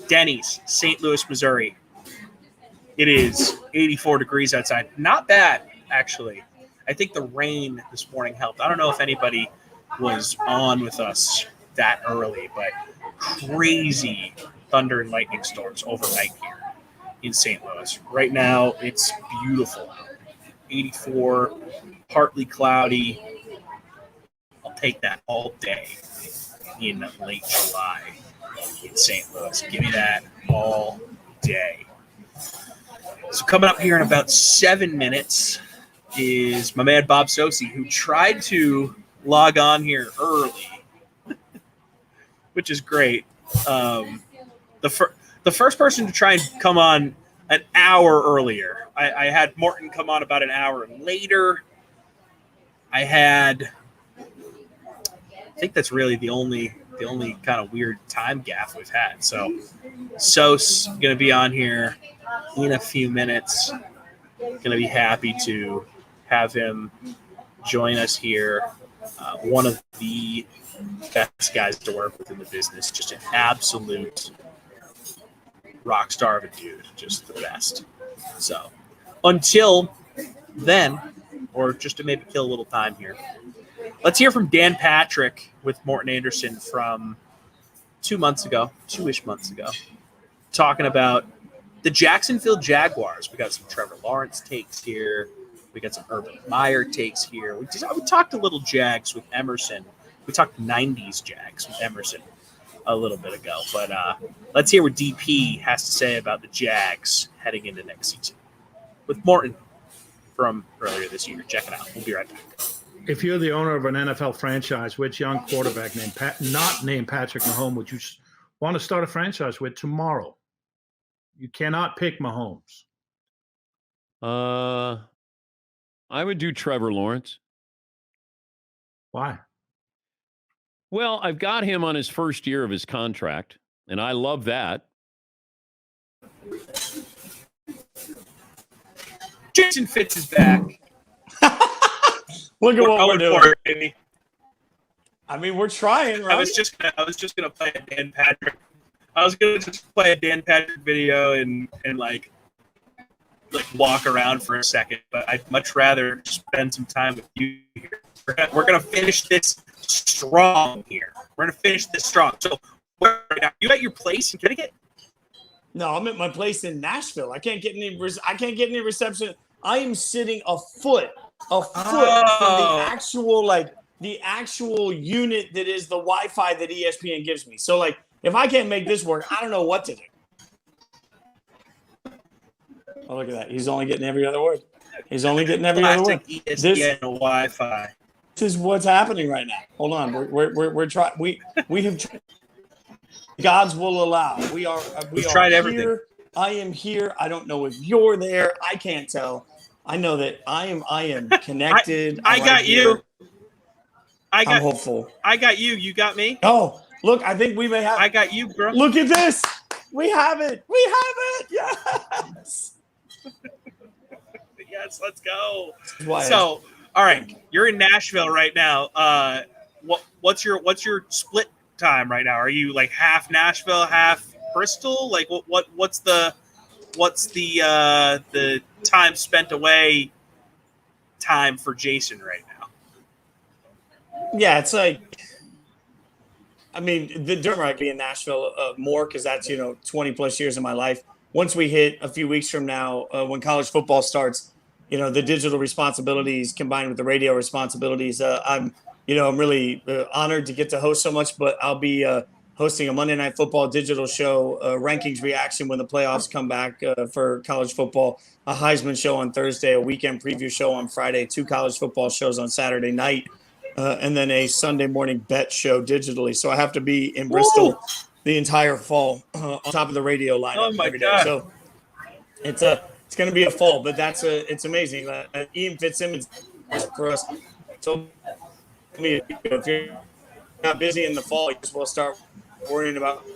Denny's, St. Louis, Missouri. It is 84 degrees outside. Not bad, actually. I think the rain this morning helped. I don't know if anybody was on with us that early, but crazy thunder and lightning storms overnight here in St. Louis. Right now, it's beautiful. 84, partly cloudy. I'll take that all day in late July in St. Louis. Give me that all day. So coming up here in about 7 minutes is my man Bob Sosi, who tried to log on here early, which is great. The first person to try and come on an hour earlier. I had Morton come on about an hour later. I think that's really the only kind of weird time gap we've had. So Sos going to be on here in a few minutes. Going to be happy to have him join us here. One of the best guys to work with in the business, just an absolute rock star of a dude, just the best. So until then, or just to maybe kill a little time here, let's hear from Dan Patrick with Morton Anderson from 2 months ago, 2-ish months ago, talking about the Jacksonville Jaguars. We got some Trevor Lawrence takes here. We got some Urban Meyer takes here. We talked a little Jags with Emerson. We talked 90s Jags with Emerson a little bit ago. But let's hear what DP has to say about the Jags heading into next season with Morton from earlier this year. Check it out. We'll be right back. If you're the owner of an NFL franchise, which young quarterback not named Patrick Mahomes would you want to start a franchise with tomorrow? You cannot pick Mahomes. I would do Trevor Lawrence. Why? Well, I've got him on his first year of his contract, and I love that. Jason Fitz is back. Look at what we're doing. Baby. I mean, we're trying, right? I was just gonna play a Dan Patrick. I was gonna just play a Dan Patrick video and like like walk around for a second, but I'd much rather spend some time with you here. We're gonna finish this strong here. We're gonna finish this strong. So, where you at your place in Connecticut? No, I'm at my place in Nashville. I can't get any reception. I am sitting a foot from the actual unit that is the Wi-Fi that ESPN gives me. So like, if I can't make this work, I don't know what to do. Oh, look at that. He's only getting every other word. He's only getting every other word. ESPN Wi-Fi. This is what's happening right now. Hold on. We're trying. We have. God's will allow. We are tried here. everything. I am here. I don't know if you're there. I can't tell. I know that I am connected. I got you. I'm hopeful. I got you. You got me. Oh, look! I think we may have. I got you, bro. Look at this. We have it. We have it. Yes. Yes. Let's go. Why? So, all right, you're in Nashville right now. What's your split time right now? Are you like half Nashville, half Bristol? Like what's the time spent away time for Jason right now? Yeah, it's like, I mean, the during I be in Nashville more because that's 20 plus years of my life. Once we hit a few weeks from now, when college football starts, the digital responsibilities combined with the radio responsibilities, I'm really honored to get to host so much. But I'll be hosting a Monday Night Football digital show, rankings reaction when the playoffs come back for college football, a Heisman show on Thursday, a weekend preview show on Friday, 2 college football shows on Saturday night, and then a Sunday morning bet show digitally. So I have to be in Bristol the entire fall on top of the radio lineup every day. So it's going to be a fall, but it's amazing. Ian Fitzsimmons for us. So if you're not busy in the fall, you just will start worrying about.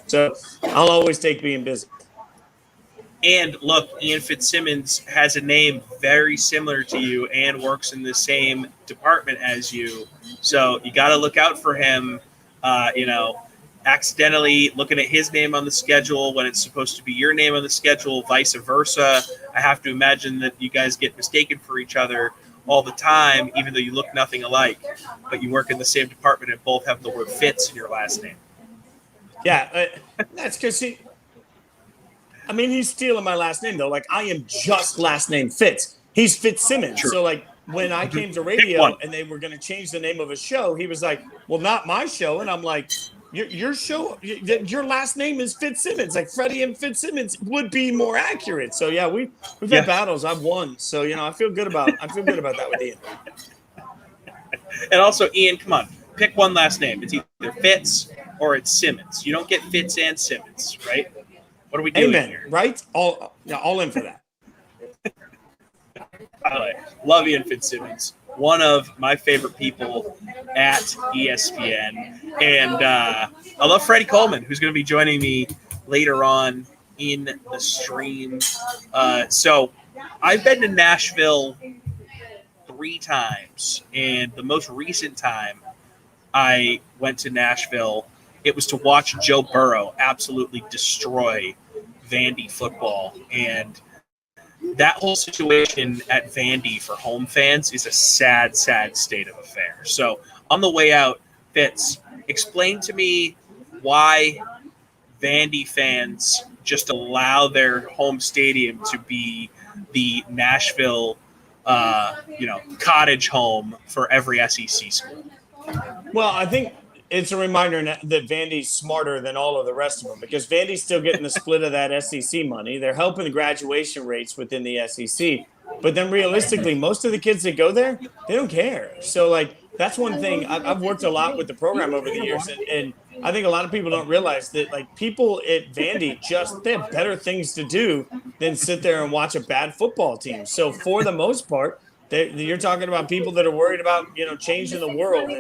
So I'll always take being busy. And look, Ian Fitzsimmons has a name very similar to you and works in the same department as you. So you got to look out for him, accidentally looking at his name on the schedule when it's supposed to be your name on the schedule, vice versa. I have to imagine that you guys get mistaken for each other all the time, even though you look nothing alike, but you work in the same department and both have the word Fitz in your last name. Yeah, that's because he's stealing my last name, though. Like, I am just last name Fitz. He's Fitzsimmons. True. So, like, when I came to radio and they were going to change the name of a show, he was like, well, not my show. And I'm like, your show, your last name is Fitzsimmons. Like, Freddie and Fitzsimmons would be more accurate. So, yeah, we've had battles. I've won. So, I feel good about that with Ian. And also, Ian, come on. Pick one last name. It's either Fitz or it's Simmons. You don't get Fitz and Simmons, right? What are we doing here? Right? All in for that. Love Ian Fitzsimmons, one of my favorite people at ESPN. And I love Freddie Coleman, who's going to be joining me later on in the stream. So I've been to Nashville 3 times. And the most recent time I went to Nashville, it was to watch Joe Burrow absolutely destroy Vandy football. And that whole situation at Vandy for home fans is a sad, sad state of affairs. So on the way out, Fitz, explain to me why Vandy fans just allow their home stadium to be the Nashville, cottage home for every SEC school. Well, I think it's a reminder that Vandy's smarter than all of the rest of them because Vandy's still getting the split of that SEC money. They're helping the graduation rates within the SEC. But then realistically, most of the kids that go there, they don't care. So, like, that's one thing. I've worked a lot with the program over the years, and I think a lot of people don't realize that, like, people at Vandy they have better things to do than sit there and watch a bad football team. So, for the most part, you're talking about people that are worried about, changing the world.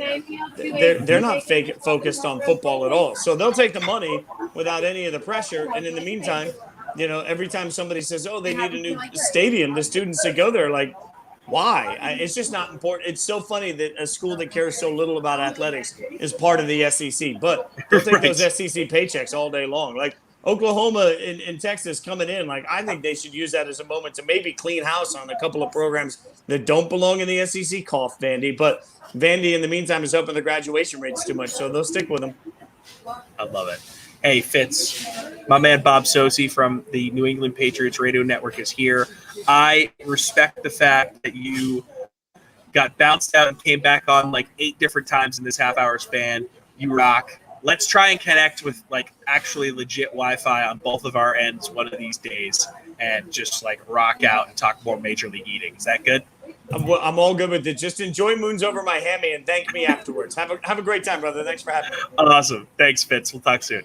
They're not focused on football at all. So they'll take the money without any of the pressure. And in the meantime, every time somebody says, oh, they need a new stadium, the students that go there are like, why? It's just not important. It's so funny that a school that cares so little about athletics is part of the SEC. But they'll take those SEC paychecks all day long. Like, Oklahoma and Texas coming in, like I think they should use that as a moment to maybe clean house on a couple of programs that don't belong in the SEC. Cough, Vandy, but Vandy in the meantime is hoping the graduation rate's too much, so they'll stick with them. I love it. Hey, Fitz, my man Bob Sosi from the New England Patriots Radio Network is here. I respect the fact that you got bounced out and came back on like 8 different times in this half-hour span. You rock. Let's try and connect with like actually legit Wi-Fi on both of our ends one of these days and just like rock out and talk more Major League eating. Is that good? I'm all good with it. Just enjoy Moons Over My Hammy and thank me afterwards. Have a great time, brother. Thanks for having me. Awesome. Thanks, Fitz. We'll talk soon.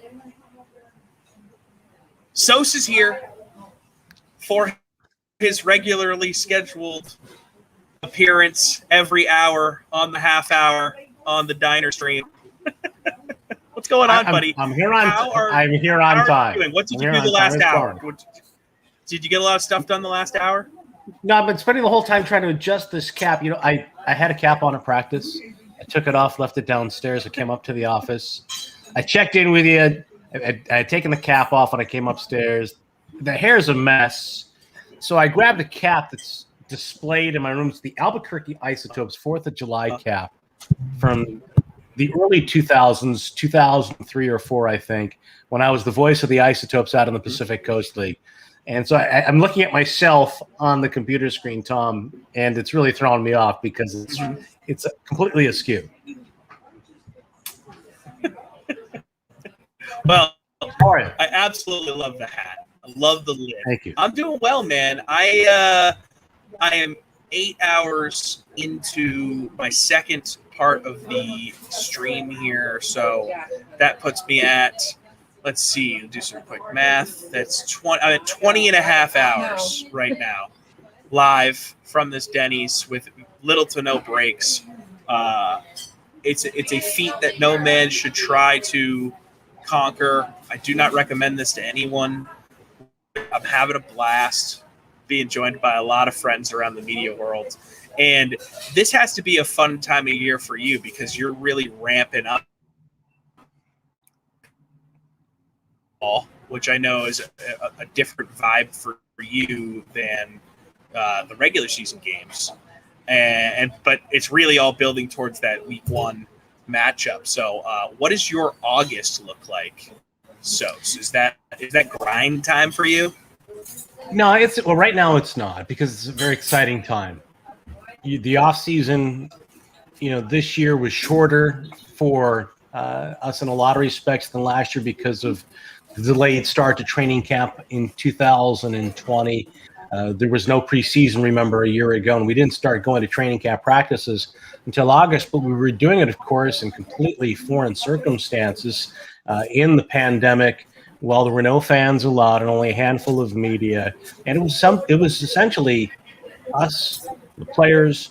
Sos is here for his regularly scheduled appearance every hour on the half hour on the diner stream. What's going on, buddy? I'm here on time. What did you do the last hour? Did you get a lot of stuff done the last hour? No, I've been spending the whole time trying to adjust this cap. You know, I had a cap on at practice. I took it off, left it downstairs. I came up to the office. I checked in with you. I had taken the cap off when I came upstairs. The hair's a mess. So I grabbed a cap that's displayed in my room. It's the Albuquerque Isotopes 4th of July cap from the early 2000s, 2003 or 4, I think, when I was the voice of the Isotopes out in the Pacific Coast League. And so I'm looking at myself on the computer screen, Tom, and it's really throwing me off because it's completely askew. Well, I absolutely love the hat. I love the lid. Thank you. I'm doing well, man. I am 8 hours into my second part of the stream here, so that puts me at, let's see, do some quick math. That's 20. I'm at 20 and a half hours right now, live from this Denny's with little to no breaks. It's a feat that no man should try to conquer. I do not recommend this to anyone. I'm having a blast, being joined by a lot of friends around the media world. And this has to be a fun time of year for you because you're really ramping up, which I know is a different vibe for you than the regular season games. But it's really all building towards that week 1 matchup. So what does your August look like? So is that grind time for you? No, right now it's not because it's a very exciting time. The off season, this year was shorter for us in a lot of respects than last year because of the delayed start to training camp in 2020. There was no preseason, remember, a year ago, and we didn't start going to training camp practices until August, but we were doing it, of course, in completely foreign circumstances in the pandemic. While there were no fans allowed and only a handful of media, and it was essentially us, the players,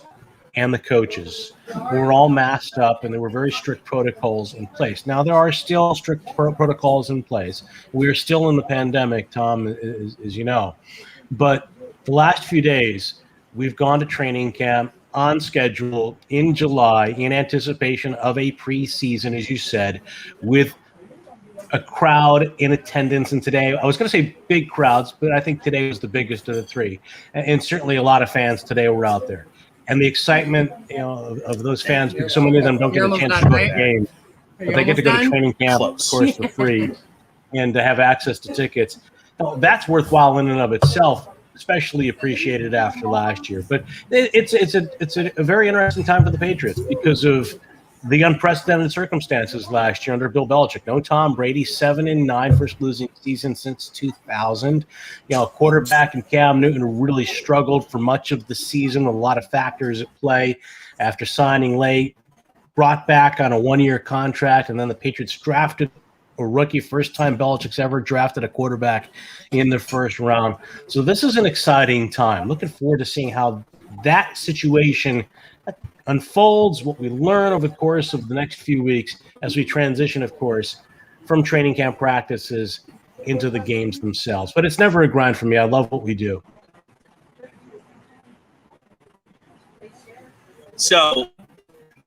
and the coaches. We were all masked up, and there were very strict protocols in place. Now, there are still strict protocols in place. We are still in the pandemic, Tom, as you know. But the last few days, we've gone to training camp on schedule in July in anticipation of a preseason, as you said, with a crowd in attendance. And today, I was going to say big crowds, but I think today was the biggest of the 3. And certainly a lot of fans today were out there. And the excitement, of those fans, because so many of them don't get a chance to go to the game, but they get to go to training camp, of course, for free, and to have access to tickets. Now, that's worthwhile in and of itself, especially appreciated after last year. But it's a very interesting time for the Patriots because of the unprecedented circumstances last year under Bill Belichick. No Tom Brady, 7-9, first losing season since 2000. Quarterback and Cam Newton really struggled for much of the season with a lot of factors at play after signing late, brought back on a 1-year contract, and then the Patriots drafted a rookie, first time Belichick's ever drafted a quarterback in the first round. So this is an exciting time. Looking forward to seeing how that situation unfolds, what we learn over the course of the next few weeks as we transition, of course, from training camp practices into the games themselves. But it's never a grind for me. I love what we do. So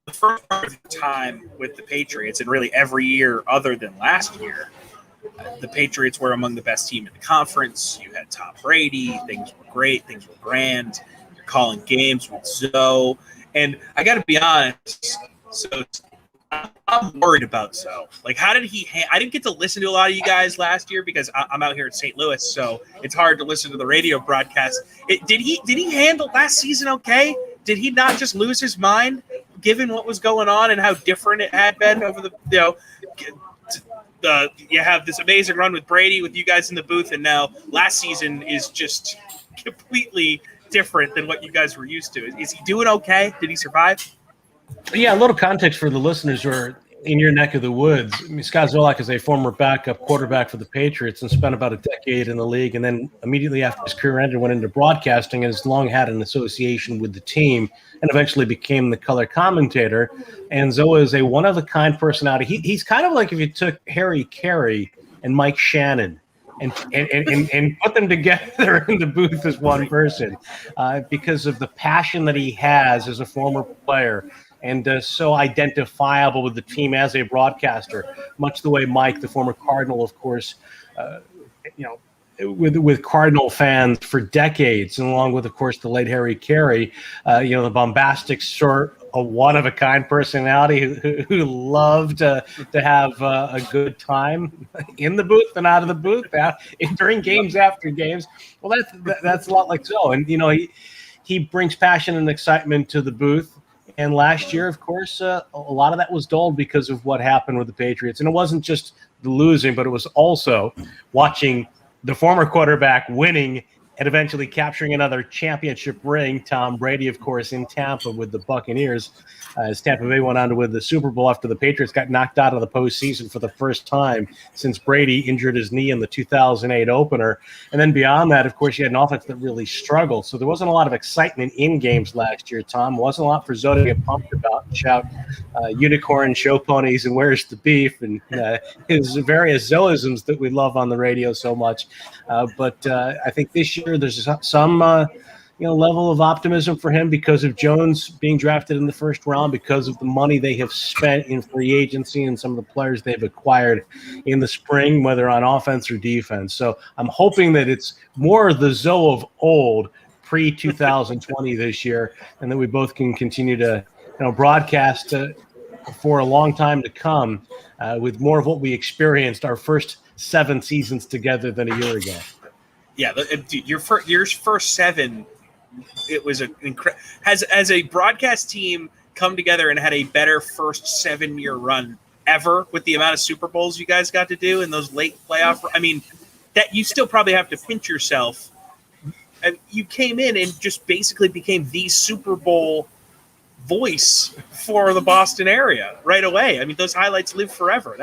the first part of the time with the Patriots, and really every year other than last year, The Patriots were among the best team in the conference. You had Tom Brady. Things were great. Things were grand. You're calling games with Zoe. And I got to be honest, so I'm worried about Zoe. Like, how did he? I didn't get to listen to a lot of you guys last year because I'm out here in St. Louis, so it's hard to listen to the radio broadcast. Did he handle last season okay? Did he not just lose his mind, given what was going on and how different it had been over the you have this amazing run with Brady with you guys in the booth, and now last season is just completely different than what you guys were used to. Is he doing okay? Did he survive? Yeah, a little context for the listeners who are in your neck of the woods. I mean, Scott Zolak is a former backup quarterback for the Patriots and spent about a decade in the league, and then immediately after his career ended, went into broadcasting and has long had an association with the team and eventually became the color commentator. And Zoe is a one-of-a-kind personality. He's kind of like if you took Harry Carey and Mike Shannon and put them together in the booth as one person because of the passion that he has as a former player and so identifiable with the team as a broadcaster, much the way Mike, the former Cardinal, of course, with Cardinal fans for decades, and along with, of course, the late Harry Carey, the bombastic sort of one-of-a-kind personality who loved to have a good time in the booth and out of the booth during games after games. Well, that's a lot like Zoe. And, he brings passion and excitement to the booth. And last year, of course, a lot of that was dulled because of what happened with the Patriots. And it wasn't just the losing, but it was also watching the former quarterback winning and eventually capturing another championship ring. Tom Brady, of course, in Tampa with the Buccaneers, as Tampa Bay went on to win the Super Bowl after the Patriots got knocked out of the postseason for the first time since Brady injured his knee in the 2008 opener. And then beyond that, of course, you had an offense that really struggled. So there wasn't a lot of excitement in games last year, Tom. Wasn't a lot for Zoe to get pumped about and shout unicorn, show ponies, and where's the beef, and his various Zoisms that we love on the radio so much. But I think this year there's some level of optimism for him because of Jones being drafted in the first round, because of the money they have spent in free agency and some of the players they've acquired in the spring, whether on offense or defense. So I'm hoping that it's more the Zoe of old, pre-2020 this year, and that we both can continue to broadcast for a long time to come with more of what we experienced our first 7 seasons together than a year ago. Yeah, dude, your first 7, it was has a broadcast team come together and had a better first 7-year run ever with the amount of Super Bowls you guys got to do in those late playoff. I mean, that you still probably have to pinch yourself. You came in and just basically became the Super Bowl voice for the Boston area right away. I mean, those highlights live forever.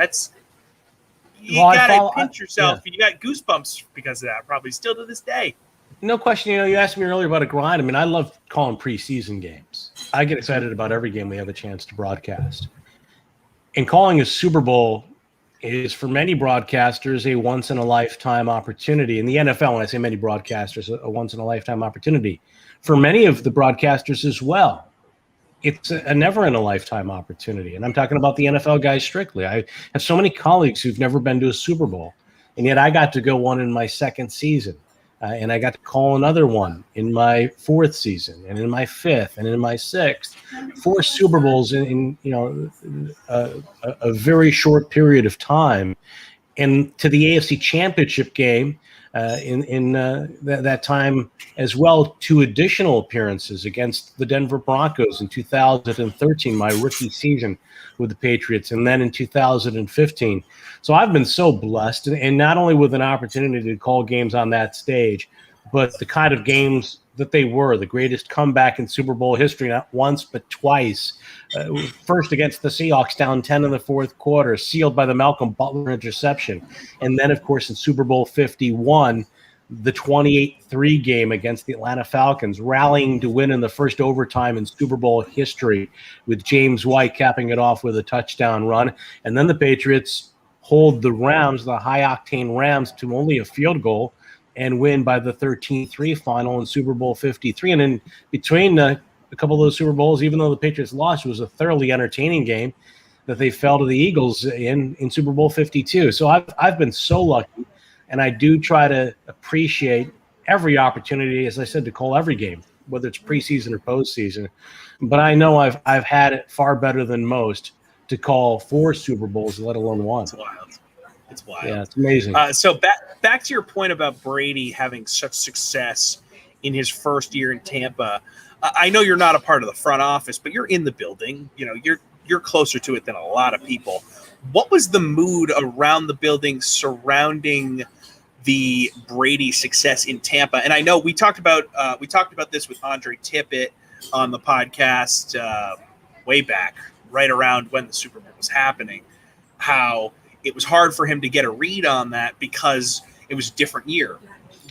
You gotta pinch yourself. Yeah. You got goosebumps because of that, probably still to this day. No question. You asked me earlier about a grind. I mean, I love calling preseason games. I get excited about every game we have a chance to broadcast. And calling a Super Bowl is, for many broadcasters, a once-in-a-lifetime opportunity. In the NFL, when I say many broadcasters, a once-in-a-lifetime opportunity. For many of the broadcasters as well, it's a never-in-a-lifetime opportunity. And I'm talking about the NFL guys strictly. I have so many colleagues who've never been to a Super Bowl, and yet I got to go one in my second season. And I got to call another one in my 4th season, and in my 5th, and in my 6th. 4 Super Bowls in a very short period of time, and to the AFC Championship game in that time as well. 2 additional appearances against the Denver Broncos in 2013, my rookie season with the Patriots, and then in 2015. So I've been so blessed, and not only with an opportunity to call games on that stage, but the kind of games that they were, the greatest comeback in Super Bowl history, not once but twice. First against the Seahawks, down 10 in the 4th quarter, sealed by the Malcolm Butler interception. And then, of course, in Super Bowl 51, the 28-3 game against the Atlanta Falcons, rallying to win in the first overtime in Super Bowl history, with James White capping it off with a touchdown run. And then the Patriots hold the Rams, the high-octane Rams, to only a field goal and win by the 13-3 final in Super Bowl 53. And in between a couple of those Super Bowls, even though the Patriots lost, it was a thoroughly entertaining game. that they fell to the Eagles in Super Bowl 52. So I've been so lucky, and I do try to appreciate every opportunity, as I said, to call every game, whether it's preseason or postseason. But I know I've had it far better than most to call 4 Super Bowls, let alone 1. It's wild. It's wild. Yeah, it's amazing. So back to your point about Brady having such success in his first year in Tampa. I know you're not a part of the front office, but you're in the building. You know, you're closer to it than a lot of people. What was the mood around the building surrounding the Brady success in Tampa? And I know we talked about this with Andre Tippett on the podcast way back, right around when the Super Bowl was happening, how it was hard for him to get a read on that because it was a different year.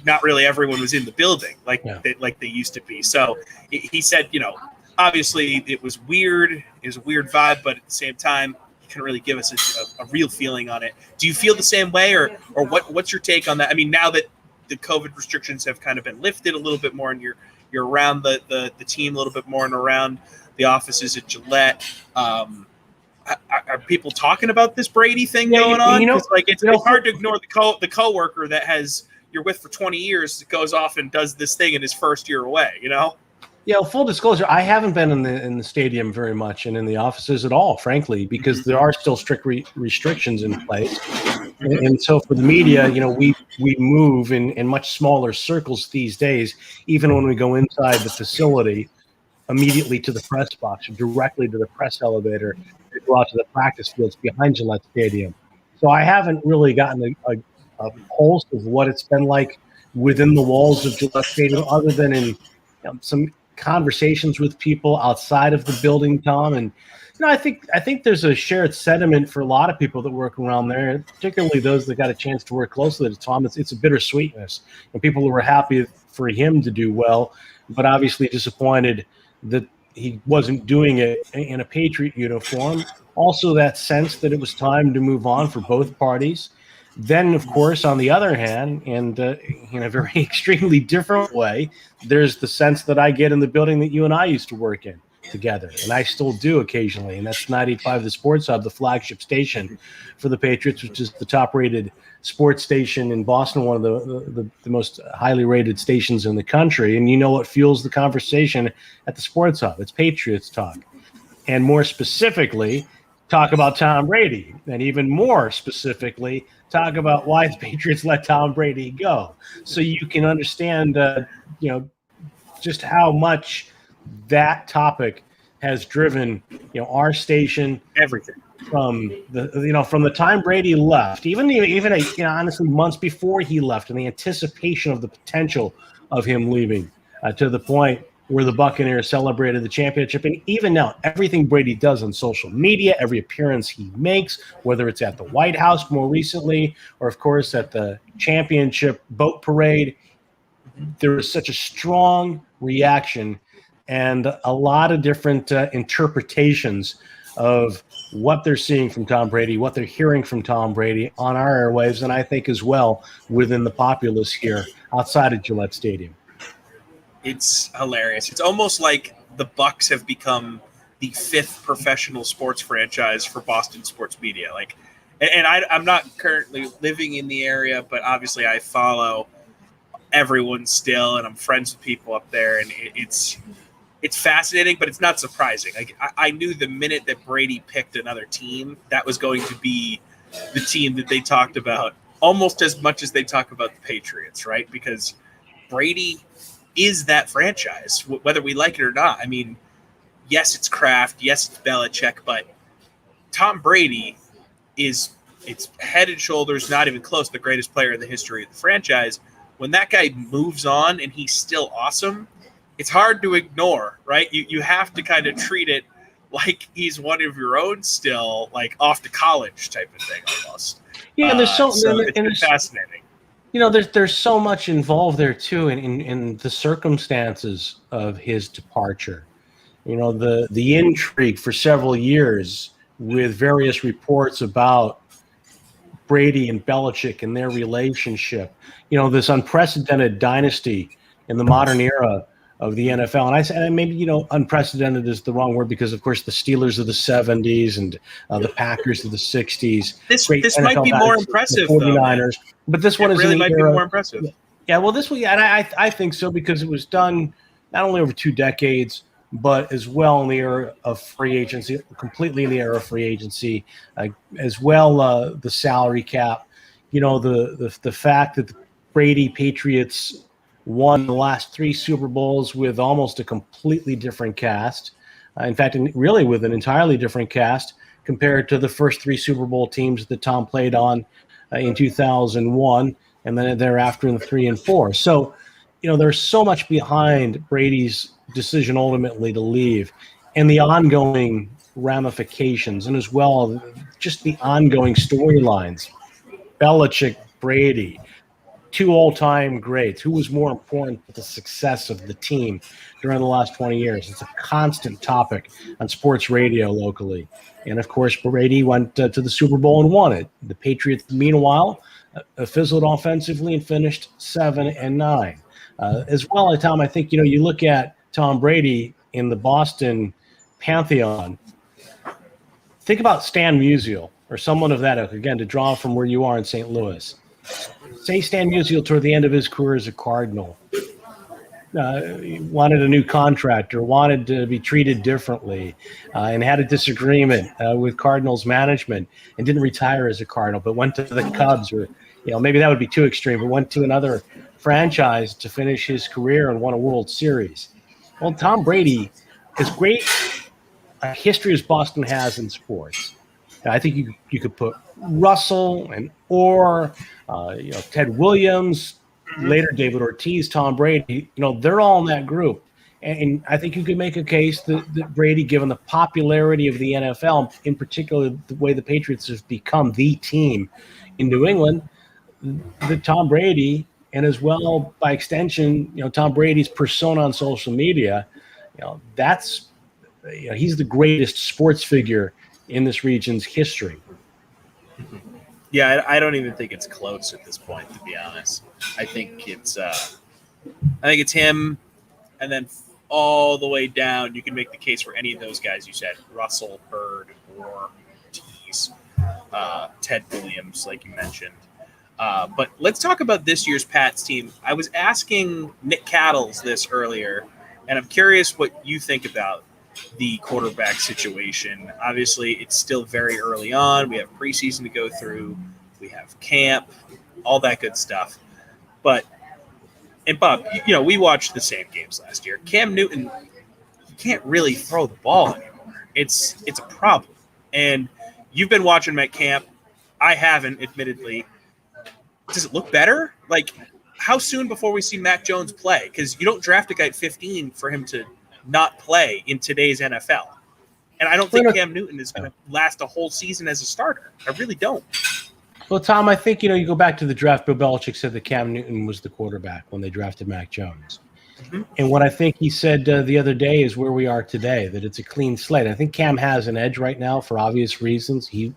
Not really everyone was in the building like they used to be. So he said, you know, obviously it was weird. It was a weird vibe, but at the same time, he couldn't really give us a real feeling on it. Do you feel the same way, or what's your take on that? I mean, now that the COVID restrictions have kind of been lifted a little bit more, and you're around the team a little bit more and around the offices at Gillette, are people talking about this Brady thing going on? You know, 'cause, like it's hard to ignore the coworker that you're with for 20 years that goes off and does this thing in his first year away, you know? Yeah, full disclosure, I haven't been in the stadium very much and in the offices at all, frankly, because there are still strict restrictions in place. And so for the media, you know, we move in much smaller circles these days, even when we go inside the facility, immediately to the press box or directly to the press elevator to go out to the practice fields behind Gillette Stadium. So I haven't really gotten a pulse of what it's been like within the walls of Gillette Stadium, other than in some conversations with people outside of the building, Tom. And you know, I think there's a shared sentiment for a lot of people that work around there, particularly those that got a chance to work closely to Tom. It's a bittersweetness, and people who were happy for him to do well, but obviously disappointed that he wasn't doing it in a Patriot uniform. Also, that sense that it was time to move on for both parties. Then, of course, on the other hand, and in a very extremely different way, there's the sense that I get in the building that you and I used to work in together, and I still do occasionally, and that's 95 The Sports Hub, the flagship station for the Patriots, which is the top-rated sports station in Boston, one of the most highly rated stations in the country. And you know what fuels the conversation at the Sports Hub? It's Patriots talk, and more specifically, talk about Tom Brady, and even more specifically, talk about why the Patriots let Tom Brady go. So you can understand, you know, just how much that topic has driven, you know, our station, everything from the time Brady left, even honestly months before he left, and the anticipation of the potential of him leaving, to the point where the Buccaneers celebrated the championship. And even now, everything Brady does on social media, every appearance he makes, whether it's at the White House more recently, or of course at the championship boat parade, there is such a strong reaction and a lot of different interpretations of what they're seeing from Tom Brady, what they're hearing from Tom Brady on our airwaves, and I think as well within the populace here outside of Gillette Stadium. It's hilarious. It's almost like the Bucs have become the 5th professional sports franchise for Boston sports media. Like, and I'm not currently living in the area, but obviously I follow everyone still, and I'm friends with people up there, and it's fascinating, but it's not surprising. Like I knew the minute that Brady picked another team, that was going to be the team that they talked about almost as much as they talk about the Patriots, right? Because Brady is that franchise, whether we like it or not. I mean, yes, it's Kraft, yes, it's Belichick, but Tom Brady it's head and shoulders, not even close, the greatest player in the history of the franchise. When that guy moves on and he's still awesome, it's hard to ignore, right? You have to kind of treat it like he's one of your own still, like off to college type of thing almost. Yeah, and so it's been fascinating. You know, there's so much involved there too in the circumstances of his departure. You know, the intrigue for several years with various reports about Brady and Belichick and their relationship. You know, this unprecedented dynasty in the modern era of the NFL. And I said, maybe, unprecedented is the wrong word, because of course the Steelers of the 70s and the Packers of the 60s. This might be more impressive, the 49ers, but this one is really in the might era, be more impressive. Yeah, well, this one, and I think so, because it was done not only over 2 decades, but as well in the era of free agency, completely in the era of free agency, as well the salary cap. The fact that the Brady Patriots won the last 3 Super Bowls with almost a completely different cast. In fact, really with an entirely different cast compared to the first 3 Super Bowl teams that Tom played on in 2001, and then thereafter in the 3 and 4. So, there's so much behind Brady's decision ultimately to leave, and the ongoing ramifications, and as well just the ongoing storylines. Belichick, Brady, 2 all-time greats. Who was more important to the success of the team during the last 20 years? It's a constant topic on sports radio locally. And, of course, Brady went to the Super Bowl and won it. The Patriots, meanwhile, fizzled offensively and finished 7-9. As well, Tom, I think, you look at Tom Brady in the Boston Pantheon. Think about Stan Musial or someone of that ilk, again, to draw from where you are in St. Louis. Say Stan Musial toward the end of his career as a Cardinal wanted a new contract or wanted to be treated differently, and had a disagreement with Cardinals management and didn't retire as a Cardinal, but went to the Cubs, or maybe that would be too extreme, but went to another franchise to finish his career and won a World Series. Well, Tom Brady, as great a history as Boston has in sports, I think you could put Russell and Orr, Ted Williams, later David Ortiz, Tom Brady, they're all in that group. And I think you could make a case that Brady, given the popularity of the NFL, in particular the way the Patriots have become the team in New England, that Tom Brady, and as well by extension, Tom Brady's persona on social media, that's he's the greatest sports figure in this region's history. Yeah, I don't even think it's close at this point, to be honest. I think it's him, and then all the way down, you can make the case for any of those guys you said: Russell, Bird, or Ortiz, Ted Williams, like you mentioned. But let's talk about this year's Pats team. I was asking Nick Cattles this earlier, and I'm curious what you think about the quarterback situation. Obviously, it's still very early on. We have preseason to go through. We have camp, all that good stuff. And Bob, we watched the same games last year. Cam Newton, he can't really throw the ball anymore. It's a problem. And you've been watching him at camp. I haven't, admittedly. Does it look better? Like, how soon before we see Mac Jones play? Because you don't draft a guy at 15 for him to not play in today's NFL. And I don't think Cam Newton is going to last a whole season as a starter. I really don't. Well, Tom, I think, you go back to the draft. Bill Belichick said that Cam Newton was the quarterback when they drafted Mac Jones. Mm-hmm. And what I think he said the other day is where we are today, that it's a clean slate. I think Cam has an edge right now for obvious reasons. He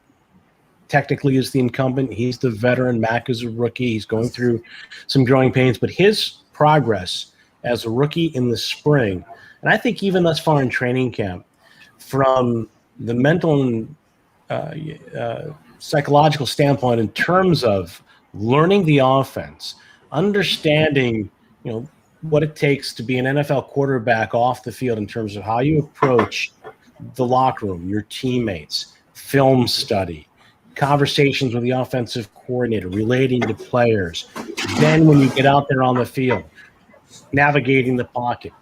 technically is the incumbent. He's the veteran. Mac is a rookie. He's going through some growing pains. But his progress as a rookie in the spring, and I think even thus far in training camp, from the mental and psychological standpoint in terms of learning the offense, understanding, what it takes to be an NFL quarterback off the field in terms of how you approach the locker room, your teammates, film study, conversations with the offensive coordinator, relating to players. Then when you get out there on the field, navigating the pocket,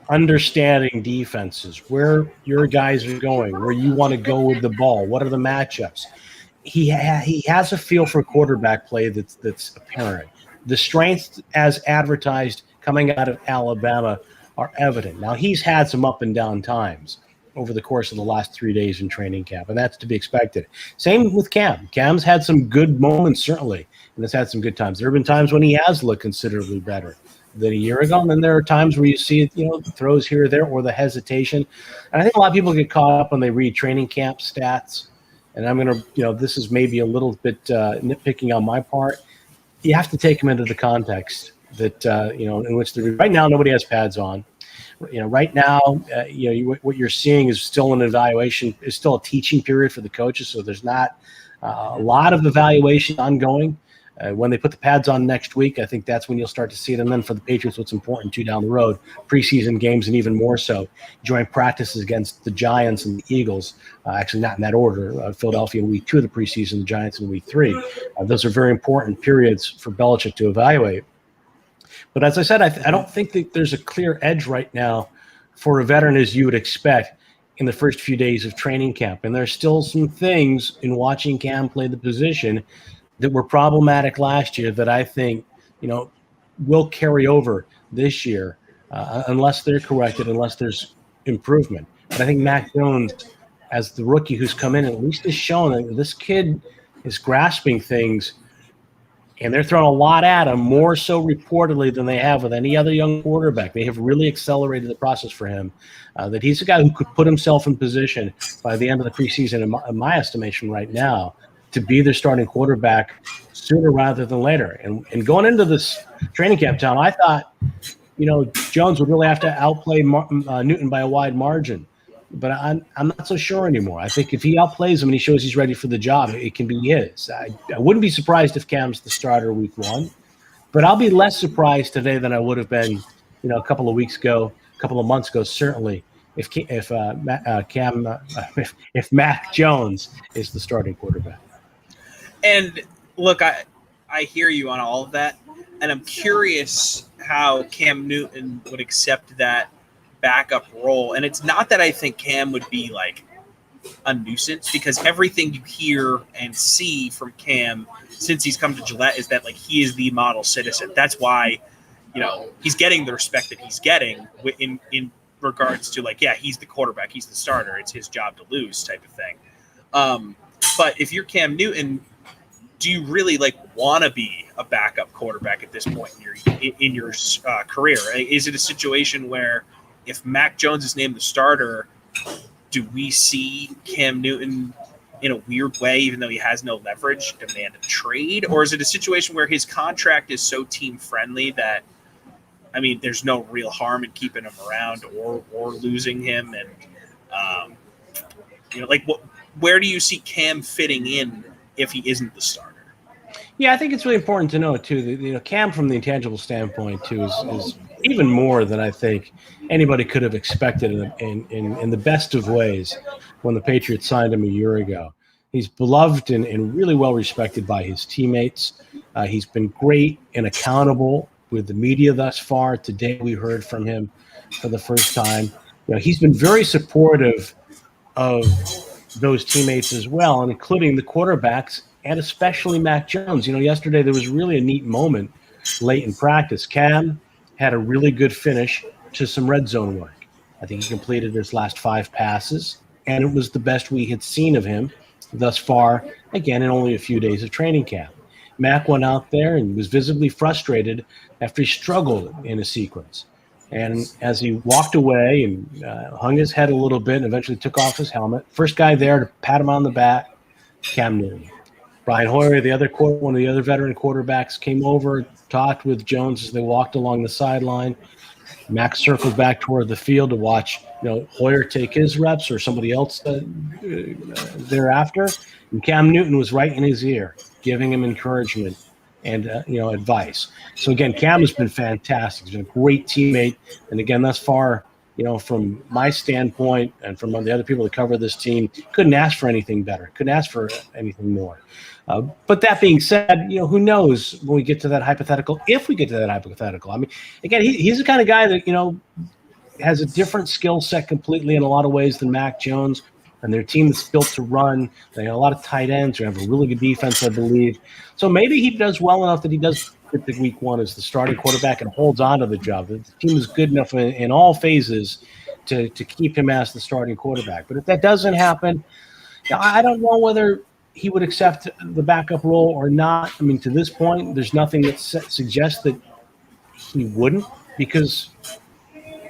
understanding defenses, where your guys are going, where you want to go with the ball, what are the matchups. He has a feel for quarterback play that's apparent. The strengths as advertised coming out of Alabama are evident. Now, he's had some up and down times over the course of the last 3 days in training camp, and that's to be expected. Same with Cam. Cam's had some good moments, certainly, and has had some good times. There have been times when he has looked considerably better than a year ago, and then there are times where you see, throws here or there or the hesitation. And I think a lot of people get caught up when they read training camp stats, and I'm going to, this is maybe a little bit nitpicking on my part. You have to take them into the context that, in which right now nobody has pads on. Right now, what you're seeing is still an evaluation, is still a teaching period for the coaches. So there's not a lot of evaluation ongoing. When they put the pads on next week, I think that's when you'll start to see it. And then for the Patriots, what's important too down the road, preseason games, and even more so, joint practices against the Giants and the Eagles. Actually, not in that order. Philadelphia in week 2 of the preseason, the Giants in week 3. Those are very important periods for Belichick to evaluate. But as I said, I don't think that there's a clear edge right now for a veteran as you would expect in the first few days of training camp. And there's still some things in watching Cam play the position that were problematic last year that I think, will carry over this year unless they're corrected, unless there's improvement. But I think Mac Jones, as the rookie who's come in, at least has shown that this kid is grasping things, and they're throwing a lot at him, more so reportedly than they have with any other young quarterback. They have really accelerated the process for him, that he's a guy who could put himself in position by the end of the preseason, in my estimation right now, to be their starting quarterback sooner rather than later. And going into this training camp, Tom, I thought, Jones would really have to outplay Newton by a wide margin. But I'm not so sure anymore. I think if he outplays him and he shows he's ready for the job, it can be his. I wouldn't be surprised if Cam's the starter week 1, but I'll be less surprised today than I would have been, a couple of weeks ago, a couple of months ago, certainly, if Mac Jones is the starting quarterback. And look, I hear you on all of that, and I'm curious how Cam Newton would accept that backup role. And it's not that I think Cam would be like a nuisance, because everything you hear and see from Cam since he's come to Gillette is that like he is the model citizen. That's why, he's getting the respect that he's getting in regards to like, yeah, he's the quarterback, he's the starter, it's his job to lose type of thing. But if you're Cam Newton, do you really want to be a backup quarterback at this point in your career? Is it a situation where if Mac Jones is named the starter, do we see Cam Newton in a weird way, even though he has no leverage, demand a trade? Or is it a situation where his contract is so team friendly that, there's no real harm in keeping him around or losing him? And, where do you see Cam fitting in if he isn't the starter? Yeah, I think it's really important to know too that Cam, from the intangible standpoint too, is even more than I think anybody could have expected in the best of ways when the Patriots signed him a year ago. He's beloved and really well respected by his teammates. He's been great and accountable with the media thus far. Today we heard from him for the first time. He's been very supportive of those teammates as well, and including the quarterbacks, and especially Mac Jones. Yesterday there was really a neat moment late in practice. Cam had a really good finish to some red zone work. I think he completed his last 5 passes, and it was the best we had seen of him thus far, again, in only a few days of training camp. Mac went out there and was visibly frustrated after he struggled in a sequence. And as he walked away and hung his head a little bit and eventually took off his helmet, first guy there to pat him on the back, Cam Newton. Brian Hoyer, one of the other veteran quarterbacks, came over, talked with Jones as they walked along the sideline. Mac circled back toward the field to watch Hoyer take his reps or somebody else thereafter. And Cam Newton was right in his ear, giving him encouragement and advice. So again, Cam has been fantastic. He's been a great teammate, and again, thus far, from my standpoint and from the other people that cover this team, couldn't ask for anything better. Couldn't ask for anything more. But that being said, who knows when we get to that hypothetical, if we get to that hypothetical. Again, he's the kind of guy that, has a different skill set completely in a lot of ways than Mac Jones, and their team is built to run. They have a lot of tight ends. They have a really good defense, I believe. So maybe he does well enough that he does get the week 1 as the starting quarterback and holds on to the job. The team is good enough in all phases to keep him as the starting quarterback. But if that doesn't happen, I don't know whether he would accept the backup role or not. To this point, there's nothing that suggests that he wouldn't, because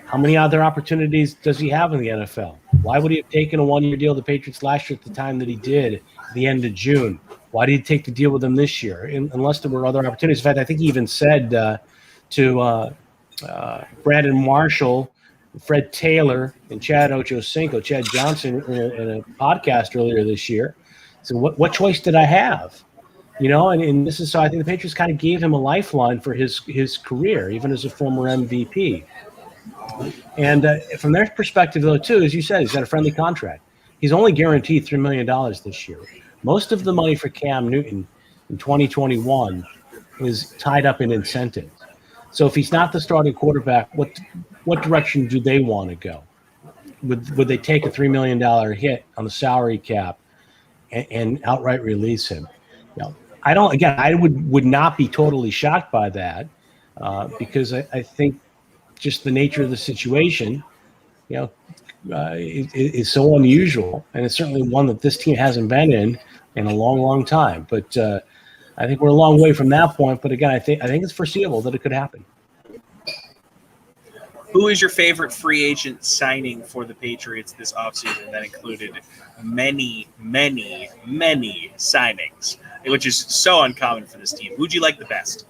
how many other opportunities does he have in the NFL? Why would he have taken a 1-year deal with the Patriots last year at the time that he did, at the end of June? Why did he take the deal with them this year? Unless there were other opportunities. In fact, I think he even said to Brandon Marshall Fred Taylor and Chad Ochocinco, Chad Johnson in a podcast earlier this year. So what choice did I have? And this is so I think the Patriots kind of gave him a lifeline for his career, even as a former MVP. And from their perspective, though, too, as you said, he's got a friendly contract. He's only guaranteed $3 million this year. Most of the money for Cam Newton in 2021 is tied up in incentives. So if he's not the starting quarterback, what direction do they want to go? Would they take a $3 million hit on the salary cap and outright release him? I would not be totally shocked by that because I think just the nature of the situation, is so unusual, and it's certainly one that this team hasn't been in a long, long time. But I think we're a long way from that point. But again, I think it's foreseeable that it could happen. Who is your favorite free agent signing for the Patriots this offseason? That included many, many, many signings, which is so uncommon for this team. Who'd you like the best?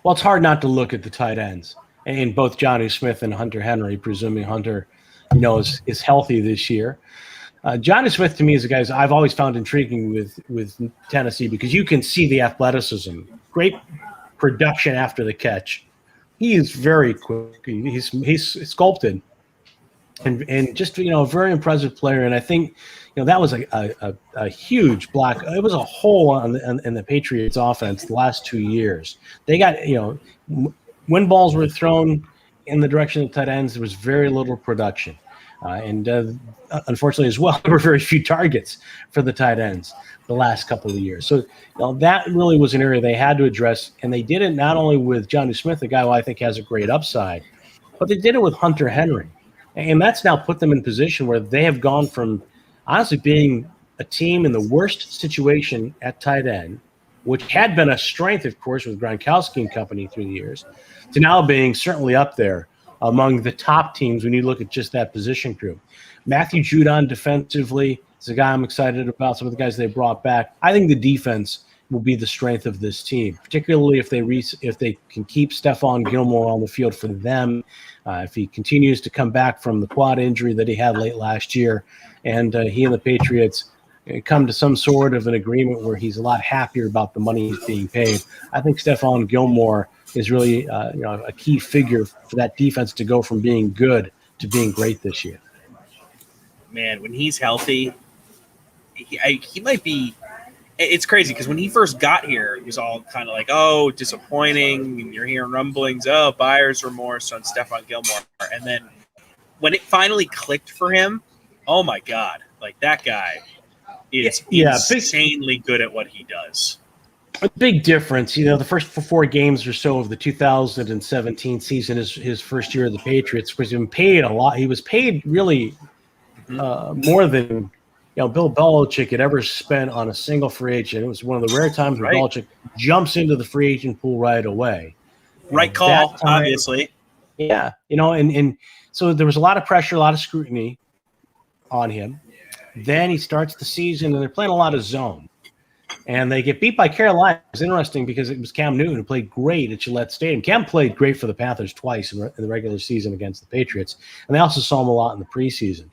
Well, it's hard not to look at the tight ends, and both Johnny Smith and Hunter Henry, presuming Hunter, is healthy this year. Johnny Smith, to me, is a guy I've always found intriguing with Tennessee because you can see the athleticism, great production after the catch. He is very quick. He's sculpted, and just a very impressive player. And I think that was a huge block. It was a hole in the Patriots' offense the last 2 years. They got when balls were thrown in the direction of tight ends, there was very little production. And unfortunately as well, there were very few targets for the tight ends the last couple of years. So that really was an area they had to address. And they did it not only with Johnny Smith, a guy who I think has a great upside, but they did it with Hunter Henry. And that's now put them in position where they have gone from honestly being a team in the worst situation at tight end, which had been a strength, of course, with Gronkowski and company through the years, to now being certainly up there among the top teams when you look at just that position group. Matthew Judon defensively is a guy I'm excited about, some of the guys they brought back. I think the defense will be the strength of this team, particularly if they can keep Stephon Gilmore on the field for them, if he continues to come back from the quad injury that he had late last year, and he and the Patriots come to some sort of an agreement where he's a lot happier about the money he's being paid. I think Stephon Gilmore is really a key figure for that defense to go from being good to being great this year. Man, when he's healthy, he might be – it's crazy because when he first got here, it was all kind of like, oh, disappointing, and you're hearing rumblings, oh, buyer's remorse on Stephon Gilmore. And then when it finally clicked for him, oh, my God, like that guy is insanely good at what he does. A big difference, the first 4 games or so of the 2017 season is his first year of the Patriots, was been paid a lot. He was paid really more than Bill Belichick had ever spent on a single free agent. It was one of the rare times where Belichick jumps into the free agent pool right away. Right call, obviously. Yeah, and so there was a lot of pressure, a lot of scrutiny on him. Then he starts the season, and they're playing a lot of zone. And they get beat by Carolina. It was interesting because it was Cam Newton who played great at Gillette Stadium. Cam played great for the Panthers twice in the regular season against the Patriots. And they also saw him a lot in the preseason.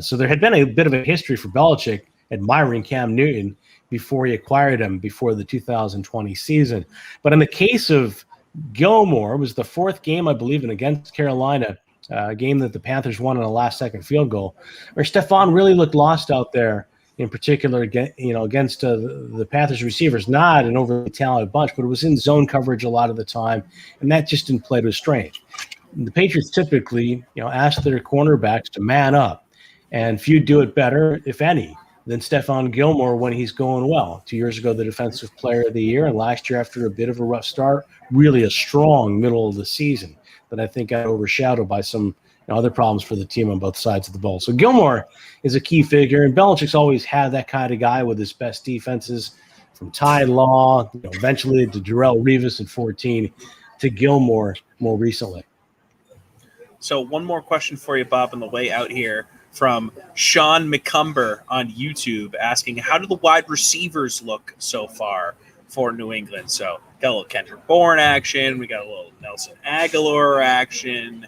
So there had been a bit of a history for Belichick admiring Cam Newton before he acquired him before the 2020 season. But in the case of Gilmore, it was the 4th game, I believe, against Carolina, a game that the Panthers won on a last-second field goal, where Stephon really looked lost out there. In particular, against the Panthers receivers, not an overly talented bunch, but it was in zone coverage a lot of the time, and that just didn't play to his strength. The Patriots typically, ask their cornerbacks to man up, and few do it better, if any, than Stephon Gilmore when he's going well. 2 years ago, the Defensive Player of the Year, and last year, after a bit of a rough start, really a strong middle of the season that I think got overshadowed by some other problems for the team on both sides of the ball. So Gilmore is a key figure, and Belichick's always had that kind of guy with his best defenses, from Ty Law, eventually to Darrelle Revis in 2014, to Gilmore more recently. So one more question for you, Bob, on the way out here from Sean McCumber on YouTube asking, how do the wide receivers look so far for New England? So got a little Kendrick Bourne action. We got a little Nelson Aguilar action.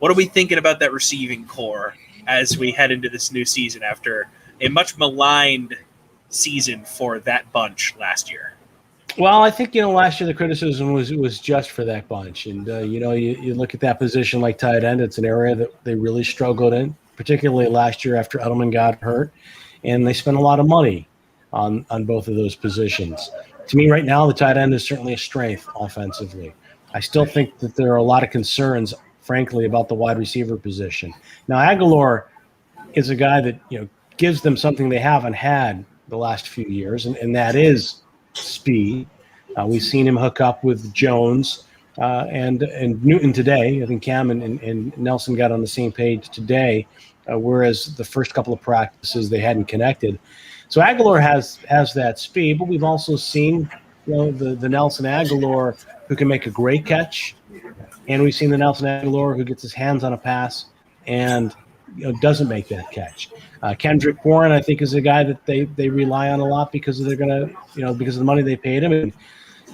What are we thinking about that receiving core as we head into this new season after a much maligned season for that bunch last year? Well, I think, last year the criticism was just for that bunch. And, you look at that position like tight end, it's an area that they really struggled in, particularly last year after Edelman got hurt. And they spent a lot of money on both of those positions. To me right now, the tight end is certainly a strength offensively. I still think that there are a lot of concerns, frankly, about the wide receiver position. Now, Aguilar is a guy that, gives them something they haven't had the last few years, and that is speed. We've seen him hook up with Jones and Newton today. I think Cam and Nelson got on the same page today, whereas the first couple of practices they hadn't connected. So Aguilar has that speed, but we've also seen the Nelson Aguilar who can make a great catch, and we've seen the Nelson Aguilar who gets his hands on a pass and doesn't make that catch. Kendrick Bourne, I think, is a guy that they rely on a lot because because of the money they paid him. And,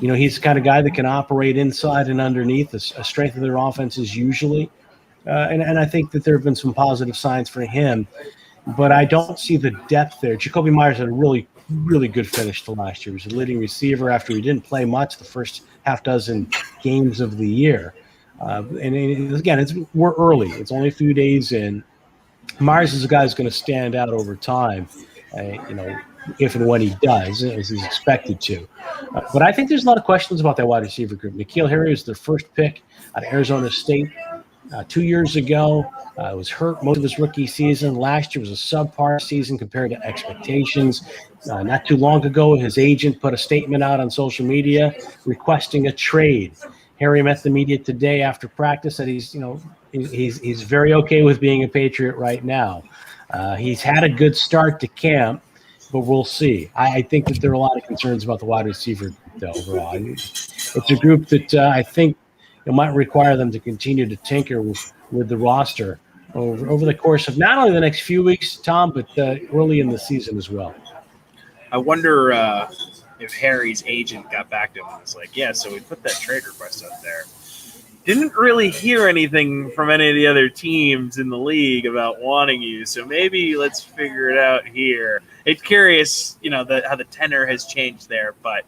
he's the kind of guy that can operate inside and underneath. A strength of their offense is usually. And I think that there have been some positive signs for him. But I don't see the depth there. Jacoby Myers had a really, really good finish to last year. He was a leading receiver after he didn't play much the first half dozen games of the year. And again, we're early. It's only a few days in. Myers is a guy who's going to stand out over time, if and when he does, as he's expected to. But I think there's a lot of questions about that wide receiver group. N'Keal Harry was their first pick out of Arizona State 2 years ago. Was hurt most of his rookie season. Last year was a subpar season compared to expectations. Not too long ago, his agent put a statement out on social media requesting a trade. Harry met the media today after practice, said he's very okay with being a Patriot right now. He's had a good start to camp, but we'll see. I think that there are a lot of concerns about the wide receiver overall. It's a group that I think it might require them to continue to tinker with the roster over the course of not only the next few weeks, Tom, but early in the season as well. I wonder if Harry's agent got back to him and was like, yeah, so we put that trade request up there. Didn't really hear anything from any of the other teams in the league about wanting you, so maybe let's figure it out here. It's curious, how the tenor has changed there, but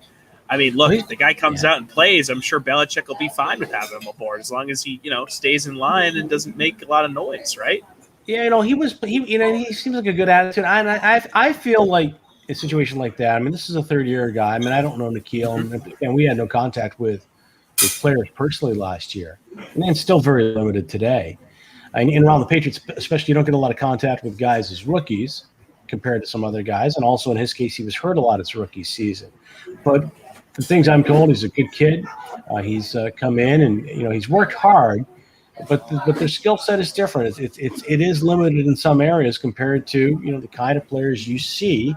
I mean, look, if the guy comes out and plays, I'm sure Belichick will be fine with having him aboard as long as he, stays in line and doesn't make a lot of noise, right? Yeah, he seems like a good attitude. I feel like a situation like that. I mean, this is a third-year guy. I mean, I don't know N'Keal, and we had no contact with players personally last year, and then still very limited today. And around the Patriots, especially, you don't get a lot of contact with guys as rookies compared to some other guys. And also, in his case, he was hurt a lot his rookie season. But the things I'm told, he's a good kid. He's come in and he's worked hard, but their skill set is different. It is limited in some areas compared to the kind of players you see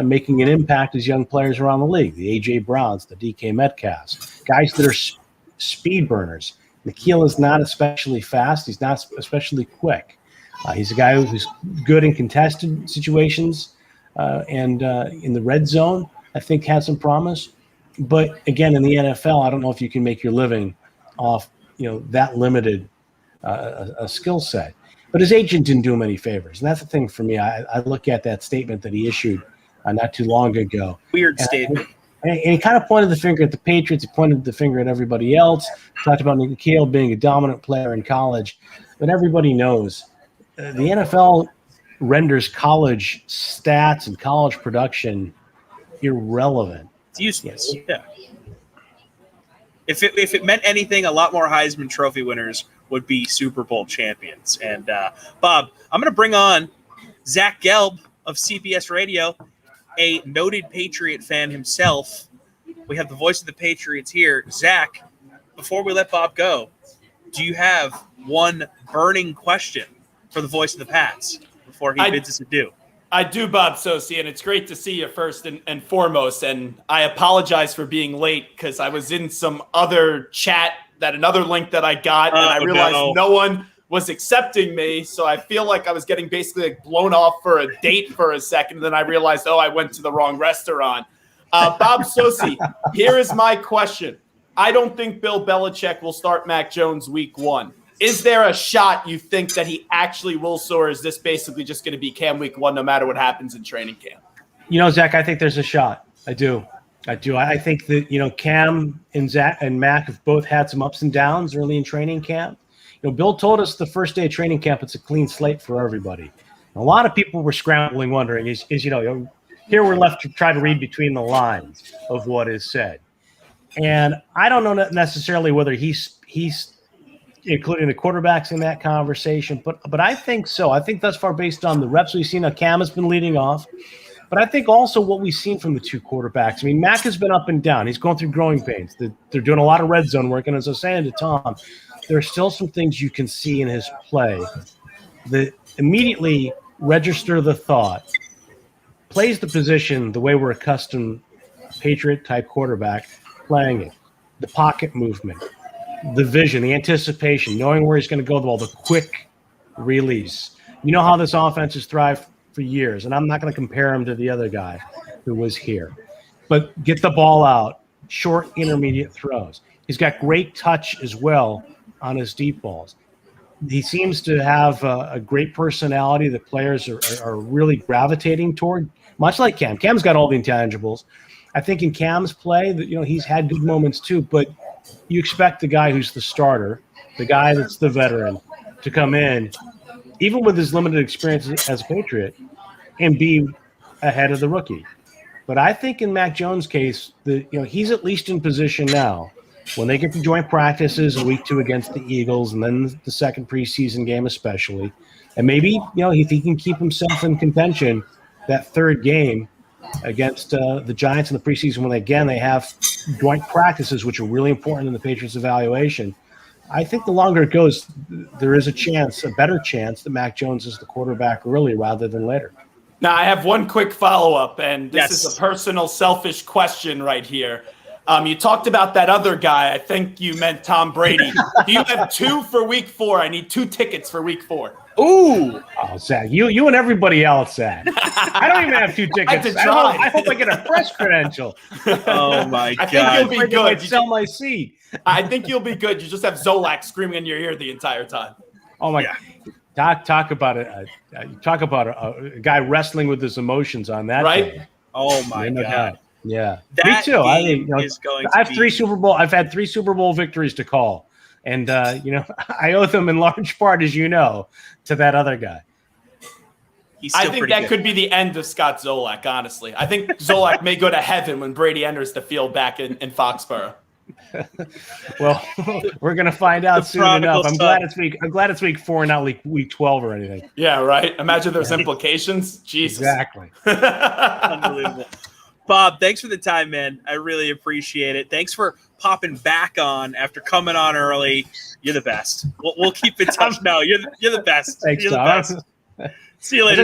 making an impact as young players around the league. The A.J. Browns, the D.K. Metcalfs, guys that are speed burners. N'Keal is not especially fast. He's not especially quick. He's a guy who's good in contested situations and in the red zone, I think, has some promise. But again, in the NFL, I don't know if you can make your living off that limited a skill set. But his agent didn't do him any favors, and that's the thing for me. I look at that statement that he issued not too long ago. Weird statement. And he kind of pointed the finger at the Patriots. He pointed the finger at everybody else. Talked about N'Keal being a dominant player in college, but everybody knows the NFL renders college stats and college production irrelevant. It's useless. Yeah. If it meant anything, a lot more Heisman Trophy winners would be Super Bowl champions. And Bob, I'm going to bring on Zach Gelb of CBS Radio, a noted Patriot fan himself. We have the voice of the Patriots here. Zach, before we let Bob go, do you have one burning question for the voice of the Pats before he bids us adieu? I do, Bob Sosi, and it's great to see you first and foremost. And I apologize for being late because I was in some other chat, another link that I got, and I realized no one was accepting me. So I feel like I was getting basically blown off for a date for a second. Then I realized, I went to the wrong restaurant. Bob Sosi, here is my question. I don't think Bill Belichick will start Mac Jones week 1. Is there a shot you think that he actually will soar? Or is this basically just going to be Cam week 1 no matter what happens in training camp? Zach, I think there's a shot. I do. I think that, Cam and Zach and Mac have both had some ups and downs early in training camp. Bill told us the first day of training camp, it's a clean slate for everybody. A lot of people were scrambling, wondering, here we're left to try to read between the lines of what is said. And I don't know necessarily whether he's including the quarterbacks in that conversation, but I think so. I think thus far, based on the reps we've seen, Cam has been leading off. But I think also what we've seen from the two quarterbacks. I mean, Mac has been up and down. He's going through growing pains. They're doing a lot of red zone work. And as I was saying to Tom, there are still some things you can see in his play that immediately register the thought, plays the position the way we're accustomed, Patriot-type quarterback, playing it. The pocket movement, the vision, the anticipation, knowing where he's going to go, the ball, the quick release. You know how this offense has thrived for years, and I'm not going to compare him to the other guy who was here. But get the ball out, short, intermediate throws. He's got great touch as well on his deep balls. He seems to have a great personality that players are really gravitating toward, much like Cam. Cam's got all the intangibles. I think in Cam's play, he's had good moments too, but you expect the guy who's the starter, the guy that's the veteran, to come in, even with his limited experience as a Patriot, and be ahead of the rookie. But I think in Mac Jones' case, he's at least in position now. When they get to joint practices in week 2 against the Eagles, and then the second preseason game especially, and maybe if he can keep himself in contention that third game against the Giants in the preseason, when they have joint practices, which are really important in the Patriots' evaluation. I think the longer it goes, there is a better chance that Mac Jones is the quarterback early rather than later. Now, I have one quick follow-up, and this is a personal, selfish question right here. You talked about that other guy. I think you meant Tom Brady. Do you have 2 for week 4? I need 2 tickets for week 4. Ooh. Oh, Zach, you and everybody else, Zach. I don't even have 2 tickets. I hope I get a press credential. Oh, my God. I think you'll be good. I sell my seat. I think you'll be good. You just have Zolak screaming in your ear the entire time. Oh, my God. Talk about it. Talk about a guy wrestling with his emotions on that right? day. Oh, my God. Yeah. That Me too. I've had 3 Super Bowl victories to call. And, I owe them in large part, as you know, to that other guy. I think that could be the end of Scott Zolak, honestly. I think Zolak may go to heaven when Brady enters the field back in Foxborough. Well, we're gonna find out soon enough. I'm glad it's week 4 and not week 12 or anything. Yeah, right. Imagine there's implications. Jesus. Exactly. Unbelievable. Bob, thanks for the time, man. I really appreciate it. Thanks for popping back on after coming on early. You're the best. We'll keep in touch. No, you're the best. Thanks, you're the Tom. best. See you later,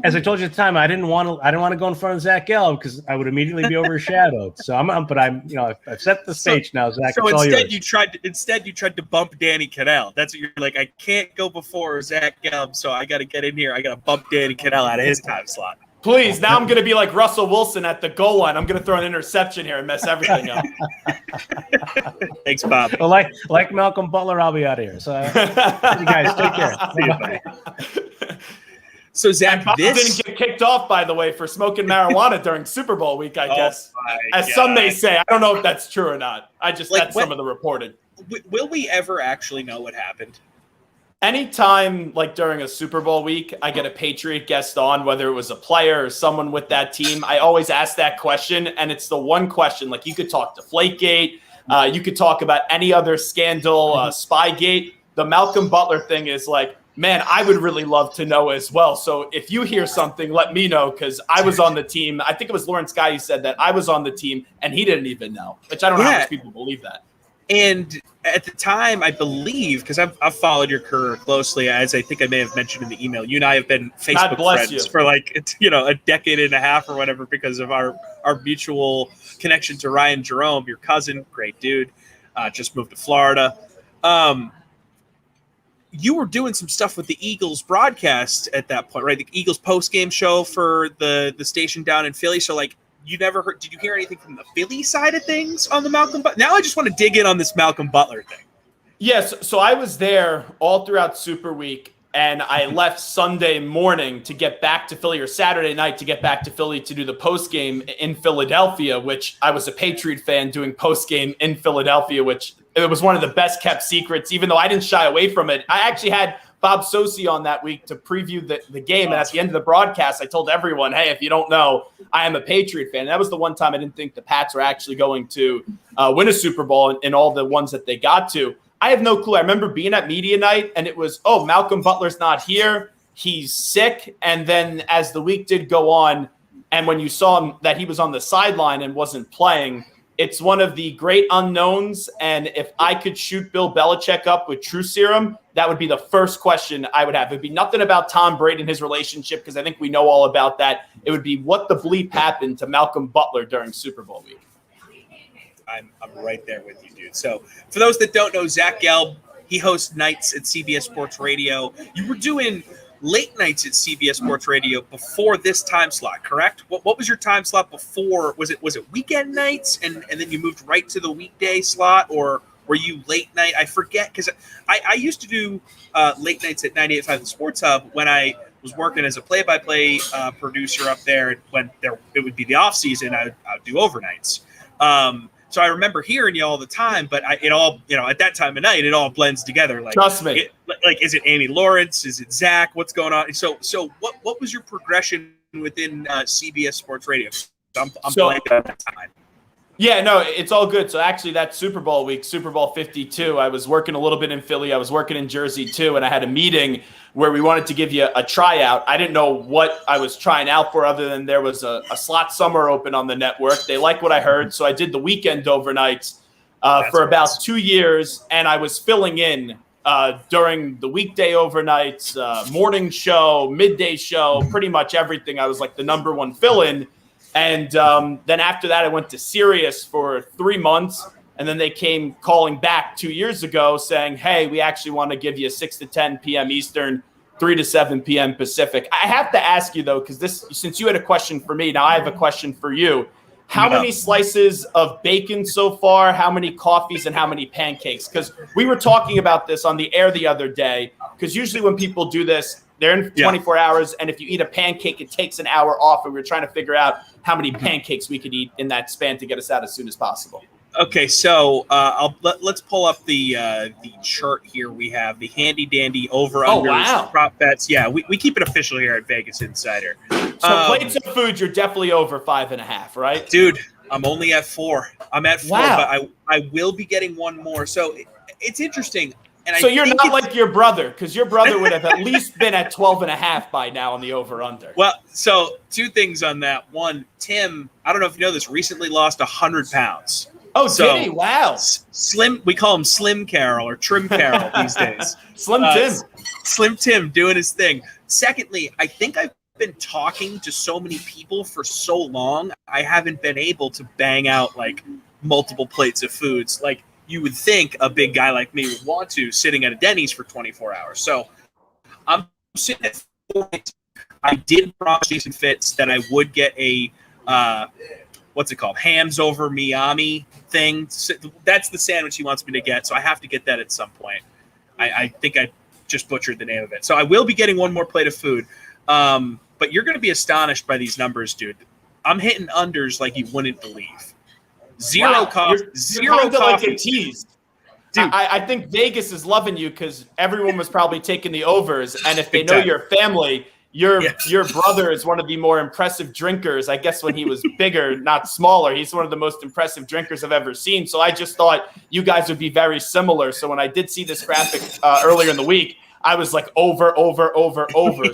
As I told you at the time, I didn't want to go in front of Zach Gallup because I would immediately be overshadowed. So I've set the stage now, Zach. So it's instead you tried to bump Danny Cannell. That's what you're like. I can't go before Zach Gallup, so I got to get in here. I got to bump Danny Cannell out of his time slot. Please, now I'm going to be like Russell Wilson at the goal line. I'm going to throw an interception here and mess everything up. Thanks, Bob. Well, like Malcolm Butler, I'll be out of here. So, you guys, take care. Bye-bye. So, Zach, Bob didn't get kicked off, by the way, for smoking marijuana during Super Bowl week, I guess. As some may say. I don't know if that's true or not. That's some of the reported. Will we ever actually know what happened? Anytime, like during a Super Bowl week, I get a Patriot guest on, whether it was a player or someone with that team, I always ask that question, and it's the one question. Like, you could talk to Deflategate, you could talk about any other scandal, Spygate. The Malcolm Butler thing is like, man, I would really love to know as well. So if you hear something, let me know, because I was on the team. I think it was Lawrence Guy who said that I was on the team, and he didn't even know, which I don't know how much people believe that. And at the time, I believe, because I've followed your career closely, as I think I may have mentioned in the email, you and I have been Facebook friends for a decade and a half or whatever because of our mutual connection to Ryan Jerome, your cousin, great dude, just moved to Florida. You were doing some stuff with the Eagles broadcast at that point, right? The Eagles post-game show for the station down in Philly. So, you never heard? Did you hear anything from the Philly side of things on the Malcolm Butler? Now I just want to dig in on this Malcolm Butler thing. Yes, so I was there all throughout Super Week, and I left Sunday morning to get back to Philly, or Saturday night to get back to Philly to do the post game in Philadelphia, which I was a Patriot fan doing post game in Philadelphia, which it was one of the best kept secrets, even though I didn't shy away from it. I actually had Bob Sosi on that week to preview the game, and at the end of the broadcast, I told everyone, hey, if you don't know, I am a Patriot fan. And that was the one time I didn't think the Pats were actually going to win a Super Bowl in all the ones that they got to. I have no clue. I remember being at media night, and it was, oh, Malcolm Butler's not here. He's sick. And then as the week did go on, and when you saw him that he was on the sideline and wasn't playing, it's one of the great unknowns. And if I could shoot Bill Belichick up with True Serum, that would be the first question I would have. It'd be nothing about Tom Brady and his relationship, because I think we know all about that. It would be what the bleep happened to Malcolm Butler during Super Bowl week. I'm right there with you, dude. So for those that don't know, Zach Gelb, he hosts nights at CBS Sports Radio. You were doing late nights at CBS Sports Radio before this time slot, correct? What was your time slot before? Was it weekend nights and then you moved right to the weekday slot, or were you late night? I forget, because I used to do late nights at 98.5 The Sports Hub when I was working as a play-by-play producer up there. When it would be the off season, I would do overnights. So I remember hearing you all the time, but it all, at that time of night, it all blends together. Like, trust me. Is it Amy Lawrence? Is it Zach? What's going on? So what was your progression within CBS Sports Radio? I'm blanking at that time. Yeah, no, it's all good. So actually that Super Bowl week, Super Bowl 52, I was working a little bit in Philly. I was working in Jersey too. And I had a meeting where we wanted to give you a tryout. I didn't know what I was trying out for, other than there was a slot somewhere open on the network. They liked what I heard. So I did the weekend overnights for about 2 years. And I was filling in during the weekday overnights, morning show, midday show, pretty much everything. I was like the number one fill-in. And then after that, I went to Sirius for 3 months. And then they came calling back 2 years ago saying, hey, we actually want to give you 6 to 10 p.m. Eastern, 3 to 7 p.m. Pacific. I have to ask you, though, because since you had a question for me, now I have a question for you. How many slices of bacon so far? How many coffees and how many pancakes? Because we were talking about this on the air the other day, because usually when people do this, they're in 24 hours, and if you eat a pancake, it takes an hour off, and we were trying to figure out how many pancakes we could eat in that span to get us out as soon as possible. Okay, so let's pull up the chart here. We have the handy dandy over-unders, prop bets. Yeah, we keep it official here at Vegas Insider. So plates of food, you're definitely over 5.5, right? Dude, I'm only at 4. I'm at 4, but I will be getting one more. So it's interesting. And so you're not like your brother, because your brother would have at least been at 12.5 by now on the over-under. Well, so 2 things on that. One, Tim, I don't know if you know this, recently lost 100 pounds. Oh, did he? Wow. Slim, we call him Slim Carroll or Trim Carroll these days. Slim Tim. Slim Tim doing his thing. Secondly, I think I've been talking to so many people for so long, I haven't been able to bang out like multiple plates of foods. Like, you would think a big guy like me would want to, sitting at a Denny's for 24 hours. So I'm sitting at 4. I did promise Jason Fitz that I would get a, what's it called? Hams over Miami thing. That's the sandwich he wants me to get. So I have to get that at some point. I think I just butchered the name of it. So I will be getting one more plate of food. But you're going to be astonished by these numbers, dude. I'm hitting unders like you wouldn't believe. Zero coffee. Zero coffee. Like a tease. Dude, I think Vegas is loving you because everyone was probably taking the overs, and if they know your family, your brother is one of the more impressive drinkers. I guess when he was bigger, not smaller, he's one of the most impressive drinkers I've ever seen. So I just thought you guys would be very similar. So when I did see this graphic earlier in the week, I was like over.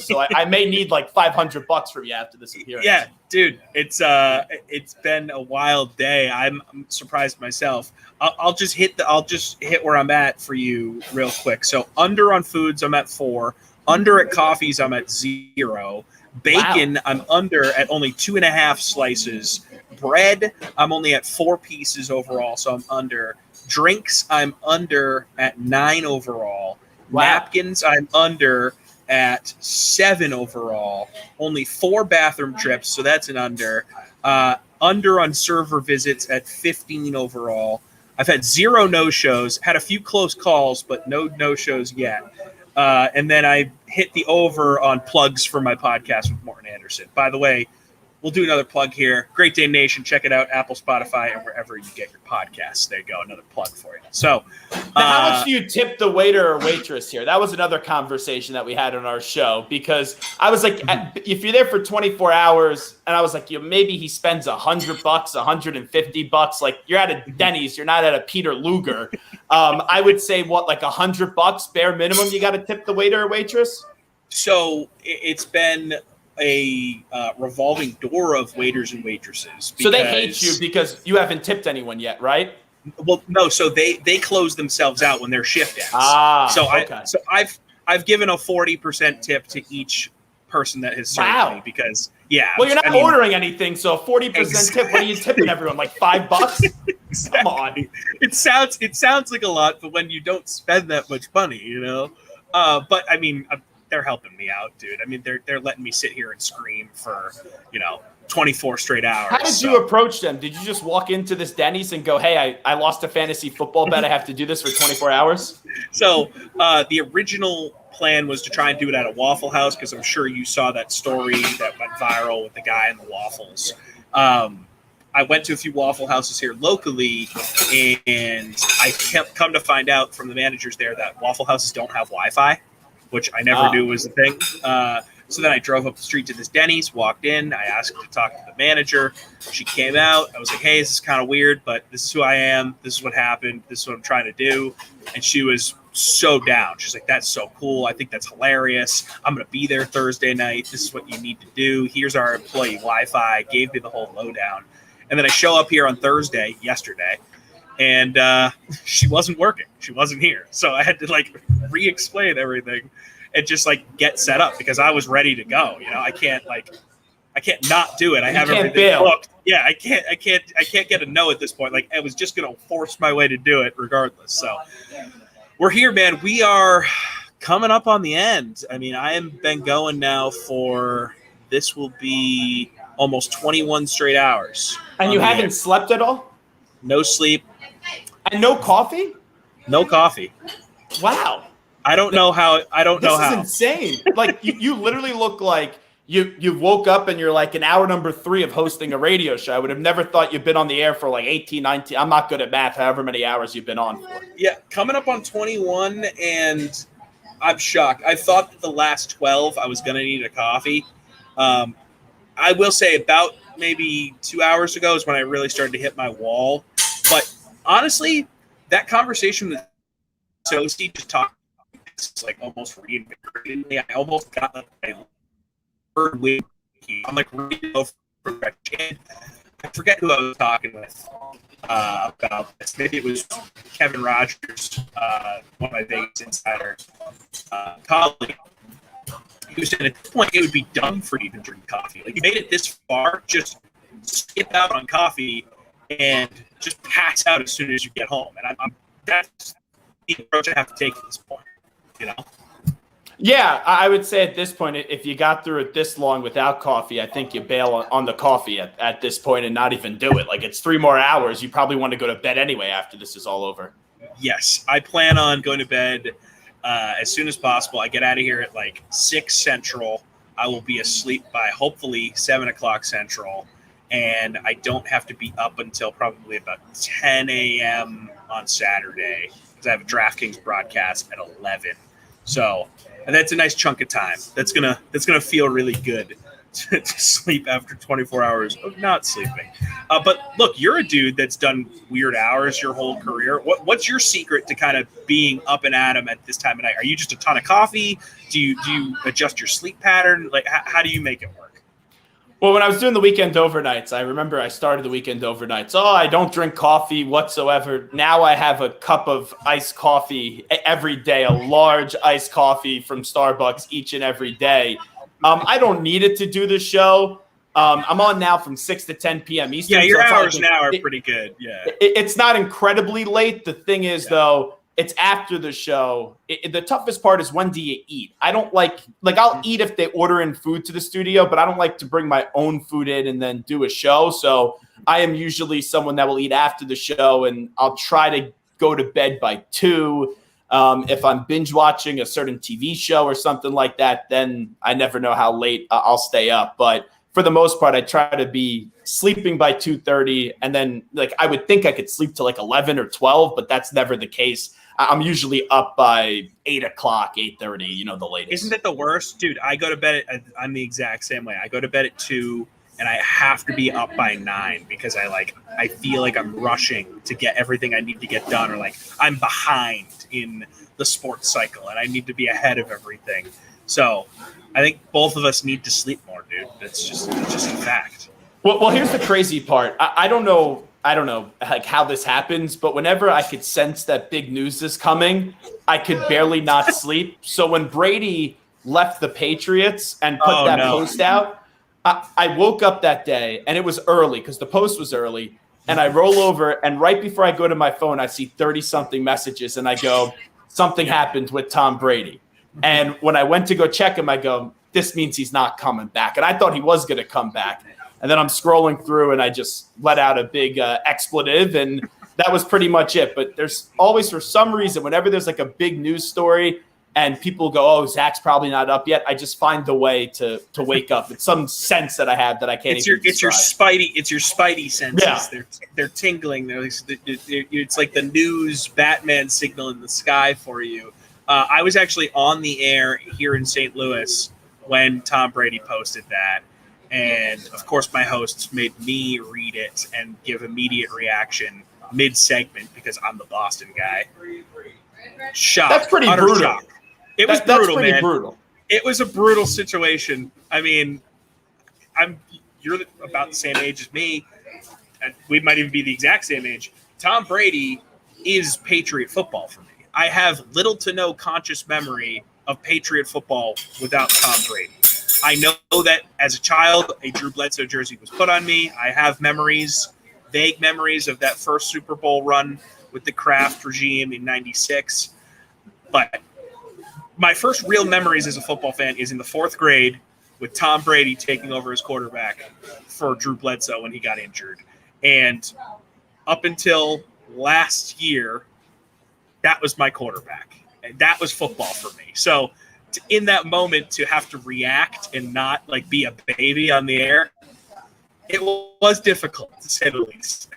So I may need like $500 from you after this appearance. Yeah, dude, it's been a wild day. I'm surprised myself. I'll just hit where I'm at for you real quick. So under on foods, I'm at 4. Under at coffees, I'm at 0. Bacon, I'm under at only 2.5 slices. Bread, I'm only at 4 pieces overall, so I'm under. Drinks, I'm under at 9 overall. Napkins, I'm under at 7 overall. Only 4 bathroom trips, so that's an under. Under on server visits at 15 overall. I've had 0 no-shows, had a few close calls, but no no-shows yet. And then I hit the over on plugs for my podcast with Morton Anderson. By the way, we'll do another plug here. Great Day Nation, check it out, Apple, Spotify, and wherever you get your podcasts. There you go, another plug for you. So, now, how much do you tip the waiter or waitress here? That was another conversation that we had on our show, because I was like, if you're there for 24 hours, and I was like, maybe he spends $100, $150. Like, you're at a Denny's, you're not at a Peter Luger. I would say like $100 bare minimum. You got to tip the waiter or waitress. So it's been a revolving door of waiters and waitresses. So they hate you because you haven't tipped anyone yet, right? Well, no. So they close themselves out when their shift ends. So I've given a 40% tip to each person that has served me because Well, you're not ordering anything, so 40% tip. What are you tipping everyone? Like $5? Come on. It sounds like a lot, but when you don't spend that much money, But I mean, they're helping me out, dude. I mean, they're letting me sit here and scream for 24 straight hours. How did you approach them? Did you just walk into this Denny's and go, "Hey, I lost a fantasy football bet. I have to do this for 24 hours"? So the original plan was to try and do it at a Waffle House, because I'm sure you saw that story that went viral with the guy and the waffles. I went to a few Waffle Houses here locally, and I come to find out from the managers there that Waffle Houses don't have Wi-Fi, which I never knew was a thing. So then I drove up the street to this Denny's, walked in. I asked to talk to the manager. She came out. I was like, hey, this is kind of weird, but this is who I am. This is what happened. This is what I'm trying to do. And she was so down. She's like, that's so cool. I think that's hilarious. I'm going to be there Thursday night. This is what you need to do. Here's our employee Wi-Fi. Gave me the whole lowdown. And then I show up here on yesterday, and she wasn't working. She wasn't here. So I had to re-explain everything and just get set up, because I was ready to go. I can't not do it. I have everything booked. Yeah, I can't get a no at this point. I was just going to force my way to do it regardless. So we're here, man. We are coming up on the end. I mean, I have been going now for, this will be almost 21 straight hours. And you haven't slept at all? No sleep. And no coffee? No coffee. Wow. I don't know how. This is insane. You literally look like you woke up and you're an hour number 3 of hosting a radio show. I would have never thought you've been on the air for 18, 19. I'm not good at math, however many hours you've been on for. Yeah, coming up on 21, and I'm shocked. I thought that the last 12 I was going to need a coffee. I will say about maybe 2 hours ago is when I really started to hit my wall. But honestly, that conversation with Sosie just talking, it's almost reinvigorated me. I almost got my third week. I'm reading over and I forget who I was talking with about this. Maybe it was Kevin Rogers, one of my Vegas insider colleagues. He was saying at this point it would be dumb for you to drink coffee. You made it this far, just skip out on coffee and just pass out as soon as you get home. And that's the approach I have to take at this point. Yeah, I would say at this point, if you got through it this long without coffee, I think you bail on the coffee at this point and not even do it. It's 3 more hours. You probably want to go to bed anyway after this is all over. Yes, I plan on going to bed as soon as possible. I get out of here at 6 Central. I will be asleep by hopefully 7 o'clock Central, and I don't have to be up until probably about 10 a.m. on Saturday, because I have a DraftKings broadcast at 11. So, and that's a nice chunk of time. That's gonna feel really good to sleep after 24 hours of not sleeping. But look, you're a dude that's done weird hours your whole career. What's your secret to kind of being up and at 'em at this time of night? Are you just a ton of coffee? Do you adjust your sleep pattern? How do you make it work? Well, when I was doing the weekend overnights, I remember I started the weekend overnights. Oh, I don't drink coffee whatsoever. Now I have a cup of iced coffee every day, a large iced coffee from Starbucks each and every day. I don't need it to do the show. I'm on now from 6 to 10 p.m. Eastern. Yeah, your hours now are pretty good. Yeah, it's not incredibly late. The thing is, though, it's after the show. The toughest part is when do you eat? I don't like I'll eat if they order in food to the studio, but I don't like to bring my own food in and then do a show. So I am usually someone that will eat after the show, and I'll try to go to bed by 2. If I'm binge watching a certain TV show or something like that, then I never know how late I'll stay up. But for the most part, I try to be sleeping by 2:30, and then I would think I could sleep till 11 or 12, but that's never the case. I'm usually up by 8 o'clock, 8:30, the latest. Isn't it the worst? Dude, I go to bed I'm the exact same way. I go to bed at 2 and I have to be up by 9 because I feel like I'm rushing to get everything I need to get done, or I'm behind in the sports cycle and I need to be ahead of everything. So I think both of us need to sleep more, dude. It's just a fact. Well, here's the crazy part. I don't know how this happens, but whenever I could sense that big news is coming, I could barely not sleep. So when Brady left the Patriots and put post out, I woke up that day, and it was early because the post was early, and I roll over, and right before I go to my phone, I see 30-something messages, and I go, something happened with Tom Brady. And when I went to go check him, I go, this means he's not coming back. And I thought he was going to come back. And then I'm scrolling through, and I just let out a big expletive, and that was pretty much it. But there's always, for some reason, whenever there's a big news story and people go, oh, Zach's probably not up yet, I just find the way to wake up. It's some sense that I have that I can't It's even your spidey senses. Yeah. They're tingling. It's like the news Batman signal in the sky for you. I was actually on the air here in St. Louis when Tom Brady posted that. And, of course, my hosts made me read it and give immediate reaction mid-segment because I'm the Boston guy. Shock. That's pretty brutal. Shock. It was brutal, pretty man. brutal. It was a brutal situation. I mean, you're about the same age as me. And we might even be the exact same age. Tom Brady is Patriot football for me. I have little to no conscious memory of Patriot football without Tom Brady. I know that as a child, a Drew Bledsoe jersey was put on me. I have vague memories of that first Super Bowl run with the Kraft regime in '96. But my first real memories as a football fan is in the 4th grade with Tom Brady taking over as quarterback for Drew Bledsoe when he got injured. And up until last year, that was my quarterback. And that was football for me. So in that moment, to have to react and not be a baby on the air, it was difficult, to say the least.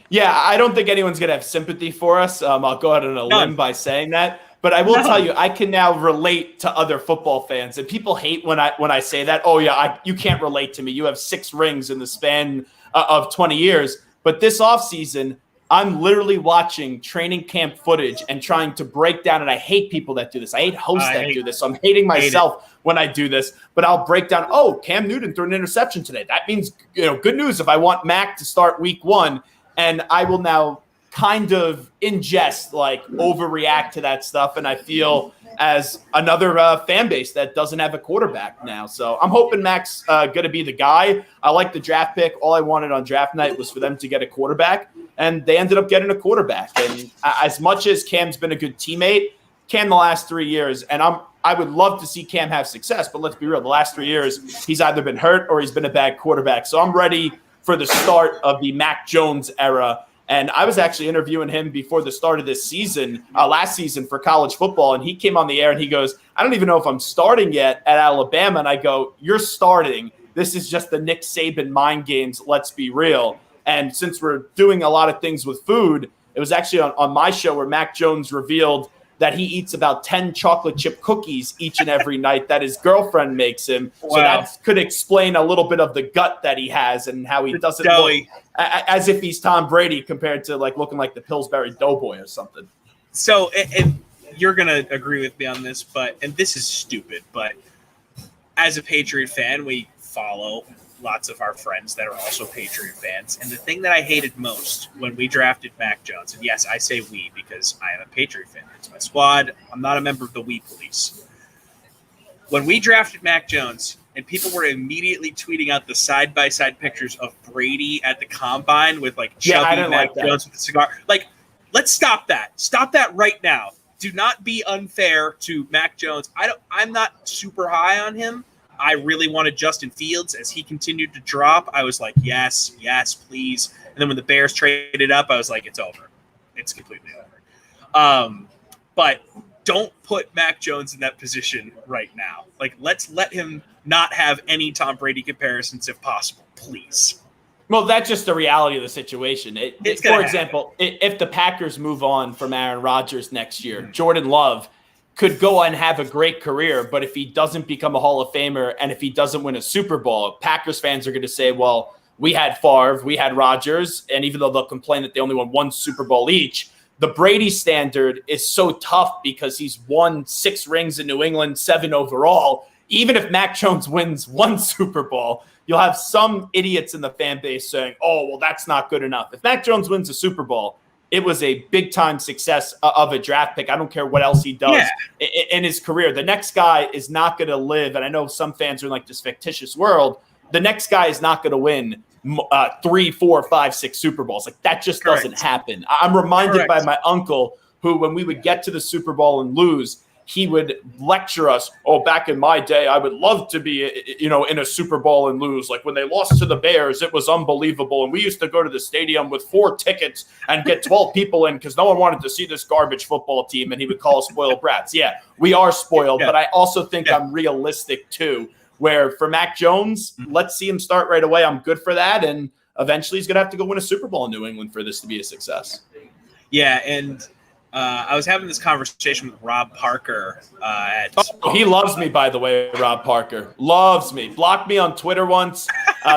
Yeah, I don't think anyone's going to have sympathy for us. I'll go out on a limb by saying that. But I will tell you, I can now relate to other football fans. And people hate when I say that. Oh, yeah, you can't relate to me. You have 6 rings in the span of 20 years. But this offseason, I'm literally watching training camp footage and trying to break down. And I hate people that do this. I hate hosts that do this. So I'm hating myself when I do this. But I'll break down, oh, Cam Newton threw an interception today. That means good news if I want Mac to start week 1. And I will now kind of in jest overreact to that stuff. And I feel as another fan base that doesn't have a quarterback now. So I'm hoping Mac's going to be the guy. I like the draft pick. All I wanted on draft night was for them to get a quarterback. And they ended up getting a quarterback. And as much as Cam's been a good teammate, Cam the last 3 years, and I would love to see Cam have success, but let's be real. The last 3 years, he's either been hurt or he's been a bad quarterback. So I'm ready for the start of the Mac Jones era. And I was actually interviewing him before the start of this season, last season for college football. And he came on the air and he goes, I don't even know if I'm starting yet at Alabama. And I go, you're starting. This is just the Nick Saban mind games. Let's be real. And since we're doing a lot of things with food, it was actually on my show where Mac Jones revealed that he eats about 10 chocolate chip cookies each and every night that his girlfriend makes him. Wow. So that could explain a little bit of the gut that he has and how he doesn't look as if he's Tom Brady compared to looking like the Pillsbury Doughboy or something. So, and you're going to agree with me on this, and this is stupid, but as a Patriot fan, we follow lots of our friends that are also Patriot fans. And the thing that I hated most when we drafted Mac Jones, and yes, I say we because I am a Patriot fan. It's my squad. I'm not a member of the we police. When we drafted Mac Jones, and people were immediately tweeting out the side-by-side pictures of Brady at the combine with chubby Mac Jones with a cigar. let's stop that. Stop that right now. Do not be unfair to Mac Jones. I'm not super high on him. I really wanted Justin Fields as he continued to drop. I was like, yes, please. And then when the Bears traded up, I was like, it's over. It's completely over. But don't put Mac Jones in that position right now. Like, let's let him not have any Tom Brady comparisons if possible, please. Well, that's just the reality of the situation. For example, if the Packers move on from Aaron Rodgers next year, Jordan Love could go and have a great career, but if he doesn't become a Hall of Famer and if he doesn't win a Super Bowl, Packers fans are going to say, well, we had Favre, we had Rodgers, and even though they'll complain that they only won 1 Super Bowl each, the Brady standard is so tough because he's won 6 rings in New England, 7 overall. Even if Mac Jones wins 1 Super Bowl, you'll have some idiots in the fan base saying, oh, well, that's not good enough. If Mac Jones wins a Super Bowl, it was a big-time success of a draft pick. I don't care what else he does in his career. The next guy is not going to live, and I know some fans are in like this fictitious world. The next guy is not going to win 3, 4, 5, 6 Super Bowls. Like, that just doesn't happen. I'm reminded by my uncle who, when we would get to the Super Bowl and lose, he would lecture us, oh, back in my day, I would love to be, in a Super Bowl and lose. Like when they lost to the Bears, it was unbelievable. And we used to go to the stadium with 4 tickets and get 12 people in because no one wanted to see this garbage football team. And he would call us spoiled brats. Yeah, we are spoiled, but I also think I'm realistic too, where for Mac Jones, let's see him start right away. I'm good for that. And eventually he's going to have to go win a Super Bowl in New England for this to be a success. Yeah, and I was having this conversation with Rob Parker. He loves me, by the way, Rob Parker. Loves me. Blocked me on Twitter once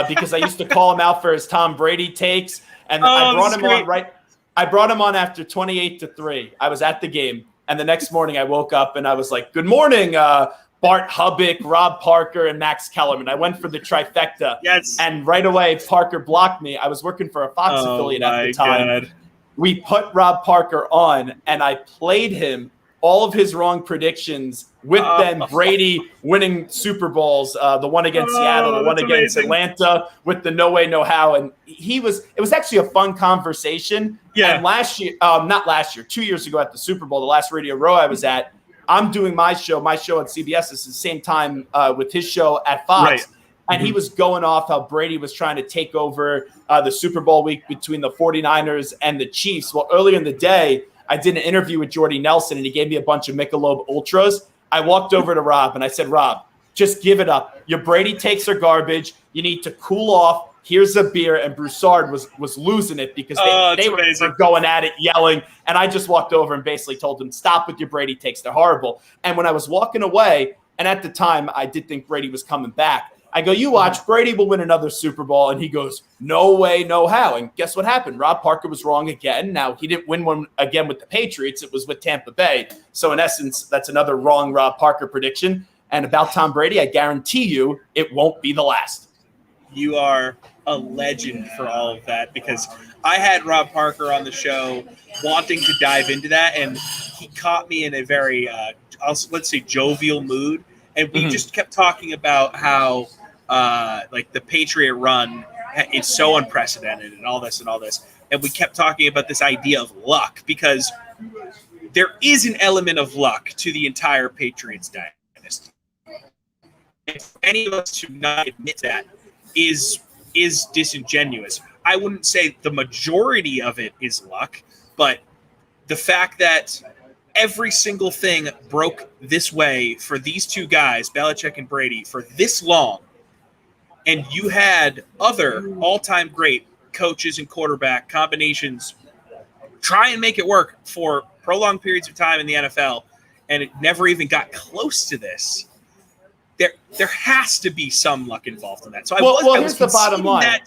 because I used to call him out for his Tom Brady takes. And I brought him on after 28-3. I was at the game. And the next morning I woke up and I was like, good morning, Bart Hubbick, Rob Parker, and Max Kellerman. I went for the trifecta. Yes. And right away, Parker blocked me. I was working for a Fox affiliate at the time. God. We put Rob Parker on, and I played him all of his wrong predictions with then Brady winning Super Bowls, the one against Seattle, the one against Atlanta, with the no way, no how. And it was actually a fun conversation. Yeah. And last year, 2 years ago at the Super Bowl, the last Radio Row I was at, I'm doing my show at CBS. This is the same time with his show at Fox. Right. And he was going off how Brady was trying to take over the Super Bowl week between the 49ers and the Chiefs. Well, earlier in the day, I did an interview with Jordy Nelson, and he gave me a bunch of Michelob Ultras. I walked over to Rob, and I said, Rob, just give it up. Your Brady takes are garbage. You need to cool off. Here's a beer. And Broussard was losing it because they were going at it, yelling. And I just walked over and basically told him, stop with your Brady takes. They're horrible. And when I was walking away, and at the time I did think Brady was coming back, I go, you watch, Brady will win another Super Bowl. And he goes, no way, no how. And guess what happened? Rob Parker was wrong again. Now, he didn't win one again with the Patriots. It was with Tampa Bay. So, in essence, that's another wrong Rob Parker prediction. And about Tom Brady, I guarantee you it won't be the last. You are a legend for all of that because I had Rob Parker on the show wanting to dive into that. And he caught me in a very, let's say, jovial mood. And we just kept talking about how the Patriot run is so unprecedented and all this. And we kept talking about this idea of luck because there is an element of luck to the entire Patriots dynasty. If any of us do not admit that is disingenuous. I wouldn't say the majority of it is luck, but the fact that every single thing broke this way for these two guys, Belichick and Brady, for this long, and you had other all-time great coaches and quarterback combinations try and make it work for prolonged periods of time in the NFL, and it never even got close to this. There has to be some luck involved in that. So here's the bottom line.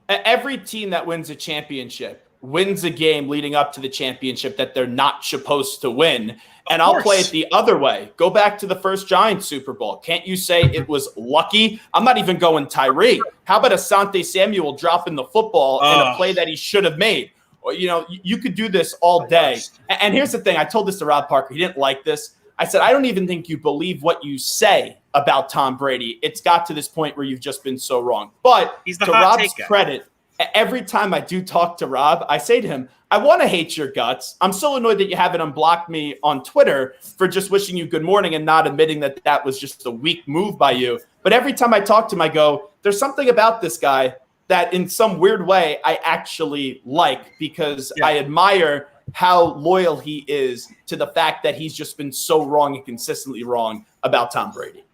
Every team that wins a championship wins a game leading up to the championship that they're not supposed to win. And I'll play it the other way. Go back to the first Giants Super Bowl. Can't you say it was lucky? I'm not even going Tyree. How about Asante Samuel dropping the football in a play that he should have made? You could do this all day. And here's the thing. I told this to Rob Parker. He didn't like this. I said, I don't even think you believe what you say about Tom Brady. It's got to this point where you've just been so wrong. But to Rob's credit, every time I do talk to Rob, I say to him, I want to hate your guts. I'm so annoyed that you haven't unblocked me on Twitter for just wishing you good morning and not admitting that that was just a weak move by you. But every time I talk to him, I go, there's something about this guy that in some weird way I actually like, because I admire how loyal he is to the fact that he's just been so wrong and consistently wrong about Tom Brady.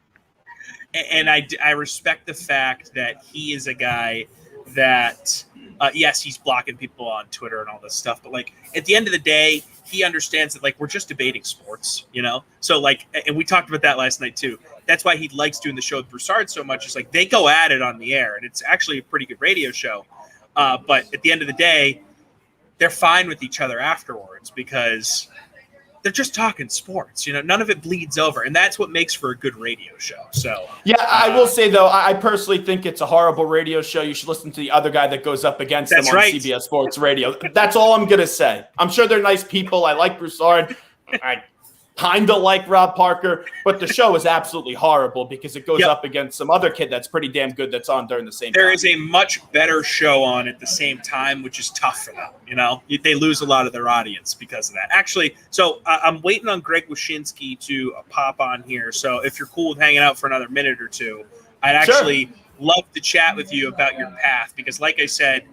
And I respect the fact that he is a guy that, yes, he's blocking people on Twitter and all this stuff, but like at the end of the day, he understands that like we're just debating sports, you know? So like, and we talked about that last night too. That's why he likes doing the show with Broussard so much. It's like they go at it on the air, and it's actually a pretty good radio show. But at the end of the day, they're fine with each other afterwards because they're just talking sports, you know, none of it bleeds over. And that's what makes for a good radio show. So, yeah, I will say, though, I personally think it's a horrible radio show. You should listen to the other guy that goes up against them on CBS Sports Radio. That's all I'm going to say. I'm sure they're nice people. I like Broussard. I kind of like Rob Parker, but the show is absolutely horrible because it goes up against some other kid that's pretty damn good that's on during the same time. There is a much better show on at the same time, which is tough for them. You know, they lose a lot of their audience because of that. Actually, so I'm waiting on Greg Wyshynski to pop on here. So if you're cool with hanging out for another minute or two, I'd actually love to chat with you about your path because, like I said,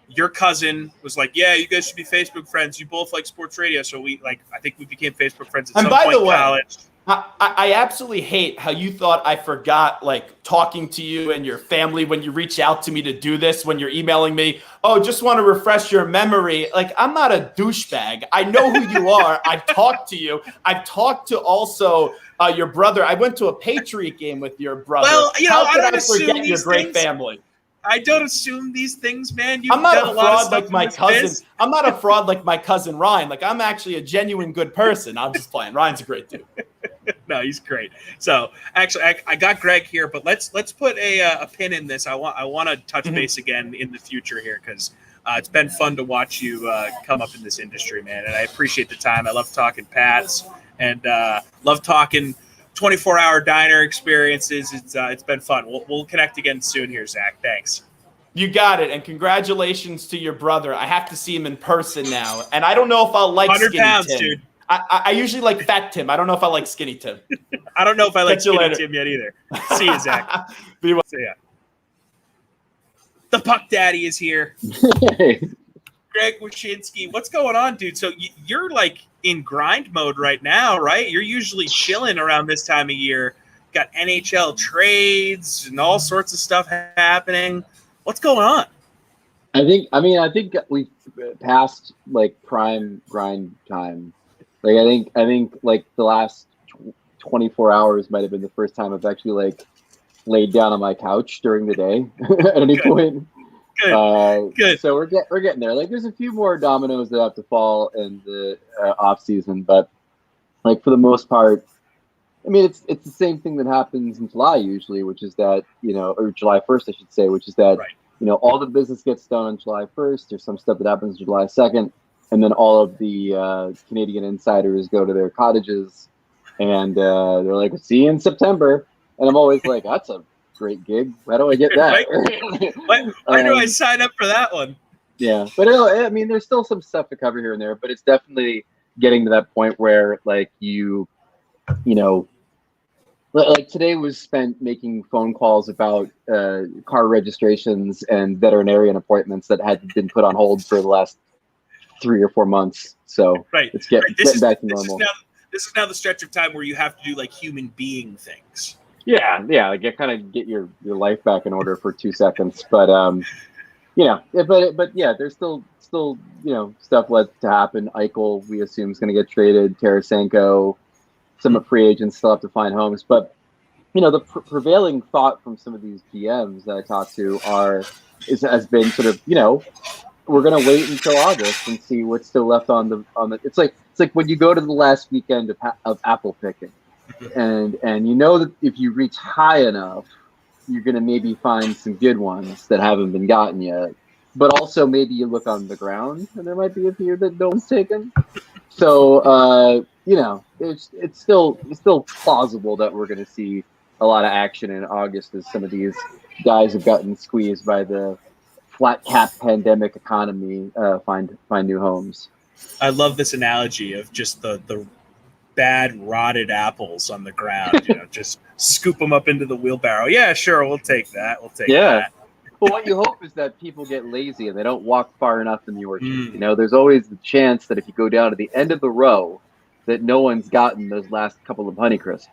your cousin was like, yeah, you guys should be Facebook friends. You both like sports radio. So I think we became Facebook friends at some point in college. I absolutely hate how you thought I forgot like talking to you and your family when you reach out to me to do this, when you're emailing me, oh, just want to refresh your memory. Like, I'm not a douchebag. I know who you are. I've talked to you. I've talked to also your brother. I went to a Patriot game with your brother. Well, you know, how could I don't forget assume your these great things. family? I don't assume these things, man. I'm not a fraud like my cousin. I'm not a fraud like my cousin Ryan. Like, I'm actually a genuine good person. I'm just playing. Ryan's a great dude. No, he's great. So actually, I got Greg here, but let's put a pin in this. I want to touch base again in the future here because it's been fun to watch you come up in this industry, man. And I appreciate the time. I love talking Pats and love talking 24-hour diner experiences. It's been fun. We'll connect again soon here, Zach. Thanks. You got it, and congratulations to your brother. I have to see him in person now, and I don't know if I'll like 100 Skinny pounds, Tim. dude. I usually like Fat Tim. I don't know if I like Skinny Tim. I don't know if I like Catch you Skinny later. Tim yet either. See you, Zach. Be well. See ya. The Puck Daddy is here. Greg Wyshynski, what's going on, dude? So you're like in grind mode right now, right? You're usually chilling around this time of year. Got NHL trades and all sorts of stuff happening. What's going on? I think we've passed like prime grind time. Like I think like the last 24 hours might have been the first time I've actually like laid down on my couch during the day at any point. Good. So we're getting there. Like there's a few more dominoes that have to fall in the off season, but like for the most part, I mean it's the same thing that happens in July usually, which is that or July 1st, I should say, which is that all the business gets done on July 1st. There's some stuff that happens July 2nd, and then all of the Canadian insiders go to their cottages, and they're like, "See you in September." And I'm always like, "That's a great gig. Why do I get that?" Why do I sign up for that one? Yeah, but I mean, there's still some stuff to cover here and there, but it's definitely getting to that point where, like, like today was spent making phone calls about car registrations and veterinarian appointments that had been put on hold for the last 3 or 4 months. So it's getting back to normal. This is now the stretch of time where you have to do like human being things. Yeah, like kind of get your life back in order for 2 seconds. But but yeah, there's still stuff left to happen. Eichel, we assume, is going to get traded. Tarasenko, some free agents still have to find homes. But the prevailing thought from some of these GMs that I talked to has been sort of we're going to wait until August and see what's still left on the. It's like when you go to the last weekend of apple picking. And that if you reach high enough, you're going to maybe find some good ones that haven't been gotten yet. But also maybe you look on the ground and there might be a few that no one's taken. So, it's still plausible that we're going to see a lot of action in August as some of these guys have gotten squeezed by the flat cap pandemic economy find new homes. I love this analogy of just the bad rotted apples on the ground. Just scoop them up into the wheelbarrow. Yeah, sure, we'll take that. We'll take that. Well, what you hope is that people get lazy and they don't walk far enough in the orchard. There's always the chance that if you go down to the end of the row, that no one's gotten those last couple of Honeycrisps,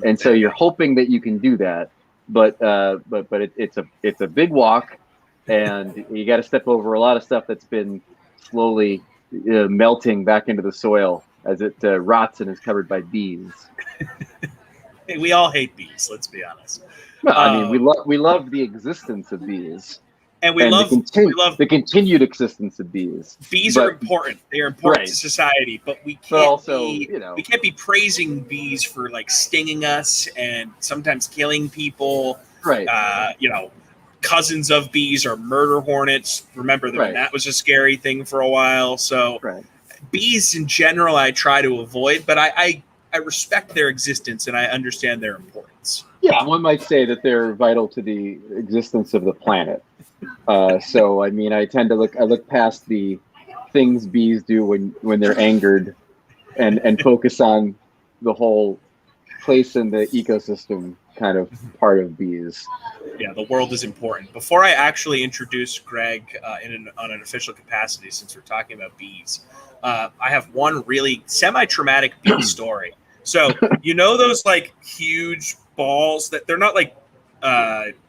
and so you're hoping that you can do that. But it's a big walk, and you got to step over a lot of stuff that's been slowly melting back into the soil as it rots and is covered by bees. Hey, we all hate bees. Let's be honest. Well, I mean, we love the existence of bees, and we love the continued existence of bees. Bees are important. They are important to society, but we can't we can't be praising bees for like stinging us and sometimes killing people. Right. Cousins of bees are murder hornets. Remember that was a scary thing for a while. So bees in general, I try to avoid, but I respect their existence and I understand their importance. Yeah, one might say that they're vital to the existence of the planet. So, I mean, I look past the things bees do when they're angered and focus on the whole place in the ecosystem kind of part of bees. Yeah, the world is important. Before I actually introduce Greg on an official capacity, since we're talking about bees, I have one really semi-traumatic bee story. So, those like huge balls that they're not like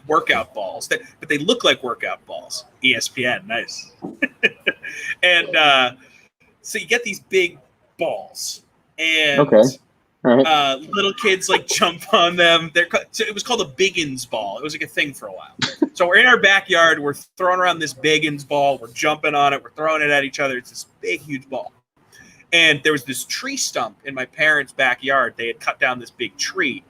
workout balls, but they look like workout balls. ESPN, nice. And so you get these big balls, and little kids like jump on them. So it was called a Biggins ball. It was like a thing for a while. So we're in our backyard. We're throwing around this Biggins ball. We're jumping on it. We're throwing it at each other. It's this big, huge ball. And there was this tree stump in my parents' backyard. They had cut down this big tree.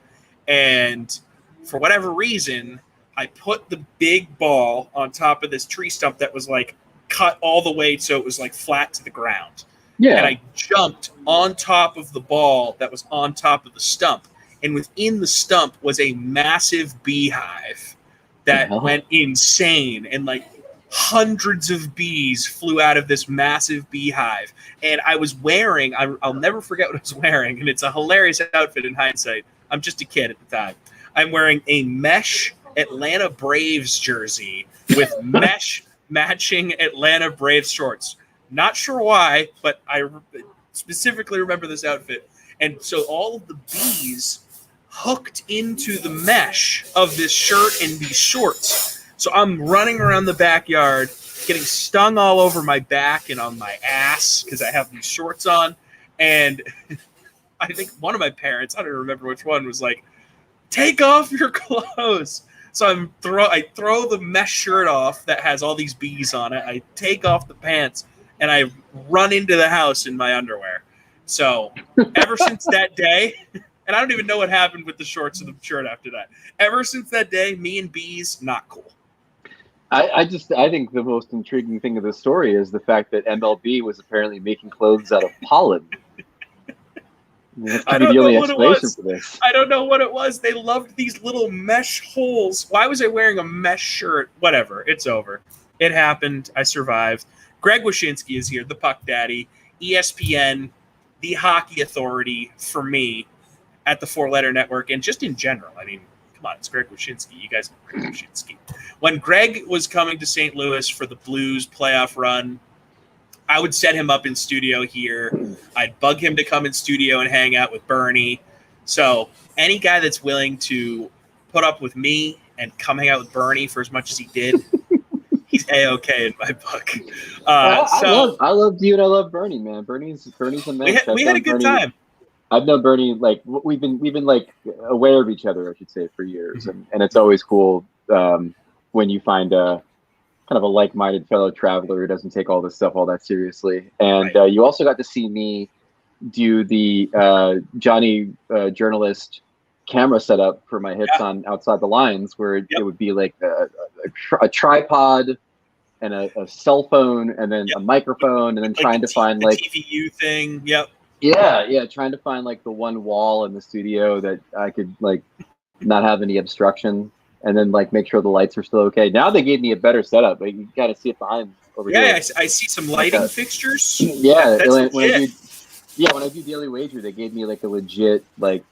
And for whatever reason, I put the big ball on top of this tree stump that was like cut all the way so it was like flat to the ground. Yeah. And I jumped on top of the ball that was on top of the stump. And within the stump was a massive beehive that went insane. And like hundreds of bees flew out of this massive beehive. And I was wearing, I'll never forget what I was wearing. And it's a hilarious outfit in hindsight. I'm just a kid at the time. I'm wearing a mesh Atlanta Braves jersey with mesh matching Atlanta Braves shorts. Not sure why, but I specifically remember this outfit. And so all of the bees hooked into the mesh of this shirt and these shorts. So I'm running around the backyard, getting stung all over my back and on my ass because I have these shorts on. And I think one of my parents, I don't remember which one, was like, "Take off your clothes." So I throw the mesh shirt off that has all these bees on it. I take off the pants and I run into the house in my underwear. So ever since that day, and I don't even know what happened with the shorts and the shirt after that. Ever since that day, me and bees, not cool. I think the most intriguing thing of the story is the fact that MLB was apparently making clothes out of pollen. That's I the don't only know what it explanation was. for this. I don't know what it was. They loved these little mesh holes. Why was I wearing a mesh shirt? Whatever. It's over. It happened. I survived. Greg Wyshynski is here, the Puck Daddy, ESPN, the hockey authority for me at the Four Letter Network, and just in general. I mean, come on, it's Greg Wyshynski. You guys know Greg Wyshynski. When Greg was coming to St. Louis for the Blues playoff run, I would set him up in studio here. I'd bug him to come in studio and hang out with Bernie. So any guy that's willing to put up with me and come hang out with Bernie for as much as he did, he's A-okay in my book. I love you and I love Bernie, man. Bernie's a man. We had a good time. I've known Bernie, like we've been like aware of each other, I should say, for years, and it's always cool when you find a kind of a like-minded fellow traveler who doesn't take all this stuff all that seriously. And you also got to see me do the Johnny journalist camera setup for my hits on Outside the Lines, where it would be like a tripod and a cell phone and then a microphone and then trying to find the like TVU thing. Yep. Yeah, trying to find like the one wall in the studio that I could like not have any obstruction. and then like make sure the lights are still okay. Now they gave me a better setup. Like, you got to see it behind over here. Yeah, I see some lighting fixtures. Yeah, That's when I legit. when I do Daily Wager, they gave me like a legit like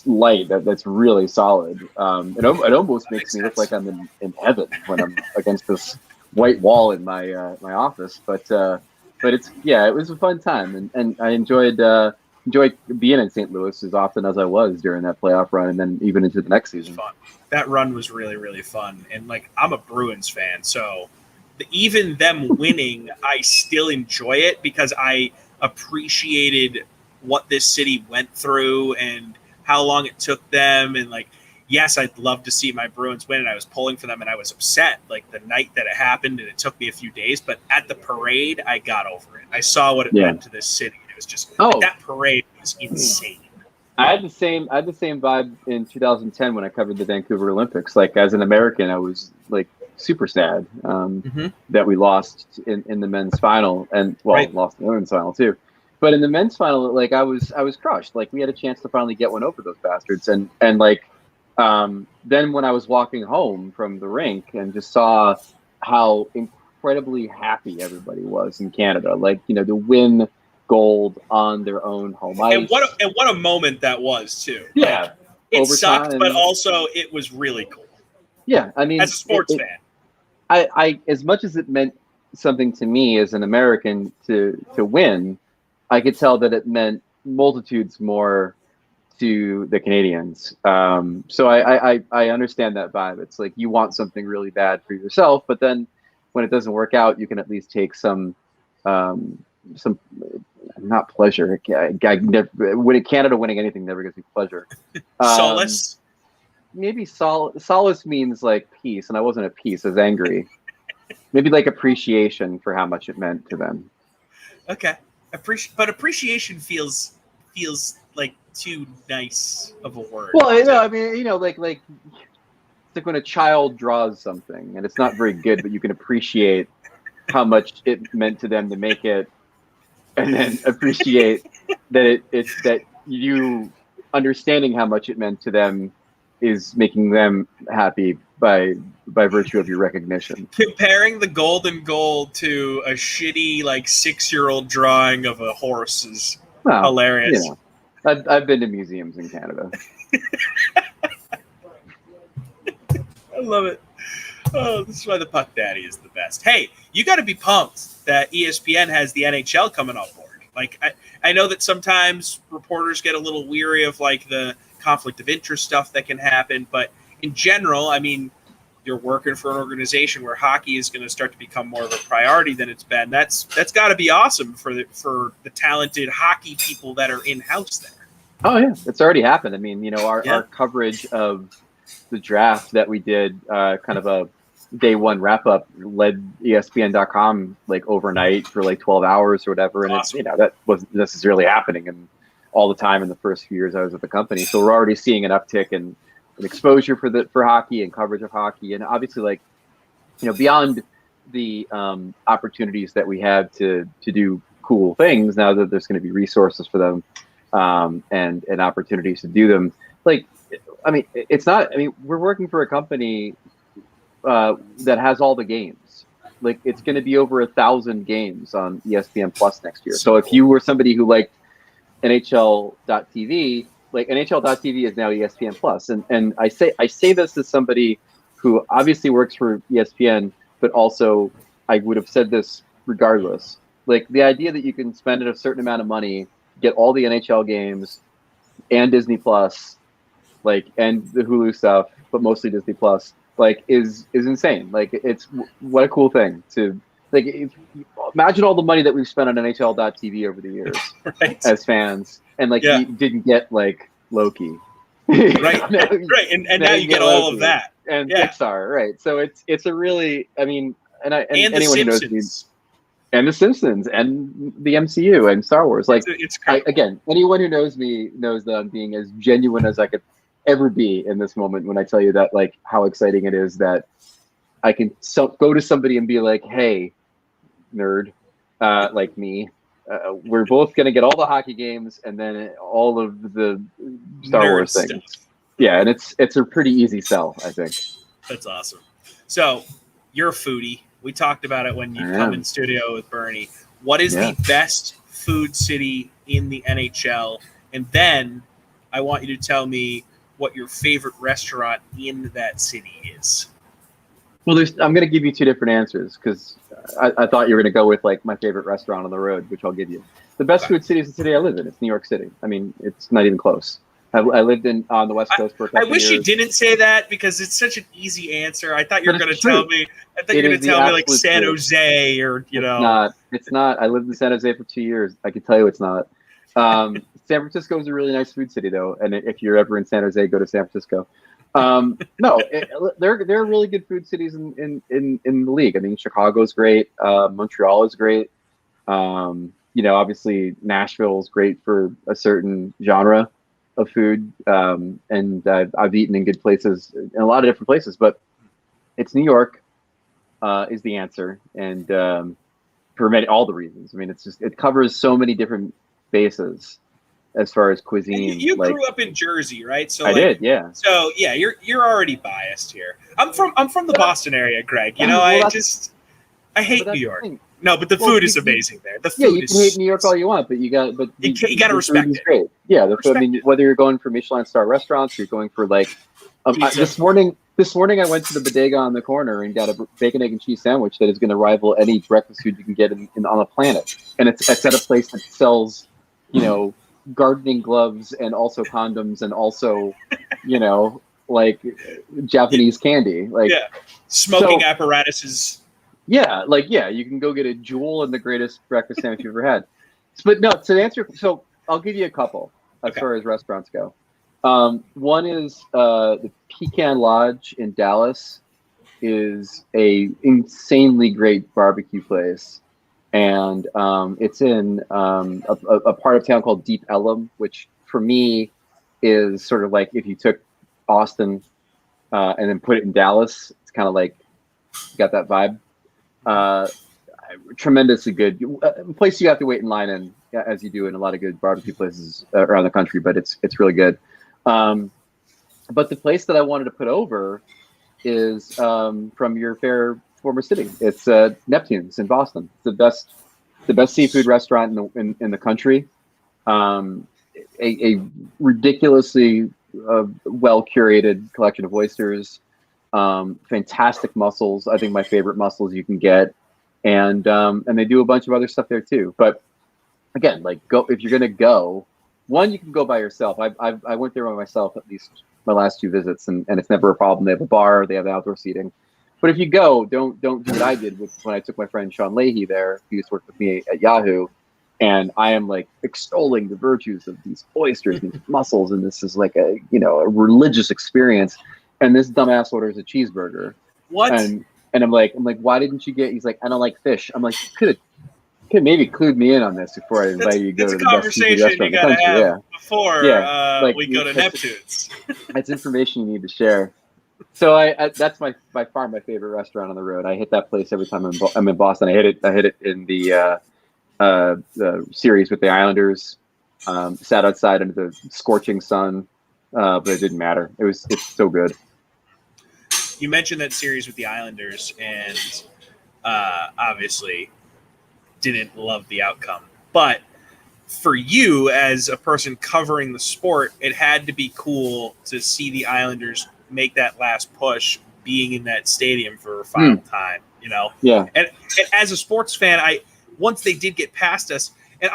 light that's really solid. It almost makes me look like I'm in heaven when I'm against this white wall in my my office. But it's it was a fun time, and I enjoyed being in St. Louis as often as I was during that playoff run, and then even into the next season. Fun. That run was really, really fun, and like I'm a Bruins fan, so even them winning, I still enjoy it because I appreciated what this city went through and how long it took them. And like, yes, I'd love to see my Bruins win, and I was pulling for them, and I was upset like the night that it happened, and it took me a few days. But at the parade, I got over it. I saw what it meant to this city. It was just that parade was insane. I had the same vibe in 2010 when I covered the Vancouver Olympics. Like, as an American, I was like super sad that we lost in the men's final, and lost in the women's final too. But in the men's final, like I was crushed. Like, we had a chance to finally get one over those bastards, and like then when I was walking home from the rink and just saw how incredibly happy everybody was in Canada, like, you know, to win gold on their own home ice. And what a moment that was too. Yeah, like, it sucked, but also it was really cool. Yeah, I mean, as a sports fan, I as much as it meant something to me as an American to win, I could tell that it meant multitudes more to the Canadians. So I understand that vibe. It's like you want something really bad for yourself, but then when it doesn't work out, you can at least take some not pleasure. When Canada winning anything never gives me pleasure. Solace. Maybe solace means like peace, and I wasn't at peace. I was angry. Maybe like appreciation for how much it meant to them. Okay, but appreciation feels like too nice of a word. Well, I mean, you know, like it's like when a child draws something and it's not very good, but you can appreciate how much it meant to them to make it, and then appreciate that it's that you understanding how much it meant to them is making them happy by virtue of your recognition. Comparing the golden goal to a shitty like 6-year-old drawing of a horse is hilarious. You know, I've been to museums in Canada. I love it. Oh, this is why the Puck Daddy is the best. Hey, you got to be pumped that ESPN has the NHL coming on board. Like, I know that sometimes reporters get a little weary of like the conflict of interest stuff that can happen, but in general, I mean, you're working for an organization where hockey is going to start to become more of a priority than it's been. That's got to be awesome for the talented hockey people that are in house there. Oh yeah, it's already happened. I mean, you know, our coverage of the draft that we did, kind of a day one wrap up, led ESPN.com like overnight for like 12 hours or whatever, and awesome. You know, that wasn't necessarily happening and all the time in the first few years I was at the company. So we're already seeing an uptick in exposure for hockey and coverage of hockey, and obviously, like, you know, beyond the opportunities that we have to do cool things, now that there's going to be resources for them and opportunities to do them. Like, I mean, it's not. I mean, we're working for a company that has all the games. Like, it's going to be over 1,000 games on ESPN Plus next year. So if you were somebody who liked NHL.TV, like NHL.TV is now ESPN Plus, and I say this as somebody who obviously works for ESPN, but also I would have said this regardless. Like, the idea that you can spend a certain amount of money, get all the NHL games and Disney Plus, like, and the Hulu stuff, but mostly Disney Plus, like, is insane. Like, it's what a cool thing to. Like, imagine all the money that we've spent on NHL.TV over the years as fans, and like you didn't get like Loki, right? And now you get all of that, and Pixar, right? So it's a really, I mean, and anyone who knows me, and the Simpsons, and the MCU, and Star Wars, like again, anyone who knows me knows that I'm being as genuine as I could ever be in this moment when I tell you that, like, how exciting it is that I can go to somebody and be like, hey, nerd like me, we're both going to get all the hockey games and then all of the Star Wars things. Yeah, and it's a pretty easy sell, I think. That's awesome. So you're a foodie. We talked about it when you come in studio with Bernie. What is the best food city in the NHL? And then I want you to tell me what your favorite restaurant in that city is. Well, I'm going to give you two different answers because I thought you were going to go with like my favorite restaurant on the road, which I'll give you. The best food city is the city I live in. It's New York City. I mean, it's not even close. I lived on the West Coast for a couple I wish years. you didn't say that because it's such an easy answer. I thought you were going to tell me. I thought you were going to tell me like San Jose or It's not. I lived in San Jose for 2 years. I can tell you it's not. San Francisco is a really nice food city though, and if you're ever in San Jose, go to San Francisco. There are really good food cities in the league. I mean, Chicago's great. Montreal is great. Obviously Nashville is great for a certain genre of food. And I've eaten in good places in a lot of different places, but it's New York is the answer. And for all the reasons. I mean, it covers so many different bases as far as cuisine. You grew up in Jersey, right? So I did, yeah. So yeah, you're already biased here. I'm from the Boston area, Greg. I hate New York. No, but the food is amazing there. The food you can hate New York all you want, but you got to respect it. Great. Yeah, the food. I mean, whether you're going for Michelin star restaurants, or you're going for like this morning I went to the Bodega on the corner and got a bacon, egg, and cheese sandwich that is going to rival any breakfast food you can get on the planet. And it's at a place that sells, gardening gloves and also condoms and also, like Japanese candy, like smoking apparatuses. Yeah, you can go get a Jewel and the greatest breakfast sandwich you've ever had. But no, to answer, so I'll give you a couple as far as restaurants go. One is the Pecan Lodge in Dallas is a insanely great barbecue place. And it's in a part of town called Deep Ellum, which for me is sort of like if you took Austin and then put it in Dallas. It's kind of like got that vibe. Tremendously good place. You have to wait in line in, as you do in a lot of good barbecue places around the country, but it's really good. But the place that I wanted to put over is from your fair former city. It's Neptune's in Boston. It's the best seafood restaurant in the country. A ridiculously well curated collection of oysters. Fantastic mussels. I think my favorite mussels you can get, and they do a bunch of other stuff there too. But again, go if you're gonna go. One, you can go by yourself. I went there by myself at least my last 2 visits, and it's never a problem. They have a bar, they have outdoor seating. But if you go, don't do what I did when I took my friend Sean Leahy there. He used to work with me at Yahoo, and I am extolling the virtues of these oysters and these mussels, and this is like a religious experience. And this dumbass orders a cheeseburger. What? And I'm like, why didn't you get? He's like, I don't like fish. I'm like, could maybe clued me in on this before I invite you to go to the best seafood restaurant in the country. Have before we go to Neptune's. That's information you need to share. So that's by far my favorite restaurant on the road. I hit that place every time I'm in Boston. I hit it in the series with the Islanders. Sat outside under the scorching sun, but it didn't matter. It's so good. You mentioned that series with the Islanders, and obviously didn't love the outcome. But for you, as a person covering the sport, it had to be cool to see the Islanders make that last push, being in that stadium for a final time. Yeah. And as a sports fan, once they did get past us, and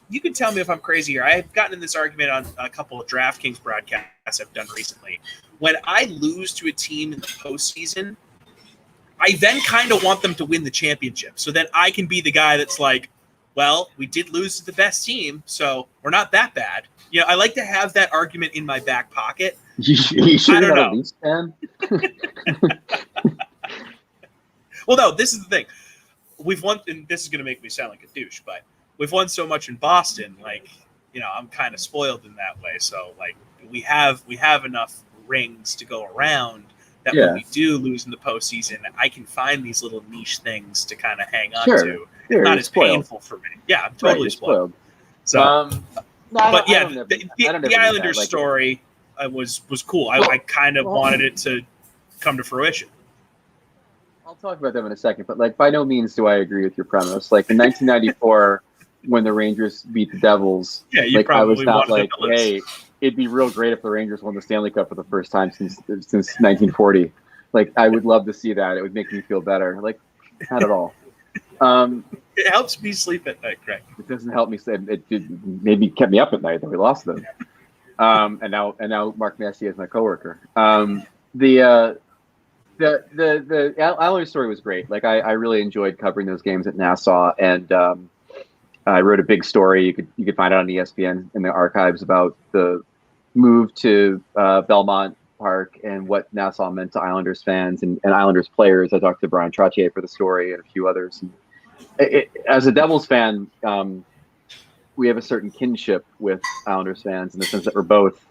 you can tell me if I'm crazy here. I've gotten in this argument on a couple of DraftKings broadcasts I've done recently. When I lose to a team in the postseason, I then kind of want them to win the championship. So then I can be the guy that's like, well, we did lose to the best team, so we're not that bad. I like to have that argument in my back pocket. You sure I don't you're know. not a Leafs fan? Well, no, this is the thing. We've won, and this is going to make me sound like a douche, but we've won so much in Boston. I'm kind of spoiled in that way. So, we have enough rings to go around that when we do lose in the postseason, I can find these little niche things to kind of hang on to. It's not as painful for me. Yeah, I'm totally spoiled. So, the Islanders story was cool. I kind of wanted it to come to fruition. I'll talk about them in a second, but like by no means do I agree with your premise. Like in 1994, when the Rangers beat the Devils, you like I was probably not wanted like, them to lose. hey, it'd be real great if the Rangers won the Stanley Cup for the first time since 1940. Like I would love to see that. It would make me feel better. Like not at all. It helps me sleep at night, Greg. It doesn't help me sleep. It maybe kept me up at night that we lost them. And now Mark Messier is my coworker. The Islanders story was great. Like I really enjoyed covering those games at Nassau, and I wrote a big story. You could find it on ESPN in the archives about the move to Belmont Park and what Nassau meant to Islanders fans and Islanders players. I talked to Brian Trottier for the story and a few others. As a Devils fan, we have a certain kinship with Islanders fans in the sense that we're both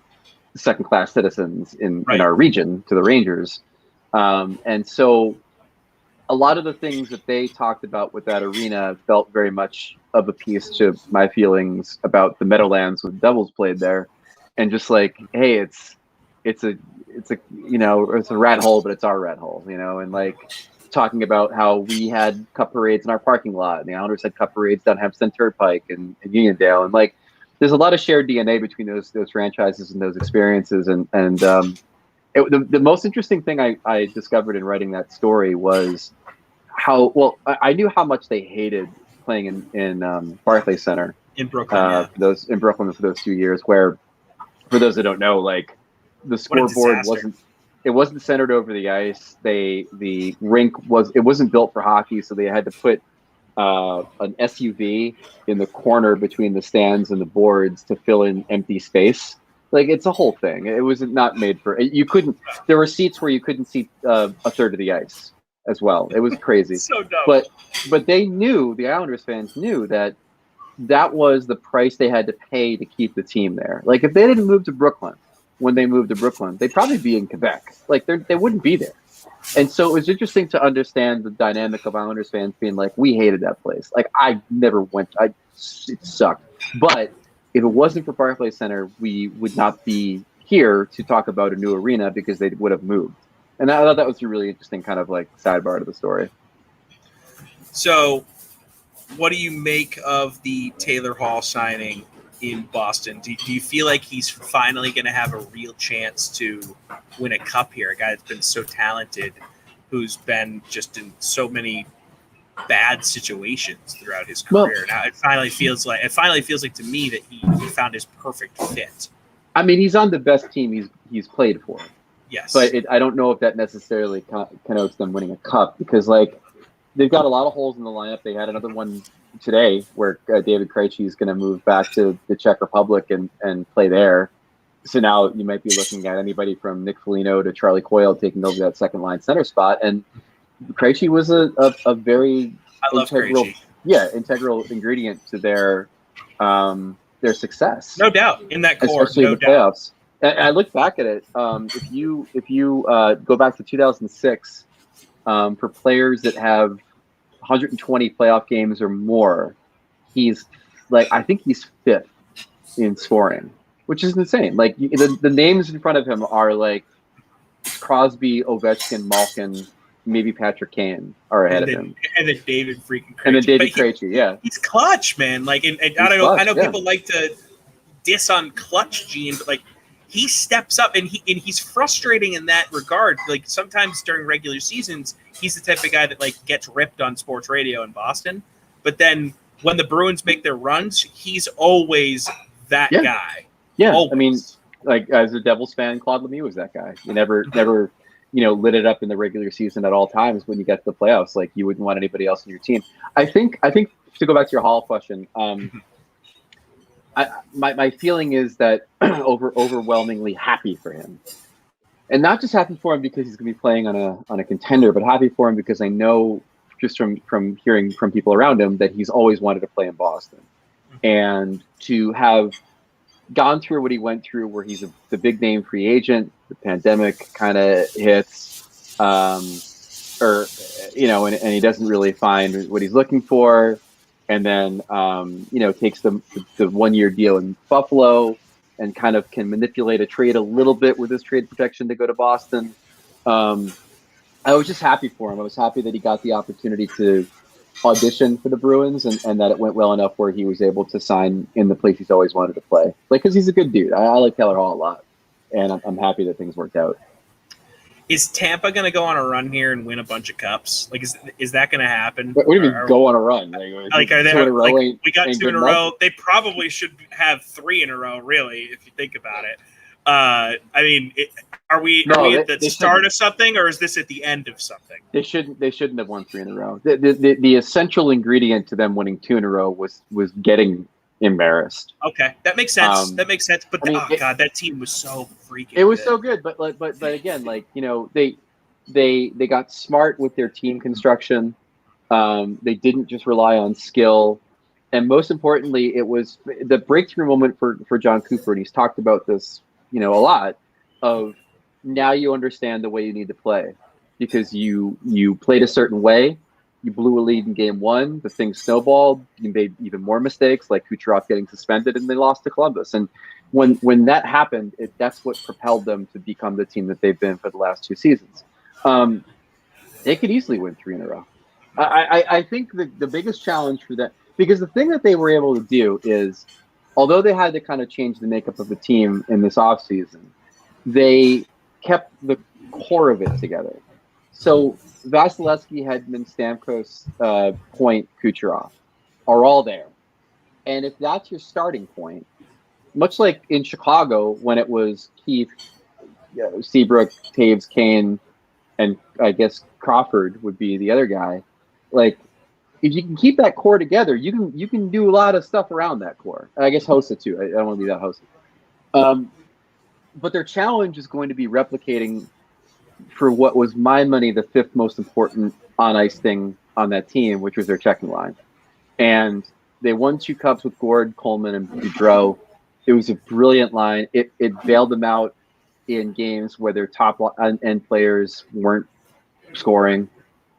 second-class citizens in our region to the Rangers. And so a lot of the things that they talked about with that arena felt very much of a piece to my feelings about the Meadowlands when Devils played there. And just like, hey, it's a rat hole, but it's our rat hole, and like talking about how we had cup parades in our parking lot and the Islanders had cup parades down Hempstead Turnpike and Uniondale. And like, there's a lot of shared DNA between those franchises and those experiences. And the most interesting thing I discovered in writing that story was how well I knew how much they hated playing in Barclays Center in Brooklyn. In Brooklyn for those 2 years. Where, for those that don't know, like the scoreboard wasn't centered over the ice. The rink wasn't built for hockey, so they had to put an SUV in the corner between the stands and the boards to fill in empty space. Like it's a whole thing. It was not made for you. Couldn't. There were seats where you couldn't see a third of the ice as well. It was crazy. So dumb. But they knew, the Islanders fans knew that was the price they had to pay to keep the team there. Like if they didn't move to Brooklyn, when they moved to Brooklyn, they'd probably be in Quebec. Like they wouldn't be there. And so it was interesting to understand the dynamic of Islanders fans being like, we hated that place. Like I never went. It sucked. But if it wasn't for Barclays Center, we would not be here to talk about a new arena because they would have moved. And I thought that was a really interesting kind of like sidebar to the story. So what do you make of the Taylor Hall signing in Boston? Do you feel like he's finally going to have a real chance to win a cup here? A guy that's been so talented, who's been just in so many bad situations throughout his career. Now it finally feels like to me that he found his perfect fit. I mean, he's on the best team he's played for. Yes, but I don't know if that necessarily connotes them winning a cup, because like they've got a lot of holes in the lineup. They had another one today where David Krejci is going to move back to the Czech Republic and play there. So now you might be looking at anybody from Nick Foligno to Charlie Coyle taking over that second line center spot. And Krejci was a very integral ingredient to their success. No doubt in that core, especially in the playoffs. And I look back at it. If you go back to 2006, for players that have 120 playoff games or more, he's like, I think he's fifth in scoring, which is insane. Like the names in front of him are like Crosby, Ovechkin, Malkin, maybe Patrick Kane are ahead of him. And then David freaking Krejci. And then David Krejci, yeah. He's clutch, man. Like, and I know people like to diss on clutch gene, but like he steps up and he's frustrating in that regard. Like sometimes during regular seasons, he's the type of guy that like gets ripped on sports radio in Boston. But then when the Bruins make their runs, he's always that guy. Yeah. Always. I mean, like as a Devils fan, Claude Lemieux was that guy. You never lit it up in the regular season at all times. When you get to the playoffs, like you wouldn't want anybody else on your team. I think to go back to your Hall question, my feeling is that overwhelmingly happy for him, and not just happy for him because he's going to be playing on a contender, but happy for him because I know just from hearing from people around him that he's always wanted to play in Boston, and to have gone through what he went through, where he's the big name free agent, the pandemic kind of hits, and he doesn't really find what he's looking for. And then, takes the 1 year deal in Buffalo and kind of can manipulate a trade a little bit with his trade protection to go to Boston. I was just happy for him. I was happy that he got the opportunity to audition for the Bruins and that it went well enough where he was able to sign in the place he's always wanted to play. Like, because he's a good dude. I like Taylor Hall a lot, and I'm happy that things worked out. Is Tampa going to go on a run here and win a bunch of cups? Like, is that going to happen? What do you mean go on a run? Like, are they like, we got 2 in a row? They probably should have 3 in a row, really, if you think about it. I mean, are we at the start of something, or is this at the end of something? They shouldn't have won 3 in a row. The essential ingredient to them winning 2 in a row was getting embarrassed. Okay, that makes sense. That makes sense. But God, that team was so freaking. It was so good, but again, like, you know, they got smart with their team construction. They didn't just rely on skill, and most importantly, it was the breakthrough moment for John Cooper, and he's talked about this, you know, a lot. Of now you understand the way you need to play, because you played a certain way. You blew a lead in game 1. The thing snowballed. You made even more mistakes, like Kucherov getting suspended, and they lost to Columbus. And when that happened, that's what propelled them to become the team that they've been for the last 2 seasons. They could easily win 3 in a row. I think the biggest challenge for that, because the thing that they were able to do is, although they had to kind of change the makeup of the team in this offseason, they kept the core of it together. So Vasilevsky, Hedman, Stamkos, Point, Kucherov are all there. And if that's your starting point, much like in Chicago when it was Keith, Seabrook, Taves, Kane, and I guess Crawford would be the other guy. Like, if you can keep that core together, you can do a lot of stuff around that core. I guess Hossa too. I don't want to be that Hossa. But their challenge is going to be replicating, for what was my money, the 5th most important on-ice thing on that team, which was their checking line. And they won 2 cups with Gord, Coleman, and Boudreau. It was a brilliant line. It bailed them out in games where their top end players weren't scoring,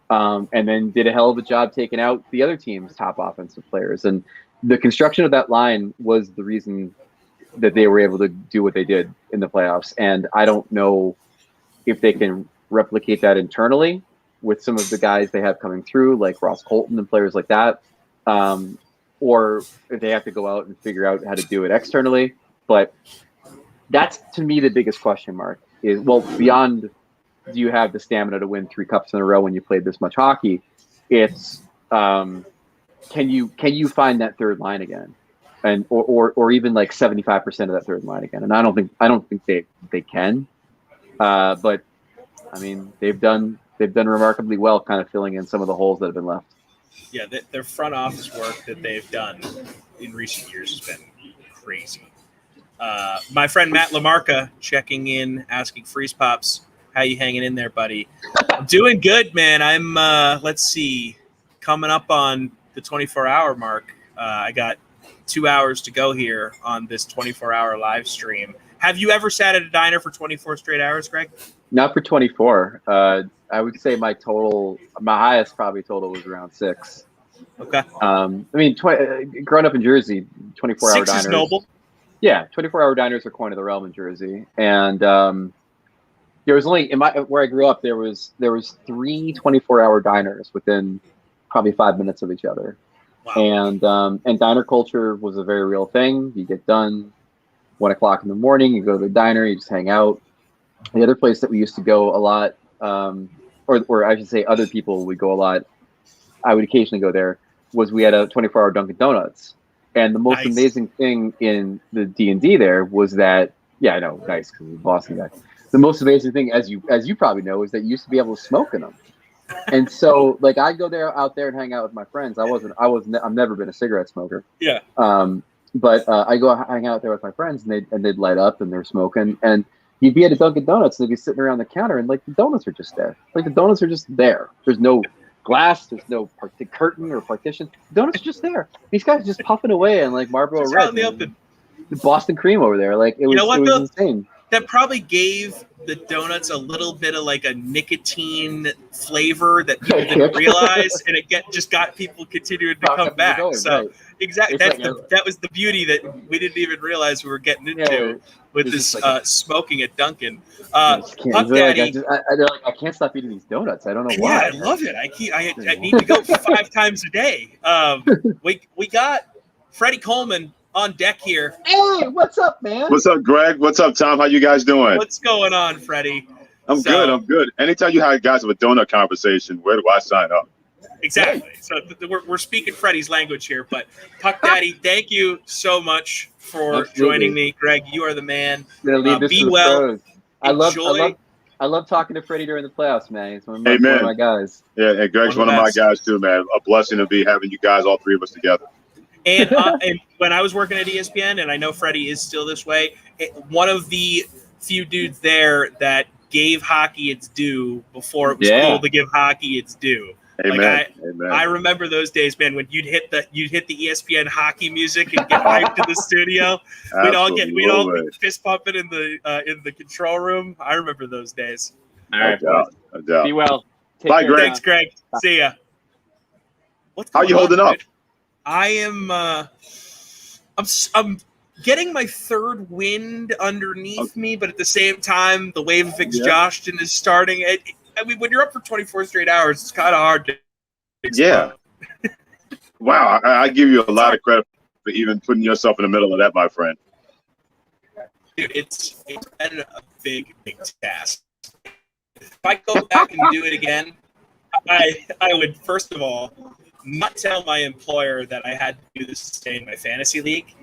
and then did a hell of a job taking out the other team's top offensive players. And the construction of that line was the reason that they were able to do what they did in the playoffs. And I don't know if they can replicate that internally with some of the guys they have coming through, like Ross Colton and players like that, or if they have to go out and figure out how to do it externally. But that's, to me, the biggest question mark is, well, beyond do you have the stamina to win 3 cups in a row when you played this much hockey, it's can you find that third line again, and or even like 75% of that third line again. And I don't think they can. But I mean, they've done remarkably well, kind of filling in some of the holes that have been left. Yeah, their front office work that they've done in recent years has been crazy. My friend Matt LaMarca checking in, asking FreezePops, how you hanging in there, buddy? I'm doing good, man. I'm let's see, coming up on the 24-hour mark. I got 2 hours to go here on this 24-hour live stream. Have you ever sat at a diner for 24 straight hours, Greg? Not for 24. I would say my highest probably total was around 6. Okay. I mean, growing up in Jersey, 24-hour 6 diners. is noble. Yeah, 24-hour diners are coin of the realm in Jersey, and there was only where I grew up. There was 3 24-hour diners within probably 5 minutes of each other. Wow. And diner culture was a very real thing. You get done 1 o'clock in the morning, you go to the diner, you just hang out. The other place that we used to go a lot, or I should say other people would go a lot, I would occasionally go there, was we had a 24-hour Dunkin' Donuts. And the most amazing thing in the D&D there was that, yeah, I know, nice, because we're Boston guy. The most amazing thing, as you probably know, is that you used to be able to smoke in them. And so, like, I'd go out there and hang out with my friends. I've never been a cigarette smoker. Yeah. But I go hang out there with my friends, and they'd light up and they're smoking, and you'd be at a Dunkin' Donuts and they'd be sitting around the counter, and like the donuts are just there. Like the donuts are just there. There's no glass. There's no curtain or partition. The donuts are just there. These guys are just puffing away and like Marlboro Red. Out in the open. The Boston cream over there. Like it was insane. That probably gave the donuts a little bit of like a nicotine flavor that people didn't realize, and it just got people continuing to come back. So exactly, that was the beauty that we didn't even realize we were getting into with this smoking at Dunkin'. Puck Daddy, I can't stop eating these donuts. I don't know yeah, why. I love it. I need to go 5 times a day. We got Freddie Coleman on deck here. Hey, what's up, man? What's up, Greg? What's up, Tom? How you guys doing? What's going on, Freddie? I'm good. Anytime you guys have a donut conversation, where do I sign up? Exactly. So we're speaking Freddie's language here, but Puck Daddy, thank you so much for joining me. Greg, you are the man. Be well. I love talking to Freddie during the playoffs, man. He's one of my guys. Yeah, and Greg's one of my guys too, man. A blessing to be having you guys, all three of us together. And when I was working at ESPN, and I know Freddie is still this way, one of the few dudes there that gave hockey its due before it was cool to give hockey its due. Amen. I remember those days, man, when you'd hit the ESPN hockey music and get hyped to the studio. We'd all be fist pumping in the control room. I remember those days. All right, no doubt. Be well. Bye, Greg. Thanks, Greg. Bye. See ya. How you holding up? I am. I'm getting my third wind underneath me, but at the same time, the wave of exhaustion is starting. I mean, when you're up for 24 straight hours, it's kind of hard to explode. Yeah. Wow, I give you a lot of credit for even putting yourself in the middle of that, my friend. Dude, it's been a big task. If I go back and do it again, I would, first of all, not tell my employer that I had to do this to stay in my fantasy league,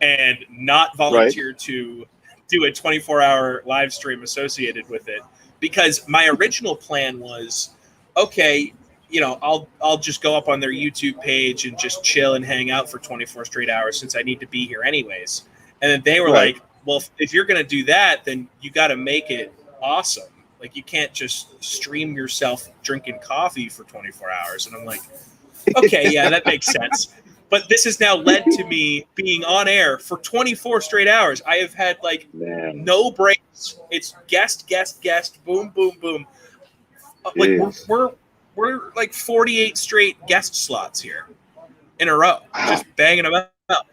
and not volunteer to do a 24-hour live stream associated with it. Because my original plan was, okay, I'll just go up on their YouTube page and just chill and hang out for 24 straight hours since I need to be here anyways. And then they were like, well, if you're going to do that, then you got to make it awesome. Like, you can't just stream yourself drinking coffee for 24 hours. And I'm like, okay, yeah, that makes sense. But this has now led to me being on air for 24 straight hours. I have had no breaks. It's guest, boom, boom, boom. Like we're like 48 straight guest slots here in a row, just banging them out.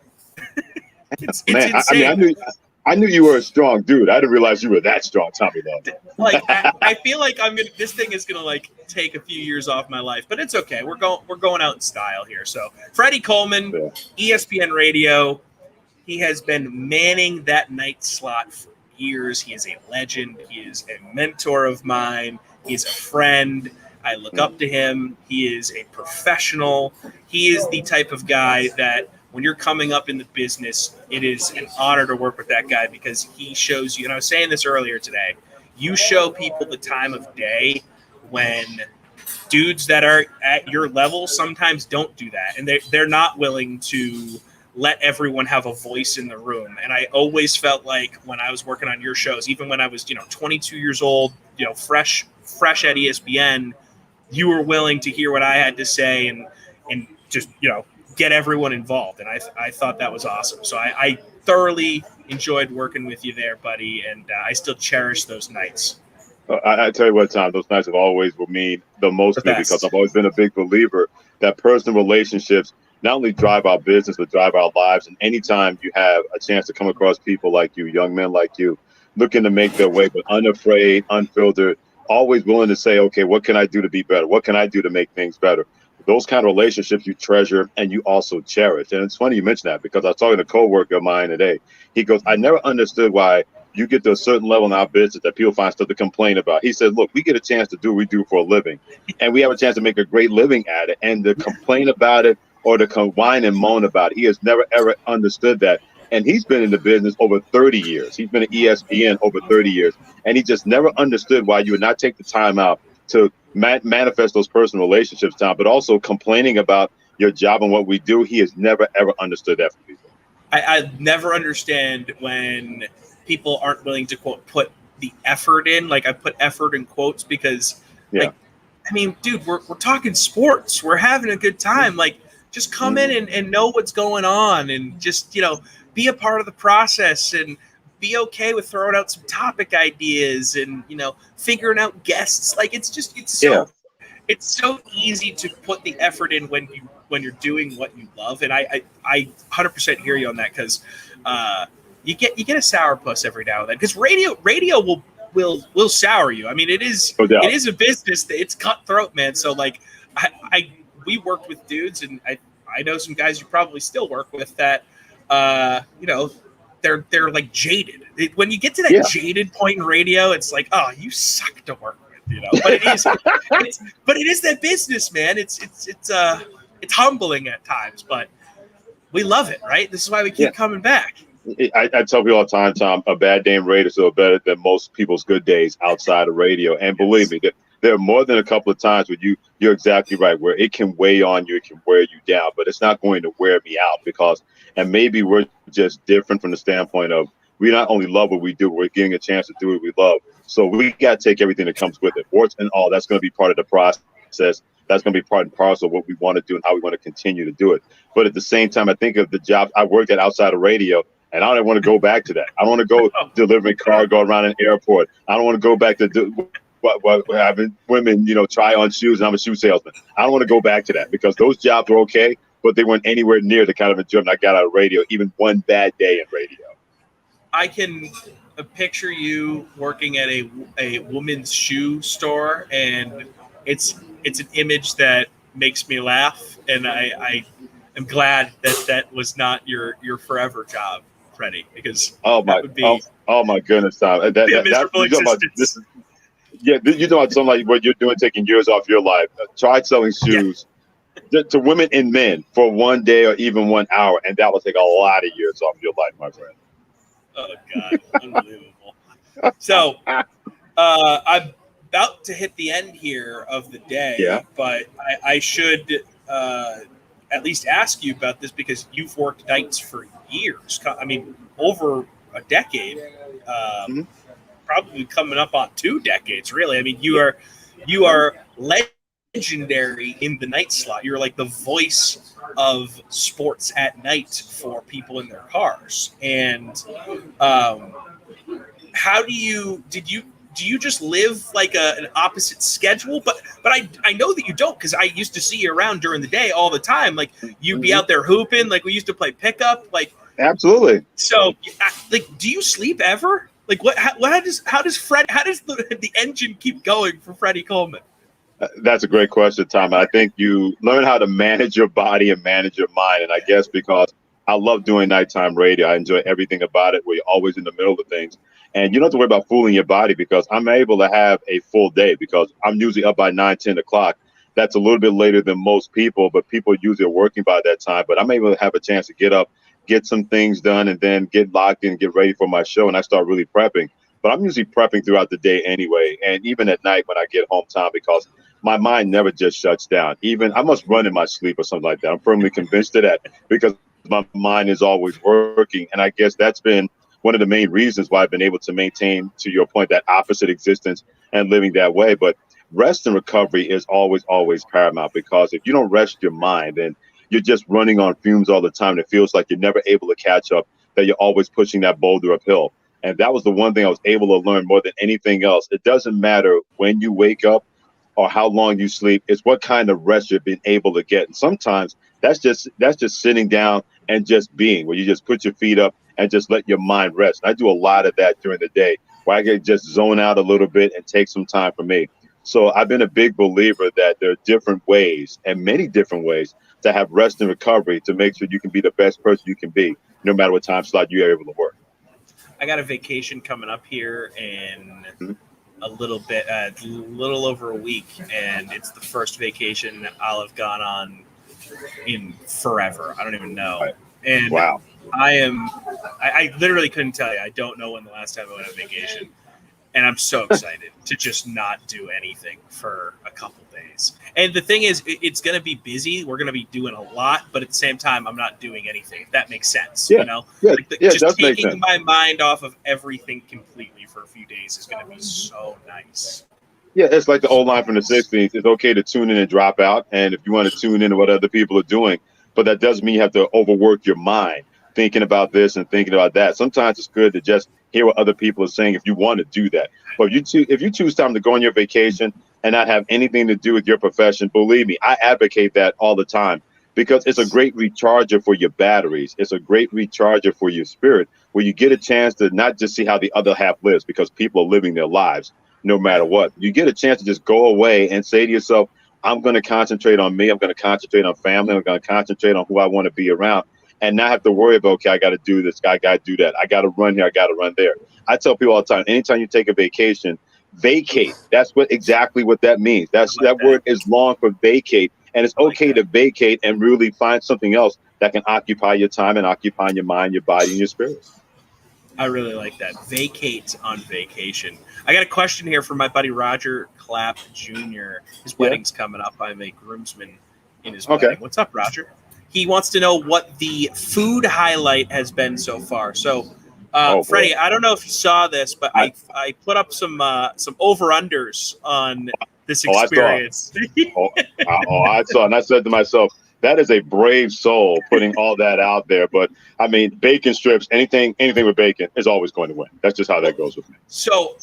It's insane. I knew you were a strong dude. I didn't realize you were that strong, Tommy. Though. Like I feel like this thing is gonna like take a few years off my life, but it's okay. We're going out in style here. So Freddie Coleman, ESPN Radio, he has been manning that night slot for years. He is a legend. He is a mentor of mine. He's a friend. I look up to him. He is a professional. He is the type of guy that when you're coming up in the business, it is an honor to work with that guy because he shows you, and I was saying this earlier today, you show people the time of day when dudes that are at your level sometimes don't do that. And they're not willing to let everyone have a voice in the room. And I always felt like when I was working on your shows, even when I was, 22 years old, fresh at ESPN, you were willing to hear what I had to say and just, get everyone involved. And I thought that was awesome. So I thoroughly enjoyed working with you there, buddy. And I still cherish those nights. I tell you what, Tom, those nights have always will mean the most to me because I've always been a big believer that personal relationships not only drive our business, but drive our lives. And anytime you have a chance to come across people like you, young men like you, looking to make their way, but unafraid, unfiltered, always willing to say, okay, what can I do to be better? What can I do to make things better? Those kind of relationships you treasure and you also cherish. And it's funny you mentioned that because I was talking to a coworker of mine today. He goes, I never understood why you get to a certain level in our business that people find stuff to complain about. He said, look, we get a chance to do what we do for a living and we have a chance to make a great living at it. And to complain about it or to whine and moan about it, he has never, ever understood that. And he's been in the business over 30 years. He's been at ESPN over 30 years. And he just never understood why you would not take the time out to manifest those personal relationships, Tom, but also complaining about your job and what we do. He has never, ever understood that from people. I never understand when people aren't willing to, quote, put the effort in. Like I put effort in quotes because, dude, we're talking sports. We're having a good time. Like, just come in and know what's going on and just, be a part of the process and be okay with throwing out some topic ideas and, figuring out guests. Like, it's so easy to put the effort in when you're doing what you love. And I 100% hear you on that, because you get a sourpuss every now and then, because radio will sour you. I mean, it is a business that it's cutthroat, man. So like we worked with dudes, and I know some guys you probably still work with that they're like jaded. When you get to that jaded point in radio, it's like, oh, you suck to work with, But it is but it is that business, man. It's humbling at times, but we love it, right? This is why we keep coming back. I tell people all the time, Tom, a bad day in radio is still better than most people's good days outside of radio. And believe me, there are more than a couple of times where you're exactly right, where it can weigh on you, it can wear you down, but it's not going to wear me out, and maybe we're just different from the standpoint of, we not only love what we do, we're getting a chance to do what we love. So we got to take everything that comes with it. Warts and all, that's going to be part of the process. That's going to be part and parcel of what we want to do and how we want to continue to do it. But at the same time, I think of the jobs I worked at outside of radio, and I don't want to go back to that. I don't want to go delivering cargo around an airport. I don't want to go back to having women, try on shoes, and I'm a shoe salesman. I don't want to go back to that, because those jobs were okay, but they weren't anywhere near the kind of enjoyment I got out of radio, even one bad day in radio. I can picture you working at a woman's shoe store, and it's an image that makes me laugh, and I am glad that was not your forever job, Freddie, because oh my goodness, Tom, miserable existence. You're talking about something like what you're doing, taking years off your life. Try selling shoes to women and men for one day or even 1 hour, and that will take a lot of years off your life, my friend. Oh God, unbelievable. So I'm about to hit the end here of the day, but I should at least ask you about this, because you've worked nights for years. I mean, over a decade. Probably coming up on 2 decades, really. I mean, you are legendary in the night slot. You're like the voice of sports at night for people in their cars. And how do you just live like an opposite schedule? But I know that you don't, because I used to see you around during the day all the time. Like, you'd be out there hooping. Like, we used to play pickup. Like, absolutely. So, like, do you sleep ever? Like, how does the engine keep going for Freddie Coleman? That's a great question, Tom. I think you learn how to manage your body and manage your mind. And I guess because I love doing nighttime radio, I enjoy everything about it, where you're always in the middle of things. And you don't have to worry about fooling your body, because I'm able to have a full day, because I'm usually up by 9, 10 o'clock. That's a little bit later than most people, but people usually are working by that time. But I'm able to have a chance to get up, get some things done, and then get locked in, get ready for my show, and I start really prepping. But I'm usually prepping throughout the day anyway, and even at night when I get home, Tom, because my mind never just shuts down. Even I must run in my sleep or something like that. I'm firmly convinced of that, because my mind is always working. And I guess that's been one of the main reasons why I've been able to maintain, to your point, that opposite existence and living that way. But rest and recovery is always, always paramount, because if you don't rest your mind, then you're just running on fumes all the time. It feels like you're never able to catch up, that you're always pushing that boulder uphill. And that was the one thing I was able to learn more than anything else. It doesn't matter when you wake up or how long you sleep. It's what kind of rest you've been able to get. And sometimes that's just sitting down and just being, where you just put your feet up and just let your mind rest. And I do a lot of that during the day, where I can just zone out a little bit and take some time for me. So I've been a big believer that there are different ways, and many different ways, to have rest and recovery to make sure you can be the best person you can be, no matter what time slot you're able to work. I got a vacation coming up here in a little over a week, and it's the first vacation I'll have gone on in forever. I don't even know. Right. And wow. I literally couldn't tell you. I don't know when the last time I went on vacation. And I'm so excited to just not do anything for a couple days. And the thing is, it's going to be busy. We're going to be doing a lot, but at the same time, I'm not doing anything, if that makes sense. Yeah. You know, Just taking my mind off of everything completely for a few days is going to be so nice. Yeah, it's like the old line from the 60s. It's okay to tune in and drop out. And if you want to tune in to what other people are doing, but that doesn't mean you have to overwork your mind thinking about this and thinking about that. Sometimes it's good to just hear what other people are saying if you want to do that. But if you choose time to go on your vacation and not have anything to do with your profession, believe me, I advocate that all the time, because it's a great recharger for your batteries. It's a great recharger for your spirit, where you get a chance to not just see how the other half lives, because people are living their lives no matter what. You get a chance to just go away and say to yourself, I'm going to concentrate on me. I'm going to concentrate on family. I'm going to concentrate on who I want to be around, and not have to worry about, okay, I got to do this. I got to do that. I got to run here. I got to run there. I tell people all the time, anytime you take a vacation, vacate. That's exactly what that means. That word is long for vacate. And it's okay to vacate and really find something else that can occupy your time and occupy your mind, your body, and your spirit. I really like that. Vacate on vacation. I got a question here from my buddy Roger Clapp Jr. His wedding's coming up. I'm a groomsman in his wedding. What's up, Roger? He wants to know what the food highlight has been so far. So, Freddie, I don't know if you saw this, but I put up some over-unders on this experience. I saw, and I said to myself, that is a brave soul putting all that out there. But I mean, bacon strips, anything with bacon is always going to win. That's just how that goes with me. So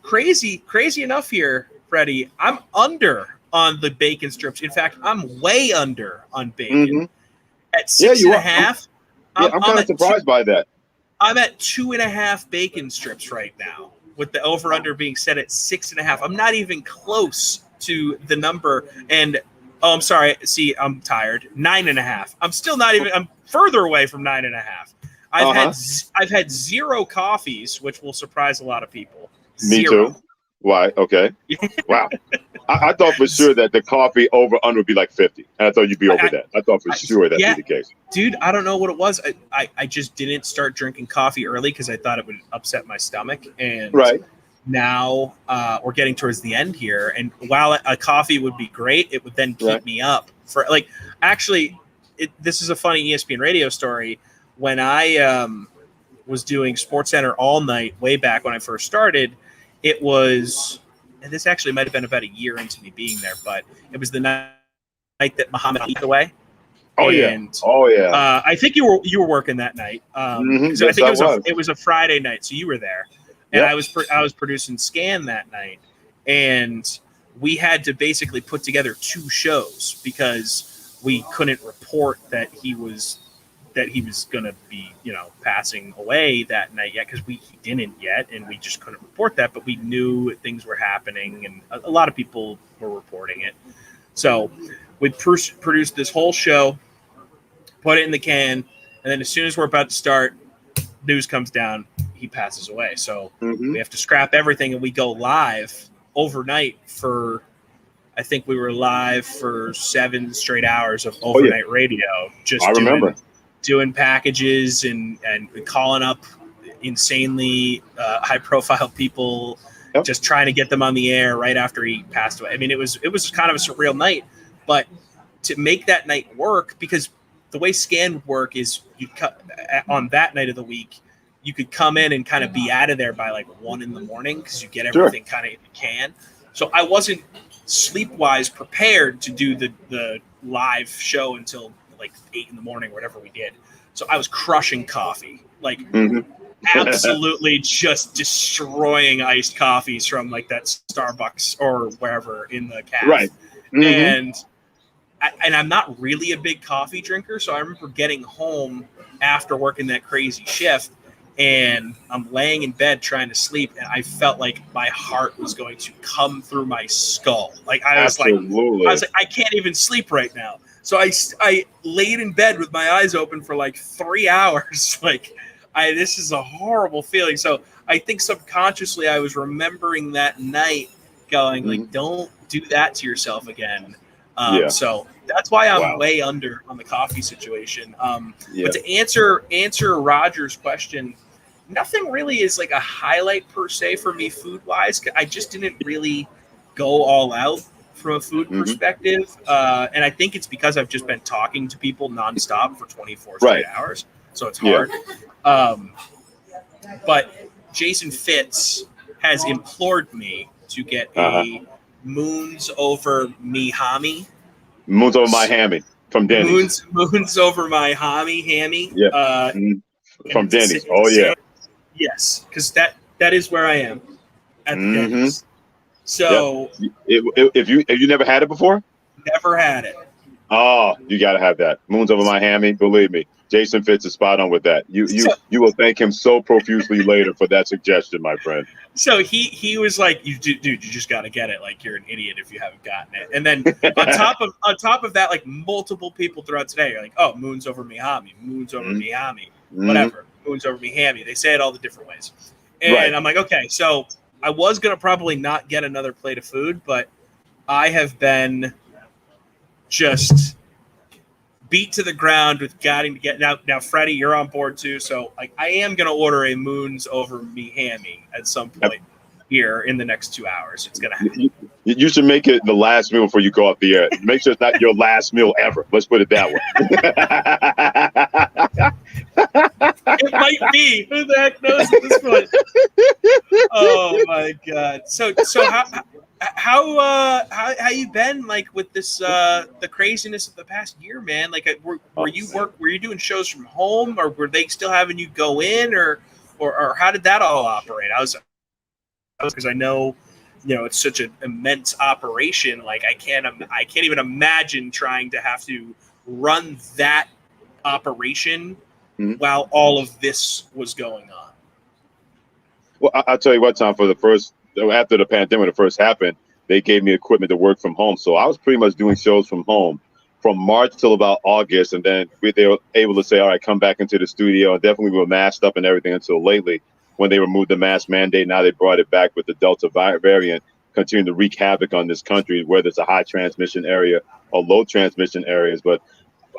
crazy enough here, Freddie, I'm under on the bacon strips. In fact, I'm way under on bacon at 6.5. I'm kind of surprised by that. I'm at 2.5 bacon strips right now, with the over-under being set at 6.5. I'm not even close to the number. And I'm sorry. See, I'm tired. 9.5. I'm still not even. I'm further away from 9.5. I've had 0 coffees, which will surprise a lot of people. Me too. Why? Okay. Wow. I thought for sure that the coffee over-under would be like 50. And I thought you'd be over that. I thought for sure that'd be the case. Dude, I don't know what it was. I just didn't start drinking coffee early because I thought it would upset my stomach. And now we're getting towards the end here. And while a coffee would be great, it would then keep me up for this is a funny ESPN radio story. When I was doing SportsCenter all night way back when I first started, it was, and this actually might have been about a year into me being there, but it was the night that Muhammad Ali passed away. I think you were working that night. Yes, I think it was a Friday night, so you were there, and I was producing Scan that night, and we had to basically put together 2 shows because we couldn't report that he was going to be, passing away that night yet, because he didn't yet, and we just couldn't report that, but we knew things were happening, and a lot of people were reporting it. So we produced this whole show, put it in the can, and then as soon as we're about to start, news comes down, he passes away. So we have to scrap everything, and we go live overnight for, I think we were live for 7 straight hours of overnight radio. Doing packages and calling up insanely high-profile people, just trying to get them on the air right after he passed away. I mean, it was kind of a surreal night, but to make that night work, because the way Scan would work is on that night of the week, you could come in and kind of be out of there by like 1 a.m. because you get everything kind of in the can. So I wasn't sleep-wise prepared to do the live show until like 8 a.m, whatever we did. So I was crushing coffee, like absolutely just destroying iced coffees from like that Starbucks or wherever in the caf. And I'm not really a big coffee drinker. So I remember getting home after working that crazy shift, and I'm laying in bed trying to sleep, and I felt like my heart was going to come through my skull. Like I was like, I can't even sleep right now. So I laid in bed with my eyes open for like 3 hours. This is a horrible feeling. So I think subconsciously I was remembering that night going like, don't do that to yourself again. So that's why I'm way under on the coffee situation. But to answer Roger's question, nothing really is like a highlight per se for me food wise. I just didn't really go all out from a food perspective. And I think it's because I've just been talking to people nonstop for 24 straight hours. So it's hard. But Jason Fitz has implored me to get a Moons Over Me Hammy. Moons Over My Hammy from Denny's. Moons Over My Hammy. From Denny's. Yes, because that is where I am at the Denny's. So if you never had it before, never had it. Oh, you got to have that. Moons over Miami. Believe me, Jason Fitz is spot on with that. You will thank him so profusely later for that suggestion, my friend. So he was like, dude, you just got to get it. Like, you're an idiot if you haven't gotten it. And then on top of that, like, multiple people throughout today are like, oh, Moons over Miami, Moons over Miami, whatever, Moons over Miami. They say it all the different ways. And I'm like, okay, so I was gonna probably not get another plate of food, but I have been just beat to the ground with getting to get now. Freddie, you're on board too, so like I am gonna order a Moons over Miami at some point here in the next 2 hours. It's gonna happen. You should make it the last meal before you go off the air. Make sure it's not your last meal ever. Let's put it that way. It might be. Who the heck knows at this point? Oh my god. So how you been, like, with this the craziness of the past year, man? Like, were you doing shows from home, or were they still having you go in, or how did that all operate? I was because I know, it's such an immense operation. Like, I can't even imagine trying to have to run that operation while all of this was going on. Well, I'll tell you what, Tom, after the pandemic first happened, they gave me equipment to work from home. So I was pretty much doing shows from home from March till about August. And then they were able to say, all right, come back into the studio. And definitely we were masked up and everything until lately when they removed the mask mandate. Now they brought it back with the Delta variant, continuing to wreak havoc on this country, whether it's a high transmission area or low transmission areas. But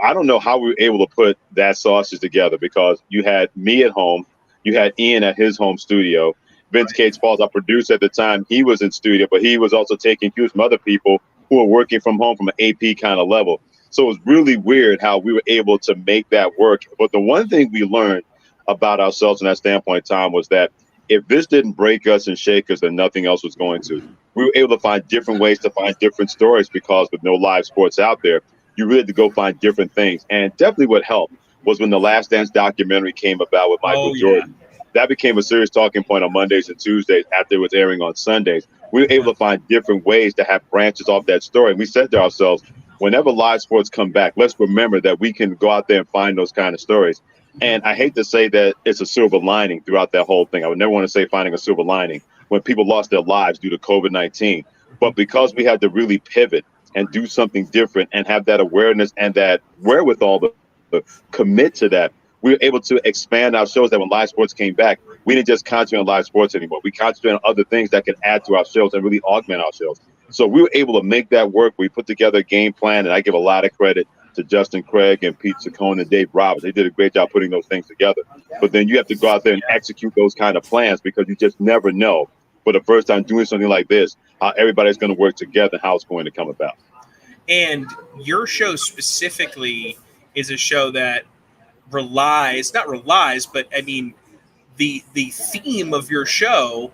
I don't know how we were able to put that sausage together, because you had me at home, you had Ian at his home studio. Vince Cates Paul's our producer at the time. He was in studio, but he was also taking cues from other people who were working from home from an AP kind of level. So it was really weird how we were able to make that work. But the one thing we learned about ourselves from that standpoint, Tom, was that if this didn't break us and shake us, then nothing else was going to. We were able to find different ways to find different stories, because with no live sports out there, you really had to go find different things. And definitely what helped was when the Last Dance documentary came about with Michael Jordan. That became a serious talking point on Mondays and Tuesdays after it was airing on Sundays. We were able to find different ways to have branches off that story. And we said to ourselves, whenever live sports come back, let's remember that we can go out there and find those kind of stories. And I hate to say that it's a silver lining throughout that whole thing. I would never want to say finding a silver lining when people lost their lives due to COVID-19. But because we had to really pivot and do something different and have that awareness and that wherewithal to commit to that, we were able to expand our shows, that when live sports came back, we didn't just concentrate on live sports anymore. We concentrated on other things that could add to our shows and really augment our shows. So we were able to make that work. We put together a game plan, and I give a lot of credit to Justin Craig and Pete Saccone and Dave Roberts. They did a great job putting those things together. But then you have to go out there and execute those kind of plans, because you just never know, for the first time doing something like this, how everybody's going to work together and how it's going to come about. And your show specifically is a show that not relies, but I mean, the theme of your show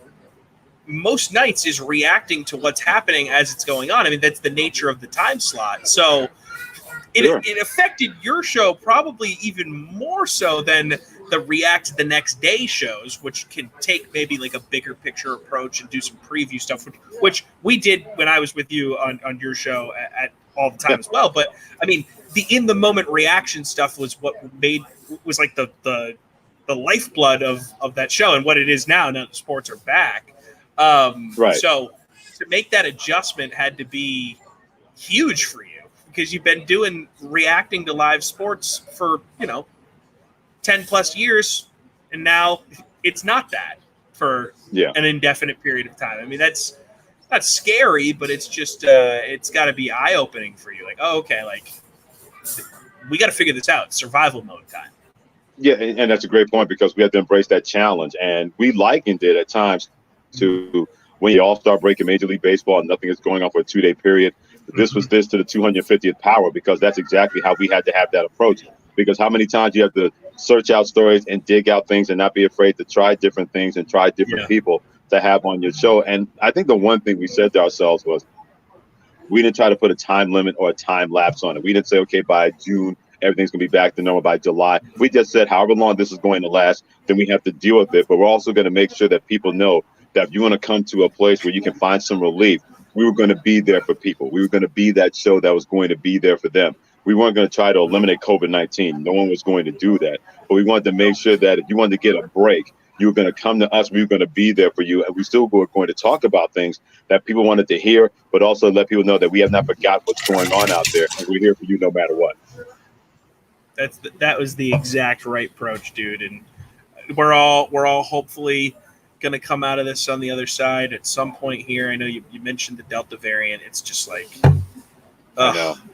most nights is reacting to what's happening as it's going on. I mean, that's the nature of the time slot. So it affected your show probably even more so than the react the next day shows, which can take maybe like a bigger picture approach and do some preview stuff, which we did when I was with you on your show at all the time as well. But I mean, the in the moment reaction stuff was what was like the lifeblood of that show, and what it is now that the sports are back. So to make that adjustment had to be huge for you, because you've been reacting to live sports for 10 plus years, and now it's not that for an indefinite period of time. I mean, that's scary, but it's just it's got to be eye-opening for you. Like, oh, okay, like we got to figure this out. Survival mode time. Yeah, and that's a great point, because we have to embrace that challenge. And we likened it at times to when you all-star break in Major League Baseball and nothing is going on for a 2-day period. This was this to the 250th power, because that's exactly how we had to have that approach. Because how many times you have to search out stories and dig out things and not be afraid to try different things and try different people to have on your show. And I think the one thing we said to ourselves was, we didn't try to put a time limit or a time lapse on it. We didn't say, okay, by June, everything's going to be back to normal by July. We just said however long this is going to last, then we have to deal with it. But we're also going to make sure that people know that if you want to come to a place where you can find some relief, we were going to be there for people. We were going to be that show that was going to be there for them. We weren't going to try to eliminate COVID-19. No one was going to do that. But we wanted to make sure that if you wanted to get a break, you were going to come to us. We were going to be there for you. And we still were going to talk about things that people wanted to hear, but also let people know that we have not forgot what's going on out there. And we're here for you no matter what. That was the exact right approach, dude. And we're all hopefully going to come out of this on the other side at some point here. I know you mentioned the Delta variant. It's just like,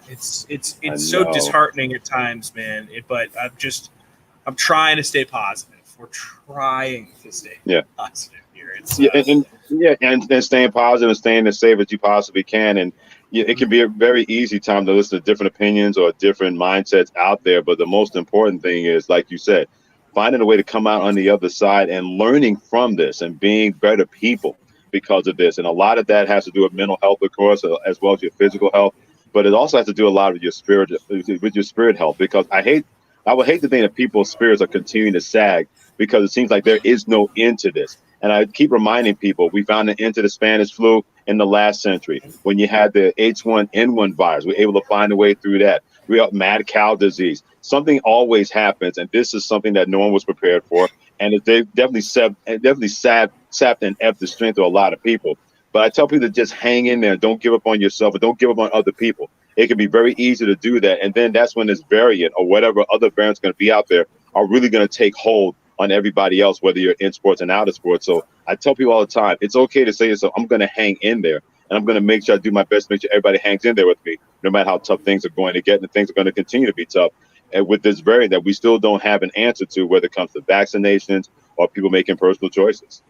it's so disheartening at times, man. But I'm trying to stay positive. We're trying to stay positive here. It's and staying positive and staying as safe as you possibly can. And it can be a very easy time to listen to different opinions or different mindsets out there. But the most important thing is, like you said, finding a way to come out on the other side and learning from this and being better people because of this. And a lot of that has to do with mental health, of course, as well as your physical health. But it also has to do a lot with your spirit health, because I would hate to think that people's spirits are continuing to sag because it seems like there is no end to this. And I keep reminding people, we found an end to the Spanish flu in the last century. When you had the H1N1 virus, we were able to find a way through that. We got mad cow disease. Something always happens, and this is something that no one was prepared for. And it definitely sapped and ebbed the strength of a lot of people. But I tell people to just hang in there. Don't give up on yourself, and don't give up on other people. It can be very easy to do that. And then that's when this variant or whatever other variant's going to be out there are really going to take hold on everybody else, whether you're in sports and out of sports. So I tell people all the time, it's okay to say yourself, I'm going to hang in there, and I'm going to make sure I do my best to make sure everybody hangs in there with me, no matter how tough things are going to get, and things are going to continue to be tough. And with this variant that we still don't have an answer to, whether it comes to vaccinations or people making personal choices.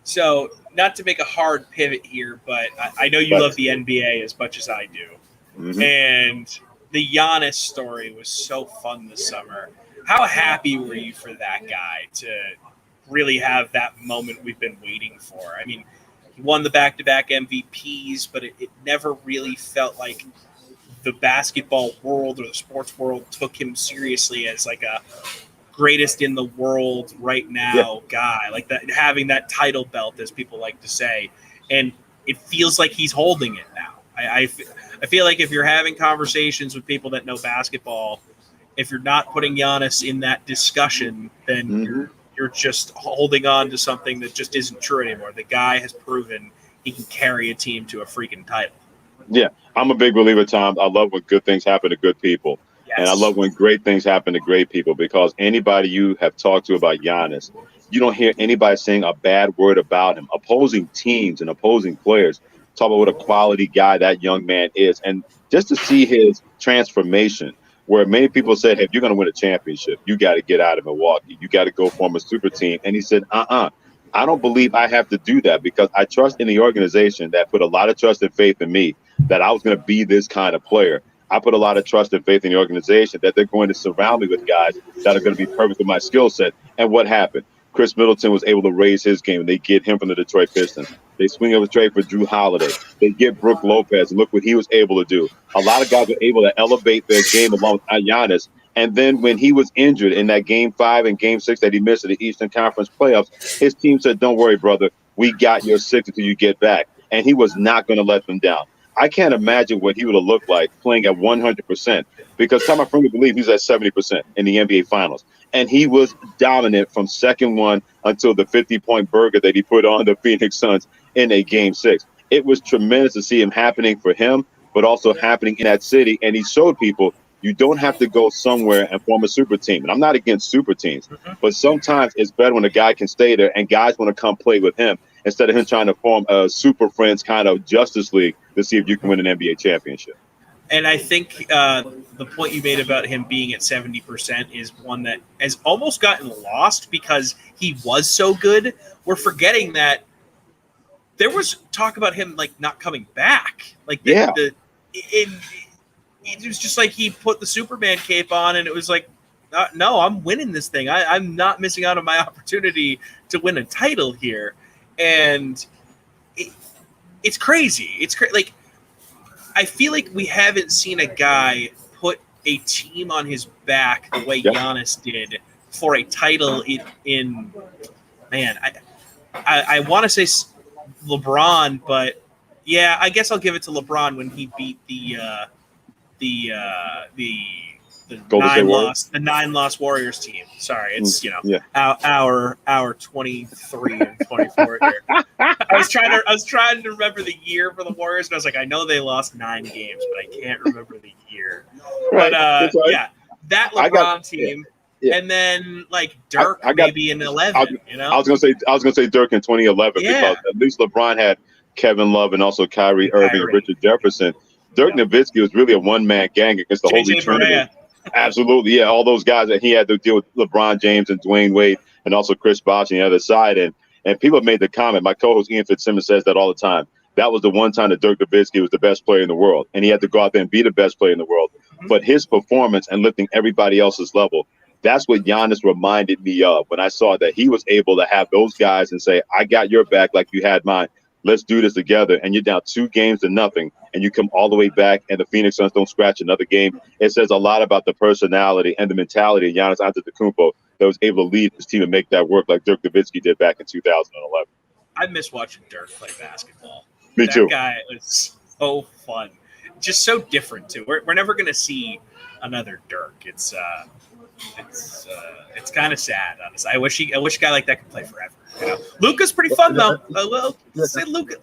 So, not to make a hard pivot here, but I know you love the NBA as much as I do. Mm-hmm. And the Giannis story was so fun this summer. How happy were you for that guy to really have that moment we've been waiting for? I mean, he won the back-to-back MVPs, but it never really felt like the basketball world or the sports world took him seriously as like a greatest in the world right now guy, like that, having that title belt, as people like to say. And it feels like he's holding it now. I feel like if you're having conversations with people that know basketball, if you're not putting Giannis in that discussion, then you're just holding on to something that just isn't true anymore. The guy has proven he can carry a team to a freaking title. Yeah, I'm a big believer, Tom. I love when good things happen to good people. Yes. And I love when great things happen to great people, because anybody you have talked to about Giannis, you don't hear anybody saying a bad word about him. Opposing teams and opposing players talk about what a quality guy that young man is. And just to see his transformation, where many people said, hey, if you're going to win a championship, you got to get out of Milwaukee. You got to go form a super team. And he said, I don't believe I have to do that, because I trust in the organization that put a lot of trust and faith in me, that I was going to be this kind of player. I put a lot of trust and faith in the organization that they're going to surround me with guys that are going to be perfect with my skill set. And what happened? Chris Middleton was able to raise his game, and they get him from the Detroit Pistons. They swing over trade for Drew Holiday. They get Brook Lopez, and look what he was able to do. A lot of guys were able to elevate their game along with Giannis. And then when he was injured in that Game 5 and Game 6 that he missed in the Eastern Conference playoffs, his team said, don't worry, brother. We got your 6 until you get back. And he was not going to let them down. I can't imagine what he would have looked like playing at 100%, because Tom, I firmly believe he's at 70% in the NBA Finals. And he was dominant from second one until the 50-point burger that he put on the Phoenix Suns in a Game 6. It was tremendous to see him happening for him, but also happening in that city. And he showed people you don't have to go somewhere and form a super team. And I'm not against super teams, but sometimes it's better when a guy can stay there and guys want to come play with him, instead of him trying to form a super friends kind of Justice League to see if you can win an NBA championship. And I think the point you made about him being at 70% is one that has almost gotten lost because he was so good. We're forgetting that there was talk about him like not coming back. Like it was just like he put the Superman cape on, and it was like, no, I'm winning this thing. I'm not missing out on my opportunity to win a title here. And it's crazy. Like, I feel like we haven't seen a guy put a team on his back the way Giannis did for a title in man, I want to say LeBron, but yeah, I guess I'll give it to LeBron when he beat the nine loss Warriors team. Sorry, it's our 23 and 24 here. I was trying to remember the year for the Warriors, and I was like, I know they lost 9 games, but I can't remember the year. Right. But that LeBron team. Yeah. And then like Dirk maybe in 11, I was gonna say Dirk in 2011 because at least LeBron had Kevin Love and also Kyrie Irving and Richard Jefferson. Dirk Nowitzki was really a one-man gang against the Holy Trinity. Absolutely, yeah. All those guys that he had to deal with LeBron James and Dwayne Wade and also Chris Bosh on the other side. And people have made the comment, my co-host Ian Fitzsimmons says that all the time. That was the one time that Dirk Nowitzki was the best player in the world. And he had to go out there and be the best player in the world. But his performance and lifting everybody else's level, that's what Giannis reminded me of when I saw that he was able to have those guys and say, I got your back like you had mine. Let's do this together. And you're down 2 games to nothing, and you come all the way back, and the Phoenix Suns don't scratch another game. It says a lot about the personality and the mentality of Giannis Antetokounmpo that was able to lead his team and make that work like Dirk Nowitzki did back in 2011. I miss watching Dirk play basketball. Me too. That guy was so fun. Just so different, too. We're never going to see another Dirk. It's kind of sad, honestly. I wish a guy like that could play forever. You know? Luka's pretty fun though.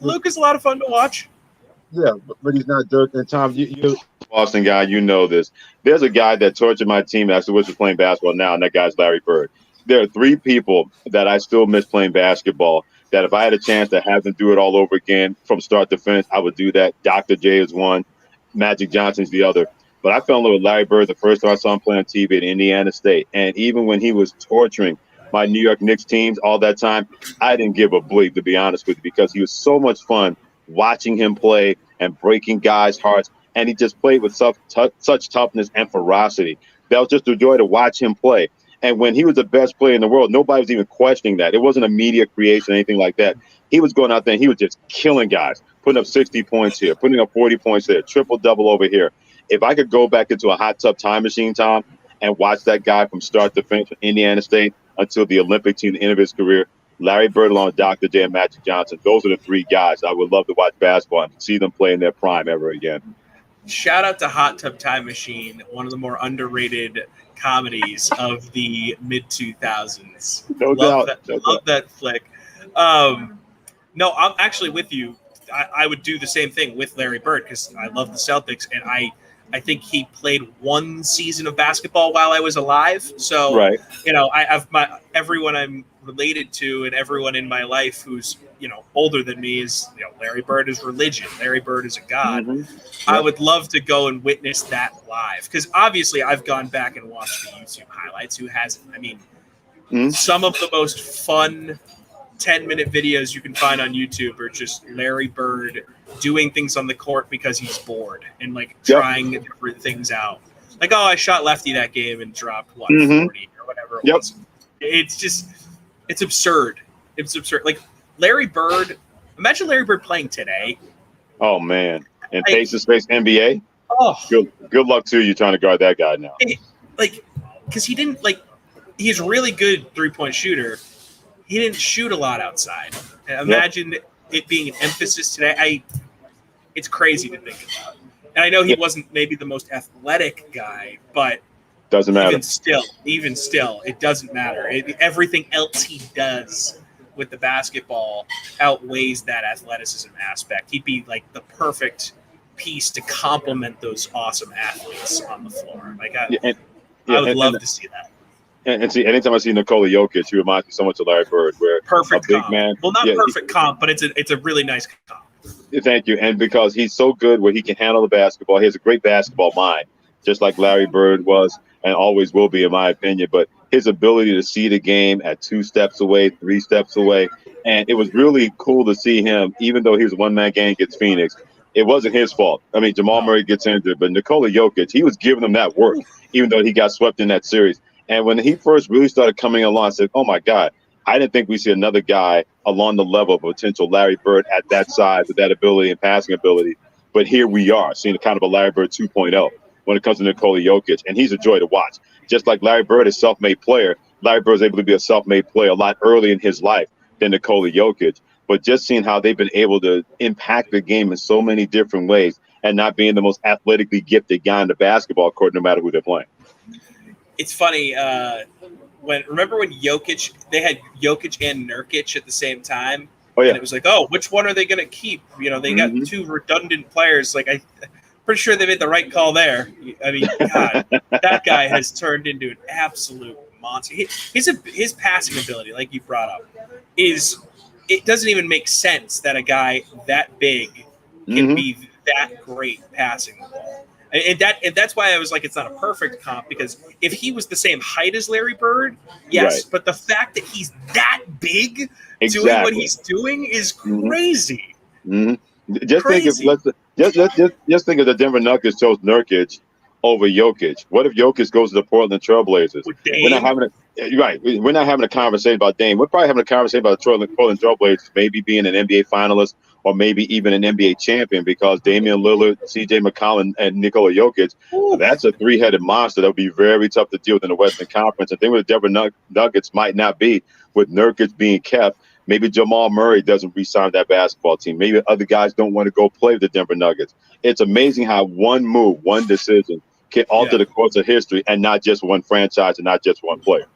Luka's a lot of fun to watch. Yeah, but he's not Dirk. And Tom, you're a Boston guy. You know this. There's a guy that tortured my team that I still wish was playing basketball now, and that guy's Larry Bird. There are 3 people that I still miss playing basketball. That if I had a chance to have them do it all over again from start to finish, I would do that. Dr. J is one. Magic Johnson's the other. But I fell in love with Larry Bird the first time I saw him play on TV at Indiana State. And even when he was torturing my New York Knicks teams all that time, I didn't give a bleep, to be honest with you, because he was so much fun watching him play and breaking guys' hearts. And he just played with such toughness and ferocity. That was just a joy to watch him play. And when he was the best player in the world, nobody was even questioning that. It wasn't a media creation, anything like that. He was going out there and he was just killing guys, putting up 60 points here, putting up 40 points there, triple-double over here. If I could go back into a hot tub time machine, Tom, and watch that guy from start to finish from Indiana State until the Olympic team, the end of his career, Larry Bird along with Dr. J and Magic Johnson, those are the 3 guys I would love to watch basketball and see them play in their prime ever again. Shout out to Hot Tub Time Machine, one of the more underrated comedies of the mid-2000s. Love that flick. No, I'm actually with you. I would do the same thing with Larry Bird because I love the Celtics, and I think he played 1 season of basketball while I was alive. So, you know, I have everyone I'm related to and everyone in my life who's, you know, older than me is, you know, Larry Bird is religion. Larry Bird is a god. I would love to go and witness that live because obviously I've gone back and watched the YouTube highlights. Who hasn't? I mean, some of the most fun 10-minute videos you can find on YouTube are just Larry Bird doing things on the court because he's bored and like trying different things out. Like, oh, I shot lefty that game and dropped 140 or whatever it was. It's absurd. It's absurd. Like Larry Bird, imagine Larry Bird playing today. Oh man. And face to face NBA? Oh. Good luck to you trying to guard that guy now. Because he didn't he's a really good 3-point shooter. He didn't shoot a lot outside. Imagine it being an emphasis today. It's crazy to think about. And I know he wasn't maybe the most athletic guy, but doesn't matter. Even still, it doesn't matter. Everything else he does with the basketball outweighs that athleticism aspect. He'd be like the perfect piece to complement those awesome athletes on the floor. Like I would love to see that. And see, anytime I see Nikola Jokic, he reminds me so much of Larry Bird. Where perfect a big comp. Man, well, not perfect comp, but it's a really nice comp. Thank you. And because he's so good where he can handle the basketball, he has a great basketball mind, just like Larry Bird was and always will be, in my opinion. But his ability to see the game at 2 steps away, 3 steps away. And it was really cool to see him, even though he was a one-man gang against Phoenix. It wasn't his fault. I mean, Jamal Murray gets injured, but Nikola Jokic, he was giving them that work, even though he got swept in that series. And when he first really started coming along, I said, oh, my God, I didn't think we'd see another guy along the level of potential Larry Bird at that size with that ability and passing ability. But here we are, seeing kind of a Larry Bird 2.0. when it comes to Nikola Jokic, and he's a joy to watch. Just like Larry Bird is a self-made player, Larry Bird is able to be a self-made player a lot early in his life than Nikola Jokic. But just seeing how they've been able to impact the game in so many different ways and not being the most athletically gifted guy in the basketball court, no matter who they're playing. It's funny. Remember when Jokic, they had Jokic and Nurkic at the same time? Oh, yeah. And it was like, oh, which one are they going to keep? You know, they got two redundant players. Like, I'm pretty sure they made the right call there. I mean, God, that guy has turned into an absolute monster. His passing ability, like you brought up, it doesn't even make sense that a guy that big can be that great passing the ball. And that's why I was like, it's not a perfect comp, because if he was the same height as Larry Bird, yes, but the fact that he's that big doing what he's doing is crazy. Just crazy. think just think if the Denver Nuggets chose Nurkic over Jokic. What if Jokic goes to the Portland Trailblazers? We're not having a conversation about Dame. We're probably having a conversation about the Portland Trailblazers maybe being an NBA finalist or maybe even an NBA champion, because Damian Lillard, CJ McCollum, and Nikola Jokic, that's a three-headed monster that would be very tough to deal with in the Western Conference. I think what the Denver Nuggets might not be, with Nurkic being kept. Maybe Jamal Murray doesn't re-sign that basketball team. Maybe other guys don't want to go play with the Denver Nuggets. It's amazing how one move, one decision can alter the course of history, and not just one franchise and not just one player.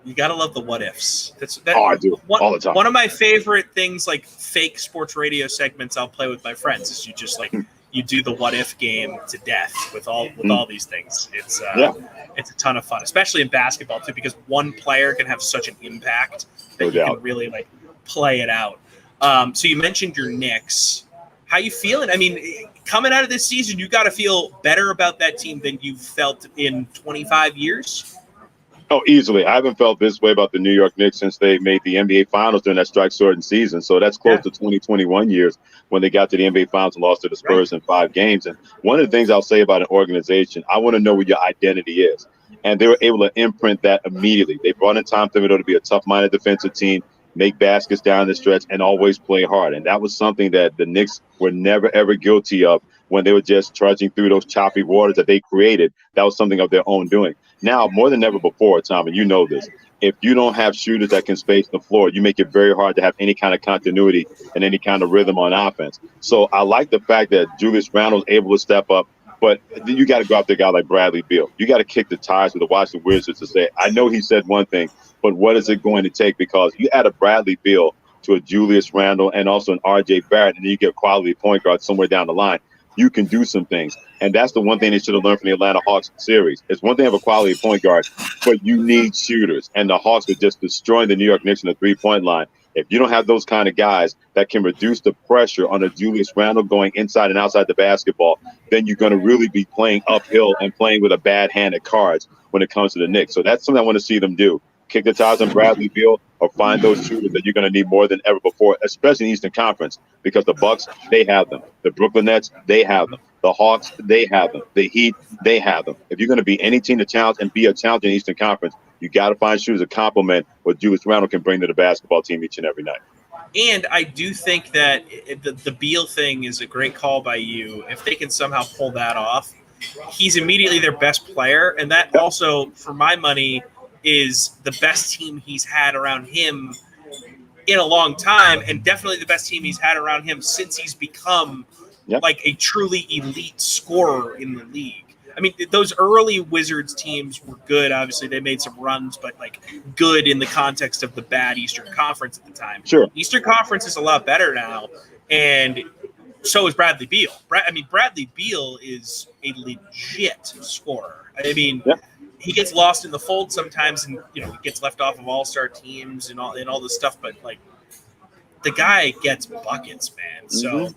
You gotta love the what ifs. I do all the time. One of my favorite things, like fake sports radio segments I'll play with my friends, is you just like you do the what if game to death with all these things. It's a ton of fun, especially in basketball too, because one player can have such an impact that you can really like play it out. So you mentioned your Knicks. How you feeling? I mean, coming out of this season, you got to feel better about that team than you've felt in 25 years. Oh, easily. I haven't felt this way about the New York Knicks since they made the NBA Finals during that strike-shortened season. So that's close to 2021 years when they got to the NBA Finals and lost to the Spurs in 5 games. And one of the things I'll say about an organization, I want to know what your identity is. And they were able to imprint that immediately. They brought in Tom Thibodeau to be a tough-minded defensive team, make baskets down the stretch, and always play hard. And that was something that the Knicks were never, ever guilty of when they were just trudging through those choppy waters that they created. That was something of their own doing. Now, more than ever before, Tom, and you know this, if you don't have shooters that can space the floor, you make it very hard to have any kind of continuity and any kind of rhythm on offense. So I like the fact that Julius Randle was able to step up, but you got to go after a guy like Bradley Beal. You got to kick the tires with the Washington Wizards to say, I know he said one thing, but what is it going to take? Because you add a Bradley Beal to a Julius Randle and also an RJ Barrett, and then you get a quality point guard somewhere down the line. You can do some things. And that's the one thing they should have learned from the Atlanta Hawks series. It's one thing to have a quality point guard, but you need shooters. And the Hawks are just destroying the New York Knicks in the three-point line. If you don't have those kind of guys that can reduce the pressure on a Julius Randle going inside and outside the basketball, then you're going to really be playing uphill and playing with a bad hand at cards when it comes to the Knicks. So that's something I want to see them do. Kick the tires on Bradley Beal, or find those shooters that you're going to need more than ever before, especially in the Eastern Conference, because the Bucks, they have them. The Brooklyn Nets, they have them. The Hawks, they have them. The Heat, they have them. If you're going to be any team to challenge and be a challenge in the Eastern Conference, you got to find shooters to complement what Julius Randle can bring to the basketball team each and every night. And I do think that the Beal thing is a great call by you. If they can somehow pull that off, he's immediately their best player. And that also, for my money, is the best team he's had around him in a long time, and definitely the best team he's had around him since he's become like a truly elite scorer in the league. I mean, those early Wizards teams were good. Obviously, they made some runs, but like good in the context of the bad Eastern Conference at the time. Sure. Eastern Conference is a lot better now, and so is Bradley Beal. Bradley Beal is a legit scorer. I mean, he gets lost in the fold sometimes, and he gets left off of all-star teams and all this stuff. But like, the guy gets buckets, man. So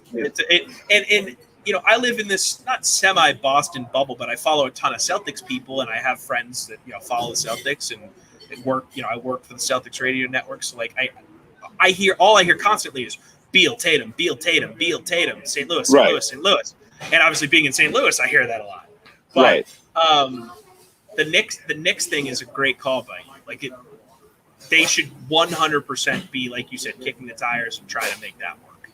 I live in this not semi-Boston bubble, but I follow a ton of Celtics people, and I have friends that follow the Celtics and work. I work for the Celtics radio network, so like I hear constantly is Beal Tatum, Beal Tatum, Beal Tatum, St. Louis, St. Louis, St. Louis, and obviously being in St. Louis, I hear that a lot. But, the Knicks thing is a great call by you. Like they should 100% be, like you said, kicking the tires and trying to make that work.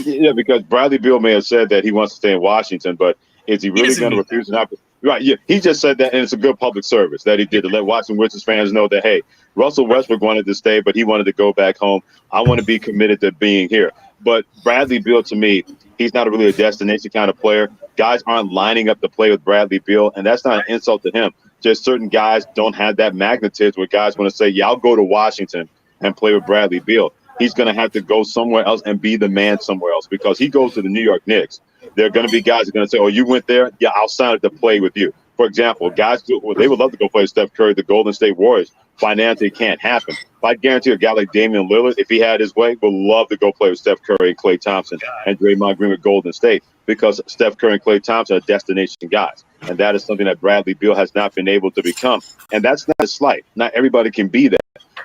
Yeah, because Bradley Beal may have said that he wants to stay in Washington, but is he really going to refuse an opportunity? Right. Yeah. He just said that, and it's a good public service that he did to let Washington Wizards fans know that, hey, Russell Westbrook wanted to stay, but he wanted to go back home. I want to be committed to being here. But Bradley Beal, to me, he's not really a destination kind of player. Guys aren't lining up to play with Bradley Beal, and that's not an insult to him. Just certain guys don't have that magnetism where guys want to say, yeah, I'll go to Washington and play with Bradley Beal. He's going to have to go somewhere else and be the man somewhere else because he goes to the New York Knicks. There are going to be guys who are going to say, oh, you went there? Yeah, I'll sign up to play with you. For example, guys, they would love to go play with Steph Curry, the Golden State Warriors. Financially, can't happen. But I guarantee a guy like Damian Lillard, if he had his way, would love to go play with Steph Curry and Klay Thompson and Draymond Green with Golden State because Steph Curry and Klay Thompson are destination guys. And that is something that Bradley Beal has not been able to become. And that's not a slight. Not everybody can be that.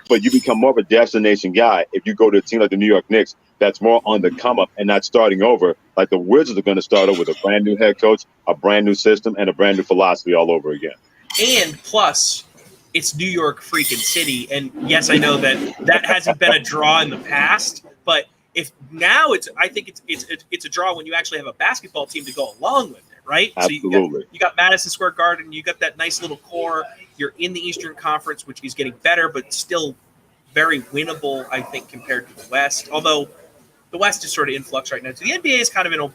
But you become more of a destination guy if you go to a team like the New York Knicks that's more on the come up and not starting over like the Wizards are going to start over with a brand new head coach, a brand new system, and a brand new philosophy all over again. And plus, it's New York freaking city. And yes, I know that hasn't been a draw in the past, but if now I think it's a draw when you actually have a basketball team to go along with it, right? Absolutely. So you got Madison Square Garden, you got that nice little core. You're in the Eastern Conference, which is getting better, but still very winnable, I think, compared to the West. Although the West is sort of in flux right now. So the NBA is kind of in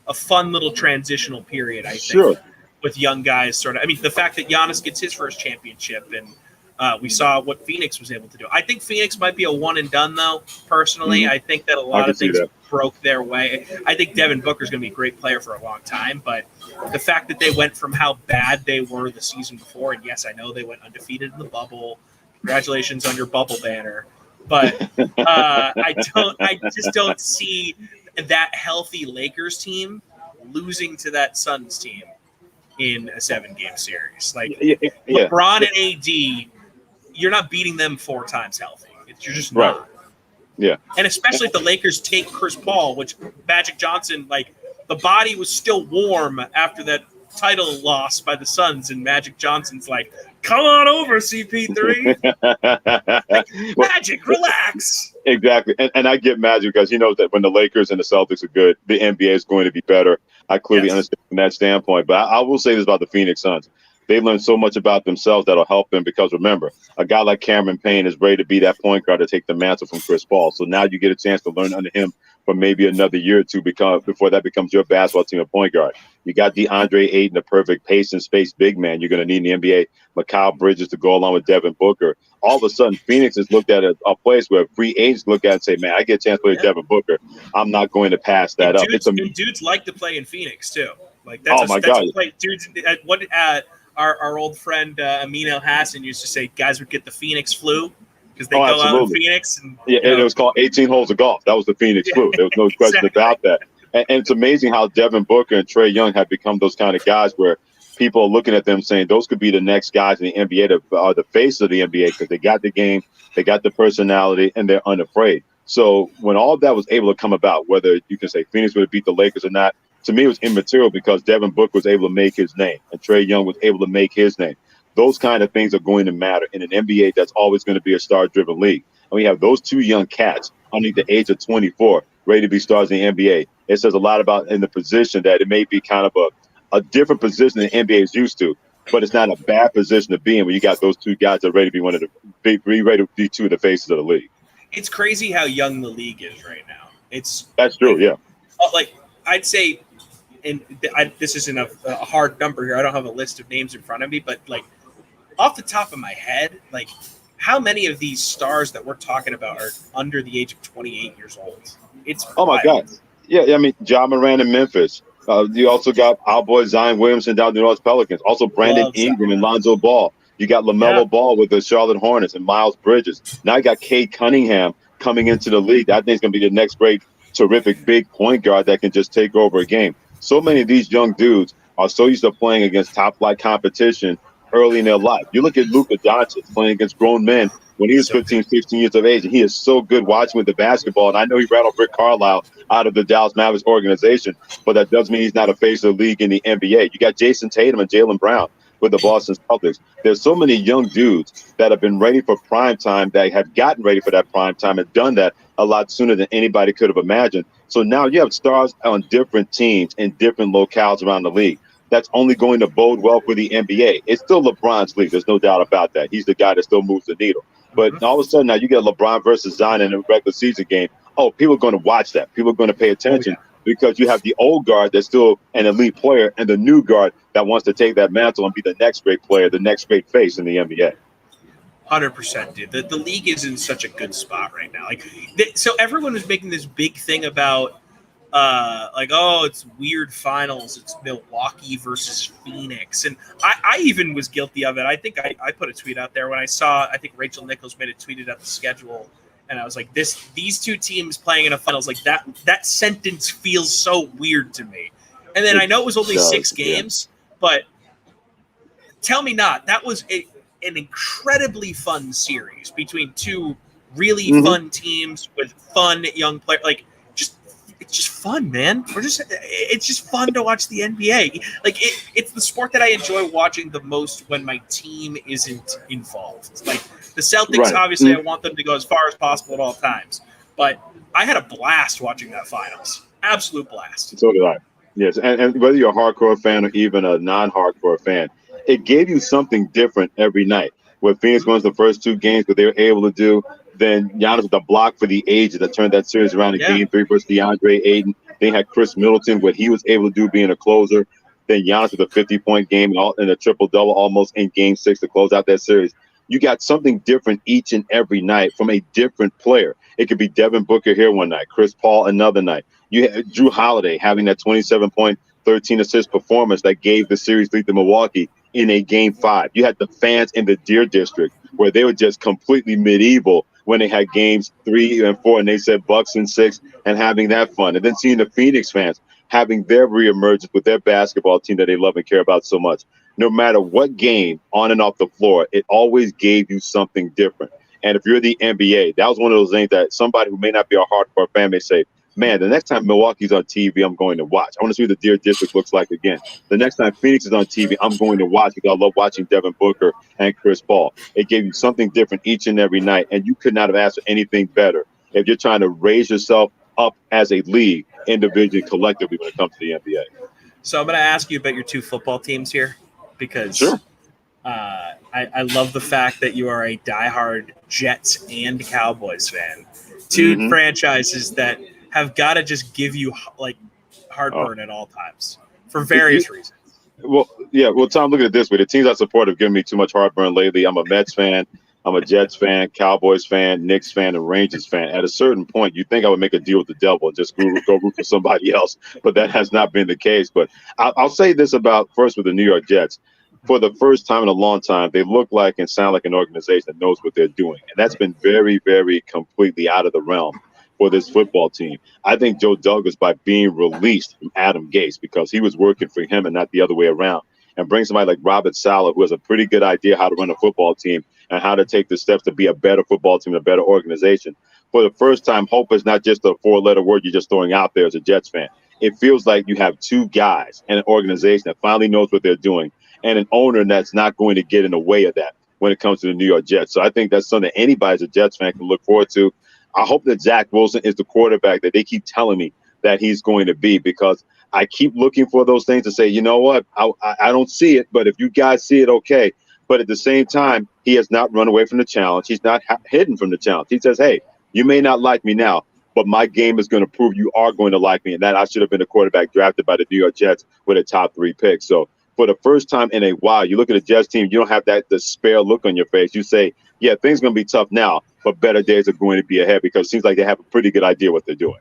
a fun little transitional period, I think, with young guys sort of. I mean, the fact that Giannis gets his first championship and we saw what Phoenix was able to do. I think Phoenix might be a one and done, though, personally. I think that a lot of things broke their way. I think Devin Booker is going to be a great player for a long time, but the fact that they went from how bad they were the season before, and yes, I know they went undefeated in the bubble. Congratulations on your bubble banner. But I just don't see that healthy Lakers team losing to that Suns team in a 7-game series. Like LeBron and AD, you're not beating them 4 times healthy. You're just not. Yeah. And especially if the Lakers take Chris Paul, which Magic Johnson, like the body was still warm after that title loss by the Suns, and Magic Johnson's like, come on over, CP3. Magic, relax. Exactly. And I get Magic because he knows that when the Lakers and the Celtics are good, the NBA is going to be better. I clearly understand from that standpoint. But I will say this about the Phoenix Suns. They learned so much about themselves that'll help them because, remember, a guy like Cameron Payne is ready to be that point guard to take the mantle from Chris Paul. So now you get a chance to learn under him for maybe another year or two before that becomes your basketball team at point guard. You got DeAndre Ayton, the perfect pace and space big man you're going to need in the NBA. Mikal Bridges to go along with Devin Booker. All of a sudden, Phoenix is looked at a place where free agents look at and say, man, I get a chance to play Devin Booker. I'm not going to pass that up. Dudes like to play in Phoenix, too. Like that's a play. Dudes, our old friend Amin El Hassan used to say guys would get the Phoenix flu because they go out in Phoenix. And, and it was called 18 holes of golf. That was the Phoenix flu. There was no question about that. And it's amazing how Devin Booker and Trae Young have become those kind of guys where people are looking at them saying those could be the next guys in the NBA that are the face of the NBA because they got the game, they got the personality, and they're unafraid. So when all of that was able to come about, whether you can say Phoenix would have beat the Lakers or not, to me, it was immaterial because Devin Booker was able to make his name and Trae Young was able to make his name. Those kind of things are going to matter in an NBA that's always going to be a star-driven league. And we have those two young cats underneath the age of 24 ready to be stars in the NBA. It says a lot about in the position that it may be kind of a different position than the NBA is used to, but it's not a bad position to be in when you got those two guys that are ready to be ready to be two of the faces of the league. It's crazy how young the league is right now. That's true, yeah. Like I'd say, and this isn't a hard number here. I don't have a list of names in front of me, but like off the top of my head, like how many of these stars that we're talking about are under the age of 28 years old? It's my God. Yeah, I mean, Ja Morant in Memphis. You also got our boy Zion Williamson down the New Orleans Pelicans. Also Brandon Ingram and Lonzo Ball. You got LaMelo Ball with the Charlotte Hornets and Miles Bridges. Now you got Cade Cunningham coming into the league. I think it's going to be the next great, terrific big point guard that can just take over a game. So many of these young dudes are so used to playing against top-flight competition early in their life. You look at Luka Doncic playing against grown men when he was 15, 16 years of age, and he is so good watching with the basketball. And I know he rattled Rick Carlisle out of the Dallas Mavericks organization, but that doesn't mean he's not a face of the league in the NBA. You got Jason Tatum and Jaylen Brown with the Boston Celtics. There's so many young dudes that have been ready for prime time, that have gotten ready for that prime time and done that a lot sooner than anybody could have imagined. So now you have stars on different teams in different locales around the league. that's only going to bode well for the NBA. It's still LeBron's league. There's no doubt about that. He's the guy that still moves the needle. But all of a sudden now you get LeBron versus Zion in a regular season game. Oh, people are going to watch that. People are going to pay attention because you have the old guard that's still an elite player and the new guard that wants to take that mantle and be the next great player, the next great face in the NBA. 100%, dude. The league is in such a good spot right now. So everyone was making this big thing about, it's weird finals. It's Milwaukee versus Phoenix, and I even was guilty of it. I think I put a tweet out there when I saw. I think Rachel Nichols made it, tweeted out the schedule, and I was like, these two teams playing in a finals, like that sentence feels so weird to me. And then I know it was only 6 games, but tell me not. That was an incredibly fun series between two really fun teams with fun young players. It's just fun, man. It's just fun to watch the NBA. It's the sport that I enjoy watching the most when my team isn't involved. Like the Celtics, obviously, I want them to go as far as possible at all times. But I had a blast watching that finals. Absolute blast. So did I. Yes, and whether you're a hardcore fan or even a non-hardcore fan, it gave you something different every night. What Phoenix won the first 2 games, what they were able to do, then Giannis with the block for the ages that turned that series around in Game 3 versus DeAndre Ayton. They had Chris Middleton, what he was able to do being a closer. Then Giannis with a 50-point game and a triple-double almost in Game 6 to close out that series. You got something different each and every night from a different player. It could be Devin Booker here one night, Chris Paul another night. You had Drew Holiday having that 27-point, 13-assist performance that gave the series lead to Milwaukee in a Game 5. You had the fans in the Deer District where they were just completely medieval when they had games 3 and 4 and they said Bucks in 6 and having that fun. And then seeing the Phoenix fans having their reemergence with their basketball team that they love and care about so much. No matter what game on and off the floor, it always gave you something different. And if you're the NBA, that was one of those things that somebody who may not be a hardcore fan may say, man, the next time Milwaukee's on TV, I'm going to watch. I want to see what the Deer District looks like again. The next time Phoenix is on TV, I'm going to watch because I love watching Devin Booker and Chris Paul. It gave you something different each and every night, and you could not have asked for anything better if you're trying to raise yourself up as a league, individually, collectively, when it comes to the NBA. So I'm going to ask you about your 2 football teams here because I love the fact that you are a diehard Jets and Cowboys fan. 2 franchises that have got to just give you heartburn at all times for various reasons. Well, Tom, look at it this way. The teams I support have given me too much heartburn lately. I'm a Mets fan. I'm a Jets fan, Cowboys fan, Knicks fan, and Rangers fan. At a certain point, you think I would make a deal with the devil and just go root for somebody else, but that has not been the case. But I'll say this about first with the New York Jets. For the first time in a long time, they look like and sound like an organization that knows what they're doing. And that's been very, very completely out of the realm for this football team. I think Joe Douglas, by being released from Adam Gase, because he was working for him and not the other way around, and bring somebody like Robert Saleh, who has a pretty good idea how to run a football team and how to take the steps to be a better football team, a better organization. For the first time, hope is not just a 4-letter word you're just throwing out there as a Jets fan. It feels like you have 2 guys and an organization that finally knows what they're doing and an owner that's not going to get in the way of that when it comes to the New York Jets. So I think that's something that anybody as a Jets fan can look forward to. I hope that Zach Wilson is the quarterback that they keep telling me that he's going to be, because I keep looking for those things to say, you know what, I don't see it, but if you guys see it, okay. But at the same time, he has not run away from the challenge. He's not hidden from the challenge. He says, hey, you may not like me now, but my game is going to prove you are going to like me, and that I should have been a quarterback drafted by the New York Jets with a top 3 pick. So for the first time in a while, you look at the Jets team, you don't have that despair look on your face. You say, yeah, things are going to be tough now, but better days are going to be ahead, because it seems like they have a pretty good idea what they're doing.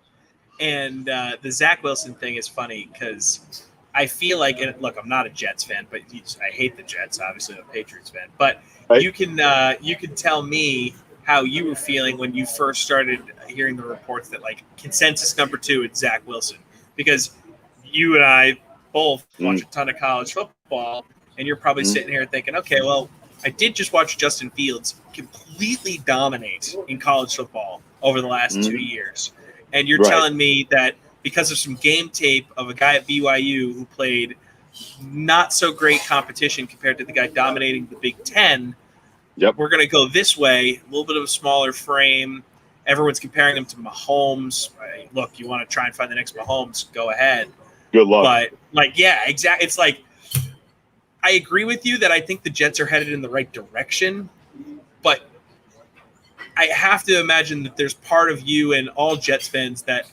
And the Zach Wilson thing is funny because I feel like, and look, I'm not a Jets fan, but I hate the Jets. Obviously, I'm a Patriots fan. But you can tell me how you were feeling when you first started hearing the reports that consensus number 2 is Zach Wilson, because you and I both watch a ton of college football, and you're probably sitting here thinking, okay, well, I did just watch Justin Fields completely dominate in college football over the last 2 years. And you're telling me that because of some game tape of a guy at BYU who played not so great competition compared to the guy dominating the Big Ten, we're going to go this way, a little bit of a smaller frame. Everyone's comparing him to Mahomes. Look, you want to try and find the next Mahomes, go ahead. Good luck. But exactly. It's like I agree with you that I think the Jets are headed in the right direction, but I have to imagine that there's part of you and all Jets fans that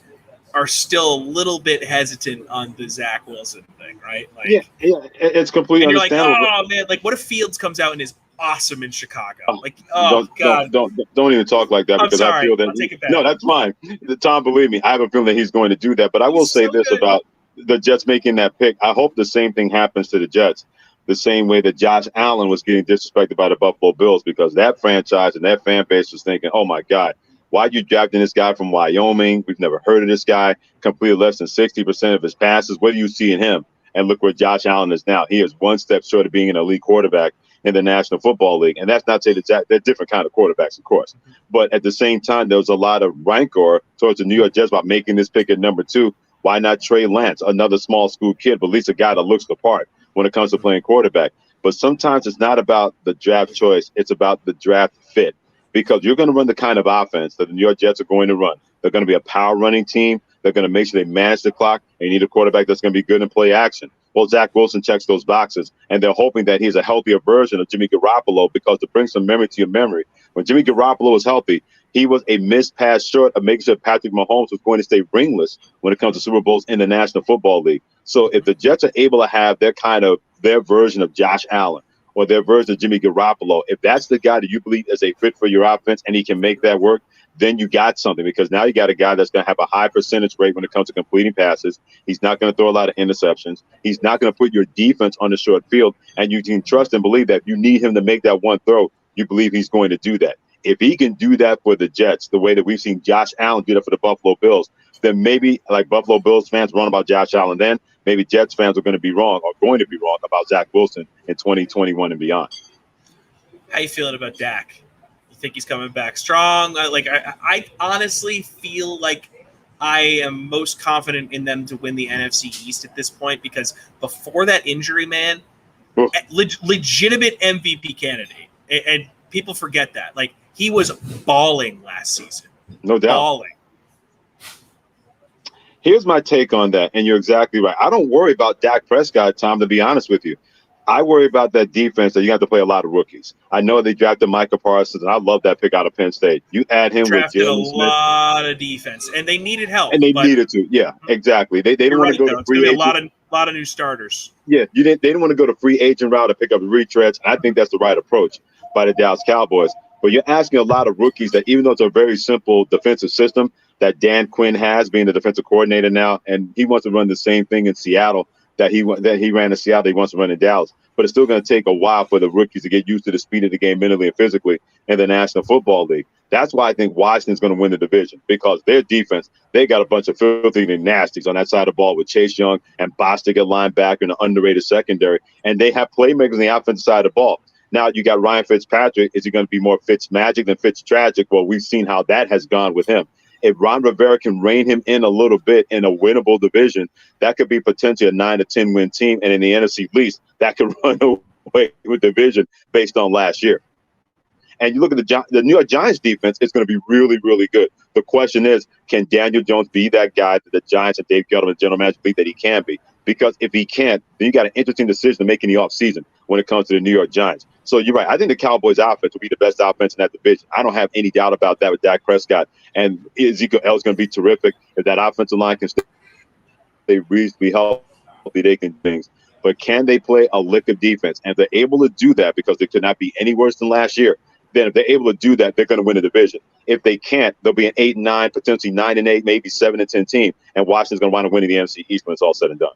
are still a little bit hesitant on the Zach Wilson thing, right? Like, yeah, it's completely and you're like, understandable. oh man, like what if Fields comes out and is awesome in Chicago? Like, oh god, don't even talk like that, I'm because sorry. I feel that I'll take it back. no, that's fine. Tom, believe me, I have a feeling that he's going to do that. But I will say this about the Jets making that pick. I hope the same thing happens to the Jets, the same way that Josh Allen was getting disrespected by the Buffalo Bills, because that franchise and that fan base was thinking, oh my God, why are you drafting this guy from Wyoming? We've never heard of this guy. Completed less than 60% of his passes. What do you see in him? And look where Josh Allen is now. He is one step short of being an elite quarterback in the National Football League. And that's not to say that they're different kind of quarterbacks, of course. But at the same time, there was a lot of rancor towards the New York Jets about making this pick at number 2. Why not Trey Lance, another small school kid, but at least a guy that looks the part when it comes to playing quarterback? But sometimes it's not about the draft choice. It's about the draft fit, because you're going to run the kind of offense that the New York Jets are going to run. They're going to be a power running team. They're going to make sure they manage the clock. And you need a quarterback that's going to be good in play action. Well, Zach Wilson checks those boxes, and they're hoping that he's a healthier version of Jimmy Garoppolo, because to bring some memory to your memory, when Jimmy Garoppolo was healthy, he was a missed pass short of making sure Patrick Mahomes was going to stay ringless when it comes to Super Bowls in the National Football League. So if the Jets are able to have their version of Josh Allen or their version of Jimmy Garoppolo, if that's the guy that you believe is a fit for your offense and he can make that work, then you got something, because now you got a guy that's going to have a high percentage rate when it comes to completing passes. He's not going to throw a lot of interceptions. He's not going to put your defense on the short field, and you can trust and believe that if you need him to make that one throw, you believe he's going to do that. If he can do that for the Jets, the way that we've seen Josh Allen do that for the Buffalo Bills, then maybe, like Buffalo Bills fans wrong about Josh Allen then, maybe Jets fans are going to be wrong about Zach Wilson in 2021 and beyond. How you feeling about Dak? You think he's coming back strong? I honestly feel like I am most confident in them to win the NFC East at this point, because before that injury, man, legitimate MVP candidate. And people forget that. Like, he was balling last season. No doubt. Balling. Here's my take on that, and you're exactly right. I don't worry about Dak Prescott, Tom, to be honest with you. I worry about that defense that you have to play a lot of rookies. I know they drafted Micah Parsons, and I love that pick out of Penn State. You add him with Jalen Smith. A lot of defense, and they needed help. And they needed to. Yeah, exactly. They didn't want to go to free agent. A lot of new starters. Yeah, they didn't want to go to free agent route to pick up retreads. And I think that's the right approach by the Dallas Cowboys. But you're asking a lot of rookies that, even though it's a very simple defensive system that Dan Quinn has, being the defensive coordinator now, and he wants to run the same thing in Seattle that he ran in Seattle, he wants to run in Dallas. But it's still going to take a while for the rookies to get used to the speed of the game mentally and physically in the National Football League. That's why I think Washington's going to win the division, because their defense, they got a bunch of filthy nasties on that side of the ball with Chase Young and Bostic at linebacker and an underrated secondary. And they have playmakers on the offensive side of the ball. Now you got Ryan Fitzpatrick. Is he going to be more Fitzmagic than Fitztragic? Well, we've seen how that has gone with him. If Ron Rivera can rein him in a little bit in a winnable division, that could be potentially a 9 to 10 win team. And in the NFC least, that could run away with the division based on last year. And you look at the New York Giants defense, it's going to be really, really good. The question is, can Daniel Jones be that guy that the Giants and Dave Gettleman, general manager, believe that he can be? Because if he can't, then you got an interesting decision to make in the offseason when it comes to the New York Giants. So you're right. I think the Cowboys offense will be the best offense in that division. I don't have any doubt about that with Dak Prescott. And Ezekiel Elliott's going to be terrific. If that offensive line can stay reasonably healthy, they can do things. But can they play a lick of defense? And if they're able to do that, because they could not be any worse than last year, then if they're able to do that, they're going to win the division. If they can't, they'll be an 8-9, potentially 9-8, maybe 7-10 team. And Washington's going to wind up winning the NFC East when it's all said and done.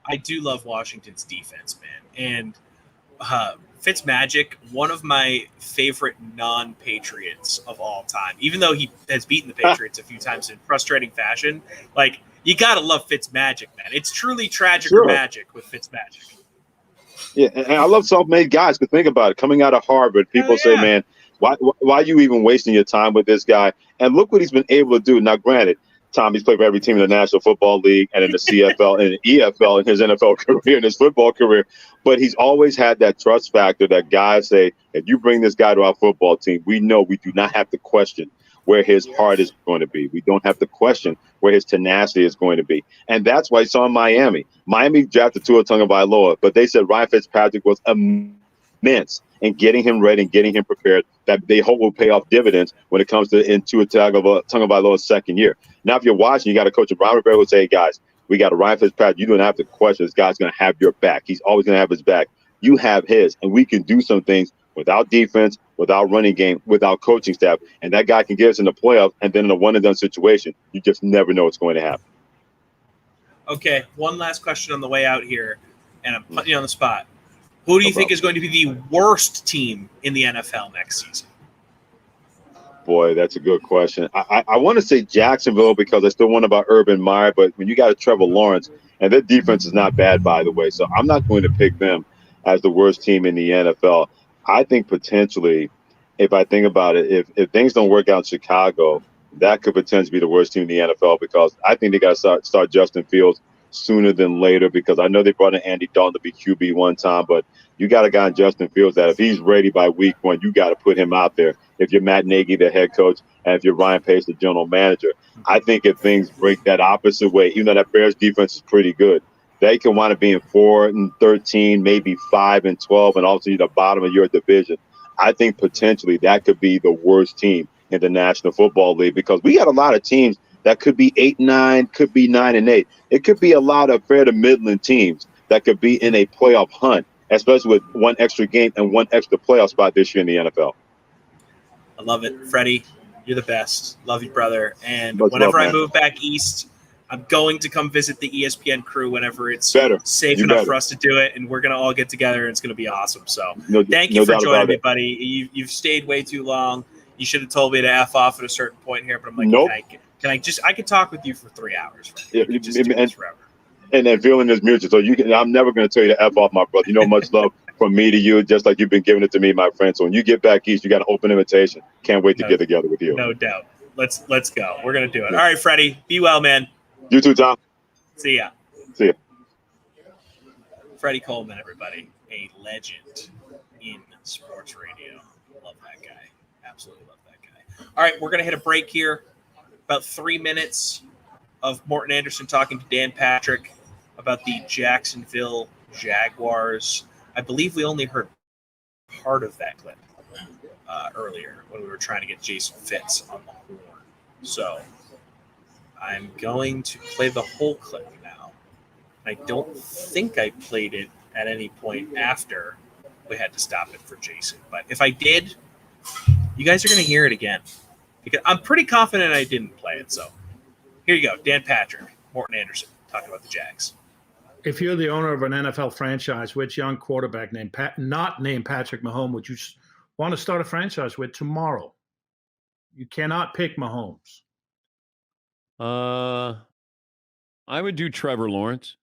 I do love Washington's defense, man. And Fitzmagic, one of my favorite non-Patriots of all time, even though he has beaten the Patriots a few times in frustrating fashion. Like, you got to love Fitzmagic, man. It's truly tragic or magic with Fitzmagic. Yeah, and I love self-made guys, but think about it. Coming out of Harvard, people say, man, why are you even wasting your time with this guy? And look what he's been able to do. Now, granted, Tommy's played for every team in the National Football League and in the CFL and the EFL in his NFL career and his football career. But he's always had that trust factor that guys say, if you bring this guy to our football team, we know we do not have to question where his heart is going to be. We don't have to question where his tenacity is going to be. And that's why I saw in Miami. Miami drafted Tua Tagovailoa, but they said Ryan Fitzpatrick was immense in getting him ready and getting him prepared that they hope will pay off dividends when it comes to Tua Tagovailoa's second year. Now, if you're watching, you got a coach of Ron Rivera who say, hey, guys, we got a Ryan Fitzpatrick. You don't have to question this guy's going to have your back. He's always going to have his back. You have his, and we can do some things without defense, without running game, without coaching staff. And that guy can get us in the playoff, and then in a one-and-done situation, you just never know what's going to happen. Okay, one last question on the way out here, and I'm putting you on the spot. Who do you think is going to be the worst team in the NFL next season? Boy, that's a good question. I want to say Jacksonville because I still want about Urban Meyer, but when you got a Trevor Lawrence, and their defense is not bad, by the way, so I'm not going to pick them as the worst team in the NFL. I think potentially, if I think about it, if things don't work out in Chicago, that could potentially be the worst team in the NFL because I think they got to start Justin Fields sooner than later because I know they brought in Andy Dalton to be QB one time, but you got a guy in Justin Fields that if he's ready by week one, you got to put him out there. If you're Matt Nagy, the head coach, and if you're Ryan Pace, the general manager, I think if things break that opposite way, even though that Bears defense is pretty good, they can wind up being 4-13, maybe 5-12, and also the bottom of your division. I think potentially that could be the worst team in the National Football League because we got a lot of teams that could be 8-9, could be 9-8. It could be a lot of fair to Midland teams that could be in a playoff hunt, especially with one extra game and one extra playoff spot this year in the NFL. I love it. Freddie, you're the best. Love you, brother. And Much whenever love, I move back east, I'm going to come visit the ESPN crew whenever it's safe You enough better. for us to do it, and we're going to all get together, and it's going to be awesome. So thank no you for doubt joining about me, it. buddy. You've stayed way too long. You should have told me to F off at a certain point here, but I'm like, Nope. I could talk with you for 3 hours. Yeah, We could just do this forever. and that feeling is mutual. So I'm never going to tell you to F off, my brother. You know, much love from me to you, just like you've been giving it to me, my friend. So when you get back east, you got an open invitation. Can't wait to get together with you. No doubt. Let's go. We're going to do it. All right, Freddie, be well, man. You too, Tom. See ya. See ya. Freddie Coleman, everybody, a legend in sports radio. Love that guy. Absolutely love that guy. All right, we're going to hit a break here. About 3 minutes of Morton Anderson talking to Dan Patrick about the Jacksonville Jaguars. I believe we only heard part of that clip earlier when we were trying to get Jason Fitz on the horn. So I'm going to play the whole clip now. I don't think I played it at any point after we had to stop it for Jason. But if I did, you guys are going to hear it again. Because I'm pretty confident I didn't play it. So here you go. Dan Patrick, Morton Anderson, talking about the Jags. If you're the owner of an NFL franchise, which young quarterback not named Patrick Mahomes would you want to start a franchise with tomorrow? You cannot pick Mahomes. I would do Trevor Lawrence.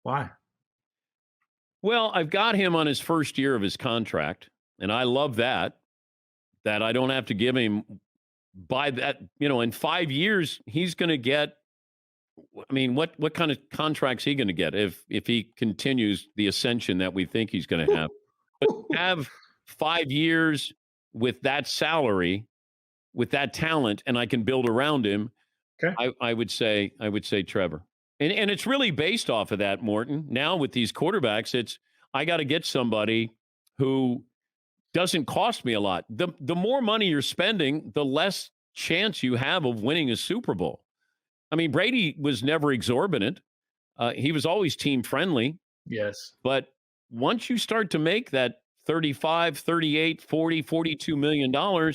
Why? Well, I've got him on his first year of his contract, and I love that I don't have to give him by that, in 5 years, he's going to get, I mean, what kind of contract's he going to get if he continues the ascension that we think he's going to have? But have 5 years with that salary, with that talent, and I can build around him. Okay. I would say Trevor. And it's really based off of that, Morton. Now with these quarterbacks, I got to get somebody who doesn't cost me a lot. The more money you're spending, the less chance you have of winning a Super Bowl. I mean, Brady was never exorbitant. He was always team friendly. Yes. But once you start to make that 35, 38, 40, $42 million,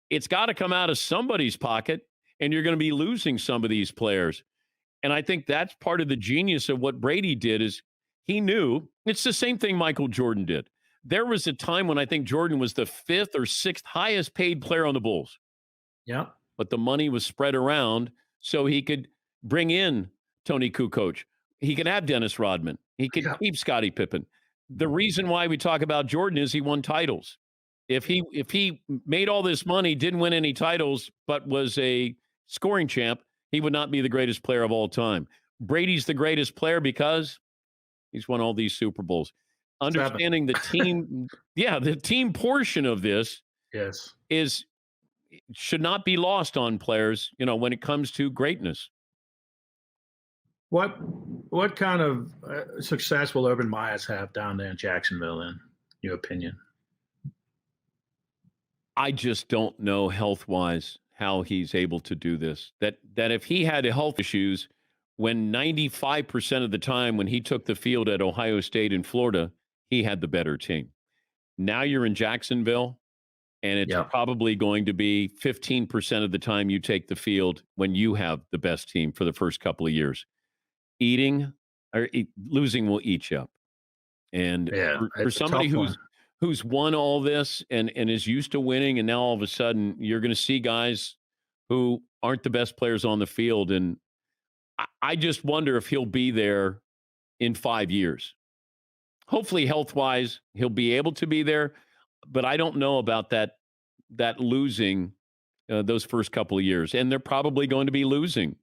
it's got to come out of somebody's pocket, and you're going to be losing some of these players. And I think that's part of the genius of what Brady did is he knew it's the same thing Michael Jordan did. There was a time when I think Jordan was the 5th or 6th highest paid player on the Bulls. Yeah. But the money was spread around so he could bring in Tony Kukoc. He could have Dennis Rodman. He could keep Scottie Pippen. The reason why we talk about Jordan is he won titles. If he made all this money, didn't win any titles, but was a scoring champ, he would not be the greatest player of all time. Brady's the greatest player because he's won all these Super Bowls. Understanding the team, the team portion of this yes, is should not be lost on players, when it comes to greatness. What kind of success will Urban Meyers have down there in Jacksonville, in your opinion? I just don't know health-wise how he's able to do this. That if he had health issues, when 95% of the time when he took the field at Ohio State and Florida, he had the better team. Now you're in Jacksonville, and it's probably going to be 15% of the time you take the field when you have the best team for the first couple of years. Losing will eat you up. And for somebody who's won all this and is used to winning, and now all of a sudden you're going to see guys who aren't the best players on the field. And I just wonder if he'll be there in 5 years. Hopefully, health-wise, he'll be able to be there. But I don't know about that losing those first couple of years. And they're probably going to be losing,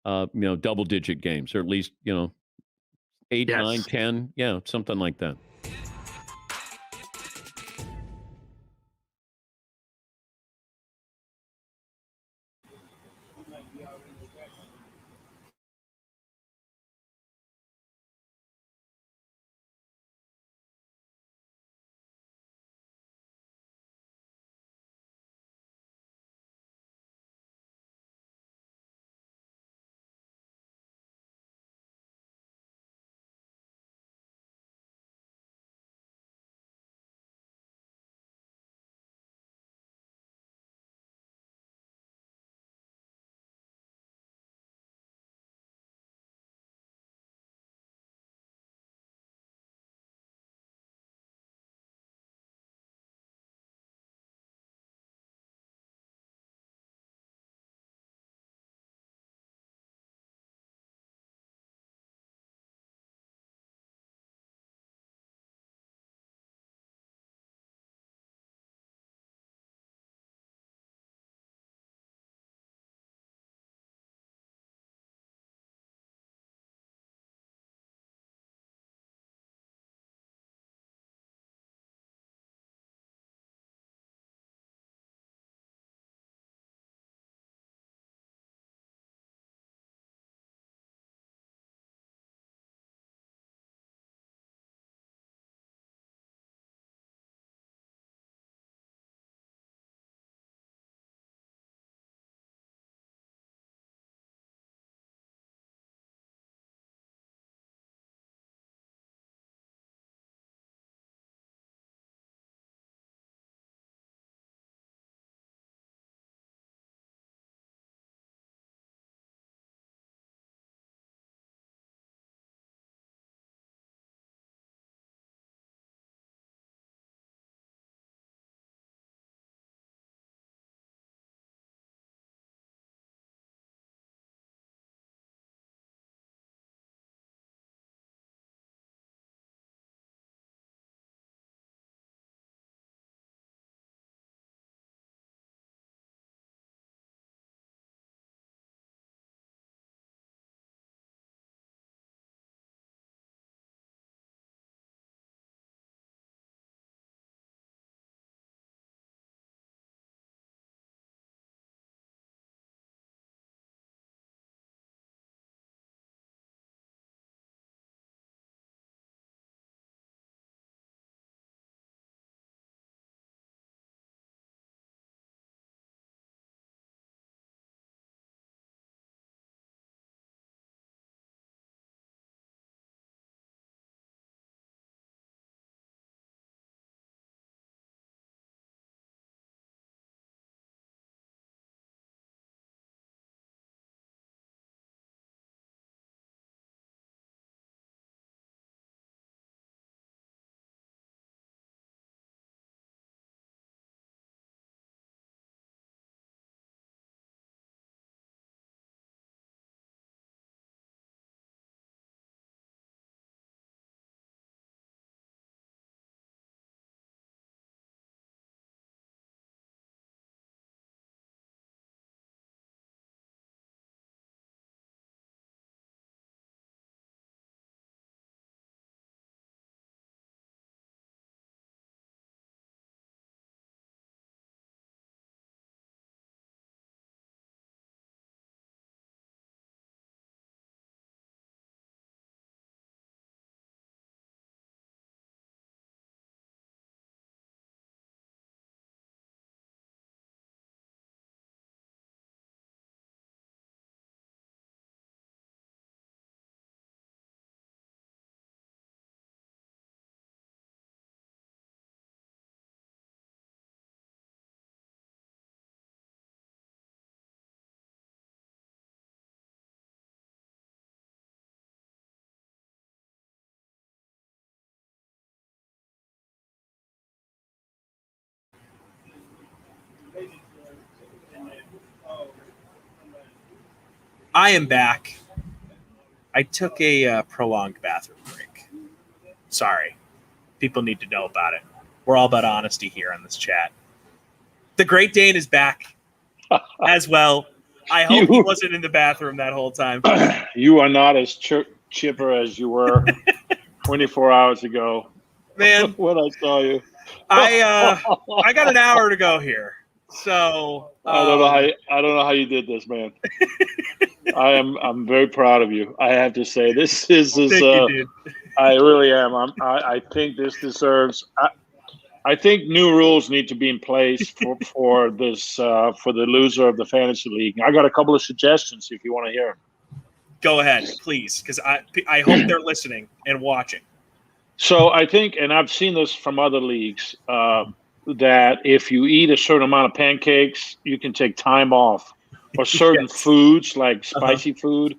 double-digit games, or at least, 8, 9, 10. Yeah, something like that. I am back. I took a prolonged bathroom break. Sorry. People need to know about it. We're all about honesty here on this chat. The Great Dane is back as well. I hope he wasn't in the bathroom that whole time. You are not as chipper as you were 24 hours ago. Man, when I saw you. I got an hour to go here. So I don't know how you did this, man. I'm very proud of you. I have to say this is Thank you, dude. I really am. I think this deserves. I think new rules need to be in place for this for the loser of the fantasy league. I got a couple of suggestions if you want to hear them. Go ahead, please, because I hope they're listening and watching. So I think, and I've seen this from other leagues, that if you eat a certain amount of pancakes, you can take time off, or certain foods like spicy food,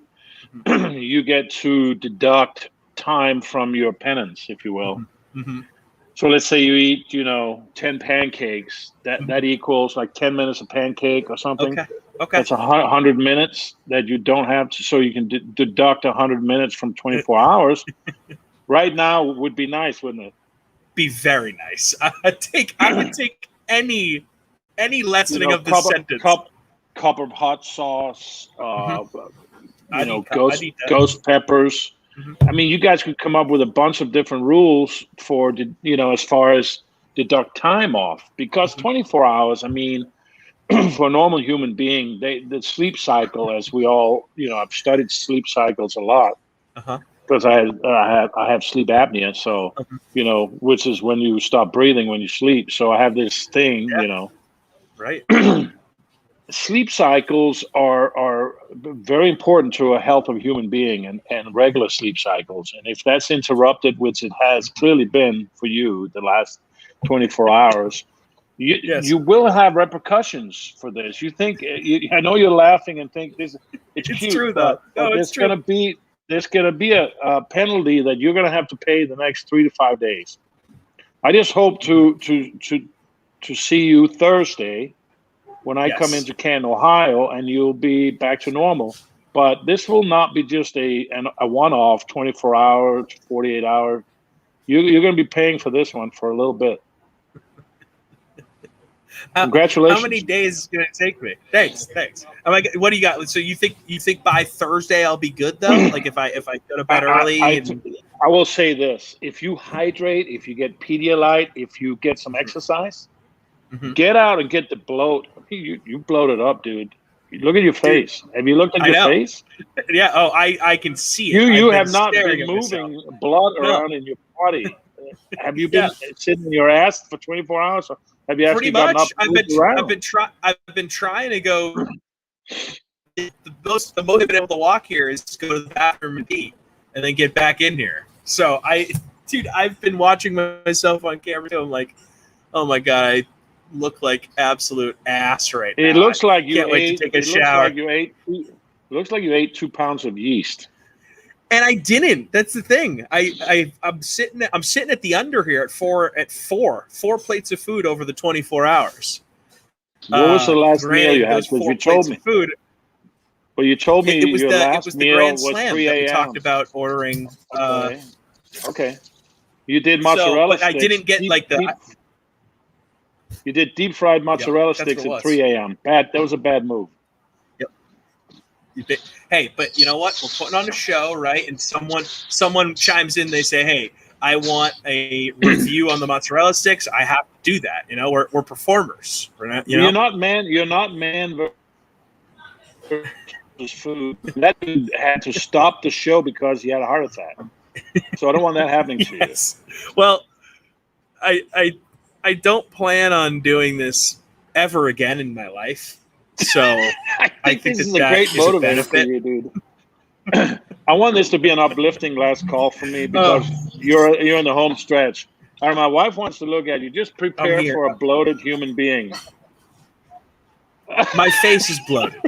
you get to deduct time from your penance, if you will. Mm-hmm. So let's say you eat, 10 pancakes. That equals like 10 minutes of pancake or something. Okay. That's 100 minutes that you don't have to. So you can deduct 100 minutes from 24 hours. Right now would be nice, wouldn't it? Be very nice. I would take any lessening of this sentence. Cup of hot sauce. Ghost peppers. I mean, you guys could come up with a bunch of different rules for, as far as deduct time off, because 24 hours, I mean, for a normal human being, the sleep cycle, as we all, I've studied sleep cycles a lot because I have sleep apnea. So, which is when you stop breathing when you sleep. So I have this thing, Right. Sleep cycles are very important to a health of a human being and regular sleep cycles. And if that's interrupted, which it has clearly been for you the last 24 hours, you will have repercussions for this. You think, I know you're laughing and think it's cute, true, though. but there's going to be a penalty that you're going to have to pay the next 3 to 5 days. I just hope to see you Thursday when I come into Canton, Ohio, and you'll be back to normal. But this will not be just a one-off 24-hour, 48-hour. You're going to be paying for this one for a little bit. Congratulations. How many days is it going to take me? Thanks. What do you got? So you think by Thursday I'll be good though? Like if I go to bed early? I will say this: if you hydrate, if you get Pedialyte, if you get some exercise. Get out and get the bloat. You bloated up, dude. Look at your face. Have you looked at your face? Yeah. Oh, I can see it. You have not been moving blood around in your body. Have you been sitting in your ass for 24 hours? Or have you actually gotten up? I've been trying to go. The most I've been able to walk here is to go to the bathroom and pee, and then get back in here. So I've been watching myself on camera too. I'm like, oh my god, I look like absolute ass right now. It looks like you can't wait to take a shower. Looks like you ate 2 pounds of yeast. And I didn't. That's the thing. I'm sitting at the under here at four plates of food over the 24 hours. What was the last meal you had? Because you told me. Food. Well, you told me it was your last the meal Grand was Slam 3 that we a.m. talked about ordering. Okay. You did mozzarella but sticks. I didn't get You did deep fried mozzarella sticks at 3 a.m. That was a bad move. Yep. Hey, but you know what? We're putting on a show, right? And someone chimes in. They say, "Hey, I want a review on the mozzarella sticks." I have to do that. We're performers. We're not. You're not man versus food. That dude had to stop the show because he had a heart attack. So I don't want that happening to you. Well, I don't plan on doing this ever again in my life. So I think this is a great motivator for you, dude. I want this to be an uplifting last call for me because you're in the home stretch. All right, my wife wants to look at you. Just prepare for a bloated human being. My face is bloated.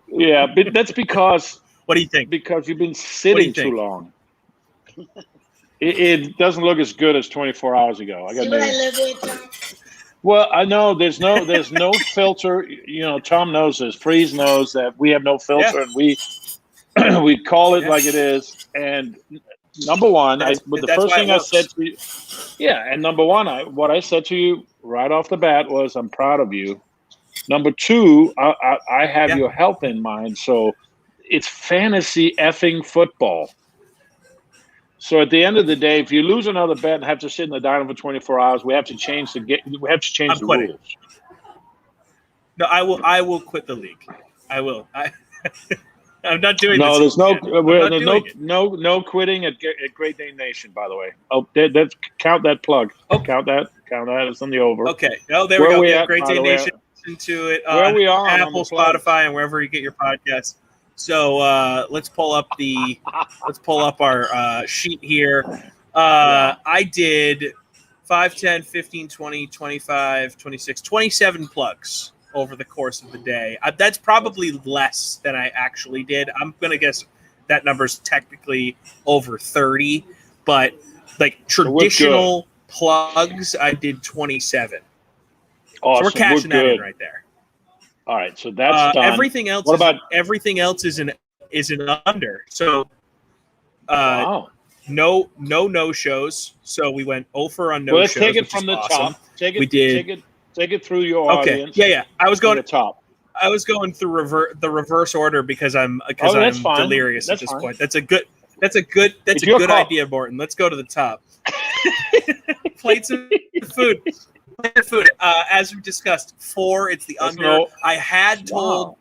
Yeah, but that's because. What do you think? Because you've been sitting too long. It doesn't look as good as 24 hours ago. I got news. Well, I know there's no filter. You know, Tom knows this. Freeze knows that we have no filter, and we call it like it is. And number one, the first thing I said to you, and number one, what I said to you right off the bat was, I'm proud of you. Number two, I have your health in mind, so it's fantasy effing football. So at the end of the day, if you lose another bet and have to sit in the diner for 24 hours, we have to change the rules. No, I will quit the league. I will. I'm not doing no, this. There's no quitting at Great Dane Nation, by the way. Oh, that's count that plug. Oh. Count that. It's on the over. Okay. Oh, there we go. Yeah, Great Dane Nation. Listen to it on Apple, Spotify, and wherever you get your podcasts. So let's pull up our sheet here. I did 5, 10, 15, 20, 25, 26, 27 plugs over the course of the day. That's probably less than I actually did. I'm going to guess that number's technically over 30, but like traditional plugs, I did 27. Awesome. So we're cashing that in right there. All right, so that's done. Everything else. Everything else is an under. So, wow. No shows. So we went over on no shows. Let's take it from the top. Take it through your audience. Yeah. I was going to the top. I was going through the reverse order because I'm delirious at this point. That's a good idea, Morton. Let's go to the top. Plates of food. As we discussed, 4, it's the under. I had told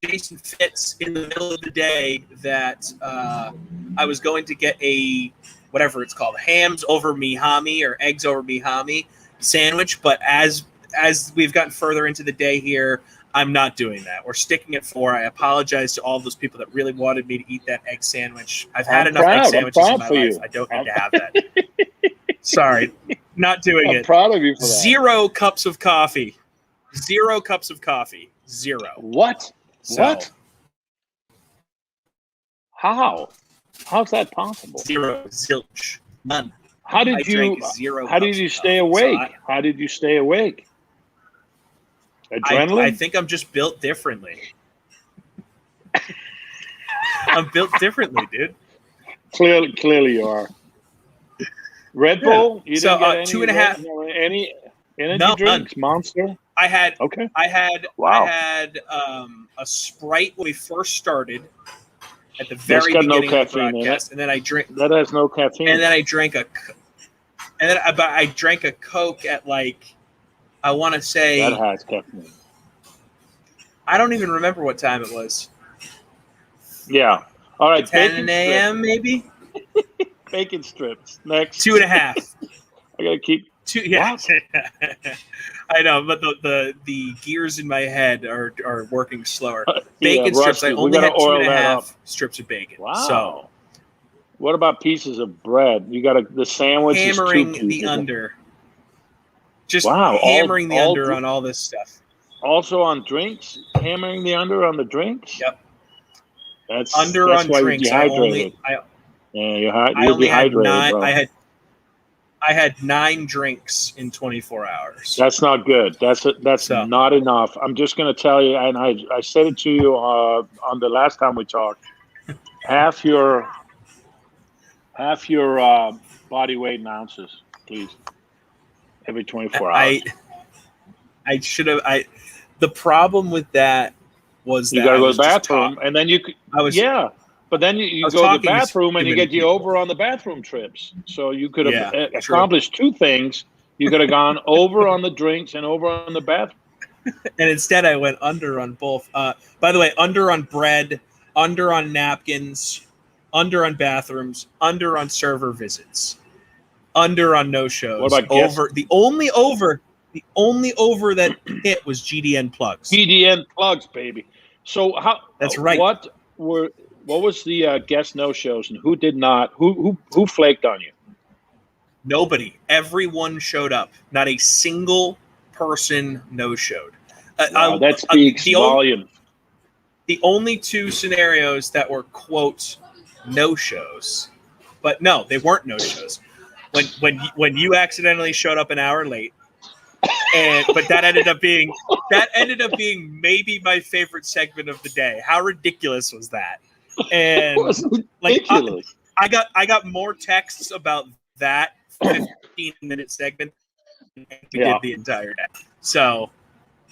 Jason Fitz in the middle of the day that I was going to get a whatever it's called, hams over mihami or eggs over mihami sandwich, but as we've gotten further into the day here, I'm not doing that. We're sticking at 4. I apologize to all those people that really wanted me to eat that egg sandwich. I've had enough egg sandwiches in my life. I don't need to have that. Sorry, not doing it. I'm proud of you for that. 0 cups of coffee. 0 cups of coffee. 0. What? What? How? How's that possible? 0. Zilch. None. How did you stay awake? How did you stay awake? Adrenaline? I think I'm just built differently. I'm built differently, dude. Clearly you are. Red Bull? You didn't get 2.5. Any energy drinks? None. Monster? I had Wow. A Sprite when we first started at the very beginning of the broadcast, and then I drank. That has no caffeine. And then I drank I drank a Coke at I want to say that has caffeine. I don't even remember what time it was. Yeah. All right. 10 a.m. maybe. Bacon strips. Next. 2.5. I gotta keep 2. Yeah. I know, but the gears in my head are working slower. Bacon strips. I only had 2.5 strips of bacon. Wow. So, what about pieces of bread? You got the sandwich. Hammering the under. Just hammering the under on all this stuff. Also on drinks, hammering the under on the drinks. Yep. That's under that's on why drinks. You're dehydrated. You're dehydrated, bro. I had 9 drinks in 24 hours. That's not good. That's not enough. I'm just going to tell you, and I said it to you on the last time we talked. Half your body weight in ounces, please. Every 24 hours. I should have. The problem with that was you got to go to the bathroom, and then you could. But then you go to the bathroom and you get the over on the bathroom trips. So you could have accomplished 2 things. You could have gone over on the drinks and over on the bathroom. And instead I went under on both. By the way, under on bread, under on napkins, under on bathrooms, under on server visits, under on no-shows. What about over? The only over that hit was GDN plugs. GDN plugs, baby. So how? That's right. What was the guest no-shows and who did not? Who flaked on you? Nobody. Everyone showed up. Not a single person no-showed. Wow, that speaks volumes. The only 2 scenarios that were quote no-shows, but no, they weren't no-shows. When you accidentally showed up an hour late, But that ended up being maybe my favorite segment of the day. How ridiculous was that? And like I got more texts about that 15-minute segment than we did the entire day. So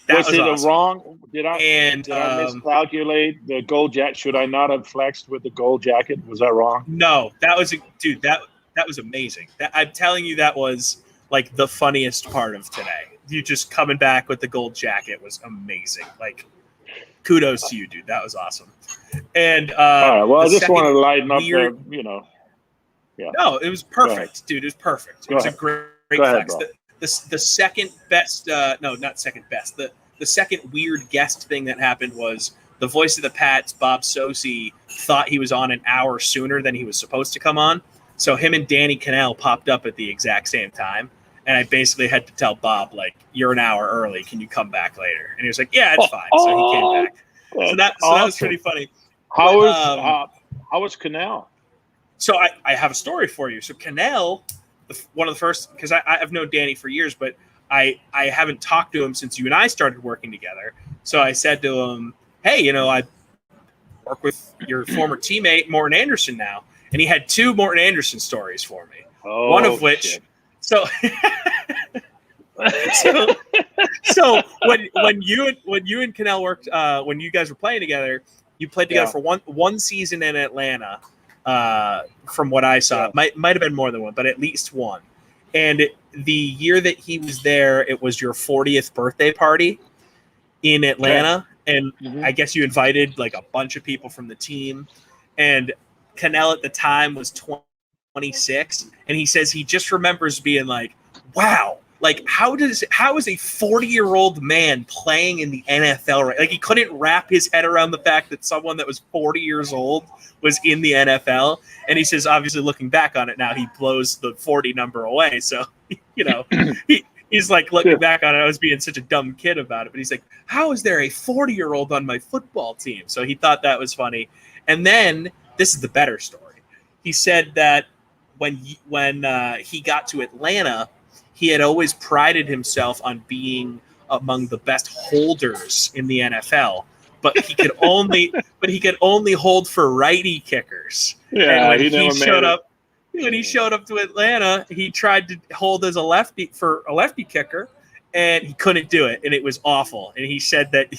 that was it awesome. wrong? Did I miscalculate the gold jacket? Should I not have flexed with the gold jacket? Was that wrong? No, that was that was amazing. I'm telling you, that was like the funniest part of today. You just coming back with the gold jacket was amazing. Like, kudos to you, dude. That was awesome. And all right. Well, I just wanted to lighten up the, Yeah. No, it was perfect, dude. It was perfect. It was a great flex. The second best, no, not second best. The second weird guest thing that happened was the voice of the Pats, Bob Sosi, thought he was on an hour sooner than he was supposed to come on. So him and Danny Cannell popped up at the exact same time. And I basically had to tell Bob, like, you're an hour early. Can you come back later? And he was like, yeah, it's fine. So he came back. So that was pretty funny. How was Cannell? So I have a story for you. So Cannell, one of the first, because I've known Danny for years, but I haven't talked to him since you and I started working together. So I said to him, hey, I work with your former teammate, Morton Anderson now. And he had 2 Morton Anderson stories for me. Oh, one of which, shit. so when you and Cannell worked, when you guys were playing together, you played together for one season in Atlanta. From what I saw, it might have been more than one, but at least one. And the year that he was there, it was your 40th birthday party in Atlanta, and I guess you invited like a bunch of people from the team. And Cannell at the time was 26, and he says he just remembers being like, wow, like how is a 40-year-old man playing in the NFL, right? Like, he couldn't wrap his head around the fact that someone that was 40 years old was in the NFL. And he says, obviously looking back on it now, he blows the 40 number away. So, he's like, looking back on it, I was being such a dumb kid about it, but he's like, how is there a 40-year-old on my football team? So he thought that was funny. And then this is the better story. He said that when he got to Atlanta, he had always prided himself on being among the best holders in the NFL, but he could only hold for righty kickers. Yeah, and he when he showed up to Atlanta, he tried to hold as a lefty kicker, and he couldn't do it, and it was awful. And he said that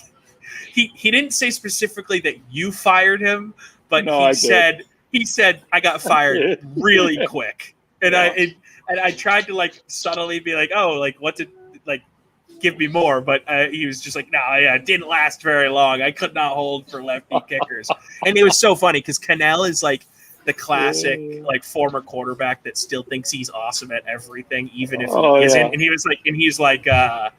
he didn't say specifically that you fired him, but he said I got fired really quick, and I tried to like subtly be like, oh, like what did like give me more, but he was just like, no, it didn't last very long. I could not hold for lefty kickers, and it was so funny because Cannell is like the classic like former quarterback that still thinks he's awesome at everything, even if he isn't. And he's like, I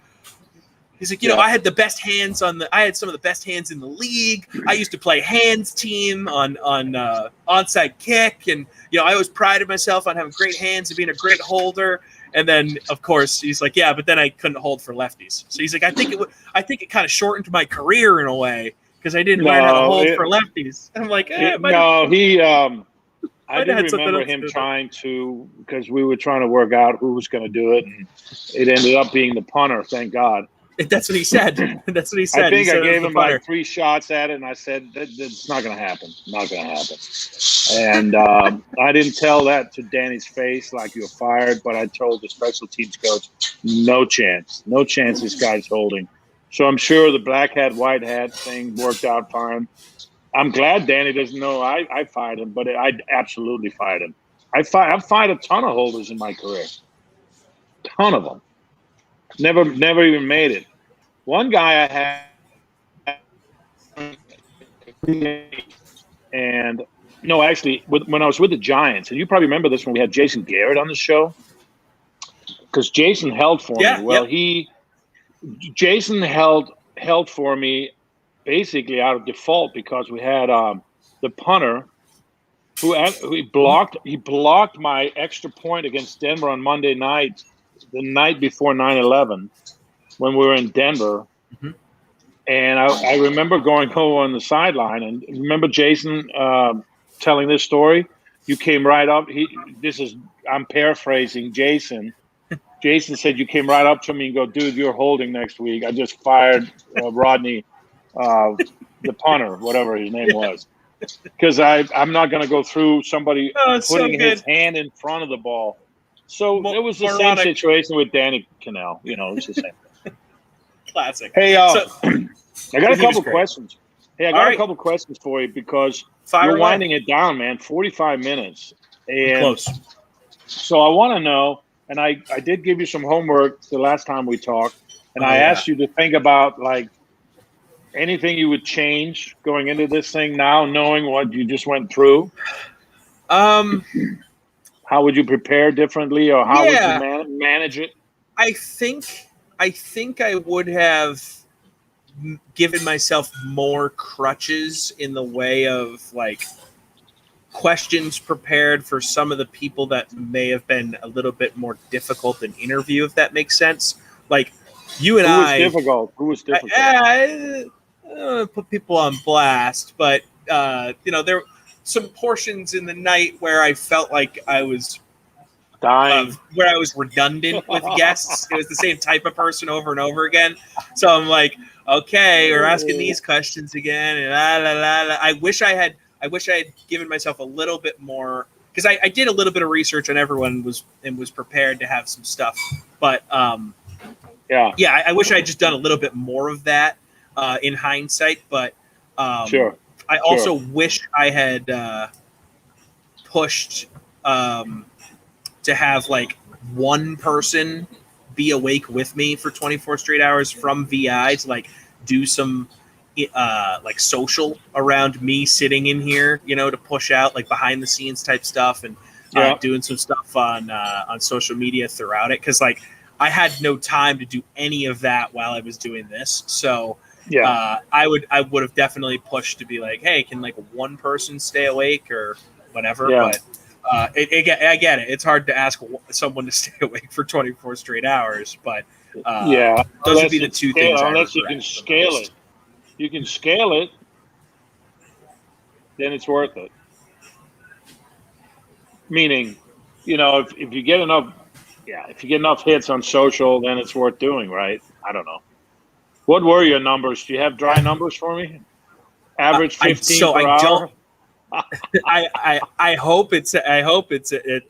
had the best hands I had some of the best hands in the league. I used to play hands team on onside kick, and I always prided myself on having great hands and being a great holder. And then of course he's like, yeah, but then I couldn't hold for lefties. So he's like, I think it kind of shortened my career in a way because I didn't learn how to hold for lefties. And I'm like, I did remember him trying to, because we were trying to work out who was going to do it, and it ended up being the punter. Thank God. That's what he said. That's what he said. I think I gave him punter. like 3 shots at it, and I said, it's not going to happen. Not going to happen. And I didn't tell that to Danny's face like you're fired, but I told the special teams coach, no chance. No chance this guy's holding. So I'm sure the black hat, white hat thing worked out for him. I'm glad Danny doesn't know I fired him, but I absolutely fired him. I've fired a ton of holders in my career. Ton of them. Never even made it. One guy I had, and no, actually, when I was with the Giants, and you probably remember this when we had Jason Garrett on the show, because Jason held for me. Well, Jason held for me basically out of default because we had the punter who blocked my extra point against Denver on Monday night. The night before 9/11, when we were in Denver, and I remember going home on the sideline, and remember Jason telling this story. You came right up. I'm paraphrasing Jason. Jason said you came right up to me and go, dude, you're holding next week. I just fired Rodney, the punter, whatever his name was. Because I'm not going to go through somebody putting his hand in front of the ball. So it was the same situation with Danny Cannell. It's the same thing. Classic. Hey, I got a couple questions. Hey, I got a couple questions for you because you're winding it down, man. 45 minutes. And close. So I want to know, and I did give you some homework the last time we talked, and I asked you to think about like anything you would change going into this thing now, knowing what you just went through. How would you prepare differently, or how would you manage it? I think I would have given myself more crutches in the way of like questions prepared for some of the people that may have been a little bit more difficult in interview, if that makes sense. Like you and Who was difficult? I put people on blast, but there were some portions in the night where I felt like I was dying, where I was redundant with guests. It was the same type of person over and over again. So I'm like, okay, we're asking these questions again, and I wish I had given myself a little bit more, because I did a little bit of research on everyone and was prepared to have some stuff. But I wish I had just done a little bit more of that in hindsight. But I also wish I had pushed to have like one person be awake with me for 24 straight hours from VI to like do some like social around me sitting in here, to push out like behind the scenes type stuff and doing some stuff on social media throughout it. Cause like I had no time to do any of that while I was doing this. So I would have definitely pushed to be like, hey, can like one person stay awake or whatever. But I get it. It's hard to ask someone to stay awake for 24 straight hours, but those would be the two things. Unless you can scale it. You can scale it, then it's worth it. Meaning, if you get enough, if you get enough hits on social, then it's worth doing, right? I don't know. What were your numbers? Do you have dry numbers for me? Average 15 per hour? I hope it's at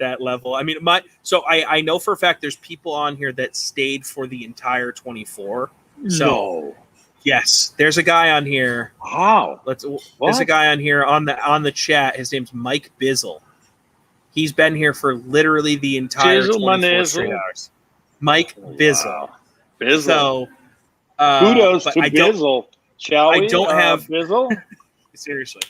that level. I mean, I know for a fact there's people on here that stayed for the entire 24. So yes, there's a guy on here. How? There's a guy on here on the chat. His name's Mike Bizzle. He's been here for literally the entire 24 straight hours. Mike Bizzle. Wow. Bizzle. So kudos to Bizzle. Shall we? I don't have Bizzle. Seriously.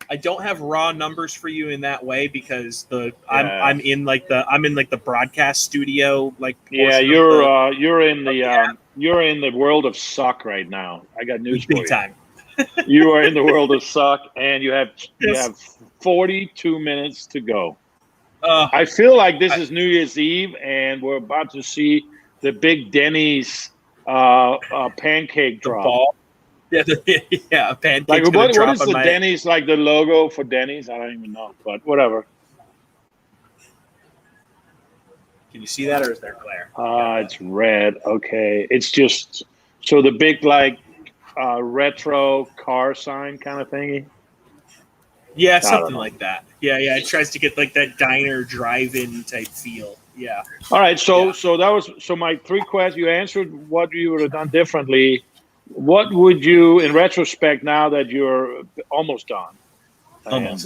I don't have raw numbers for you in that way because I'm in the broadcast studio you're in the world of suck right now. I got news for you. Big time. You are in the world of suck, and you have 42 minutes to go. I feel like this is New Year's Eve, and we're about to see the big Denny's pancake drop. Ball. Yeah, pancakes. Like what is the Denny's, like the logo for Denny's? I don't even know, but whatever. Can you see that, or is there glare? It's red. Okay, it's just so the big like retro car sign kind of thingy. Yeah, something like that. Yeah. It tries to get like that diner drive-in type feel. Yeah. All right. So that was my 3 questions. You answered what you would have done differently. What would you, in retrospect, now that you're almost done, and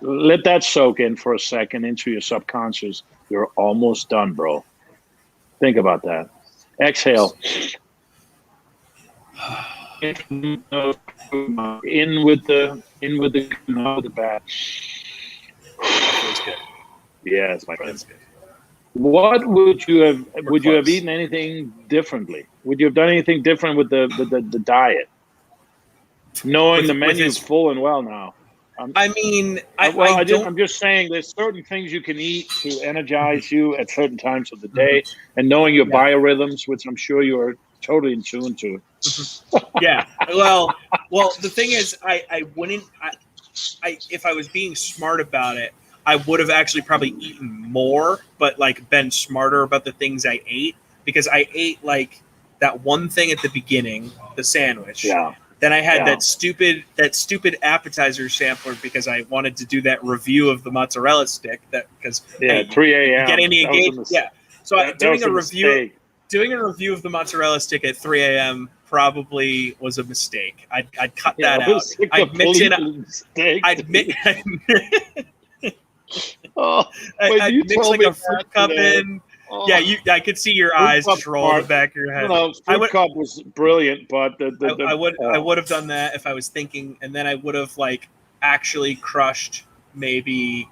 let that soak in for a second into your subconscious. You're almost done, bro. Think about that. Exhale. In with the bad. Feels good. Yes, my friend. What would you have? Would you have eaten anything differently? Would you have done anything different with the diet? Knowing the menu is full and well now. I'm just saying there's certain things you can eat to energize you at certain times of the day, and knowing your biorhythms, which I'm sure you are totally in tune to. Yeah. Well, the thing is, I wouldn't. If I was being smart about it, I would have actually probably eaten more, but like been smarter about the things I ate, because I ate like that one thing at the beginning, the sandwich. Yeah. Then I had Yeah. that stupid appetizer sampler because I wanted to do that review of the mozzarella stick. That because 3 a.m. get any That was a engagement. Yeah. So that doing was a a review. mistake. Doing a review of the mozzarella stick at 3 a.m. probably was a mistake. I'd cut that it out. was a I'd mix in. complete mistake. I'd mix. Oh, when I'd you mix told like me a fruit that cup today, in. oh. Yeah, I could see your Fruit eyes cup just roll in the part- back of your head. Fruit cup was brilliant, but I would have done that if I was thinking, and then I would have like actually crushed maybe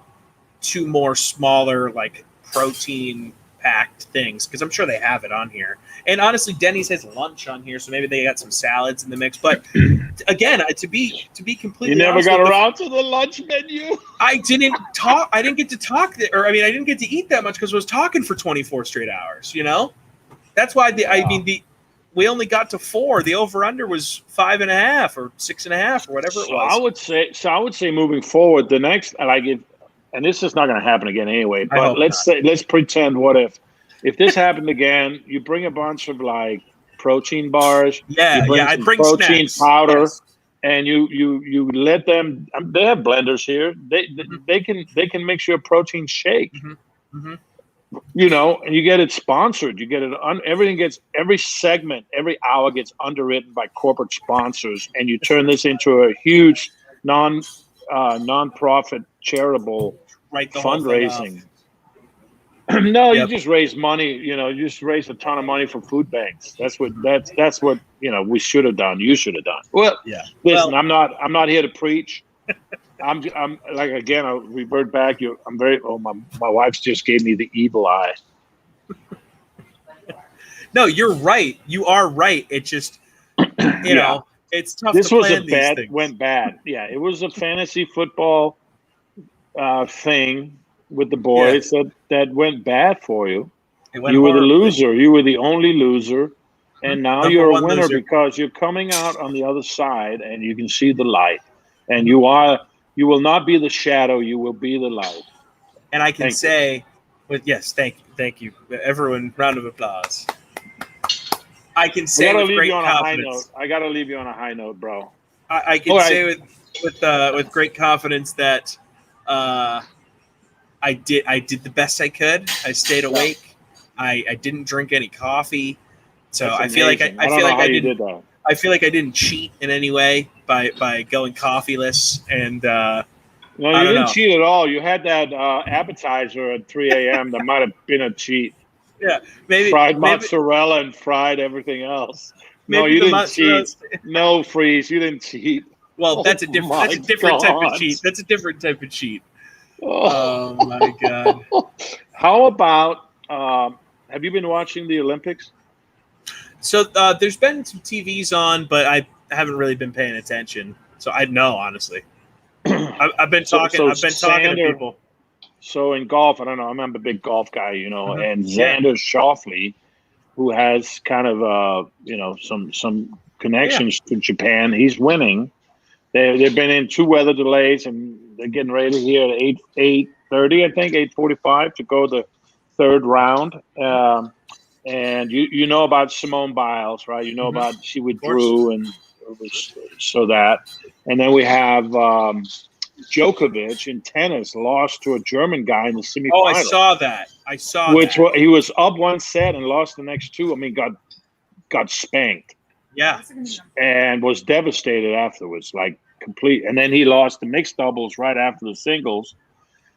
2 more smaller like protein packed things, because I'm sure they have it on here. And honestly, Denny's has lunch on here, so maybe they got some salads in the mix. But again, to be completely You never honest got with you, around to the lunch menu. I didn't talk. I didn't get to talk, I didn't get to eat that much because I was talking for 24 straight hours. You know, that's why we only got to 4. The over under was 5.5 or 6.5 or whatever it So was. I would say moving forward, the next, and this is not going to happen again anyway. I But hope let's pretend, what if this happened again? You bring a bunch of like protein bars. Yeah, you bring I'd some bring protein snacks. powder. Yes. And you let them. They have blenders here. They can mix you a protein shake. Mm-hmm. You know, and you get it sponsored. You get it every segment, every hour gets underwritten by corporate sponsors, and you turn this into a huge non-profit charitable Write the whole thing off. fundraising. No, Yep. you just raise money. You know, you just raise a ton of money for food banks. That's what we should have done. You should have done. Well, Yeah. listen, I'm not here to preach. I'm like, again, I'll revert back. My wife just gave me the evil eye. No, you're right. You are right. It just, you know, it's tough This to was plan these things. went bad. Yeah, it was a fantasy football thing with the boys that went bad for you. You were the loser. You were the only loser, and now Number you're a one winner loser. because you're coming out on the other side, and you can see the light. And you will not be the shadow. You will be the light. And I can Thank you. say, thank you, everyone, round of applause. I can say with great confidence. I gotta leave you on a high note, bro. I can say with great confidence that I did the best I could. I stayed awake. I didn't drink any coffee, so That's I feel like amazing. I don't feel know like how I you didn't. did that. I feel like I didn't cheat in any way by going coffeeless, and No, I you don't didn't know. cheat at all. You had that appetizer at 3 a.m. that might have been a cheat. Yeah, maybe Fried mozzarella and fried everything else. No, Maybe you the didn't mozzarella- cheat. No, Freeze, you didn't cheat. Well, that's a my different type of God. cheat. That's a different type of cheat. Oh my God. How about have you been watching the Olympics? So there's been some TVs on, but I haven't really been paying attention. So I know, honestly. I've been talking. I've been talking to people. So in golf, I don't know. I'm a big golf guy, you know, Mhm. and Yeah. Xander Schauffele, who has kind of some connections to Japan, he's winning. They've been in 2 weather delays, and they're getting ready here at 8:30, I think 8:45 to go the 3rd round. And you know about Simone Biles, right? You know about she withdrew, and it was so that. And then we have Djokovic in tennis lost to a German guy in the semifinal. Oh, I saw that. He was up 1 set and lost the next 2. I mean, got spanked. Yeah. And was devastated afterwards, like complete. And then he lost the mixed doubles right after the singles.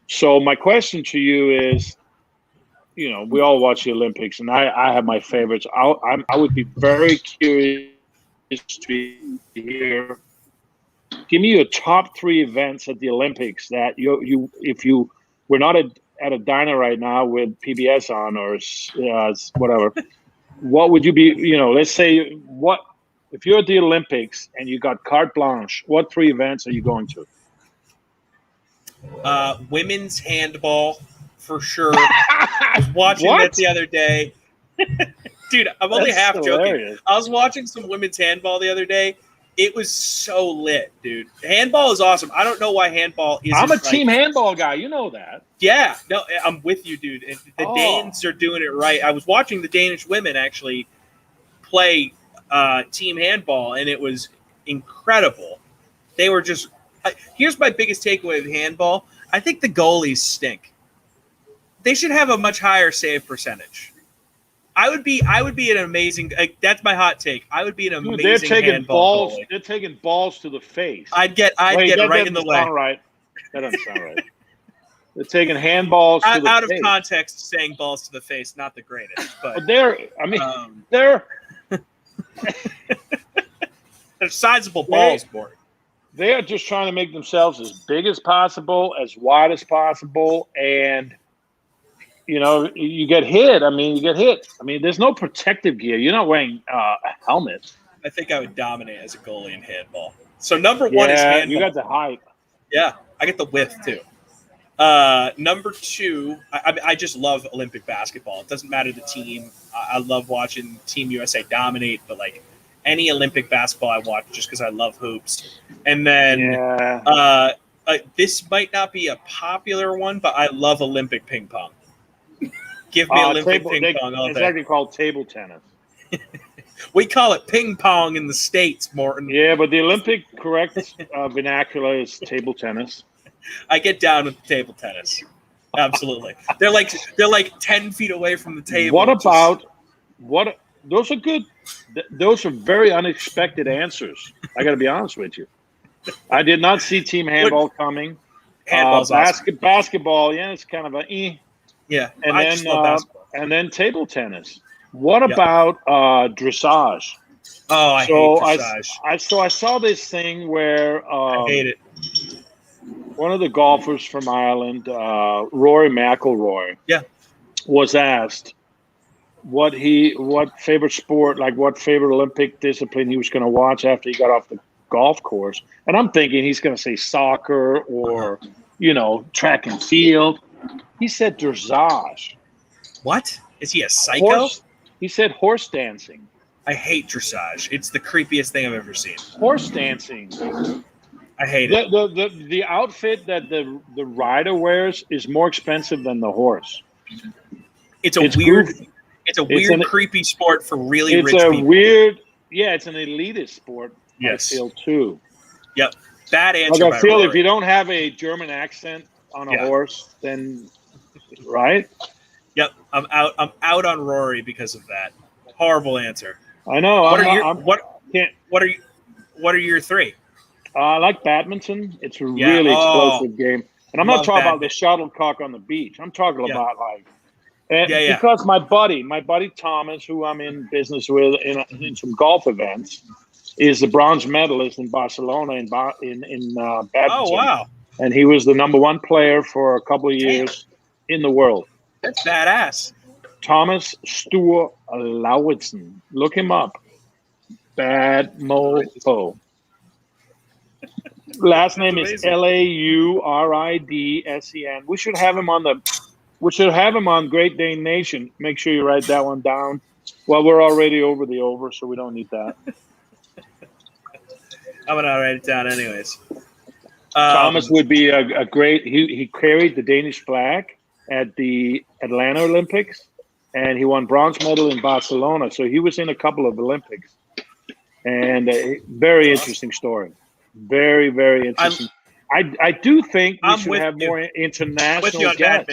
So my question to you is, you know, we all watch the Olympics, and I have my favorites. I would be very curious to hear. Give me your top 3 events at the Olympics that we're not at a diner right now with PBS on or whatever. What would you be? You know, let's say if you're at the Olympics and you got carte blanche, what 3 events are you going to? Women's handball, for sure. I was watching that the other day. Dude, I'm only That's half joking. hilarious. I was watching some women's handball the other day, It was so lit, dude. Handball is awesome. I don't know why handball isn't. I'm a team handball guy. You know that. Yeah, no, I'm with you, dude. The Danes are doing it right. I was watching the Danish women actually play team handball, and it was incredible. They were just. Here's my biggest takeaway of handball. I think the goalies stink. They should have a much higher save percentage. I would be an amazing. That's my hot take. I would be an amazing. They're taking handball balls. goalie. They're taking balls to the face. I'd get right in the way. Right. That doesn't sound right. They're taking handballs to the out face. of context, saying balls to the face, not the greatest. But they're sizable balls, boy. They are just trying to make themselves as big as possible, as wide as possible, and you get hit. You get hit. There's no protective gear. You're not wearing a helmet. I think I would dominate as a goalie in handball. So number one is handball. You got the height. Yeah, I get the width too. Number two, I just love Olympic basketball. It doesn't matter the team. I love watching Team USA dominate, but like any Olympic basketball I watch just because I love hoops. And then this might not be a popular one, but I love Olympic ping pong. Give me Olympic ping pong all day. It's actually called table tennis. We call it ping pong in the States, Morton. Yeah, but the Olympic correct vernacular is table tennis. I get down with table tennis. Absolutely. They're like 10 feet away from the table. Those are good. Those are very unexpected answers. I got to be honest with you. I did not see team handball coming. Handball's awesome. Basketball, yeah, it's kind of a Yeah, and I then just love basketball. And then table tennis. What about dressage? Oh, I hate dressage. I saw this thing where I hate it. One of the golfers from Ireland, Rory McIlroy, was asked what favorite sport, like what favorite Olympic discipline he was going to watch after he got off the golf course. And I'm thinking he's going to say soccer or, track and field. He said dressage. What? Is he a psycho? He said horse dancing. I hate dressage. It's the creepiest thing I've ever seen. Horse dancing. I hate it. The outfit that the rider wears is more expensive than the horse. It's a weird, creepy sport for really rich people. It's an elitist sport. Yes. I feel too. Yep. Bad answer. I feel if you don't have a German accent on a horse, then right. Yep. I'm out on Rory because of that. Horrible answer. I know. What are your three? I like badminton. It's a really explosive game. And I'm not talking about the shuttlecock on the beach. I'm talking about because my buddy Thomas, who I'm in business with in some golf events, is the bronze medalist in Barcelona in badminton. Oh, wow. And he was the #1 player for a couple of years in the world. That's badass. Thomas Sture Lauritsen. Look him up. Bad mofo. Last name is Lauridsen. We should have him on Great Dane Nation. Make sure you write that one down. Well, we're already over the over, so we don't need that. I'm gonna write it down anyways. Thomas would be a great. He carried the Danish flag at the Atlanta Olympics, and he won bronze medal in Barcelona. So he was in a couple of Olympics, and a very interesting story. Very, very interesting. I do think we should have more international guests.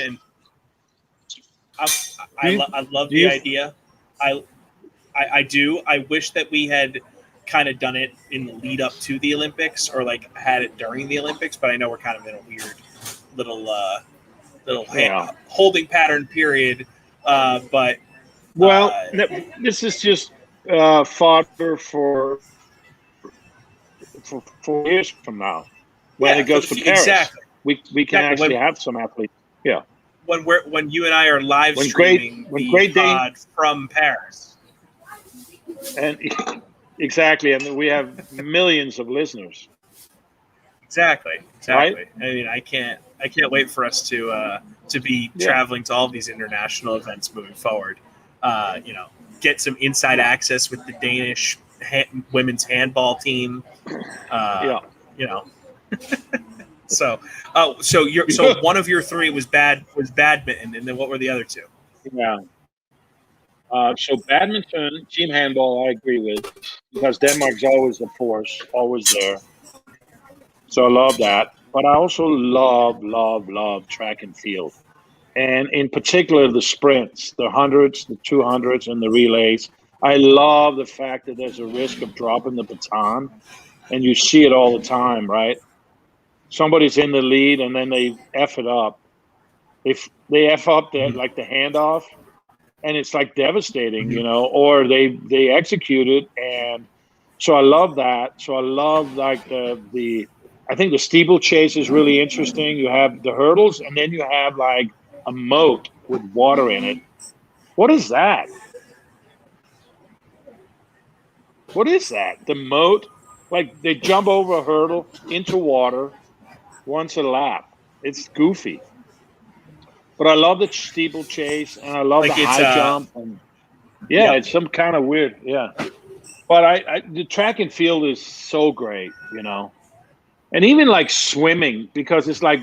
I love the idea. I do. I wish that we had kind of done it in the lead up to the Olympics or like had it during the Olympics, but I know we're kind of in a weird little holding pattern period. But this is just fodder for 4 years from now when it goes to Paris. Exactly. We can actually have some athletes. Yeah. When you and I are live streaming the pod from Paris. And exactly, and we have millions of listeners. Exactly. Right? I mean, I can't wait for us to be traveling to all these international events moving forward. Get some inside access with the Danish women's handball team. You know. So one of your three was badminton, and then what were the other two? Yeah. So badminton, team handball, I agree with, because Denmark's always a force, always there. So I love that. But I also love track and field. And in particular, the sprints, the 100s, the 200s, and the relays. I love the fact that there's a risk of dropping the baton, and you see it all the time, right? Somebody's in the lead, and then they F it up. They F up like the handoff, and it's like devastating, you know, or they execute it. And so I love that. So I love like I think the steeplechase is really interesting. You have the hurdles, and then you have like a moat with water in it. What is that? What is that? The moat? Like they jump over a hurdle into water once a lap. It's goofy. But I love the steeplechase, and I love Like the it's, high jump. And yeah, it's some kind of weird. Yeah. But the track and field is so great, you know. And even like swimming, because it's like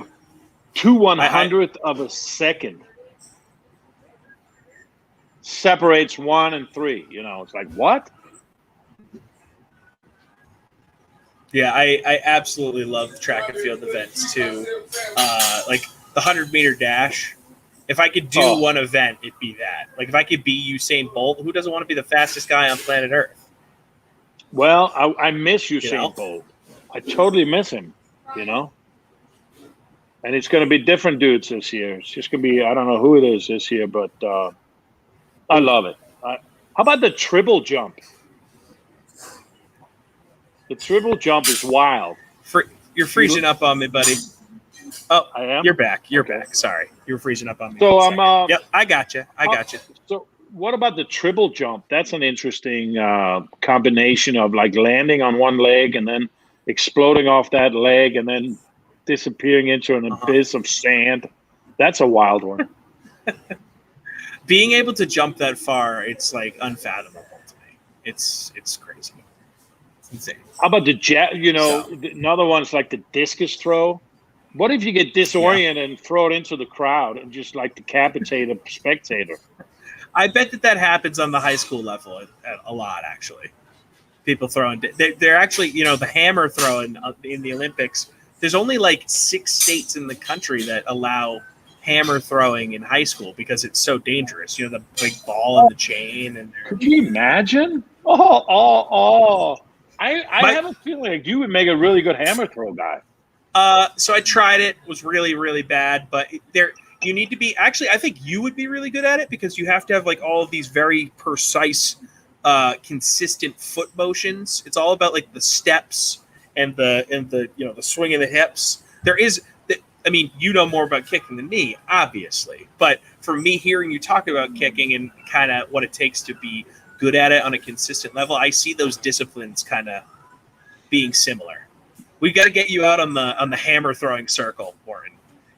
2/100th of a second separates 1 and 3. You know, it's like, what? Yeah, I absolutely love track and field events too. Like the 100-meter dash. If I could do one event, it'd be that. Like if I could be Usain Bolt, who doesn't want to be the fastest guy on planet Earth? Well, I miss Usain Bolt. I totally miss him, you know. And it's going to be different dudes this year. It's just going to be, I don't know who it is this year, but I love it. How about the triple jump? The triple jump is wild. You're freezing up on me, buddy. Oh, I am? You're back. You're back. Sorry. You were freezing up on me. So Yep, I got you. I got you. So what about the triple jump? That's an interesting combination of like landing on one leg and then exploding off that leg and then disappearing into an abyss of sand. That's a wild one. Being able to jump that far, it's like unfathomable to me. It's crazy. It's insane. How about another one's like the discus throw? What if you get disoriented and throw it into the crowd and just like decapitate a spectator? I bet that happens on the high school level a lot, actually. People throwing. They're actually, the hammer throwing in the Olympics. There's only like 6 states in the country that allow hammer throwing in high school because it's so dangerous. The big ball and the chain. And could you imagine? I have a feeling like you would make a really good hammer throw guy. So I tried it. Was really, really bad. But you need to be. Actually, I think you would be really good at it because you have to have like all of these very precise, consistent foot motions. It's all about like the steps and the the swing of the hips. I mean, you know more about kicking than me, obviously. But for me, hearing you talk about kicking and kind of what it takes to be good at it on a consistent level, I see those disciplines kind of being similar. We've got to get you out on the hammer throwing circle, Warren.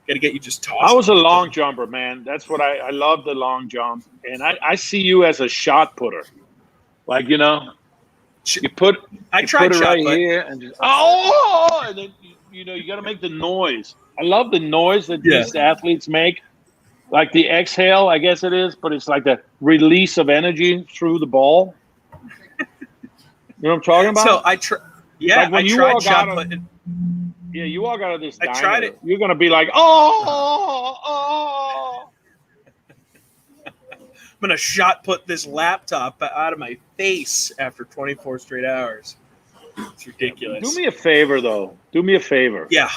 Got to get you just tossing. I was a long jumper, man. That's what I love, the long jump. And I see you as a shot putter. Like, you put it right here and just and then you got to make the noise. I love the noise that these athletes make. Like the exhale, I guess it is, but it's like the release of energy through the ball. You know what I'm talking about? So I tried. Yeah, like when you tried walk shot out putting. Yeah, you walk out of this diner, I tried it. You're gonna be like, oh. I'm gonna shot put this laptop out of my face after 24 straight hours. It's ridiculous. Do me a favor, though. Do me a favor. Yeah.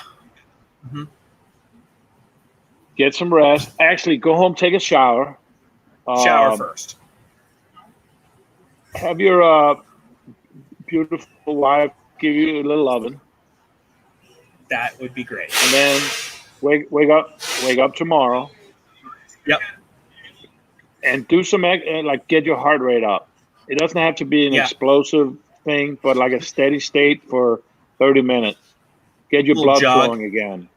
Mm-hmm. Get some rest. Actually, go home, take a shower. Shower first. Have your beautiful wife give you a little loving. That would be great. And then wake up tomorrow. Yep. And do some like get your heart rate up. It doesn't have to be an explosive thing, but like a steady state for 30 minutes. Get your blood flowing again.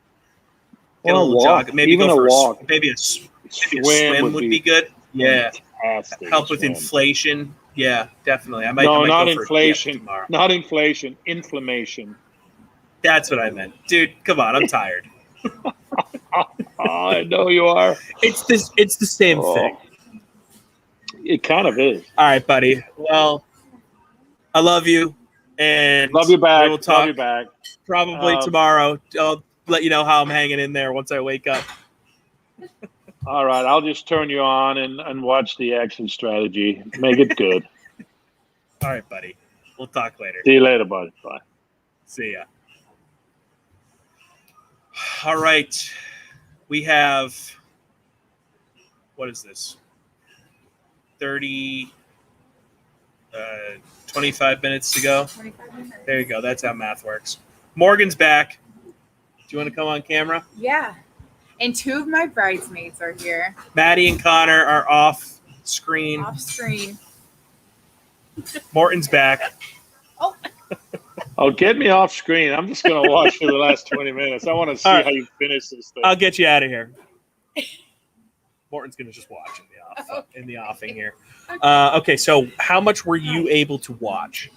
Get a little jog. Maybe even go for a walk. Maybe a swim would be good. Yeah. Fantastic. Help with inflation. Yeah, definitely. I might not go for a inflation. dip tomorrow. Not inflation. Inflammation. That's what I meant, dude. Come on, I'm tired. I know you are. It's the same thing. It kind of is. All right, buddy. Well, I love you, and Love you back. we will talk Love you back. probably tomorrow. I'll let you know how I'm hanging in there once I wake up. All right, I'll just turn you on and watch the exit strategy. Make it good. All right, buddy. We'll talk later. See you later, buddy. Bye. See ya. All right. We have, what is this? 25 minutes to go. 25 minutes. There you go. That's how math works. Morgan's back. Do you want to come on camera? Yeah. And 2 of my bridesmaids are here. Maddie and Connor are off screen. Off screen. Morton's back. Oh, get me off screen. I'm just going to watch for the last 20 minutes. I want to see how you finish this thing. I'll get you out of here. Morton's going to just watch in the offing here. Okay, so how much were you able to watch?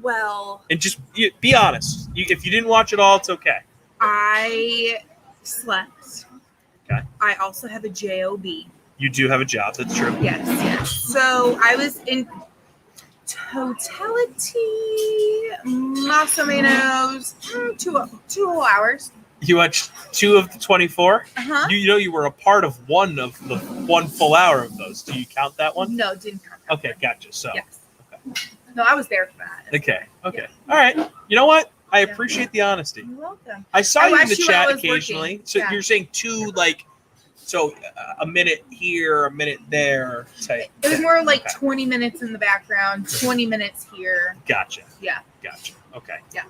Well, And just be honest. If you didn't watch it all, it's okay. I slept. Okay. I also have a job. You do have a job. That's true. Yes. So I was in totality, más o menos, 2 whole hours. You watched 2 of the 24? Uh-huh. You were a part of one of the 1 full hour of those. Do you count that one? No, didn't count. Okay, gotcha. So, Yes. No, I was there for that. okay. All right. You know what? I appreciate the honesty. You're welcome. I saw you in the watched you while I chat was occasionally. working. So Yeah. you're saying 2, a minute here, a minute there type. It was more like Okay. 20 minutes in the background, 20 minutes here. Gotcha. Yeah. Gotcha. Okay. Yeah.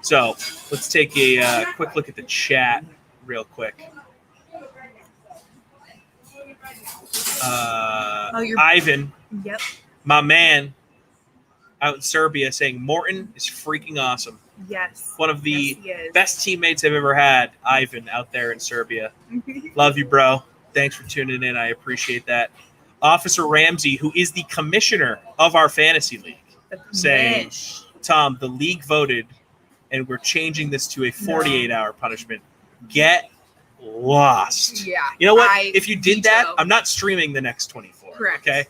So let's take a quick look at the chat real quick. Ivan, Yep. my man out in Serbia, saying Morton is freaking awesome. Yes. One of the Yes, he is. best teammates I've ever had, Ivan, out there in Serbia. Love you, bro. Thanks for tuning in. I appreciate that. Officer Ramsey, who is the commissioner of our fantasy league, saying, Tom, the league voted, and we're changing this to a 48-hour punishment. Get lost. Yeah. You know what? I If you did that, veto. I'm not streaming the next 24. Correct. Okay?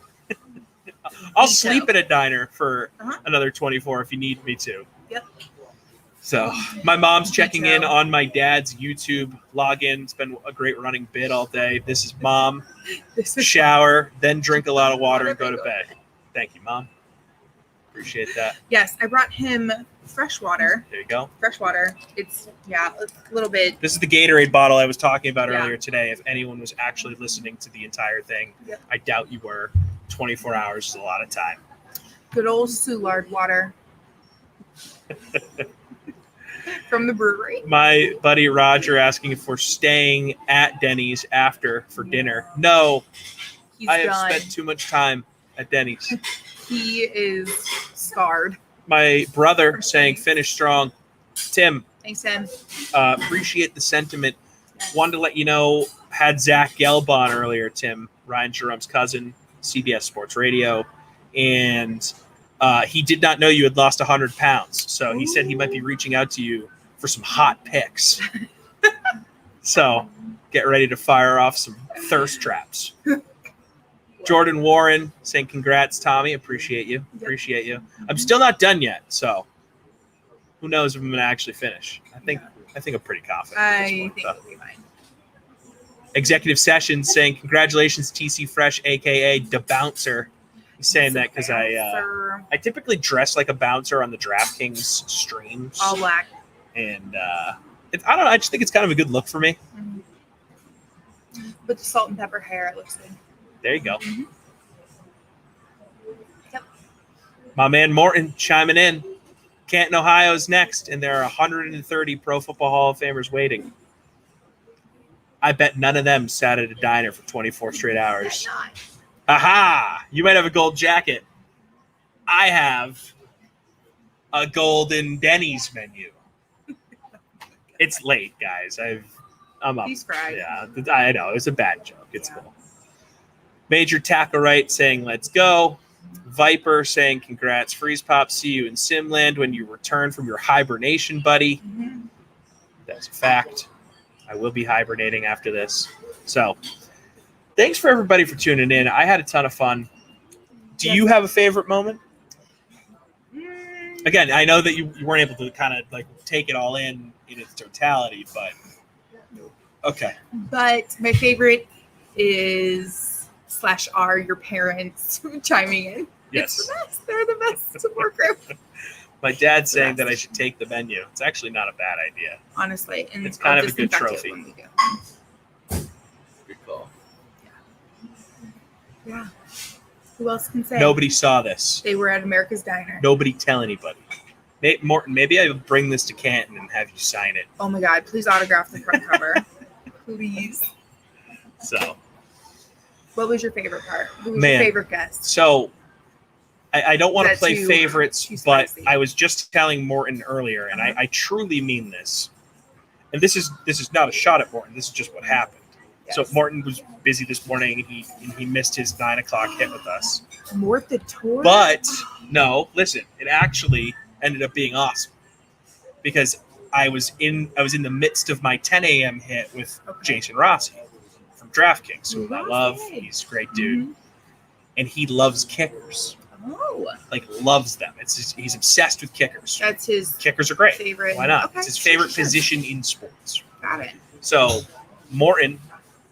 I'll Veto. sleep at a diner for Uh-huh. another 24 if you need me to. Yep. So my mom's checking in on my dad's YouTube login. It's been a great running bit all day. This is mom. Shower, then drink a lot of water and go to bed. Thank you, Mom. Appreciate that. Yes, I brought him fresh water. There you go. Fresh water. It's a little bit. This is the Gatorade bottle I was talking about Yeah. earlier today. If anyone was actually listening to the entire thing, Yep. I doubt you were. 24 hours is a lot of time. Good old Soulard water from the brewery. My buddy Roger asking if we're staying at Denny's after for dinner. No, He's I have done. spent too much time at Denny's. He is scarred. My brother saying finish strong. Tim, Thanks, Tim. appreciate the sentiment. Wanted to let you know, had Zach Gelb on earlier, Tim, Ryan Jerome's cousin, CBS Sports Radio, and he did not know you had lost 100 pounds. So he said he might be reaching out to you for some hot picks. So get ready to fire off some thirst traps. Jordan Warren saying congrats, Tommy. Appreciate you. Appreciate you. I'm still not done yet, so who knows if I'm going to actually finish. I think I'm pretty confident. I think it'll be fine. Executive Sessions saying congratulations, TC Fresh, aka the Bouncer. He's saying that because I typically dress like a bouncer on the DraftKings streams. All black. And I don't know. I just think it's kind of a good look for me. With the salt and pepper hair, it looks good. There you go. Yep. My man Morton chiming in. Canton, Ohio's next, and there are 130 Pro Football Hall of Famers waiting. I bet none of them sat at a diner for 24 straight hours. Aha! You might have a gold jacket. I have a golden Denny's menu. It's late, guys. I'm up. He's fried. Yeah, I know. It was a bad joke. It's cool. Major Tackle Right saying, let's go. Viper saying, congrats, Freeze Pop. See you in Simland when you return from your hibernation, buddy. That's a fact. I will be hibernating after this. So thanks for everybody for tuning in. I had a ton of fun. Do you have a favorite moment? Again, I know that you weren't able to kind of like take it all in its totality, but okay. But my favorite is /are your parents chiming in. Yes. It's the best. They're the best support group. My dad's saying that I should take the menu. It's actually not a bad idea. Honestly. And it's kind I'll of a good disinfect it trophy. when we do. Good call. Yeah. Who else can say? Nobody saw this. They were at America's Diner. Nobody tell anybody. Morton, maybe I will bring this to Canton and have you sign it. Oh my God! Please autograph the front cover, please. So, what was your favorite part? Who was Man. your favorite guest? So, I don't want to Is that play too favorites, but spicy? I was just telling Morton earlier, and I truly mean this. And this is not a shot at Morton. This is just what happened. Yes. So Morton was busy this morning, and he missed his 9 o'clock hit with us. Morton tour. But no, listen, it actually ended up being awesome because I was in the midst of my 10 a.m. hit with Jason Rossi from DraftKings, who I love. He's a great dude, and he loves kickers. Oh, Like loves them. He's obsessed with kickers. that's his Kickers are great. favorite. Why not? Okay. It's his favorite position in sports. Got it. So Morton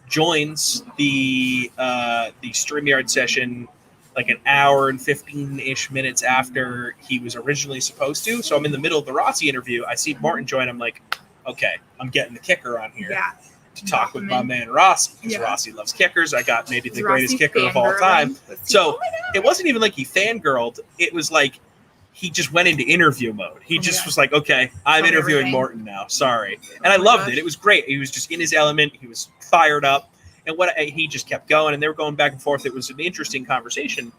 joins the StreamYard session like an hour and 15-ish minutes after he was originally supposed to. So I'm in the middle of the Rossi interview. I see Morton join. I'm like, okay, I'm getting the kicker on here Yeah. to talk with my man Rossi because Yeah. Rossi loves kickers. I got maybe the Is greatest Rossi kicker of all fangirling? time. Let's see. So it wasn't even like he fangirled. It was like he just went into interview mode. He just was like, okay, I'm Tell me interviewing everything. Morton now. Sorry. And I loved it. It was great. He was just in his element. He was fired up. And he just kept going, and they were going back and forth. It was an interesting conversation.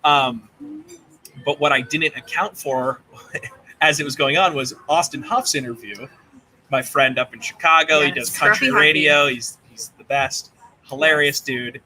But what I didn't account for as it was going on was Austin Huff's interview. My friend up in Chicago. He does country Scruffy radio. He's the best. Hilarious dude.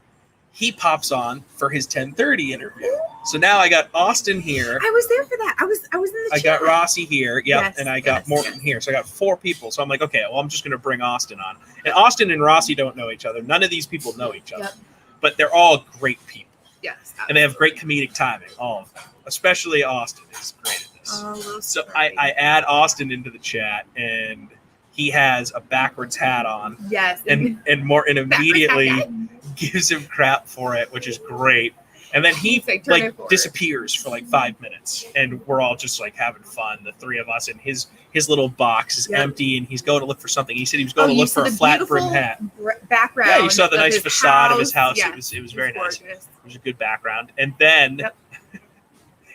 He pops on for his 10:30 interview. So now I got Austin here. I was there for that. I was in the I chat. got Rossi here, yep, Yes, and I got Morton here. So I got 4 people. So I'm like, okay, well, I'm just going to bring Austin on. And Austin and Rossi don't know each other. None of these people know each other. Yep. But they're all great people. Yes. And they have great comedic timing, all of them. Especially Austin is great at this. Oh, So I add Austin into the chat, and he has a backwards hat on. Yes. And Morton immediately hat. gives him crap for it, which is great. And then he He's like, "Turn it forward." disappears for like 5 minutes, and we're all just like having fun. The 3 of us, and his little box is Yep. empty, and he's going to look for something. He said he was going to you look saw for a the flat brim beautiful hat. Background. Yeah, you saw the of nice his facade of his house. Yes, It was very nice. gorgeous. It was a good background. And then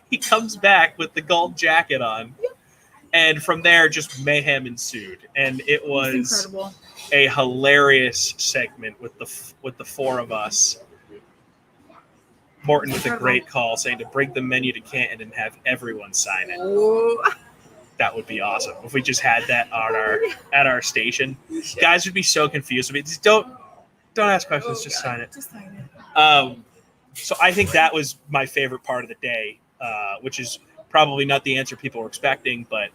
he comes back with the gold jacket on. And from there, just mayhem ensued. And it was incredible. a hilarious segment with the 4 of us. Morton with a Incredible. great call saying to bring the menu to Canton and have everyone sign it. Oh. That would be awesome if we just had that at our station. Guys would be so confused. I mean, just don't ask questions. Just sign it. Just sign it. So I think that was my favorite part of the day, which is probably not the answer people were expecting, but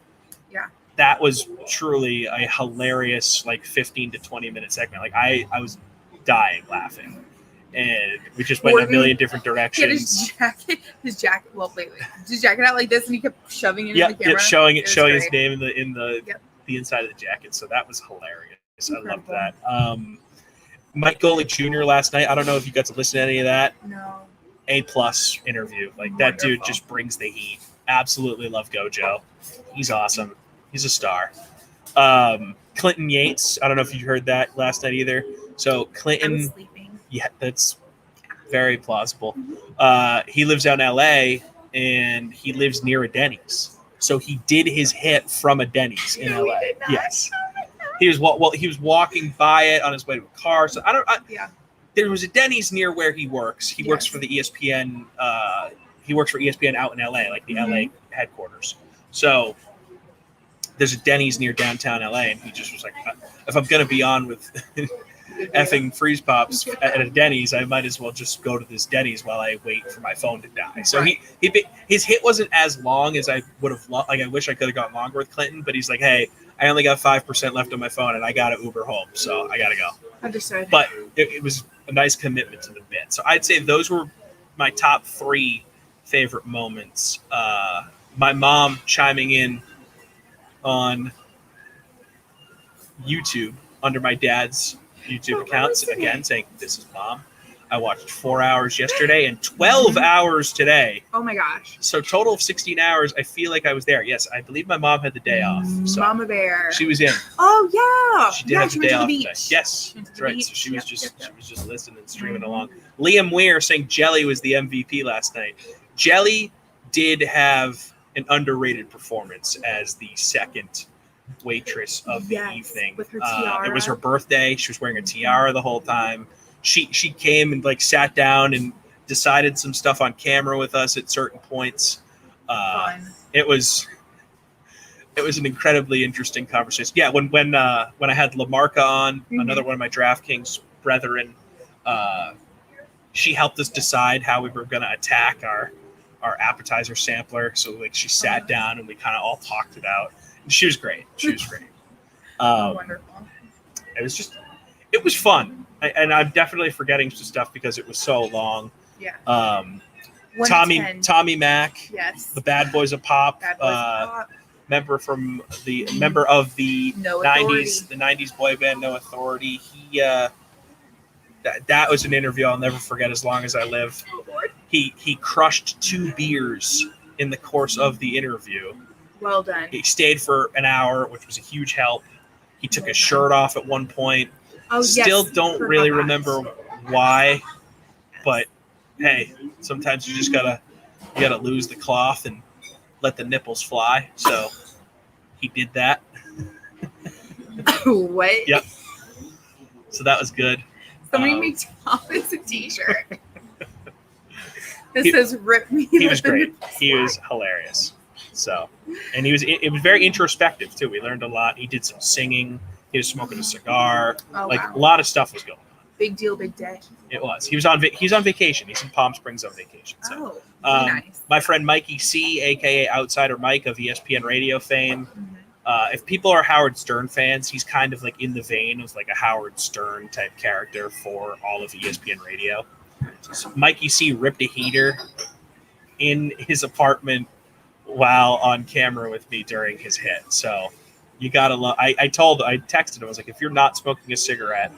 Yeah. that was truly a hilarious, like 15 to 20 minute segment. Like I was dying laughing, and we just went in a Morton million different He had directions. his jacket. Well, wait. His jacket out like this, and he kept shoving it Yeah, in the camera. showing was his great. name in the inside of the jacket. So that was hilarious. I loved that. Mike Golick Jr. last night. I don't know if you got to listen to any of that. No. A+ interview. Like that dude just brings the heat. Absolutely love Gojo. He's awesome. He's a star. Clinton Yates. I don't know if you heard that last night either. So Clinton. Yeah, that's very plausible. He lives out in LA, and he lives near a Denny's. So he did his hit from a Denny's in LA. Yes. He was walking by it on his way to a car. So there was a Denny's near where he works. He works for the ESPN. He works for ESPN out in LA, like the LA headquarters. So there's a Denny's near downtown LA, and he just was like, if I'm gonna be on with effing freeze pops at a Denny's, I might as well just go to this Denny's while I wait for my phone to die. So his hit wasn't as long as I would have. Like I wish I could have gone longer with Clinton, but he's like, hey, I only got 5% left on my phone, and I got to Uber home, so I got to go. Understood. But it was a nice commitment to the bit. So I'd say those were my top 3 favorite moments. My mom chiming in on YouTube under my dad's YouTube accounts again, saying, "This is Mom. I watched 4 hours yesterday and 12 hours today. Oh my gosh! So total of 16 hours. I feel like I was there. Yes, I believe my mom had the day off. So Mama Bear. she was in. Oh yeah. She did have the day off today. Yes, that's right. So she was just listening and streaming along. Liam Weir saying Jelly was the MVP last night. Jelly did have an underrated performance as the second waitress of the evening. With her tiara. It was her birthday. She was wearing a tiara the whole time. She came and like sat down and decided some stuff on camera with us at certain points. It was an incredibly interesting conversation. Yeah, when I had LaMarca on, another one of my DraftKings brethren, she helped us decide how we were going to attack our appetizer sampler. So like she sat down and we kind of all talked it out. And she was great. Wonderful. It was fun. And I'm definitely forgetting some stuff because it was so long. Yeah. Tommy Mac, yes, the Bad Boys of Pop, member of the No 90s, Authority. the 90s boy band No Authority. He that was an interview I'll never forget as long as I live. He crushed 2 beers in the course of the interview. Well done. He stayed for an hour, which was a huge help. He took his shirt off at one point. Oh, Still yes, don't forgot really that. remember why, but hey, sometimes you just gotta lose the cloth and let the nipples fly. So he did that. What? Yep. So that was good. Somebody made Thomas a t-shirt. This says "Rip me." He was great. He was hilarious. So, and it was very introspective too. We learned a lot. He did some singing. He was smoking a cigar. Oh, like wow. a lot of stuff was going on. Big deal, big day. It was. He's on vacation. He's in Palm Springs on vacation. So, nice. My friend Mikey C, aka Outsider Mike of ESPN Radio fame. If people are Howard Stern fans, he's kind of like in the vein of like a Howard Stern type character for all of ESPN Radio. So Mikey C ripped a heater in his apartment while on camera with me during his hit. So you gotta love. I texted him. I was like, if you're not smoking a cigarette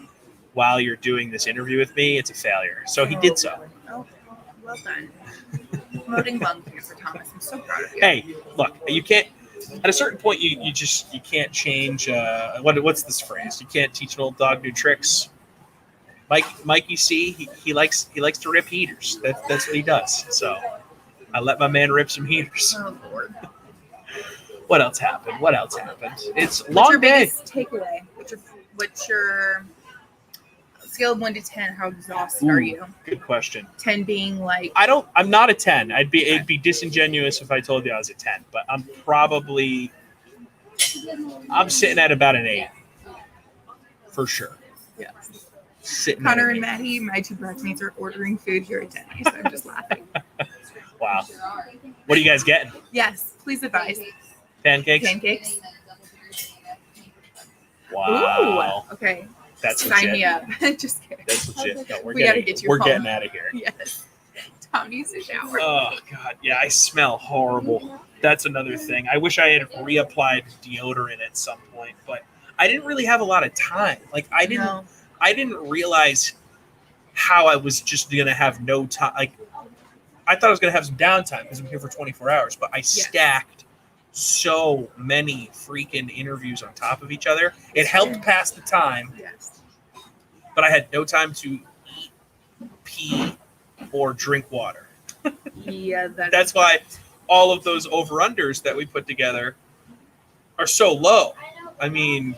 while you're doing this interview with me, it's a failure. So he did so. Oh, well done. Promoting lung cancer, Thomas. I'm so proud of you. Hey, look, you can't. At a certain point, you can't change. What's this phrase? You can't teach an old dog new tricks. Mikey C, he likes to rip heaters. That's what he does. So I let my man rip some heaters. Oh Lord. What else happened? It's What's long your day. biggest takeaway? What's your scale of 1 to 10? How exhausted are you? Good question. 10 being like I'm not a 10. It'd be disingenuous if I told you I was a 10, but I'm sitting at about an 8 for sure. Yeah. Sitting Connor at and Maddie, my 2 classmates, are ordering food here at Denny, so I'm just laughing. Wow. What are you guys getting? Yes, please advise. Pancakes? Pancakes. Wow. Ooh, okay. That's Sign legit. me up. Just kidding. That's legit. No, We gotta get you we're home. getting out of here. Yes. Tom needs to shower. Oh God, yeah, I smell horrible. That's another thing. I wish I had reapplied deodorant at some point, but I didn't really have a lot of time. Like I didn't realize how I was just gonna have no time. Like I thought I was gonna have some downtime because I'm here for 24 hours, but I stacked so many freaking interviews on top of each other. It helped pass the time. Yes. But I had no time to eat, pee, or drink water. Yeah, that's why all of those over-unders that we put together are so low. I mean,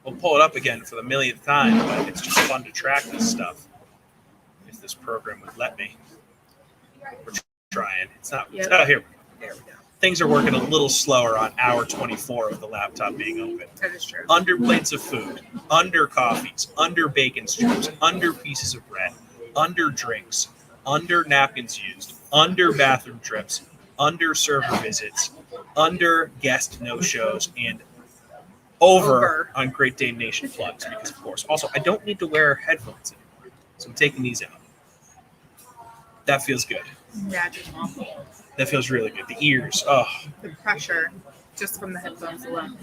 we'll pull it up again for the millionth time, but it's just fun to track this stuff. If this program would let me. We're trying. It's not. Yep. Oh, here we go. things are working a little slower on hour 24 of the laptop being open. That is true. Under plates of food, under coffees, under bacon strips, under pieces of bread, under drinks, under napkins used, under bathroom trips, under server visits, under guest no-shows, and over on Great Dane Nation plugs, because of course. Also, I don't need to wear headphones anymore, so I'm taking these out. That feels good. Magical. That feels really good. The ears, oh. The pressure just from the headphones alone.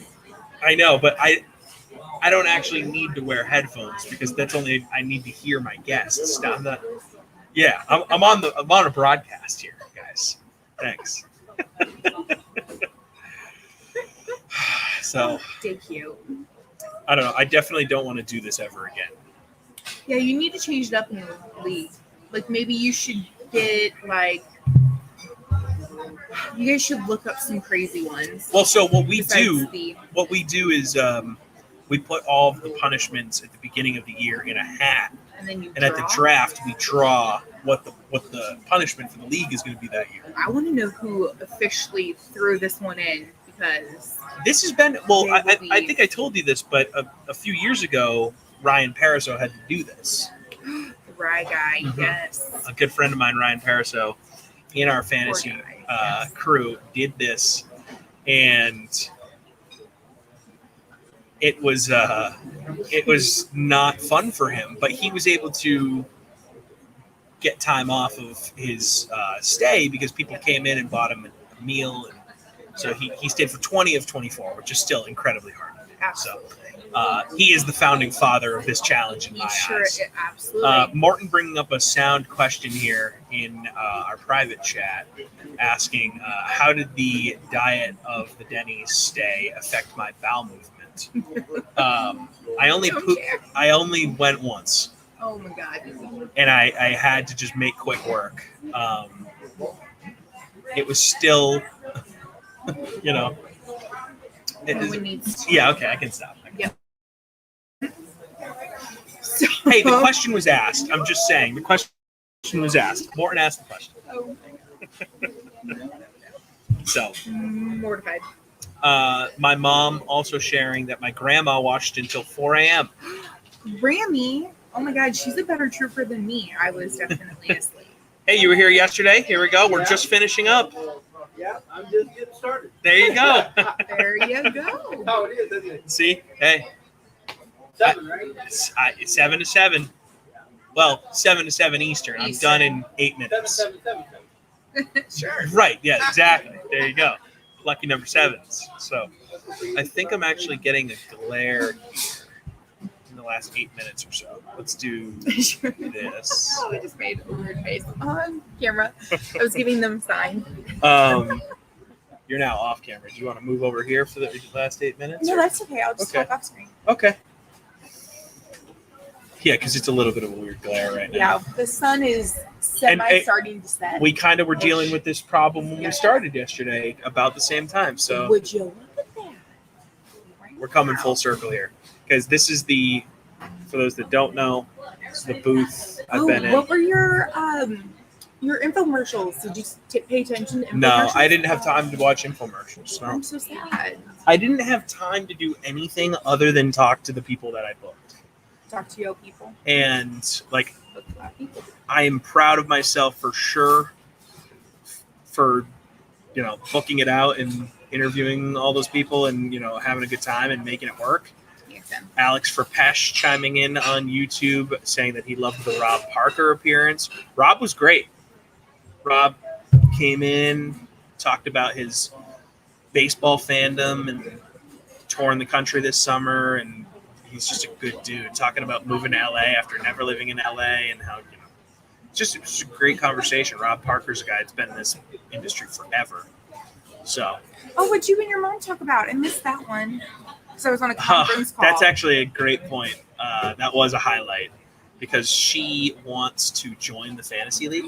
I know, but I don't actually need to wear headphones because that's only I need to hear my guests. I'm on a broadcast here, guys. Thanks. So Thank you. I don't know. I definitely don't want to do this ever again. Yeah, you need to change it up in the league. Like maybe you should get like you guys should look up some crazy ones. Well, so what we besides do is we put all of the punishments at the beginning of the year in a hat, and at the draft we draw what the punishment for the league is going to be that year. I want to know who officially threw this one in because This has been I think I told you this, but a few years ago, Ryan Pariseau had to do this. the Rye guy, yes. A good friend of mine, Ryan Pariseau, in our fantasy crew, did this, and it was not fun for him. But he was able to get time off of his stay because people came in and bought him a meal, and so he stayed for 20 of 24, which is still incredibly hard. Absolutely. So he is the founding father of this challenge in my eyes. Absolutely. Morton bringing up a sound question here in our private chat, asking, how did the diet of the Denny's stay affect my bowel movement? I only went once. Oh my God. And I had to just make quick work. It was still, yeah, okay, I can stop. Yep. Hey, the question was asked. I'm just saying, the question was asked. Morton asked the question. Oh. So. Mortified. My mom also sharing that my grandma watched until 4 a.m. Grammy, oh my God, she's a better trooper than me. I was definitely asleep. Hey, you were here yesterday? Here we go. We're just finishing up. Yeah, I'm just getting started. There you go. There you go. Oh, it is, isn't it? See? Hey. 7, right? 7 to 7. Well, 7 to 7 Eastern. I'm done in 8 minutes. 7. Sure. Right. Yeah, exactly. There you go. Lucky number 7s. So I think I'm actually getting a glare here in the last 8 minutes or so. Let's do this. I just made a weird face on camera. I was giving them sign. You're now off camera. Do you want to move over here for the last 8 minutes? No, that's okay. I'll just talk off screen. Okay. Yeah, because it's a little bit of a weird glare right now. Yeah, the sun is starting to set. We kind of were dealing with this problem when we started yesterday about the same time. So would you look at that? We're coming full circle here because this is for those that don't know, this is the booth I've been in. What were your infomercials? Did you pay attention to infomercials? No, I didn't have time to watch infomercials. No. I'm so sad. I didn't have time to do anything other than talk to the people that I booked. Talk to your people. And I am proud of myself for sure for booking it out and interviewing all those people and having a good time and making it work. Alex for Pesh chiming in on YouTube saying that he loved the Rob Parker appearance. Rob was great. Rob came in, talked about his baseball fandom and touring the country this summer, and he's just a good dude, talking about moving to LA after never living in LA and how, it's just a great conversation. Rob Parker's a guy that's been in this industry forever. So. Oh, what'd you and your mom talk about? I missed that one. So I was on a conference call. That's actually a great point. That was a highlight because she wants to join the fantasy league.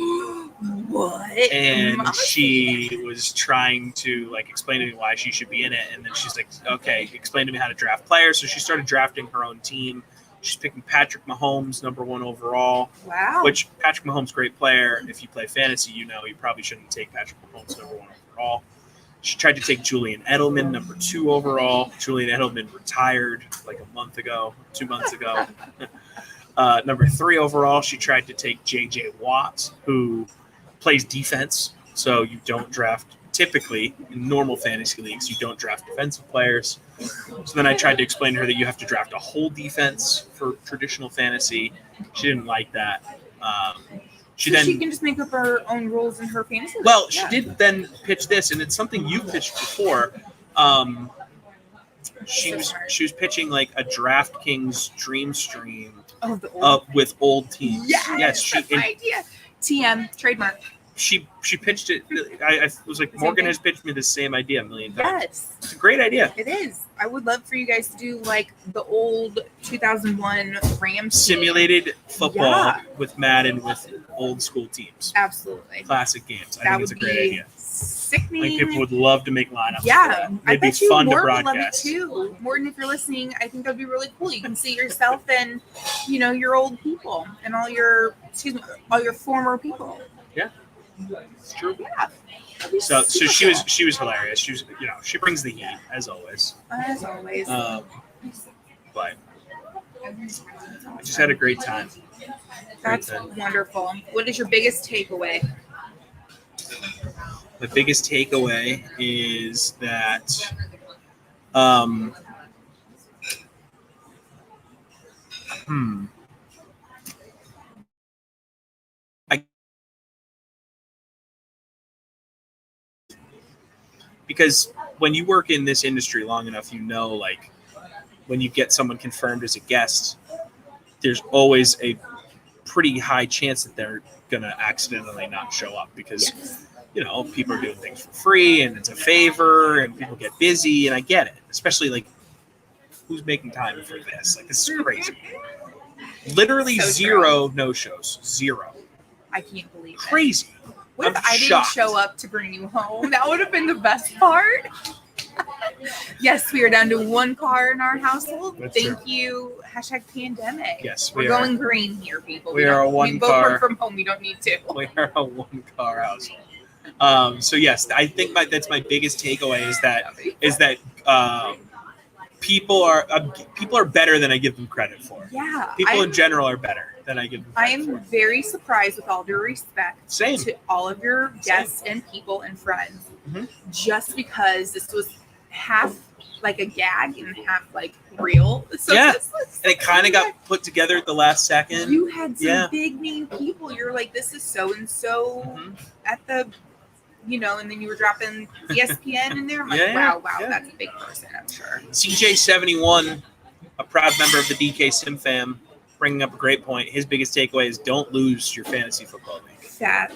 What? And she was trying to explain to me why she should be in it. And then she's like, okay, explain to me how to draft players. So she started drafting her own team. She's picking Patrick Mahomes, #1 overall. Wow. Which Patrick Mahomes, great player. If you play fantasy, you probably shouldn't take Patrick Mahomes #1 overall. She tried to take Julian Edelman, number 2 overall. Julian Edelman retired like a month ago, 2 months ago. Number 3 overall, she tried to take J.J. Watt, who plays defense. So you don't draft, typically, in normal fantasy leagues, you don't draft defensive players. So then I tried to explain to her that you have to draft a whole defense for traditional fantasy. She didn't like that. She can just make up her own rules in her fantasy. Well, she did then pitch this, and it's something you pitched before. She was pitching like a DraftKings Dream Stream with old teams. Yes, that's my idea. TM trademark. She pitched it. I was like, Morgan has pitched me the same idea a million times. Yes, it's a great idea. It is. I would love for you guys to do like the old 2001 Rams simulated football with Madden with old school teams. Absolutely, classic games. I think it's a great idea. Sickening. I think people would love to make lineups. Yeah, it'd be fun to broadcast. Would love it too. Morton, if you're listening, I think that'd be really cool. You can see yourself and your old people and all your former people. Yeah. It's true. Yeah. So she was hilarious. She was she brings the heat as always. As always. But I just had a great time. That's wonderful. What is your biggest takeaway? The biggest takeaway is that because when you work in this industry long enough, like when you get someone confirmed as a guest, there's always a pretty high chance that they're going to accidentally not show up because, people are doing things for free and it's a favor and people get busy. And I get it, especially like who's making time for this? Like, this is crazy. Literally So zero no-shows. Zero. I can't believe it. Crazy. What if I shocked. didn't show up to bring you home? That would have been the best part. Yes, we are down to 1 car in our household. Thank you. #pandemic. Yes, we're going green here, people. We are a 1 we both car. work from home. We don't need to. We are a 1 car household. So yes, I think that's my biggest takeaway is that people are better than I give them credit for. Yeah, people in general are better than I give them I credit am very surprised, with all due respect, Same. to all of your guests and people and friends, just because this was half like a gag and half like real. So yeah, this was and it kind of got put together at the last second. You had some big name people. You're like, this is so and so at the, and then you were dropping ESPN in there. I'm like, wow, that's a big person, I'm sure. CJ71, a proud member of the DK Sim fam, bringing up a great point. His biggest takeaway is don't lose your fantasy football league. That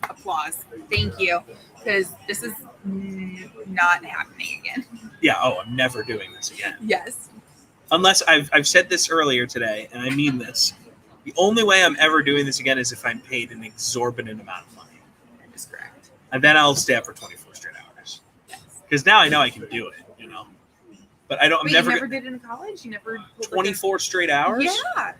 applause. Thank you, because this is not happening again. Yeah. Oh, I'm never doing this again. Yes. Unless I've said this earlier today, and I mean this. The only way I'm ever doing this again is if I'm paid an exorbitant amount of money. That is correct. And then I'll stay up for 24 straight hours. Because now I know I can do it, But I don't. Wait, I'm never. You never did it in college. You never. 24 straight hours. Yeah.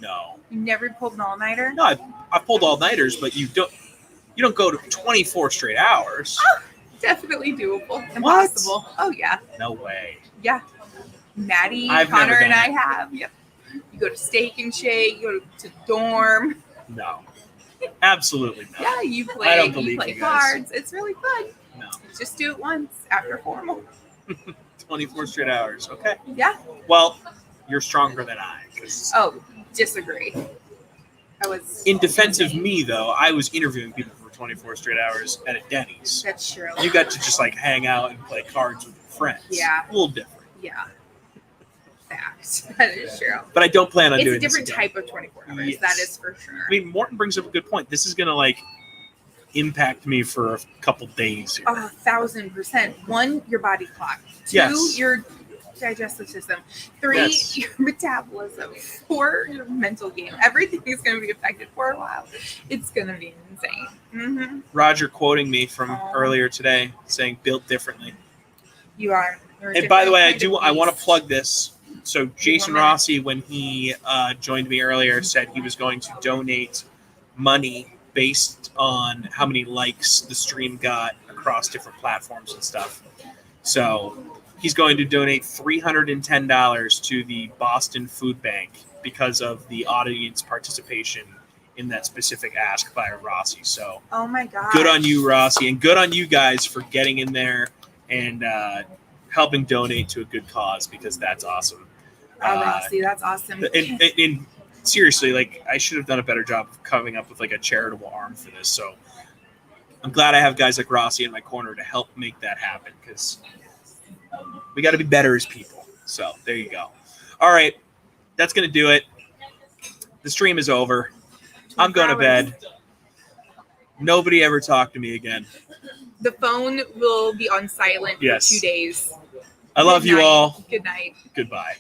No. You never pulled an all-nighter. No, I've pulled all-nighters, but you don't go to 24 straight hours. Oh, definitely doable. Impossible. What? Oh yeah. No way. Yeah. Maddie, I've Connor, never and done I it. have. Yep. You go to Steak and Shake. You go to dorm. No. Absolutely not. Yeah, you play. I don't believe you play you guys. cards. It's really fun. No. Just do it once after formal. 24 straight hours. Okay. Yeah. Well, you're stronger than I. Oh, disagree. I was. In defense of me, though, I was interviewing people for 24 straight hours at a Denny's. That's true. You got to just like hang out and play cards with your friends. Yeah. A little different. Yeah. Fact. That is true. But I don't plan on doing this. It's a different this again. type of 24 hours. Yes. That is for sure. I mean, Morton brings up a good point. This is going to impact me for a couple days here. 1,000%. 1, your body clock. 2, Yes. your digestive system. 3, Yes. your metabolism. 4, your mental game. Everything is going to be affected for a while. It's going to be insane. Mm-hmm. Roger quoting me from earlier today saying built differently. You are. And by the way, I want to plug this. So Jason Rossi, when he joined me earlier, said he was going to donate money based on how many likes the stream got across different platforms and stuff. So he's going to donate $310 to the Boston Food Bank because of the audience participation in that specific ask by Rossi. So oh my god, good on you, Rossi, and good on you guys for getting in there and helping donate to a good cause, because that's awesome. Rossi, that's awesome. And seriously, like, I should have done a better job of coming up with like a charitable arm for this. So I'm glad I have guys like Rossi in my corner to help make that happen, because we got to be better as people. So there you go. All right, that's gonna do it. The stream is over. I'm going to bed. Nobody ever talk to me again. The phone will be on silent for 2 days. I love you all. Good night. Goodbye.